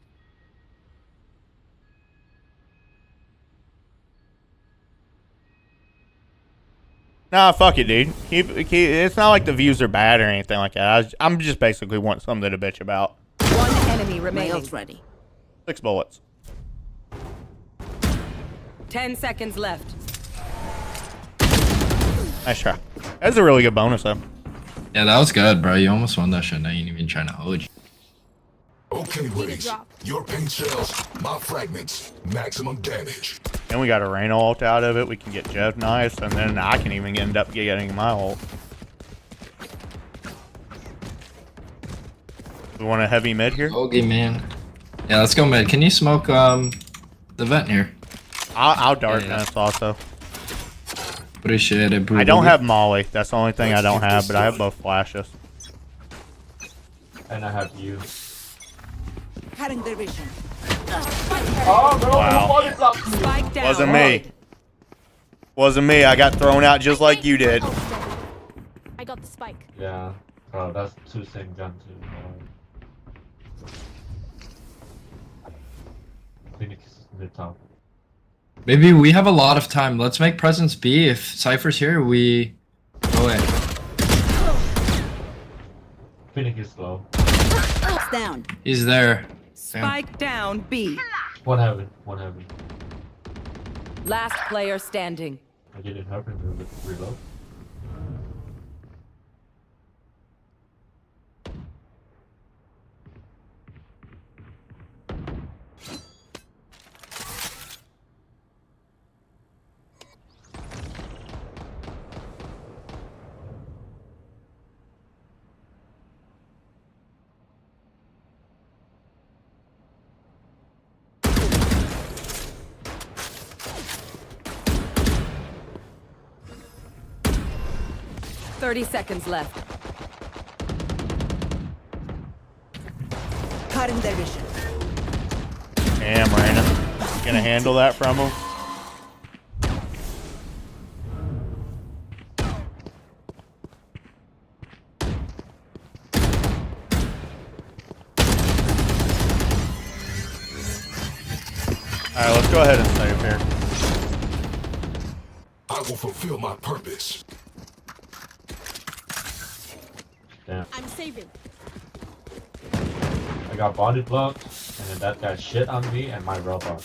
Nah, fuck it, dude. Keep, it's not like the views are bad or anything like that. I'm just basically want something to bitch about. One enemy remaining. Ready. 6 bullets. 10 seconds left. Nice try. That's a really good bonus, though. Yeah, that was good, bro. You almost won that shit. Now you ain't even trying to hold you. Okay, Raze. Your paint shells, my fragments, maximum damage. And we got a rain ult out of it. We can get Jeff nice, and then I can even end up getting my ult. We want a heavy mid here? Okay, man. Yeah, let's go mid. Can you smoke the vent here? I'll dart Yeah. vents also. Appreciate it, bro. I don't have Molly. That's the only thing I don't have, but I have both flashes. And I have you. Cutting their vision. Oh, bro, Wow. Spike down. Wasn't me. Wasn't me. I got thrown out just like you did. I got the spike. Yeah, bro, that's two same gun too. Phoenix is mid top. Maybe we have a lot of time. Let's make presence B. If Cypher's here, we go in. Phoenix is slow. Down. He's there. Spike down B. One heaven, one heaven. Last player standing. I didn't happen to reload. 30 seconds left. Cutting their vision. Damn, Random. Gonna handle that from him? Alright, let's go ahead and save here. I will fulfill my purpose. Damn. I'm saving. I got body blocked, and then that guy shit on me and my robot.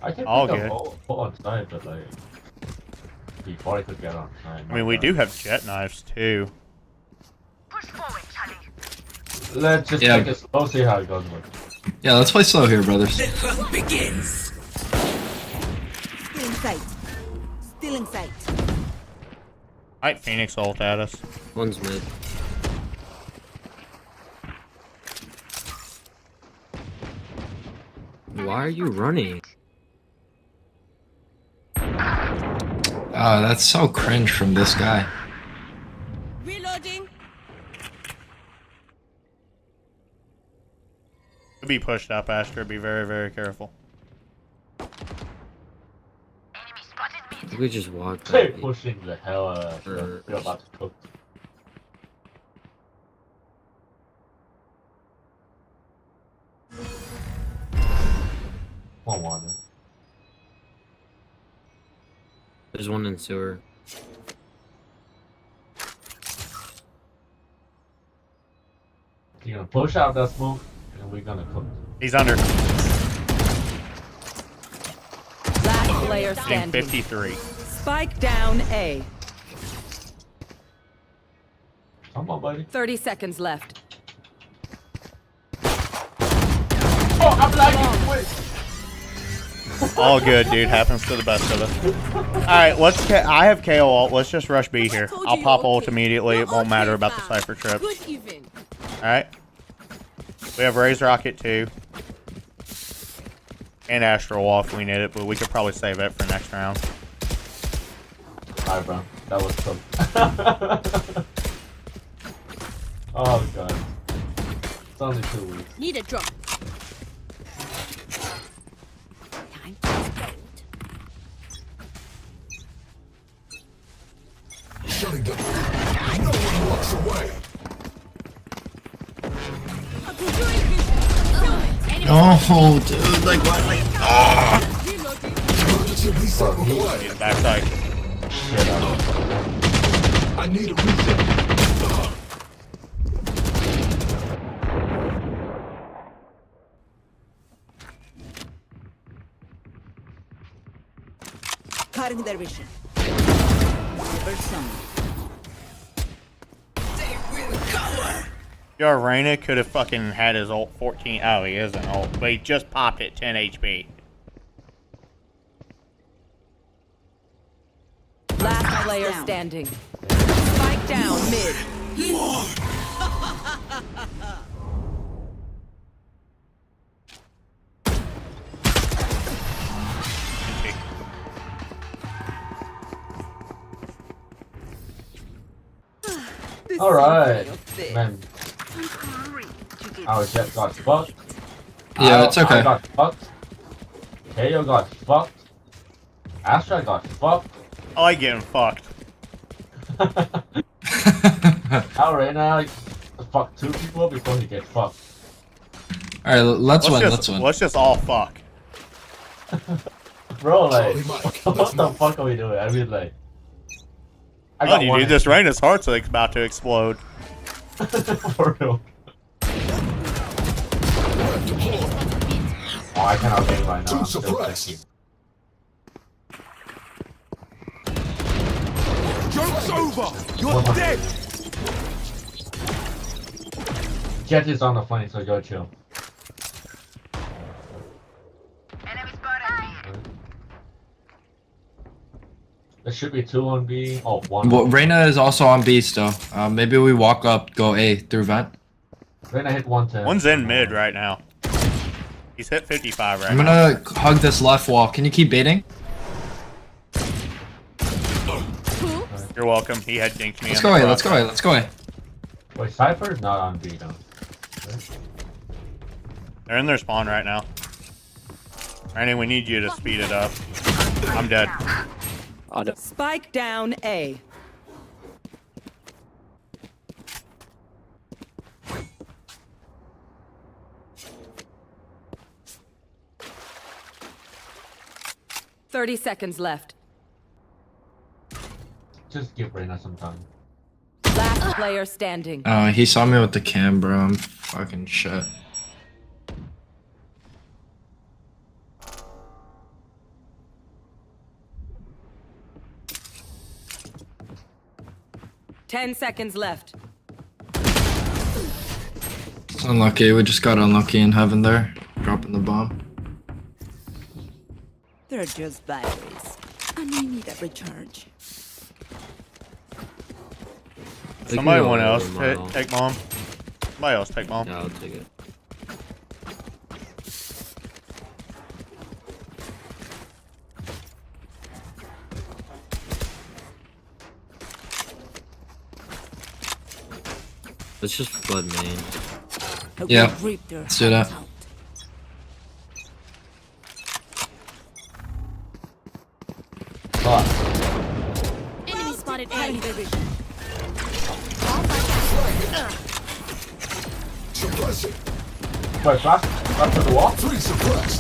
I can All pick good. up full on side, but like before I could get on side. I mean, we do have jet knives too. Push forward, Charlie. Let's just take it slow, see how it goes. Yeah, let's play slow here, brothers. The hunt begins. Still in sight. Still in sight. Alright, Phoenix ult at us. One's mid. Why are you running? Oh, that's so cringe from this guy. Reloading. Could be pushed up, Astra. Be very, very careful. We just walked. They're pushing the hell out of us. We're about to cook. One water. There's one in sewer. You're gonna push out that smoke, and we're gonna cook. He's under. Last player Team standing. 53. Spike down A. Come on, buddy. 30 seconds left. Oh, I'm lagging. Wait. All good, dude. Happens to the best of us. Alright, let's. I have KO ult. Let's just rush B here. I'll pop ult immediately. It won't matter about the Cypher trips. Alright. We have Raise Rocket too. And Astral Wall if we need it, but we could probably save it for next round. Alright, bro. That was cool. Oh, God. It's only 2 weeks. Need a drop. Shutting them. No one walks away. Oh, dude, like what? Like, Backside. I need a reset. Cutting their vision. Your Reyna could have fucking had his ult 14. Oh, he isn't ult, but he just popped it 10 HP. Last player standing. Spike down mid. Alright. Man. Our jet got fucked. Yeah, it's okay. I got fucked. KO got fucked. Astra got fucked. I like getting fucked. Alright, now fuck 2 people before he gets fucked. Alright, let's win. Just, let's win. Let's just all fuck. Bro, like, what the fuck are we doing? I mean, like, I got dude, this Reyna's heart's like about to explode. For real. Oh, I cannot game right now. I'm still thinking. Joke's over! You're dead! Jet is on the flank, so go chill. There should be 2 on B. Oh, 1. Well, Reyna is also on B still. Maybe we walk up, go A through vent. Reyna hit 110. One's in mid right now. He's hit 55 right I'm now. gonna hug this left wall. Can you keep baiting? You're welcome. He had dinked me. Let's go away. Let's go away. Let's go away. Wait, Cypher's not on B though. They're in their spawn right now. Randy, we need you to speed it up. I'm dead. Spike down A. "30 seconds left. Just give Reyna some time. Last player standing. He saw me with the cam, bro. I'm fucking shit. Ten seconds left. It's unlucky. We just got unlucky in heaven there. Dropping the bomb. They're just batteries. And I need a recharge. Somebody want else take bomb. Somebody else take bomb. Yeah, I'll take it. Let's just flood main. Yeah, let's do that. Enemy spotted A. Wait, flash to the wall?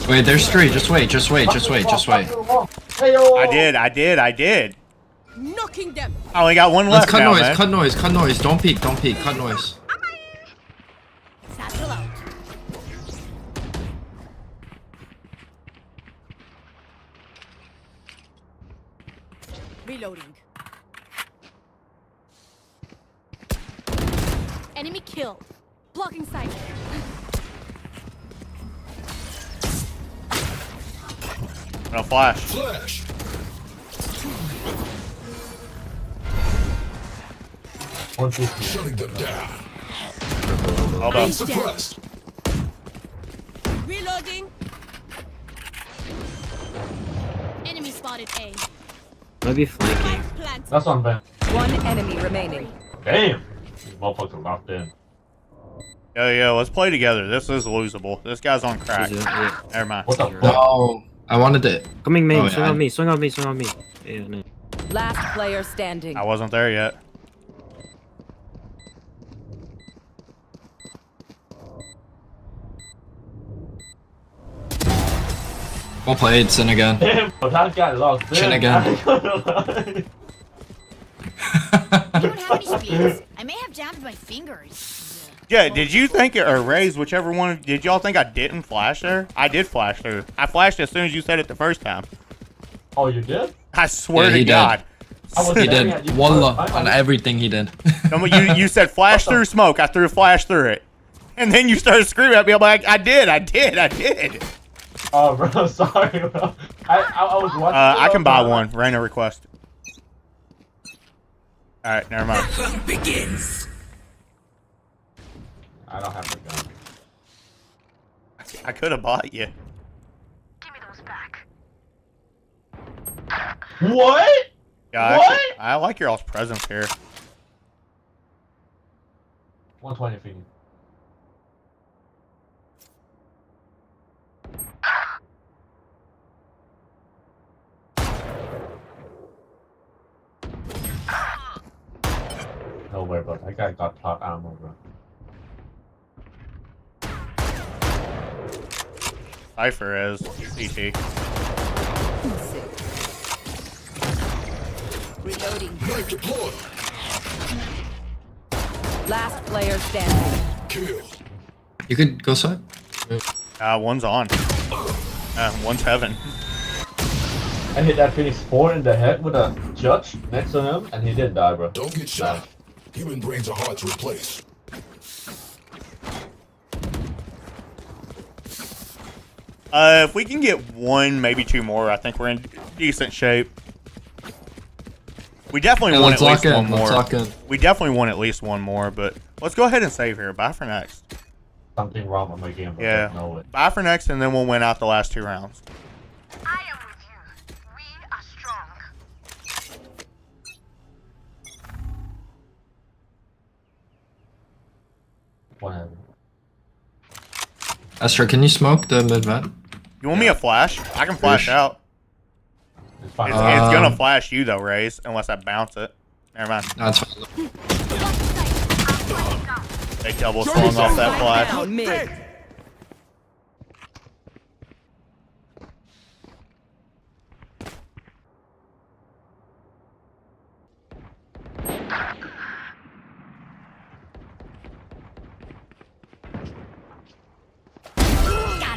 Wait, there's three. Just wait. Just wait. Just wait. Just wait. I did. Knocking them. I only got one Let's left cut now, noise. man. Cut noise. Cut noise. Don't peek. Don't peek. Cut noise. Satchel out. Reloading. Enemy killed. Blocking sight. I'm gonna flash. Flash. Shutting them down. Hold on. Suppressed. Reloading. Enemy spotted A. Maybe flanking. That's on Ben. One enemy remaining. Damn. These motherfuckers locked in. Yo, let's play together. This is losable. This guy's on crack. Never mind. What the fuck? No, I wanted it. Coming main. Oh, Swing yeah. on me. Swing on me. Swing on me. Yeah, no. Last player standing. I wasn't there yet. Well played, Sin again. Damn, but that guy locked in. Chin again. You don't have any speeds. I may have jammed my fingers. Yeah, did you think it, or Raze, whichever one, did y'all think I didn't flash there? I did flash there. I flashed as soon as you said it the first time. Oh, you did? I swear Yeah, to he God. He did. Wallah on everything he did. You said flash through smoke. I threw a flash through it. And then you started screaming at me. I'm like, I did. Oh, bro, sorry, bro. I was watching. I can buy one. Reyna request. Alright, never mind. Begins. I don't have the gun. I could have bought you. Give me those back. What? Yeah, What? I like your all's presence here. 120 feet. No way, bro. That guy got top ammo, bro. Cypher is CT. Reloading. Knife deployed. Last player standing. Kill. You could go side. One's on. One's heaven. I hit that Phoenix 4 in the head with a judge next to him, and he didn't die, bro. Don't get shot. Human brains are hard to replace. If we can get one, maybe two more, I think we're in decent shape. We definitely want at least one more. We definitely want at least one more, but let's go ahead and save here. Bye for next. Something wrong with my game, bro. Yeah. Know it. Bye for next, and then we'll win out the last 2 rounds. I am with you. We are strong. One heavy. Esther, can you smoke the mid vent? You want me a flash? I can flash out. It's fine. It's gonna flash you though, Raze, unless I bounce it. Never mind. That's fine. They double swung off that flash. Got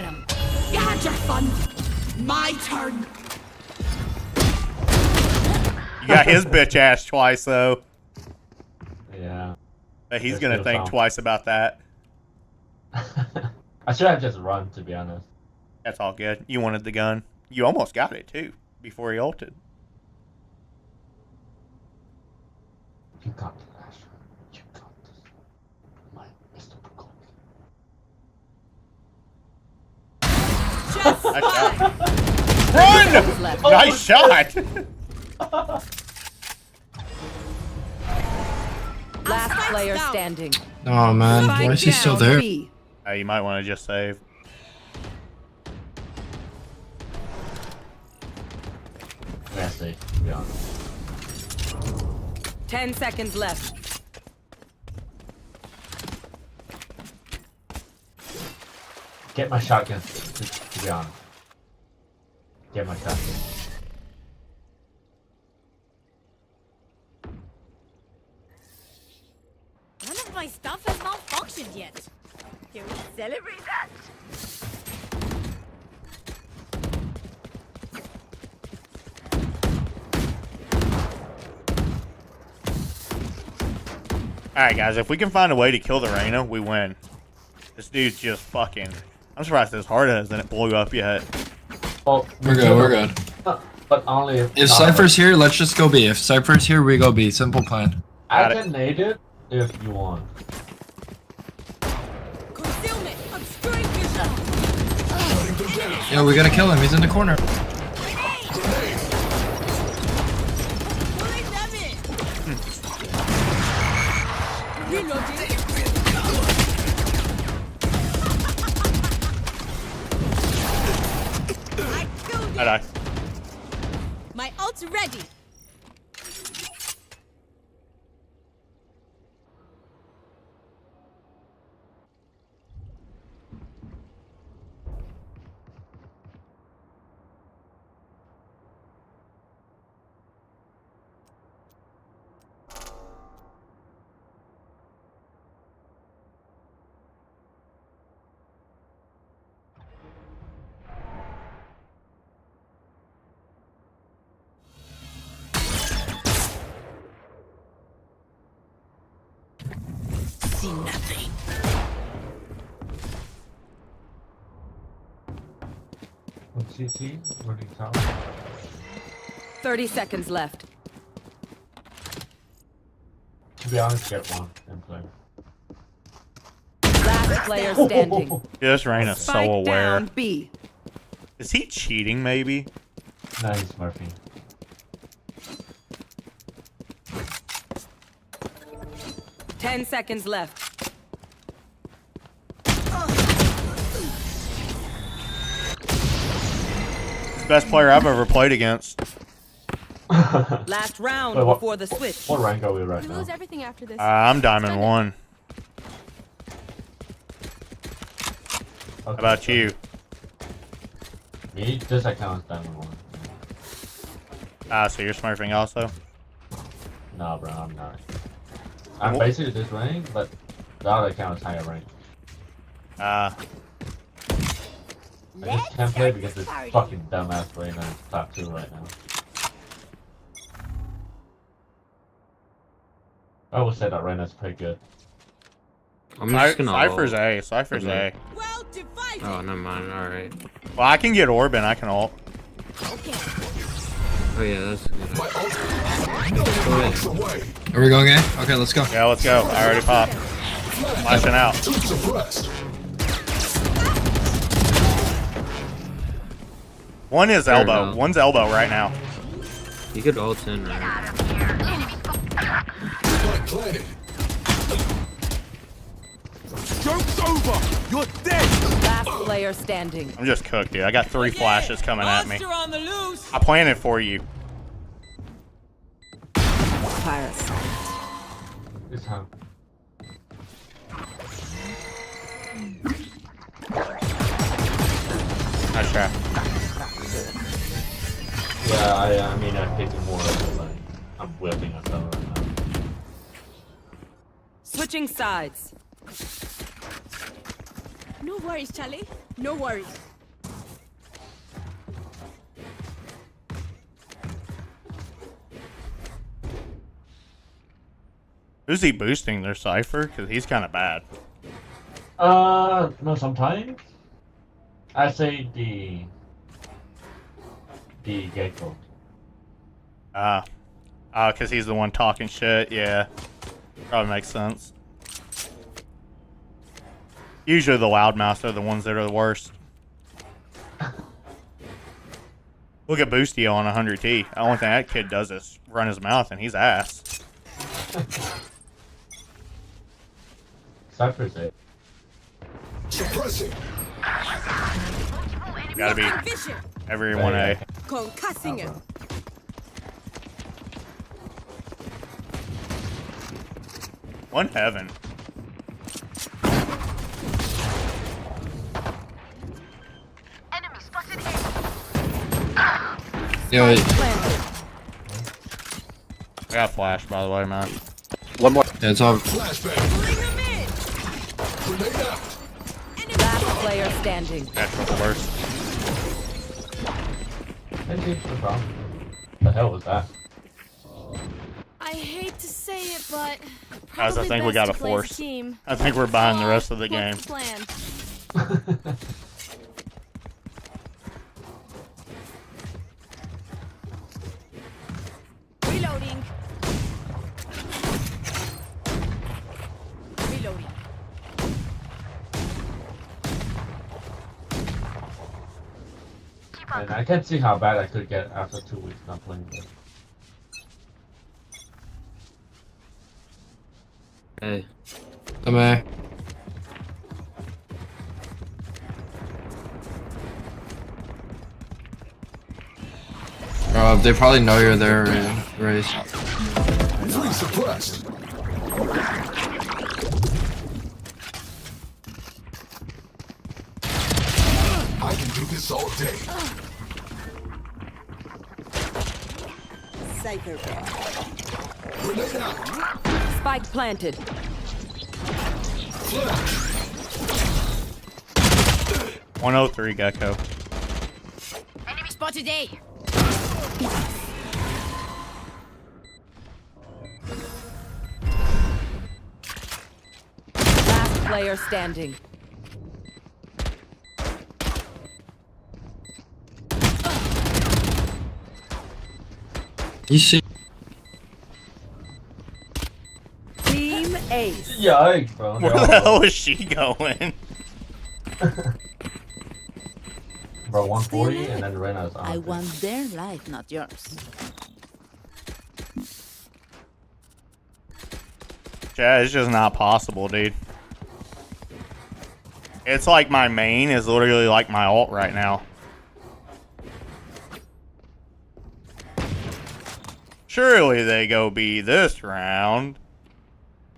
him. You had your fun. My turn. You got his bitch ass twice though. Yeah. But he's gonna think twice about that. I should have just run, to be honest. That's all good. You wanted the gun. You almost got it too before he ulted. You got the last one. You got this. My Mr. Run! Nice shot! Last player standing. Oh man, why is he still there? You might want to just save. Yeah, safe, to be honest. 10 seconds left. Get my shotgun, to be honest. Get my shotgun. None of my stuff has malfunctioned yet. Can we celebrate that? Alright guys, if we can find a way to kill the Reyna, we win. This dude's just fucking... I'm surprised as hard as it blew up yet. Oh, We're good, we're good. But only If Cypher's here, let's just go B. If Cypher's here, we go B. Simple plan. I can nade it if you want. Concealment! Obscuring vision! Yeah, we gotta kill him. He's in the corner. I died. My ult's ready! See nothing. What's CT? Running tower? 30 seconds left. To be honest, get one and play. Last player standing. This Reyna's so Spike aware. down B. Is he cheating maybe? No, he's smurfing. Ten seconds left. Best player I've ever played against. Last round Wait, before the switch. What rank are we right We now? lose everything after this. I'm Diamond 1. How about you? Me? This account is Diamond 1. Ah, so you're smurfing also? Nah, bro, I'm not. I'm basically this rank, but the other account is higher rank. Ah. I just can't play because this fucking dumbass Reyna is top 2 right now. I would say that Reyna's pretty good. I'm just gonna Cypher's ult. A. Cypher's A. Oh, never mind. Alright. Well, I can get Orb and I can ult. Oh, yeah, that's a good. Are we going A? Okay, let's go. Yeah, let's go. I already popped. Flashing out. One is Fair elbow. enough. One's elbow right now. You could ult in, right? Joke's over. You're dead. Last player standing. I'm just cooked, dude. I got 3 flashes coming at me. On the loose. I planted for you. Parasite. It's home. Nice try. Yeah, I mean, I'm picking more of it, like, I'm whipping a fellow right now. Switching sides. No worries, Charlie. No worries. Who's he boosting their Cypher? Because he's kind of bad. No, sometimes. I say the Gecko. Because he's the one talking shit. Yeah. Probably makes sense. Usually the loudmouths are the ones that are the worst. Look at Boostio on 100T. The only thing that kid does is run his mouth, and he's ass. Cypher's it. Suppressing. Gotta be everyone A. Concussing him. One heaven. Enemy spotted Yo, I got flash, by the way, man. One more. yeah, it's all. Last player standing. That's the worst. The hell was that? I hate to say it, but Guys, I think we got a force. I think we're buying the rest of the game. Plan. Reloading. Reloading. And I can't see how bad I could get after 2 weeks not playing this. Hey. Come here. They probably know you're there, Race. 3 suppressed. I can do this all day. Cypher. Grenade out. Spike planted. Flash. 103 Gecko. Enemy spotted A. Last player standing. You see? Team Ace. Yikes, bro. Where the hell is she going? Bro, 140 and then Rena's on. I want their life, not yours. Chad, it's just not possible, dude. It's like my main is literally like my ult right now. Surely they go B this round.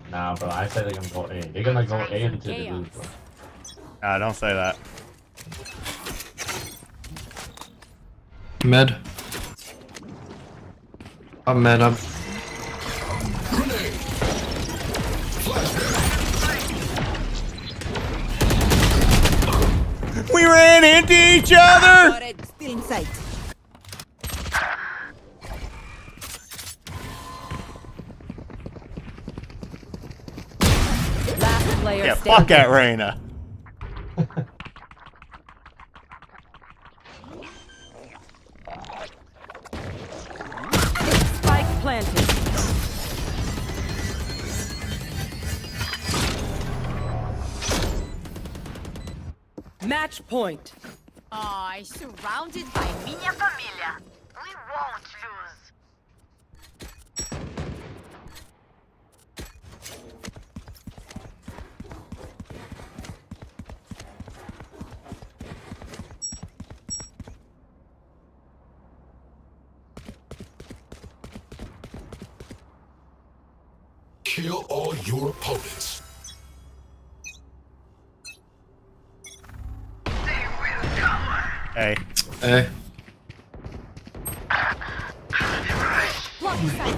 Nah, bro, I said they're gonna go A. They're gonna go A until they lose, bro. Nah, don't say that. Med. I'm med up. We ran into each other! Still in sight. Last player Yeah, standing. fuck that Reyna. Spike planted. Match point. surrounded by minha família. We won't lose. Kill all your opponents. Hey. Hey. Blocking sight.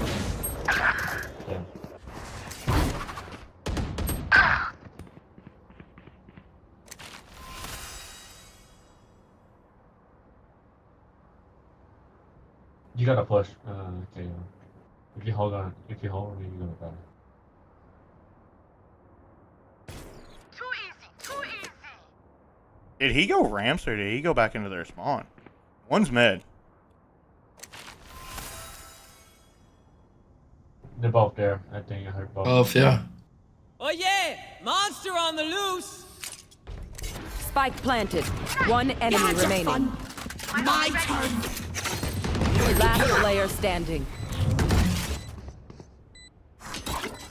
You gotta push. Okay. If you hold on, then you're gonna die. Too easy, too easy. Did he go ramps or did he go back into their spawn? One's mid. They're both there. I think I heard both. Both, yeah. Oh yeah! Monster on the loose! Spike planted. One enemy remaining. My turn. Last player standing.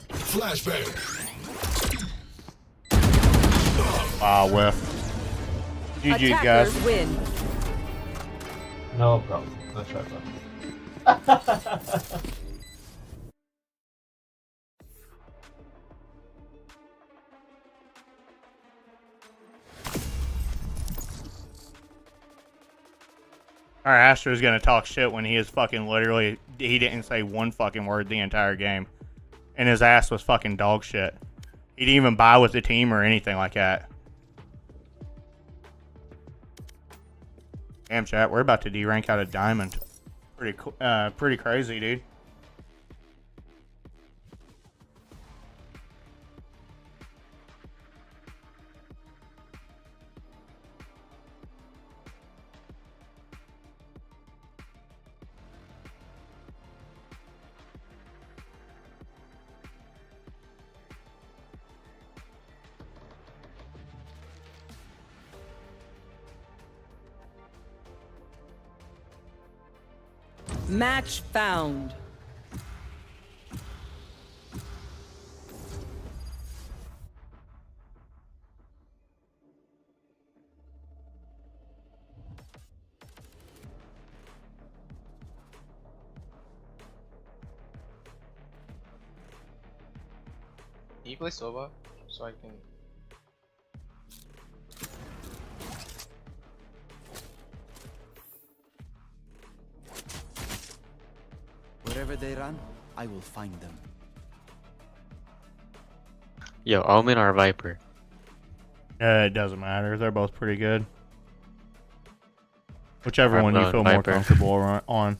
Flashbang. Wow, whiff. GG, guys. Attackers win. No problem. That's right, bro. Our Astro's gonna talk shit when he is fucking literally, he didn't say one fucking word the entire game. And his ass was fucking dog shit. He didn't even buy with the team or anything like that. Damn, chat, we're about to D-rank out of Diamond. Pretty crazy, dude. Match found. Can you play Sova so I can? Wherever they run, I will find them. Yo, Omen or Viper? It doesn't matter. They're both pretty good. Whichever one you going feel more Viper. comfortable on.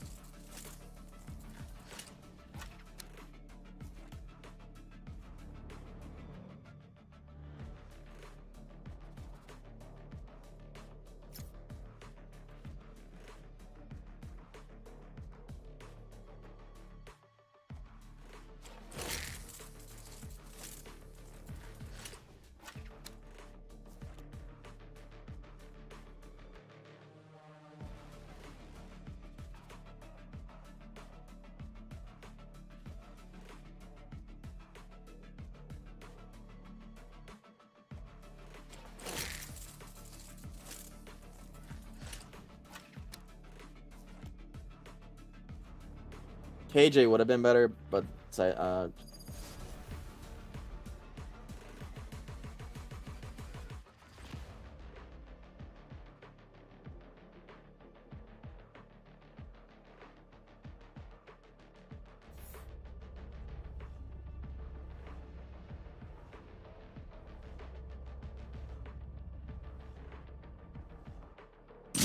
KJ would have been better, but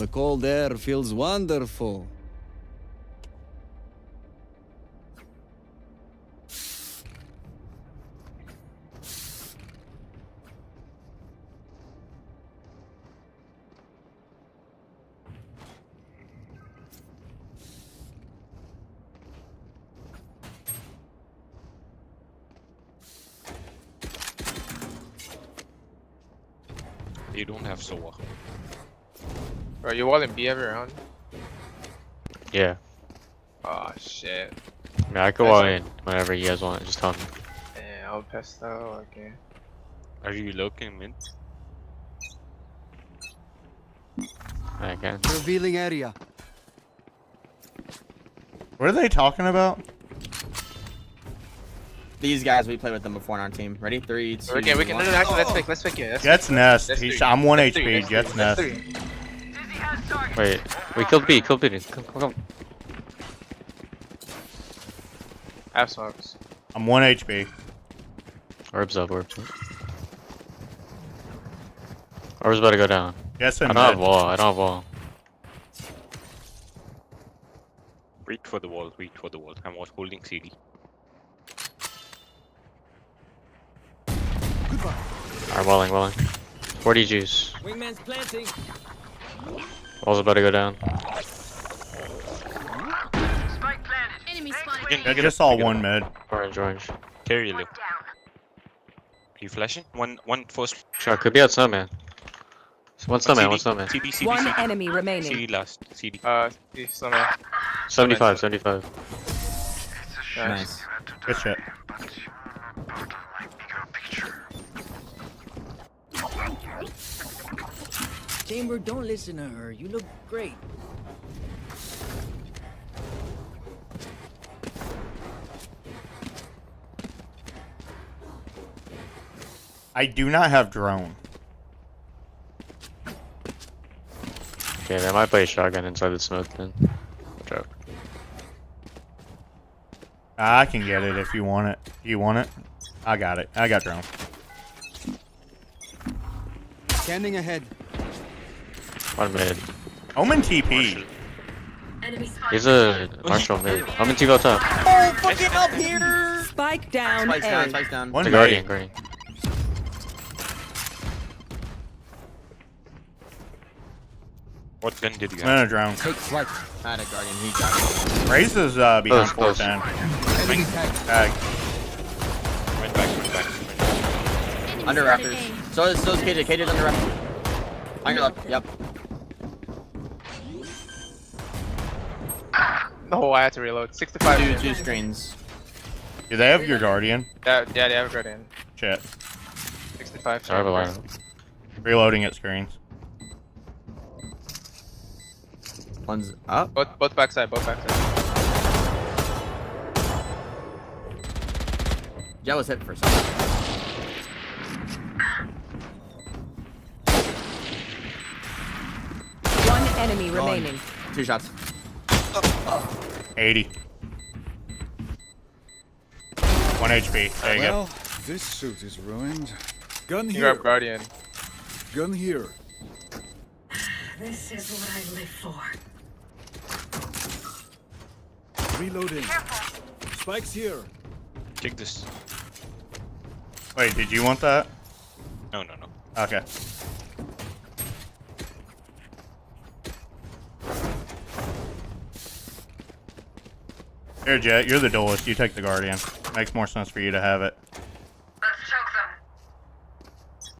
The cold air feels wonderful. You don't have Sova. Bro, you walling B every round? Yeah. Oh shit. Yeah, I go all in whenever you guys want. Just tell me. Yeah, I'll pass though. Okay. Are you looking mid? I can. Revealing area. What are they talking about? these guys, we played with them before on our team. Ready? 3, 2, Okay, we can. No, actually, let's pick it. Jets nest. I'm 1 HP. Jets nest. Wait, we killed B. Kill B. Come. I have smokes. I'm 1 HP. Orbs up. Orbs about to go down. Yes, I don't have wall. Wait for the wall. I'm holding CD. Alright, walling. 40 juice. Wingman's planting. Wall's about to go down. Enemy spotted. I just saw one mid. Orange. Carry you, Luke. You flashing? One first shot. Could be out snowman. One snowman. CD. One enemy remaining. CD last. CD. Snowman. 75. Nice. Good shit. Chamber, don't listen to her. You look great. I do not have drone. Okay, they might play shotgun inside the smoke then. Watch out. I can get it if you want it. You want it? I got it. I got drone. Scanning ahead. One mid. Omen TP. He's a Marshall mid. Omen TP top. Oh, fucking up here! Spike down. Spike's down. One The mid. Guardian. What gun did you I'm in have? a drone. Take flight. I had a Guardian. He got it. Raze is behind Close. 410. Tag. Went back. Under Raptors. So is KJ. KJ's under Raptors. On your left. Yep. No, I had to reload. 65. Two screens. Do they have your Guardian? Yeah, they have a Guardian. Shit. 65. Sorry about that. Reloading at screens. One's up. Both backside. Jet was hit for something. One enemy remaining. 2 shots. 80. 1 HP. There you go. This suit is ruined. Gun You here. grab Guardian. Gun here. This is what I live for. Reloading. Spikes here. Take this. Wait, did you want that? No. Okay. Here, Jet, you're the duelist. You take the Guardian. Makes more sense for you to have it.